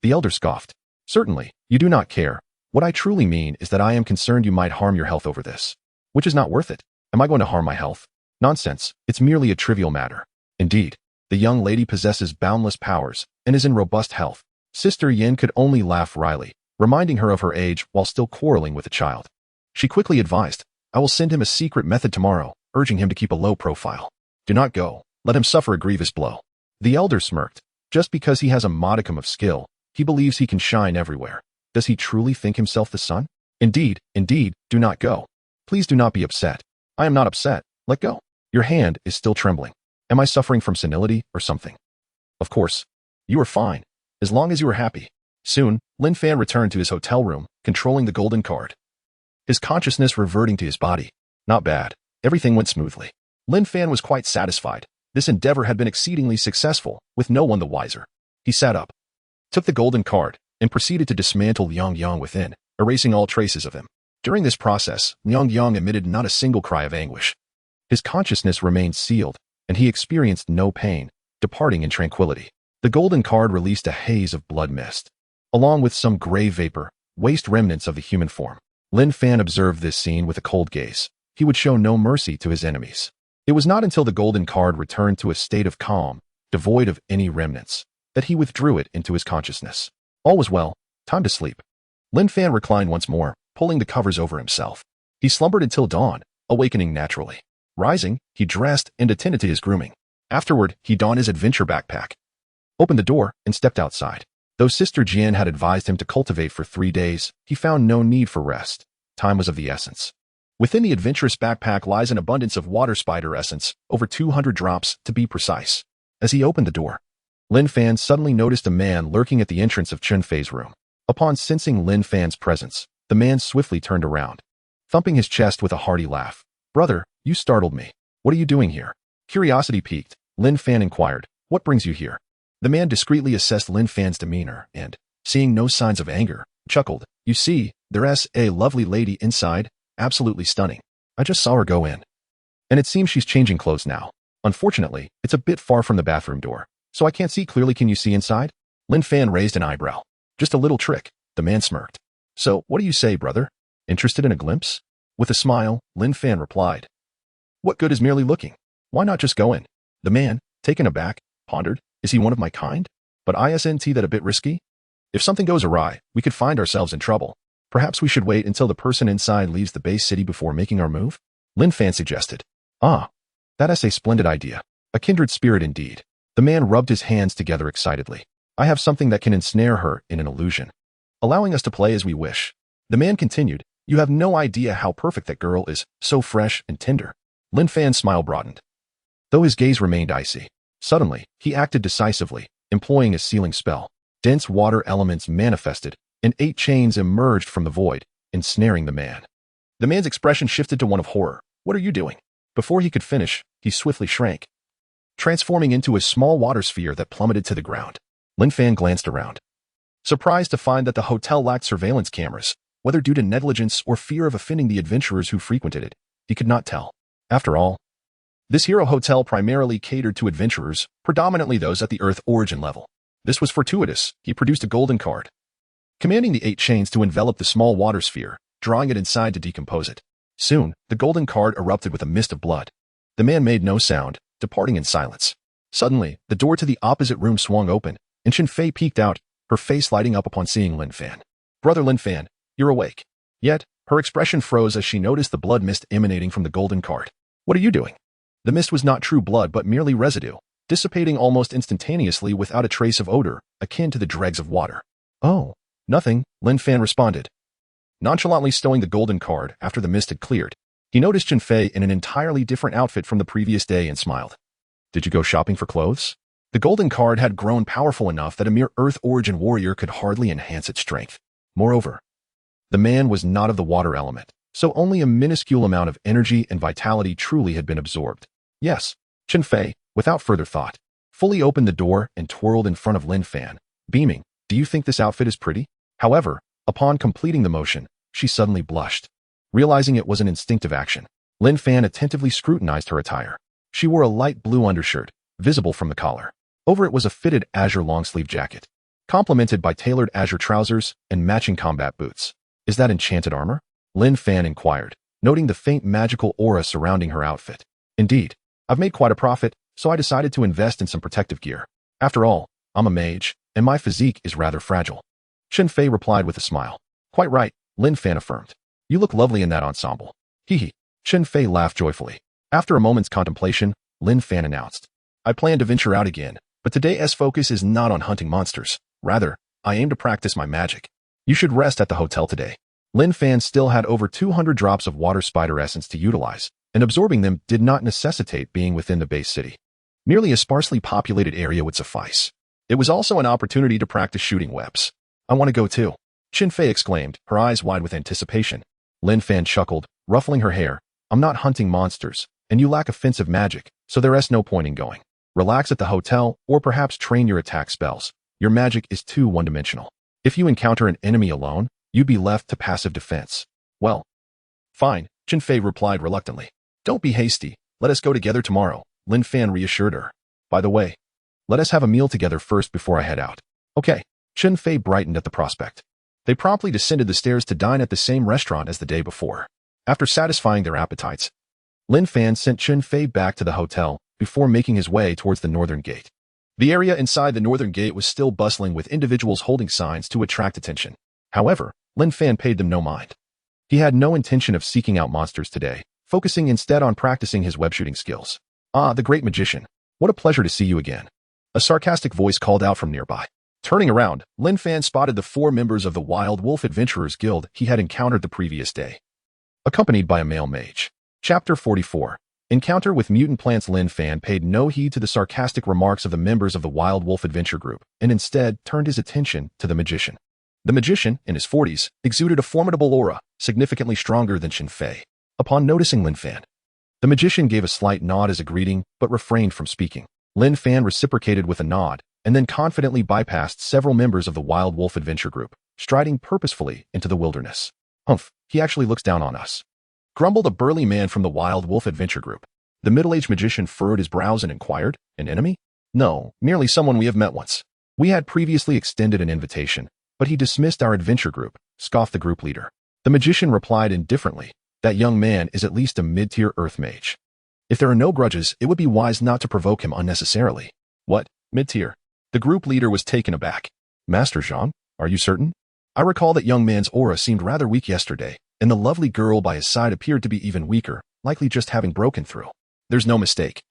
The elder scoffed. Certainly, you do not care. What I truly mean is that I am concerned you might harm your health over this. Which is not worth it. Am I going to harm my health? Nonsense, it's merely a trivial matter. Indeed, the young lady possesses boundless powers and is in robust health. Sister Yin could only laugh wryly, reminding her of her age while still quarreling with the child. She quickly advised, I will send him a secret method tomorrow, urging him to keep a low profile. Do not go. Let him suffer a grievous blow. The elder smirked. Just because he has a modicum of skill, he believes he can shine everywhere. Does he truly think himself the sun? Indeed, do not go. Please do not be upset. I am not upset. Let go. Your hand is still trembling. Am I suffering from senility or something? Of course. You are fine, as long as you are happy. Soon, Lin Fan returned to his hotel room, controlling the golden card. His consciousness reverting to his body. Not bad. Everything went smoothly. Lin Fan was quite satisfied. This endeavor had been exceedingly successful, with no one the wiser. He sat up, took the golden card, and proceeded to dismantle Liang Yang within, erasing all traces of him. During this process, Liang Yang emitted not a single cry of anguish. His consciousness remained sealed, and he experienced no pain, departing in tranquility. The golden card released a haze of blood mist, along with some gray vapor, waste remnants of the human form. Lin Fan observed this scene with a cold gaze. He would show no mercy to his enemies. It was not until the golden card returned to a state of calm, devoid of any remnants, that he withdrew it into his consciousness. All was well. Time to sleep. Lin Fan reclined once more, pulling the covers over himself. He slumbered until dawn, awakening naturally. Rising, he dressed and attended to his grooming. Afterward, he donned his adventure backpack, opened the door, and stepped outside. Though Sister Jian had advised him to cultivate for 3 days, he found no need for rest. Time was of the essence. Within the adventurous backpack lies an abundance of water spider essence, over 200 drops to be precise. As he opened the door, Lin Fan suddenly noticed a man lurking at the entrance of Chen Fei's room. Upon sensing Lin Fan's presence, the man swiftly turned around, thumping his chest with a hearty laugh. Brother, you startled me. What are you doing here? Curiosity piqued, Lin Fan inquired, what brings you here? The man discreetly assessed Lin Fan's demeanor and, seeing no signs of anger, chuckled. You see, there's a lovely lady inside, absolutely stunning. I just saw her go in. And it seems she's changing clothes now. Unfortunately, it's a bit far from the bathroom door, so I can't see clearly. Can you see inside? Lin Fan raised an eyebrow. Just a little trick, the man smirked. So, what do you say, brother? Interested in a glimpse? With a smile, Lin Fan replied. What good is merely looking? Why not just go in? The man, taken aback, pondered. Is he one of my kind? But isn't that a bit risky? If something goes awry, we could find ourselves in trouble. Perhaps we should wait until the person inside leaves the base city before making our move? Lin Fan suggested. Ah, that is a splendid idea. A kindred spirit indeed. The man rubbed his hands together excitedly. I have something that can ensnare her in an illusion, allowing us to play as we wish. The man continued. You have no idea how perfect that girl is, so fresh and tender. Lin Fan's smile broadened, though his gaze remained icy. Suddenly, he acted decisively, employing a sealing spell. Dense water elements manifested, and 8 chains emerged from the void, ensnaring the man. The man's expression shifted to one of horror. What are you doing? Before he could finish, he swiftly shrank, transforming into a small water sphere that plummeted to the ground. Lin Fan glanced around, surprised to find that the hotel lacked surveillance cameras. Whether due to negligence or fear of offending the adventurers who frequented it, he could not tell. After all, this hero hotel primarily catered to adventurers, predominantly those at the Earth origin level. This was fortuitous. He produced a golden card, commanding the 8 chains to envelop the small water sphere, drawing it inside to decompose it. Soon, the golden card erupted with a mist of blood. The man made no sound, departing in silence. Suddenly, the door to the opposite room swung open, and Chen Fei peeked out, her face lighting up upon seeing Lin Fan. Brother Lin Fan, you're awake. Yet, her expression froze as she noticed the blood mist emanating from the golden card. What are you doing? The mist was not true blood but merely residue, dissipating almost instantaneously without a trace of odor, akin to the dregs of water. Oh, nothing, Lin Fan responded, nonchalantly stowing the golden card after the mist had cleared. He noticed Chen Fei in an entirely different outfit from the previous day and smiled. Did you go shopping for clothes? The golden card had grown powerful enough that a mere Earth origin warrior could hardly enhance its strength. Moreover, the man was not of the water element, so only a minuscule amount of energy and vitality truly had been absorbed. Yes, Chen Fei, without further thought, fully opened the door and twirled in front of Lin Fan, beaming. Do you think this outfit is pretty? However, upon completing the motion, she suddenly blushed. Realizing it was an instinctive action, Lin Fan attentively scrutinized her attire. She wore a light blue undershirt, visible from the collar. Over it was a fitted azure long-sleeve jacket, complemented by tailored azure trousers and matching combat boots. Is that enchanted armor? Lin Fan inquired, noting the faint magical aura surrounding her outfit. Indeed, I've made quite a profit, so I decided to invest in some protective gear. After all, I'm a mage, and my physique is rather fragile. Chen Fei replied with a smile. Quite right, Lin Fan affirmed. You look lovely in that ensemble. Hee. Chen Fei laughed joyfully. After a moment's contemplation, Lin Fan announced. I plan to venture out again, but today's focus is not on hunting monsters. Rather, I aim to practice my magic. You should rest at the hotel today. Lin Fan still had over 200 drops of water spider essence to utilize, and absorbing them did not necessitate being within the base city. Merely a sparsely populated area would suffice. It was also an opportunity to practice shooting webs. I want to go too, Chen Fei exclaimed, her eyes wide with anticipation. Lin Fan chuckled, ruffling her hair. I'm not hunting monsters, and you lack offensive magic, so there is no point in going. Relax at the hotel, or perhaps train your attack spells. Your magic is too one-dimensional. If you encounter an enemy alone, you'd be left to passive defense. Well, fine, Chen Fei replied reluctantly. Don't be hasty. Let us go together tomorrow, Lin Fan reassured her. By the way, let us have a meal together first before I head out. Okay. Chen Fei brightened at the prospect. They promptly descended the stairs to dine at the same restaurant as the day before. After satisfying their appetites, Lin Fan sent Chen Fei back to the hotel before making his way towards the northern gate. The area inside the northern gate was still bustling with individuals holding signs to attract attention. However, Lin Fan paid them no mind. He had no intention of seeking out monsters today, focusing instead on practicing his web-shooting skills. Ah, the great magician. What a pleasure to see you again. A sarcastic voice called out from nearby. Turning around, Lin Fan spotted the 4 members of the Wild Wolf Adventurers Guild he had encountered the previous day, accompanied by a male mage. Chapter 44. Encounter with mutant plants. Lin Fan paid no heed to the sarcastic remarks of the members of the Wild Wolf Adventure Group, and instead turned his attention to the magician. The magician, in his 40s, exuded a formidable aura, significantly stronger than Chen Fei. Upon noticing Lin Fan, the magician gave a slight nod as a greeting, but refrained from speaking. Lin Fan reciprocated with a nod, and then confidently bypassed several members of the Wild Wolf Adventure Group, striding purposefully into the wilderness. Humph, he actually looks down on us, grumbled a burly man from the Wild Wolf Adventure Group. The middle-aged magician furrowed his brows and inquired, An enemy? No, merely someone we have met once. We had previously extended an invitation, but he dismissed our adventure group, scoffed the group leader. The magician replied indifferently, That young man is at least a mid-tier earth mage. If there are no grudges, it would be wise not to provoke him unnecessarily. What? Mid-tier? The group leader was taken aback. Master Zhang, are you certain? I recall that young man's aura seemed rather weak yesterday, and the lovely girl by his side appeared to be even weaker, likely just having broken through. There's no mistake.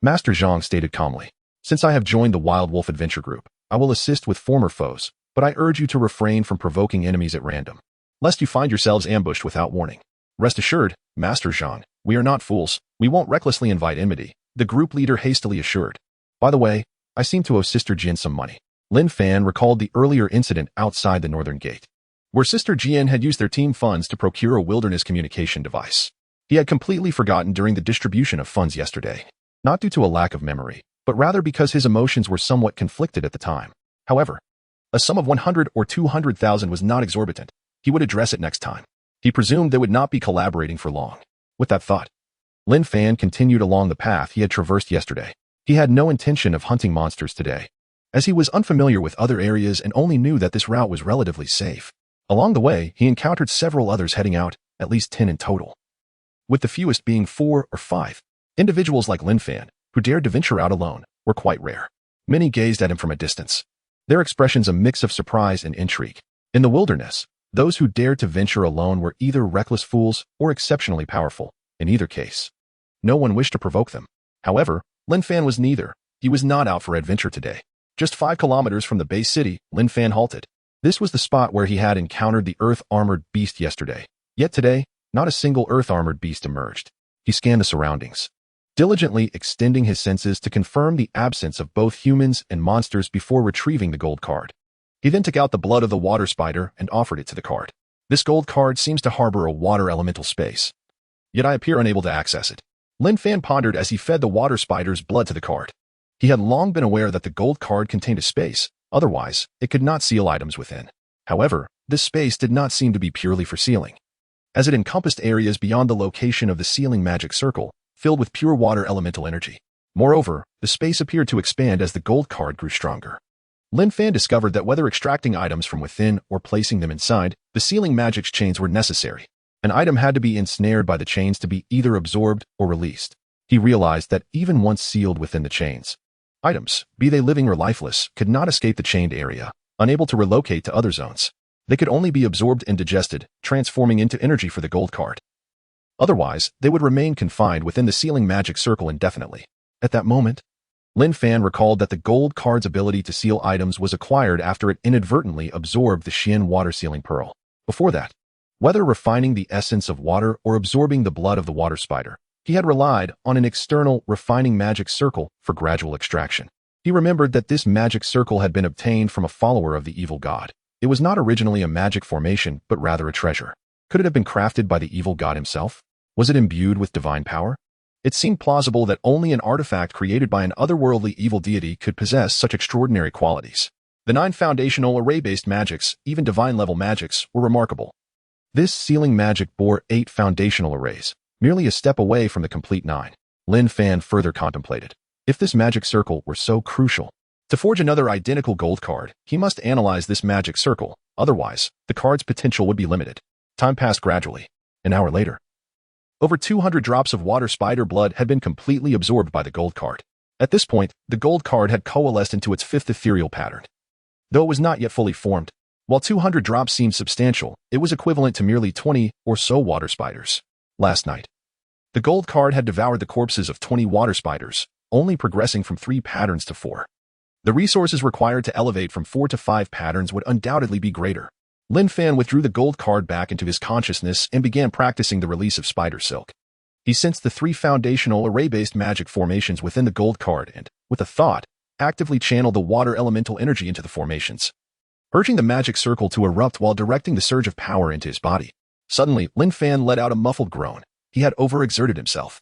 Master Zhang stated calmly. Since I have joined the Wild Wolf Adventure Group, I will assist with former foes, but I urge you to refrain from provoking enemies at random, lest you find yourselves ambushed without warning. Rest assured, Master Zhang, we are not fools. We won't recklessly invite enmity, the group leader hastily assured. By the way, I seem to owe Sister Jin some money. Lin Fan recalled the earlier incident outside the northern gate, where Sister Jian had used their team funds to procure a wilderness communication device. He had completely forgotten during the distribution of funds yesterday, not due to a lack of memory, but rather because his emotions were somewhat conflicted at the time. However, a sum of 100 or 200,000 was not exorbitant. He would address it next time. He presumed they would not be collaborating for long. With that thought, Lin Fan continued along the path he had traversed yesterday. He had no intention of hunting monsters today, as he was unfamiliar with other areas and only knew that this route was relatively safe. Along the way, he encountered several others heading out, at least 10 in total, with the fewest being 4 or 5. Individuals like Lin Fan, who dared to venture out alone, were quite rare. Many gazed at him from a distance, their expressions a mix of surprise and intrigue. In the wilderness, those who dared to venture alone were either reckless fools or exceptionally powerful. In either case, no one wished to provoke them. However, Lin Fan was neither. He was not out for adventure today. Just 5 kilometers from the base city, Lin Fan halted. This was the spot where he had encountered the earth-armored beast yesterday. Yet today, not a single earth-armored beast emerged. He scanned the surroundings, diligently extending his senses to confirm the absence of both humans and monsters before retrieving the gold card. He then took out the blood of the water spider and offered it to the card. This gold card seems to harbor a water elemental space, yet I appear unable to access it. Lin Fan pondered as he fed the water spider's blood to the card. He had long been aware that the gold card contained a space, otherwise, it could not seal items within. However, this space did not seem to be purely for sealing, as it encompassed areas beyond the location of the sealing magic circle, filled with pure water elemental energy. Moreover, the space appeared to expand as the gold card grew stronger. Lin Fan discovered that whether extracting items from within or placing them inside, the sealing magic's chains were necessary. An item had to be ensnared by the chains to be either absorbed or released. He realized that even once sealed within the chains, items, be they living or lifeless, could not escape the chained area, unable to relocate to other zones. They could only be absorbed and digested, transforming into energy for the gold card. Otherwise, they would remain confined within the sealing magic circle indefinitely. At that moment, Lin Fan recalled that the gold card's ability to seal items was acquired after it inadvertently absorbed the Xian water sealing pearl. Before that, whether refining the essence of water or absorbing the blood of the water spider, he had relied on an external refining magic circle for gradual extraction. He remembered that this magic circle had been obtained from a follower of the evil god. It was not originally a magic formation, but rather a treasure. Could it have been crafted by the evil god himself? Was it imbued with divine power? It seemed plausible that only an artifact created by an otherworldly evil deity could possess such extraordinary qualities. The 9 foundational array-based magics, even divine-level magics, were remarkable. This sealing magic bore 8 foundational arrays, merely a step away from the complete 9. Lin Fan further contemplated. If this magic circle were so crucial, to forge another identical gold card, he must analyze this magic circle, otherwise, the card's potential would be limited. Time passed gradually. An hour later, over 200 drops of water spider blood had been completely absorbed by the gold card. At this point, the gold card had coalesced into its 5th ethereal pattern. Though it was not yet fully formed, while 200 drops seemed substantial, it was equivalent to merely 20 or so water spiders. Last night, the gold card had devoured the corpses of 20 water spiders, only progressing from 3 patterns to 4. The resources required to elevate from 4 to 5 patterns would undoubtedly be greater. Lin Fan withdrew the gold card back into his consciousness and began practicing the release of spider silk. He sensed the 3 foundational array-based magic formations within the gold card and, with a thought, actively channeled the water elemental energy into the formations, urging the magic circle to erupt while directing the surge of power into his body. Suddenly, Lin Fan let out a muffled groan. He had overexerted himself,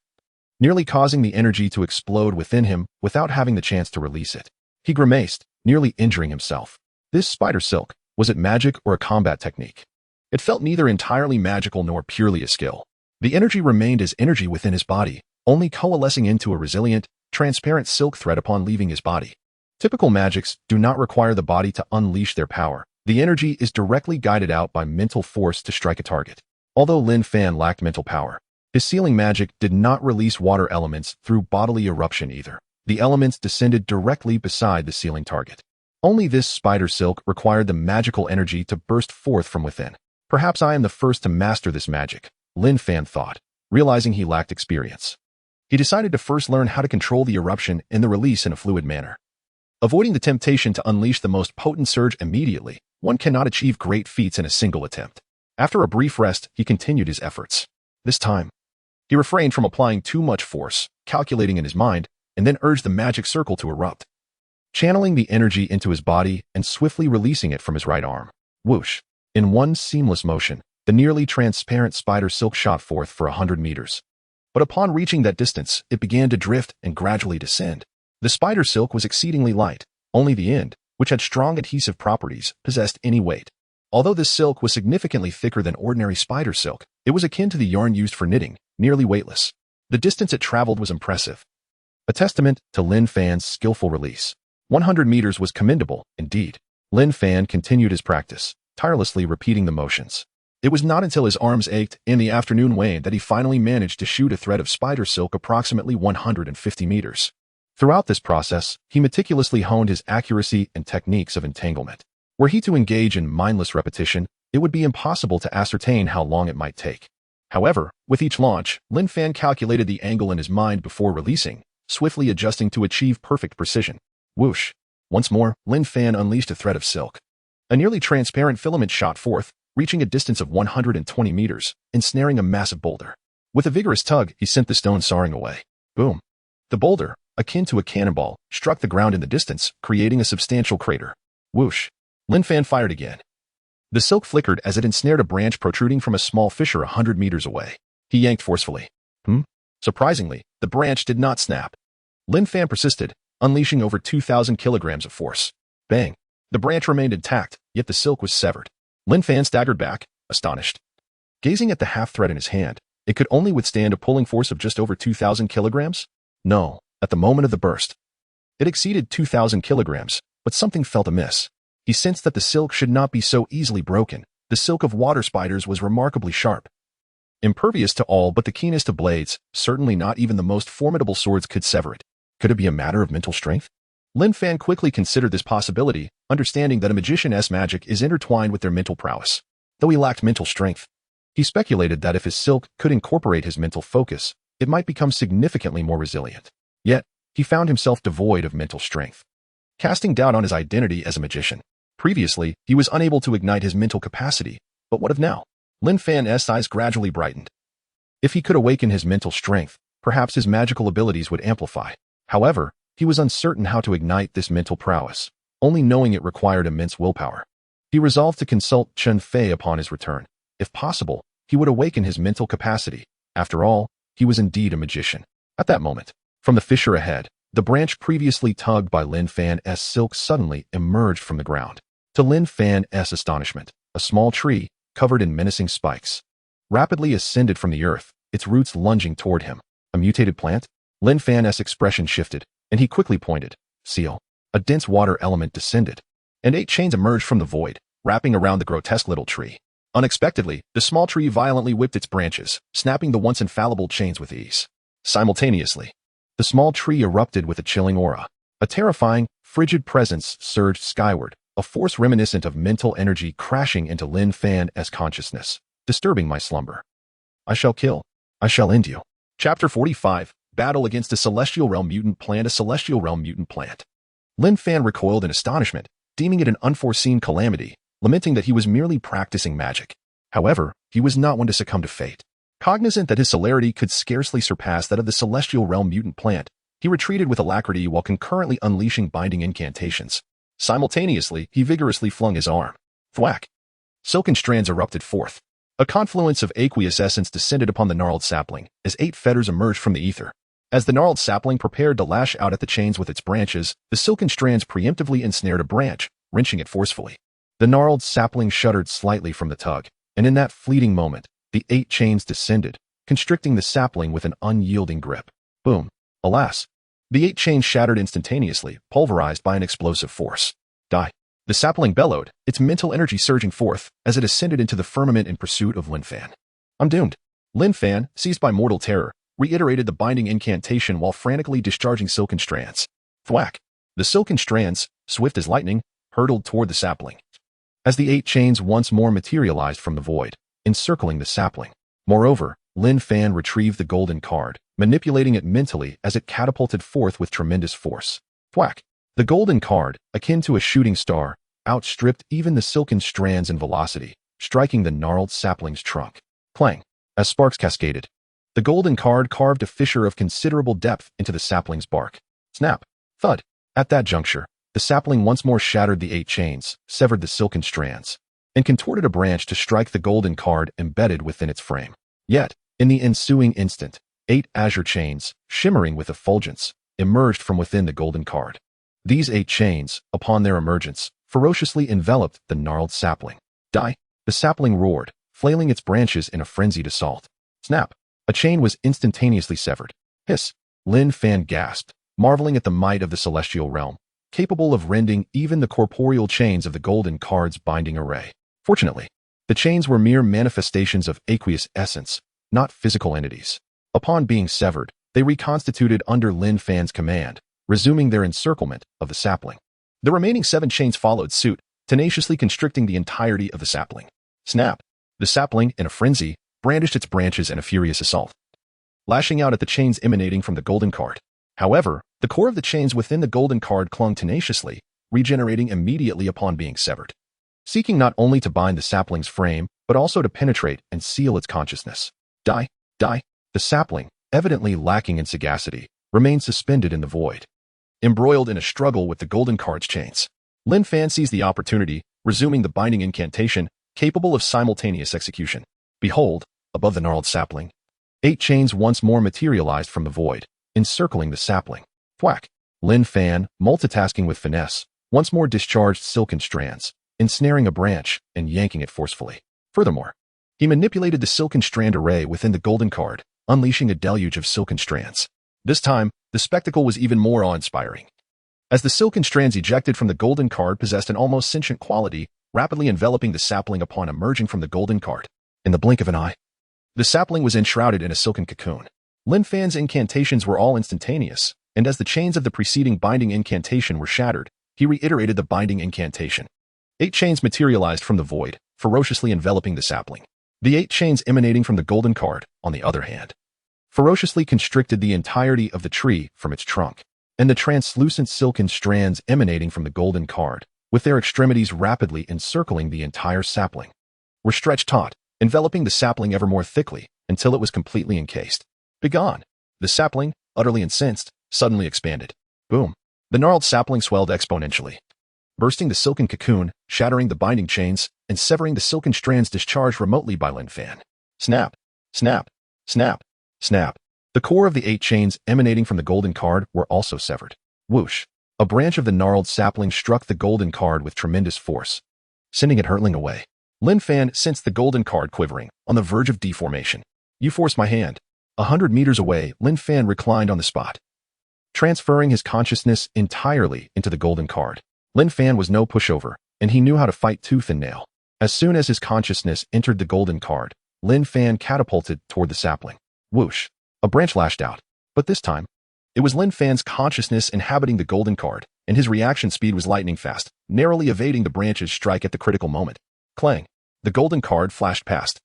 nearly causing the energy to explode within him without having the chance to release it. He grimaced, nearly injuring himself. This spider silk, was it magic or a combat technique? It felt neither entirely magical nor purely a skill. The energy remained as energy within his body, only coalescing into a resilient, transparent silk thread upon leaving his body. Typical magics do not require the body to unleash their power. The energy is directly guided out by mental force to strike a target. Although Lin Fan lacked mental power, his sealing magic did not release water elements through bodily eruption either. The elements descended directly beside the sealing target. Only this spider silk required the magical energy to burst forth from within. Perhaps I am the first to master this magic, Lin Fan thought, realizing he lacked experience. He decided to first learn how to control the eruption and the release in a fluid manner. Avoiding the temptation to unleash the most potent surge immediately, one cannot achieve great feats in a single attempt. After a brief rest, he continued his efforts. This time, he refrained from applying too much force, calculating in his mind, and then urged the magic circle to erupt, channeling the energy into his body and swiftly releasing it from his right arm. Whoosh! In one seamless motion, the nearly transparent spider silk shot forth for 100 meters. But upon reaching that distance, it began to drift and gradually descend. The spider silk was exceedingly light. Only the end, which had strong adhesive properties, possessed any weight. Although this silk was significantly thicker than ordinary spider silk, it was akin to the yarn used for knitting, nearly weightless. The distance it traveled was impressive, a testament to Lin Fan's skillful release. 100 meters was commendable, indeed. Lin Fan continued his practice, tirelessly repeating the motions. It was not until his arms ached and the afternoon waned that he finally managed to shoot a thread of spider silk approximately 150 meters. Throughout this process, he meticulously honed his accuracy and techniques of entanglement. Were he to engage in mindless repetition, it would be impossible to ascertain how long it might take. However, with each launch, Lin Fan calculated the angle in his mind before releasing, swiftly adjusting to achieve perfect precision. Whoosh! Once more, Lin Fan unleashed a thread of silk. A nearly transparent filament shot forth, reaching a distance of 120 meters, ensnaring a massive boulder. With a vigorous tug, he sent the stone soaring away. Boom! The boulder, akin to a cannonball, struck the ground in the distance, creating a substantial crater. Whoosh! Lin Fan fired again. The silk flickered as it ensnared a branch protruding from a small fissure 100 meters away. He yanked forcefully. Surprisingly, the branch did not snap. Lin Fan persisted, unleashing over 2,000 kilograms of force. Bang! The branch remained intact, yet the silk was severed. Lin Fan staggered back, astonished. Gazing at the half-thread in his hand, it could only withstand a pulling force of just over 2,000 kilograms? No, at the moment of the burst. It exceeded 2,000 kilograms, but something felt amiss. He sensed that the silk should not be so easily broken. The silk of water spiders was remarkably sharp. Impervious to all but the keenest of blades, certainly not even the most formidable swords could sever it. Could it be a matter of mental strength? Lin Fan quickly considered this possibility, understanding that a magician's magic is intertwined with their mental prowess. Though he lacked mental strength, he speculated that if his silk could incorporate his mental focus, it might become significantly more resilient. Yet, he found himself devoid of mental strength. Casting doubt on his identity as a magician. Previously, he was unable to ignite his mental capacity, but what of now? Lin Fan's eyes gradually brightened. If he could awaken his mental strength, perhaps his magical abilities would amplify. However, he was uncertain how to ignite this mental prowess, only knowing it required immense willpower. He resolved to consult Chen Fei upon his return. If possible, he would awaken his mental capacity. After all, he was indeed a magician. At that moment, from the fissure ahead, the branch previously tugged by Lin Fan's silk suddenly emerged from the ground. To Lin Fan's astonishment, a small tree, covered in menacing spikes, rapidly ascended from the earth, its roots lunging toward him. A mutated plant? Lin Fan's expression shifted, and he quickly pointed. Seal. A dense water element descended, and 8 chains emerged from the void, wrapping around the grotesque little tree. Unexpectedly, the small tree violently whipped its branches, snapping the once infallible chains with ease. Simultaneously, the small tree erupted with a chilling aura. A terrifying, frigid presence surged skyward, a force reminiscent of mental energy crashing into Lin Fan's consciousness, disturbing my slumber. I shall kill. I shall end you. Chapter 45. Battle against a Celestial Realm Mutant Plant. A Celestial Realm Mutant Plant. Lin Fan recoiled in astonishment, deeming it an unforeseen calamity, lamenting that he was merely practicing magic. However, he was not one to succumb to fate. Cognizant that his celerity could scarcely surpass that of the Celestial Realm Mutant Plant, he retreated with alacrity while concurrently unleashing binding incantations. Simultaneously, he vigorously flung his arm. Thwack! Silken strands erupted forth. A confluence of aqueous essence descended upon the gnarled sapling, as 8 fetters emerged from the ether. As the gnarled sapling prepared to lash out at the chains with its branches, the silken strands preemptively ensnared a branch, wrenching it forcefully. The gnarled sapling shuddered slightly from the tug, and in that fleeting moment, the 8 chains descended, constricting the sapling with an unyielding grip. Boom! Alas! The 8 chains shattered instantaneously, pulverized by an explosive force. Die! The sapling bellowed, its mental energy surging forth as it ascended into the firmament in pursuit of Lin Fan. I'm doomed. Lin Fan, seized by mortal terror, reiterated the binding incantation while frantically discharging silken strands. Thwack! The silken strands, swift as lightning, hurtled toward the sapling. As the 8 chains once more materialized from the void, encircling the sapling. Moreover, Lin Fan retrieved the golden card, manipulating it mentally as it catapulted forth with tremendous force. Thwack! The golden card, akin to a shooting star, outstripped even the silken strands in velocity, striking the gnarled sapling's trunk. Clang! As sparks cascaded, the golden card carved a fissure of considerable depth into the sapling's bark. Snap! Thud! At that juncture, the sapling once more shattered the 8 chains, severed the silken strands, and contorted a branch to strike the golden card embedded within its frame. Yet, in the ensuing instant, 8 azure chains, shimmering with effulgence, emerged from within the golden card. These 8 chains, upon their emergence, ferociously enveloped the gnarled sapling. Die! The sapling roared, flailing its branches in a frenzied assault. Snap! A chain was instantaneously severed. Hiss! Lin Fan gasped, marveling at the might of the celestial realm, capable of rending even the corporeal chains of the golden card's binding array. Fortunately, the chains were mere manifestations of aqueous essence, not physical entities. Upon being severed, they reconstituted under Lin Fan's command, resuming their encirclement of the sapling. The remaining 7 chains followed suit, tenaciously constricting the entirety of the sapling. Snap! The sapling, in a frenzy, brandished its branches in a furious assault, lashing out at the chains emanating from the golden card. However, the core of the chains within the golden card clung tenaciously, regenerating immediately upon being severed, seeking not only to bind the sapling's frame, but also to penetrate and seal its consciousness. Die! Die! The sapling, evidently lacking in sagacity, remained suspended in the void, embroiled in a struggle with the golden card's chains. Lin Fan seized the opportunity, resuming the binding incantation, capable of simultaneous execution. Behold, above the gnarled sapling, 8 chains once more materialized from the void, encircling the sapling. Thwack! Lin Fan, multitasking with finesse, once more discharged silken strands, ensnaring a branch and yanking it forcefully. Furthermore, He manipulated the silken strand array within the golden card, unleashing a deluge of silken strands. This time, the spectacle was even more awe-inspiring. As the silken strands ejected from the golden card possessed an almost sentient quality, rapidly enveloping the sapling upon emerging from the golden card. In the blink of an eye, the sapling was enshrouded in a silken cocoon. Lin Fan's incantations were all instantaneous, and as the chains of the preceding binding incantation were shattered, he reiterated the binding incantation. 8 chains materialized from the void, ferociously enveloping the sapling. The 8 chains emanating from the golden card, on the other hand, ferociously constricted the entirety of the tree from its trunk, and the translucent silken strands emanating from the golden card, with their extremities rapidly encircling the entire sapling, were stretched taut, enveloping the sapling ever more thickly until it was completely encased. Begone! The sapling, utterly incensed, suddenly expanded. Boom! The gnarled sapling swelled exponentially, bursting the silken cocoon, shattering the binding chains, and severing the silken strands discharged remotely by Lin Fan. Snap! Snap! Snap! Snap! The core of the 8 chains emanating from the golden card were also severed. Whoosh! A branch of the gnarled sapling struck the golden card with tremendous force, sending it hurtling away. Lin Fan sensed the golden card quivering, on the verge of deformation. You forced my hand. 100 meters away, Lin Fan reclined on the spot, transferring his consciousness entirely into the golden card. Lin Fan was no pushover, and he knew how to fight tooth and nail. As soon as his consciousness entered the golden card, Lin Fan catapulted toward the sapling. Whoosh! A branch lashed out. But this time, it was Lin Fan's consciousness inhabiting the golden card, and his reaction speed was lightning fast, narrowly evading the branch's strike at the critical moment. Clang! The golden card flashed past,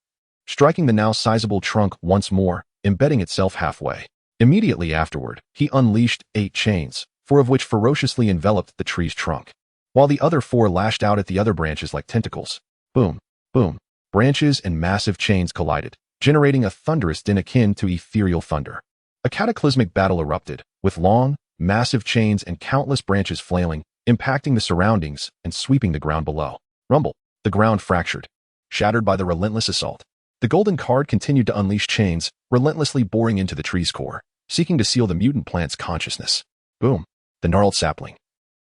striking the now sizable trunk once more, embedding itself halfway. Immediately afterward, he unleashed 8 chains, 4 of which ferociously enveloped the tree's trunk, while the other 4 lashed out at the other branches like tentacles. Boom! Boom! Branches and massive chains collided, generating a thunderous din akin to ethereal thunder. A cataclysmic battle erupted, with long, massive chains and countless branches flailing, impacting the surroundings and sweeping the ground below. Rumble! The ground fractured, shattered by the relentless assault. The golden card continued to unleash chains, relentlessly boring into the tree's core, seeking to seal the mutant plant's consciousness. Boom! The gnarled sapling,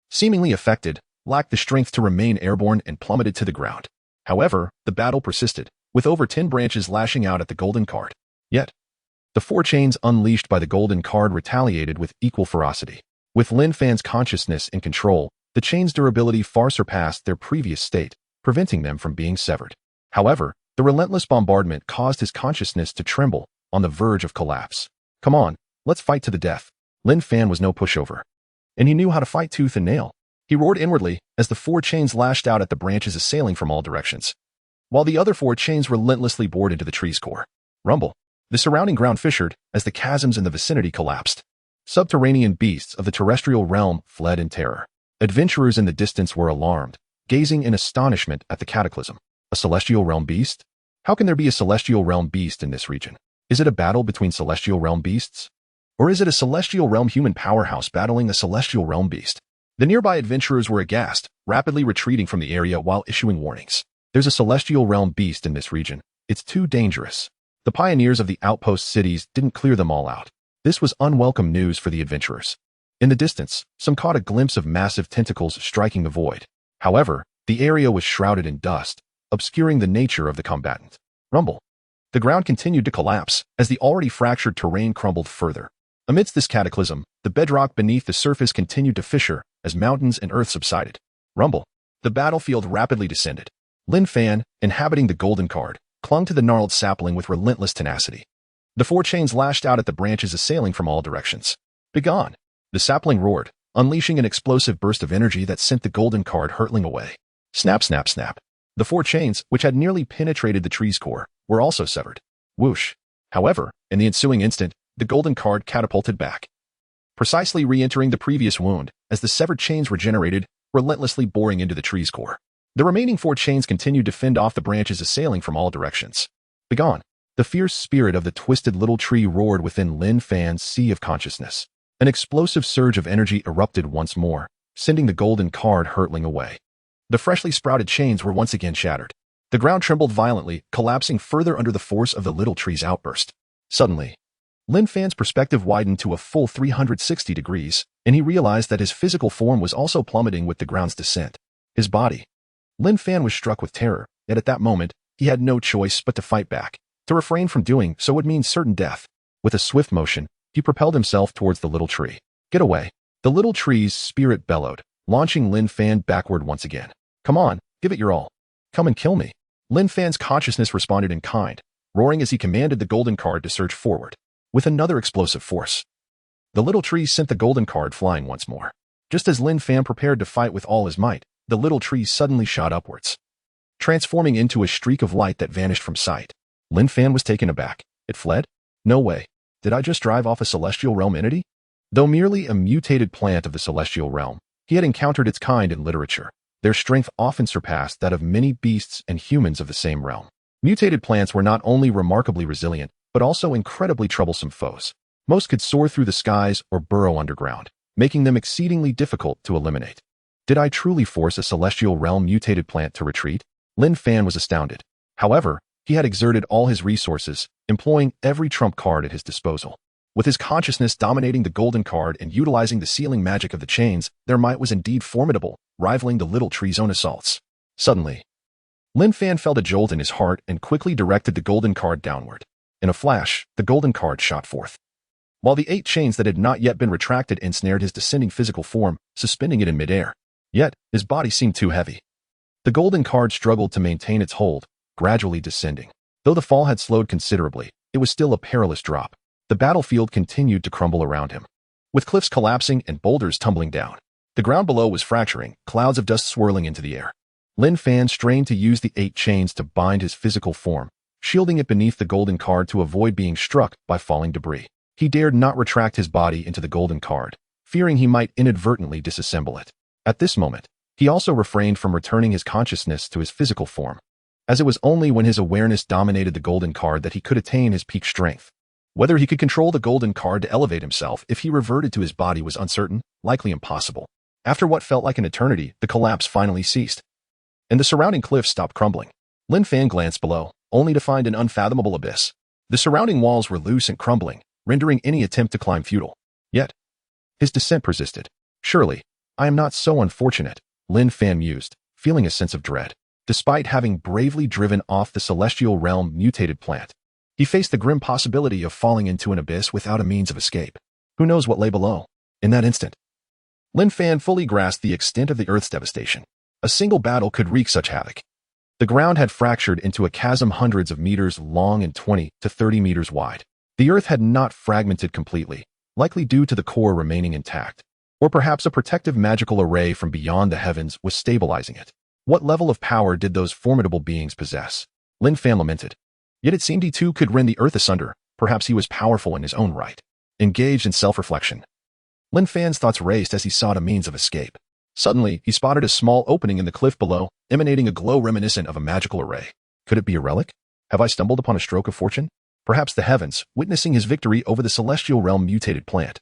seemingly affected, lacked the strength to remain airborne and plummeted to the ground. However, the battle persisted, with over 10 branches lashing out at the golden card. Yet, the 4 chains unleashed by the golden card retaliated with equal ferocity. With Lin Fan's consciousness in control, the chains' durability far surpassed their previous state, preventing them from being severed. However, the relentless bombardment caused his consciousness to tremble, on the verge of collapse. Come on, let's fight to the death. Lin Fan was no pushover, and he knew how to fight tooth and nail. He roared inwardly as the 4 chains lashed out at the branches assailing from all directions, while the other 4 chains relentlessly bored into the tree's core. Rumble! The surrounding ground fissured as the chasms in the vicinity collapsed. Subterranean beasts of the terrestrial realm fled in terror. Adventurers in the distance were alarmed, gazing in astonishment at the cataclysm. A celestial realm beast? How can there be a celestial realm beast in this region? Is it a battle between celestial realm beasts? Or is it a celestial realm human powerhouse battling a celestial realm beast? The nearby adventurers were aghast, rapidly retreating from the area while issuing warnings. There's a celestial realm beast in this region. It's too dangerous. The pioneers of the outpost cities didn't clear them all out. This was unwelcome news for the adventurers. In the distance, some caught a glimpse of massive tentacles striking the void. However, the area was shrouded in dust, obscuring the nature of the combatant. Rumble! The ground continued to collapse as the already fractured terrain crumbled further. Amidst this cataclysm, the bedrock beneath the surface continued to fissure as mountains and earth subsided. Rumble! The battlefield rapidly descended. Lin Fan, inhabiting the golden card, clung to the gnarled sapling with relentless tenacity. The 4 chains lashed out at the branches assailing from all directions. Begone! The sapling roared, unleashing an explosive burst of energy that sent the golden card hurtling away. Snap, snap, snap. The 4 chains, which had nearly penetrated the tree's core, were also severed. Whoosh! However, in the ensuing instant, the golden card catapulted back, precisely re-entering the previous wound as the severed chains regenerated, relentlessly boring into the tree's core. The remaining 4 chains continued to fend off the branches assailing from all directions. Begone! The fierce spirit of the twisted little tree roared within Lin Fan's sea of consciousness. An explosive surge of energy erupted once more, sending the golden card hurtling away. The freshly sprouted chains were once again shattered. The ground trembled violently, collapsing further under the force of the little tree's outburst. Suddenly, Lin Fan's perspective widened to a full 360 degrees, and he realized that his physical form was also plummeting with the ground's descent. His body. Lin Fan was struck with terror, yet at that moment, he had no choice but to fight back. To refrain from doing so would mean certain death. With a swift motion, he propelled himself towards the little tree. Get away. The little tree's spirit bellowed, launching Lin Fan backward once again. Come on, give it your all. Come and kill me. Lin Fan's consciousness responded in kind, roaring as he commanded the golden card to surge forward. With another explosive force, the little tree sent the golden card flying once more. Just as Lin Fan prepared to fight with all his might, the little tree suddenly shot upwards, transforming into a streak of light that vanished from sight. Lin Fan was taken aback. It fled? No way. Did I just drive off a celestial realm entity? Though merely a mutated plant of the celestial realm, he had encountered its kind in literature. Their strength often surpassed that of many beasts and humans of the same realm. Mutated plants were not only remarkably resilient, but also incredibly troublesome foes. Most could soar through the skies or burrow underground, making them exceedingly difficult to eliminate. Did I truly force a celestial realm mutated plant to retreat? Lin Fan was astounded. However, he had exerted all his resources, employing every trump card at his disposal. With his consciousness dominating the golden card and utilizing the sealing magic of the chains, their might was indeed formidable, rivaling the little tree's own assaults. Suddenly, Lin Fan felt a jolt in his heart and quickly directed the golden card downward. In a flash, the golden card shot forth, while the 8 chains that had not yet been retracted ensnared his descending physical form, suspending it in midair. Yet, his body seemed too heavy. The golden card struggled to maintain its hold, gradually descending. Though the fall had slowed considerably, it was still a perilous drop. The battlefield continued to crumble around him, with cliffs collapsing and boulders tumbling down. The ground below was fracturing, clouds of dust swirling into the air. Lin Fan strained to use the 8 chains to bind his physical form, shielding it beneath the golden card to avoid being struck by falling debris. He dared not retract his body into the golden card, fearing he might inadvertently disassemble it. At this moment, he also refrained from returning his consciousness to his physical form, as it was only when his awareness dominated the golden card that he could attain his peak strength. Whether he could control the golden card to elevate himself if he reverted to his body was uncertain, likely impossible. After what felt like an eternity, the collapse finally ceased, and the surrounding cliffs stopped crumbling. Lin Fan glanced below, only to find an unfathomable abyss. The surrounding walls were loose and crumbling, rendering any attempt to climb futile. Yet, his descent persisted. Surely, I am not so unfortunate, Lin Fan mused, feeling a sense of dread. Despite having bravely driven off the celestial realm mutated plant, he faced the grim possibility of falling into an abyss without a means of escape. Who knows what lay below? In that instant, Lin Fan fully grasped the extent of the Earth's devastation. A single battle could wreak such havoc. The ground had fractured into a chasm hundreds of meters long and 20 to 30 meters wide. The Earth had not fragmented completely, likely due to the core remaining intact. Or perhaps a protective magical array from beyond the heavens was stabilizing it. What level of power did those formidable beings possess? Lin Fan lamented. Yet it seemed he too could rend the earth asunder. Perhaps he was powerful in his own right. Engaged in self-reflection, Lin Fan's thoughts raced as he sought a means of escape. Suddenly, he spotted a small opening in the cliff below, emanating a glow reminiscent of a magical array. Could it be a relic? Have I stumbled upon a stroke of fortune? Perhaps the heavens, witnessing his victory over the celestial realm mutated plant,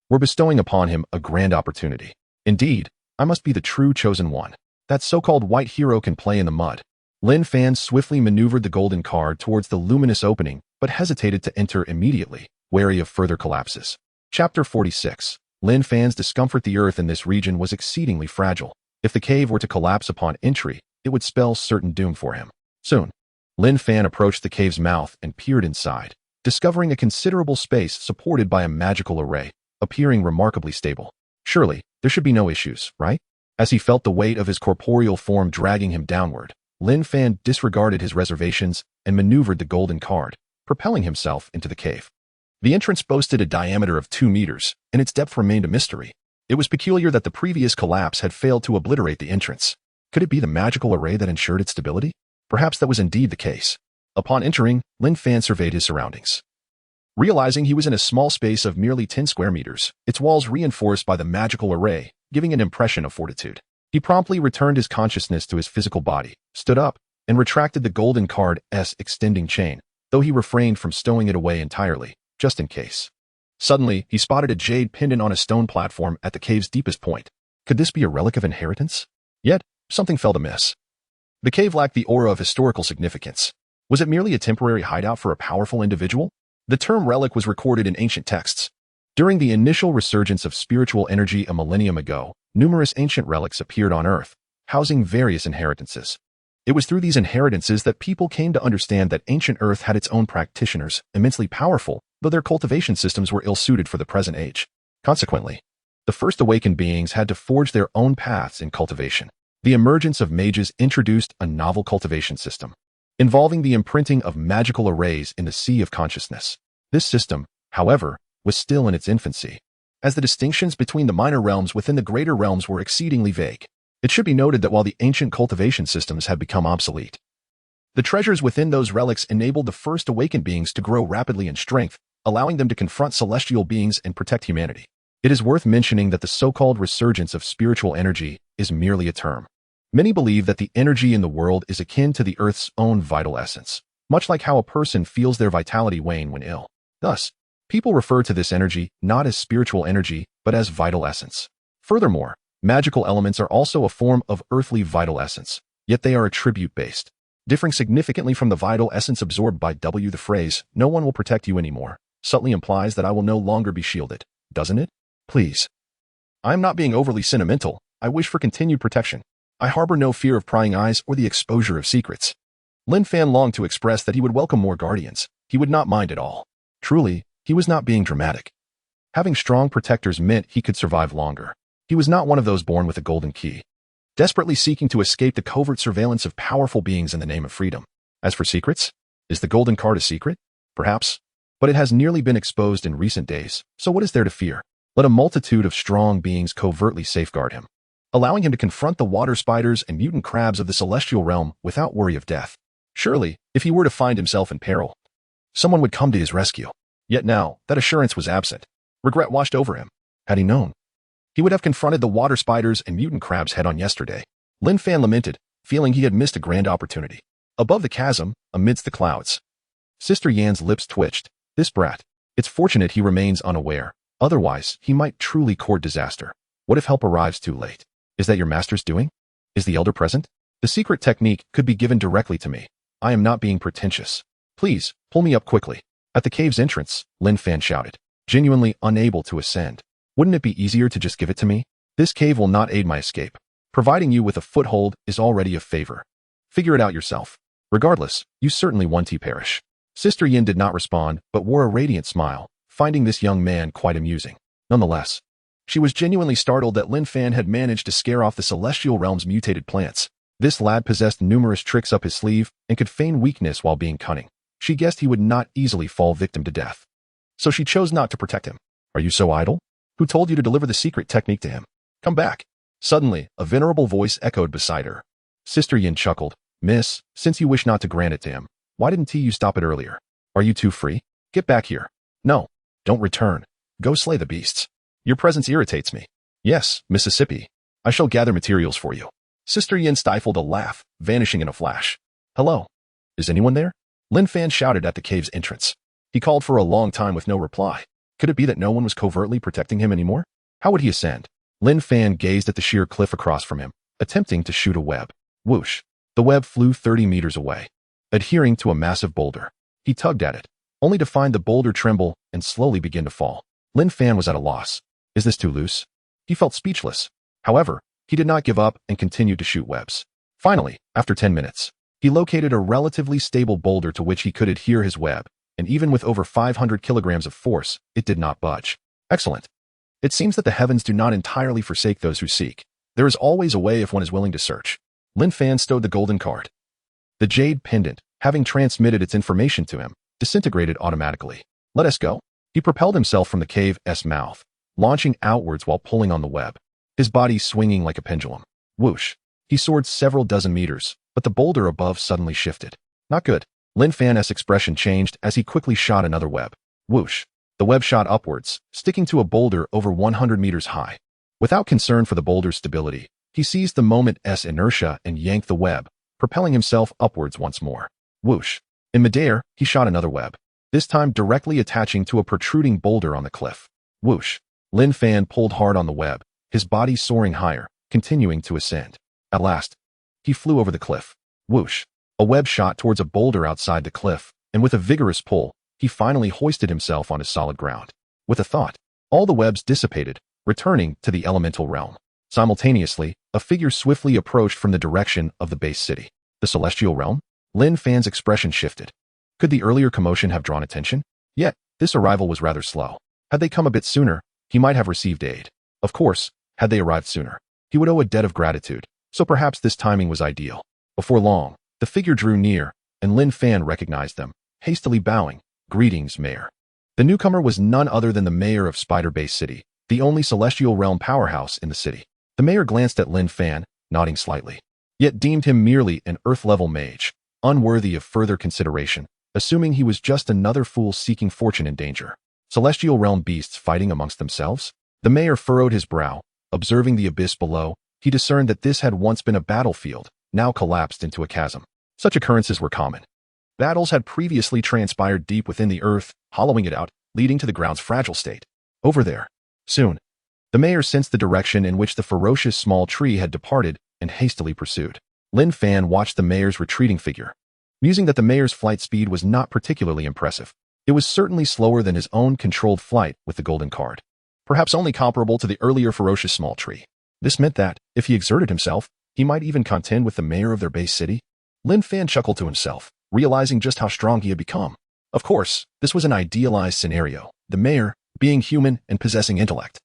were bestowing upon him a grand opportunity. Indeed, I must be the true chosen one. That so-called white hero can play in the mud. Lin Fan swiftly maneuvered the golden card towards the luminous opening, but hesitated to enter immediately, wary of further collapses. Chapter 46. Lin Fan's discomfort. The earth in this region was exceedingly fragile. If the cave were to collapse upon entry, it would spell certain doom for him. Soon, Lin Fan approached the cave's mouth and peered inside, discovering a considerable space supported by a magical array, appearing remarkably stable. Surely, there should be no issues, right? As he felt the weight of his corporeal form dragging him downward, Lin Fan disregarded his reservations and maneuvered the golden card, propelling himself into the cave. The entrance boasted a diameter of 2 meters, and its depth remained a mystery. It was peculiar that the previous collapse had failed to obliterate the entrance. Could it be the magical array that ensured its stability? Perhaps that was indeed the case. Upon entering, Lin Fan surveyed his surroundings, realizing he was in a small space of merely 10 square meters, its walls reinforced by the magical array, giving an impression of fortitude. He promptly returned his consciousness to his physical body, stood up, and retracted the golden card's extending chain, though he refrained from stowing it away entirely, just in case. Suddenly, he spotted a jade pendant on a stone platform at the cave's deepest point. Could this be a relic of inheritance? Yet, something felt amiss. The cave lacked the aura of historical significance. Was it merely a temporary hideout for a powerful individual? The term relic was recorded in ancient texts. During the initial resurgence of spiritual energy a millennium ago, numerous ancient relics appeared on Earth, housing various inheritances. It was through these inheritances that people came to understand that ancient Earth had its own practitioners, immensely powerful, though their cultivation systems were ill-suited for the present age. Consequently, the first awakened beings had to forge their own paths in cultivation. The emergence of mages introduced a novel cultivation system, involving the imprinting of magical arrays in the sea of consciousness. This system, however, was still in its infancy, as the distinctions between the minor realms within the greater realms were exceedingly vague. It should be noted that while the ancient cultivation systems had become obsolete, the treasures within those relics enabled the first awakened beings to grow rapidly in strength, allowing them to confront celestial beings and protect humanity. It is worth mentioning that the so-called resurgence of spiritual energy is merely a term. Many believe that the energy in the world is akin to the Earth's own vital essence, much like how a person feels their vitality wane when ill. Thus, people refer to this energy not as spiritual energy, but as vital essence. Furthermore, magical elements are also a form of earthly vital essence, yet they are attribute-based, differing significantly from the vital essence absorbed by W. The phrase, "no one will protect you anymore," subtly implies that I will no longer be shielded, doesn't it? Please. I am not being overly sentimental. I wish for continued protection. I harbor no fear of prying eyes or the exposure of secrets. Lin Fan longed to express that he would welcome more guardians. He would not mind at all. Truly, he was not being dramatic. Having strong protectors meant he could survive longer. He was not one of those born with a golden key, desperately seeking to escape the covert surveillance of powerful beings in the name of freedom. As for secrets, is the golden card a secret? Perhaps, but it has nearly been exposed in recent days, so what is there to fear? Let a multitude of strong beings covertly safeguard him, allowing him to confront the water spiders and mutant crabs of the celestial realm without worry of death. Surely, if he were to find himself in peril, someone would come to his rescue. Yet now, that assurance was absent. Regret washed over him. Had he known, he would have confronted the water spiders and mutant crabs head-on yesterday. Lin Fan lamented, feeling he had missed a grand opportunity. Above the chasm, amidst the clouds, Sister Yan's lips twitched. This brat. It's fortunate he remains unaware. Otherwise, he might truly court disaster. What if help arrives too late? Is that your master's doing? Is the elder present? The secret technique could be given directly to me. I am not being pretentious. Please, pull me up quickly. At the cave's entrance, Lin Fan shouted, genuinely unable to ascend. Wouldn't it be easier to just give it to me? This cave will not aid my escape. Providing you with a foothold is already a favor. Figure it out yourself. Regardless, you certainly won't perish. Sister Yin did not respond, but wore a radiant smile, finding this young man quite amusing. Nonetheless, she was genuinely startled that Lin Fan had managed to scare off the celestial realm's mutated plants. This lad possessed numerous tricks up his sleeve and could feign weakness while being cunning. She guessed he would not easily fall victim to death, so she chose not to protect him. Are you so idle? Who told you to deliver the secret technique to him? Come back. Suddenly, a venerable voice echoed beside her. Sister Yin chuckled. Miss, since you wish not to grant it to him, why didn't you stop it earlier? Are you too free? Get back here. No, don't return. Go slay the beasts. Your presence irritates me. Yes, Mississippi. I shall gather materials for you. Sister Yin stifled a laugh, vanishing in a flash. Hello. Is anyone there? Lin Fan shouted at the cave's entrance. He called for a long time with no reply. Could it be that no one was covertly protecting him anymore? How would he ascend? Lin Fan gazed at the sheer cliff across from him, attempting to shoot a web. Whoosh. The web flew 30 meters away, adhering to a massive boulder. He tugged at it, only to find the boulder tremble and slowly begin to fall. Lin Fan was at a loss. Is this too loose? He felt speechless. However, he did not give up and continued to shoot webs. Finally, after 10 minutes, he located a relatively stable boulder to which he could adhere his web, and even with over 500 kilograms of force, it did not budge. Excellent. It seems that the heavens do not entirely forsake those who seek. There is always a way if one is willing to search. Lin Fan stowed the golden card. The jade pendant, having transmitted its information to him, disintegrated automatically. Let us go. He propelled himself from the cave's mouth, launching outwards while pulling on the web, his body swinging like a pendulum. Whoosh. He soared several dozen meters, but the boulder above suddenly shifted. Not good. Lin Fan's expression changed as he quickly shot another web. Whoosh. The web shot upwards, sticking to a boulder over 100 meters high. Without concern for the boulder's stability, he seized the moment's inertia and yanked the web, propelling himself upwards once more. Whoosh. In midair, he shot another web, this time directly attaching to a protruding boulder on the cliff. Whoosh. Lin Fan pulled hard on the web, his body soaring higher, continuing to ascend. At last, he flew over the cliff. Whoosh. A web shot towards a boulder outside the cliff, and with a vigorous pull, he finally hoisted himself on his solid ground. With a thought, all the webs dissipated, returning to the elemental realm. Simultaneously, a figure swiftly approached from the direction of the base city. The celestial realm? Lin Fan's expression shifted. Could the earlier commotion have drawn attention? Yet, this arrival was rather slow. Had they come a bit sooner, he might have received aid. Of course, had they arrived sooner, he would owe a debt of gratitude, so perhaps this timing was ideal. Before long, the figure drew near, and Lin Fan recognized them, hastily bowing. Greetings, Mayor. The newcomer was none other than the mayor of Spider Base City, the only celestial realm powerhouse in the city. The mayor glanced at Lin Fan, nodding slightly, yet deemed him merely an earth-level mage, unworthy of further consideration, assuming he was just another fool seeking fortune in danger. Celestial realm beasts fighting amongst themselves? The mayor furrowed his brow. Observing the abyss below, he discerned that this had once been a battlefield, now collapsed into a chasm. Such occurrences were common. Battles had previously transpired deep within the earth, hollowing it out, leading to the ground's fragile state. Over there. Soon. The mayor sensed the direction in which the ferocious small tree had departed and hastily pursued. Lin Fan watched the mayor's retreating figure, musing that the mayor's flight speed was not particularly impressive. It was certainly slower than his own controlled flight with the golden card, perhaps only comparable to the earlier ferocious small tree. This meant that, if he exerted himself, he might even contend with the mayor of their base city. Lin Fan chuckled to himself, realizing just how strong he had become. Of course, this was an idealized scenario. The mayor, being human and possessing intellect,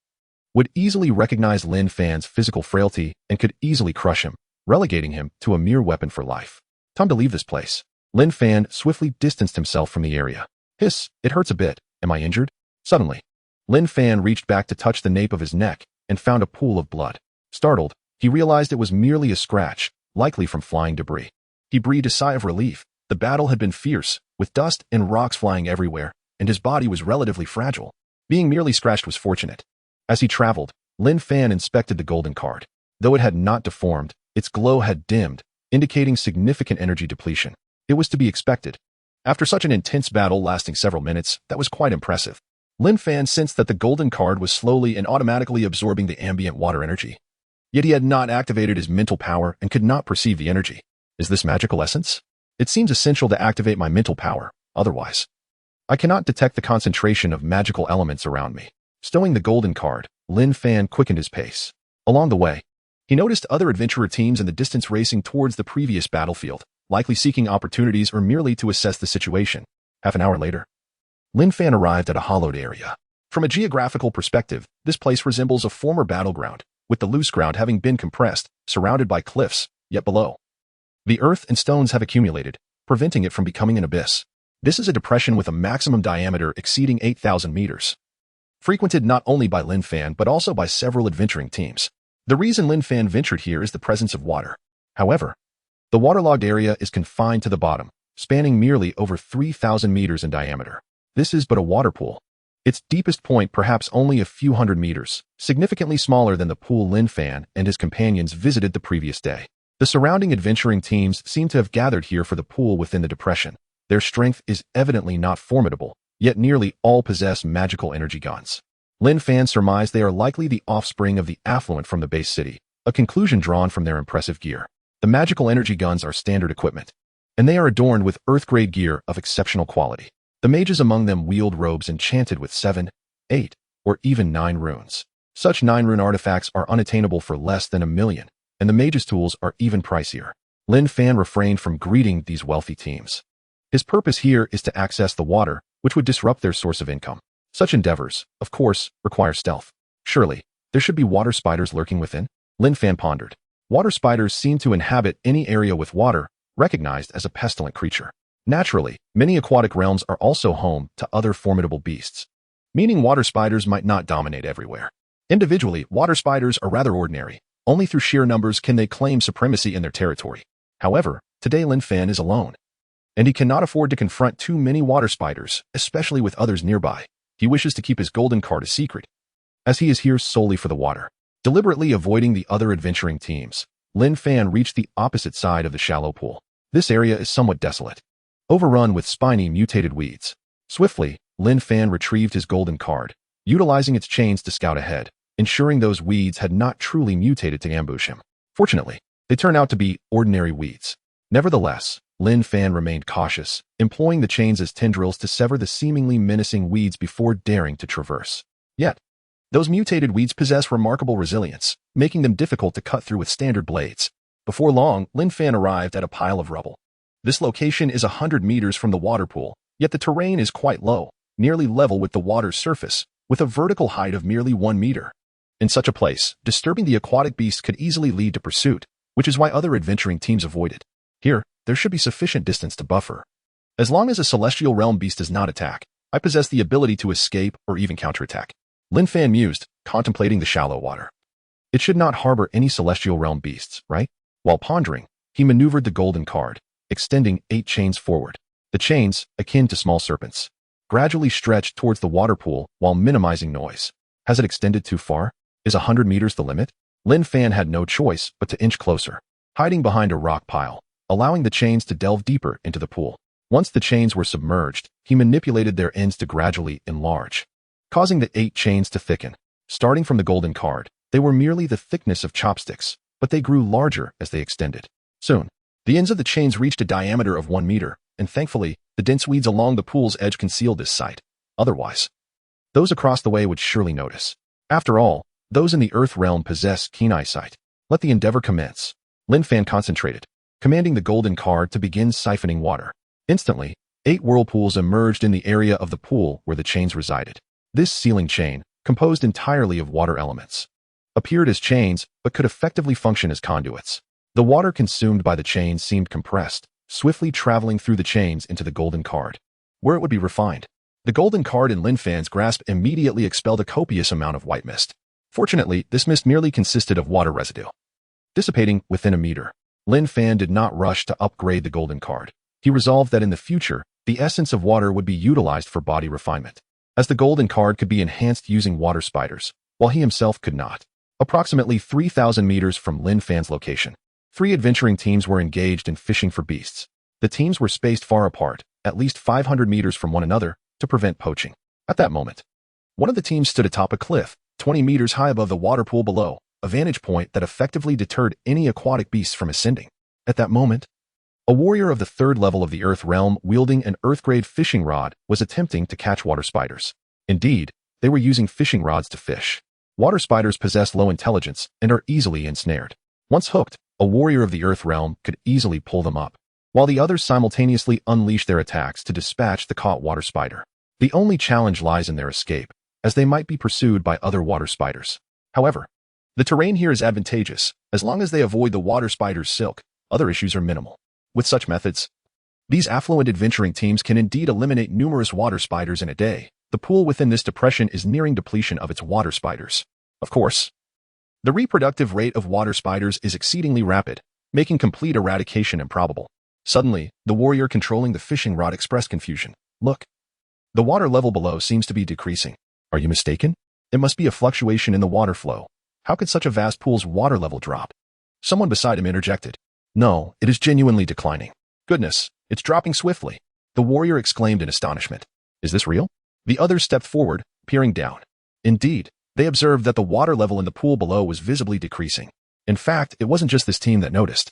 would easily recognize Lin Fan's physical frailty and could easily crush him, relegating him to a mere weapon for life. Time to leave this place. Lin Fan swiftly distanced himself from the area. Hiss, it hurts a bit. Am I injured? Suddenly, Lin Fan reached back to touch the nape of his neck and found a pool of blood. Startled, he realized it was merely a scratch, likely from flying debris. He breathed a sigh of relief. The battle had been fierce, with dust and rocks flying everywhere, and his body was relatively fragile. Being merely scratched was fortunate. As he traveled, Lin Fan inspected the golden card. Though it had not deformed, its glow had dimmed, indicating significant energy depletion. It was to be expected. After such an intense battle lasting several minutes, that was quite impressive. Lin Fan sensed that the golden card was slowly and automatically absorbing the ambient water energy. Yet he had not activated his mental power and could not perceive the energy. Is this magical essence? It seems essential to activate my mental power, otherwise I cannot detect the concentration of magical elements around me. Stowing the golden card, Lin Fan quickened his pace. Along the way, he noticed other adventurer teams in the distance racing towards the previous battlefield, likely seeking opportunities or merely to assess the situation. Half an hour later, Lin Fan arrived at a hollowed area. From a geographical perspective, this place resembles a former battleground, with the loose ground having been compressed, surrounded by cliffs, yet below, the earth and stones have accumulated, preventing it from becoming an abyss. This is a depression with a maximum diameter exceeding 8,000 meters. Frequented not only by Lin Fan but also by several adventuring teams. The reason Lin Fan ventured here is the presence of water. However, the waterlogged area is confined to the bottom, spanning merely over 3,000 meters in diameter. This is but a water pool. Its deepest point perhaps only a few hundred meters, significantly smaller than the pool Lin Fan and his companions visited the previous day. The surrounding adventuring teams seem to have gathered here for the pool within the depression. Their strength is evidently not formidable, yet nearly all possess magical energy guns. Lin Fan surmised they are likely the offspring of the affluent from the base city, a conclusion drawn from their impressive gear. The magical energy guns are standard equipment, and they are adorned with earth-grade gear of exceptional quality. The mages among them wield robes enchanted with 7, 8, or even 9 runes. Such 9-rune artifacts are unattainable for less than 1 million, and the mage's tools are even pricier. Lin Fan refrained from greeting these wealthy teams. His purpose here is to access the water, which would disrupt their source of income. Such endeavors, of course, require stealth. Surely, there should be water spiders lurking within? Lin Fan pondered. Water spiders seem to inhabit any area with water, recognized as a pestilent creature. Naturally, many aquatic realms are also home to other formidable beasts, meaning water spiders might not dominate everywhere. Individually, water spiders are rather ordinary. Only through sheer numbers can they claim supremacy in their territory. However, today Lin Fan is alone, and he cannot afford to confront too many water spiders, especially with others nearby. He wishes to keep his golden card a secret, as he is here solely for the water. Deliberately avoiding the other adventuring teams, Lin Fan reached the opposite side of the shallow pool. This area is somewhat desolate, overrun with spiny mutated weeds. Swiftly, Lin Fan retrieved his golden card, utilizing its chains to scout ahead, ensuring those weeds had not truly mutated to ambush him. Fortunately, they turned out to be ordinary weeds. Nevertheless, Lin Fan remained cautious, employing the chains as tendrils to sever the seemingly menacing weeds before daring to traverse. Yet, those mutated weeds possess remarkable resilience, making them difficult to cut through with standard blades. Before long, Lin Fan arrived at a pile of rubble. This location is 100 meters from the water pool, yet the terrain is quite low, nearly level with the water's surface, with a vertical height of merely 1 meter. In such a place, disturbing the aquatic beast could easily lead to pursuit, which is why other adventuring teams avoid it. Here, there should be sufficient distance to buffer. As long as a celestial realm beast does not attack, I possess the ability to escape or even counterattack. Lin Fan mused, contemplating the shallow water. It should not harbor any celestial realm beasts, right? While pondering, he maneuvered the golden card, extending 8 chains forward. The chains, akin to small serpents, gradually stretched towards the water pool while minimizing noise. Has it extended too far? Is 100 meters the limit? Lin Fan had no choice but to inch closer, hiding behind a rock pile, allowing the chains to delve deeper into the pool. Once the chains were submerged, he manipulated their ends to gradually enlarge, causing the 8 chains to thicken. Starting from the golden card, they were merely the thickness of chopsticks, but they grew larger as they extended. Soon, the ends of the chains reached a diameter of 1 meter, and thankfully, the dense weeds along the pool's edge concealed this sight. Otherwise, those across the way would surely notice. After all, those in the earth realm possess keen eyesight. Let the endeavor commence. Lin Fan concentrated, commanding the golden card to begin siphoning water. Instantly, 8 whirlpools emerged in the area of the pool where the chains resided. This sealing chain, composed entirely of water elements, appeared as chains but could effectively function as conduits. The water consumed by the chains seemed compressed, swiftly traveling through the chains into the golden card, where it would be refined. The golden card in Lin Fan's grasp immediately expelled a copious amount of white mist. Fortunately, this mist merely consisted of water residue, dissipating within a meter. Lin Fan did not rush to upgrade the golden card. He resolved that in the future, the essence of water would be utilized for body refinement, as the golden card could be enhanced using water spiders, while he himself could not. Approximately 3,000 meters from Lin Fan's location, 3 adventuring teams were engaged in fishing for beasts. The teams were spaced far apart, at least 500 meters from one another, to prevent poaching. At that moment, one of the teams stood atop a cliff, 20 meters high above the water pool below, a vantage point that effectively deterred any aquatic beasts from ascending. At that moment, a warrior of the 3rd level of the Earth realm wielding an Earth-grade fishing rod was attempting to catch water spiders. Indeed, they were using fishing rods to fish. Water spiders possess low intelligence and are easily ensnared. Once hooked, a warrior of the Earth realm could easily pull them up, while the others simultaneously unleash their attacks to dispatch the caught water spider. The only challenge lies in their escape, as they might be pursued by other water spiders. However, the terrain here is advantageous. As long as they avoid the water spider's silk, other issues are minimal. With such methods, these affluent adventuring teams can indeed eliminate numerous water spiders in a day. The pool within this depression is nearing depletion of its water spiders. Of course, the reproductive rate of water spiders is exceedingly rapid, making complete eradication improbable. Suddenly, the warrior controlling the fishing rod expressed confusion. Look, the water level below seems to be decreasing. Are you mistaken? It must be a fluctuation in the water flow. How could such a vast pool's water level drop? Someone beside him interjected. No, it is genuinely declining. Goodness, it's dropping swiftly. The warrior exclaimed in astonishment. Is this real? The others stepped forward, peering down. Indeed, they observed that the water level in the pool below was visibly decreasing. In fact, it wasn't just this team that noticed.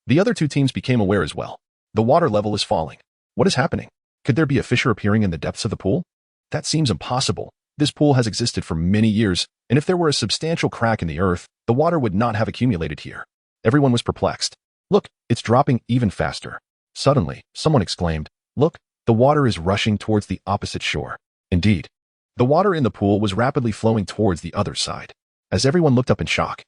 The other 2 teams became aware as well. The water level is falling. What is happening? Could there be a fissure appearing in the depths of the pool? That seems impossible. This pool has existed for many years, and if there were a substantial crack in the earth, the water would not have accumulated here. Everyone was perplexed. Look, it's dropping even faster. Suddenly, someone exclaimed, look, the water is rushing towards the opposite shore. Indeed, the water in the pool was rapidly flowing towards the other side. As everyone looked up in shock,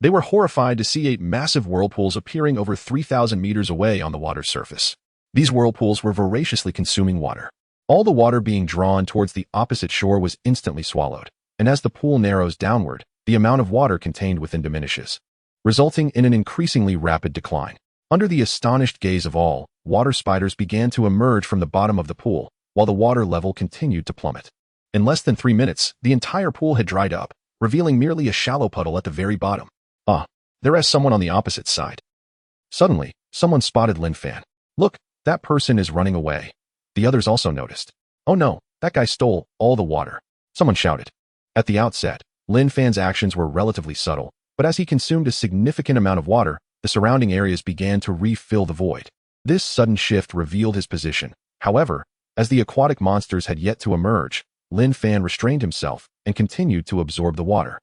they were horrified to see 8 massive whirlpools appearing over 3,000 meters away on the water's surface. These whirlpools were voraciously consuming water. All the water being drawn towards the opposite shore was instantly swallowed, and as the pool narrows downward, the amount of water contained within diminishes, resulting in an increasingly rapid decline. Under the astonished gaze of all, water spiders began to emerge from the bottom of the pool, while the water level continued to plummet. In less than 3 minutes, the entire pool had dried up, revealing merely a shallow puddle at the very bottom. There is someone on the opposite side. Suddenly, someone spotted Lin Fan. Look, that person is running away. The others also noticed. Oh no, that guy stole all the water. Someone shouted. At the outset, Lin Fan's actions were relatively subtle, but as he consumed a significant amount of water, the surrounding areas began to refill the void. This sudden shift revealed his position. However, as the aquatic monsters had yet to emerge, Lin Fan restrained himself and continued to absorb the water.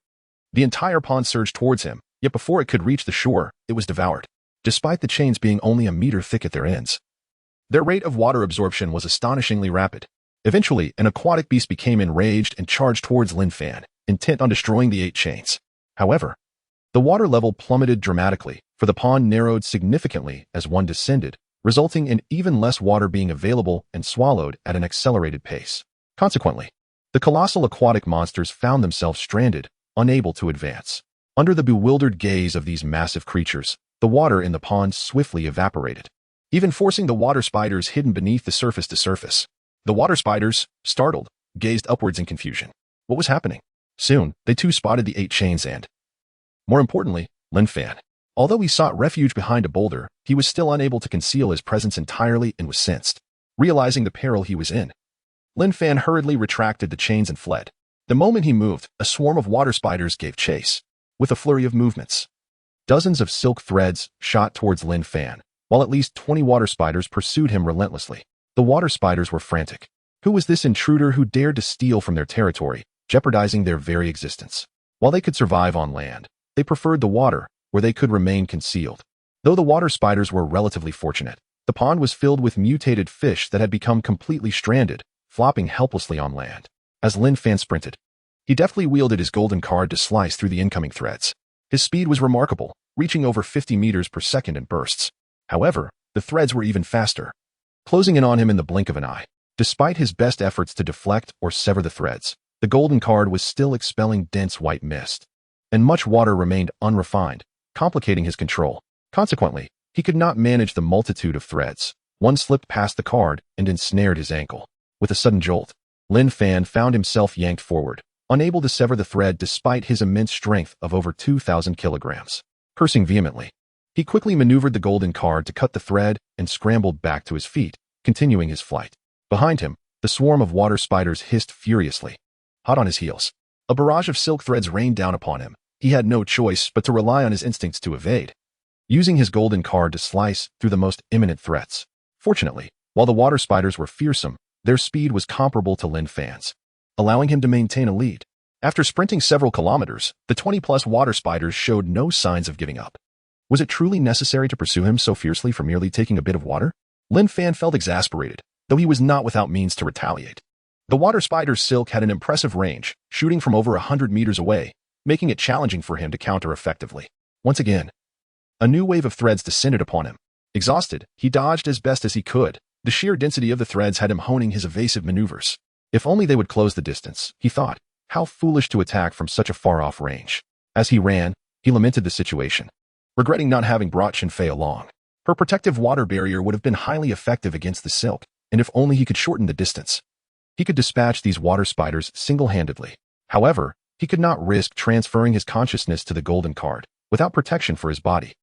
The entire pond surged towards him, Yet before it could reach the shore, it was devoured, despite the chains being only a meter thick at their ends. Their rate of water absorption was astonishingly rapid. Eventually, an aquatic beast became enraged and charged towards Lin Fan, intent on destroying the 8 chains. However, the water level plummeted dramatically, for the pond narrowed significantly as one descended, resulting in even less water being available and swallowed at an accelerated pace. Consequently, the colossal aquatic monsters found themselves stranded, unable to advance. Under the bewildered gaze of these massive creatures, the water in the pond swiftly evaporated, even forcing the water spiders hidden beneath the surface to surface. The water spiders, startled, gazed upwards in confusion. What was happening? Soon, they too spotted the 8 chains and, more importantly, Lin Fan. Although he sought refuge behind a boulder, he was still unable to conceal his presence entirely and was sensed. Realizing the peril he was in, Lin Fan hurriedly retracted the chains and fled. The moment he moved, a swarm of water spiders gave chase. With a flurry of movements, dozens of silk threads shot towards Lin Fan, while at least 20 water spiders pursued him relentlessly. The water spiders were frantic. Who was this intruder who dared to steal from their territory, jeopardizing their very existence? While they could survive on land, they preferred the water, where they could remain concealed. Though the water spiders were relatively fortunate, the pond was filled with mutated fish that had become completely stranded, flopping helplessly on land. As Lin Fan sprinted, he deftly wielded his golden card to slice through the incoming threads. His speed was remarkable, reaching over 50 meters per second in bursts. However, the threads were even faster, closing in on him in the blink of an eye. Despite his best efforts to deflect or sever the threads, the golden card was still expelling dense white mist, and much water remained unrefined, complicating his control. Consequently, he could not manage the multitude of threads. One slipped past the card and ensnared his ankle. With a sudden jolt, Lin Fan found himself yanked forward, unable to sever the thread despite his immense strength of over 2,000 kilograms. Cursing vehemently, he quickly maneuvered the golden card to cut the thread and scrambled back to his feet, continuing his flight. Behind him, the swarm of water spiders hissed furiously. Hot on his heels, a barrage of silk threads rained down upon him. He had no choice but to rely on his instincts to evade, using his golden card to slice through the most imminent threats. Fortunately, while the water spiders were fearsome, their speed was comparable to Lin Fan's, allowing him to maintain a lead. After sprinting several kilometers, the 20-plus water spiders showed no signs of giving up. Was it truly necessary to pursue him so fiercely for merely taking a bit of water? Lin Fan felt exasperated, though he was not without means to retaliate. The water spider's silk had an impressive range, shooting from over 100 meters away, making it challenging for him to counter effectively. Once again, a new wave of threads descended upon him. Exhausted, he dodged as best as he could. The sheer density of the threads had him honing his evasive maneuvers. If only they would close the distance, he thought. How foolish to attack from such a far-off range. As he ran, he lamented the situation, regretting not having brought Shenfei along. Her protective water barrier would have been highly effective against the silk, and if only he could shorten the distance, he could dispatch these water spiders single-handedly. However, he could not risk transferring his consciousness to the golden card. Without protection for his body,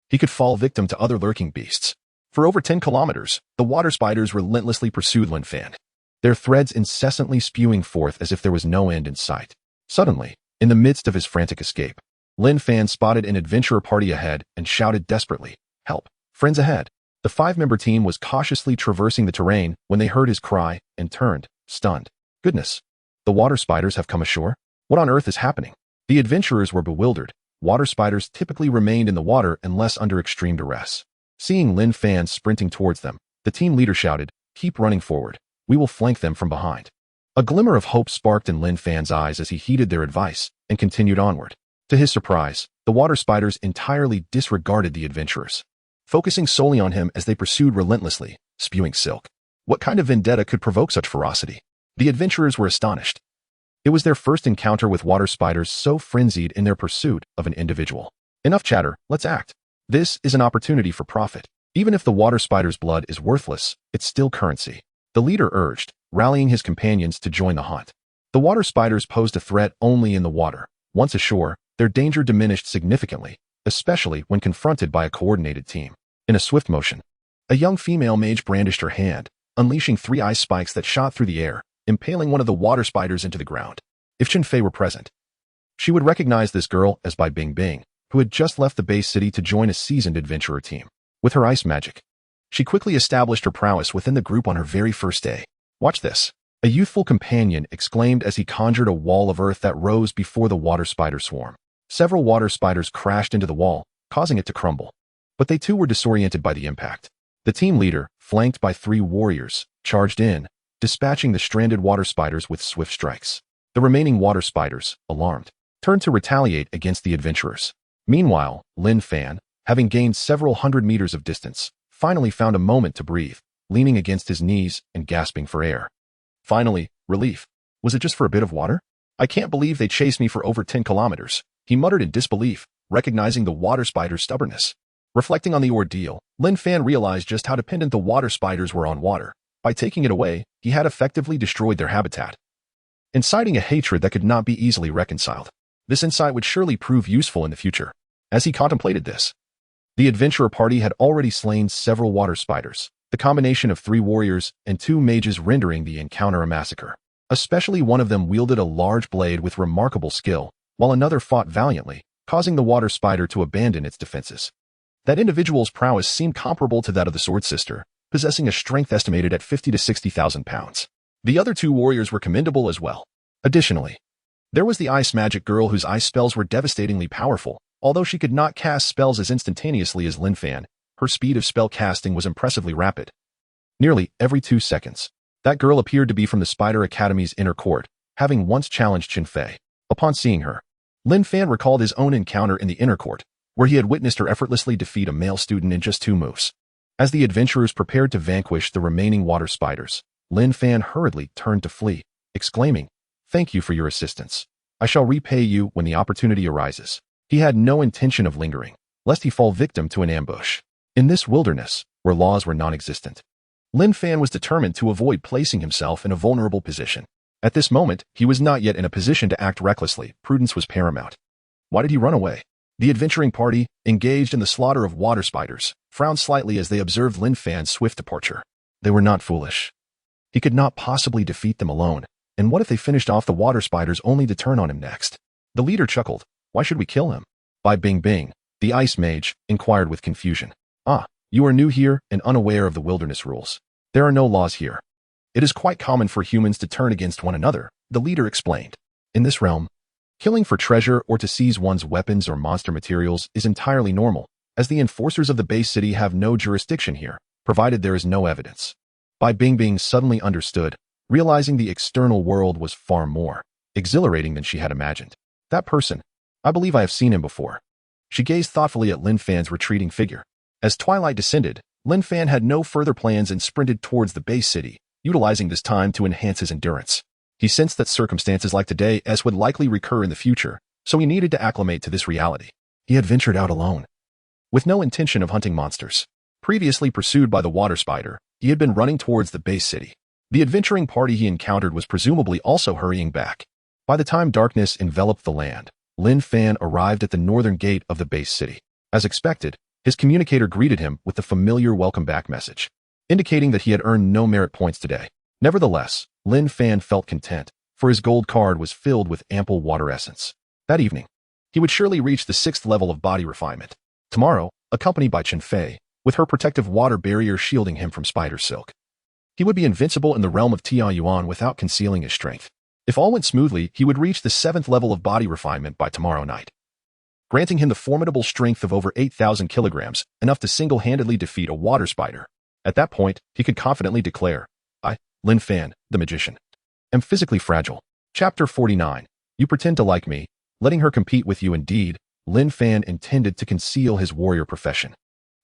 he could fall victim to other lurking beasts. For over 10 kilometers, the water spiders relentlessly pursued Lin Fan, their threads incessantly spewing forth as if there was no end in sight. Suddenly, in the midst of his frantic escape, Lin Fan spotted an adventurer party ahead and shouted desperately, "Help! Friends ahead!" The 5-member team was cautiously traversing the terrain when they heard his cry and turned, stunned. Goodness! The water spiders have come ashore? What on earth is happening? The adventurers were bewildered. Water spiders typically remained in the water unless under extreme duress. Seeing Lin Fan sprinting towards them, the team leader shouted, "Keep running forward. We will flank them from behind." A glimmer of hope sparked in Lin Fan's eyes as he heeded their advice and continued onward. To his surprise, the water spiders entirely disregarded the adventurers, focusing solely on him as they pursued relentlessly, spewing silk. What kind of vendetta could provoke such ferocity? The adventurers were astonished. It was their first encounter with water spiders so frenzied in their pursuit of an individual. Enough chatter, let's act. This is an opportunity for profit. Even if the water spider's blood is worthless, it's still currency, the leader urged, rallying his companions to join the hunt. The water spiders posed a threat only in the water. Once ashore, their danger diminished significantly, especially when confronted by a coordinated team. In a swift motion, a young female mage brandished her hand, unleashing 3 ice spikes that shot through the air, impaling one of the water spiders into the ground. If Shenfei were present, she would recognize this girl as Bai Bingbing, who had just left the base city to join a seasoned adventurer team. With her ice magic, she quickly established her prowess within the group on her very first day. "Watch this," a youthful companion exclaimed as he conjured a wall of earth that rose before the water spider swarm. Several water spiders crashed into the wall, causing it to crumble. But they too were disoriented by the impact. The team leader, flanked by 3 warriors, charged in, dispatching the stranded water spiders with swift strikes. The remaining water spiders, alarmed, turned to retaliate against the adventurers. Meanwhile, Lin Fan, having gained several hundred meters of distance, finally found a moment to breathe, leaning against his knees and gasping for air. Finally, relief. Was it just for a bit of water? I can't believe they chased me for over 10 kilometers, he muttered in disbelief, recognizing the water spider's stubbornness. Reflecting on the ordeal, Lin Fan realized just how dependent the water spiders were on water. By taking it away, he had effectively destroyed their habitat, inciting a hatred that could not be easily reconciled. This insight would surely prove useful in the future. As he contemplated this, the adventurer party had already slain several water spiders, the combination of 3 warriors and 2 mages rendering the encounter a massacre. Especially one of them wielded a large blade with remarkable skill, while another fought valiantly, causing the water spider to abandon its defenses. That individual's prowess seemed comparable to that of the Sword Sister, possessing a strength estimated at 50 to 60,000 pounds. The other 2 warriors were commendable as well. Additionally, there was the ice magic girl whose ice spells were devastatingly powerful. Although she could not cast spells as instantaneously as Lin Fan, her speed of spell casting was impressively rapid. Nearly every 2 seconds, that girl appeared to be from the Spider Academy's inner court, having once challenged Qin Fei. Upon seeing her, Lin Fan recalled his own encounter in the inner court, where he had witnessed her effortlessly defeat a male student in just 2 moves. As the adventurers prepared to vanquish the remaining water spiders, Lin Fan hurriedly turned to flee, exclaiming, "Thank you for your assistance. I shall repay you when the opportunity arises." He had no intention of lingering, lest he fall victim to an ambush. In this wilderness, where laws were non-existent, Lin Fan was determined to avoid placing himself in a vulnerable position. At this moment, he was not yet in a position to act recklessly. Prudence was paramount. Why did he run away? The adventuring party, engaged in the slaughter of water spiders, frowned slightly as they observed Lin Fan's swift departure. They were not foolish. He could not possibly defeat them alone, and what if they finished off the water spiders only to turn on him next? The leader chuckled. Why should we kill him? Bai Bing Bing, the ice mage, inquired with confusion. Ah, you are new here and unaware of the wilderness rules. There are no laws here. It is quite common for humans to turn against one another, the leader explained. In this realm, killing for treasure or to seize one's weapons or monster materials is entirely normal, as the enforcers of the base city have no jurisdiction here, provided there is no evidence. Bai Bing Bing suddenly understood, realizing the external world was far more exhilarating than she had imagined. That person, I believe I have seen him before. She gazed thoughtfully at Lin Fan's retreating figure. As twilight descended, Lin Fan had no further plans and sprinted towards the base city, utilizing this time to enhance his endurance. He sensed that circumstances like today's would likely recur in the future, so he needed to acclimate to this reality. He had ventured out alone, with no intention of hunting monsters. Previously pursued by the water spider, he had been running towards the base city. The adventuring party he encountered was presumably also hurrying back. By the time darkness enveloped the land, Lin Fan arrived at the northern gate of the base city. As expected, his communicator greeted him with the familiar welcome back message, indicating that he had earned no merit points today. Nevertheless, Lin Fan felt content, for his gold card was filled with ample water essence. That evening, he would surely reach the 6th level of body refinement. Tomorrow, accompanied by Qin Fei, with her protective water barrier shielding him from spider silk, he would be invincible in the realm of Tia Yuan without concealing his strength. If all went smoothly, he would reach the 7th level of body refinement by tomorrow night, granting him the formidable strength of over 8,000 kilograms, enough to single-handedly defeat a water spider. At that point, he could confidently declare, I, Lin Fan, the magician, am physically fragile. Chapter 49. You pretend to like me, letting her compete with you. Indeed, Lin Fan intended to conceal his warrior profession,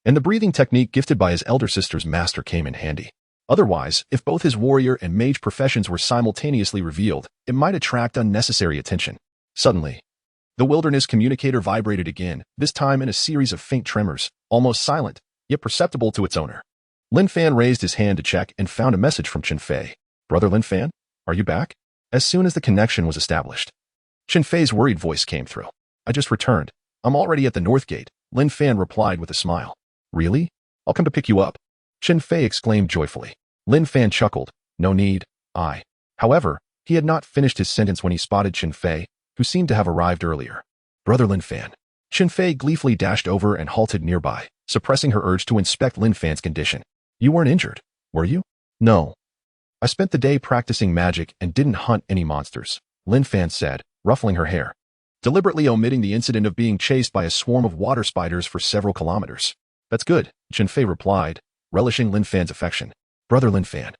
and the breathing technique gifted by his elder sister's master came in handy. Otherwise, if both his warrior and mage professions were simultaneously revealed, it might attract unnecessary attention. Suddenly, the wilderness communicator vibrated again, this time in a series of faint tremors, almost silent, yet perceptible to its owner. Lin Fan raised his hand to check and found a message from Qin Fei. Brother Lin Fan, are you back? As soon as the connection was established, Qin Fei's worried voice came through. I just returned. I'm already at the north gate, Lin Fan replied with a smile. Really? I'll come to pick you up, Qin Fei exclaimed joyfully. Lin Fan chuckled. No need, I. However, he had not finished his sentence when he spotted Qin Fei, who seemed to have arrived earlier. Brother Lin Fan. Qin Fei gleefully dashed over and halted nearby, suppressing her urge to inspect Lin Fan's condition. You weren't injured, were you? No. I spent the day practicing magic and didn't hunt any monsters, Lin Fan said, ruffling her hair. deliberately omitting the incident of being chased by a swarm of water spiders for several kilometers. That's good, Chen Fei replied, relishing Lin Fan's affection. Brother Lin Fan,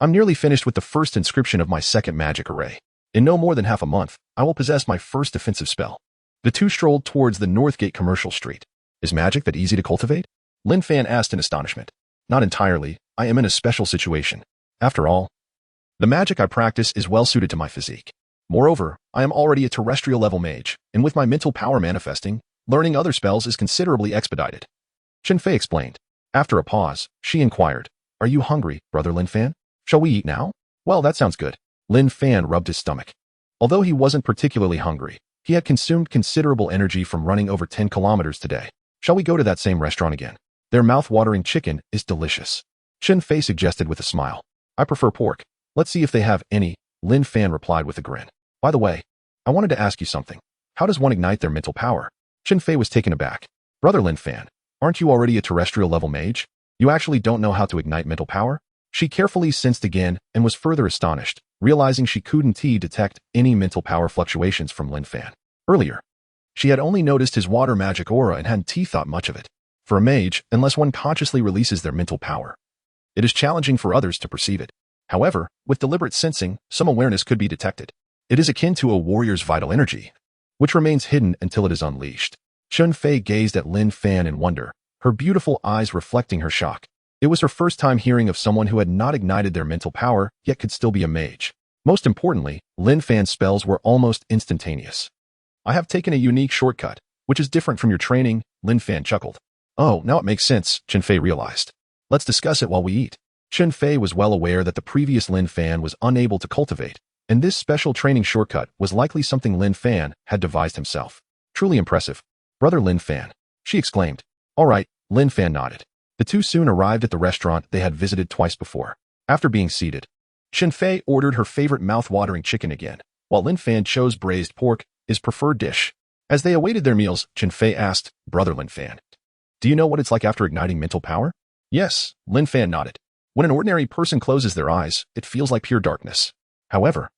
I'm nearly finished with the first inscription of my second magic array. In no more than half a month, I will possess my first defensive spell. The two strolled towards the Northgate Commercial Street. Is magic that easy to cultivate? Lin Fan asked in astonishment. Not entirely. I am in a special situation. After all, the magic I practice is well suited to my physique. Moreover, I am already a terrestrial level mage, and with my mental power manifesting, learning other spells is considerably expedited. Chen Fei explained. After a pause, she inquired, Are you hungry, Brother Lin Fan? Shall we eat now? Well, that sounds good. Lin Fan rubbed his stomach. Although he wasn't particularly hungry, he had consumed considerable energy from running over 10 kilometers today. Shall we go to that same restaurant again? Their mouth-watering chicken is delicious. Chen Fei suggested with a smile. I prefer pork. Let's see if they have any, Lin Fan replied with a grin. By the way, I wanted to ask you something. How does one ignite their mental power? Chen Fei was taken aback. Brother Lin Fan, aren't you already a terrestrial level mage? You actually don't know how to ignite mental power? She carefully sensed again and was further astonished, realizing she couldn't detect any mental power fluctuations from Lin Fan. Earlier, she had only noticed his water magic aura and hadn't thought much of it. For a mage, unless one consciously releases their mental power, it is challenging for others to perceive it. However, with deliberate sensing, some awareness could be detected. It is akin to a warrior's vital energy, which remains hidden until it is unleashed. Chen Fei gazed at Lin Fan in wonder, her beautiful eyes reflecting her shock. It was her first time hearing of someone who had not ignited their mental power, yet could still be a mage. Most importantly, Lin Fan's spells were almost instantaneous. I have taken a unique shortcut, which is different from your training, Lin Fan chuckled. Oh, now it makes sense, Chen Fei realized. Let's discuss it while we eat. Chen Fei was well aware that the previous Lin Fan was unable to cultivate, and this special training shortcut was likely something Lin Fan had devised himself. Truly impressive. Brother Lin Fan, she exclaimed. All right, Lin Fan nodded. The two soon arrived at the restaurant they had visited twice before. After being seated, Chen Fei ordered her favorite mouth-watering chicken again, while Lin Fan chose braised pork, his preferred dish. As they awaited their meals, Chen Fei asked, Brother Lin Fan, do you know what it's like after igniting mental power? Yes, Lin Fan nodded. When an ordinary person closes their eyes, it feels like pure darkness. However,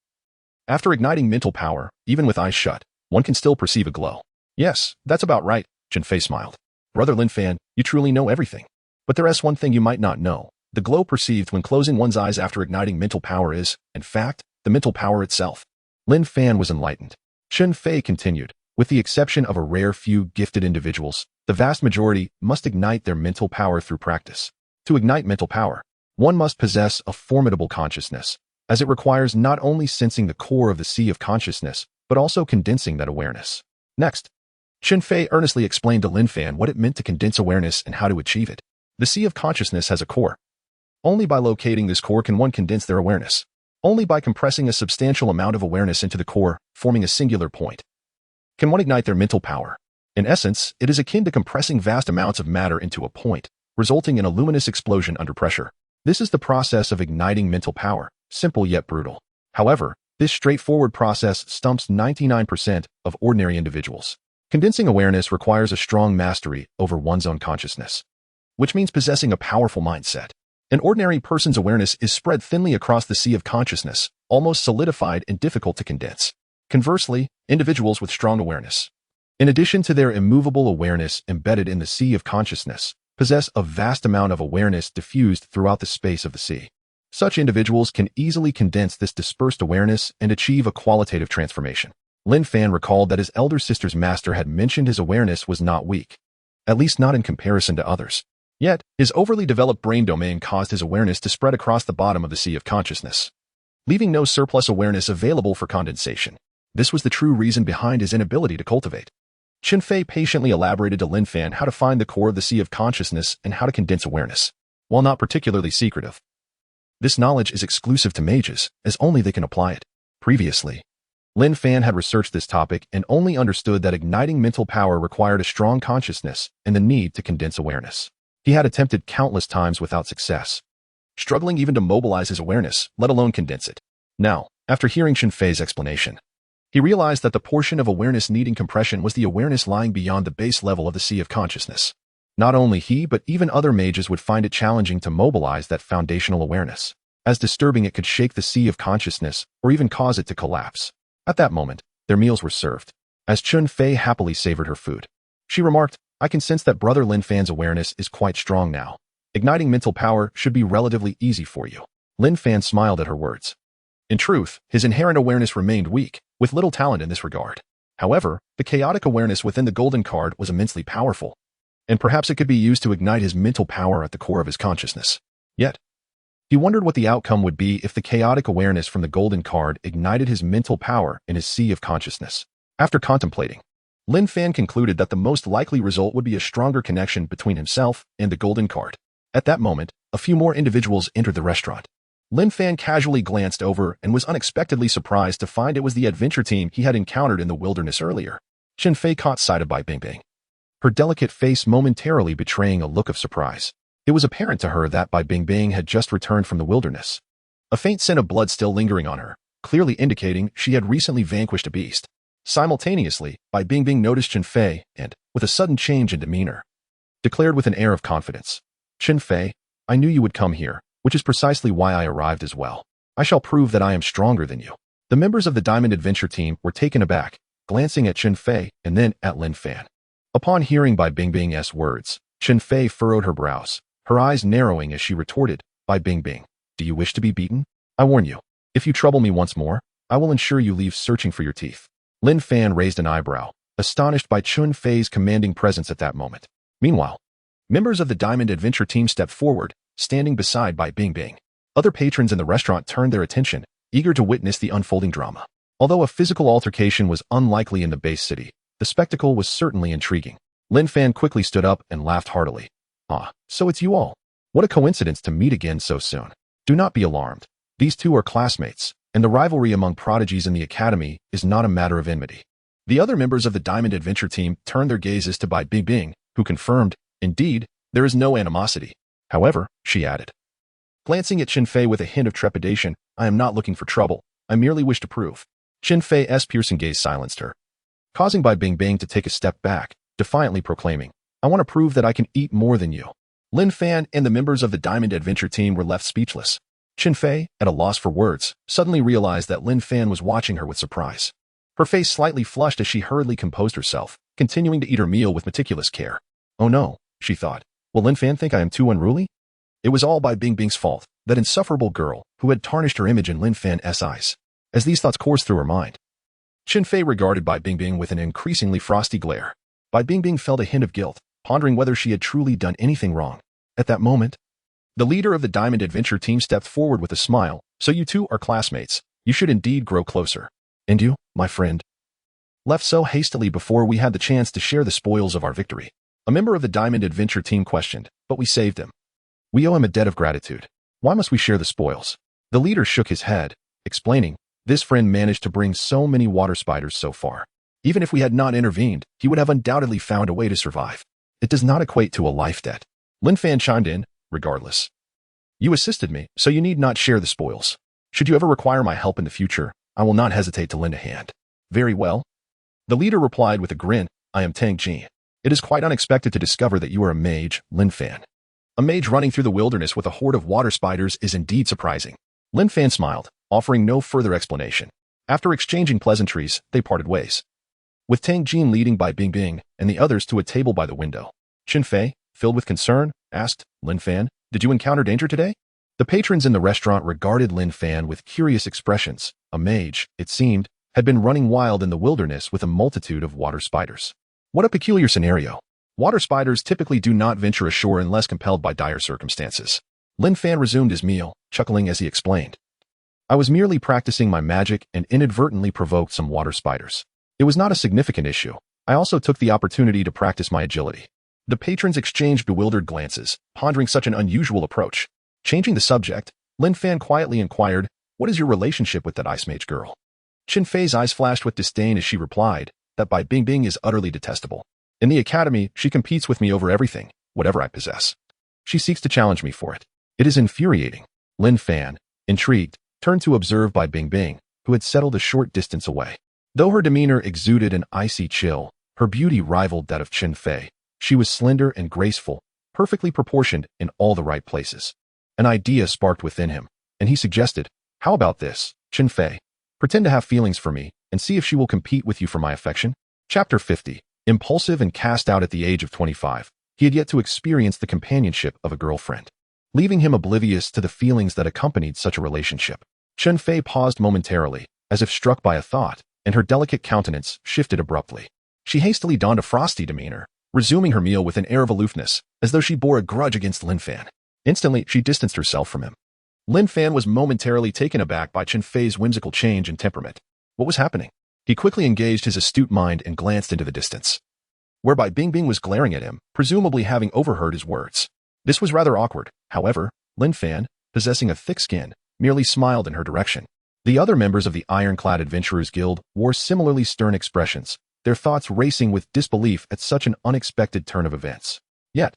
after igniting mental power, even with eyes shut, one can still perceive a glow. Yes, that's about right, Chen Fei smiled. Brother Lin Fan, you truly know everything. But there is one thing you might not know. The glow perceived when closing one's eyes after igniting mental power is, in fact, the mental power itself. Lin Fan was enlightened. Chen Fei continued, with the exception of a rare few gifted individuals, the vast majority must ignite their mental power through practice. To ignite mental power, one must possess a formidable consciousness, as it requires not only sensing the core of the sea of consciousness, but also condensing that awareness. Next, Chen Fei earnestly explained to Lin Fan what it meant to condense awareness and how to achieve it. The sea of consciousness has a core. Only by locating this core can one condense their awareness. Only by compressing a substantial amount of awareness into the core, forming a singular point, can one ignite their mental power. In essence, it is akin to compressing vast amounts of matter into a point, resulting in a luminous explosion under pressure. This is the process of igniting mental power, simple yet brutal. However, this straightforward process stumps 99% of ordinary individuals. Condensing awareness requires a strong mastery over one's own consciousness, which means possessing a powerful mindset. An ordinary person's awareness is spread thinly across the sea of consciousness, almost solidified and difficult to condense. Conversely, individuals with strong awareness, in addition to their immovable awareness embedded in the sea of consciousness, possess a vast amount of awareness diffused throughout the space of the sea. Such individuals can easily condense this dispersed awareness and achieve a qualitative transformation. Lin Fan recalled that his elder sister's master had mentioned his awareness was not weak, at least not in comparison to others. Yet, his overly developed brain domain caused his awareness to spread across the bottom of the sea of consciousness, leaving no surplus awareness available for condensation. This was the true reason behind his inability to cultivate. Chen Fei patiently elaborated to Lin Fan how to find the core of the sea of consciousness and how to condense awareness. While not particularly secretive, this knowledge is exclusive to mages, as only they can apply it. Previously, Lin Fan had researched this topic and only understood that igniting mental power required a strong consciousness and the need to condense awareness. He had attempted countless times without success, struggling even to mobilize his awareness, let alone condense it. Now, after hearing Chen Fei's explanation, he realized that the portion of awareness needing compression was the awareness lying beyond the base level of the sea of consciousness. Not only he but even other mages would find it challenging to mobilize that foundational awareness, as disturbing it could shake the sea of consciousness or even cause it to collapse. At that moment, their meals were served. as Chun Fei happily savored her food. She remarked, I can sense that Brother Lin Fan's awareness is quite strong now. Igniting mental power should be relatively easy for you. Lin Fan smiled at her words. In truth, his inherent awareness remained weak, with little talent in this regard. However, the chaotic awareness within the golden card was immensely powerful, and perhaps it could be used to ignite his mental power at the core of his consciousness. Yet, he wondered what the outcome would be if the chaotic awareness from the golden card ignited his mental power in his sea of consciousness. After contemplating, Lin Fan concluded that the most likely result would be a stronger connection between himself and the golden card. At that moment, a few more individuals entered the restaurant. Lin Fan casually glanced over and was unexpectedly surprised to find it was the adventure team he had encountered in the wilderness earlier. Chun Fei caught sight of Bai Bingbing, her delicate face momentarily betraying a look of surprise. It was apparent to her that Bai Bingbing had just returned from the wilderness, a faint scent of blood still lingering on her, clearly indicating she had recently vanquished a beast. Simultaneously, Bai Bingbing noticed Chun Fei and, with a sudden change in demeanor, declared with an air of confidence, Chun Fei, I knew you would come here, which is precisely why I arrived as well. I shall prove that I am stronger than you. The members of the Diamond Adventure team were taken aback, glancing at Chun Fei and then at Lin Fan. Upon hearing Bai Bingbing's words, Chun Fei furrowed her brows, her eyes narrowing as she retorted, Bai Bingbing, do you wish to be beaten? I warn you, if you trouble me once more, I will ensure you leave searching for your teeth. Lin Fan raised an eyebrow, astonished by Chun Fei's commanding presence at that moment. Meanwhile, members of the Diamond Adventure team stepped forward, standing beside Bai Bingbing. Other patrons in the restaurant turned their attention, eager to witness the unfolding drama. Although a physical altercation was unlikely in the base city, the spectacle was certainly intriguing. Lin Fan quickly stood up and laughed heartily. Ah, so it's you all. What a coincidence to meet again so soon. Do not be alarmed. These two are classmates, and the rivalry among prodigies in the academy is not a matter of enmity. The other members of the Diamond Adventure team turned their gazes to Bai Bingbing, who confirmed, indeed, there is no animosity. However, she added, glancing at Chun Fei with a hint of trepidation, I am not looking for trouble. I merely wish to prove. Chun Fei's piercing gaze silenced her, causing Bai Bingbing to take a step back, defiantly proclaiming, I want to prove that I can eat more than you. Lin Fan and the members of the Diamond Adventure team were left speechless. Chun Fei, at a loss for words, suddenly realized that Lin Fan was watching her with surprise. Her face slightly flushed as she hurriedly composed herself, continuing to eat her meal with meticulous care. Oh no, she thought. Will Lin Fan think I am too unruly? It was all Bai Bingbing's fault, that insufferable girl who had tarnished her image in Lin Fan's eyes. As these thoughts coursed through her mind, Chun Fei regarded Bai Bingbing with an increasingly frosty glare. Bai Bingbing felt a hint of guilt, pondering whether she had truly done anything wrong. At that moment, the leader of the Diamond Adventure team stepped forward with a smile. So you two are classmates. You should indeed grow closer. And you, my friend, left so hastily before we had the chance to share the spoils of our victory. A member of the Diamond Adventure team questioned, but we saved him. We owe him a debt of gratitude. Why must we share the spoils? The leader shook his head, explaining, this friend managed to bring so many water spiders so far. Even if we had not intervened, he would have undoubtedly found a way to survive. It does not equate to a life debt. Lin Fan chimed in, regardless. You assisted me, so you need not share the spoils. Should you ever require my help in the future, I will not hesitate to lend a hand. Very well. The leader replied with a grin, I am Tang Ji. It is quite unexpected to discover that you are a mage, Lin Fan. A mage running through the wilderness with a horde of water spiders is indeed surprising. Lin Fan smiled, offering no further explanation. After exchanging pleasantries, they parted ways, with Tang Jin leading Bai Bingbing and the others to a table by the window. Chun Fei, filled with concern, asked, Lin Fan, did you encounter danger today? The patrons in the restaurant regarded Lin Fan with curious expressions. A mage, it seemed, had been running wild in the wilderness with a multitude of water spiders. What a peculiar scenario. Water spiders typically do not venture ashore unless compelled by dire circumstances. Lin Fan resumed his meal, chuckling as he explained. I was merely practicing my magic and inadvertently provoked some water spiders. It was not a significant issue. I also took the opportunity to practice my agility. The patrons exchanged bewildered glances, pondering such an unusual approach. Changing the subject, Lin Fan quietly inquired, what is your relationship with that ice mage girl? Chun Fei's eyes flashed with disdain as she replied, that Bai Bingbing is utterly detestable. In the academy, she competes with me over everything, whatever I possess. She seeks to challenge me for it. It is infuriating. Lin Fan, intrigued, turned to observe Bai Bingbing, who had settled a short distance away. Though her demeanor exuded an icy chill, her beauty rivaled that of Chun Fei. She was slender and graceful, perfectly proportioned in all the right places. An idea sparked within him, and he suggested, how about this, Chun Fei? Pretend to have feelings for me, and see if she will compete with you for my affection. Chapter 50. Impulsive and cast out at the age of 25, he had yet to experience the companionship of a girlfriend, leaving him oblivious to the feelings that accompanied such a relationship. Chen Fei paused momentarily, as if struck by a thought, and her delicate countenance shifted abruptly. She hastily donned a frosty demeanor, resuming her meal with an air of aloofness, as though she bore a grudge against Lin Fan. Instantly, she distanced herself from him. Lin Fan was momentarily taken aback by Chen Fei's whimsical change in temperament. What was happening? He quickly engaged his astute mind and glanced into the distance, whereby Bingbing was glaring at him, presumably having overheard his words. This was rather awkward. However, Lin Fan, possessing a thick skin, merely smiled in her direction. The other members of the Ironclad Adventurers Guild wore similarly stern expressions, their thoughts racing with disbelief at such an unexpected turn of events. Yet,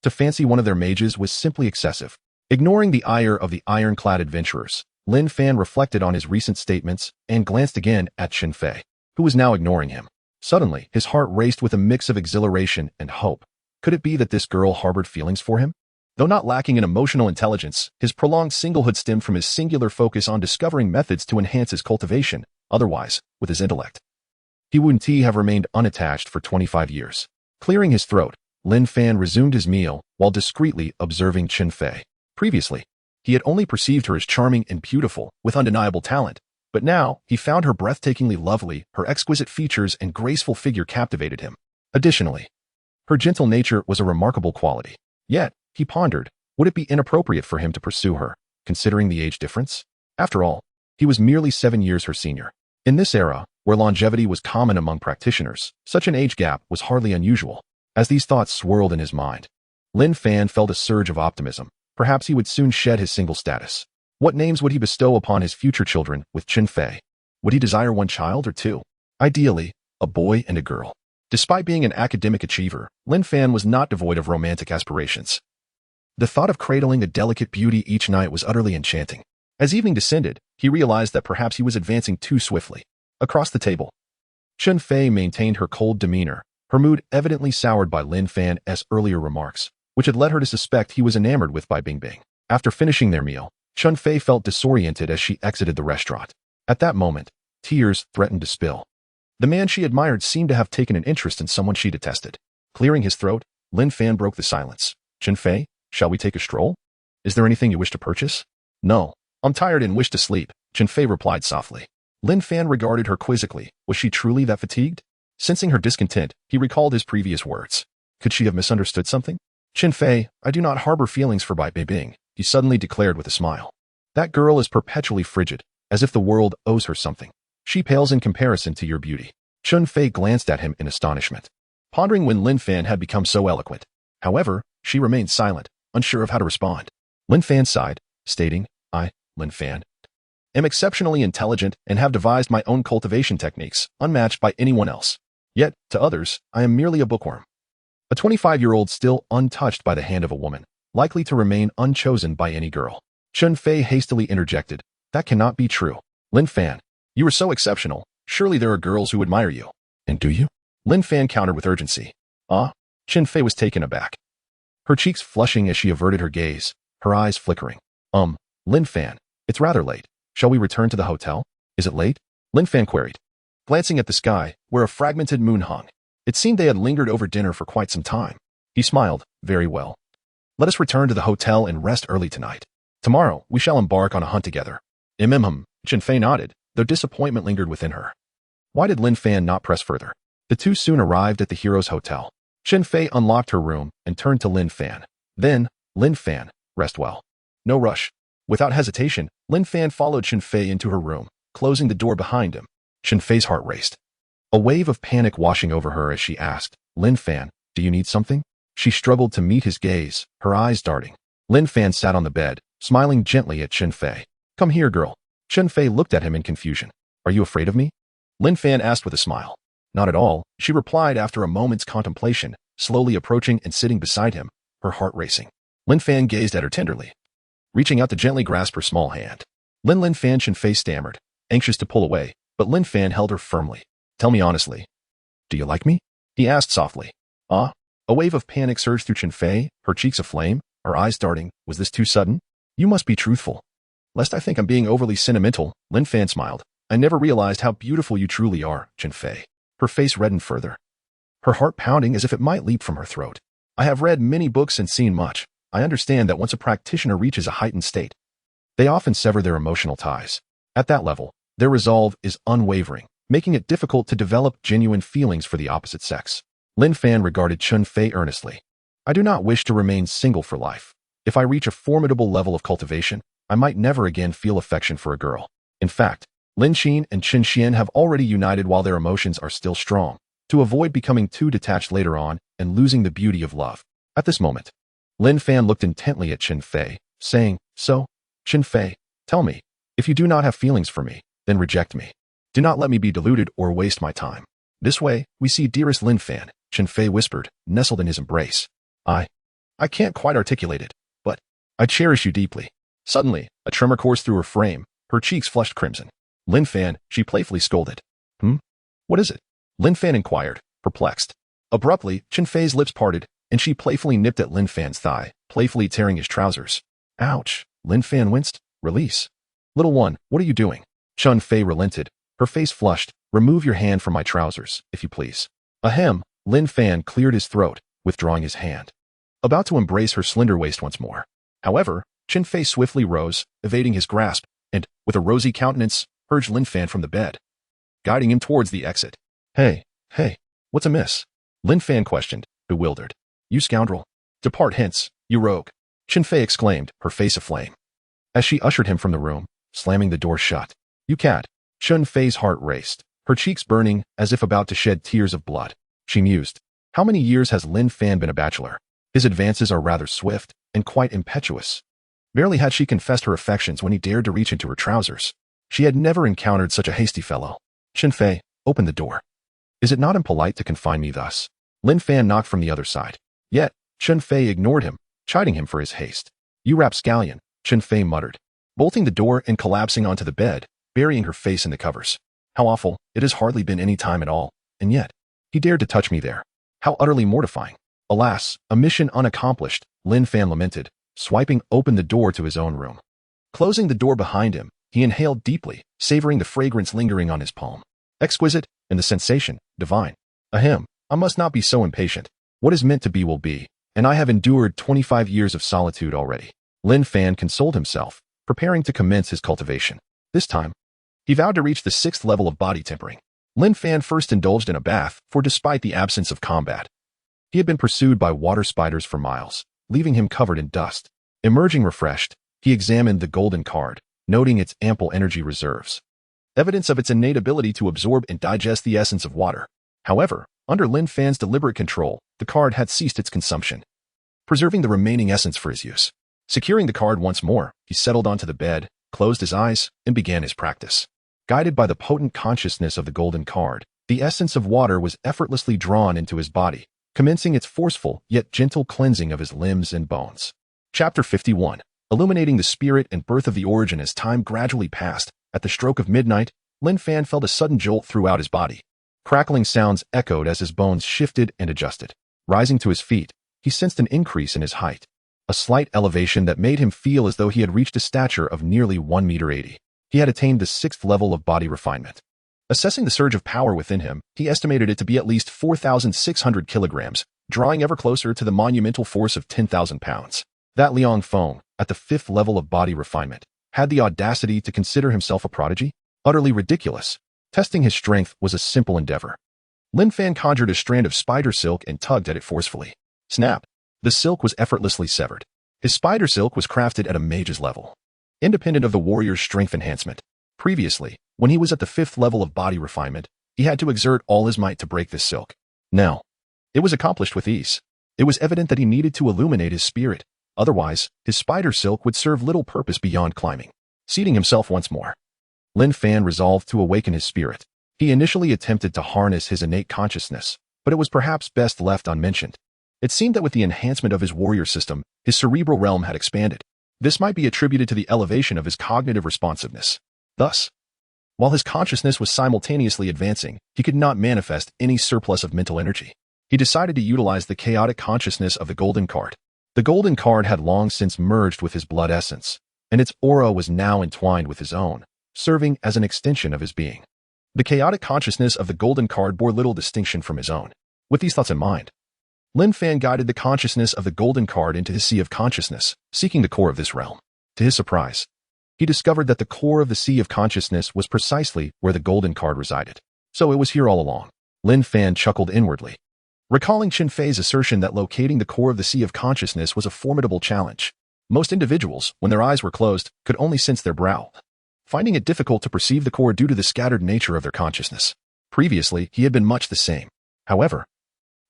to fancy one of their mages was simply excessive. Ignoring the ire of the Ironclad Adventurers, Lin Fan reflected on his recent statements and glanced again at Chen Fei, who was now ignoring him. Suddenly, his heart raced with a mix of exhilaration and hope. Could it be that this girl harbored feelings for him? Though not lacking in emotional intelligence, his prolonged singlehood stemmed from his singular focus on discovering methods to enhance his cultivation. Otherwise, with his intellect, he wouldn't have remained unattached for 25 years. Clearing his throat, Lin Fan resumed his meal while discreetly observing Chen Fei. Previously, he had only perceived her as charming and beautiful, with undeniable talent, but now he found her breathtakingly lovely, her exquisite features and graceful figure captivated him. Additionally, her gentle nature was a remarkable quality. Yet, he pondered, would it be inappropriate for him to pursue her, considering the age difference? After all, he was merely 7 years her senior. In this era, where longevity was common among practitioners, such an age gap was hardly unusual. As these thoughts swirled in his mind, Lin Fan felt a surge of optimism. Perhaps he would soon shed his single status. What names would he bestow upon his future children with Chen Fei? Would he desire one child or two? Ideally, a boy and a girl. Despite being an academic achiever, Lin Fan was not devoid of romantic aspirations. The thought of cradling a delicate beauty each night was utterly enchanting. As evening descended, he realized that perhaps he was advancing too swiftly. Across the table, Chen Fei maintained her cold demeanor, her mood evidently soured by Lin Fan's earlier remarks, which had led her to suspect he was enamored with by Bingbing. After finishing their meal, Chen Fei felt disoriented as she exited the restaurant. At that moment, tears threatened to spill. The man she admired seemed to have taken an interest in someone she detested. Clearing his throat, Lin Fan broke the silence. Chen Fei, shall we take a stroll? Is there anything you wish to purchase? No, I'm tired and wish to sleep, Chen Fei replied softly. Lin Fan regarded her quizzically. Was she truly that fatigued? Sensing her discontent, he recalled his previous words. Could she have misunderstood something? Chen Fei, I do not harbor feelings for Bai Beibing, he suddenly declared with a smile. That girl is perpetually frigid, as if the world owes her something. She pales in comparison to your beauty. Chen Fei glanced at him in astonishment, pondering when Lin Fan had become so eloquent. However, she remained silent, unsure of how to respond. Lin Fan sighed, stating, I, Lin Fan, am exceptionally intelligent and have devised my own cultivation techniques, unmatched by anyone else. Yet, to others, I am merely a bookworm. A 25-year-old still untouched by the hand of a woman, likely to remain unchosen by any girl. Chen Fei hastily interjected, that cannot be true. Lin Fan, you are so exceptional, surely there are girls who admire you. And do you? Lin Fan countered with urgency. Chen Fei was taken aback, her cheeks flushing as she averted her gaze, her eyes flickering. Lin Fan, it's rather late. Shall we return to the hotel? Is it late? Lin Fan queried, glancing at the sky, where a fragmented moon hung. It seemed they had lingered over dinner for quite some time. He smiled, very well. Let us return to the hotel and rest early tonight. Tomorrow, we shall embark on a hunt together. Chen Fei nodded, though disappointment lingered within her. Why did Lin Fan not press further? The two soon arrived at the hero's hotel. Chen Fei unlocked her room and turned to Lin Fan. Then, Lin Fan, rest well. No rush. Without hesitation, Lin Fan followed Chen Fei into her room, closing the door behind him. Chen Fei's heart raced, a wave of panic washing over her as she asked, Lin Fan, do you need something? She struggled to meet his gaze, her eyes darting. Lin Fan sat on the bed, smiling gently at Chen Fei. Come here, girl. Chen Fei looked at him in confusion. Are you afraid of me? Lin Fan asked with a smile. Not at all, she replied after a moment's contemplation, slowly approaching and sitting beside him, her heart racing. Lin Fan gazed at her tenderly, reaching out to gently grasp her small hand. Lin Fan, Chen Fei stammered, anxious to pull away, but Lin Fan held her firmly. Tell me honestly, do you like me? He asked softly. A wave of panic surged through Chen Fei, her cheeks aflame, her eyes darting. Was this too sudden? You must be truthful. Lest I think I'm being overly sentimental, Lin Fan smiled. I never realized how beautiful you truly are, Chen Fei. her face reddened further, her heart pounding as if it might leap from her throat. I have read many books and seen much. I understand that once a practitioner reaches a heightened state, they often sever their emotional ties. At that level, their resolve is unwavering, making it difficult to develop genuine feelings for the opposite sex. Lin Fan regarded Chun Fei earnestly. I do not wish to remain single for life. If I reach a formidable level of cultivation, I might never again feel affection for a girl. In fact, Lin Xin and Qin Xian have already united while their emotions are still strong, to avoid becoming too detached later on and losing the beauty of love. At this moment, Lin Fan looked intently at Qin Fei, saying, "So, Qin Fei, tell me, if you do not have feelings for me, then reject me. Do not let me be deluded or waste my time." "This way, we see dearest Lin Fan," Qin Fei whispered, nestled in his embrace. I can't quite articulate it, but I cherish you deeply." Suddenly, a tremor coursed through her frame, her cheeks flushed crimson. "Lin Fan," she playfully scolded. What is it?" Lin Fan inquired, perplexed. Abruptly, Qin Fei's lips parted, and she playfully nipped at Lin Fan's thigh, playfully tearing his trousers. "Ouch," Lin Fan winced. "Release." "Little one, what are you doing?" Qin Fei relented, her face flushed. "Remove your hand from my trousers, if you please." Ahem, Lin Fan cleared his throat, withdrawing his hand, about to embrace her slender waist once more. However, Qin Fei swiftly rose, evading his grasp, and, with a rosy countenance, urged Lin Fan from the bed, guiding him towards the exit. Hey, what's amiss?" Lin Fan questioned, bewildered. "You scoundrel. Depart hence, you rogue," Qin Fei exclaimed, her face aflame, as she ushered him from the room, slamming the door shut. "You cad." Qin Fei's heart raced, her cheeks burning as if about to shed tears of blood. She mused, how many years has Lin Fan been a bachelor? His advances are rather swift and quite impetuous. Barely had she confessed her affections when he dared to reach into her trousers. She had never encountered such a hasty fellow. "Qin Fei, open the door. Is it not impolite to confine me thus?" Lin Fan knocked from the other side. Yet, Qin Fei ignored him, chiding him for his haste. "You rapscallion," Qin Fei muttered, bolting the door and collapsing onto the bed, burying her face in the covers. "How awful, it has hardly been any time at all, and yet, he dared to touch me there. How utterly mortifying. Alas, a mission unaccomplished," Lin Fan lamented, swiping open the door to his own room. Closing the door behind him, he inhaled deeply, savoring the fragrance lingering on his palm. Exquisite, and the sensation, divine. Ahem, I must not be so impatient. What is meant to be will be, and I have endured 25 years of solitude already. Lin Fan consoled himself, preparing to commence his cultivation. This time, he vowed to reach the 6th level of body tempering. Lin Fan first indulged in a bath, for despite the absence of combat, he had been pursued by water spiders for miles, leaving him covered in dust. Emerging refreshed, he examined the golden card, noting its ample energy reserves, evidence of its innate ability to absorb and digest the essence of water. However, under Lin Fan's deliberate control, the card had ceased its consumption, preserving the remaining essence for his use. Securing the card once more, he settled onto the bed, closed his eyes, and began his practice. Guided by the potent consciousness of the golden card, the essence of water was effortlessly drawn into his body, commencing its forceful yet gentle cleansing of his limbs and bones. Chapter 51. Illuminating the spirit and birth of the origin. As time gradually passed, at the stroke of midnight, Lin Fan felt a sudden jolt throughout his body. Crackling sounds echoed as his bones shifted and adjusted. Rising to his feet, he sensed an increase in his height, a slight elevation that made him feel as though he had reached a stature of nearly 1.80 meters. He had attained the 6th level of body refinement. Assessing the surge of power within him, he estimated it to be at least 4,600 kilograms, drawing ever closer to the monumental force of 10,000 pounds. That Liang Feng, at the 5th level of body refinement, had the audacity to consider himself a prodigy? Utterly ridiculous. Testing his strength was a simple endeavor. Lin Fan conjured a strand of spider silk and tugged at it forcefully. Snap! The silk was effortlessly severed. His spider silk was crafted at a mage's level, independent of the warrior's strength enhancement. Previously, when he was at the 5th level of body refinement, he had to exert all his might to break this silk. Now, it was accomplished with ease. It was evident that he needed to illuminate his spirit. Otherwise, his spider silk would serve little purpose beyond climbing. Seating himself once more, Lin Fan resolved to awaken his spirit. He initially attempted to harness his innate consciousness, but it was perhaps best left unmentioned. It seemed that with the enhancement of his warrior system, his cerebral realm had expanded. This might be attributed to the elevation of his cognitive responsiveness. Thus, while his consciousness was simultaneously advancing, he could not manifest any surplus of mental energy. He decided to utilize the chaotic consciousness of the golden card. The golden card had long since merged with his blood essence, and its aura was now entwined with his own, serving as an extension of his being. The chaotic consciousness of the golden card bore little distinction from his own. With these thoughts in mind, Lin Fan guided the consciousness of the golden card into his sea of consciousness, seeking the core of this realm. To his surprise, he discovered that the core of the sea of consciousness was precisely where the golden card resided. So it was here all along. Lin Fan chuckled inwardly, recalling Qin Fei's assertion that locating the core of the sea of consciousness was a formidable challenge. Most individuals, when their eyes were closed, could only sense their brow, finding it difficult to perceive the core due to the scattered nature of their consciousness. Previously, he had been much the same. However,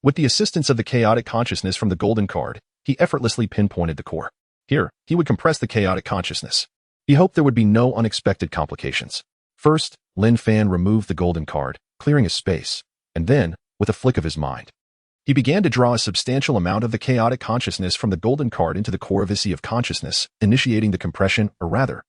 with the assistance of the chaotic consciousness from the golden card, he effortlessly pinpointed the core. Here, he would compress the chaotic consciousness. He hoped there would be no unexpected complications. First, Lin Fan removed the golden card, clearing a space, and then, with a flick of his mind, he began to draw a substantial amount of the chaotic consciousness from the golden card into the core of his sea of consciousness, initiating the compression, or rather,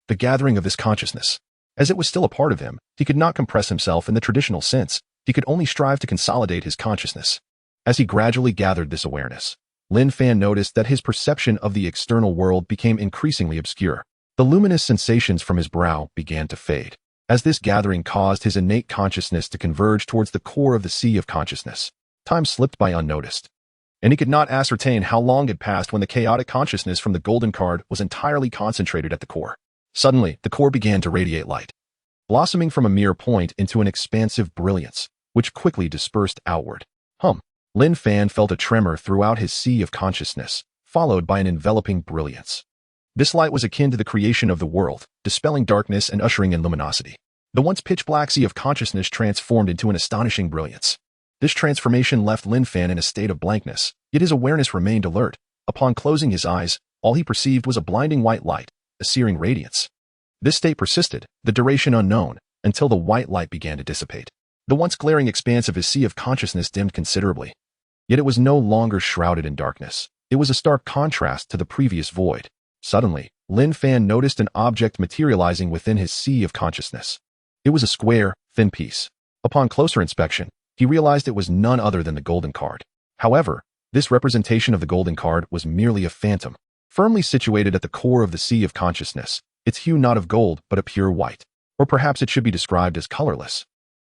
the gathering of this consciousness. As it was still a part of him, he could not compress himself in the traditional sense. He could only strive to consolidate his consciousness. As he gradually gathered this awareness, Lin Fan noticed that his perception of the external world became increasingly obscure. The luminous sensations from his brow began to fade, as this gathering caused his innate consciousness to converge towards the core of the sea of consciousness. Time slipped by unnoticed, and he could not ascertain how long had passed when the chaotic consciousness from the golden card was entirely concentrated at the core. Suddenly, the core began to radiate light, blossoming from a mere point into an expansive brilliance, which quickly dispersed outward. Lin Fan felt a tremor throughout his sea of consciousness, followed by an enveloping brilliance. This light was akin to the creation of the world, dispelling darkness and ushering in luminosity. The once pitch-black sea of consciousness transformed into an astonishing brilliance. This transformation left Lin Fan in a state of blankness, yet his awareness remained alert. Upon closing his eyes, all he perceived was a blinding white light, a searing radiance. This state persisted, the duration unknown, until the white light began to dissipate. The once glaring expanse of his sea of consciousness dimmed considerably. Yet it was no longer shrouded in darkness. It was a stark contrast to the previous void. Suddenly, Lin Fan noticed an object materializing within his sea of consciousness. It was a square, thin piece. Upon closer inspection, he realized it was none other than the golden card. However, this representation of the golden card was merely a phantom, firmly situated at the core of the sea of consciousness, its hue not of gold but a pure white. Or perhaps it should be described as colorless,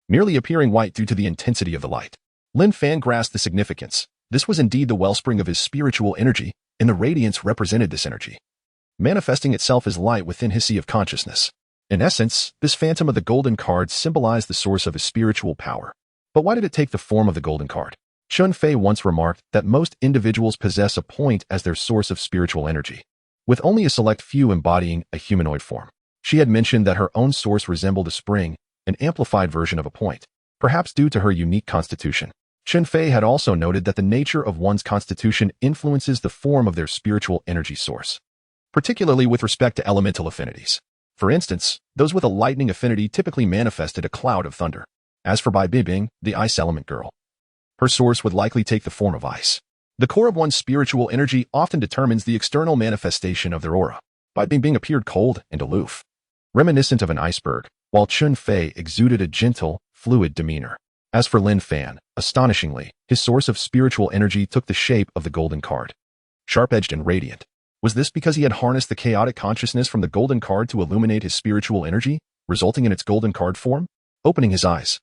merely appearing white due to the intensity of the light. Lin Fan grasped the significance. This was indeed the wellspring of his spiritual energy, and the radiance represented this energy, manifesting itself as light within his sea of consciousness. In essence, this phantom of the golden card symbolized the source of his spiritual power. But why did it take the form of the golden card? Qin Fei once remarked that most individuals possess a point as their source of spiritual energy, with only a select few embodying a humanoid form. She had mentioned that her own source resembled a spring, an amplified version of a point, perhaps due to her unique constitution. Qin Fei had also noted that the nature of one's constitution influences the form of their spiritual energy source, particularly with respect to elemental affinities. For instance, those with a lightning affinity typically manifested a cloud of thunder. As for Bai Bing, the ice element girl, her source would likely take the form of ice. The core of one's spiritual energy often determines the external manifestation of their aura. Bai Bing appeared cold and aloof, reminiscent of an iceberg, while Qin Fei exuded a gentle, fluid demeanor. As for Lin Fan, astonishingly, his source of spiritual energy took the shape of the golden card, sharp-edged and radiant. Was this because he had harnessed the chaotic consciousness from the golden card to illuminate his spiritual energy, resulting in its golden card form? Opening his eyes,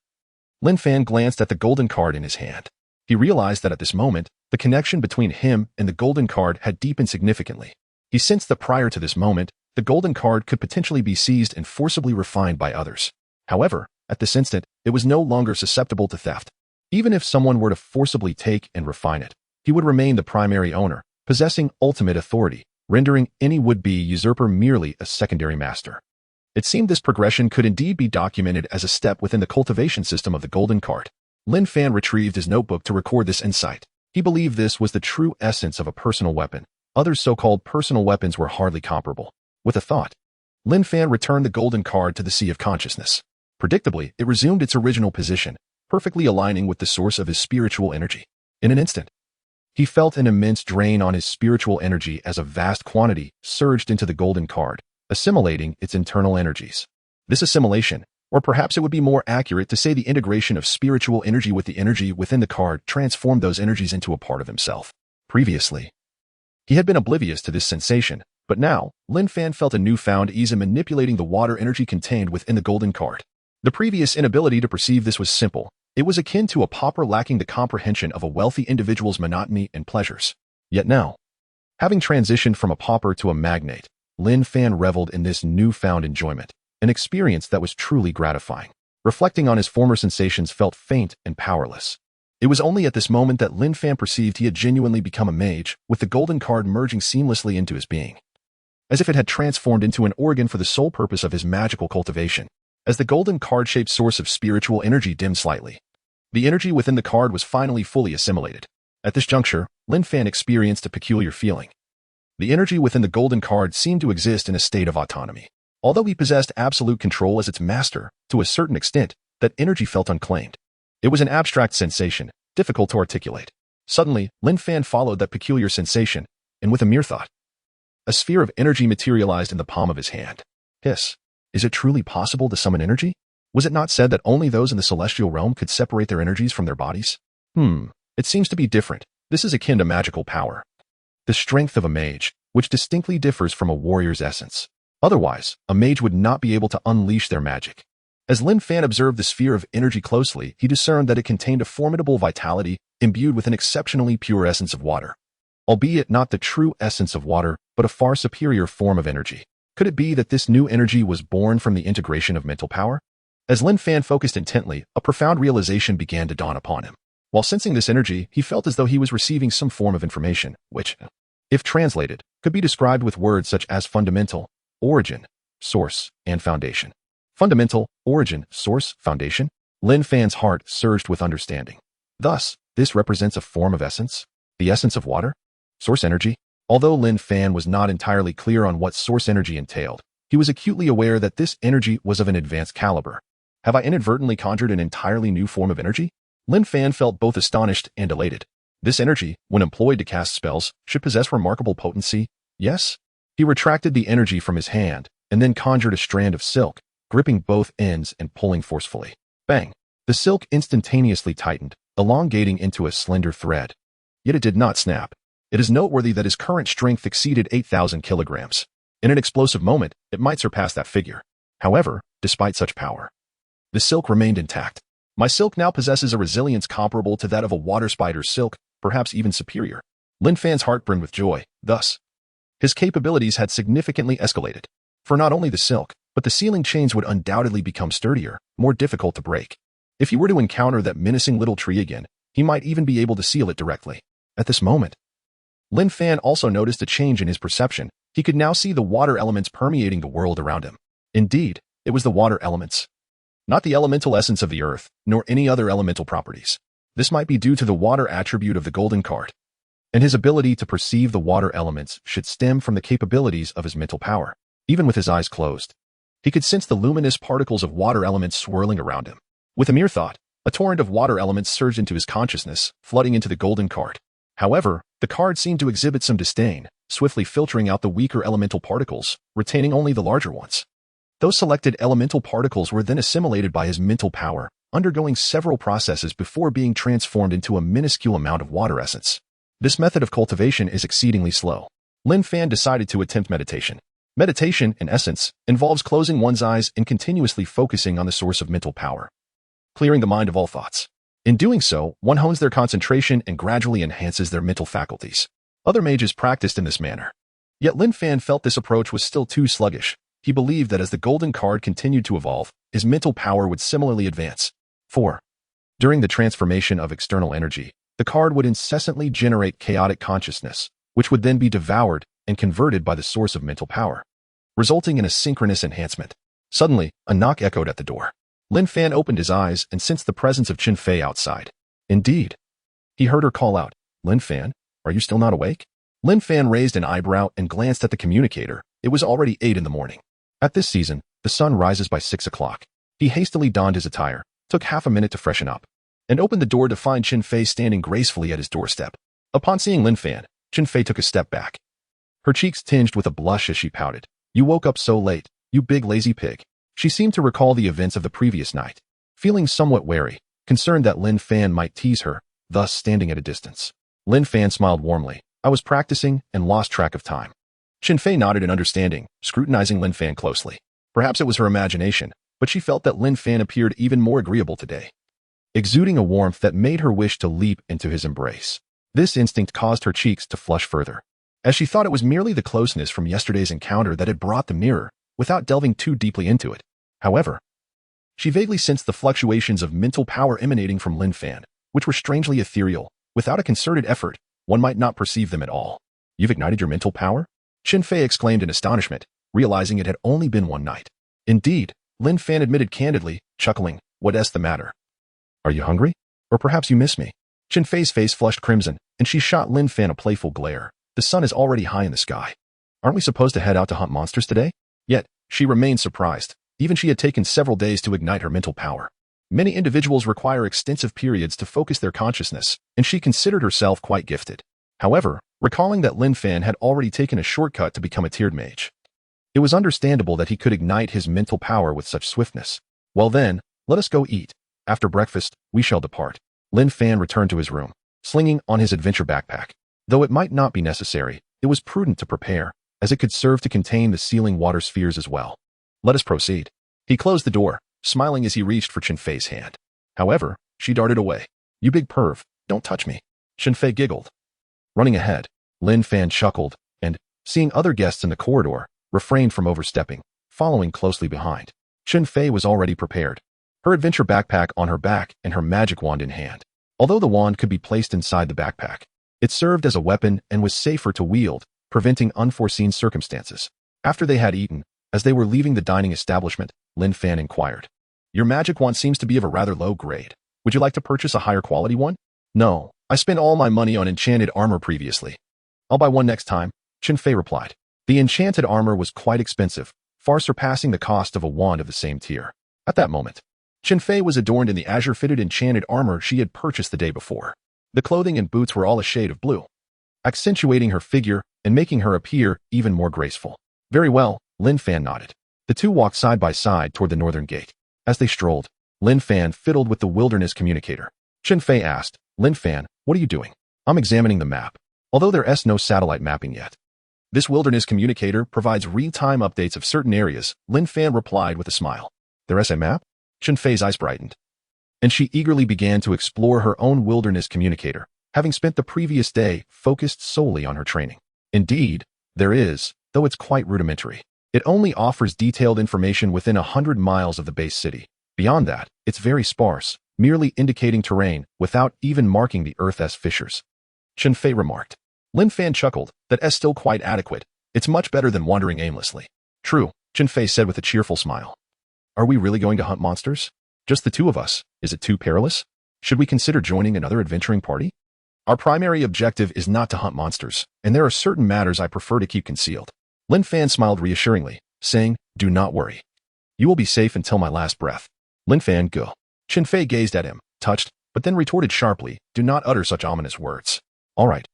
Lin Fan glanced at the golden card in his hand. He realized that at this moment, the connection between him and the golden card had deepened significantly. He sensed that prior to this moment, the golden card could potentially be seized and forcibly refined by others. However, at this instant, it was no longer susceptible to theft. Even if someone were to forcibly take and refine it, he would remain the primary owner, possessing ultimate authority, rendering any would-be usurper merely a secondary master. It seemed this progression could indeed be documented as a step within the cultivation system of the golden card. Lin Fan retrieved his notebook to record this insight. He believed this was the true essence of a personal weapon. Other so-called personal weapons were hardly comparable. With a thought, Lin Fan returned the golden card to the sea of consciousness. Predictably, it resumed its original position, perfectly aligning with the source of his spiritual energy. In an instant, he felt an immense drain on his spiritual energy as a vast quantity surged into the golden card, assimilating its internal energies. This assimilation, or perhaps it would be more accurate to say the integration of spiritual energy with the energy within the card, transformed those energies into a part of himself. Previously, he had been oblivious to this sensation, but now, Lin Fan felt a newfound ease in manipulating the water energy contained within the golden card. The previous inability to perceive this was simple. It was akin to a pauper lacking the comprehension of a wealthy individual's monotony and pleasures. Yet now, having transitioned from a pauper to a magnate, Lin Fan reveled in this newfound enjoyment, an experience that was truly gratifying. Reflecting on his former sensations, felt faint and powerless. It was only at this moment that Lin Fan perceived he had genuinely become a mage, with the golden card merging seamlessly into his being, as if it had transformed into an organ for the sole purpose of his magical cultivation. As the golden card-shaped source of spiritual energy dimmed slightly, the energy within the card was finally fully assimilated. At this juncture, Lin Fan experienced a peculiar feeling. The energy within the golden card seemed to exist in a state of autonomy. Although he possessed absolute control as its master, to a certain extent, that energy felt unclaimed. It was an abstract sensation, difficult to articulate. Suddenly, Lin Fan followed that peculiar sensation, and with a mere thought, a sphere of energy materialized in the palm of his hand. Hiss. Is it truly possible to summon energy? Was it not said that only those in the celestial realm could separate their energies from their bodies? It seems to be different. This is akin to magical power. The strength of a mage, which distinctly differs from a warrior's essence. Otherwise, a mage would not be able to unleash their magic. As Lin Fan observed the sphere of energy closely, he discerned that it contained a formidable vitality imbued with an exceptionally pure essence of water. Albeit not the true essence of water, but a far superior form of energy. Could it be that this new energy was born from the integration of mental power? As Lin Fan focused intently, a profound realization began to dawn upon him. While sensing this energy, he felt as though he was receiving some form of information, which, if translated, could be described with words such as fundamental, origin, source, and foundation. Fundamental, origin, source, foundation? Lin Fan's heart surged with understanding. Thus, this represents a form of essence? The essence of water? Source energy? Although Lin Fan was not entirely clear on what source energy entailed, he was acutely aware that this energy was of an advanced caliber. Have I inadvertently conjured an entirely new form of energy? Lin Fan felt both astonished and elated. This energy, when employed to cast spells, should possess remarkable potency, yes? He retracted the energy from his hand, and then conjured a strand of silk, gripping both ends and pulling forcefully. Bang! The silk instantaneously tightened, elongating into a slender thread. Yet it did not snap. It is noteworthy that his current strength exceeded 8,000 kilograms. In an explosive moment, it might surpass that figure. However, despite such power, the silk remained intact. My silk now possesses a resilience comparable to that of a water spider's silk, perhaps even superior. Lin Fan's heart brimmed with joy. Thus, his capabilities had significantly escalated. For not only the silk, but the sealing chains would undoubtedly become sturdier, more difficult to break. If he were to encounter that menacing little tree again, he might even be able to seal it directly. At this moment, Lin Fan also noticed a change in his perception. He could now see the water elements permeating the world around him. Indeed, it was the water elements. Not the elemental essence of the earth, nor any other elemental properties. This might be due to the water attribute of the golden card. And his ability to perceive the water elements should stem from the capabilities of his mental power. Even with his eyes closed, he could sense the luminous particles of water elements swirling around him. With a mere thought, a torrent of water elements surged into his consciousness, flooding into the golden card. However, the card seemed to exhibit some disdain, swiftly filtering out the weaker elemental particles, retaining only the larger ones. Those selected elemental particles were then assimilated by his mental power, undergoing several processes before being transformed into a minuscule amount of water essence. This method of cultivation is exceedingly slow. Lin Fan decided to attempt meditation. Meditation, in essence, involves closing one's eyes and continuously focusing on the source of mental power, clearing the mind of all thoughts. In doing so, one hones their concentration and gradually enhances their mental faculties. Other mages practiced in this manner. Yet Lin Fan felt this approach was still too sluggish. He believed that as the golden card continued to evolve, his mental power would similarly advance. 4. During the transformation of external energy, the card would incessantly generate chaotic consciousness, which would then be devoured and converted by the source of mental power, resulting in a synchronous enhancement. Suddenly, a knock echoed at the door. Lin Fan opened his eyes and sensed the presence of Qin Fei outside. Indeed. He heard her call out, "Lin Fan, are you still not awake?" Lin Fan raised an eyebrow and glanced at the communicator. It was already 8 in the morning. At this season, the sun rises by 6 o'clock. He hastily donned his attire, took half a minute to freshen up, and opened the door to find Qin Fei standing gracefully at his doorstep. Upon seeing Lin Fan, Qin Fei took a step back. Her cheeks tinged with a blush as she pouted. "You woke up so late, you big lazy pig." She seemed to recall the events of the previous night, feeling somewhat wary, concerned that Lin Fan might tease her, thus standing at a distance. Lin Fan smiled warmly. "I was practicing and lost track of time." Qin Fei nodded in understanding, scrutinizing Lin Fan closely. Perhaps it was her imagination, but she felt that Lin Fan appeared even more agreeable today, exuding a warmth that made her wish to leap into his embrace. This instinct caused her cheeks to flush further, as she thought it was merely the closeness from yesterday's encounter that had brought them nearer, without delving too deeply into it. However, she vaguely sensed the fluctuations of mental power emanating from Lin Fan, which were strangely ethereal. Without a concerted effort, one might not perceive them at all. "You've ignited your mental power?" Qin Fei exclaimed in astonishment, realizing it had only been one night. "Indeed," Lin Fan admitted candidly, chuckling. "What's the matter? Are you hungry? Or perhaps you miss me?" Qin Fei's face flushed crimson, and she shot Lin Fan a playful glare. "The sun is already high in the sky. Aren't we supposed to head out to hunt monsters today?" Yet, she remained surprised. Even she had taken several days to ignite her mental power. Many individuals require extensive periods to focus their consciousness, and she considered herself quite gifted. However, recalling that Lin Fan had already taken a shortcut to become a tiered mage, it was understandable that he could ignite his mental power with such swiftness. "Well then, let us go eat. After breakfast, we shall depart." Lin Fan returned to his room, slinging on his adventure backpack. Though it might not be necessary, it was prudent to prepare, as it could serve to contain the sealing water spheres as well. "Let us proceed." He closed the door, smiling as he reached for Qin Fei's hand. However, she darted away. "You big perv, don't touch me." Qin Fei giggled. Running ahead, Lin Fan chuckled, and, seeing other guests in the corridor, refrained from overstepping, following closely behind. Qin Fei was already prepared, her adventure backpack on her back and her magic wand in hand. Although the wand could be placed inside the backpack, it served as a weapon and was safer to wield, preventing unforeseen circumstances. After they had eaten, as they were leaving the dining establishment, Lin Fan inquired, "Your magic wand seems to be of a rather low grade. Would you like to purchase a higher quality one?" "No, I spent all my money on enchanted armor previously. I'll buy one next time," Qin Fei replied. The enchanted armor was quite expensive, far surpassing the cost of a wand of the same tier. At that moment, Qin Fei was adorned in the azure-fitted enchanted armor she had purchased the day before. The clothing and boots were all a shade of blue, accentuating her figure and making her appear even more graceful. "Very well," Lin Fan nodded. The two walked side by side toward the northern gate. As they strolled, Lin Fan fiddled with the wilderness communicator. Qin Fei asked, "Lin Fan, what are you doing?" "I'm examining the map. Although there's no satellite mapping yet. This wilderness communicator provides real-time updates of certain areas," Lin Fan replied with a smile. "There's a map?" Qin Fei's eyes brightened, and she eagerly began to explore her own wilderness communicator, having spent the previous day focused solely on her training. "Indeed, there is, though it's quite rudimentary. It only offers detailed information within 100 miles of the base city. Beyond that, it's very sparse, merely indicating terrain without even marking the Earth's fissures," Qin Fei remarked. Lin Fan chuckled. "That's still quite adequate. It's much better than wandering aimlessly." "True," Qin Fei said with a cheerful smile. "Are we really going to hunt monsters? Just the two of us? Is it too perilous? Should we consider joining another adventuring party?" "Our primary objective is not to hunt monsters, and there are certain matters I prefer to keep concealed." Lin Fan smiled reassuringly, saying, "Do not worry. You will be safe until my last breath." "Lin Fan, go." Qin Fei gazed at him, touched, but then retorted sharply, "Do not utter such ominous words." "All right.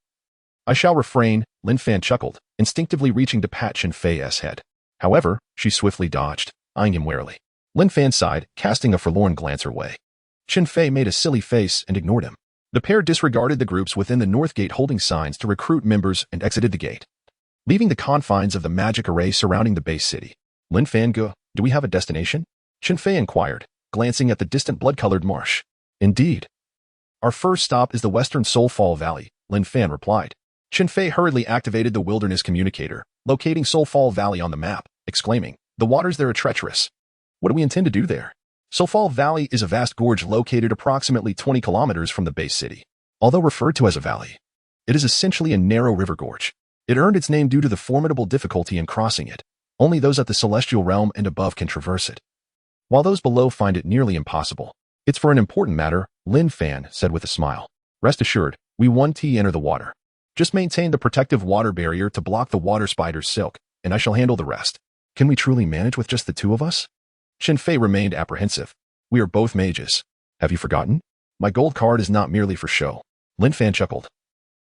I shall refrain," Lin Fan chuckled, instinctively reaching to pat Qin Fei's head. However, she swiftly dodged, eyeing him warily. Lin Fan sighed, casting a forlorn glance her way. Qin Fei made a silly face and ignored him. The pair disregarded the groups within the north gate holding signs to recruit members and exited the gate, leaving the confines of the magic array surrounding the base city. "Lin Fan, do we have a destination?" Qin Fei inquired, glancing at the distant blood-colored marsh. "Indeed. Our first stop is the western Soulfall Valley," Lin Fan replied. Qin Fei hurriedly activated the wilderness communicator, locating Soulfall Valley on the map, exclaiming, "The waters there are treacherous. What do we intend to do there?" Soulfall Valley is a vast gorge located approximately 20 kilometers from the base city. Although referred to as a valley, it is essentially a narrow river gorge. It earned its name due to the formidable difficulty in crossing it. Only those at the celestial realm and above can traverse it, while those below find it nearly impossible. "It's for an important matter," Lin Fan said with a smile. "Rest assured, we won't enter the water. Just maintain the protective water barrier to block the water spider's silk, and I shall handle the rest." "Can we truly manage with just the two of us?" Qin Fei remained apprehensive. "We are both mages. Have you forgotten? My gold card is not merely for show." Lin Fan chuckled,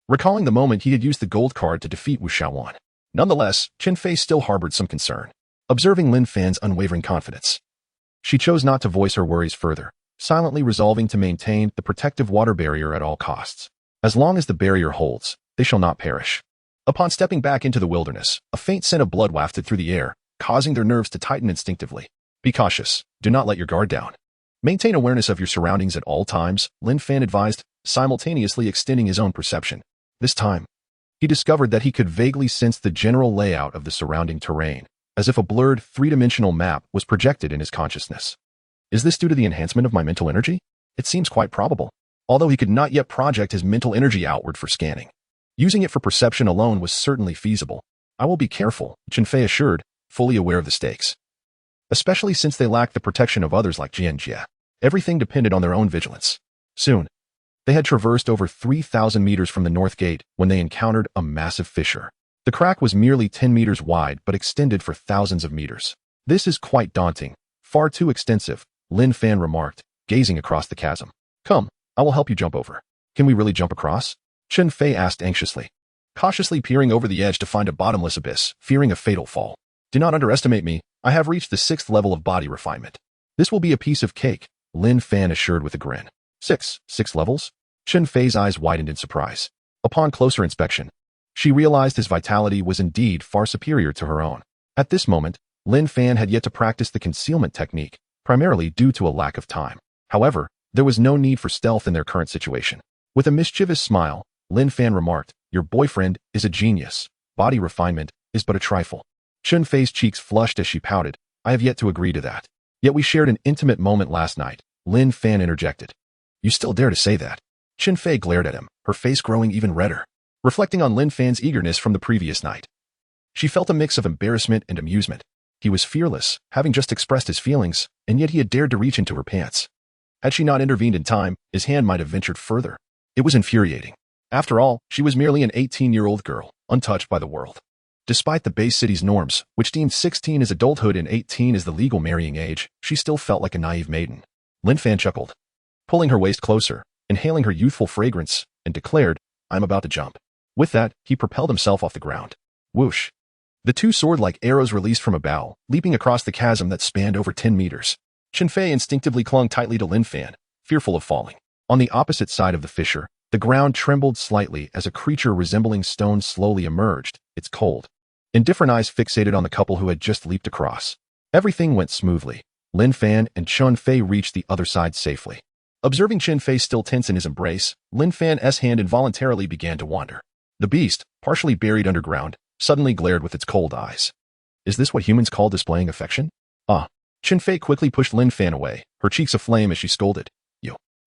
recalling the moment he had used the gold card to defeat Wu Shaowan. Nonetheless, Qin Fei still harbored some concern, observing Lin Fan's unwavering confidence. She chose not to voice her worries further, silently resolving to maintain the protective water barrier at all costs. As long as the barrier holds, they shall not perish. Upon stepping back into the wilderness, a faint scent of blood wafted through the air, causing their nerves to tighten instinctively. Be cautious. Do not let your guard down. Maintain awareness of your surroundings at all times, Lin Fan advised, simultaneously extending his own perception. This time, he discovered that he could vaguely sense the general layout of the surrounding terrain, as if a blurred, three-dimensional map was projected in his consciousness. Is this due to the enhancement of my mental energy? It seems quite probable, although he could not yet project his mental energy outward for scanning. Using it for perception alone was certainly feasible. I will be careful, Qinfei assured, fully aware of the stakes. Especially since they lacked the protection of others like Jianjia. Everything depended on their own vigilance. Soon, they had traversed over 3,000 meters from the north gate when they encountered a massive fissure. The crack was merely 10 meters wide but extended for thousands of meters. This is quite daunting. Far too extensive, Lin Fan remarked, gazing across the chasm. Come, I will help you jump over. Can we really jump across? Qinfei asked anxiously, cautiously peering over the edge to find a bottomless abyss, fearing a fatal fall. Do not underestimate me. I have reached the 6th level of body refinement. This will be a piece of cake, Lin Fan assured with a grin. Six levels? Qinfei's eyes widened in surprise. Upon closer inspection, she realized his vitality was indeed far superior to her own. At this moment, Lin Fan had yet to practice the concealment technique, primarily due to a lack of time. However, there was no need for stealth in their current situation. With a mischievous smile, Lin Fan remarked, your boyfriend is a genius. Body refinement is but a trifle. Qinfei's cheeks flushed as she pouted. I have yet to agree to that. Yet we shared an intimate moment last night, Lin Fan interjected. You still dare to say that? Qinfei glared at him, her face growing even redder, reflecting on Lin Fan's eagerness from the previous night. She felt a mix of embarrassment and amusement. He was fearless, having just expressed his feelings, and yet he had dared to reach into her pants. Had she not intervened in time, his hand might have ventured further. It was infuriating. After all, she was merely an 18-year-old girl, untouched by the world. Despite the base city's norms, which deemed 16 as adulthood and 18 as the legal marrying age, she still felt like a naive maiden. Lin Fan chuckled, pulling her waist closer, inhaling her youthful fragrance, and declared, I'm about to jump. With that, he propelled himself off the ground. Whoosh. The two soared like arrows released from a bow, leaping across the chasm that spanned over 10 meters. Qinfei instinctively clung tightly to Lin Fan, fearful of falling. On the opposite side of the fissure, the ground trembled slightly as a creature resembling stone slowly emerged, its cold, indifferent eyes fixated on the couple who had just leaped across. Everything went smoothly. Lin Fan and Qinfei reached the other side safely. Observing Qinfei still tense in his embrace, Lin Fan's hand involuntarily began to wander. The beast, partially buried underground, suddenly glared with its cold eyes. Is this what humans call displaying affection? Qinfei quickly pushed Lin Fan away, her cheeks aflame as she scolded.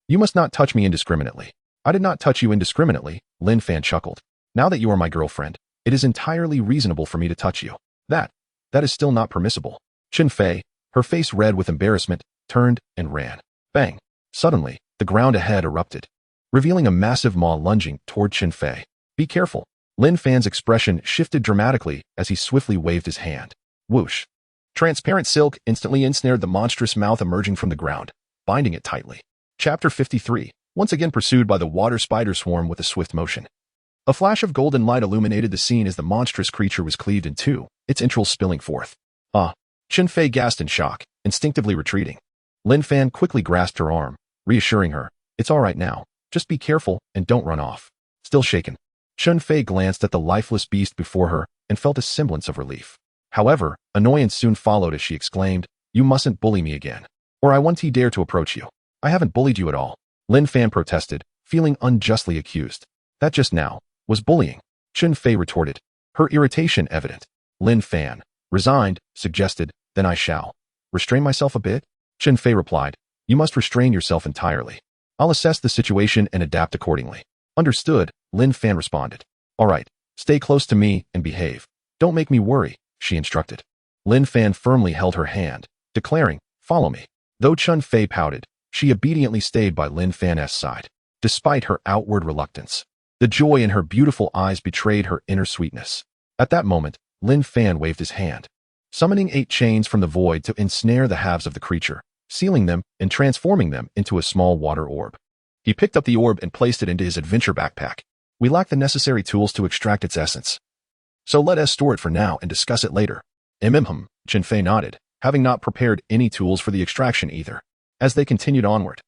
You must not touch me indiscriminately. I did not touch you indiscriminately, Lin Fan chuckled. Now that you are my girlfriend, it is entirely reasonable for me to touch you. That is still not permissible. Qinfei, her face red with embarrassment, turned and ran. Bang! Suddenly, the ground ahead erupted, revealing a massive maw lunging toward Qinfei. Be careful. Lin Fan's expression shifted dramatically as he swiftly waved his hand. Whoosh! Transparent silk instantly ensnared the monstrous mouth emerging from the ground, binding it tightly. Chapter 53, once again pursued by the water spider swarm with a swift motion. A flash of golden light illuminated the scene as the monstrous creature was cleaved in two, its entrails spilling forth. Qinfei gasped in shock, instinctively retreating. Lin Fan quickly grasped her arm, reassuring her, it's all right now, just be careful and don't run off. Still shaken, Qinfei glanced at the lifeless beast before her and felt a semblance of relief. However, annoyance soon followed as she exclaimed, you mustn't bully me again, or I won't dare to approach you. I haven't bullied you at all, Lin Fan protested, feeling unjustly accused. That just now was bullying, Qinfei retorted, her irritation evident. Lin Fan, resigned, suggested, then I shall restrain myself a bit? Qinfei replied, you must restrain yourself entirely. I'll assess the situation and adapt accordingly. Understood, Lin Fan responded. All right, stay close to me and behave. Don't make me worry, she instructed. Lin Fan firmly held her hand, declaring, follow me. Though Qinfei pouted, she obediently stayed by Lin Fan's side. Despite her outward reluctance, the joy in her beautiful eyes betrayed her inner sweetness. At that moment, Lin Fan waved his hand, summoning 8 chains from the void to ensnare the halves of the creature, sealing them and transforming them into a small water orb. He picked up the orb and placed it into his adventure backpack. We lack the necessary tools to extract its essence, so let us store it for now and discuss it later. Qinfei nodded, having not prepared any tools for the extraction either. As they continued onward,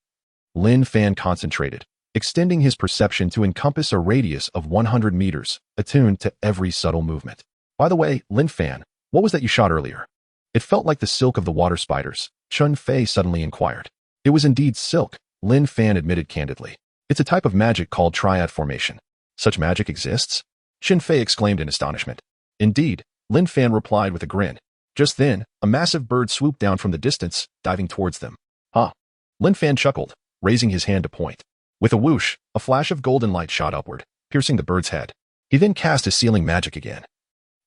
Lin Fan concentrated, extending his perception to encompass a radius of 100 meters, attuned to every subtle movement. By the way, Lin Fan, what was that you shot earlier? It felt like the silk of the water spiders, Chun Fei suddenly inquired. It was indeed silk, Lin Fan admitted candidly. It's a type of magic called triad formation. Such magic exists? Chun Fei exclaimed in astonishment. Indeed, Lin Fan replied with a grin. Just then, a massive bird swooped down from the distance, diving towards them. Huh. Lin Fan chuckled, raising his hand to point. With a whoosh, a flash of golden light shot upward, piercing the bird's head. He then cast his sealing magic again.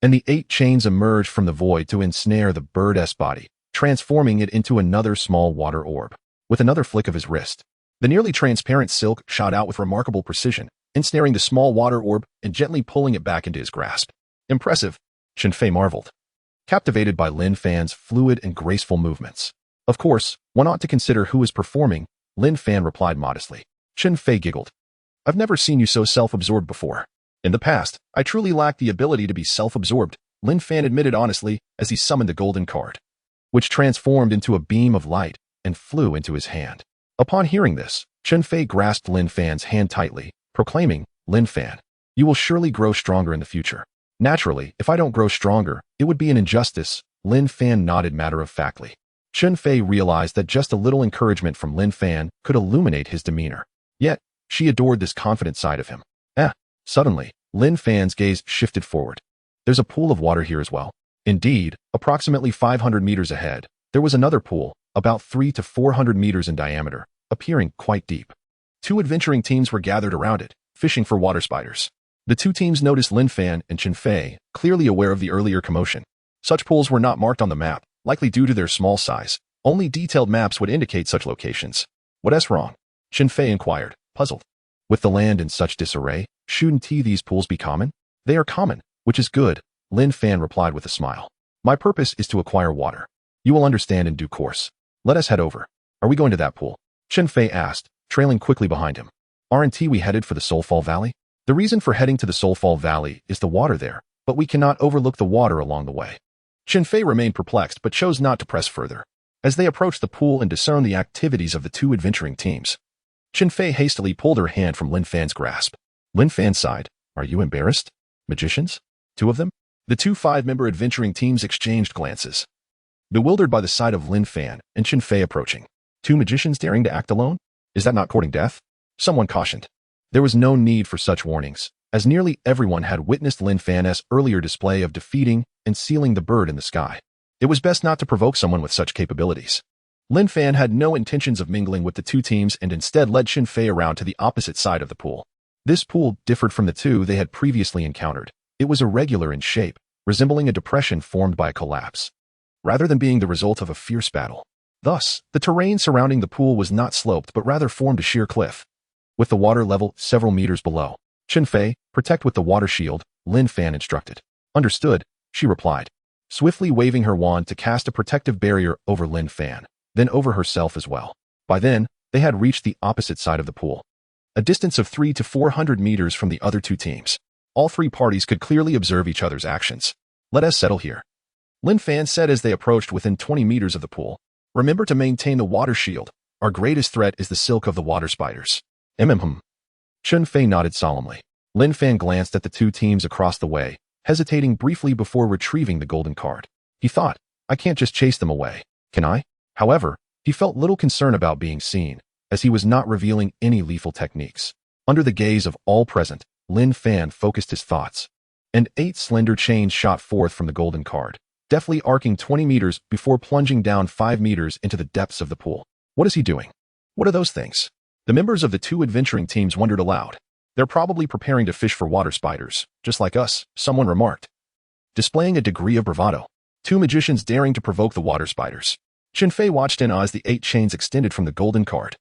And the 8 chains emerged from the void to ensnare the bird's body, transforming it into another small water orb. With another flick of his wrist, the nearly transparent silk shot out with remarkable precision, ensnaring the small water orb and gently pulling it back into his grasp. Impressive, Chun Fei marveled, captivated by Lin Fan's fluid and graceful movements. Of course, one ought to consider who is performing, Lin Fan replied modestly. Chun Fei giggled. I've never seen you so self-absorbed before. In the past, I truly lacked the ability to be self-absorbed, Lin Fan admitted honestly as he summoned the golden card, which transformed into a beam of light and flew into his hand. Upon hearing this, Chun Fei grasped Lin Fan's hand tightly, proclaiming, Lin Fan, you will surely grow stronger in the future. Naturally, if I don't grow stronger, it would be an injustice, Lin Fan nodded matter-of-factly. Chun Fei realized that just a little encouragement from Lin Fan could illuminate his demeanor. Yet, she adored this confident side of him. Suddenly, Lin Fan's gaze shifted forward. There's a pool of water here as well. Indeed, approximately 500 meters ahead, there was another pool, about 300 to 400 meters in diameter, appearing quite deep. 2 adventuring teams were gathered around it, fishing for water spiders. The 2 teams noticed Lin Fan and Chun Fei, clearly aware of the earlier commotion. Such pools were not marked on the map, likely due to their small size. Only detailed maps would indicate such locations. What's wrong? Chun Fei inquired, puzzled. With the land in such disarray, shouldn't these pools be common? They are common, which is good, Lin Fan replied with a smile. My purpose is to acquire water. You will understand in due course. Let us head over. Are we going to that pool? Chun Fei asked, trailing quickly behind him. Aren't we headed for the Soulfall Valley? The reason for heading to the Soulfall Valley is the water there, but we cannot overlook the water along the way. Chun Fei remained perplexed but chose not to press further. As they approached the pool and discerned the activities of the 2 adventuring teams, Chun Fei hastily pulled her hand from Lin Fan's grasp. Lin Fan sighed. Are you embarrassed? Magicians? 2 of them? The 2 5-member adventuring teams exchanged glances, bewildered by the sight of Lin Fan and Chun Fei approaching. 2 magicians daring to act alone? Is that not courting death? Someone cautioned. There was no need for such warnings, as nearly everyone had witnessed Lin Fan's earlier display of defeating and sealing the bird in the sky. It was best not to provoke someone with such capabilities. Lin Fan had no intentions of mingling with the 2 teams and instead led Chun Fei around to the opposite side of the pool. This pool differed from the 2 they had previously encountered. It was irregular in shape, resembling a depression formed by a collapse, rather than being the result of a fierce battle. Thus, the terrain surrounding the pool was not sloped but rather formed a sheer cliff, with the water level several meters below. Chun Fei, protect with the water shield, Lin Fan instructed. Understood, she replied, swiftly waving her wand to cast a protective barrier over Lin Fan, then over herself as well. By then, they had reached the opposite side of the pool, a distance of 300 to 400 meters from the other 2 teams. All 3 parties could clearly observe each other's actions. Let us settle here, Lin Fan said as they approached within 20 meters of the pool. Remember to maintain the water shield. Our greatest threat is the silk of the water spiders. Chun Fei nodded solemnly. Lin Fan glanced at the 2 teams across the way, hesitating briefly before retrieving the golden card. He thought, I can't just chase them away, can I? However, he felt little concern about being seen, as he was not revealing any lethal techniques. Under the gaze of all present, Lin Fan focused his thoughts, and 8 slender chains shot forth from the golden card, deftly arcing 20 meters before plunging down 5 meters into the depths of the pool. What is he doing? What are those things? The members of the 2 adventuring teams wondered aloud. They're probably preparing to fish for water spiders, just like us, someone remarked, displaying a degree of bravado. 2 magicians daring to provoke the water spiders. Chun Fei watched in awe as the 8 chains extended from the golden card,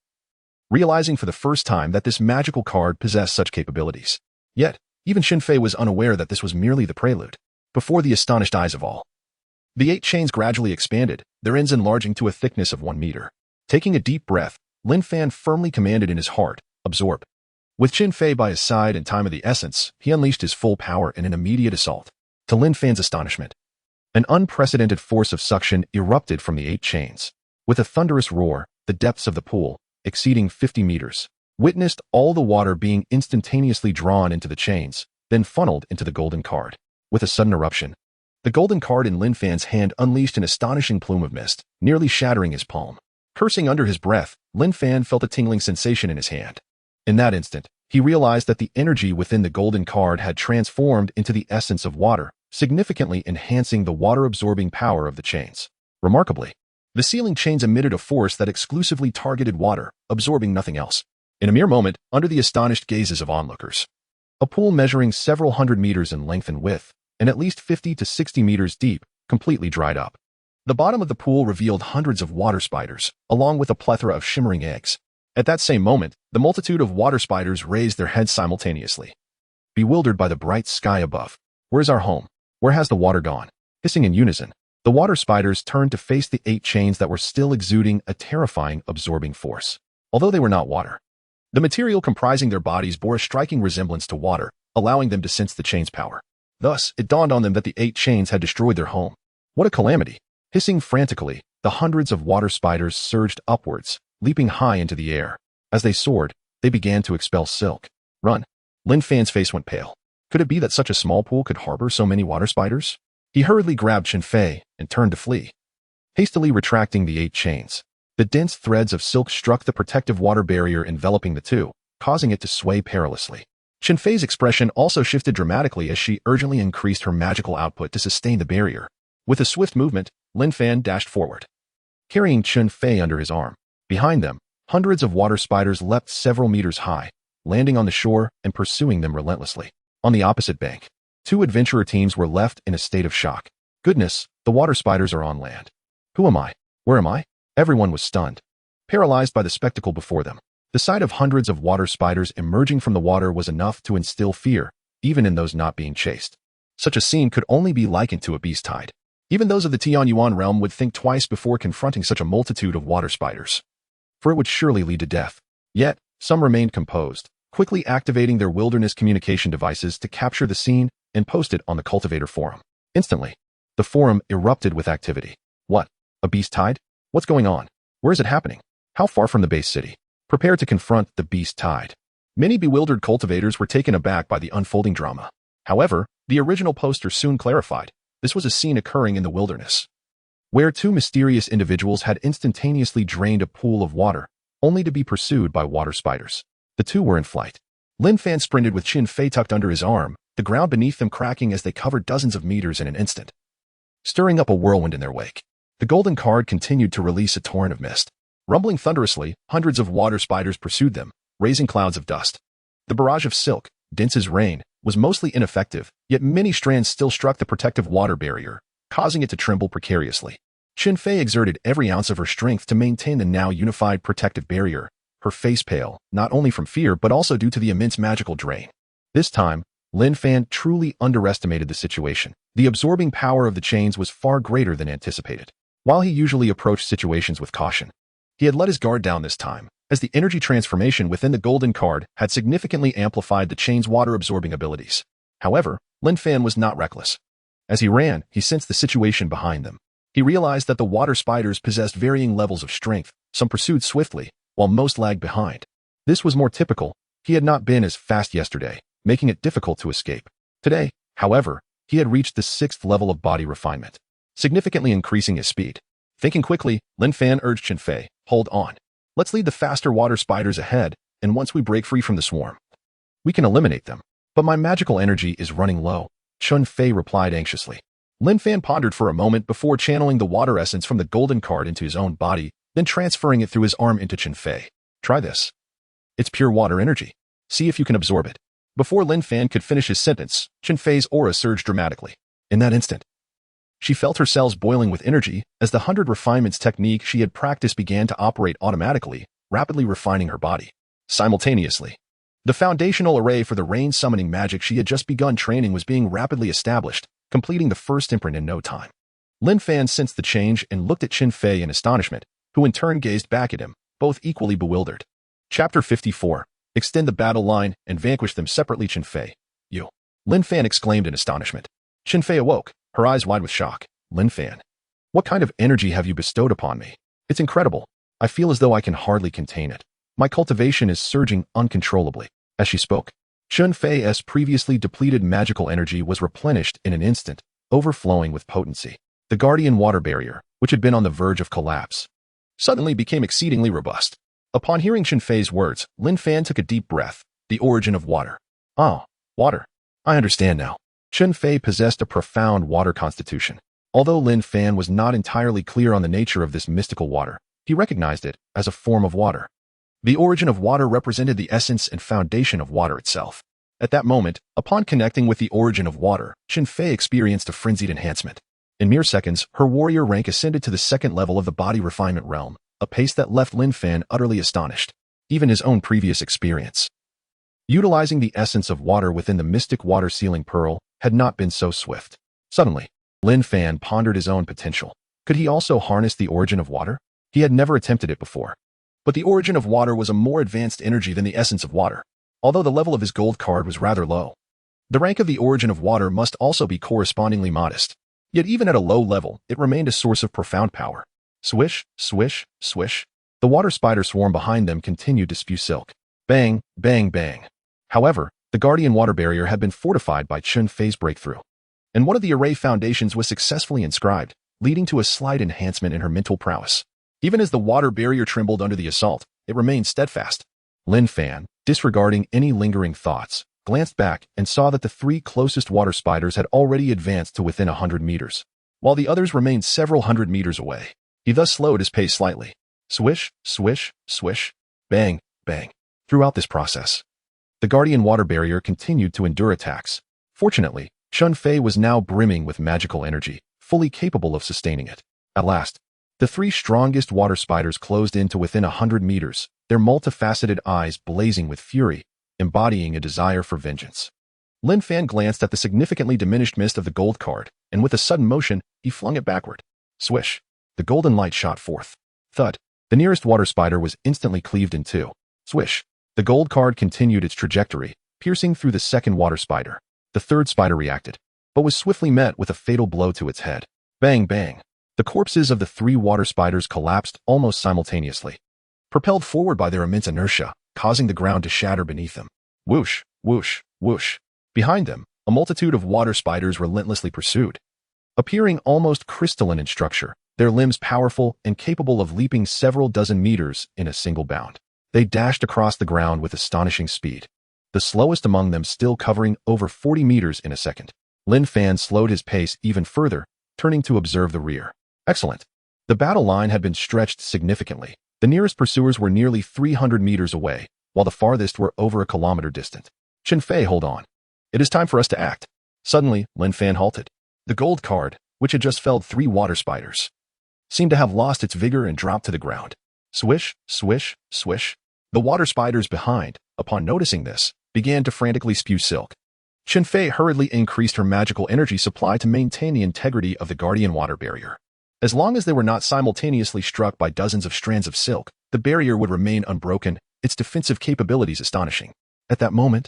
realizing for the first time that this magical card possessed such capabilities. Yet, even Chun Fei was unaware that this was merely the prelude. Before the astonished eyes of all, the 8 chains gradually expanded, their ends enlarging to a thickness of 1 meter. Taking a deep breath, Lin Fan firmly commanded in his heart, absorb. With Chun Fei by his side and time of the essence, he unleashed his full power in an immediate assault. To Lin Fan's astonishment, an unprecedented force of suction erupted from the 8 chains. With a thunderous roar, the depths of the pool, exceeding 50 meters, witnessed all the water being instantaneously drawn into the chains, then funneled into the golden card. With a sudden eruption, The golden card in Lin Fan's hand unleashed an astonishing plume of mist, nearly shattering his palm. Cursing under his breath, Lin Fan felt a tingling sensation in his hand. In that instant, he realized that the energy within the golden card had transformed into the essence of water, significantly enhancing the water-absorbing power of the chains. Remarkably, the sealing chains emitted a force that exclusively targeted water, absorbing nothing else. In a mere moment, under the astonished gazes of onlookers, a pool measuring several hundred meters in length and width, and at least 50 to 60 meters deep, completely dried up. The bottom of the pool revealed hundreds of water spiders, along with a plethora of shimmering eggs. At that same moment, the multitude of water spiders raised their heads simultaneously. Bewildered by the bright sky above, "Where's our home? Where has the water gone?" Hissing in unison, the water spiders turned to face the 8 chains that were still exuding a terrifying, absorbing force. Although they were not water, the material comprising their bodies bore a striking resemblance to water, allowing them to sense the chain's power. Thus, it dawned on them that the 8 chains had destroyed their home. What a calamity! Hissing frantically, the hundreds of water spiders surged upwards, leaping high into the air. As they soared, they began to expel silk. "Run!" Lin Fan's face went pale. Could it be that such a small pool could harbor so many water spiders? He hurriedly grabbed Chen Fei and turned to flee. Hastily retracting the 8 chains, the dense threads of silk struck the protective water barrier enveloping the two, causing it to sway perilously. Chen Fei's expression also shifted dramatically as she urgently increased her magical output to sustain the barrier. With a swift movement, Lin Fan dashed forward, carrying Chen Fei under his arm. Behind them, hundreds of water spiders leapt several meters high, landing on the shore and pursuing them relentlessly. On the opposite bank, 2 adventurer teams were left in a state of shock. Goodness, the water spiders are on land. Who am I? Where am I? Everyone was stunned, paralyzed by the spectacle before them. The sight of hundreds of water spiders emerging from the water was enough to instill fear, even in those not being chased. Such a scene could only be likened to a beast tide. Even those of the Tianyuan realm would think twice before confronting such a multitude of water spiders, for it would surely lead to death. Yet, some remained composed, quickly activating their wilderness communication devices to capture the scene and post it on the Cultivator forum. Instantly, the forum erupted with activity. What? A beast tide? What's going on? Where is it happening? How far from the base city? Prepare to confront the beast tide. Many bewildered cultivators were taken aback by the unfolding drama. However, the original poster soon clarified. This was a scene occurring in the wilderness, where 2 mysterious individuals had instantaneously drained a pool of water, only to be pursued by water spiders. The 2 were in flight. Lin Fan sprinted with Chen Fei tucked under his arm, the ground beneath them cracking as they covered dozens of meters in an instant, stirring up a whirlwind in their wake. The golden card continued to release a torrent of mist. Rumbling thunderously, hundreds of water spiders pursued them, raising clouds of dust. The barrage of silk, dense as rain, was mostly ineffective, yet many strands still struck the protective water barrier, causing it to tremble precariously. Chen Fei exerted every ounce of her strength to maintain the now unified protective barrier, her face pale, not only from fear but also due to the immense magical drain. This time, Lin Fan truly underestimated the situation. The absorbing power of the chains was far greater than anticipated. While he usually approached situations with caution, he had let his guard down this time, as the energy transformation within the golden card had significantly amplified the chain's water-absorbing abilities. However, Lin Fan was not reckless. As he ran, he sensed the situation behind them. He realized that the water spiders possessed varying levels of strength. Some pursued swiftly, while most lagged behind. This was more typical. He had not been as fast yesterday, making it difficult to escape. Today, however, he had reached the 6th level of body refinement, significantly increasing his speed. Thinking quickly, Lin Fan urged Chen Fei, "Hold on. Let's lead the faster water spiders ahead, and once we break free from the swarm, we can eliminate them." "But my magical energy is running low," Chen Fei replied anxiously. Lin Fan pondered for a moment before channeling the water essence from the golden card into his own body, then transferring it through his arm into Chen Fei. "Try this. It's pure water energy. See if you can absorb it." Before Lin Fan could finish his sentence, Chen Fei's aura surged dramatically. In that instant, she felt her cells boiling with energy as the 100 refinements technique she had practiced began to operate automatically, rapidly refining her body. Simultaneously, the foundational array for the rain summoning magic she had just begun training was being rapidly established, completing the first imprint in no time. Lin Fan sensed the change and looked at Chen Fei in astonishment, who in turn gazed back at him, both equally bewildered. Chapter 54. Extend the battle line and vanquish them separately. Chen Fei. "You!" Lin Fan exclaimed in astonishment. Chen Fei awoke, her eyes wide with shock. "Lin Fan, what kind of energy have you bestowed upon me? It's incredible. I feel as though I can hardly contain it. My cultivation is surging uncontrollably." As she spoke, Chen Fei's previously depleted magical energy was replenished in an instant, overflowing with potency. The guardian water barrier, which had been on the verge of collapse, suddenly became exceedingly robust. Upon hearing Chen Fei's words, Lin Fan took a deep breath. The origin of water. Oh, water. I understand now. Chen Fei possessed a profound water constitution. Although Lin Fan was not entirely clear on the nature of this mystical water, he recognized it as a form of water. The origin of water represented the essence and foundation of water itself. At that moment, upon connecting with the origin of water, Chen Fei experienced a frenzied enhancement. In mere seconds, her warrior rank ascended to the second level of the body refinement realm, a pace that left Lin Fan utterly astonished. Even his own previous experience, utilizing the essence of water within the mystic water sealing pearl, had not been so swift. Suddenly, Lin Fan pondered his own potential. Could he also harness the origin of water? He had never attempted it before. But the origin of water was a more advanced energy than the essence of water, although the level of his gold card was rather low. The rank of the origin of water must also be correspondingly modest. Yet even at a low level, it remained a source of profound power. Swish, swish, swish. The water spider swarm behind them continued to spew silk. Bang, bang, bang. However, the guardian water barrier had been fortified by Chen Fei's breakthrough, and one of the array foundations was successfully inscribed, leading to a slight enhancement in her mental prowess. Even as the water barrier trembled under the assault, it remained steadfast. Lin Fan, disregarding any lingering thoughts, glanced back and saw that the three closest water spiders had already advanced to within 100 meters, while the others remained several hundred meters away. He thus slowed his pace slightly. Swish, swish, swish, bang, bang. Throughout this process, the guardian water barrier continued to endure attacks. Fortunately, Chen Fei was now brimming with magical energy, fully capable of sustaining it. At last, the three strongest water spiders closed in to within 100 meters, their multifaceted eyes blazing with fury, embodying a desire for vengeance. Lin Fan glanced at the significantly diminished mist of the gold card, and with a sudden motion, he flung it backward. Swish! The golden light shot forth. Thud! The nearest water spider was instantly cleaved in two. Swish! The gold card continued its trajectory, piercing through the second water spider. The third spider reacted, but was swiftly met with a fatal blow to its head. Bang, bang! The corpses of the three water spiders collapsed almost simultaneously, propelled forward by their immense inertia, causing the ground to shatter beneath them. Whoosh, whoosh, whoosh. Behind them, a multitude of water spiders relentlessly pursued. Appearing almost crystalline in structure, their limbs powerful and capable of leaping several dozen meters in a single bound. They dashed across the ground with astonishing speed, the slowest among them still covering over 40 meters in a second. Lin Fan slowed his pace even further, turning to observe the rear. Excellent. The battle line had been stretched significantly. The nearest pursuers were nearly 300 meters away, while the farthest were over a kilometer distant. Chen Fei, hold on. It is time for us to act. Suddenly, Lin Fan halted. The gold card, which had just felled three water spiders, seemed to have lost its vigor and dropped to the ground. Swish, swish, swish. The water spiders behind, upon noticing this, began to frantically spew silk. Chen Fei hurriedly increased her magical energy supply to maintain the integrity of the guardian water barrier. As long as they were not simultaneously struck by dozens of strands of silk, the barrier would remain unbroken, its defensive capabilities astonishing. At that moment,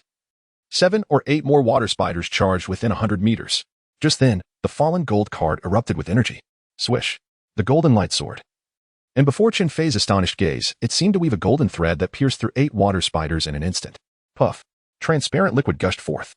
7 or 8 more water spiders charged within 100 meters. Just then, the fallen gold card erupted with energy. Swish! The golden light soared. And before Chen Fei's astonished gaze, it seemed to weave a golden thread that pierced through 8 water spiders in an instant. Puff! Transparent liquid gushed forth,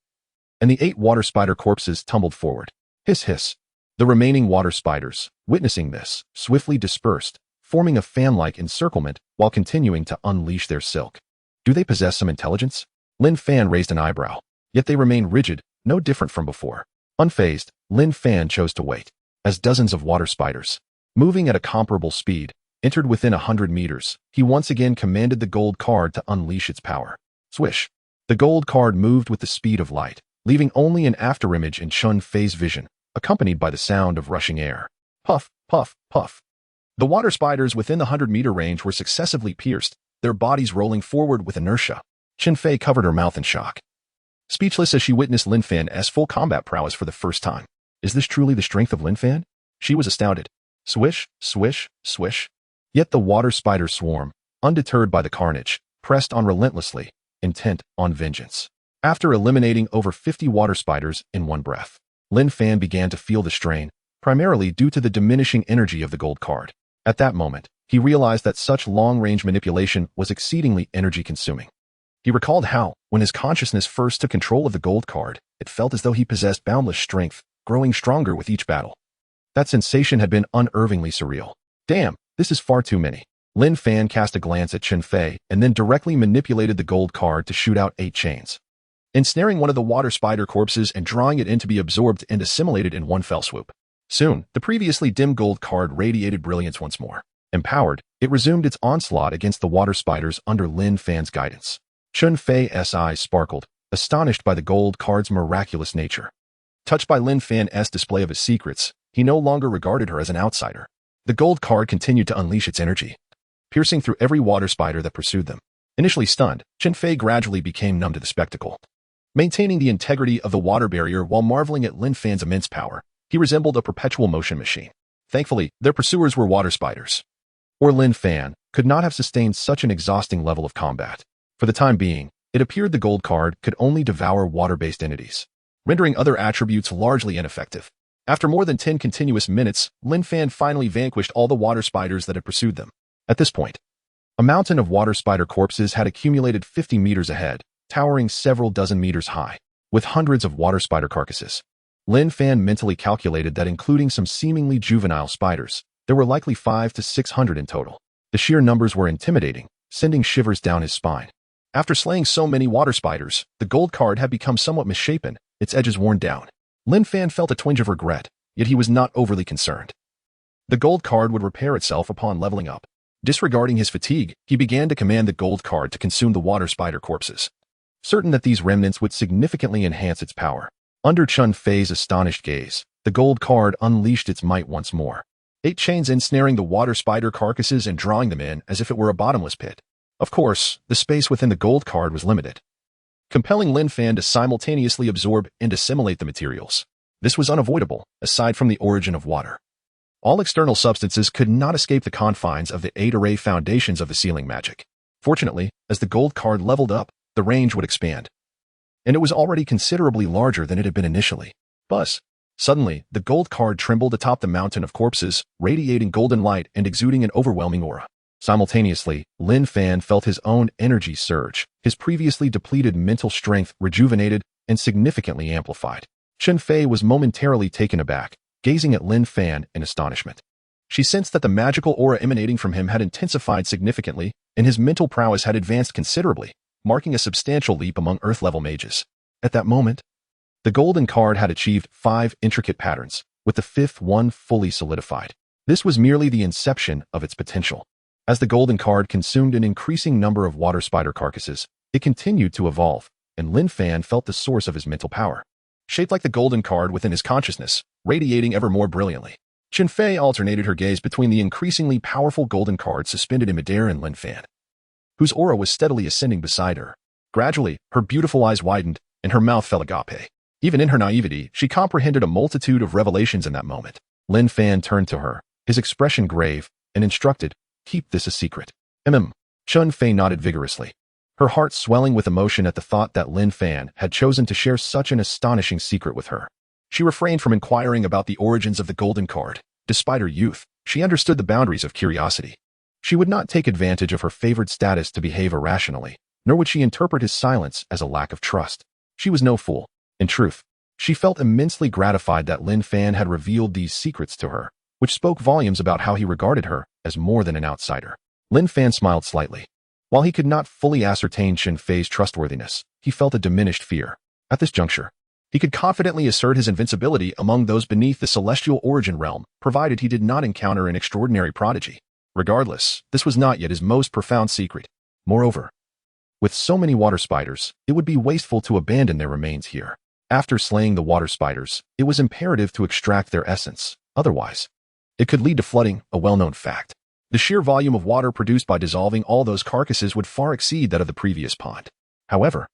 and the 8 water spider corpses tumbled forward. Hiss, hiss! The remaining water spiders, witnessing this, swiftly dispersed, forming a fan-like encirclement while continuing to unleash their silk. Do they possess some intelligence? Lin Fan raised an eyebrow. Yet they remained rigid, no different from before. Unfazed, Lin Fan chose to wait. As dozens of water spiders, moving at a comparable speed, entered within 100 meters, he once again commanded the gold card to unleash its power. Swish! The gold card moved with the speed of light, leaving only an afterimage in Chen Fei's vision, accompanied by the sound of rushing air. Puff, puff, puff. The water spiders within the 100-meter range were successively pierced, their bodies rolling forward with inertia. Chen Fei covered her mouth in shock, speechless as she witnessed Lin Fan's full combat prowess for the first time. Is this truly the strength of Lin Fan? She was astounded. Swish, swish, swish. Yet the water spider swarm, undeterred by the carnage, pressed on relentlessly, intent on vengeance. After eliminating over 50 water spiders in one breath, Lin Fan began to feel the strain, primarily due to the diminishing energy of the gold card. At that moment, he realized that such long-range manipulation was exceedingly energy-consuming. He recalled how, when his consciousness first took control of the gold card, it felt as though he possessed boundless strength, growing stronger with each battle. That sensation had been unnervingly surreal. Damn, this is far too many. Lin Fan cast a glance at Chen Fei and then directly manipulated the gold card to shoot out 8 chains, ensnaring one of the water spider corpses and drawing it in to be absorbed and assimilated in one fell swoop. Soon, the previously dim gold card radiated brilliance once more. Empowered, it resumed its onslaught against the water spiders under Lin Fan's guidance. Chen Fei's eyes sparkled, astonished by the gold card's miraculous nature. Touched by Lin Fan's display of his secrets, he no longer regarded her as an outsider. The gold card continued to unleash its energy, piercing through every water spider that pursued them. Initially stunned, Chen Fei gradually became numb to the spectacle. Maintaining the integrity of the water barrier while marveling at Lin Fan's immense power, he resembled a perpetual motion machine. Thankfully, their pursuers were water spiders, or Lin Fan could not have sustained such an exhausting level of combat. For the time being, it appeared the gold card could only devour water-based entities, rendering other attributes largely ineffective. After more than 10 continuous minutes, Lin Fan finally vanquished all the water spiders that had pursued them. At this point, a mountain of water spider corpses had accumulated 50 meters ahead, towering several dozen meters high, with hundreds of water spider carcasses. Lin Fan mentally calculated that including some seemingly juvenile spiders, there were likely 500 to 600 in total. The sheer numbers were intimidating, sending shivers down his spine. After slaying so many water spiders, the gold card had become somewhat misshapen, its edges worn down. Lin Fan felt a twinge of regret, yet he was not overly concerned. The gold card would repair itself upon leveling up. Disregarding his fatigue, he began to command the gold card to consume the water spider corpses, certain that these remnants would significantly enhance its power. Under Chen Fei's astonished gaze, the gold card unleashed its might once more. 8 chains ensnaring the water spider carcasses and drawing them in as if it were a bottomless pit. Of course, the space within the gold card was limited, compelling Lin Fan to simultaneously absorb and assimilate the materials. This was unavoidable, aside from the origin of water. All external substances could not escape the confines of the 8-array foundations of the sealing magic. Fortunately, as the gold card leveled up, the range would expand, and it was already considerably larger than it had been initially. Buzz! Suddenly, the gold card trembled atop the mountain of corpses, radiating golden light and exuding an overwhelming aura. Simultaneously, Lin Fan felt his own energy surge, his previously depleted mental strength rejuvenated and significantly amplified. Chen Fei was momentarily taken aback, gazing at Lin Fan in astonishment. She sensed that the magical aura emanating from him had intensified significantly, and his mental prowess had advanced considerably, marking a substantial leap among Earth-level mages. At that moment, the golden card had achieved 5 intricate patterns, with the 5th one fully solidified. This was merely the inception of its potential. As the golden card consumed an increasing number of water spider carcasses, it continued to evolve, and Lin Fan felt the source of his mental power, shaped like the golden card within his consciousness, radiating ever more brilliantly. Chen Fei alternated her gaze between the increasingly powerful golden card suspended in midair and Lin Fan, whose aura was steadily ascending beside her. Gradually, her beautiful eyes widened, and her mouth fell agape. Even in her naivety, she comprehended a multitude of revelations in that moment. Lin Fan turned to her, his expression grave, and instructed, "Keep this a secret." Chen Fei nodded vigorously, her heart swelling with emotion at the thought that Lin Fan had chosen to share such an astonishing secret with her. She refrained from inquiring about the origins of the golden card. Despite her youth, she understood the boundaries of curiosity. She would not take advantage of her favored status to behave irrationally, nor would she interpret his silence as a lack of trust. She was no fool. In truth, she felt immensely gratified that Lin Fan had revealed these secrets to her, which spoke volumes about how he regarded her as more than an outsider. Lin Fan smiled slightly. While he could not fully ascertain Chen Fei's trustworthiness, he felt a diminished fear. At this juncture, he could confidently assert his invincibility among those beneath the celestial origin realm, provided he did not encounter an extraordinary prodigy. Regardless, this was not yet his most profound secret. Moreover, with so many water spiders, it would be wasteful to abandon their remains here. After slaying the water spiders, it was imperative to extract their essence. Otherwise, it could lead to flooding, a well-known fact. The sheer volume of water produced by dissolving all those carcasses would far exceed that of the previous pond. However,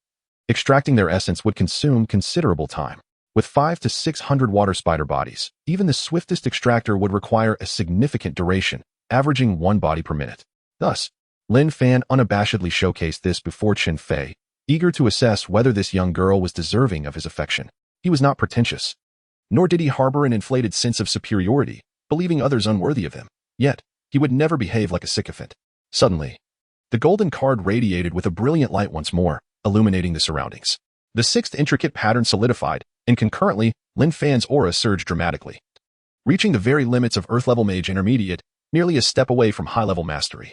extracting their essence would consume considerable time. With 500 to 600 water spider bodies, even the swiftest extractor would require a significant duration, averaging 1 body per minute. Thus, Lin Fan unabashedly showcased this before Chen Fei, eager to assess whether this young girl was deserving of his affection. He was not pretentious, nor did he harbor an inflated sense of superiority, believing others unworthy of him. Yet, he would never behave like a sycophant. Suddenly, the golden card radiated with a brilliant light once more, illuminating the surroundings. The 6th intricate pattern solidified, and concurrently, Lin Fan's aura surged dramatically, reaching the very limits of Earth-level mage intermediate, nearly a step away from high-level mastery.